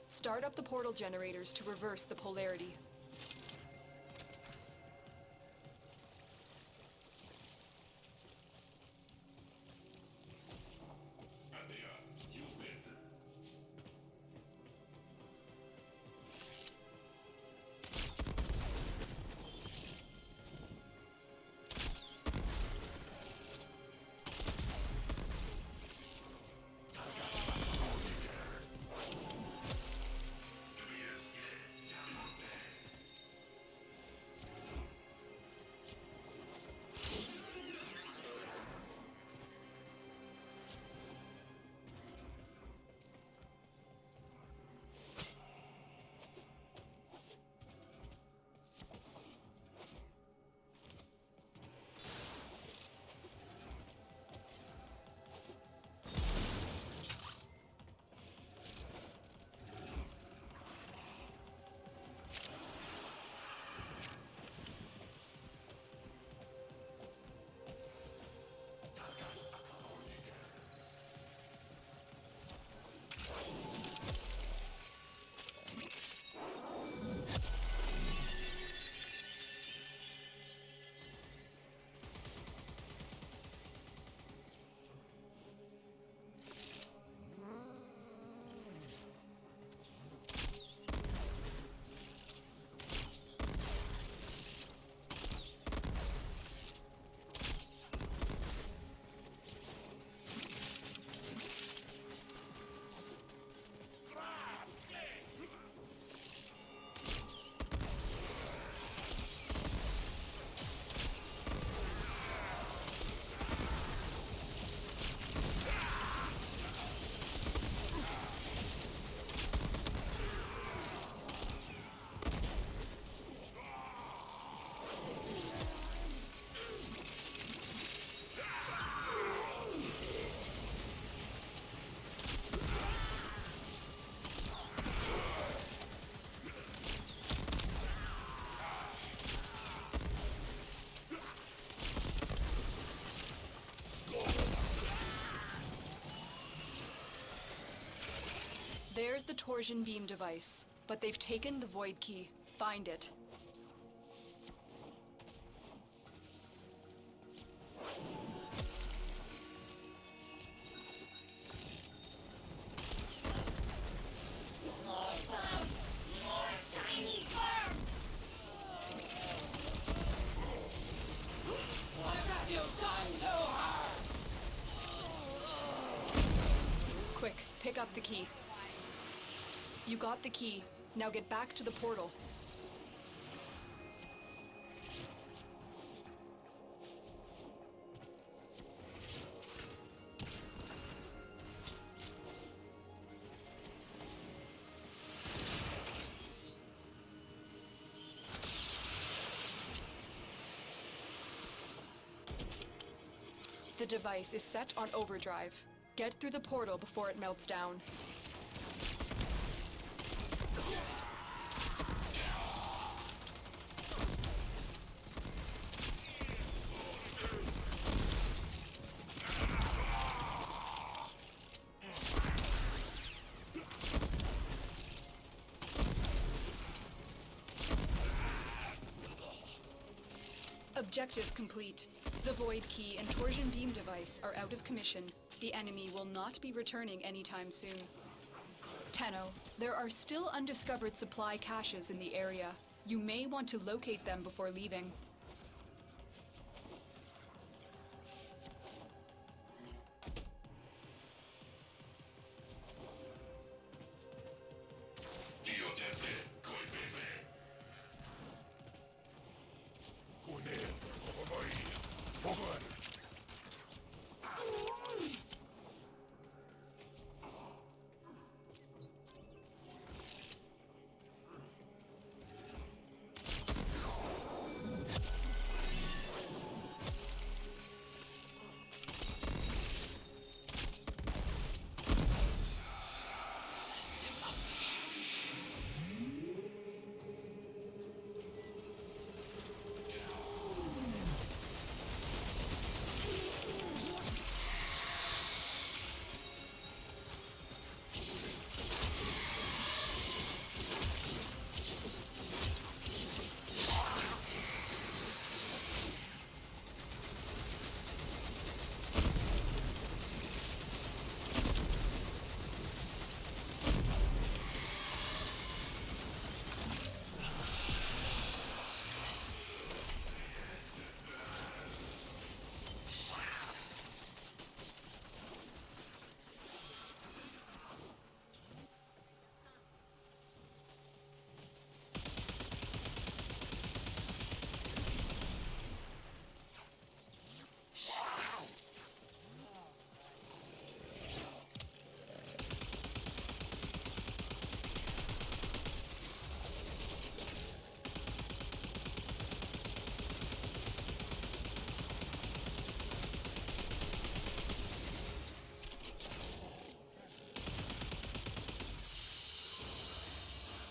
Speaker 10: Start up the portal generators to reverse the polarity. There's the torsion beam device, but they've taken the void key. Find it. Quick, pick up the key. You got the key. Now get back to the portal. The device is set on overdrive. Get through the portal before it melts down. Objective complete. The void key and torsion beam device are out of commission. The enemy will not be returning anytime soon. Tenno, there are still undiscovered supply caches in the area. You may want to locate them before leaving.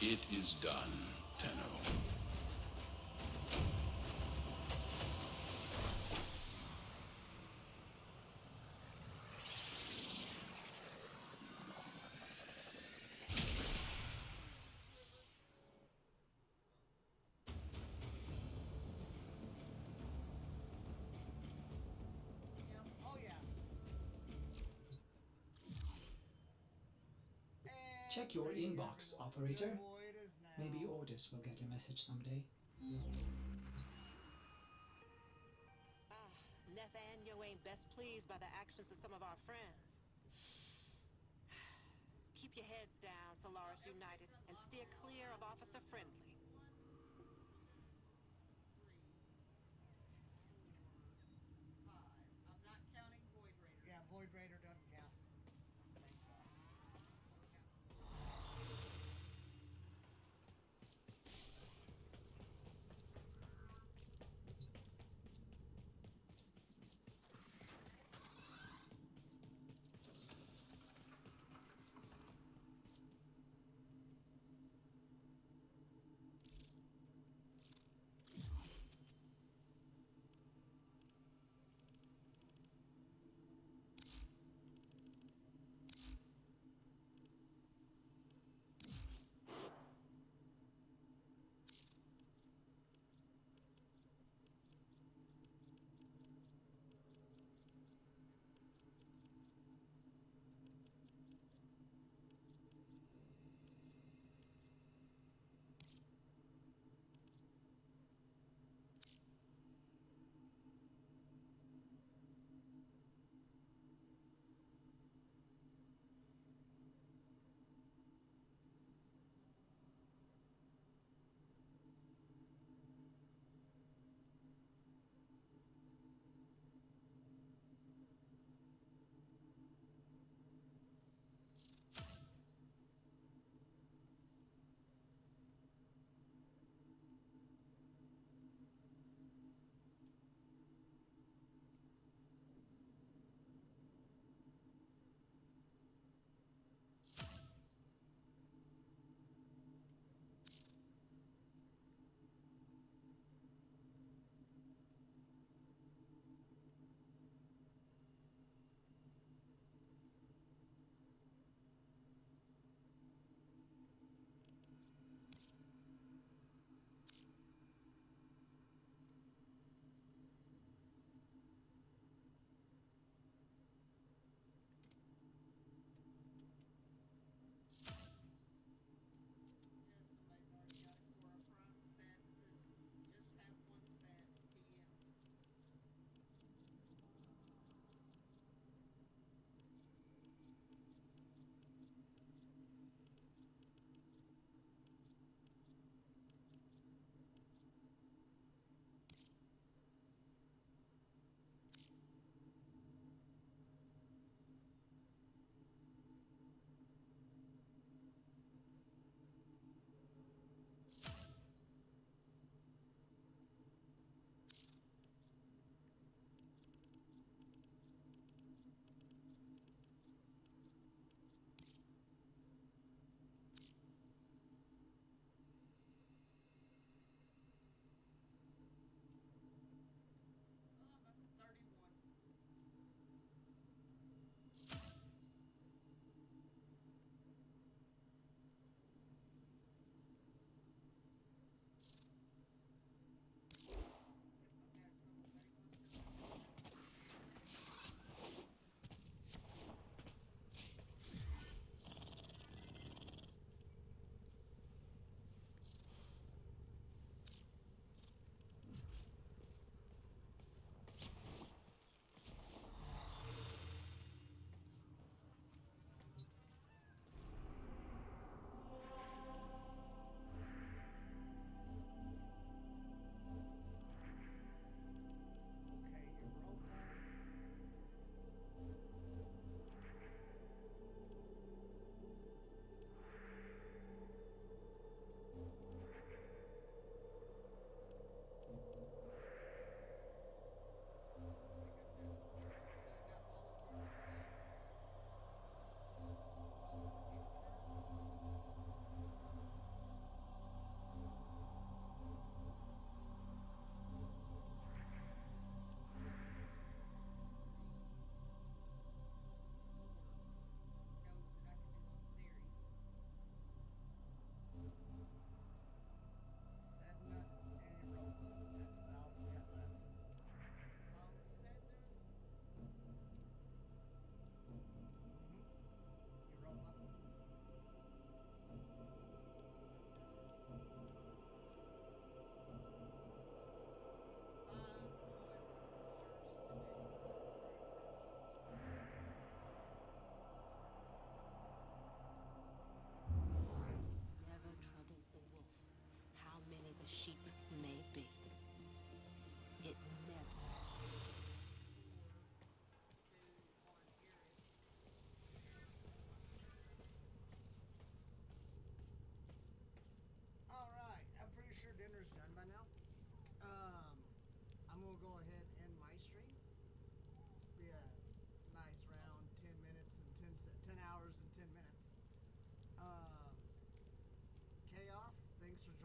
Speaker 7: It is done, Tenno.
Speaker 2: Check your inbox, operator. Maybe Ordis will get a message someday.
Speaker 15: Nathaniel ain't best pleased by the actions of some of our friends. Keep your heads down, Solaris United, and steer clear of Officer Friendly.
Speaker 14: I'm not counting Void Raider. Yeah, Void Raider doesn't count.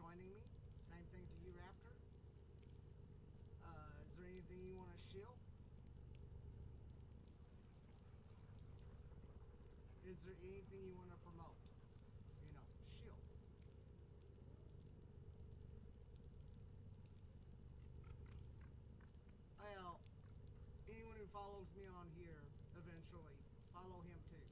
Speaker 14: joining me. Same thing to you, Raptor. Is there anything you want to shill? Is there anything you want to promote? You know, shill. Well, anyone who follows me on here, eventually, follow him too.